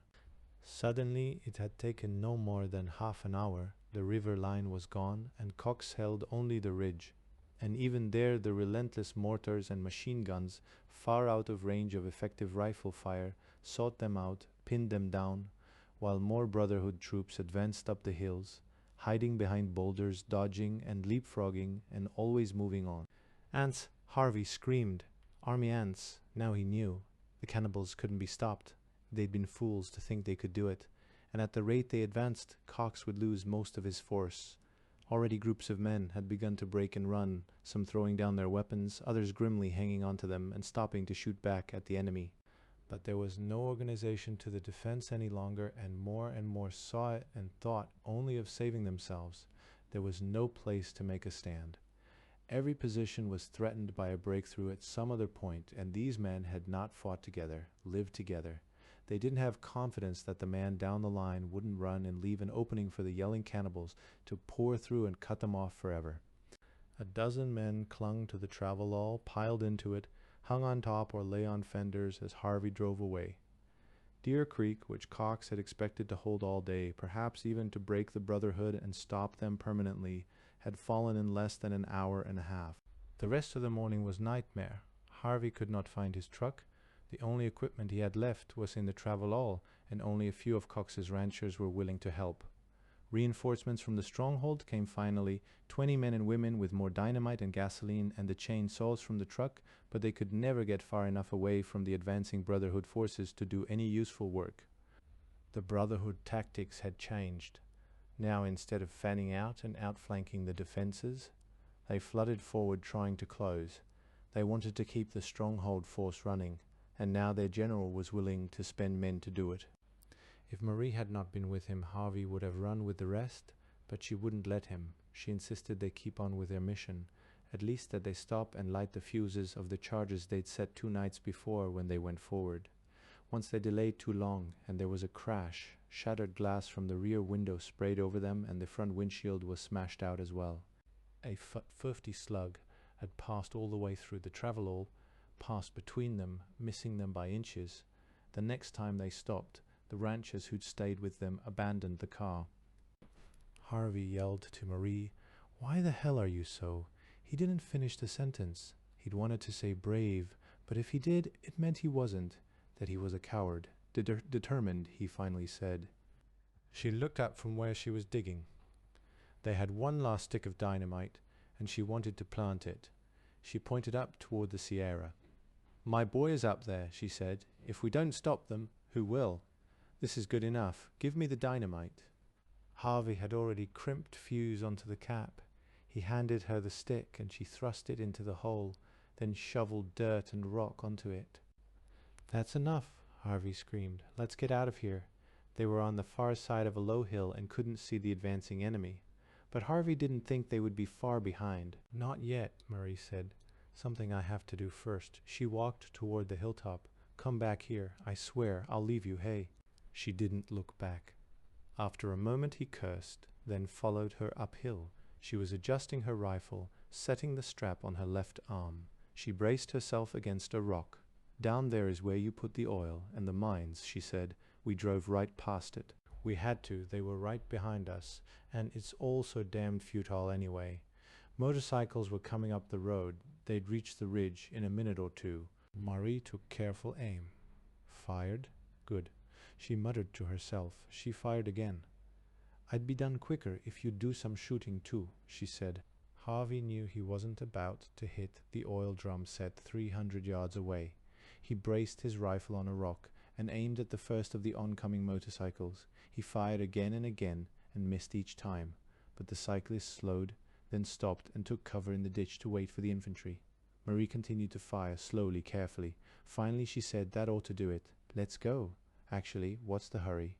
Suddenly, it had taken no more than half an hour. The river line was gone, and Cox held only the ridge. And even there the relentless mortars and machine guns, far out of range of effective rifle fire, sought them out, pinned them down, while more Brotherhood troops advanced up the hills, hiding behind boulders, dodging and leapfrogging, and always moving on. Ants! Harvey screamed. Army ants! Now he knew. The cannibals couldn't be stopped. They'd been fools to think they could do it. and at the rate they advanced, Cox would lose most of his force. Already groups of men had begun to break and run, some throwing down their weapons, others grimly hanging onto them and stopping to shoot back at the enemy. But there was no organization to the defense any longer, and more saw it and thought only of saving themselves. There was no place to make a stand. Every position was threatened by a breakthrough at some other point, and these men had not fought together, lived together. They didn't have confidence that the man down the line wouldn't run and leave an opening for the yelling cannibals to pour through and cut them off forever. A dozen men clung to the travelall, piled into it, hung on top or lay on fenders as Harvey drove away. Deer Creek, which Cox had expected to hold all day, perhaps even to break the brotherhood and stop them permanently, had fallen in less than an hour and a half. The rest of the morning was nightmare. Harvey could not find his truck. The only equipment he had left was in the travelall, and only a few of Cox's ranchers were willing to help. Reinforcements from the stronghold came finally, 20 men and women with more dynamite and gasoline and the chainsaws from the truck, but they could never get far enough away from the advancing Brotherhood forces to do any useful work. The Brotherhood tactics had changed. Now, instead of fanning out and outflanking the defenses, they flooded forward trying to close. They wanted to keep the stronghold force running, and now their general was willing to spend men to do it. If Marie had not been with him, Harvey would have run with the rest, but she wouldn't let him. She insisted they keep on with their mission, at least that they stop and light the fuses of the charges they'd set 2 nights before when they went forward. Once they delayed too long, and there was a crash. Shattered glass from the rear window sprayed over them, and the front windshield was smashed out as well. A .50 slug had passed all the way through the travelall, passed between them, missing them by inches. The next time they stopped, the ranchers who'd stayed with them abandoned the car. Harvey yelled to Marie, "Why the hell are you so?" He didn't finish the sentence. He'd wanted to say brave, but if he did, it meant he wasn't, that he was a coward. Determined, he finally said. She looked up from where she was digging. They had one last stick of dynamite, and she wanted to plant it. She pointed up toward the Sierra. "My boy is up there," she said. "If we don't stop them, who will? This is good enough. Give me the dynamite." Harvey had already crimped fuse onto the cap. He handed her the stick, and she thrust it into the hole, then shoveled dirt and rock onto it. "That's enough," Harvey screamed. "Let's get out of here." They were on the far side of a low hill and couldn't see the advancing enemy. But Harvey didn't think they would be far behind. "Not yet," Marie said. "Something I have to do first." She walked toward the hilltop. "Come back here. I swear I'll leave you, hey." She didn't look back. After a moment he cursed, then followed her uphill. She was adjusting her rifle, setting the strap on her left arm. She braced herself against a rock. "Down there is where you put the oil and the mines," she said. "We drove right past it. We had to. They were right behind us. And it's all so damned futile anyway." Motorcycles were coming up the road. They'd reach the ridge in a minute or two. Marie took careful aim. Fired? Good. She muttered to herself. She fired again. "I'd be done quicker if you'd do some shooting too," she said. Harvey knew he wasn't about to hit the oil drum set 300 yards away. He braced his rifle on a rock and aimed at the first of the oncoming motorcycles. He fired again and again and missed each time, but the cyclist slowed, then stopped and took cover in the ditch to wait for the infantry. Marie continued to fire, slowly, carefully. Finally she said, "That ought to do it. Let's go. Actually, what's the hurry?"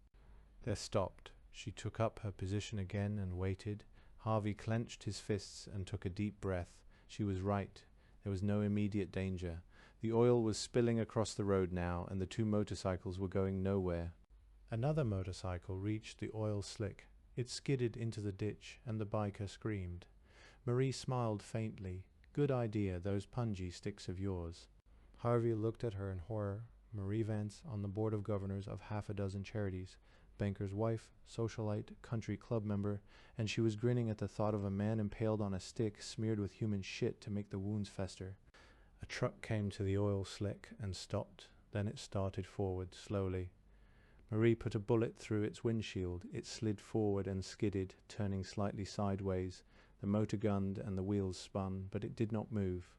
They stopped. She took up her position again and waited. Harvey clenched his fists and took a deep breath. She was right. There was no immediate danger. The oil was spilling across the road now, and the 2 motorcycles were going nowhere. Another motorcycle reached the oil slick. It skidded into the ditch, and the biker screamed. Marie smiled faintly. "Good idea, those punji sticks of yours." Harvey looked at her in horror. Marie Vance, on the board of governors of half a dozen charities, banker's wife, socialite, country club member, and she was grinning at the thought of a man impaled on a stick smeared with human shit to make the wounds fester. A truck came to the oil slick and stopped. Then it started forward, slowly. Marie put a bullet through its windshield. It slid forward and skidded, turning slightly sideways. The motor gunned and the wheels spun, but it did not move.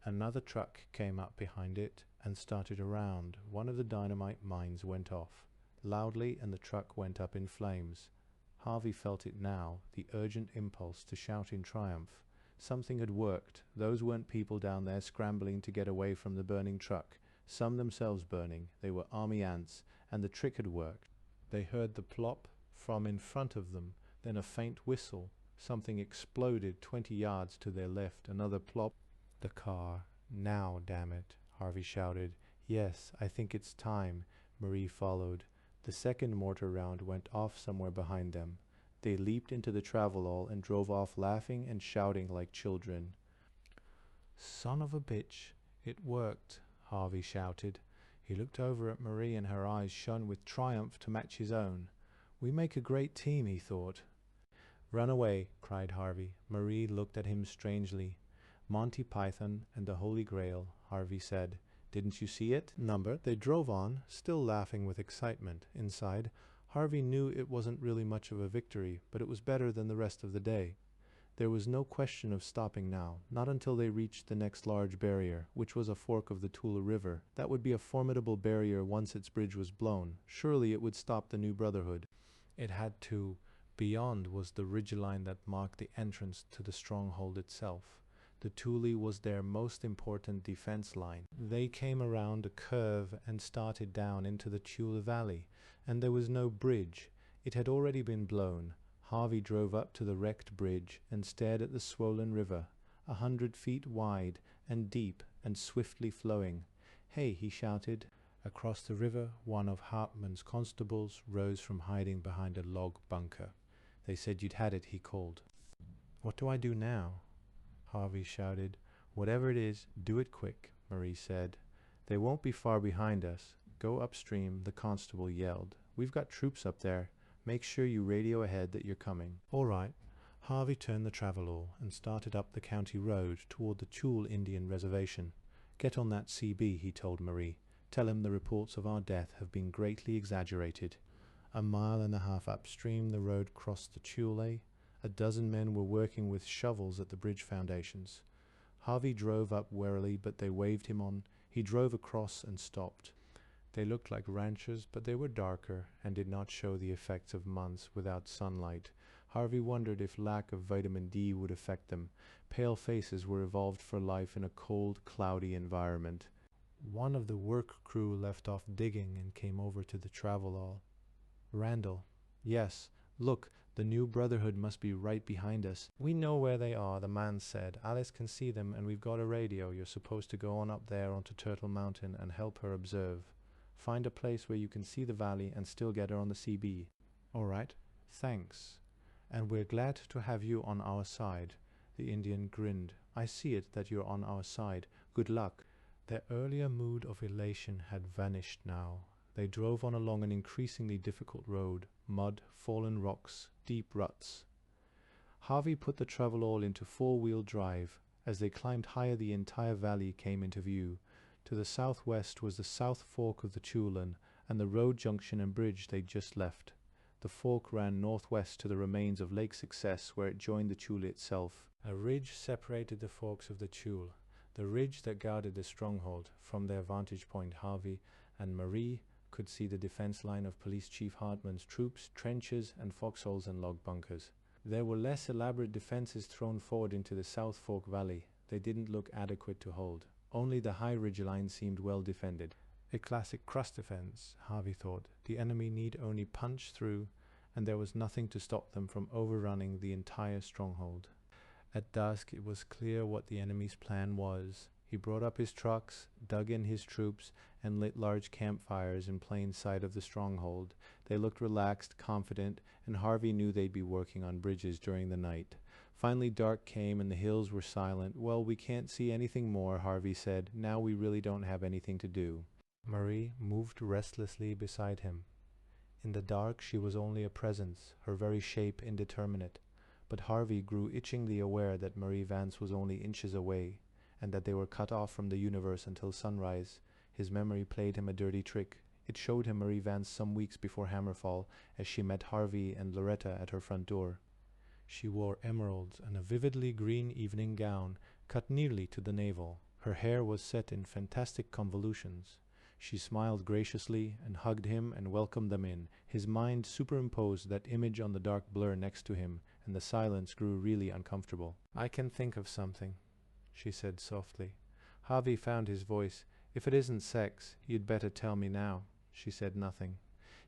Another truck came up behind it and started around. One of the dynamite mines went off. loudly, and the truck went up in flames. Harvey felt it now, the urgent impulse to shout in triumph. Something had worked. Those weren't people down there scrambling to get away from the burning truck. Some themselves burning. They were army ants, and the trick had worked. They heard the plop from in front of them, then a faint whistle. Something exploded 20 yards to their left. Another plop. The car. Now, damn it, Harvey shouted. Yes, I think it's time. Marie followed. The second mortar round went off somewhere behind them. They leaped into the travelall and drove off laughing and shouting like children. Son of a bitch, it worked, Harvey shouted. He looked over at Marie and her eyes shone with triumph to match his own. We make a great team, he thought. Run away, cried Harvey. Marie looked at him strangely. Monty Python and the Holy Grail, Harvey said. Didn't you see it? Number. They drove on, still laughing with excitement. Inside, Harvey knew it wasn't really much of a victory, but it was better than the rest of the day. There was no question of stopping now, not until they reached the next large barrier, which was a fork of the Tula River. That would be a formidable barrier once its bridge was blown. Surely it would stop the new Brotherhood. It had to. Beyond was the ridgeline that marked the entrance to the stronghold itself. The Tule was their most important defense line. They came around a curve and started down into the Tula Valley, and there was no bridge. It had already been blown. Harvey drove up to the wrecked bridge and stared at the swollen river, 100 feet wide and deep and swiftly flowing. Hey, he shouted. Across the river, one of Hartman's constables rose from hiding behind a log bunker. They said you'd had it, he called. What do I do now? Harvey shouted. Whatever it is, do it quick, Marie said. They won't be far behind us. Go upstream, the constable yelled. We've got troops up there. Make sure you radio ahead that you're coming. All right. Harvey turned the travelall and started up the county road toward the Chul Indian reservation. Get on that CB, he told Marie. Tell him the reports of our death have been greatly exaggerated. A mile and a half upstream, the road crossed the Chule. A dozen men were working with shovels at the bridge foundations. Harvey drove up warily, but they waved him on. He drove across and stopped. They looked like ranchers, but they were darker and did not show the effects of months without sunlight. Harvey wondered if lack of vitamin D would affect them. Pale faces were evolved for life in a cold, cloudy environment. One of the work crew left off digging and came over to the travelall. Randall. Yes. Look, the new Brotherhood must be right behind us. We know where they are, the man said. Alice can see them and we've got a radio. You're supposed to go on up there onto Turtle Mountain and help her observe. Find a place where you can see the valley and still get her on the CB. All right. Thanks. And we're glad to have you on our side. The Indian grinned. I see it that you're on our side. Good luck. Their earlier mood of elation had vanished now. They drove on along an increasingly difficult road. Mud, fallen rocks, deep ruts. Harvey put the travelall into four-wheel drive. As they climbed higher, the entire valley came into view. To the southwest was the South Fork of the Chulan and the road junction and bridge they'd just left. The fork ran northwest to the remains of Lake Success, where it joined the Chule itself. A ridge separated the forks of the Chule, the ridge that guarded the stronghold. From their vantage point, Harvey and Marie could see the defense line of Police Chief Hartman's troops, trenches and foxholes and log bunkers. There were less elaborate defenses thrown forward into the South Fork Valley. They didn't look adequate to hold. Only the high ridgeline seemed well defended. A classic crust defense, Harvey thought. The enemy need only punch through, and there was nothing to stop them from overrunning the entire stronghold. At dusk it was clear what the enemy's plan was. He brought up his trucks, dug in his troops, and lit large campfires in plain sight of the stronghold. They looked relaxed, confident, and Harvey knew they'd be working on bridges during the night. Finally dark came and the hills were silent. Well, we can't see anything more, Harvey said. Now we really don't have anything to do. Marie moved restlessly beside him. In the dark she was only a presence, her very shape indeterminate. But Harvey grew itchingly aware that Marie Vance was only inches away, and that they were cut off from the universe until sunrise. His memory played him a dirty trick. It showed him Marie Vance some weeks before Hammerfall, as she met Harvey and Loretta at her front door. She wore emeralds and a vividly green evening gown, cut nearly to the navel. Her hair was set in fantastic convolutions. She smiled graciously and hugged him and welcomed them in. His mind superimposed that image on the dark blur next to him, and the silence grew really uncomfortable. "I can think of something," she said softly. Harvey found his voice. "If it isn't sex, you'd better tell me now." She said nothing.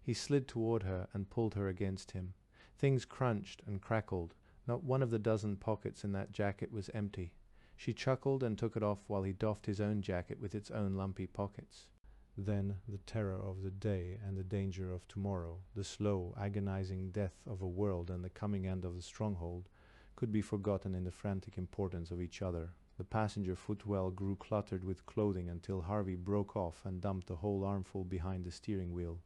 He slid toward her and pulled her against him. Things crunched and crackled. Not one of the dozen pockets in that jacket was empty. She chuckled and took it off while he doffed his own jacket with its own lumpy pockets. Then the terror of the day and the danger of tomorrow, the slow, agonizing death of a world and the coming end of the stronghold, could be forgotten in the frantic importance of each other. The passenger footwell grew cluttered with clothing until Harvey broke off and dumped the whole armful behind the steering wheel.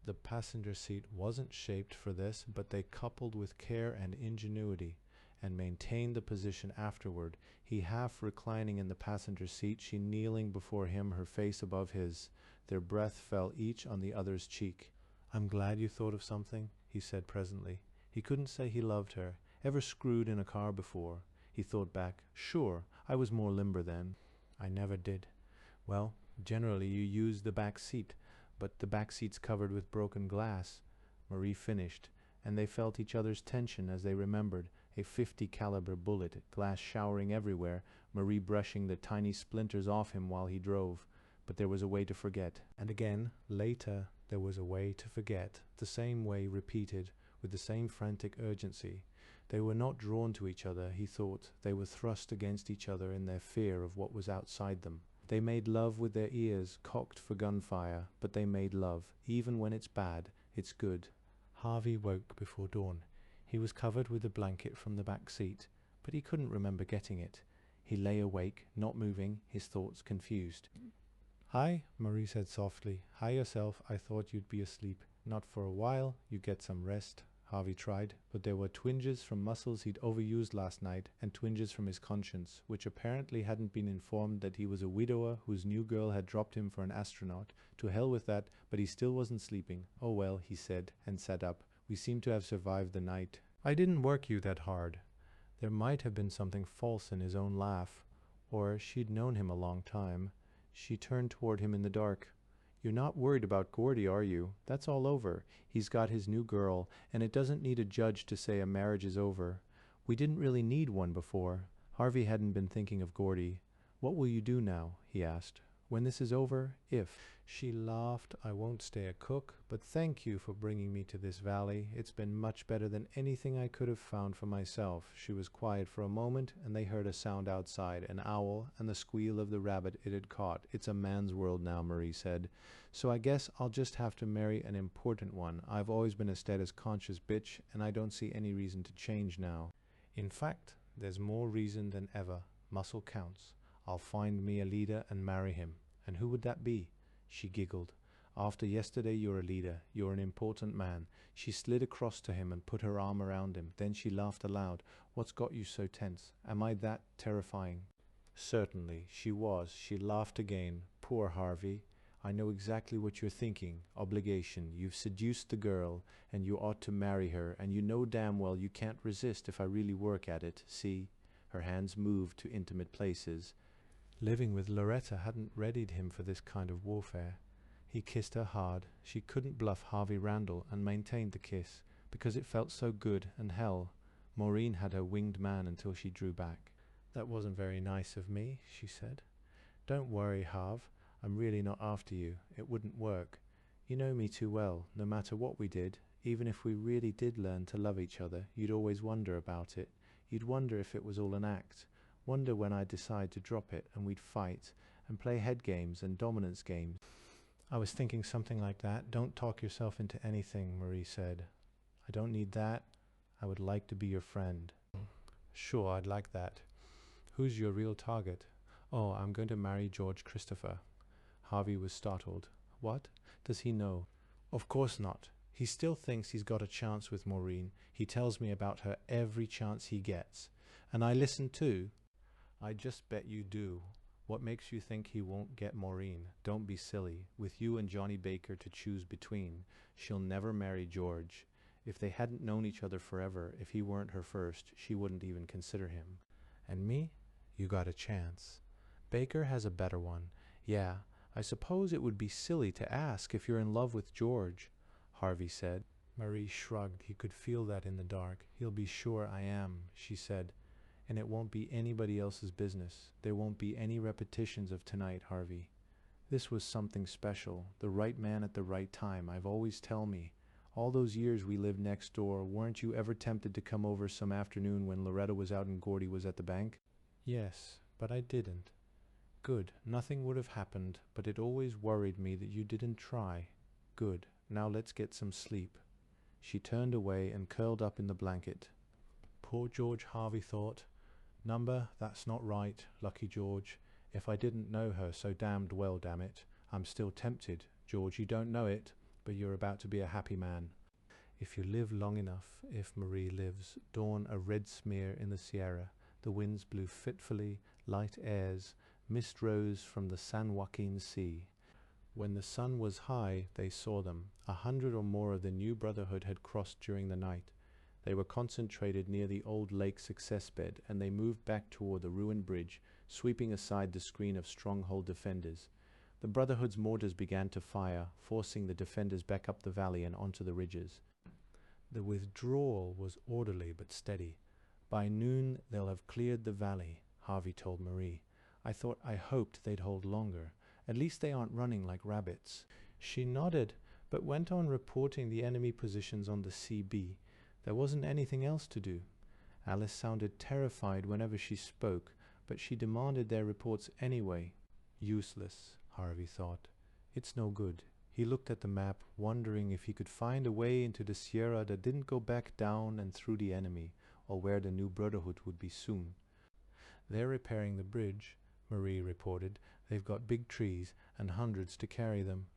The passenger seat wasn't shaped for this, but they coupled with care and ingenuity, and maintained the position afterward, he half reclining in the passenger seat, she kneeling before him, her face above his. Their breath fell each on the other's cheek. "I'm glad you thought of something," he said presently. He couldn't say he loved her. Ever screwed in a car before? He thought back. "Sure, I was more limber then." "I never did." "Well, generally you use the back seat, but the back seat's covered with broken glass." Marie finished, and they felt each other's tension as they remembered. A .50 caliber bullet, glass showering everywhere, Marie brushing the tiny splinters off him while he drove. But there was a way to forget. And again, later, there was a way to forget. The same way repeated, with the same frantic urgency. They were not drawn to each other, he thought. They were thrust against each other in their fear of what was outside them. They made love with their ears cocked for gunfire, but they made love. Even when it's bad, it's good. Harvey woke before dawn. He was covered with a blanket from the back seat, but he couldn't remember getting it. He lay awake, not moving, his thoughts confused. "Hi," Marie said softly. "Hi yourself. I thought you'd be asleep." "Not for a while. You get some rest." Harvey tried, but there were twinges from muscles he'd overused last night and twinges from his conscience, which apparently hadn't been informed that he was a widower whose new girl had dropped him for an astronaut. To hell with that, but he still wasn't sleeping. "Oh well," he said, and sat up. "We seem to have survived the night. I didn't work you that hard." There might have been something false in his own laugh, or she'd known him a long time. She turned toward him in the dark. "You're not worried about Gordy, are you? That's all over. He's got his new girl, and it doesn't need a judge to say a marriage is over. We didn't really need one before." Harvey hadn't been thinking of Gordy. "What will you do now?" he asked. "When this is over, if..." She laughed. "I won't stay a cook, but thank you for bringing me to this valley. It's been much better than anything I could have found for myself." She was quiet for a moment, and they heard a sound outside, an owl, and the squeal of the rabbit it had caught. "It's a man's world now," Marie said. "So I guess I'll just have to marry an important one. I've always been a status-conscious bitch, and I don't see any reason to change now. In fact, there's more reason than ever. Muscle counts. I'll find me a leader and marry him. And who would that be?" She giggled. "After yesterday, you're a leader. You're an important man." She slid across to him and put her arm around him. Then she laughed aloud. "What's got you so tense? Am I that terrifying?" Certainly, she was. She laughed again. "Poor Harvey. I know exactly what you're thinking. Obligation. You've seduced the girl, and you ought to marry her, and you know damn well you can't resist if I really work at it. See?" Her hands moved to intimate places. Living with Loretta hadn't readied him for this kind of warfare. He kissed her hard. She couldn't bluff Harvey Randall and maintained the kiss, because it felt so good, and hell, Maureen had her winged man until she drew back. "That wasn't very nice of me," she said. "Don't worry, Harv. I'm really not after you. It wouldn't work. You know me too well. No matter what we did, even if we really did learn to love each other, you'd always wonder about it. You'd wonder if it was all an act. Wonder when I'd decide to drop it, and we'd fight, and play head games and dominance games." "I was thinking something like that. Don't talk yourself into anything," Marie said. "I don't need that. I would like to be your friend." "Sure, I'd like that. Who's your real target?" "Oh, I'm going to marry George Christopher." Harvey was startled. "What? Does he know?" "Of course not. He still thinks he's got a chance with Maureen. He tells me about her every chance he gets. And I listen too." "I just bet you do. What makes you think he won't get Maureen? Don't be silly. With you and Johnny Baker to choose between, she'll never marry George. If they hadn't known each other forever, if he weren't her first, she wouldn't even consider him. And me? You got a chance. Baker has a better one. Yeah, I suppose it would be silly to ask if you're in love with George, Harvey said. Marie shrugged. He could feel that in the dark. He'll be sure I am, she said. And it won't be anybody else's business. There won't be any repetitions of tonight, Harvey. This was something special. The right man at the right time. I've always tell me. All those years we lived next door, weren't you ever tempted to come over some afternoon when Loretta was out and Gordy was at the bank? Yes, but I didn't. Good. Nothing would have happened, but it always worried me that you didn't try. Good. Now let's get some sleep. She turned away and curled up in the blanket. Poor George, Harvey thought. Number, that's not right, lucky George. If I didn't know her so damned well, damn it. I'm still tempted. George, you don't know it, but you're about to be a happy man. If you live long enough, if Marie lives, dawn a red smear in the Sierra. The winds blew fitfully, light airs, mist rose from the San Joaquin Sea. When the sun was high, they saw them. 100 or more of the new brotherhood had crossed during the night. They were concentrated near the old lake success bed, and they moved back toward the ruined bridge, sweeping aside the screen of stronghold defenders. The Brotherhood's mortars began to fire, forcing the defenders back up the valley and onto the ridges. The withdrawal was orderly but steady. By noon they'll have cleared the valley, Harvey told Marie. I hoped they'd hold longer. At least they aren't running like rabbits. She nodded, but went on reporting the enemy positions on the CB. There wasn't anything else to do. Alice sounded terrified whenever she spoke, but she demanded their reports anyway. Useless, Harvey thought. It's no good. He looked at the map, wondering if he could find a way into the Sierra that didn't go back down and through the enemy, or where the new Brotherhood would be soon. They're repairing the bridge, Marie reported. They've got big trees and hundreds to carry them.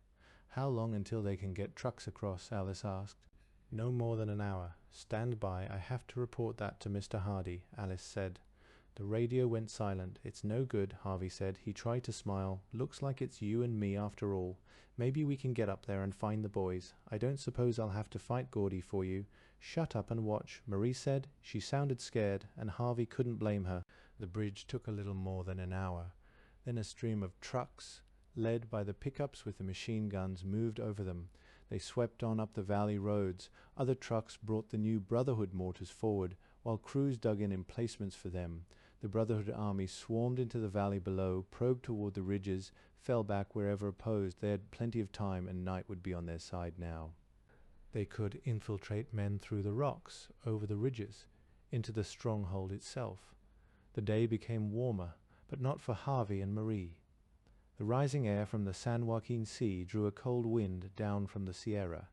How long until they can get trucks across? Alice asked. No more than an hour. Stand by. I have to report that to Mr. Hardy, Alice said. The radio went silent. It's no good, Harvey said. He tried to smile. Looks like it's you and me after all. Maybe we can get up there and find the boys. I don't suppose I'll have to fight Gordy for you. Shut up and watch, Marie said. She sounded scared, and Harvey couldn't blame her. The bridge took a little more than an hour. Then a stream of trucks, led by the pickups with the machine guns, moved over them. They swept on up the valley roads. Other trucks brought the new Brotherhood mortars forward, while crews dug in emplacements for them. The Brotherhood army swarmed into the valley below, probed toward the ridges, fell back wherever opposed. They had plenty of time, and night would be on their side now. They could infiltrate men through the rocks, over the ridges, into the stronghold itself. The day became warmer, but not for Harvey and Marie. The rising air from the San Joaquin Sea drew a cold wind down from the Sierra.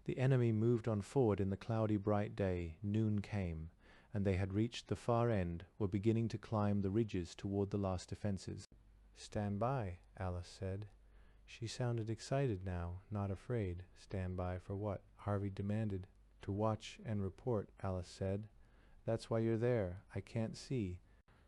The enemy moved on forward in the cloudy bright day. Noon came, and they had reached the far end, were beginning to climb the ridges toward the last defenses. Stand by, Alice said. She sounded excited now, not afraid. Stand by for what? Harvey demanded. To watch and report, Alice said. That's why you're there. I can't see.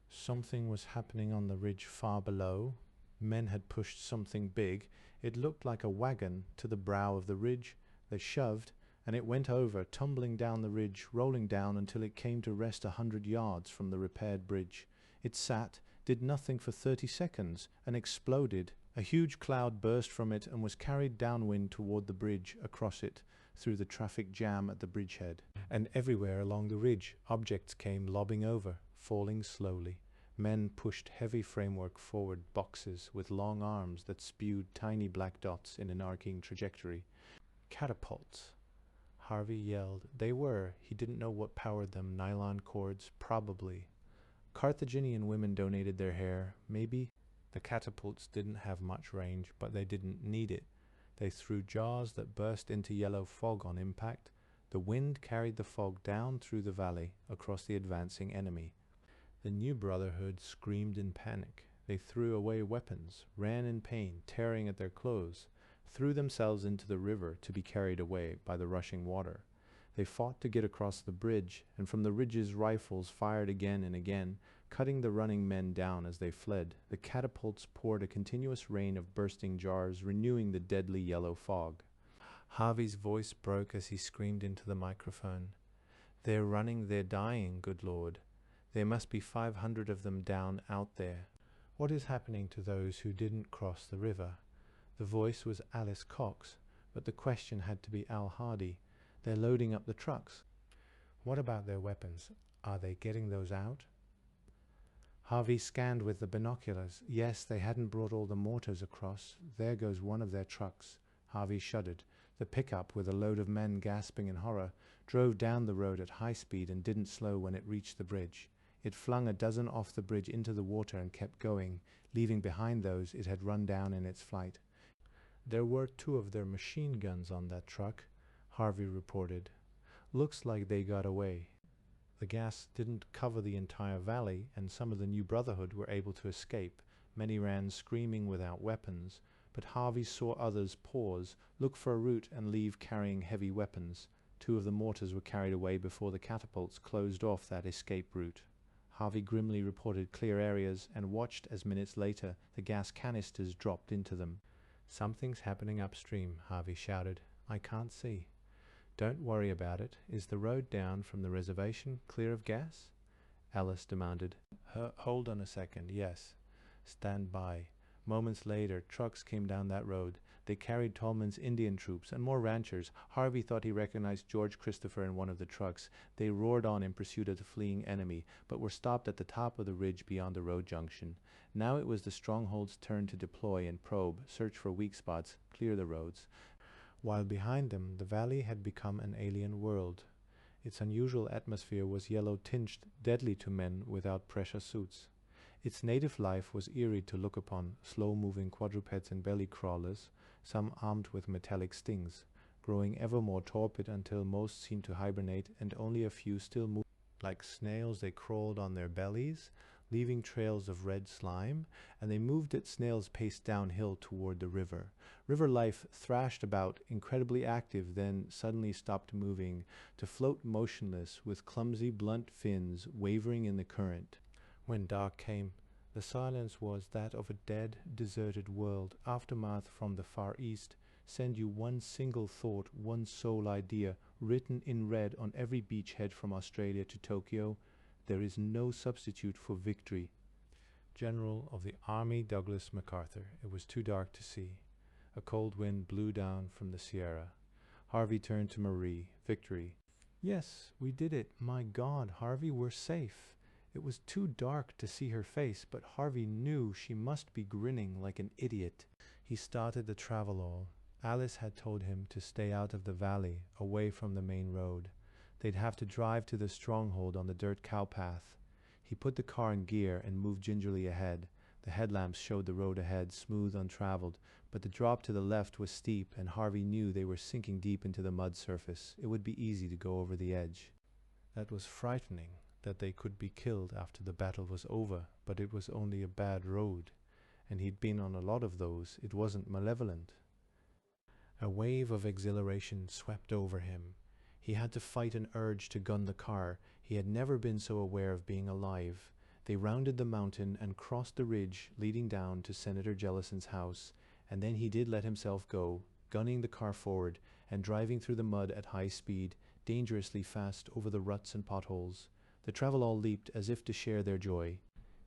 Something was happening on the ridge far below. Men had pushed something big. It looked like a wagon to the brow of the ridge. They shoved, and it went over, tumbling down the ridge, rolling down until it came to rest 100 yards from the repaired bridge. It sat, did nothing for 30 seconds, and exploded. A huge cloud burst from it and was carried downwind toward the bridge, across it, through the traffic jam at the bridgehead. And everywhere along the ridge, objects came lobbing over, falling slowly. Men pushed heavy framework forward, boxes with long arms that spewed tiny black dots in an arcing trajectory. Catapults, Harvey yelled. They were. He didn't know what powered them. Nylon cords, probably. Carthaginian women donated their hair, maybe. The catapults didn't have much range, but they didn't need it. They threw jars that burst into yellow fog on impact. The wind carried the fog down through the valley, across the advancing enemy. The new Brotherhood screamed in panic. They threw away weapons, ran in pain, tearing at their clothes, threw themselves into the river to be carried away by the rushing water. They fought to get across the bridge, and from the ridges rifles fired again and again, cutting the running men down as they fled. The catapults poured a continuous rain of bursting jars, renewing the deadly yellow fog. Harvey's voice broke as he screamed into the microphone. They're running, they're dying, good Lord. There must be 500 of them down out there. What is happening to those who didn't cross the river? The voice was Alice Cox, but the question had to be Al Hardy. They're loading up the trucks. What about their weapons? Are they getting those out? Harvey scanned with the binoculars. Yes, they hadn't brought all the mortars across. There goes one of their trucks. Harvey shuddered. The pickup, with a load of men gasping in horror, drove down the road at high speed and didn't slow when it reached the bridge. It flung a dozen off the bridge into the water and kept going, leaving behind those it had run down in its flight. There were 2 of their machine guns on that truck, Harvey reported. Looks like they got away. The gas didn't cover the entire valley, and some of the New Brotherhood were able to escape. Many ran screaming without weapons, but Harvey saw others pause, look for a route, and leave carrying heavy weapons. 2 of the mortars were carried away before the catapults closed off that escape route. Harvey grimly reported clear areas and watched as minutes later the gas canisters dropped into them. Something's happening upstream, Harvey shouted. I can't see. Don't worry about it. Is the road down from the reservation clear of gas? Alice demanded. Hold on a second. Yes. Stand by. Moments later, trucks came down that road. They carried Tolman's Indian troops and more ranchers. Harvey thought he recognized George Christopher in one of the trucks. They roared on in pursuit of the fleeing enemy, but were stopped at the top of the ridge beyond the road junction. Now it was the stronghold's turn to deploy and probe, search for weak spots, clear the roads. While behind them, the valley had become an alien world. Its unusual atmosphere was yellow-tinged, deadly to men without pressure suits. Its native life was eerie to look upon, slow-moving quadrupeds and belly crawlers, some armed with metallic stings, growing ever more torpid until most seemed to hibernate and only a few still moved. Like snails they crawled on their bellies, leaving trails of red slime, and they moved at snail's pace downhill toward the river. River life thrashed about, incredibly active, then suddenly stopped moving, to float motionless with clumsy, blunt fins wavering in the current. When dark came, the silence was that of a dead, deserted world. Aftermath from the Far East send you one single thought, one sole idea, written in red on every beachhead from Australia to Tokyo. There is no substitute for victory. General of the Army Douglas MacArthur. It was too dark to see. A cold wind blew down from the Sierra. Harvey turned to Marie. Victory. Yes, we did it. My God, Harvey, we're safe. It was too dark to see her face, but Harvey knew she must be grinning like an idiot. He started the travelall. Alice had told him to stay out of the valley, away from the main road. They'd have to drive to the stronghold on the dirt cow path. He put the car in gear and moved gingerly ahead. The headlamps showed the road ahead, smooth, untraveled, but the drop to the left was steep, and Harvey knew they were sinking deep into the mud surface. It would be easy to go over the edge. That was frightening, that they could be killed after the battle was over, but it was only a bad road, and he'd been on a lot of those. It wasn't malevolent. A wave of exhilaration swept over him. He had to fight an urge to gun the car. He had never been so aware of being alive. They rounded the mountain and crossed the ridge leading down to Senator Jellison's house, and then he did let himself go, gunning the car forward and driving through the mud at high speed, dangerously fast over the ruts and potholes. The travelall leaped as if to share their joy.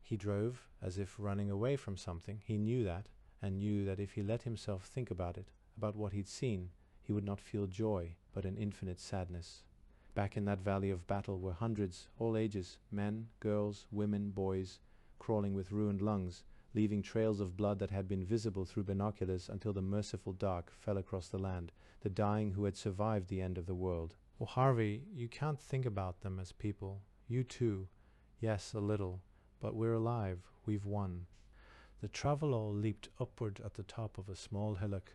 He drove as if running away from something. He knew that, and knew that if he let himself think about it, about what he'd seen, he would not feel joy, but an infinite sadness. Back in that valley of battle were hundreds, all ages, men, girls, women, boys, crawling with ruined lungs, leaving trails of blood that had been visible through binoculars until the merciful dark fell across the land, the dying who had survived the end of the world. Oh, Harvey, you can't think about them as people. You too. Yes, a little. But we're alive. We've won. The travelall leaped upward at the top of a small hillock,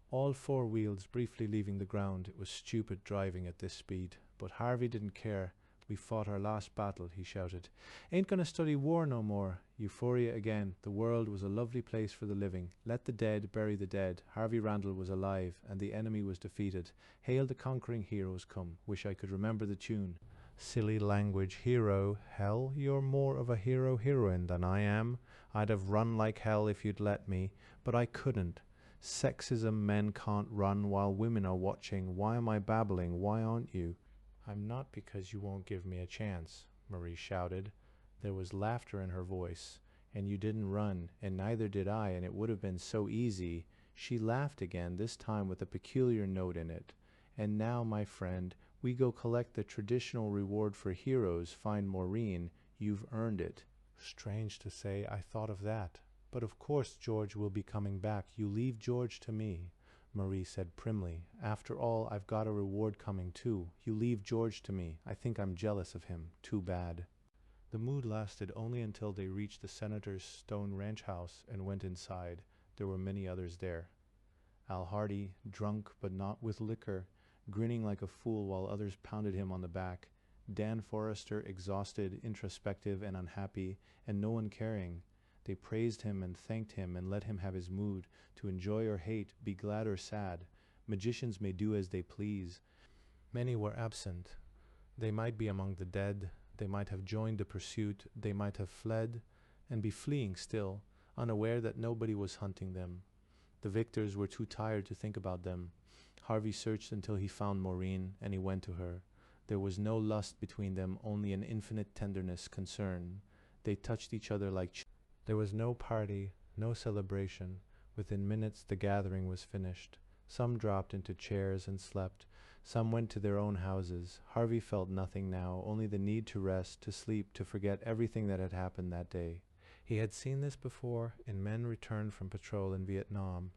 all 4 wheels briefly leaving the ground. It was stupid driving at this speed, but Harvey didn't care. We fought our last battle, he shouted. Ain't gonna study war no more. Euphoria again. The world was a lovely place for the living. Let the dead bury the dead. Harvey Randall was alive, and the enemy was defeated. Hail the conquering heroes come. Wish I could remember the tune. Silly language, hero. Hell, you're more of a hero-heroine than I am. I'd have run like hell if you'd let me, but I couldn't. Sexism, men can't run while women are watching. Why am I babbling? Why aren't you? I'm not, because you won't give me a chance, Marie shouted. There was laughter in her voice. And you didn't run, and neither did I, and it would have been so easy. She laughed again, this time with a peculiar note in it. "And now, my friend, we go collect the traditional reward for heroes, find Maureen. You've earned it." Strange to say, I thought of that. "But of course George will be coming back. You leave George to me," Marie said primly. "After all, I've got a reward coming too. You leave George to me. I think I'm jealous of him. Too bad." The mood lasted only until they reached the senator's stone ranch house and went inside. There were many others there. Al Hardy, drunk but not with liquor, grinning like a fool while others pounded him on the back. Dan Forrester, exhausted, introspective, and unhappy, and no one caring. They praised him and thanked him and let him have his mood, to enjoy or hate, be glad or sad. Magicians may do as they please. Many were absent. They might be among the dead, they might have joined the pursuit, they might have fled, and be fleeing still, unaware that nobody was hunting them. The victors were too tired to think about them. Harvey searched until he found Maureen, and he went to her. There was no lust between them, only an infinite tenderness, concern. They touched each other like There was no party, no celebration. Within minutes the gathering was finished. Some dropped into chairs and slept. Some went to their own houses. Harvey felt nothing now, only the need to rest, to sleep, to forget everything that had happened that day. He had seen this before in men returned from patrol in Vietnam,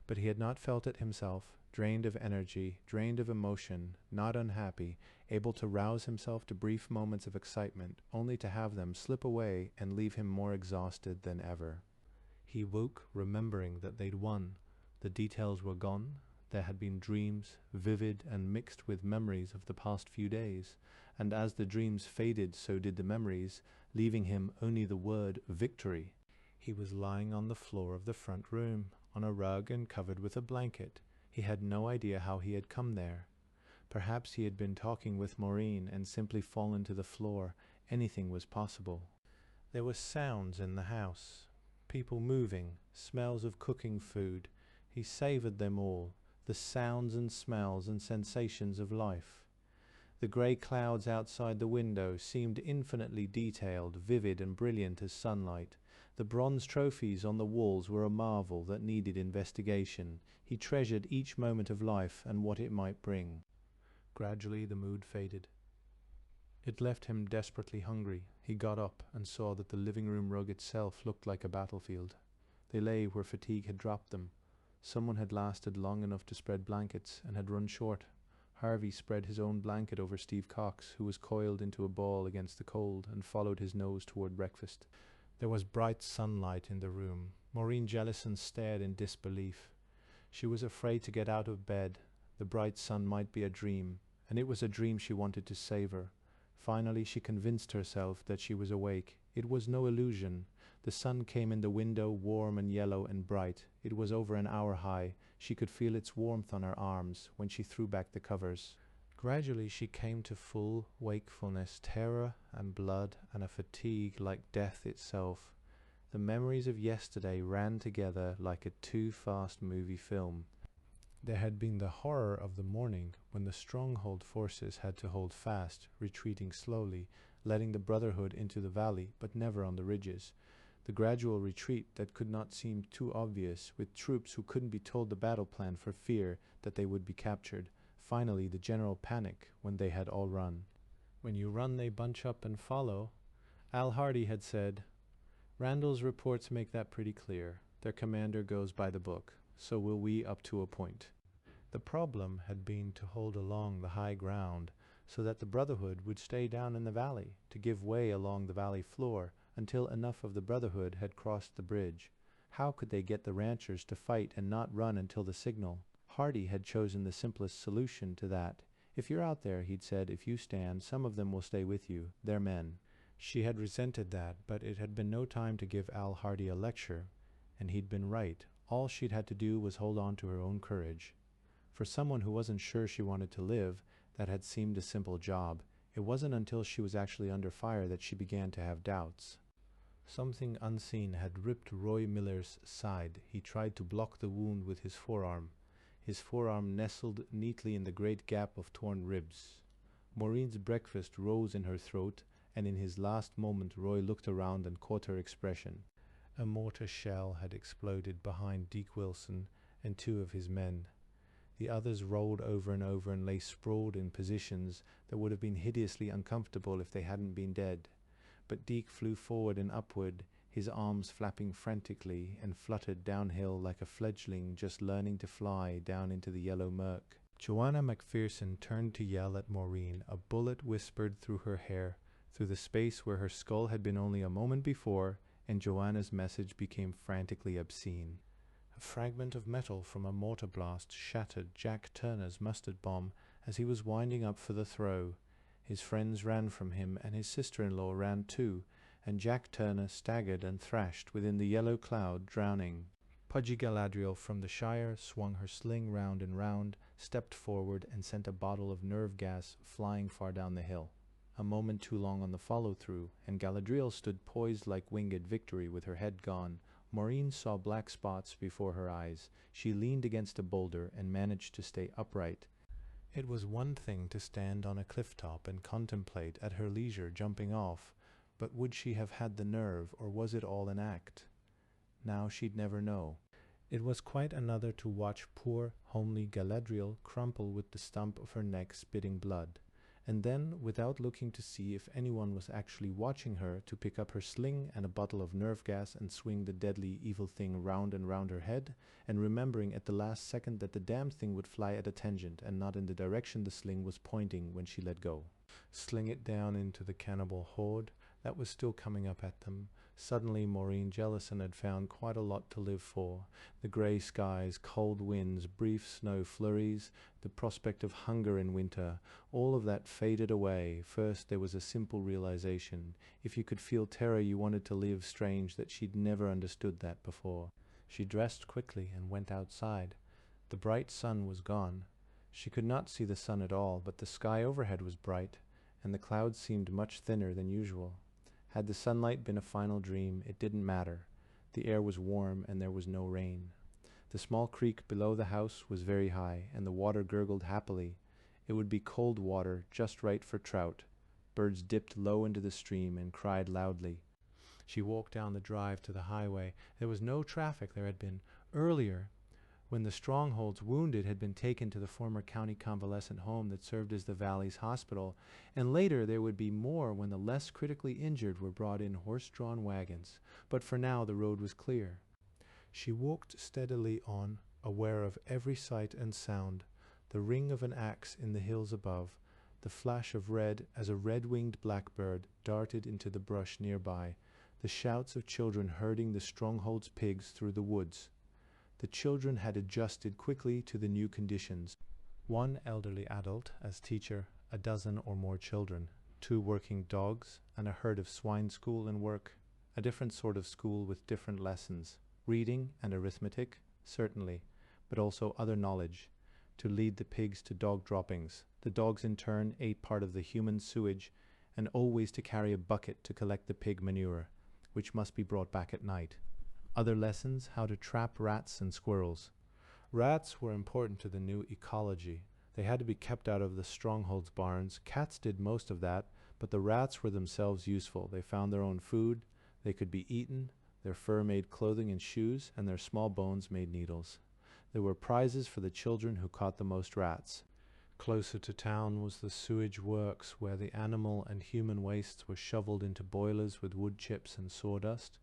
but he had not felt it himself, drained of energy, drained of emotion, not unhappy, able to rouse himself to brief moments of excitement, only to have them slip away and leave him more exhausted than ever. He woke remembering that they'd won. The details were gone. There had been dreams, vivid and mixed with memories of the past few days, and as the dreams faded, so did the memories, leaving him only the word victory. He was lying on the floor of the front room, on a rug and covered with a blanket. He had no idea how he had come there. Perhaps he had been talking with Maureen and simply fallen to the floor. Anything was possible. There were sounds in the house, people moving, smells of cooking food. He savored them all, the sounds and smells and sensations of life. The grey clouds outside the window seemed infinitely detailed, vivid and brilliant as sunlight. The bronze trophies on the walls were a marvel that needed investigation. He treasured each moment of life and what it might bring. Gradually the mood faded. It left him desperately hungry. He got up and saw that the living room rug itself looked like a battlefield. They lay where fatigue had dropped them. Someone had lasted long enough to spread blankets and had run short. Harvey spread his own blanket over Steve Cox, who was coiled into a ball against the cold, and followed his nose toward breakfast. There was bright sunlight in the room. Maureen Jellison stared in disbelief. She was afraid to get out of bed. The bright sun might be a dream, and it was a dream she wanted to savor. Finally she convinced herself that she was awake. It was no illusion. The sun came in the window, warm and yellow and bright. It was over an hour high. She could feel its warmth on her arms when she threw back the covers. Gradually she came to full wakefulness, terror and blood and a fatigue like death itself. The memories of yesterday ran together like a too-fast movie film. There had been the horror of the morning when the stronghold forces had to hold fast, retreating slowly, letting the Brotherhood into the valley, but never on the ridges. The gradual retreat that could not seem too obvious, with troops who couldn't be told the battle plan for fear that they would be captured. Finally, the general panic when they had all run. When you run, they bunch up and follow. Al Hardy had said, "Randall's reports make that pretty clear. Their commander goes by the book. So will we up to a point." The problem had been to hold along the high ground so that the Brotherhood would stay down in the valley, to give way along the valley floor until enough of the Brotherhood had crossed the bridge. How could they get the ranchers to fight and not run until the signal? Hardy had chosen the simplest solution to that. "If you're out there," he'd said, "if you stand, some of them will stay with you. They're men." She had resented that, but it had been no time to give Al Hardy a lecture, and he'd been right. All she'd had to do was hold on to her own courage. For someone who wasn't sure she wanted to live, that had seemed a simple job. It wasn't until she was actually under fire that she began to have doubts. Something unseen had ripped Roy Miller's side. He tried to block the wound with his forearm. His forearm nestled neatly in the great gap of torn ribs. Maureen's breakfast rose in her throat, and in his last moment Roy looked around and caught her expression. A mortar shell had exploded behind Deke Wilson, and 2 of his men. The others rolled over and lay sprawled in positions that would have been hideously uncomfortable if they hadn't been dead. But Deke flew forward and upward, his arms flapping frantically, and fluttered downhill like a fledgling just learning to fly down into the yellow murk. Joanna McPherson turned to yell at Maureen. A bullet whispered through her hair, through the space where her skull had been only a moment before, and Joanna's message became frantically obscene. A fragment of metal from a mortar blast shattered Jack Turner's mustard bomb as he was winding up for the throw. His friends ran from him, and his sister-in-law ran too, and Jack Turner staggered and thrashed within the yellow cloud, drowning. Pudgy Galadriel from the Shire swung her sling round and round, stepped forward, and sent a bottle of nerve gas flying far down the hill. A moment too long on the follow-through, and Galadriel stood poised like winged victory with her head gone. Maureen saw black spots before her eyes. She leaned against a boulder and managed to stay upright. It was one thing to stand on a cliff top and contemplate at her leisure jumping off, but would she have had the nerve, or was it all an act? Now she'd never know. It was quite another to watch poor, homely Galadriel crumple with the stump of her neck spitting blood, and then, without looking to see if anyone was actually watching her, to pick up her sling and a bottle of nerve gas and swing the deadly evil thing round and round her head, and remembering at the last second that the damned thing would fly at a tangent and not in the direction the sling was pointing when she let go. Sling it down into the cannibal horde that was still coming up at them. Suddenly Maureen Jellison had found quite a lot to live for. The grey skies, cold winds, brief snow flurries, the prospect of hunger in winter, all of that faded away. First there was a simple realization. If you could feel terror, you wanted to live. Strange that she'd never understood that before. She dressed quickly and went outside. The bright sun was gone. She could not see the sun at all, but the sky overhead was bright, and the clouds seemed much thinner than usual. Had the sunlight been a final dream, it didn't matter. The air was warm, and there was no rain. The small creek below the house was very high, and the water gurgled happily. It would be cold water, just right for trout. Birds dipped low into the stream and cried loudly. She walked down the drive to the highway. There was no traffic. There had been earlier, when the Stronghold's wounded had been taken to the former county convalescent home that served as the Valley's hospital, and later there would be more when the less critically injured were brought in horse-drawn wagons. But for now the road was clear. She walked steadily on, aware of every sight and sound, the ring of an axe in the hills above, the flash of red as a red-winged blackbird darted into the brush nearby, the shouts of children herding the Stronghold's pigs through the woods. The children had adjusted quickly to the new conditions. 1 elderly adult as teacher, a dozen or more children, 2 working dogs, and a herd of swine school and work. A different sort of school with different lessons. Reading and arithmetic, certainly, but also other knowledge. To lead the pigs to dog droppings. The dogs in turn ate part of the human sewage, and always to carry a bucket to collect the pig manure, which must be brought back at night. Other lessons, how to trap rats and squirrels. Rats were important to the new ecology. They had to be kept out of the Stronghold's barns. Cats did most of that, but the rats were themselves useful. They found their own food, they could be eaten, their fur made clothing and shoes, and their small bones made needles. There were prizes for the children who caught the most rats. Closer to town was the sewage works, where the animal and human wastes were shoveled into boilers with wood chips and sawdust.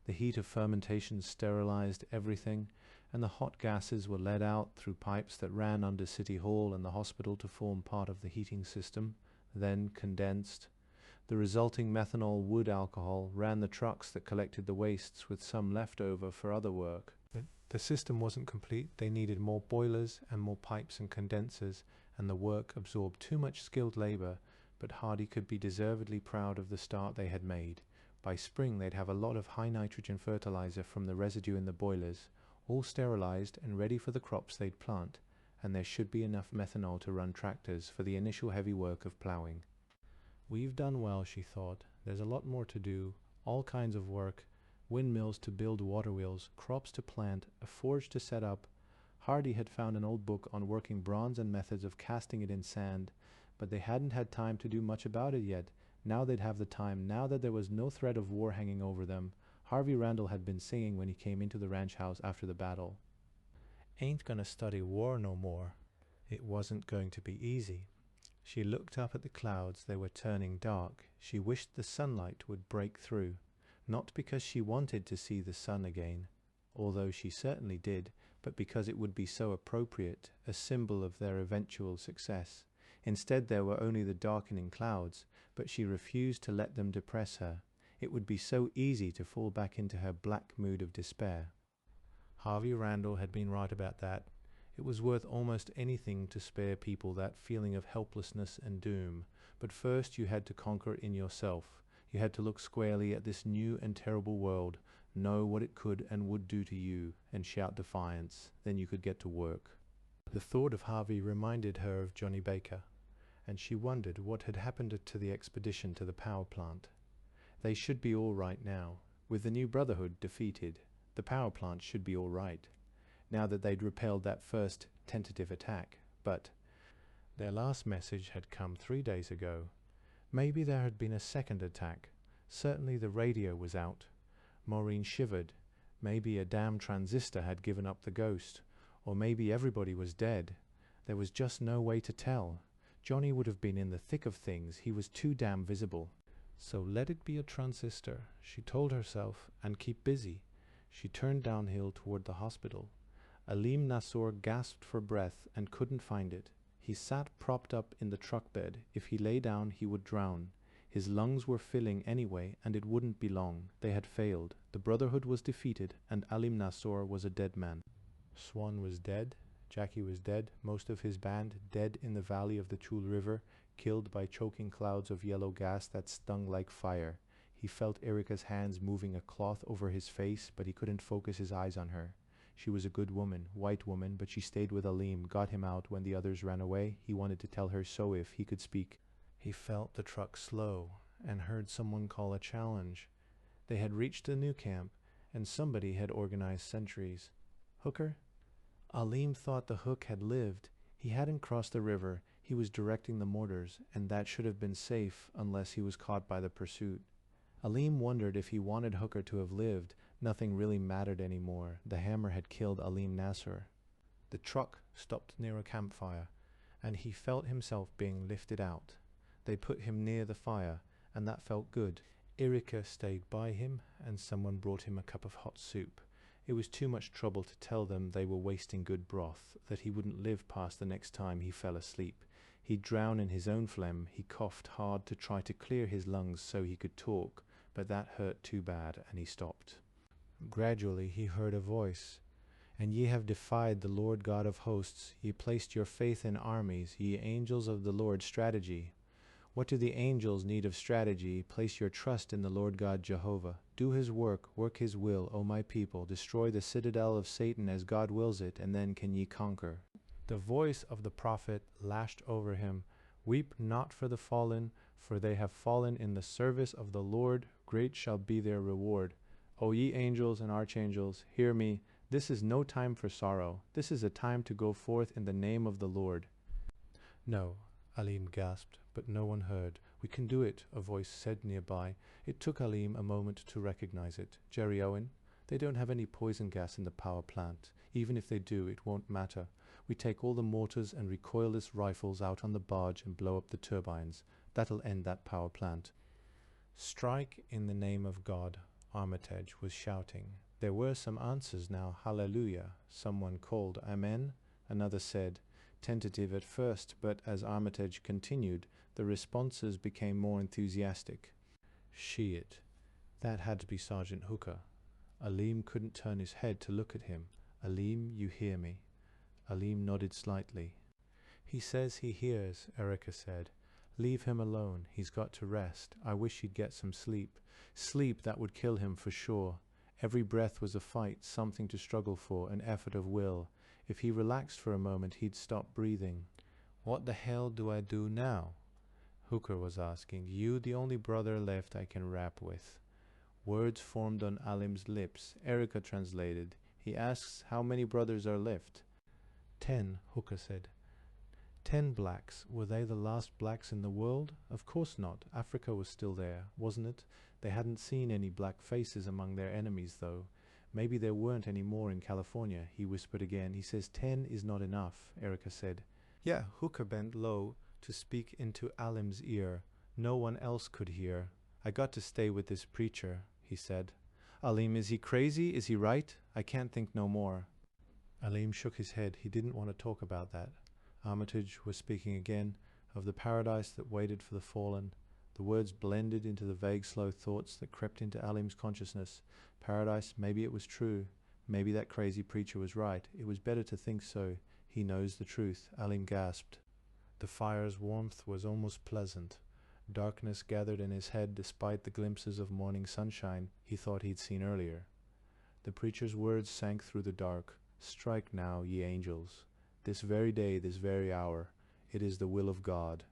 The heat of fermentation sterilized everything, and the hot gases were let out through pipes that ran under City Hall and the hospital to form part of the heating system, then condensed. The resulting methanol wood alcohol ran the trucks that collected the wastes, with some left over for other work. The system wasn't complete. They needed more boilers and more pipes and condensers, and the work absorbed too much skilled labor, but Hardy could be deservedly proud of the start they had made. By spring they'd have a lot of high nitrogen fertilizer from the residue in the boilers, all sterilized and ready for the crops they'd plant, and there should be enough methanol to run tractors for the initial heavy work of plowing. We've done well, she thought. There's a lot more to do, all kinds of work, windmills to build water wheels, crops to plant, a forge to set up. Hardy had found an old book on working bronze and methods of casting it in sand, but they hadn't had time to do much about it yet. Now they'd have the time, now that there was no threat of war hanging over them. Harvey Randall had been singing when he came into the ranch house after the battle. Ain't gonna study war no more. It wasn't going to be easy. She looked up at the clouds. They were turning dark. She wished the sunlight would break through, not because she wanted to see the sun again, although she certainly did, but because it would be so appropriate, a symbol of their eventual success. Instead there were only the darkening clouds, but she refused to let them depress her. It would be so easy to fall back into her black mood of despair. Harvey Randall had been right about that. It was worth almost anything to spare people that feeling of helplessness and doom. But first you had to conquer in yourself. You had to look squarely at this new and terrible world, know what it could and would do to you, and shout defiance. Then you could get to work. The thought of Harvey reminded her of Johnny Baker, and she wondered what had happened to the expedition to the power plant. They should be all right now. With the new Brotherhood defeated, the power plant should be all right, now that they'd repelled that first tentative attack. But their last message had come 3 days ago. Maybe there had been a second attack. Certainly the radio was out. Maureen shivered. Maybe a damn transistor had given up the ghost. Or maybe everybody was dead. There was just no way to tell. Johnny would have been in the thick of things. He was too damn visible. So let it be a transistor, she told herself, and keep busy. She turned downhill toward the hospital. Alim Nassour gasped for breath and couldn't find it. He sat propped up in the truck bed. If he lay down, he would drown. His lungs were filling anyway, and it wouldn't be long. They had failed. The Brotherhood was defeated, and Alim Nassour was a dead man. Swan was dead. Jackie was dead. Most of his band dead in the valley of the Chul River, killed by choking clouds of yellow gas that stung like fire. He felt Erica's hands moving a cloth over his face, but he couldn't focus his eyes on her. She was a good woman, white woman, but she stayed with Alim, got him out when the others ran away. He wanted to tell her so if he could speak. He felt the truck slow and heard someone call a challenge. They had reached the new camp, and somebody had organized sentries. Hooker? Alim thought the Hook had lived. He hadn't crossed the river. He was directing the mortars, and that should have been safe unless he was caught by the pursuit. Alim wondered if he wanted Hooker to have lived. Nothing really mattered anymore. The hammer had killed Alim Nassour. The truck stopped near a campfire, and he felt himself being lifted out. They put him near the fire, and that felt good. Erica stayed by him, and someone brought him a cup of hot soup. It was too much trouble to tell them they were wasting good broth, that he wouldn't live past the next time he fell asleep. He'd drown in his own phlegm. He coughed hard to try to clear his lungs so he could talk, but that hurt too bad, and he stopped. Gradually he heard a voice. And ye have defied the Lord God of hosts. Ye placed your faith in armies, ye angels of the Lord strategy. What do the angels need of strategy? Place your trust in the Lord God Jehovah. Do his work his will, O my people. Destroy the citadel of Satan as God wills it, and then can ye conquer. The voice of the prophet lashed over him. Weep not for the fallen, for they have fallen in the service of the Lord. Great shall be their reward. O ye angels and archangels, hear me. This is no time for sorrow. This is a time to go forth in the name of the Lord. No, Alim gasped, but no one heard. We can do it, a voice said nearby. It took Alim a moment to recognize it. Jerry Owen, they don't have any poison gas in the power plant. Even if they do, it won't matter. We take all the mortars and recoilless rifles out on the barge and blow up the turbines. That'll end that power plant. Strike in the name of God, Armitage was shouting. There were some answers now. Hallelujah. Someone called Amen. Another said, tentative at first, but as Armitage continued, the responses became more enthusiastic. She it. That had to be Sergeant Hooker. Alim couldn't turn his head to look at him. Alim, you hear me? Alim nodded slightly. He says he hears, Erica said. Leave him alone. He's got to rest. I wish he'd get some sleep. Sleep that would kill him for sure. Every breath was a fight, something to struggle for, an effort of will. If he relaxed for a moment, he'd stop breathing. What the hell do I do now? Hooker was asking. You, the only brother left I can rap with. Words formed on Alim's lips. Erica translated. He asks how many brothers are left. 10, Hooker said. 10 blacks. Were they the last blacks in the world? Of course not. Africa was still there, wasn't it? They hadn't seen any black faces among their enemies, though. Maybe there weren't any more in California, he whispered again. He says 10 is not enough, Erica said. Yeah, Hooker bent low to speak into Alim's ear. No one else could hear. I got to stay with this preacher, he said. Alim, is he crazy? Is he right? I can't think no more. Alim shook his head. He didn't want to talk about that. Armitage was speaking again, of the paradise that waited for the fallen. The words blended into the vague, slow thoughts that crept into Alim's consciousness. Paradise, maybe it was true. Maybe that crazy preacher was right. It was better to think so. He knows the truth. Alim gasped. The fire's warmth was almost pleasant. Darkness gathered in his head despite the glimpses of morning sunshine he thought he'd seen earlier. The preacher's words sank through the dark. Strike now, ye angels. This very day, this very hour. It is the will of God.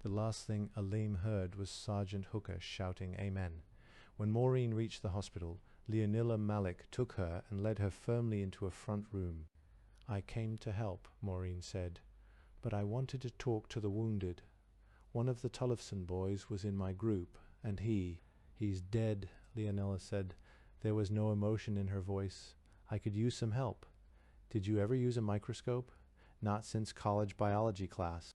The last thing Alim heard was Sergeant Hooker shouting Amen. When Maureen reached the hospital, Leonilla Malik took her and led her firmly into a front room. I came to help, Maureen said, but I wanted to talk to the wounded. One of the Tullifson boys was in my group, and he's dead, Leonilla said. There was no emotion in her voice. I could use some help. Did you ever use a microscope? Not since college biology class.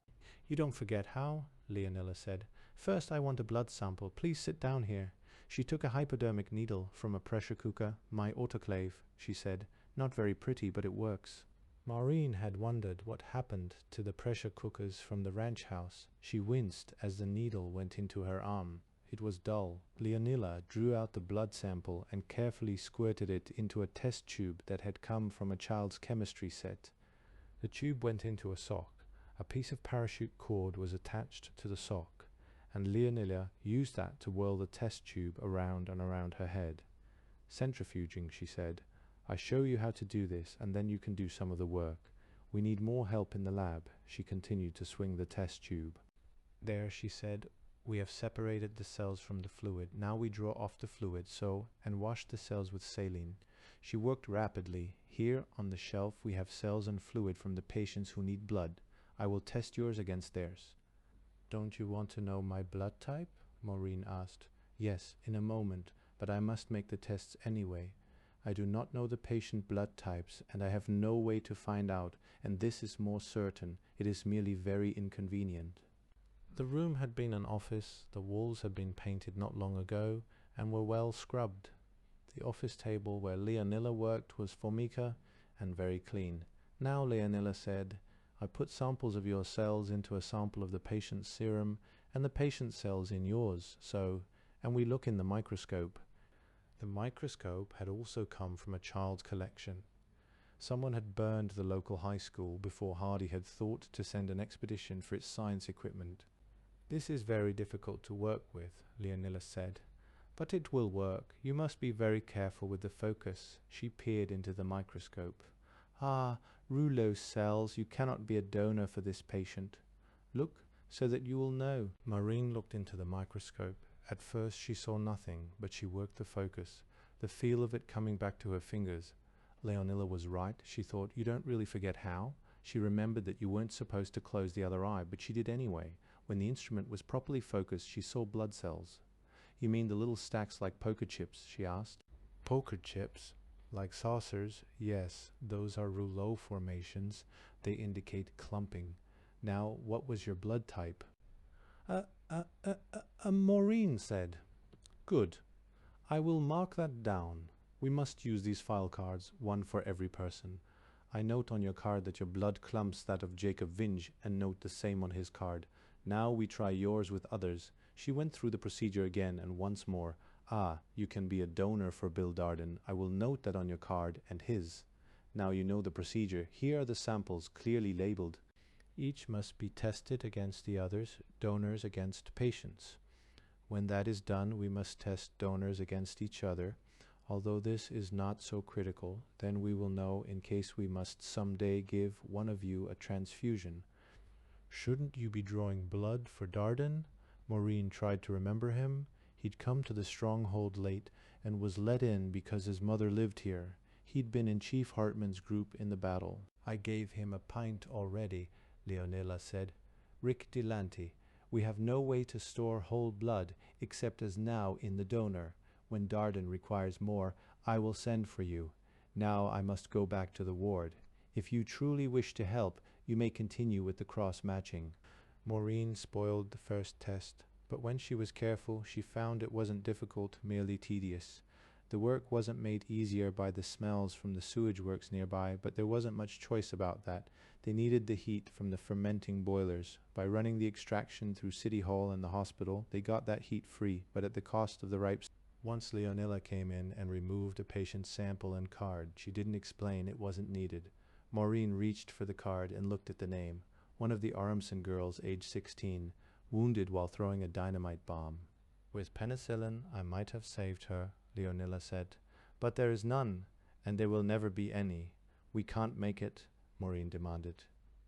You don't forget how, Leonilla said. First I want a blood sample. Please sit down here. She took a hypodermic needle from a pressure cooker. My autoclave, she said. Not very pretty, but it works. Maureen had wondered what happened to the pressure cookers from the ranch house. She winced as the needle went into her arm. It was dull. Leonilla drew out the blood sample and carefully squirted it into a test tube that had come from a child's chemistry set. The tube went into a sock. A piece of parachute cord was attached to the sock, and Leonilla used that to whirl the test tube around and around her head. Centrifuging, she said. I show you how to do this, and then you can do some of the work. We need more help in the lab. She continued to swing the test tube. There, she said, we have separated the cells from the fluid. Now we draw off the fluid, and wash the cells with saline. She worked rapidly. Here on the shelf we have cells and fluid from the patients who need blood. I will test yours against theirs. Don't you want to know my blood type? Maureen asked. Yes, in a moment, but I must make the tests anyway. I do not know the patient blood types, and I have no way to find out, and this is more certain. It is merely very inconvenient. The room had been an office. The walls had been painted not long ago, and were well scrubbed. The office table where Leonilla worked was formica and very clean. Now, Leonilla said, I put samples of your cells into a sample of the patient's serum, and the patient's cells in yours, and we look in the microscope. The microscope had also come from a child's collection. Someone had burned the local high school before Hardy had thought to send an expedition for its science equipment. This is very difficult to work with, Leonilla said. But it will work. You must be very careful with the focus. She peered into the microscope. Ah, Rouleau cells, you cannot be a donor for this patient. Look, so that you will know. Maureen looked into the microscope. At first she saw nothing, but she worked the focus, the feel of it coming back to her fingers. Leonilla was right, she thought. You don't really forget how? She remembered that you weren't supposed to close the other eye, but she did anyway. When the instrument was properly focused, she saw blood cells. You mean the little stacks like poker chips? She asked. Poker chips? Like saucers? Yes, those are rouleau formations. They indicate clumping. Now, what was your blood type? Maureen said. Good. I will mark that down. We must use these file cards, one for every person. I note on your card that your blood clumps that of Jacob Vinge, and note the same on his card. Now we try yours with others. She went through the procedure again, and once more. Ah, you can be a donor for Bill Darden. I will note that on your card, and his. Now you know the procedure. Here are the samples, clearly labeled. Each must be tested against the others, donors against patients. When that is done, we must test donors against each other. Although this is not so critical, then we will know in case we must someday give one of you a transfusion. Shouldn't you be drawing blood for Darden? Maureen tried to remember him. He'd come to the stronghold late and was let in because his mother lived here. He'd been in Chief Hartman's group in the battle. I gave him a pint already, Leonilla said. Rick Delanty. We have no way to store whole blood except as now in the donor. When Darden requires more, I will send for you. Now I must go back to the ward. If you truly wish to help, you may continue with the cross-matching." Maureen spoiled the first test, but when she was careful, she found it wasn't difficult, merely tedious. The work wasn't made easier by the smells from the sewage works nearby, but there wasn't much choice about that. They needed the heat from the fermenting boilers. By running the extraction through City Hall and the hospital, they got that heat free, but at the cost of the ripe. Once Leonilla came in and removed a patient's sample and card, she didn't explain it wasn't needed. Maureen reached for the card and looked at the name. One of the Aronson girls, age 16, wounded while throwing a dynamite bomb. "With penicillin, I might have saved her," Leonilla said. "But there is none, and there will never be any. We can't make it," Maureen demanded.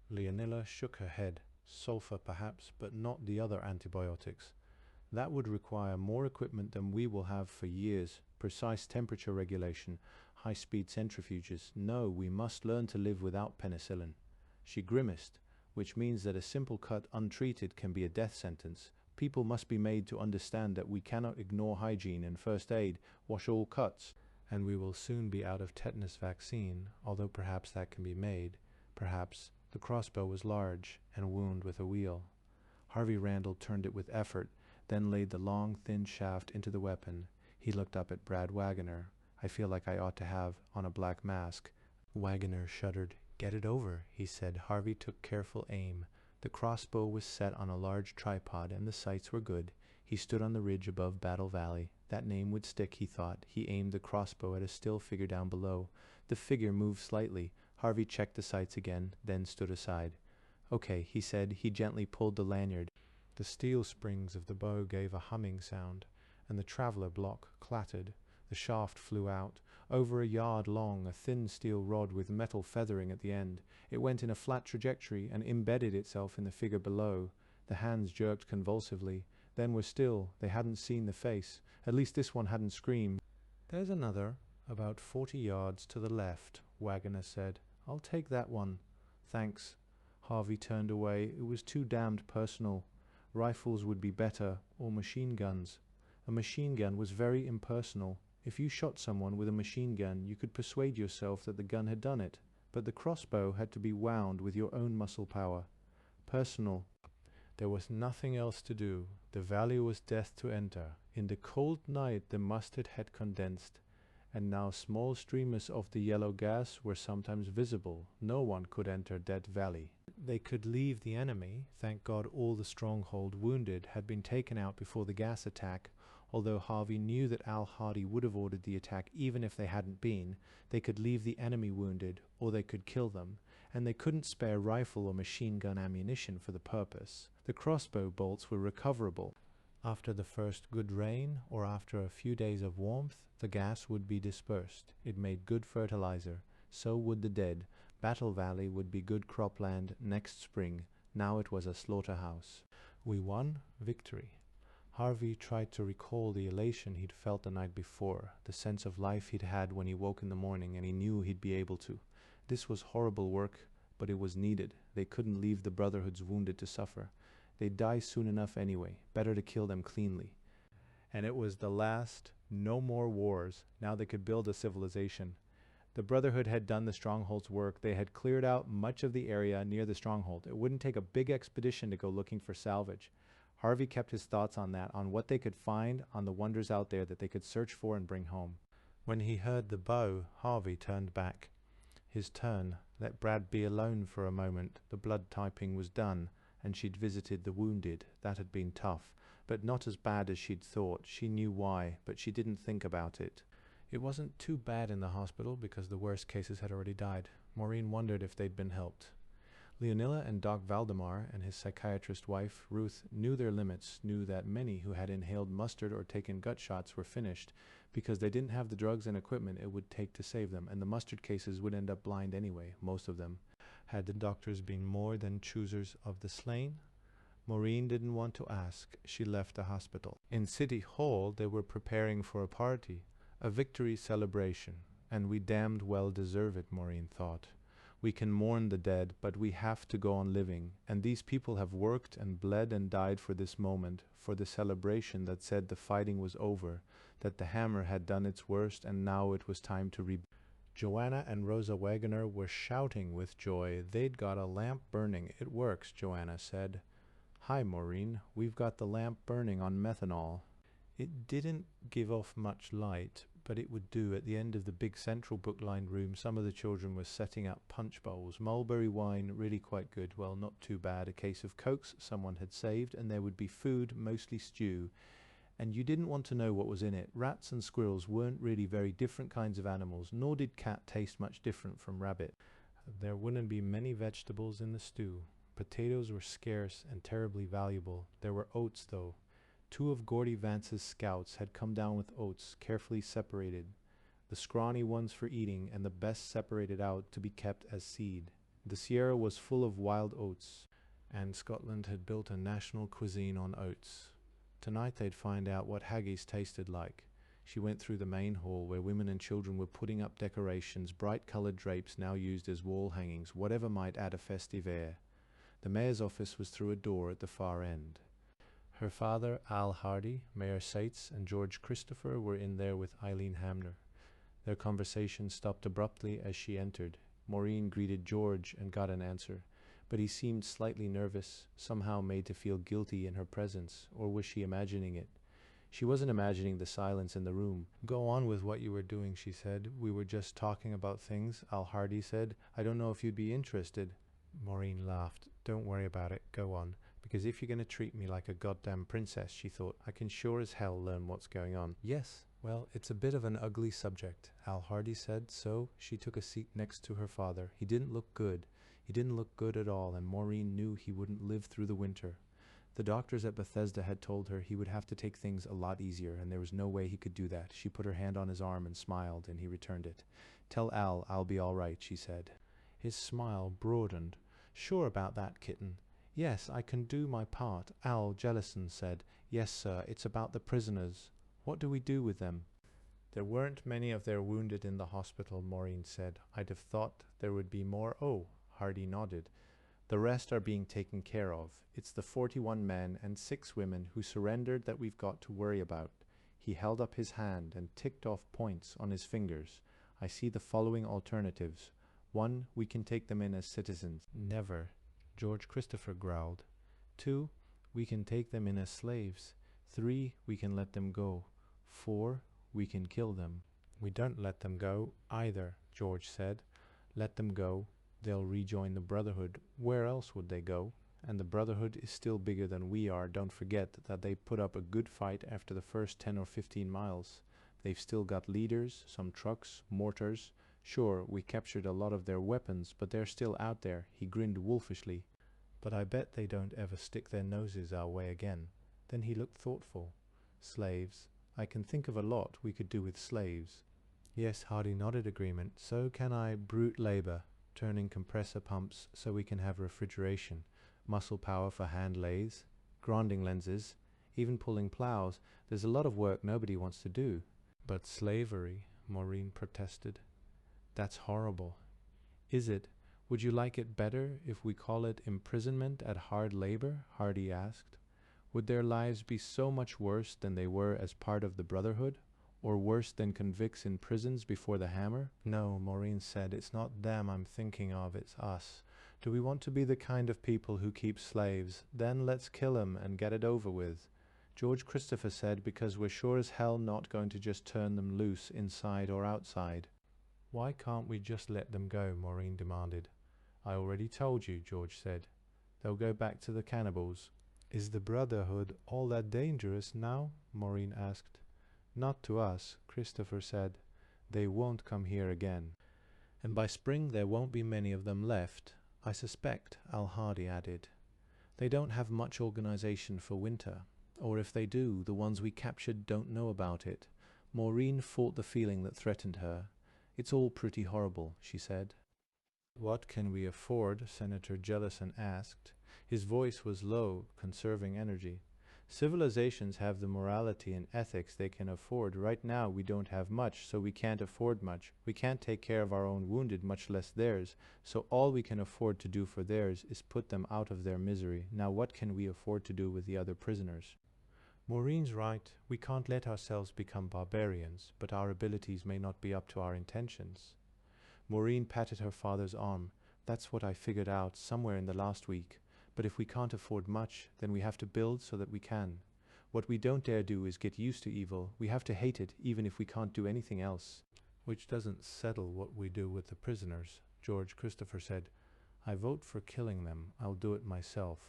Leonilla shook her head. "Sulfur, perhaps, but not the other antibiotics. That would require more equipment than we will have for years. Precise temperature regulation, high-speed centrifuges. No, we must learn to live without penicillin." She grimaced, which means that a simple cut untreated can be a death sentence. People must be made to understand that we cannot ignore hygiene and first aid, wash all cuts, and we will soon be out of tetanus vaccine, although perhaps that can be made. Perhaps. The crossbow was large and wound with a wheel. Harvey Randall turned it with effort, then laid the long, thin shaft into the weapon. He looked up at Brad Wagoner. "I feel like I ought to have on a black mask." Wagoner shuddered. "Get it over," he said. Harvey took careful aim. The crossbow was set on a large tripod, and the sights were good. He stood on the ridge above Battle Valley. That name would stick, he thought. He aimed the crossbow at a still figure down below. The figure moved slightly. Harvey checked the sights again, then stood aside. "Okay," he said. He gently pulled the lanyard. The steel springs of the bow gave a humming sound, and the traveler block clattered. The shaft flew out. Over a yard long, a thin steel rod with metal feathering at the end. It went in a flat trajectory and embedded itself in the figure below. The hands jerked convulsively, then were still. They hadn't seen the face. At least this one hadn't screamed. "There's another, about 40 yards to the left," Wagoner said. "I'll take that one." "Thanks." Harvey turned away. It was too damned personal. Rifles would be better, or machine guns. A machine gun was very impersonal. If you shot someone with a machine gun, you could persuade yourself that the gun had done it. But the crossbow had to be wound with your own muscle power. Personal. There was nothing else to do. The valley was death to enter. In the cold night the mustard had condensed, and now small streamers of the yellow gas were sometimes visible. No one could enter Death Valley. They could leave the enemy. Thank God all the stronghold wounded had been taken out before the gas attack. Although Harvey knew that Al Hardy would have ordered the attack even if they hadn't been, they could leave the enemy wounded, or they could kill them, and they couldn't spare rifle or machine gun ammunition for the purpose. The crossbow bolts were recoverable. After the first good rain, or after a few days of warmth, the gas would be dispersed. It made good fertilizer. So would the dead. Battle Valley would be good cropland next spring. Now it was a slaughterhouse. We won. Victory. Harvey tried to recall the elation he'd felt the night before, the sense of life he'd had when he woke in the morning, and he knew he'd be able to. This was horrible work, but it was needed. They couldn't leave the Brotherhood's wounded to suffer. They'd die soon enough anyway. Better to kill them cleanly. And it was the last. No more wars. Now they could build a civilization. The Brotherhood had done the stronghold's work. They had cleared out much of the area near the stronghold. It wouldn't take a big expedition to go looking for salvage. Harvey kept his thoughts on that, on what they could find, on the wonders out there that they could search for and bring home. When he heard the bow, Harvey turned back. His turn. Let Brad be alone for a moment. The blood typing was done, and she'd visited the wounded. That had been tough, but not as bad as she'd thought. She knew why, but she didn't think about it. It wasn't too bad in the hospital because the worst cases had already died. Maureen wondered if they'd been helped. Leonilla and Doc Valdemar and his psychiatrist wife, Ruth, knew their limits, knew that many who had inhaled mustard or taken gut shots were finished because they didn't have the drugs and equipment it would take to save them, and the mustard cases would end up blind anyway, most of them. Had the doctors been more than choosers of the slain? Maureen didn't want to ask. She left the hospital. In City Hall they were preparing for a party, a victory celebration, and we damned well deserve it, Maureen thought. We can mourn the dead, but we have to go on living. And these people have worked and bled and died for this moment, for the celebration that said the fighting was over, that the hammer had done its worst and now it was time to rebuild. Joanna and Rosa Wagoner were shouting with joy. They'd got a lamp burning. It works, Joanna said. Hi, Maureen. We've got the lamp burning on methanol. It didn't give off much light, but it would do. At the end of the big central book-lined room, some of the children were setting up punch bowls. Mulberry wine, really quite good. Well, not too bad. A case of Cokes someone had saved, and there would be food, mostly stew. And you didn't want to know what was in it. Rats and squirrels weren't really very different kinds of animals, nor did cat taste much different from rabbit. There wouldn't be many vegetables in the stew. Potatoes were scarce and terribly valuable. There were oats, though. 2 of Gordy Vance's scouts had come down with oats, carefully separated. The scrawny ones for eating, and the best separated out to be kept as seed. The Sierra was full of wild oats, and Scotland had built a national cuisine on oats. Tonight they'd find out what haggis tasted like. She went through the main hall where women and children were putting up decorations, bright-coloured drapes now used as wall hangings, whatever might add a festive air. The mayor's office was through a door at the far end. Her father, Al Hardy, Mayor Seitz, and George Christopher were in there with Eileen Hamner. Their conversation stopped abruptly as she entered. Maureen greeted George and got an answer, but he seemed slightly nervous, somehow made to feel guilty in her presence, or was she imagining it? She wasn't imagining the silence in the room. Go on with what you were doing, she said. We were just talking about things, Al Hardy said. I don't know if you'd be interested. Maureen laughed. Don't worry about it, go on. Because if you're going to treat me like a goddamn princess, she thought, I can sure as hell learn what's going on. Yes, well, it's a bit of an ugly subject, Al Hardy said, so she took a seat next to her father. He didn't look good. He didn't look good at all, and Maureen knew he wouldn't live through the winter. The doctors at Bethesda had told her he would have to take things a lot easier, and there was no way he could do that. She put her hand on his arm and smiled, and he returned it. Tell Al I'll be all right, she said. His smile broadened. Sure about that, kitten. Yes, I can do my part, Al Jellison said. Yes, sir, it's about the prisoners. What do we do with them? There weren't many of their wounded in the hospital, Maureen said. I'd have thought there would be more. Oh, Hardy nodded. The rest are being taken care of. It's the 41 men and 6 women who surrendered that we've got to worry about. He held up his hand and ticked off points on his fingers. I see the following alternatives. 1, we can take them in as citizens. Never, George Christopher growled. 2, we can take them in as slaves. 3, we can let them go. 4, we can kill them. We don't let them go either, George said. Let them go. They'll rejoin the Brotherhood. Where else would they go? And the Brotherhood is still bigger than we are. Don't forget that they put up a good fight after the first 10 or 15 miles. They've still got leaders, some trucks, mortars. Sure, we captured a lot of their weapons, but they're still out there. He grinned wolfishly. But I bet they don't ever stick their noses our way again. Then he looked thoughtful. Slaves. I can think of a lot we could do with slaves. Yes, Hardy nodded agreement. So can I. Brute labor. Turning compressor pumps so we can have refrigeration, muscle power for hand lathes, grinding lenses, even pulling plows. There's a lot of work nobody wants to do. But slavery, Maureen protested. That's horrible. Is it? Would you like it better if we call it imprisonment at hard labor? Hardy asked. Would their lives be so much worse than they were as part of the Brotherhood? Or worse than convicts in prisons before the hammer? No, Maureen said, it's not them I'm thinking of, it's us. Do we want to be the kind of people who keep slaves? Then let's kill 'em and get it over with. George Christopher said, because we're sure as hell not going to just turn them loose inside or outside. Why can't we just let them go? Maureen demanded. I already told you, George said. They'll go back to the cannibals. Is the Brotherhood all that dangerous now? Maureen asked. Not to us, Christopher said. They won't come here again. And by spring there won't be many of them left, I suspect, Al Hardy added. They don't have much organization for winter. Or if they do, the ones we captured don't know about it. Maureen fought the feeling that threatened her. It's all pretty horrible, she said. What can we afford? Senator Jellison asked. His voice was low, conserving energy. Civilizations have the morality and ethics they can afford. Right now we don't have much, so we can't afford much. We can't take care of our own wounded, much less theirs. So all we can afford to do for theirs is put them out of their misery. Now what can we afford to do with the other prisoners? Maureen's right. We can't let ourselves become barbarians, but our abilities may not be up to our intentions. Maureen patted her father's arm. That's what I figured out somewhere in the last week. But if we can't afford much, then we have to build so that we can. What we don't dare do is get used to evil. We have to hate it, even if we can't do anything else. Which doesn't settle what we do with the prisoners. George Christopher said, I vote for killing them. I'll do it myself.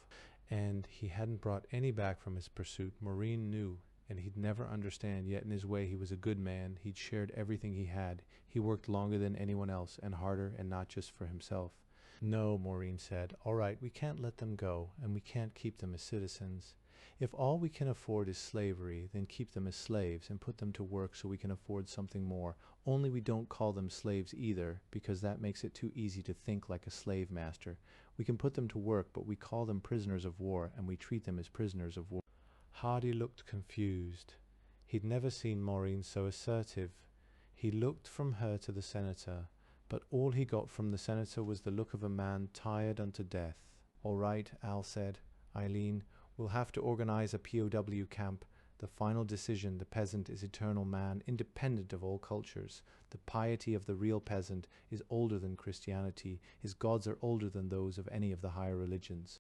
And he hadn't brought any back from his pursuit. Maureen knew, and he'd never understand, yet in his way he was a good man. He'd shared everything he had. He worked longer than anyone else, and harder, and not just for himself. No, Maureen said. All right, we can't let them go, and we can't keep them as citizens. If all we can afford is slavery, then keep them as slaves and put them to work so we can afford something more. Only we don't call them slaves either, because that makes it too easy to think like a slave master. We can put them to work, but we call them prisoners of war, and we treat them as prisoners of war. Hardy looked confused. He'd never seen Maureen so assertive. He looked from her to the senator, but all he got from the senator was the look of a man tired unto death. All right, Al said. Eileen, we'll have to organize a POW camp. The final decision, the peasant is eternal man, independent of all cultures. The piety of the real peasant is older than Christianity. His gods are older than those of any of the higher religions.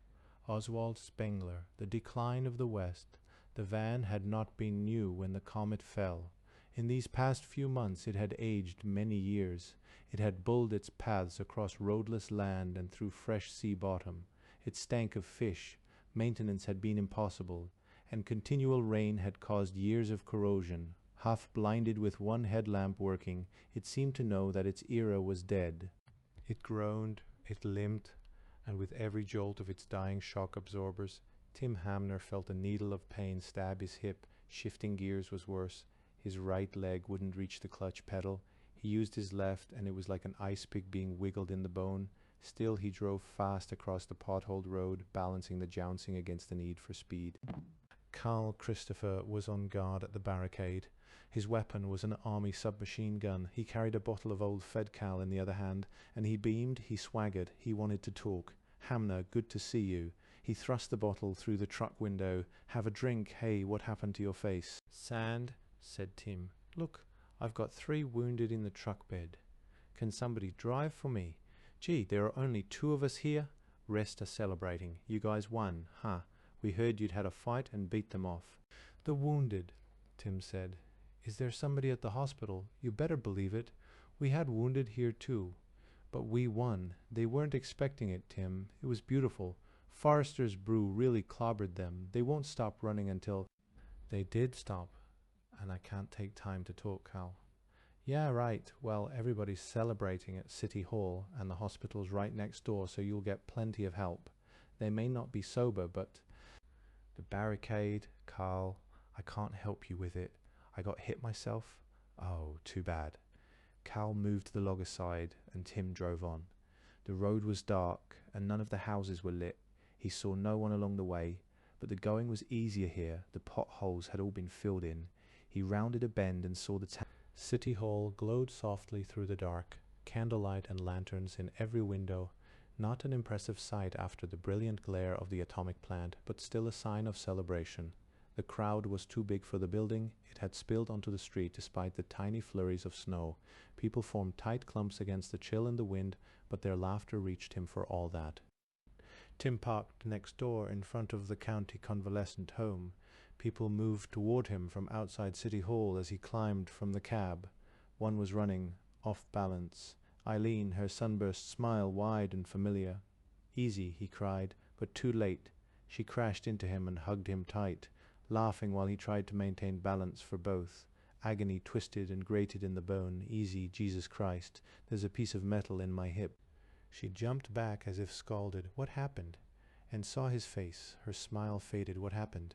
Oswald Spengler, The Decline of the West. The van had not been new when the comet fell. In these past few months it had aged many years. It had bulled its paths across roadless land and through fresh sea bottom. It stank of fish. Maintenance had been impossible, and continual rain had caused years of corrosion. Half blinded with one headlamp working, it seemed to know that its era was dead. It groaned, it limped, and with every jolt of its dying shock absorbers, Tim Hamner felt a needle of pain stab his hip. Shifting gears was worse. His right leg wouldn't reach the clutch pedal. He used his left, and it was like an ice pick being wiggled in the bone. Still he drove fast across the potholed road, balancing the jouncing against the need for speed. Carl Christopher was on guard at the barricade. His weapon was an army submachine gun. He carried a bottle of old Fedcal in the other hand, and he beamed, he swaggered, he wanted to talk. Hamner, good to see you. He thrust the bottle through the truck window. Have a drink. Hey, what happened to your face? Sand, said Tim. Look, I've got 3 wounded in the truck bed. Can somebody drive for me? Gee, there are only 2 of us here. Rest are celebrating. You guys won, huh? We heard you'd had a fight and beat them off. The wounded, Tim said. Is there somebody at the hospital? You better believe it. We had wounded here too. But we won. They weren't expecting it, Tim. It was beautiful. Forrester's brew really clobbered them. They won't stop running until... They did stop. And I can't take time to talk, Cal. Yeah, right. Well, everybody's celebrating at City Hall, and the hospital's right next door, so you'll get plenty of help. They may not be sober, but... The barricade, Carl, I can't help you with it. I got hit myself. Oh, too bad. Cal moved the log aside, and Tim drove on. The road was dark, and none of the houses were lit. He saw no one along the way, but the going was easier here. The potholes had all been filled in. He rounded a bend and saw the town. City Hall glowed softly through the dark, candlelight and lanterns in every window. Not an impressive sight after the brilliant glare of the atomic plant, but still a sign of celebration. The crowd was too big for the building. It had spilled onto the street despite the tiny flurries of snow. People formed tight clumps against the chill and the wind, but their laughter reached him for all that. Tim parked next door in front of the county convalescent home. People moved toward him from outside City Hall as he climbed from the cab. One was running, off balance. Eileen, her sunburst smile wide and familiar. Easy, he cried, but too late. She crashed into him and hugged him tight, laughing while he tried to maintain balance for both. Agony twisted and grated in the bone. Easy, Jesus Christ, there's a piece of metal in my hip. She jumped back as if scalded. What happened? And saw his face. Her smile faded. What happened?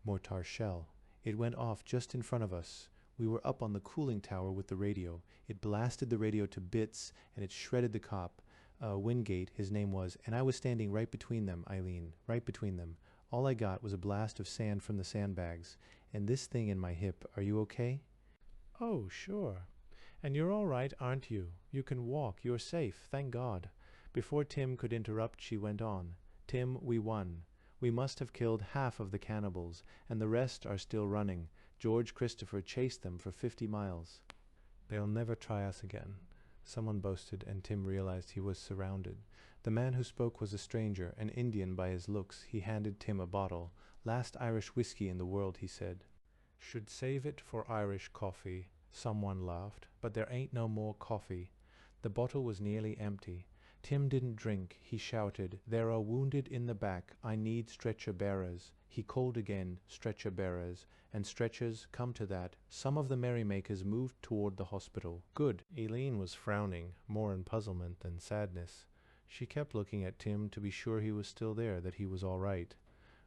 Mortar shell. It went off just in front of us. We were up on the cooling tower with the radio. It blasted the radio to bits, and it shredded the cop. Wingate, his name was, and I was standing right between them, Eileen, right between them. All I got was a blast of sand from the sandbags, and this thing in my hip. Are you okay?" "Oh, sure. And you're all right, aren't you? You can walk. You're safe, thank God." Before Tim could interrupt, she went on. "Tim, we won. We must have killed half of the cannibals, and the rest are still running. George Christopher chased them for 50 miles. "They'll never try us again," someone boasted, and Tim realized he was surrounded. The man who spoke was a stranger, an Indian by his looks. He handed Tim a bottle. "Last Irish whiskey in the world," he said. "Should save it for Irish coffee," someone laughed, "but there ain't no more coffee." The bottle was nearly empty. Tim didn't drink. He shouted, "There are wounded in the back. I need stretcher bearers." He called again, "Stretcher bearers." And stretchers, come to that. Some of the merrymakers moved toward the hospital. Good. Eileen was frowning, more in puzzlement than sadness. She kept looking at Tim to be sure he was still there, that he was all right.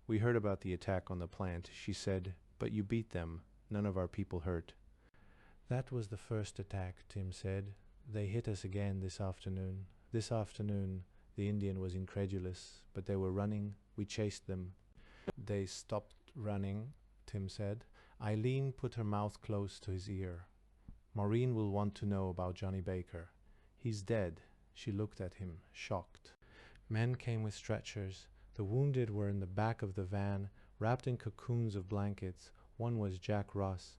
"We heard about the attack on the plant," she said, "but you beat them. None of our people hurt." "That was the first attack," Tim said. "They hit us again this afternoon." "This afternoon." The Indian was incredulous. "But they were running. We chased them." "They stopped running," Tim said. Eileen put her mouth close to his ear. "Maureen will want to know about Johnny Baker." "He's dead." She looked at him, shocked. Men came with stretchers. The wounded were in the back of the van, wrapped in cocoons of blankets. One was Jack Ross.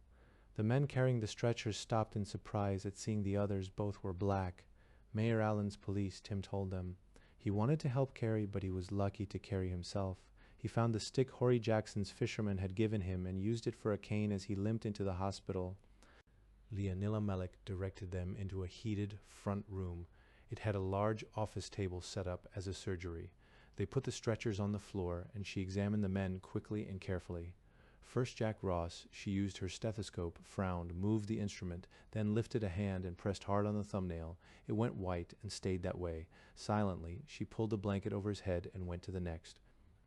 The men carrying the stretchers stopped in surprise at seeing the others. Both were black. Mayor Allen's police, Tim told them. He wanted to help carry, but he was lucky to carry himself. He found the stick Horry Jackson's fisherman had given him and used it for a cane as he limped into the hospital. Leonilla Mellick directed them into a heated front room. It had a large office table set up as a surgery. They put the stretchers on the floor, and she examined the men quickly and carefully. First Jack Ross. She used her stethoscope, frowned, moved the instrument, then lifted a hand and pressed hard on the thumbnail. It went white and stayed that way. Silently, she pulled the blanket over his head and went to the next.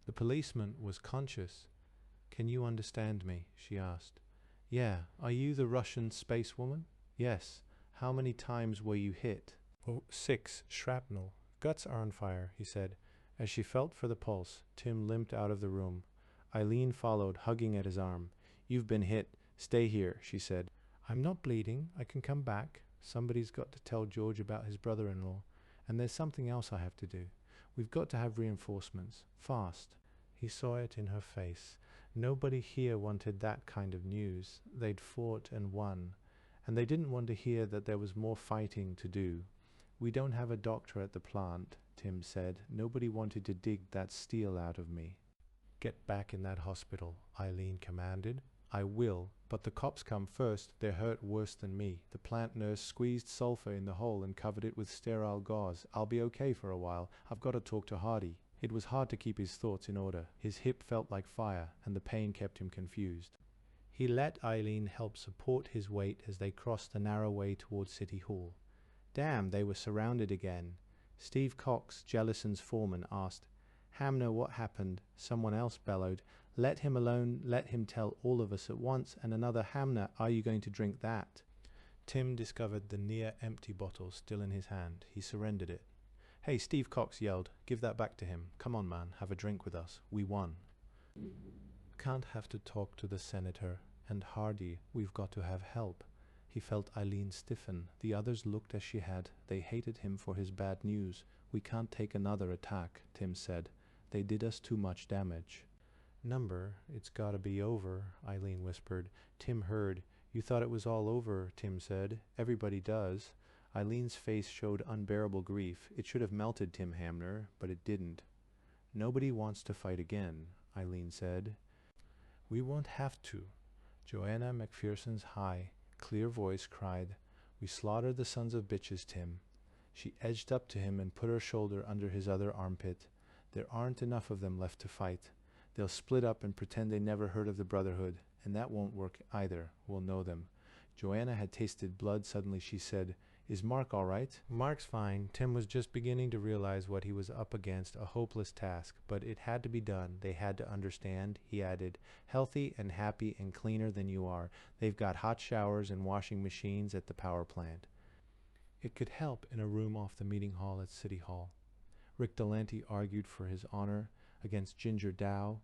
The policeman was conscious. "Can you understand me?" she asked. "Yeah. Are you the Russian space woman?" "Yes. How many times were you hit?" "Oh, 6. Shrapnel. Guts are on fire," he said. As she felt for the pulse, Tim limped out of the room. Eileen followed, hugging at his arm. "You've been hit. Stay here," she said. "I'm not bleeding. I can come back. Somebody's got to tell George about his brother-in-law. And there's something else I have to do. We've got to have reinforcements. Fast." He saw it in her face. Nobody here wanted that kind of news. They'd fought and won. And they didn't want to hear that there was more fighting to do. "We don't have a doctor at the plant," Tim said. "Nobody wanted to dig that steel out of me." "Get back in that hospital," Eileen commanded. "I will, but the cops come first. They're hurt worse than me. The plant nurse squeezed sulfur in the hole and covered it with sterile gauze. I'll be okay for a while. I've got to talk to Hardy." It was hard to keep his thoughts in order. His hip felt like fire, and the pain kept him confused. He let Eileen help support his weight as they crossed the narrow way toward City Hall. Damn, they were surrounded again. Steve Cox, Jellison's foreman, asked, "Hamner, what happened?" Someone else bellowed, "Let him alone, let him tell all of us at once." And another, "Hamner, are you going to drink that?" Tim discovered the near-empty bottle still in his hand. He surrendered it. "Hey," Steve Cox yelled, "give that back to him. Come on, man, have a drink with us. We won." "Can't have to talk to the senator. And Hardy, we've got to have help." He felt Eileen stiffen. The others looked as she had. They hated him for his bad news. "We can't take another attack," Tim said. "They did us too much damage." "Number, it's gotta be over," Eileen whispered. Tim heard. "You thought it was all over," Tim said. "Everybody does." Eileen's face showed unbearable grief. It should have melted Tim Hamner, but it didn't. "Nobody wants to fight again," Eileen said. "We won't have to." Joanna McPherson's high, clear voice cried, "We slaughtered the sons of bitches, Tim." She edged up to him and put her shoulder under his other armpit. "There aren't enough of them left to fight. They'll split up and pretend they never heard of the Brotherhood, and that won't work either. We'll know them." Joanna had tasted blood. Suddenly she said, "Is Mark all right?" "Mark's fine." Tim was just beginning to realize what he was up against, a hopeless task, but it had to be done. They had to understand. He added, "Healthy and happy and cleaner than you are. They've got hot showers and washing machines at the power plant." It could help in a room off the meeting hall at City Hall. Rick Delante argued for his honor against Ginger Dow.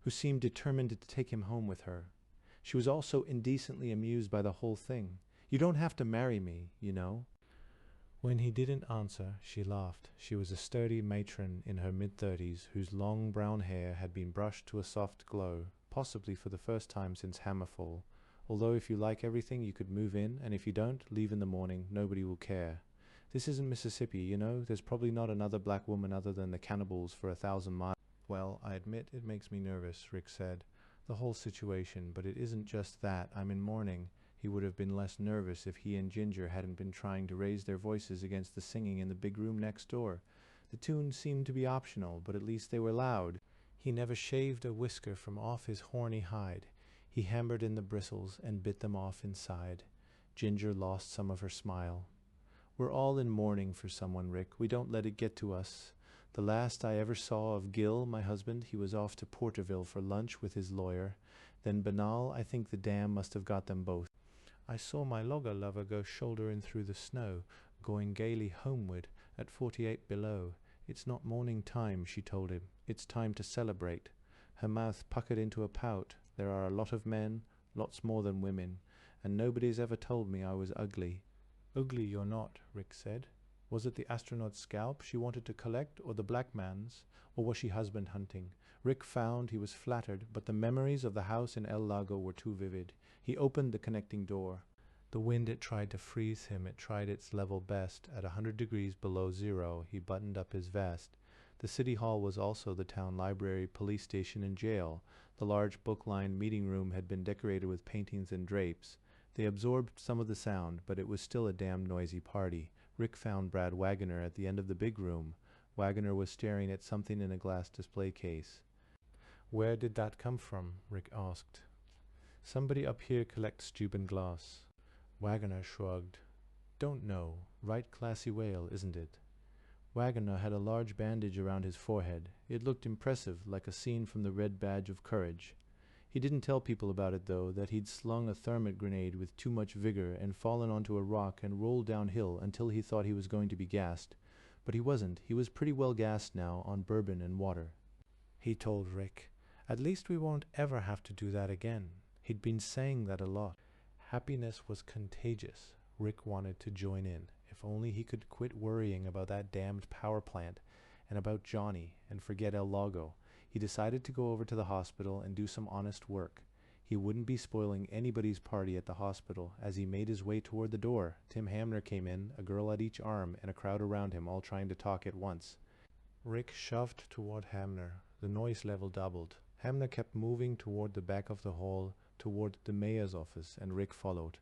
who seemed determined to take him home with her. She was also indecently amused by the whole thing. "You don't have to marry me, you know." When he didn't answer, she laughed. She was a sturdy matron in her mid-30s whose long brown hair had been brushed to a soft glow, possibly for the first time since Hammerfall. Although if you like everything, you could move in, and if you don't, leave in the morning. Nobody will care. This isn't Mississippi, you know. There's probably not another black woman other than the cannibals for 1,000 miles. "Well, I admit it makes me nervous," Rick said. "The whole situation, but it isn't just that. I'm in mourning." He would have been less nervous if he and Ginger hadn't been trying to raise their voices against the singing in the big room next door. The tunes seemed to be optional, but at least they were loud. He never shaved a whisker from off his horny hide. He hammered in the bristles and bit them off inside. Ginger lost some of her smile. "We're all in mourning for someone, Rick. We don't let it get to us. The last I ever saw of Gil, my husband, he was off to Porterville for lunch with his lawyer. Then Banal, I think the dam must have got them both. I saw my logger lover go shouldering through the snow, going gaily homeward at 48 below. It's not morning time," she told him. "It's time to celebrate." Her mouth puckered into a pout. "There are a lot of men, lots more than women, and nobody's ever told me I was ugly." "Ugly you're not," Rick said. Was it the astronaut's scalp she wanted to collect, or the black man's, or was she husband hunting? Rick found he was flattered, but the memories of the house in El Lago were too vivid. He opened the connecting door. The wind, it tried to freeze him. It tried its level best. At 100 degrees below zero, he buttoned up his vest. The city hall was also the town library, police station, and jail. The large book-lined meeting room had been decorated with paintings and drapes. They absorbed some of the sound, but it was still a damn noisy party. Rick found Brad Wagoner at the end of the big room. Wagoner was staring at something in a glass display case. "Where did that come from?" Rick asked. "Somebody up here collects tube and glass." Wagoner shrugged. "Don't know. Right classy whale, isn't it?" Wagoner had a large bandage around his forehead. It looked impressive, like a scene from the Red Badge of Courage. He didn't tell people about it, though, that he'd slung a thermite grenade with too much vigor and fallen onto a rock and rolled downhill until he thought he was going to be gassed. But he wasn't. He was pretty well gassed now on bourbon and water. He told Rick, "At least we won't ever have to do that again." He'd been saying that a lot. Happiness was contagious. Rick wanted to join in. If only he could quit worrying about that damned power plant and about Johnny and forget El Lago. He decided to go over to the hospital and do some honest work. He wouldn't be spoiling anybody's party at the hospital. As he made his way toward the door, Tim Hamner came in, a girl at each arm, and a crowd around him, all trying to talk at once. Rick shoved toward Hamner. The noise level doubled. Hamner kept moving toward the back of the hall, toward the mayor's office, and Rick followed.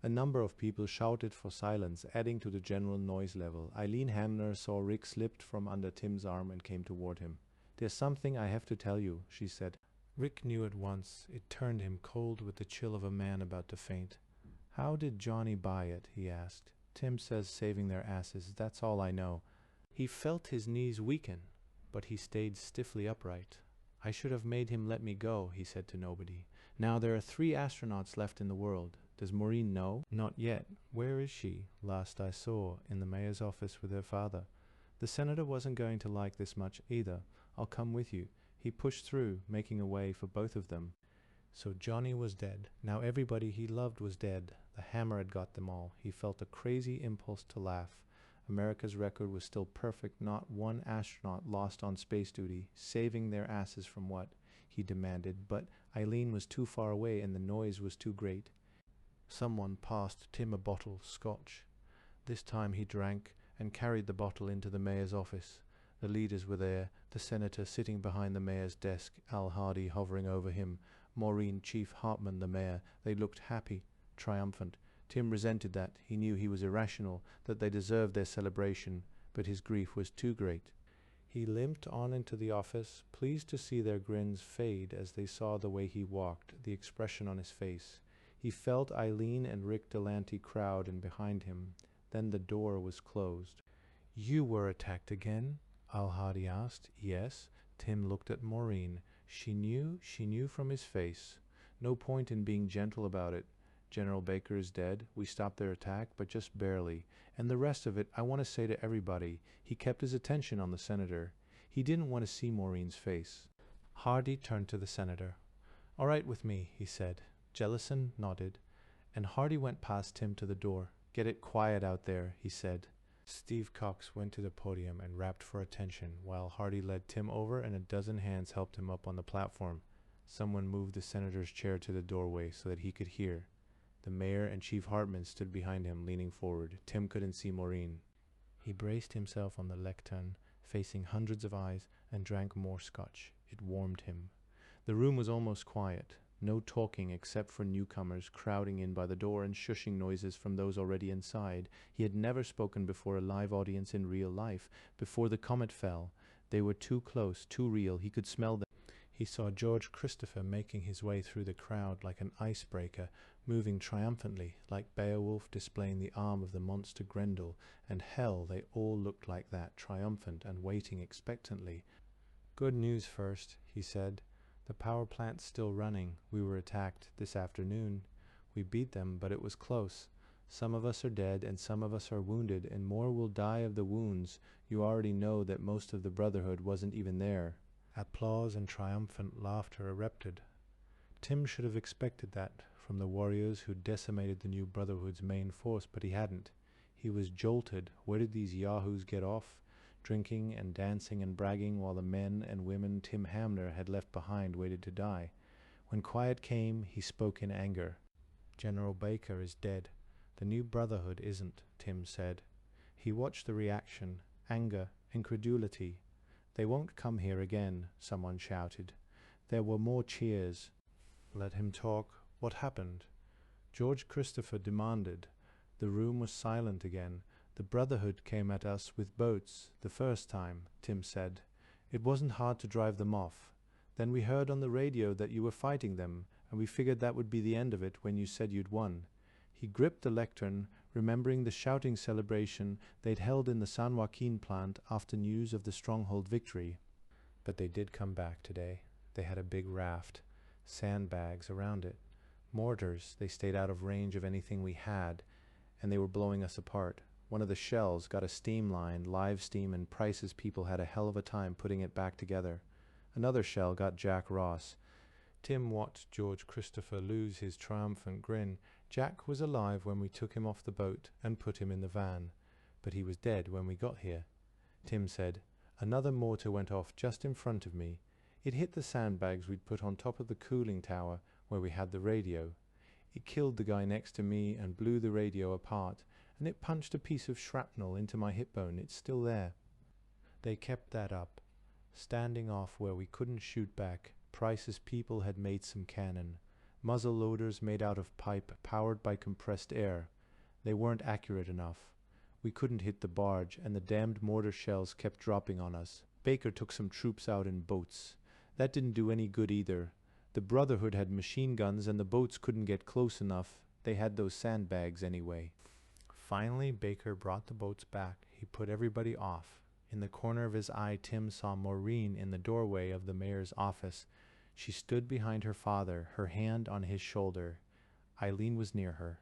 A number of people shouted for silence, adding to the general noise level. Eileen Hamner saw Rick slipped from under Tim's arm and came toward him. "There's something I have to tell you," she said. Rick knew at once. It turned him cold with the chill of a man about to faint. "How did Johnny buy it?" he asked. "Tim says saving their asses. That's all I know." He felt his knees weaken, but he stayed stiffly upright. "I should have made him let me go," he said to nobody. "Now there are 3 astronauts left in the world. Does Maureen know?" "Not yet. Where is she?" "Last I saw, in the mayor's office with her father." The senator wasn't going to like this much either. "I'll come with you." He pushed through, making a way for both of them. So Johnny was dead. Now everybody he loved was dead. The hammer had got them all. He felt a crazy impulse to laugh. America's record was still perfect. Not one astronaut lost on space duty. Saving their asses from what? He demanded. But Eileen was too far away and the noise was too great. Someone passed Tim a bottle of scotch. This time he drank and carried the bottle into the mayor's office. The leaders were there, the senator sitting behind the mayor's desk, Al Hardy hovering over him, Maureen, Chief Hartman, the mayor. They looked happy, triumphant. Tim resented that. He knew he was irrational, that they deserved their celebration, but his grief was too great. He limped on into the office, pleased to see their grins fade as they saw the way he walked, the expression on his face. He felt Eileen and Rick Delante crowd in behind him. Then the door was closed. "You were attacked again?" Al Hardy asked. "Yes." Tim looked at Maureen. She knew from his face. No point in being gentle about it. General Baker is dead. We stopped their attack, but just barely. And the rest of it, I want to say to everybody, he kept his attention on the senator. He didn't want to see Maureen's face. Hardy turned to the senator. "All right with me," he said. Jellison nodded, and Hardy went past Tim to the door. "Get it quiet out there," he said. Steve Cox went to the podium and rapped for attention, while Hardy led Tim over and a dozen hands helped him up on the platform. Someone moved the senator's chair to the doorway so that he could hear. The mayor and Chief Hartman stood behind him, leaning forward. Tim couldn't see Maureen. He braced himself on the lectern, facing hundreds of eyes, and drank more scotch. It warmed him. The room was almost quiet. No talking except for newcomers crowding in by the door and shushing noises from those already inside. He had never spoken before a live audience in real life, before the comet fell. They were too close, too real. He could smell them. He saw George Christopher making his way through the crowd like an icebreaker, moving triumphantly, like Beowulf displaying the arm of the monster Grendel, and hell, they all looked like that, triumphant and waiting expectantly. "Good news first," he said. "The power plant's still running. We were attacked this afternoon. We beat them, but it was close. Some of us are dead, and some of us are wounded, and more will die of the wounds. You already know that most of the Brotherhood wasn't even there." Applause and triumphant laughter erupted. Tim should have expected that from the warriors who decimated the new Brotherhood's main force, but he hadn't. He was jolted. Where did these yahoos get off? Drinking and dancing and bragging while the men and women Tim Hamner had left behind waited to die. When quiet came, he spoke in anger. "General Baker is dead. The new Brotherhood isn't," Tim said. He watched the reaction. Anger, incredulity. "They won't come here again," someone shouted. There were more cheers. "Let him talk. What happened?" George Christopher demanded. The room was silent again. "The Brotherhood came at us with boats the first time," Tim said. "It wasn't hard to drive them off. Then we heard on the radio that you were fighting them, and we figured that would be the end of it when you said you'd won." He gripped the lectern, remembering the shouting celebration they'd held in the San Joaquin plant after news of the Stronghold victory. But they did come back today. They had a big raft, sandbags around it, mortars. They stayed out of range of anything we had, and they were blowing us apart. One of the shells got a steam line, live steam, and Price's people had a hell of a time putting it back together. Another shell got Jack Ross. Tim watched George Christopher lose his triumphant grin. Jack was alive when we took him off the boat and put him in the van, but he was dead when we got here. Tim said, "Another mortar went off just in front of me. It hit the sandbags we'd put on top of the cooling tower where we had the radio. It killed the guy next to me and blew the radio apart, and it punched a piece of shrapnel into my hip bone. It's still there." They kept that up. Standing off where we couldn't shoot back, Price's people had made some cannon. Muzzle loaders made out of pipe, powered by compressed air. They weren't accurate enough. We couldn't hit the barge, and the damned mortar shells kept dropping on us. Baker took some troops out in boats. That didn't do any good either. The Brotherhood had machine guns, and the boats couldn't get close enough. They had those sandbags anyway. Finally, Baker brought the boats back. He put everybody off. In the corner of his eye, Tim saw Maureen in the doorway of the mayor's office. She stood behind her father, her hand on his shoulder. Eileen was near her.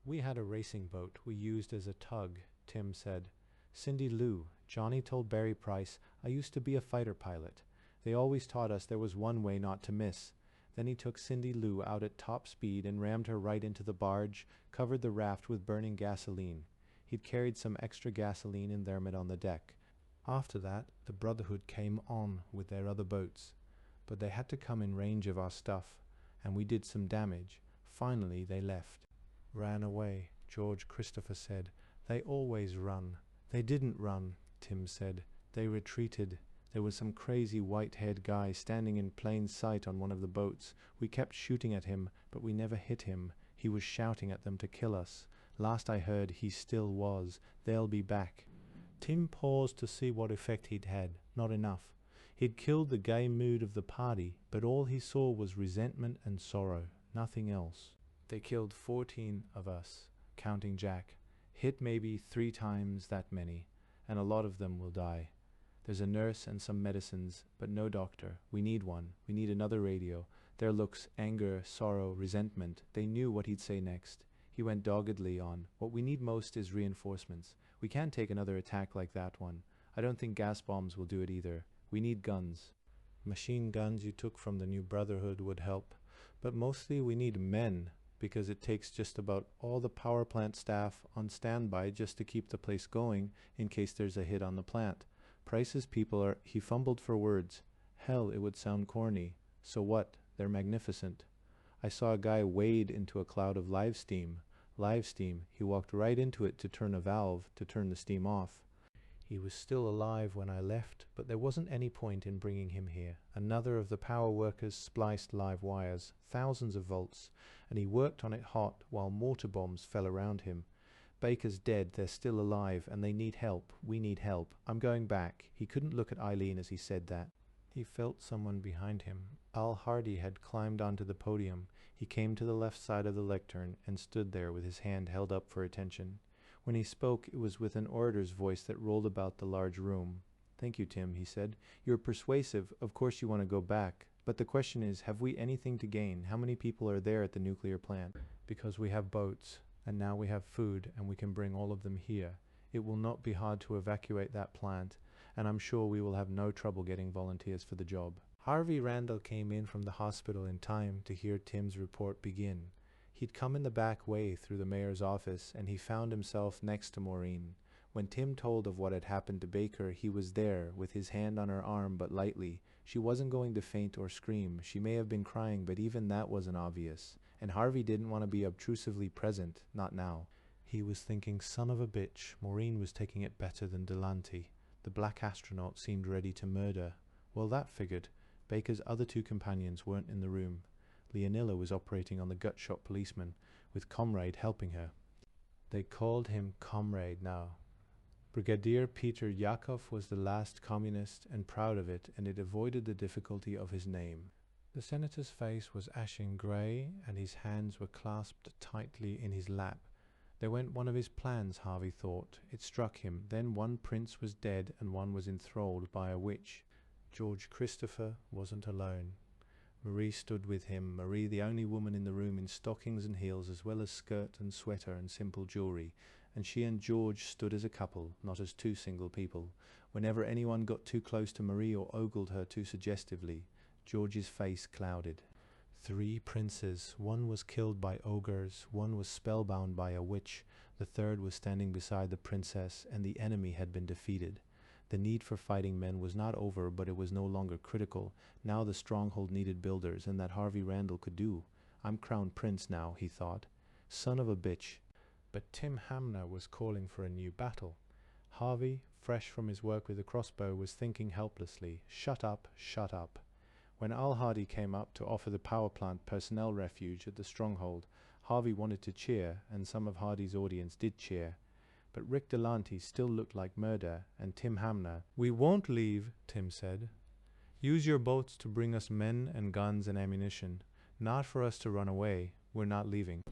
"We had a racing boat we used as a tug," Tim said. "Cindy Lou, Johnny told Barry Price, I used to be a fighter pilot. They always taught us there was one way not to miss. Then he took Cindy Lou out at top speed and rammed her right into the barge, covered the raft with burning gasoline. He'd carried some extra gasoline in Thermit on the deck. After that, the Brotherhood came on with their other boats. But they had to come in range of our stuff, and we did some damage. Finally, they left." "Ran away," George Christopher said. "They always run." "They didn't run," Tim said. "They retreated. There was some crazy white-haired guy standing in plain sight on one of the boats. We kept shooting at him, but we never hit him. He was shouting at them to kill us. Last I heard, he still was. They'll be back." Tim paused to see what effect he'd had. Not enough. He'd killed the gay mood of the party, but all he saw was resentment and sorrow, nothing else. "They killed 14 of us, counting Jack. Hit maybe 3 times that many, and a lot of them will die. There's a nurse and some medicines, but no doctor. We need one. We need another radio. Their looks, anger, sorrow, resentment. They knew what he'd say next." He went doggedly on. "What we need most is reinforcements. We can't take another attack like that one. I don't think gas bombs will do it either. We need guns." Machine guns you took from the New Brotherhood would help, but mostly we need men, because it takes just about all the power plant staff on standby just to keep the place going in case there's a hit on the plant. Price's people are— he fumbled for words. Hell, it would sound corny. So what? They're magnificent. I saw a guy wade into a cloud of live steam. Live steam. He walked right into it to turn a valve to turn the steam off. He was still alive when I left, but there wasn't any point in bringing him here. Another of the power workers spliced live wires, thousands of volts, and he worked on it hot while mortar bombs fell around him. Baker's dead, they're still alive, and they need help. We need help. I'm going back. He couldn't look at Eileen as he said that. He felt someone behind him. Al Hardy had climbed onto the podium. He came to the left side of the lectern and stood there with his hand held up for attention. When he spoke, it was with an orator's voice that rolled about the large room. Thank you, Tim, he said. You're persuasive. Of course you want to go back. But the question is, have we anything to gain? How many people are there at the nuclear plant? Because we have boats, and now we have food, and we can bring all of them here. It will not be hard to evacuate that plant, and I'm sure we will have no trouble getting volunteers for the job. Harvey Randall came in from the hospital in time to hear Tim's report begin. He'd come in the back way through the mayor's office, and he found himself next to Maureen. When Tim told of what had happened to Baker, he was there, with his hand on her arm but lightly. She wasn't going to faint or scream. She may have been crying, but even that wasn't obvious. And Harvey didn't want to be obtrusively present, not now. He was thinking, son of a bitch, Maureen was taking it better than Delante. The black astronaut seemed ready to murder. Well, that figured. Baker's other two companions weren't in the room. Leonilla was operating on the gut-shot policeman, with Comrade helping her. They called him Comrade now. Brigadier Peter Yakov was the last communist, and proud of it, and it avoided the difficulty of his name. The senator's face was ashen grey, and his hands were clasped tightly in his lap. There went one of his plans, Harvey thought. It struck him. Then one prince was dead, and one was enthralled by a witch. George Christopher wasn't alone. Marie stood with him, Marie the only woman in the room in stockings and heels as well as skirt and sweater and simple jewelry, and she and George stood as a couple, not as two single people. Whenever anyone got too close to Marie or ogled her too suggestively, George's face clouded. 3 princes. One was killed by ogres, one was spellbound by a witch, the third was standing beside the princess, and the enemy had been defeated. The need for fighting men was not over, but it was no longer critical. Now the stronghold needed builders, and that Harvey Randall could do. I'm crown prince now, he thought. Son of a bitch. But Tim Hamner was calling for a new battle. Harvey, fresh from his work with the crossbow, was thinking helplessly, shut up, shut up. When Al Hardy came up to offer the power plant personnel refuge at the stronghold, Harvey wanted to cheer, and some of Hardy's audience did cheer. But Rick Delante still looked like murder, and Tim Hamner— "We won't leave," Tim said. "Use your boats to bring us men and guns and ammunition. Not for us to run away. We're not leaving."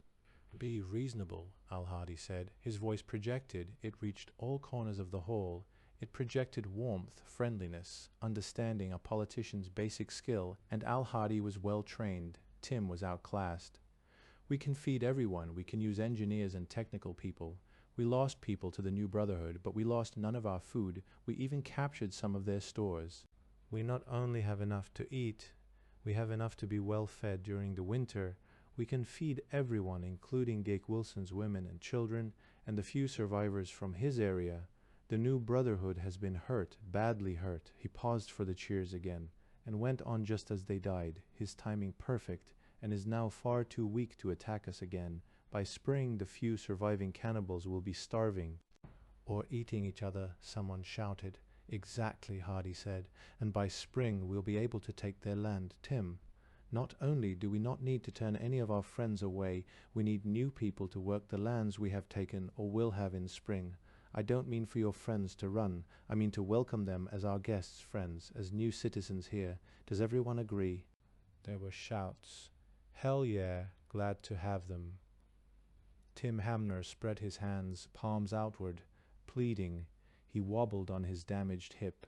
"Be reasonable," Al Hardy said. His voice projected. It reached all corners of the hall. It projected warmth, friendliness, understanding, a politician's basic skill, and Al Hardy was well trained. Tim was outclassed. "We can feed everyone. We can use engineers and technical people. We lost people to the New Brotherhood, but we lost none of our food. We even captured some of their stores. We not only have enough to eat, we have enough to be well fed during the winter. We can feed everyone, including Dick Wilson's women and children, and the few survivors from his area. The New Brotherhood has been hurt, badly hurt." He paused for the cheers again, and went on just as they died, his timing perfect, and is now far too weak to attack us again. By spring, the few surviving cannibals will be starving. "Or eating each other," someone shouted. "Exactly," Hardy said, "and by spring we'll be able to take their land." Tim, not only do we not need to turn any of our friends away, we need new people to work the lands we have taken or will have in spring. I don't mean for your friends to run. I mean to welcome them as our guests' friends, as new citizens here. Does everyone agree? There were shouts. "Hell yeah, glad to have them." Tim Hamner spread his hands, palms outward, pleading. He wobbled on his damaged hip.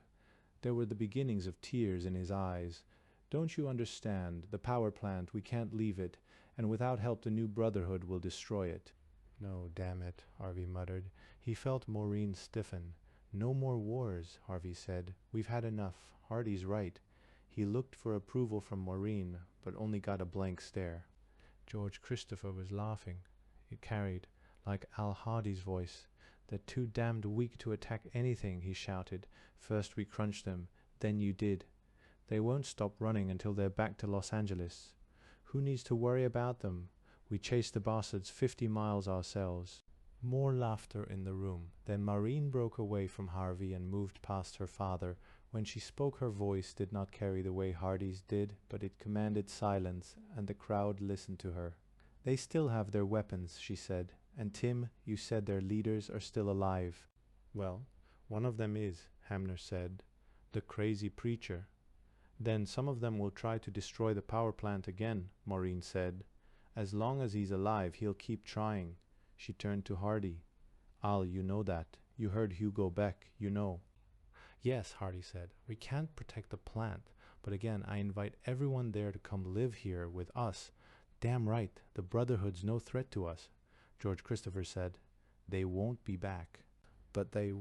There were the beginnings of tears in his eyes. "Don't you understand? The power plant, we can't leave it, and without help the New Brotherhood will destroy it." "No, damn it," Harvey muttered. He felt Maureen stiffen. "No more wars," Harvey said. "We've had enough. Hardy's right." He looked for approval from Maureen, but only got a blank stare. George Christopher was laughing. It carried, like Al Hardy's voice. "They're too damned weak to attack anything," he shouted. "First we crunched them, then you did. They won't stop running until they're back to Los Angeles. Who needs to worry about them? We chased the bastards 50 miles ourselves." More laughter in the room. Then Maureen broke away from Harvey and moved past her father. When she spoke, her voice did not carry the way Hardy's did, but it commanded silence, and the crowd listened to her. "They still have their weapons," she said. "And Tim, you said their leaders are still alive." "Well, one of them is," Hamner said. "The crazy preacher." "Then some of them will try to destroy the power plant again," Maureen said. "As long as he's alive, he'll keep trying." She turned to Hardy. "Al, you know that. You heard Hugo Beck, you know." "Yes," Hardy said. "We can't protect the plant. But again, I invite everyone there to come live here with us." "Damn right. The Brotherhood's no threat to us." George Christopher said. "They won't be back." But they...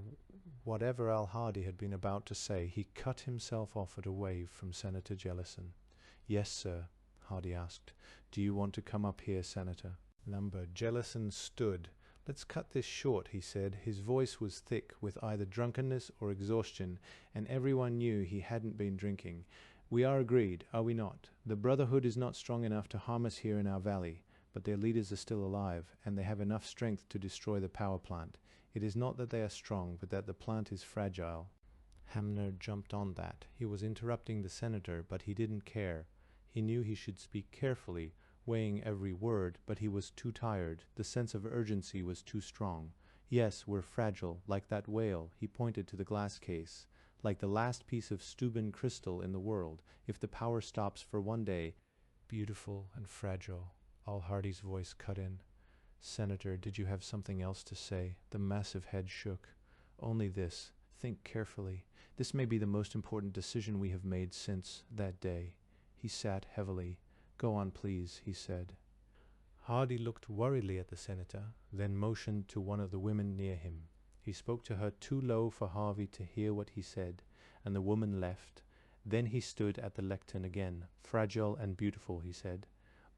Whatever Al Hardy had been about to say, he cut himself off at a wave from Senator Jellison. "Yes, sir," Hardy asked. "Do you want to come up here, Senator?" Jellison stood. "Let's cut this short," he said. His voice was thick with either drunkenness or exhaustion, and everyone knew he hadn't been drinking. "We are agreed, are we not? The Brotherhood is not strong enough to harm us here in our valley, but their leaders are still alive, and they have enough strength to destroy the power plant. It is not that they are strong, but that the plant is fragile." Hamner jumped on that. He was interrupting the senator, but he didn't care. He knew he should speak carefully, weighing every word, but he was too tired. The sense of urgency was too strong. "Yes, we're fragile, like that whale," he pointed to the glass case, "like the last piece of Steuben crystal in the world. If the power stops for one day..." "Beautiful and fragile," Al Hardy's voice cut in. "Senator, did you have something else to say?" The massive head shook. "Only this. Think carefully. This may be the most important decision we have made since that day." He sat heavily. "Go on, please," he said. Hardy looked worriedly at the senator, then motioned to one of the women near him. He spoke to her too low for Harvey to hear what he said, and the woman left. Then he stood at the lectern again. "Fragile and beautiful," he said,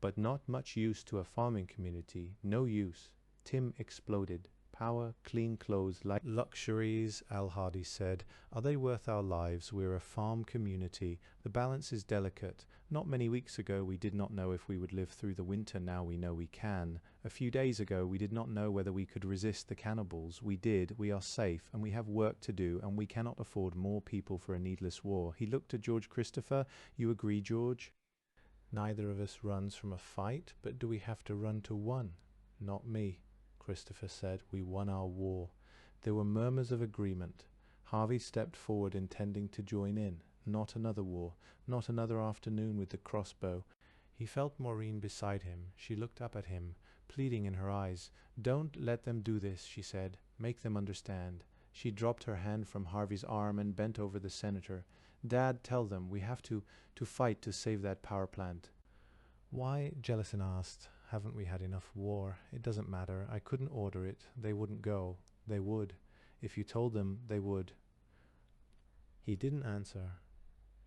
"but not much use to a farming community. No use." Tim exploded. "Power, clean clothes, like luxuries," Al Hardy said. "Are they worth our lives? We're a farm community. The balance is delicate. Not many weeks ago we did not know if we would live through the winter. Now we know we can. A few days ago we did not know whether we could resist the cannibals. We did. We are safe, and we have work to do, and we cannot afford more people for a needless war." He looked to George Christopher. "You agree, George?" "Neither of us runs from a fight, but do we have to run to one?" "Not me," Christopher said. "We won our war." There were murmurs of agreement. Harvey stepped forward, intending to join in. Not another war. Not another afternoon with the crossbow. He felt Maureen beside him. She looked up at him, pleading in her eyes. "Don't let them do this," she said. "Make them understand." She dropped her hand from Harvey's arm and bent over the senator. "Dad, tell them we have to fight to save that power plant." "Why?" Jellison asked. "Haven't we had enough war? It doesn't matter. I couldn't order it. They wouldn't go." "They would. If you told them, they would." He didn't answer.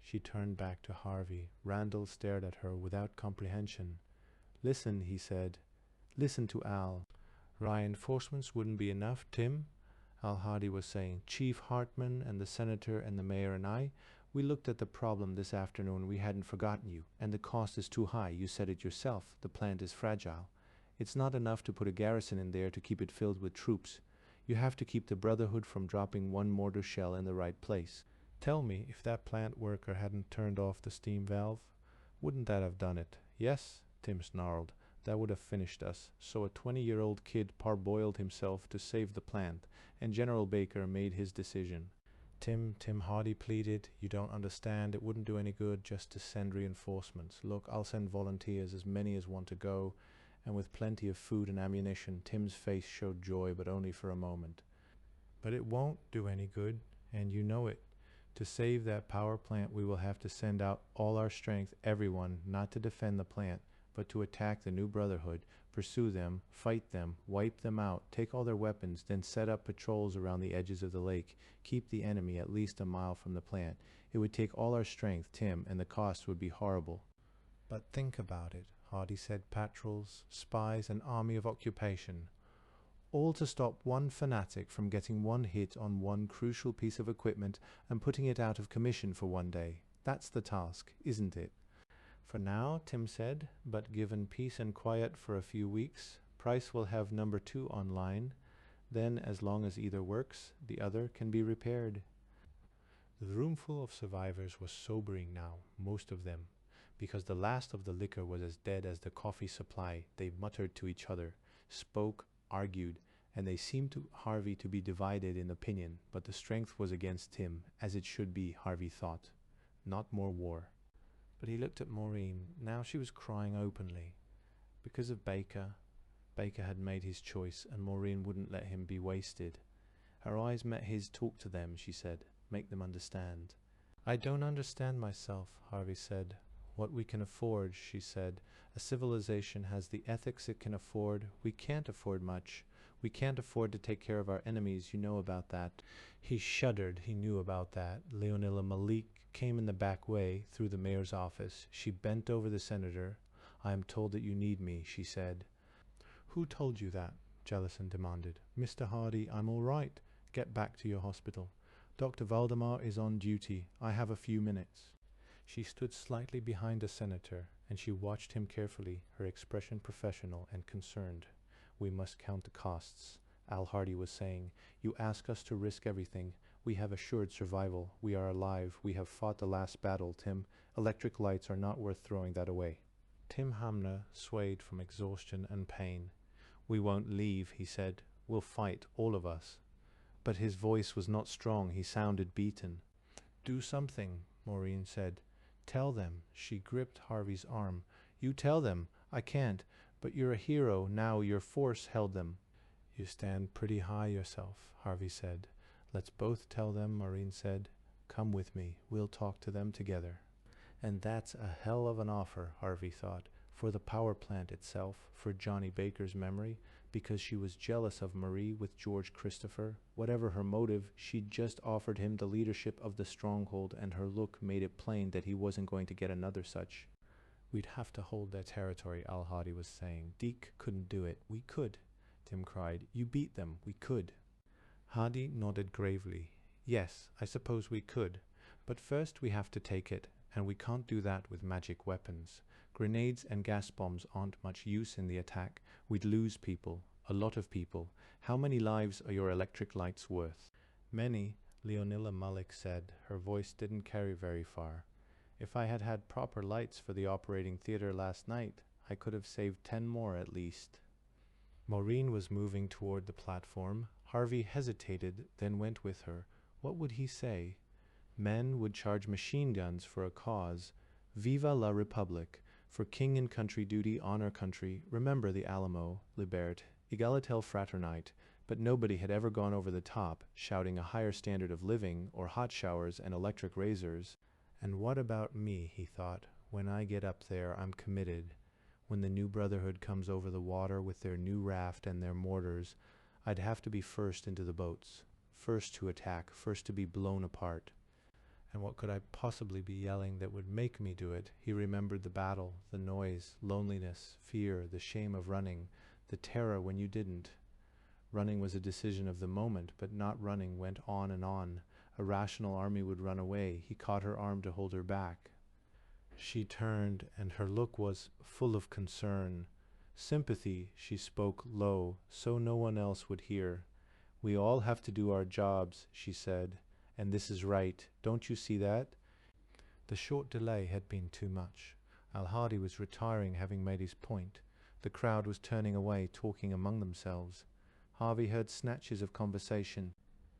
She turned back to Harvey. Randall stared at her without comprehension. "Listen," he said. "Listen to Al." "Reinforcements wouldn't be enough, Tim," Al Hardy was saying. "Chief Hartman and the senator and the mayor and I, we looked at the problem this afternoon. We hadn't forgotten you. And the cost is too high. You said it yourself. The plant is fragile. It's not enough to put a garrison in there to keep it filled with troops. You have to keep the Brotherhood from dropping one mortar shell in the right place. Tell me, if that plant worker hadn't turned off the steam valve, wouldn't that have done it?" "Yes," Tim snarled. "That would have finished us. So a 20-year-old kid parboiled himself to save the plant, and General Baker made his decision." Tim Hardy pleaded. "You don't understand. It wouldn't do any good just to send reinforcements. Look, I'll send volunteers, as many as want to go, and with plenty of food and ammunition." Tim's face showed joy, but only for a moment. "But it won't do any good, and you know it. To save that power plant, we will have to send out all our strength, everyone, not to defend the plant, but to attack the new Brotherhood, pursue them, fight them, wipe them out, take all their weapons, then set up patrols around the edges of the lake, keep the enemy at least a mile from the plant. It would take all our strength, Tim, and the cost would be horrible. But think about it, Hardy said. Patrols, spies, an army of occupation. All to stop one fanatic from getting one hit on one crucial piece of equipment and putting it out of commission for one day. That's the task, isn't it? For now, Tim said, but given peace and quiet for a few weeks, Price will have number 2 online. Then, as long as either works, the other can be repaired. The roomful of survivors was sobering now, most of them. Because the last of the liquor was as dead as the coffee supply, they muttered to each other, spoke, argued, and they seemed to Harvey to be divided in opinion, but the strength was against Tim, as it should be, Harvey thought. Not more war. But he looked at Maureen. Now she was crying openly. Because of Baker. Baker had made his choice, and Maureen wouldn't let him be wasted. Her eyes met his. Talk to them, she said. Make them understand. I don't understand myself, Harvey said. What we can afford, she said. A civilization has the ethics it can afford. We can't afford much. We can't afford to take care of our enemies, you know about that. He shuddered. He knew about that. Leonilla Malik came in the back way, through the mayor's office. She bent over the senator. I am told that you need me, she said. Who told you that? Jellison demanded. Mr. Hardy, I'm all right. Get back to your hospital. Dr. Valdemar is on duty. I have a few minutes. She stood slightly behind the senator, and she watched him carefully, her expression professional and concerned. We must count the costs, Al Hardy was saying. You ask us to risk everything. We have assured survival. We are alive. We have fought the last battle, Tim. Electric lights are not worth throwing that away. Tim Hamner swayed from exhaustion and pain. We won't leave, he said. We'll fight, all of us. But his voice was not strong. He sounded beaten. Do something, Maureen said. Tell them. She gripped Harvey's arm. You tell them. I can't. But you're a hero. Now your force held them. You stand pretty high yourself, Harvey said. Let's both tell them, Maureen said. Come with me. We'll talk to them together. And that's a hell of an offer, Harvey thought, for the power plant itself, for Johnny Baker's memory, because she was jealous of Marie with George Christopher. Whatever her motive, she'd just offered him the leadership of the stronghold, and her look made it plain that he wasn't going to get another such. We'd have to hold their territory, Al Hardy was saying. Deke couldn't do it. We could, Tim cried. You beat them. We could. Hardy nodded gravely. Yes, I suppose we could. But first we have to take it, and we can't do that with magic weapons. Grenades and gas bombs aren't much use in the attack. We'd lose people, a lot of people. How many lives are your electric lights worth? Many, Leonilla Malik said. Her voice didn't carry very far. If I had had proper lights for the operating theater last night, I could have saved 10 more at least. Maureen was moving toward the platform. Harvey hesitated, then went with her. What would he say? Men would charge machine guns for a cause. Viva la Republic. For king and country duty, honor country. Remember the Alamo, Liberte, Egalitel Fraternite. But nobody had ever gone over the top, shouting a higher standard of living, or hot showers and electric razors. And what about me, he thought. When I get up there, I'm committed. When the new Brotherhood comes over the water with their new raft and their mortars, I'd have to be first into the boats. First to attack, first to be blown apart. And what could I possibly be yelling that would make me do it? He remembered the battle, the noise, loneliness, fear, the shame of running, the terror when you didn't. Running was a decision of the moment, but not running went on and on. A rational army would run away. He caught her arm to hold her back. She turned, and her look was full of concern. Sympathy, she spoke low, so no one else would hear. We all have to do our jobs, she said. And this is right. Don't you see that? The short delay had been too much. Al Hardy was retiring, having made his point. The crowd was turning away, talking among themselves. Harvey heard snatches of conversation.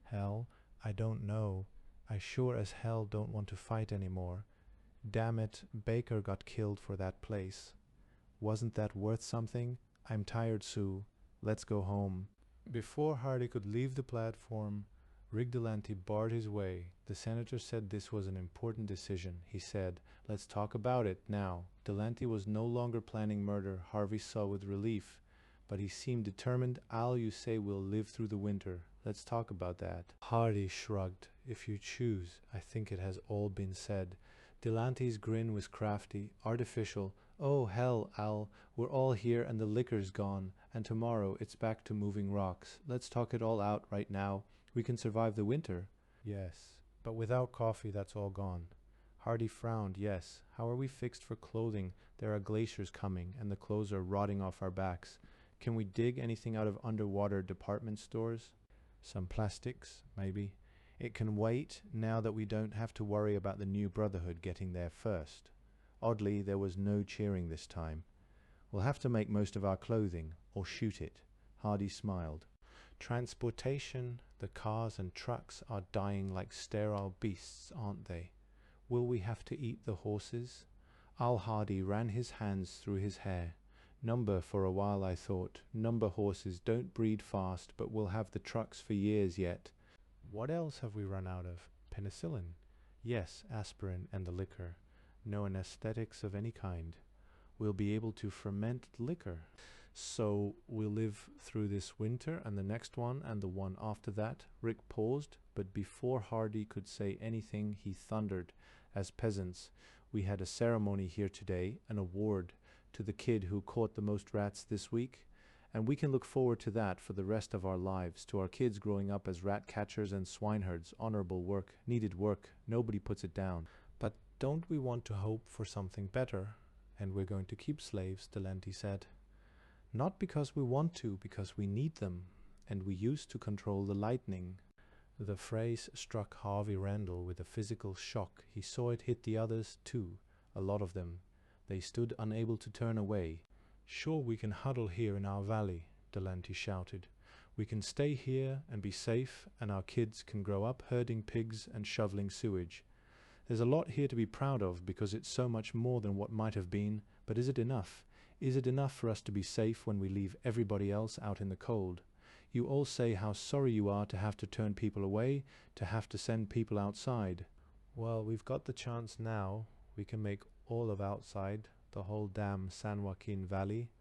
Hell, I don't know. I sure as hell don't want to fight anymore. Damn it, Baker got killed for that place. Wasn't that worth something? I'm tired, Sue. Let's go home. Before Hardy could leave the platform, Rig Delante barred his way. The senator said this was an important decision. He said, "Let's talk about it now." Delante was no longer planning murder, Harvey saw with relief, but he seemed determined. "Al, you say we'll live through the winter. Let's talk about that." Hardy shrugged. "If you choose, I think it has all been said." Delante's grin was crafty, artificial. "Oh, hell, Al, we're all here and the liquor's gone, and tomorrow it's back to moving rocks. Let's talk it all out right now. We can survive the winter." "Yes, but without coffee that's all gone." Hardy frowned. "Yes, how are we fixed for clothing? There are glaciers coming, and the clothes are rotting off our backs. Can we dig anything out of underwater department stores? Some plastics, maybe. It can wait now that we don't have to worry about the new Brotherhood getting there first." Oddly, there was no cheering this time. "We'll have to make most of our clothing, or shoot it." Hardy smiled. "Transportation, the cars and trucks are dying like sterile beasts, aren't they? Will we have to eat the horses?" Al Hardy ran his hands through his hair. "Number for a while, I thought. Number horses don't breed fast, but we'll have the trucks for years yet." "What else have we run out of?" "Penicillin." "Yes, aspirin and the liquor. No anesthetics of any kind." "We'll be able to ferment liquor." "So we'll live through this winter and the next one and the one after that." Rick paused, but before Hardy could say anything, he thundered. "As peasants, we had a ceremony here today, an award to the kid who caught the most rats this week, and we can look forward to that for the rest of our lives, to our kids growing up as rat catchers and swineherds. Honorable work, needed work, nobody puts it down. But don't we want to hope for something better? And we're going to keep slaves," Delante said. "Not because we want to, because we need them, and we used to control the lightning." The phrase struck Harvey Randall with a physical shock. He saw it hit the others too, a lot of them. They stood unable to turn away. "Sure, we can huddle here in our valley," Delante shouted. "We can stay here and be safe, and our kids can grow up herding pigs and shoveling sewage. There's a lot here to be proud of because it's so much more than what might have been, but is it enough? Is it enough for us to be safe when we leave everybody else out in the cold? You all say how sorry you are to have to turn people away, to have to send people outside. Well, we've got the chance now. We can make all of outside, the whole damn San Joaquin Valley,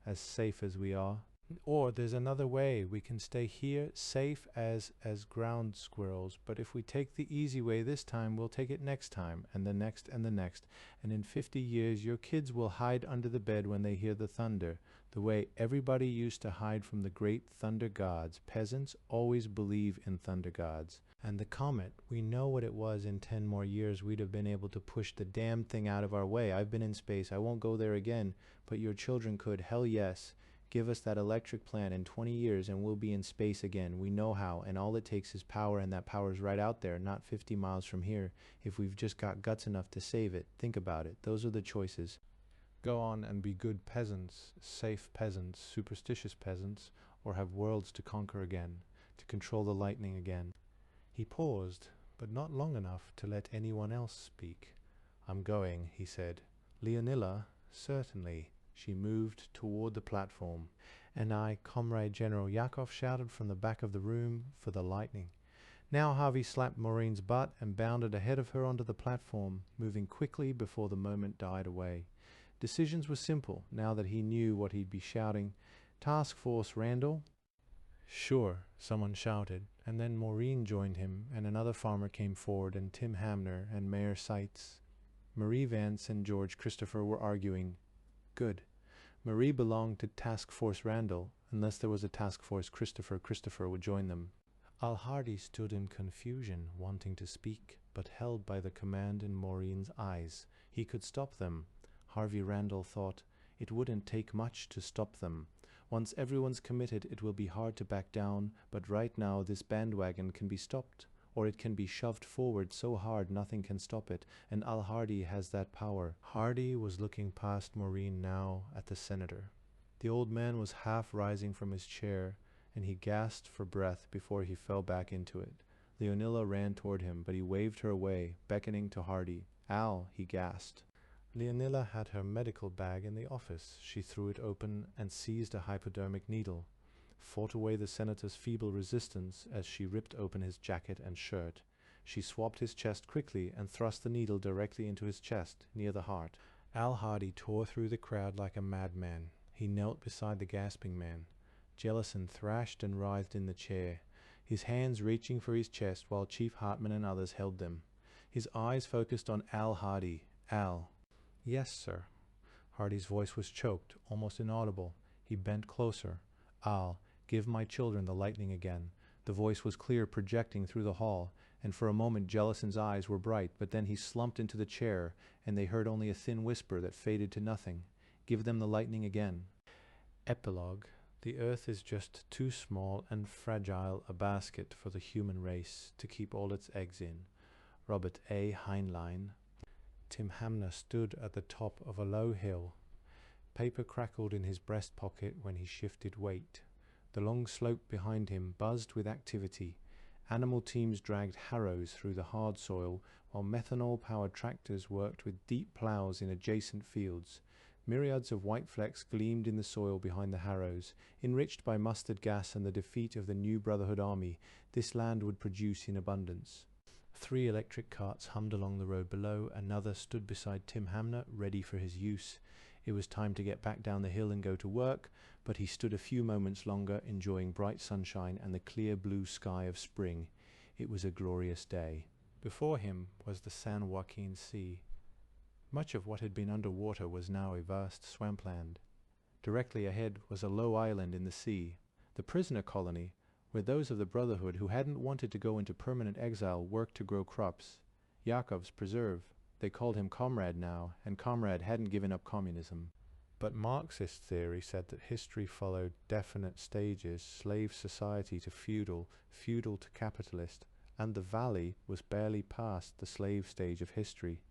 as safe as we are. Or there's another way. We can stay here safe as ground squirrels, but if we take the easy way this time, we'll take it next time, and the next, and the next, and in 50 years your kids will hide under the bed when they hear the thunder, the way everybody used to hide from the great thunder gods. Peasants always believe in thunder gods. And the comet, we know what it was. In 10 more years we'd have been able to push the damn thing out of our way. I've been in space, I won't go there again, but your children could. Hell yes. Give us that electric plant in 20 years and we'll be in space again. We know how, and all it takes is power, and that power's right out there, not 50 miles from here, if we've just got guts enough to save it. Think about it. Those are the choices. Go on and be good peasants, safe peasants, superstitious peasants, or have worlds to conquer again, to control the lightning again." He paused, but not long enough to let anyone else speak. "I'm going," he said. "Leonilla?" "Certainly." She moved toward the platform. "And I, Comrade General Yakov," shouted from the back of the room, "for the lightning." Now Harvey slapped Maureen's butt and bounded ahead of her onto the platform, moving quickly before the moment died away. Decisions were simple, now that he knew what he'd be shouting. "Task Force Randall?" "Sure," someone shouted, and then Maureen joined him, and another farmer came forward, and Tim Hamner, and Mayor Seitz. Marie Vance and George Christopher were arguing. Good. Marie belonged to Task Force Randall. Unless there was a Task Force Christopher would join them. Al Hardy stood in confusion, wanting to speak, but held by the command in Maureen's eyes. He could stop them. Harvey Randall thought, it wouldn't take much to stop them. Once everyone's committed, it will be hard to back down, but right now this bandwagon can be stopped, or it can be shoved forward so hard nothing can stop it, and Al Hardy has that power. Hardy was looking past Maureen now at the senator. The old man was half rising from his chair, and he gasped for breath before he fell back into it. Leonilla ran toward him, but he waved her away, beckoning to Hardy. "Al," he gasped. Leonilla had her medical bag in the office. She threw it open and seized a hypodermic needle. fought away the senator's feeble resistance as she ripped open his jacket and shirt. She swabbed his chest quickly and thrust the needle directly into his chest, near the heart. Al Hardy tore through the crowd like a madman. He knelt beside the gasping man. Jellison thrashed and writhed in the chair, his hands reaching for his chest while Chief Hartman and others held them. His eyes focused on Al Hardy. Al. Yes, sir. Hardy's voice was choked, almost inaudible. He bent closer. Al, give my children the lightning again. The voice was clear, projecting through the hall, and for a moment Jellison's eyes were bright, but then he slumped into the chair, and they heard only a thin whisper that faded to nothing. Give them the lightning again. Epilogue. The earth is just too small and fragile a basket for the human race to keep all its eggs in. Robert A. Heinlein. Tim Hamner stood at the top of a low hill. Paper crackled in his breast pocket when he shifted weight. The long slope behind him buzzed with activity. Animal teams dragged harrows through the hard soil, while methanol-powered tractors worked with deep plows in adjacent fields. Myriads of white flecks gleamed in the soil behind the harrows. Enriched by mustard gas and the defeat of the New Brotherhood Army, this land would produce in abundance. 3 electric carts hummed along the road below. Another stood beside Tim Hamner, ready for his use. It was time to get back down the hill and go to work, but he stood a few moments longer, enjoying bright sunshine and the clear blue sky of spring. It was a glorious day. Before him was the San Joaquin Sea. Much of what had been underwater was now a vast swampland. Directly ahead was a low island in the sea, the prisoner colony, where those of the Brotherhood who hadn't wanted to go into permanent exile worked to grow crops. Yakov's preserve. They called him Comrade now, and Comrade hadn't given up communism. But Marxist theory said that history followed definite stages, slave society to feudal, feudal to capitalist, and the valley was barely past the slave stage of history.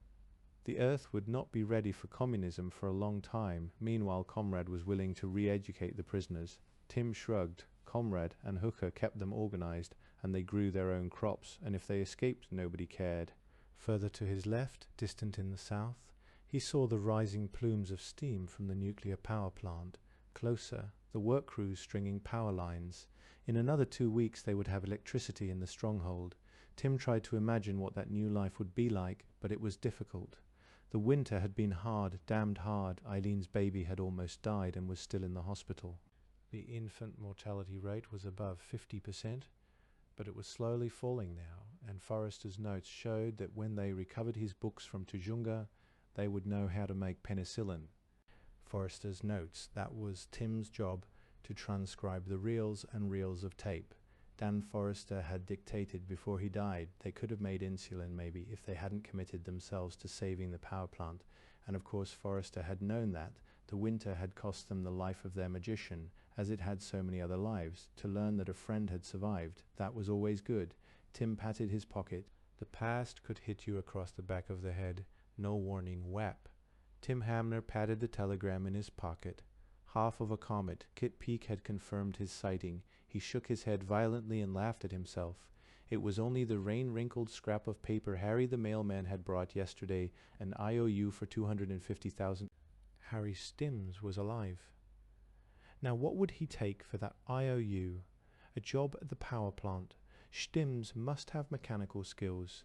The earth would not be ready for communism for a long time. Meanwhile, Comrade was willing to re-educate the prisoners. Tim shrugged. Comrade and Hooker kept them organized, and they grew their own crops, and if they escaped, nobody cared. Further to his left, distant in the south, he saw the rising plumes of steam from the nuclear power plant. Closer, the work crews stringing power lines. In another 2 weeks they would have electricity in the stronghold. Tim tried to imagine what that new life would be like, but it was difficult. The winter had been hard, damned hard. Eileen's baby had almost died and was still in the hospital. The infant mortality rate was above 50%, but it was slowly falling now, and Forrester's notes showed that when they recovered his books from Tujunga, they would know how to make penicillin. Forrester's notes, that was Tim's job, to transcribe the reels and reels of tape. Dan Forrester had dictated before he died. They could have made insulin maybe if they hadn't committed themselves to saving the power plant, and of course Forrester had known that. The winter had cost them the life of their magician, as it had so many other lives. To learn that a friend had survived, that was always good. Tim patted his pocket. The past could hit you across the back of the head. No warning, whap. Tim Hamner patted the telegram in his pocket. Half of a comet. Kit Peake had confirmed his sighting. He shook his head violently and laughed at himself. It was only the rain-wrinkled scrap of paper Harry the mailman had brought yesterday, an IOU for $250,000. Harry Stimms was alive. Now what would he take for that IOU? A job at the power plant. Stimms must have mechanical skills.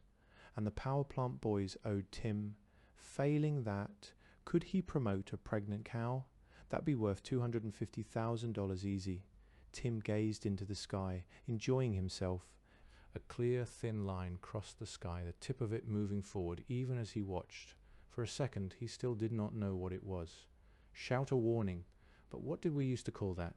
And the power plant boys owed Tim. Failing that, could he promote a pregnant cow? That'd be worth $250,000 easy. Tim gazed into the sky, enjoying himself. A clear, thin line crossed the sky, the tip of it moving forward even as he watched. For a second, he still did not know what it was. Shout a warning. But what did we used to call that?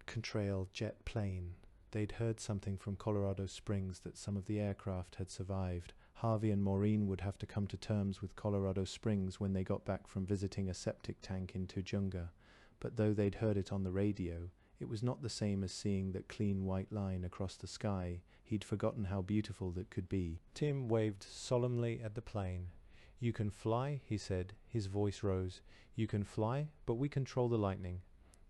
Contrail jet plane. They'd heard something from Colorado Springs that some of the aircraft had survived. Harvey and Maureen would have to come to terms with Colorado Springs when they got back from visiting a septic tank in Tujunga. But though they'd heard it on the radio, it was not the same as seeing that clean white line across the sky. He'd forgotten how beautiful that could be. Tim waved solemnly at the plane. "You can fly," he said. His voice rose. "You can fly, but we control the lightning."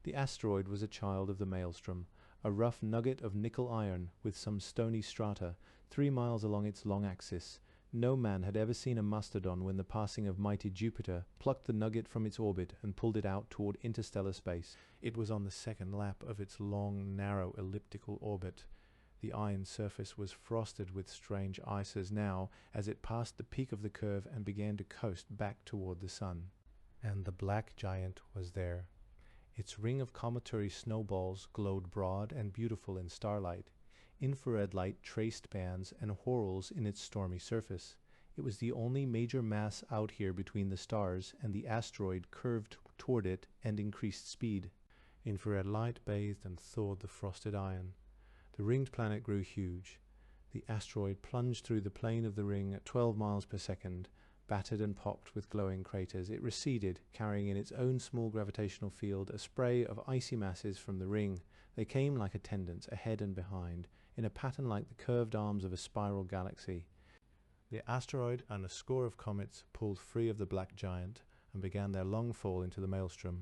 The asteroid was a child of the maelstrom, a rough nugget of nickel iron with some stony strata, 3 miles along its long axis. No man had ever seen a mastodon when the passing of mighty Jupiter plucked the nugget from its orbit and pulled it out toward interstellar space. It was on the second lap of its long, narrow, elliptical orbit. The iron surface was frosted with strange ices now as it passed the peak of the curve and began to coast back toward the sun. And the black giant was there. Its ring of cometary snowballs glowed broad and beautiful in starlight. Infrared light traced bands and whorls in its stormy surface. It was the only major mass out here between the stars, and the asteroid curved toward it and increased speed. Infrared light bathed and thawed the frosted iron. The ringed planet grew huge. The asteroid plunged through the plane of the ring at 12 miles per second, battered and popped with glowing craters. It receded, carrying in its own small gravitational field a spray of icy masses from the ring. They came like attendants, ahead and behind, in a pattern like the curved arms of a spiral galaxy. The asteroid and a score of comets pulled free of the black giant and began their long fall into the maelstrom.